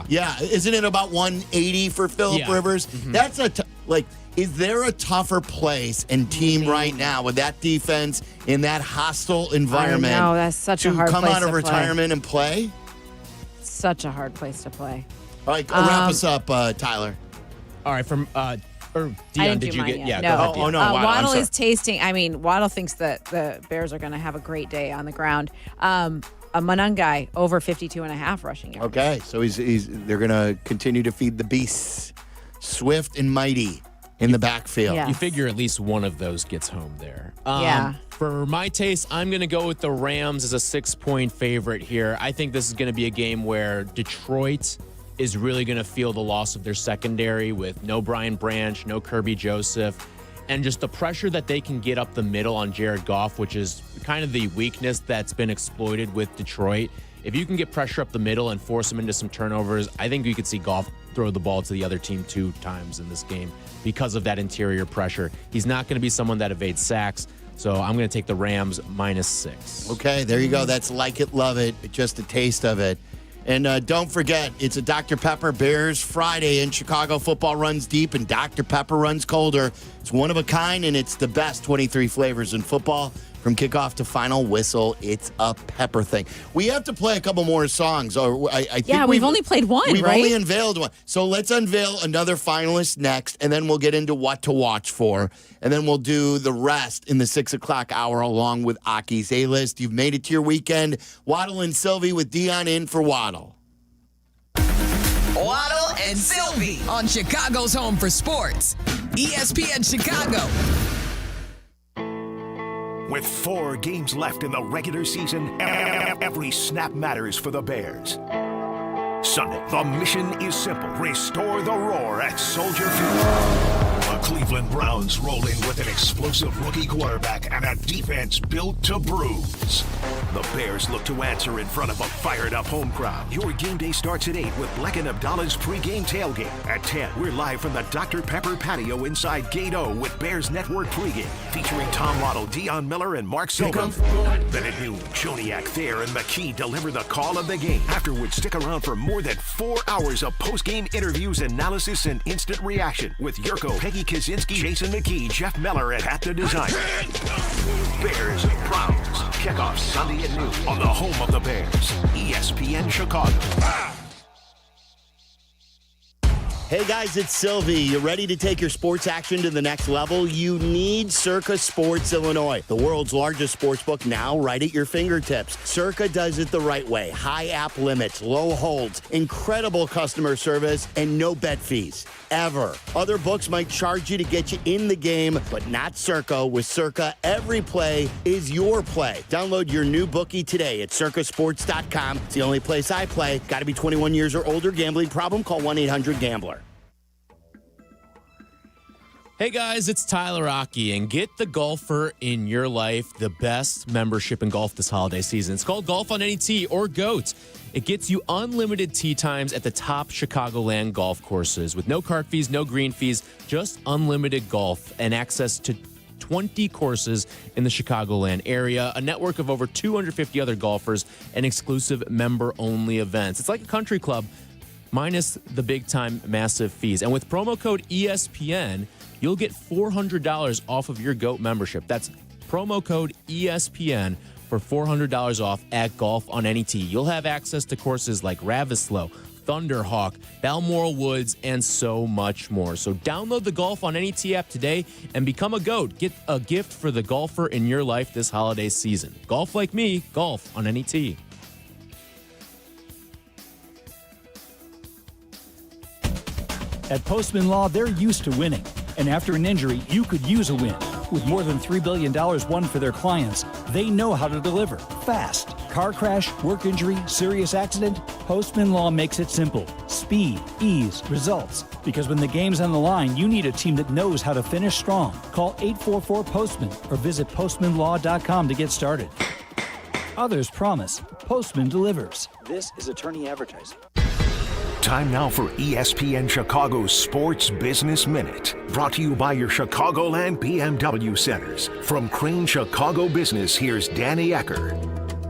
Yeah. Isn't it about 180 for Phillip Rivers? Mm-hmm. That's is there a tougher place and team right now with that defense in that hostile environment? No, that's such a hard place to play. To come out of retirement and play? Such a hard place to play. All right, wrap us up, Tyler. All right, from Dion, did you get? Yet. Yeah. No. Go ahead, Waddle is tasting. I mean, Waddle thinks that the Bears are going to have a great day on the ground. A Monangai over 52.5 rushing yards. Okay, so they're going to continue to feed the beasts, swift and mighty in the backfield. You figure at least one of those gets home there. Yeah. For my taste, I'm going to go with the Rams as a 6-point favorite here. I think this is going to be a game where Detroit is really going to feel the loss of their secondary with no Brian Branch, no Kirby Joseph, and just the pressure that they can get up the middle on Jared Goff, which is kind of the weakness that's been exploited with Detroit. If you can get pressure up the middle and force them into some turnovers, I think you could see Goff throw the ball to the other team 2 times in this game because of that interior pressure. He's not going to be someone that evades sacks, so I'm going to take the Rams -6. Okay, there you go. That's like it, love it, just a taste of it. And don't forget, it's a Dr. Pepper Bears Friday, and Chicago football runs deep and Dr. Pepper runs colder. It's one of a kind, and it's the best 23 flavors in football. From kickoff to final whistle, it's a pepper thing. We have to play a couple more songs. I think we've only played one, We've right? only unveiled one. So let's unveil another finalist next, and then we'll get into what to watch for. And then we'll do the rest in the 6 o'clock hour along with Aki's A-List. You've made it to your weekend. Waddle and Silvy with Dion in for Waddle. Waddle and Silvy on Chicago's home for sports, ESPN Chicago. With 4 games left in the regular season, every snap matters for the Bears. Sunday, the mission is simple. Restore the roar at Soldier Field. The Cleveland Browns roll in with an explosive rookie quarterback and a defense built to bruise. The Bears look to answer in front of a fired-up home crowd. Your game day starts at 8 with Bleck Abdalla's pregame tailgate. At 10, we're live from the Dr. Pepper patio inside Gate O with Bears Network pregame, featuring Tom Waddle, Dion Miller, and Mark Silver. Then at noon, Joniak, Thayer, and McKee deliver the call of the game. Afterwards, stick around for more than 4 hours of post-game interviews, analysis, and instant reaction with Yurko, Peggy Kaczynski, Jason McKee, Jeff Meller, and At the Design. Bears Browns. Kickoff Sunday at noon on the home of the Bears, ESPN Chicago. Hey guys, it's Silvy. You ready to take your sports action to the next level? You need Circa Sports Illinois, the world's largest sports book, now right at your fingertips. Circa does it the right way. High app limits, low holds, incredible customer service, and no bet fees. Ever. Other books might charge you to get you in the game, but not Circa. With Circa, every play is your play. Download your new bookie today at circasports.com. It's the only place I play. Got to be 21 years or older. Gambling problem? Call 1-800-GAMBLER. Hey guys, it's Tyler Aki, and get the golfer in your life the best membership in golf this holiday season. It's called Golf on Any Tee, or GOAT. It gets you unlimited tee times at the top Chicagoland golf courses with no cart fees, no green fees, just unlimited golf and access to 20 courses in the Chicagoland area, a network of over 250 other golfers, and exclusive member-only events. It's like a country club, minus the big-time massive fees. And with promo code ESPN, you'll get $400 off of your GOAT membership. That's promo code ESPN for $400 off at Golf on Any Tee. You'll have access to courses like Ravislow, Thunderhawk, Balmoral Woods, and so much more. So download the Golf on Any Tee app today and become a GOAT. Get a gift for the golfer in your life this holiday season. Golf like me, Golf on Any Tee. At Postman Law, they're used to winning. And after an injury, you could use a win. With more than $3 billion won for their clients, they know how to deliver fast. Car crash, work injury, serious accident, Postman Law makes it simple. Speed, ease, results. Because when the game's on the line, you need a team that knows how to finish strong. Call 844-POSTMAN or visit postmanlaw.com to get started. Others promise. Postman delivers. This is attorney advertising. Time now for ESPN Chicago's Sports Business Minute. Brought to you by your Chicagoland BMW centers. From Crane Chicago Business, here's Danny Ecker.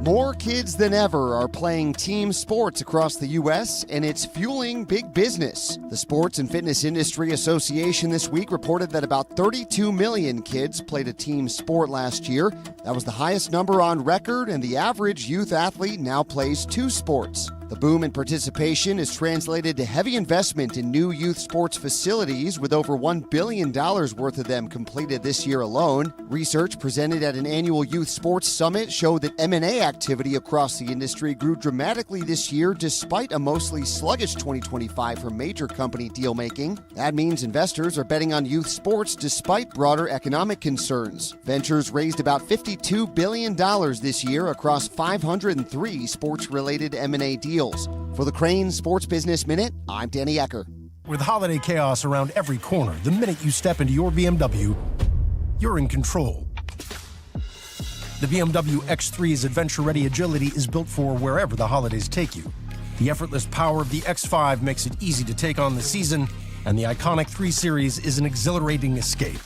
More kids than ever are playing team sports across the U.S., and it's fueling big business. The Sports and Fitness Industry Association this week reported that about 32 million kids played a team sport last year. That was the highest number on record, and the average youth athlete now plays 2 sports. The boom in participation is translated to heavy investment in new youth sports facilities, with over $1 billion worth of them completed this year alone. Research presented at an annual youth sports summit showed that M&A activity across the industry grew dramatically this year despite a mostly sluggish 2025 for major company deal-making. That means investors are betting on youth sports despite broader economic concerns. Ventures raised about $52 billion this year across 503 sports-related M&A deals. For the Crane Sports Business Minute, I'm Danny Ecker. With holiday chaos around every corner, the minute you step into your BMW, you're in control. The BMW X3's adventure-ready agility is built for wherever the holidays take you. The effortless power of the X5 makes it easy to take on the season, and the iconic 3 Series is an exhilarating escape.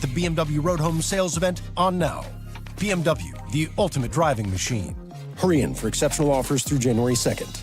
The BMW Road Home sales event on now. BMW, the ultimate driving machine. Hurry in for exceptional offers through January 2nd.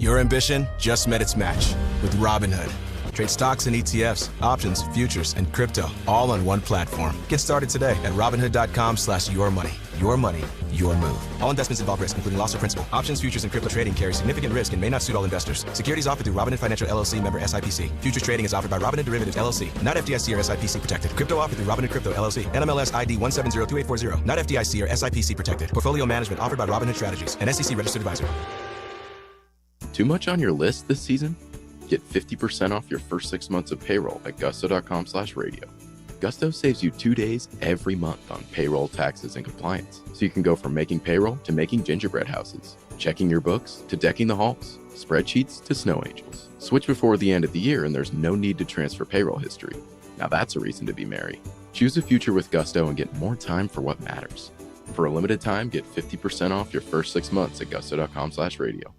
Your ambition just met its match with Robinhood. Trade stocks and ETFs, options, futures, and crypto all on one platform. Get started today at Robinhood.com/yourmoney. Your money, your move. All investments involve risk, including loss of principal. Options, futures, and crypto trading carry significant risk and may not suit all investors. Securities offered through Robinhood Financial LLC, member SIPC. Futures trading is offered by Robinhood Derivatives LLC, not FDIC or SIPC protected. Crypto offered through Robinhood Crypto LLC, NMLS ID 1702840, not FDIC or SIPC protected. Portfolio management offered by Robinhood Strategies, an SEC registered advisor. Too much on your list this season? Get 50% off your first 6 months of payroll at gusto.com/radio. Gusto saves you 2 days every month on payroll, taxes, and compliance. So you can go from making payroll to making gingerbread houses, checking your books to decking the halls, spreadsheets to snow angels. Switch before the end of the year and there's no need to transfer payroll history. Now that's a reason to be merry. Choose a future with Gusto and get more time for what matters. For a limited time, get 50% off your first 6 months at gusto.com/radio.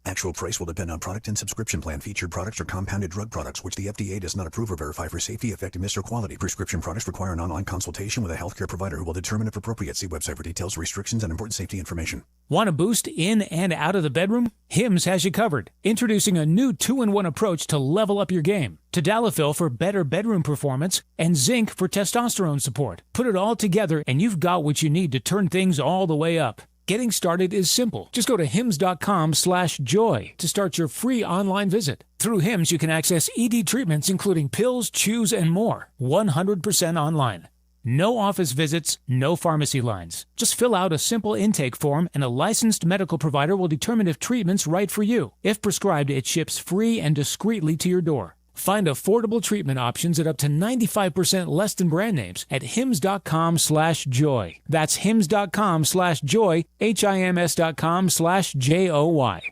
Actual price will depend on product and subscription plan. Featured products are compounded drug products, which the FDA does not approve or verify for safety, effectiveness, or quality. Prescription products require an online consultation with a healthcare provider who will determine if appropriate. See website for details, restrictions, and important safety information. Want a boost in and out of the bedroom? Hims has you covered. Introducing a new 2-in-1 approach to level up your game. Tadalafil for better bedroom performance and zinc for testosterone support. Put it all together and you've got what you need to turn things all the way up. Getting started is simple. Just go to hims.com/joy to start your free online visit. Through Hims, you can access ED treatments including pills, chews, and more. 100% online. No office visits, no pharmacy lines. Just fill out a simple intake form and a licensed medical provider will determine if treatment's right for you. If prescribed, it ships free and discreetly to your door. Find affordable treatment options at up to 95% less than brand names at hims.com/joy. That's hims.com/joy, HIMS.com/JOY.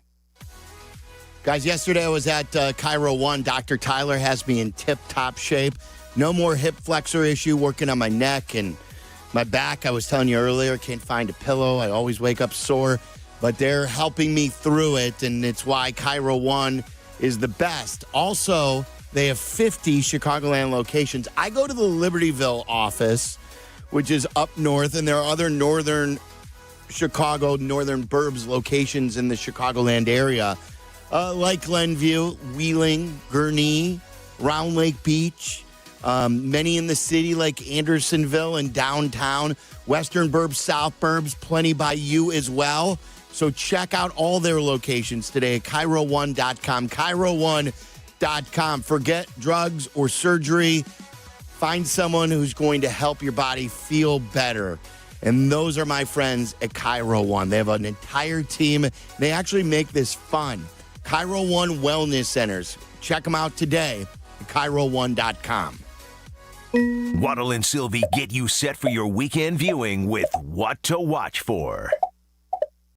Guys, yesterday I was at Cairo 1. Dr. Tyler has me in tip-top shape. No more hip flexor issue, working on my neck and my back. I was telling you earlier, can't find a pillow. I always wake up sore. But they're helping me through it, and it's why Cairo 1 is the best. Also, they have 50 Chicagoland locations. I go to the Libertyville office, which is up north, and there are other northern Chicago, northern burbs locations in the Chicagoland area, like Glenview, Wheeling, Gurnee, Round Lake Beach, many in the city like Andersonville and downtown, western burbs, south burbs, plenty by you as well. So check out all their locations today at Chiro1.com. Chiro1.com. Forget drugs or surgery. Find someone who's going to help your body feel better. And those are my friends at Chiro One. They have an entire team. They actually make this fun. Chiro One Wellness Centers. Check them out today at Chiro1.com. Waddle and Silvy get you set for your weekend viewing with What to Watch For.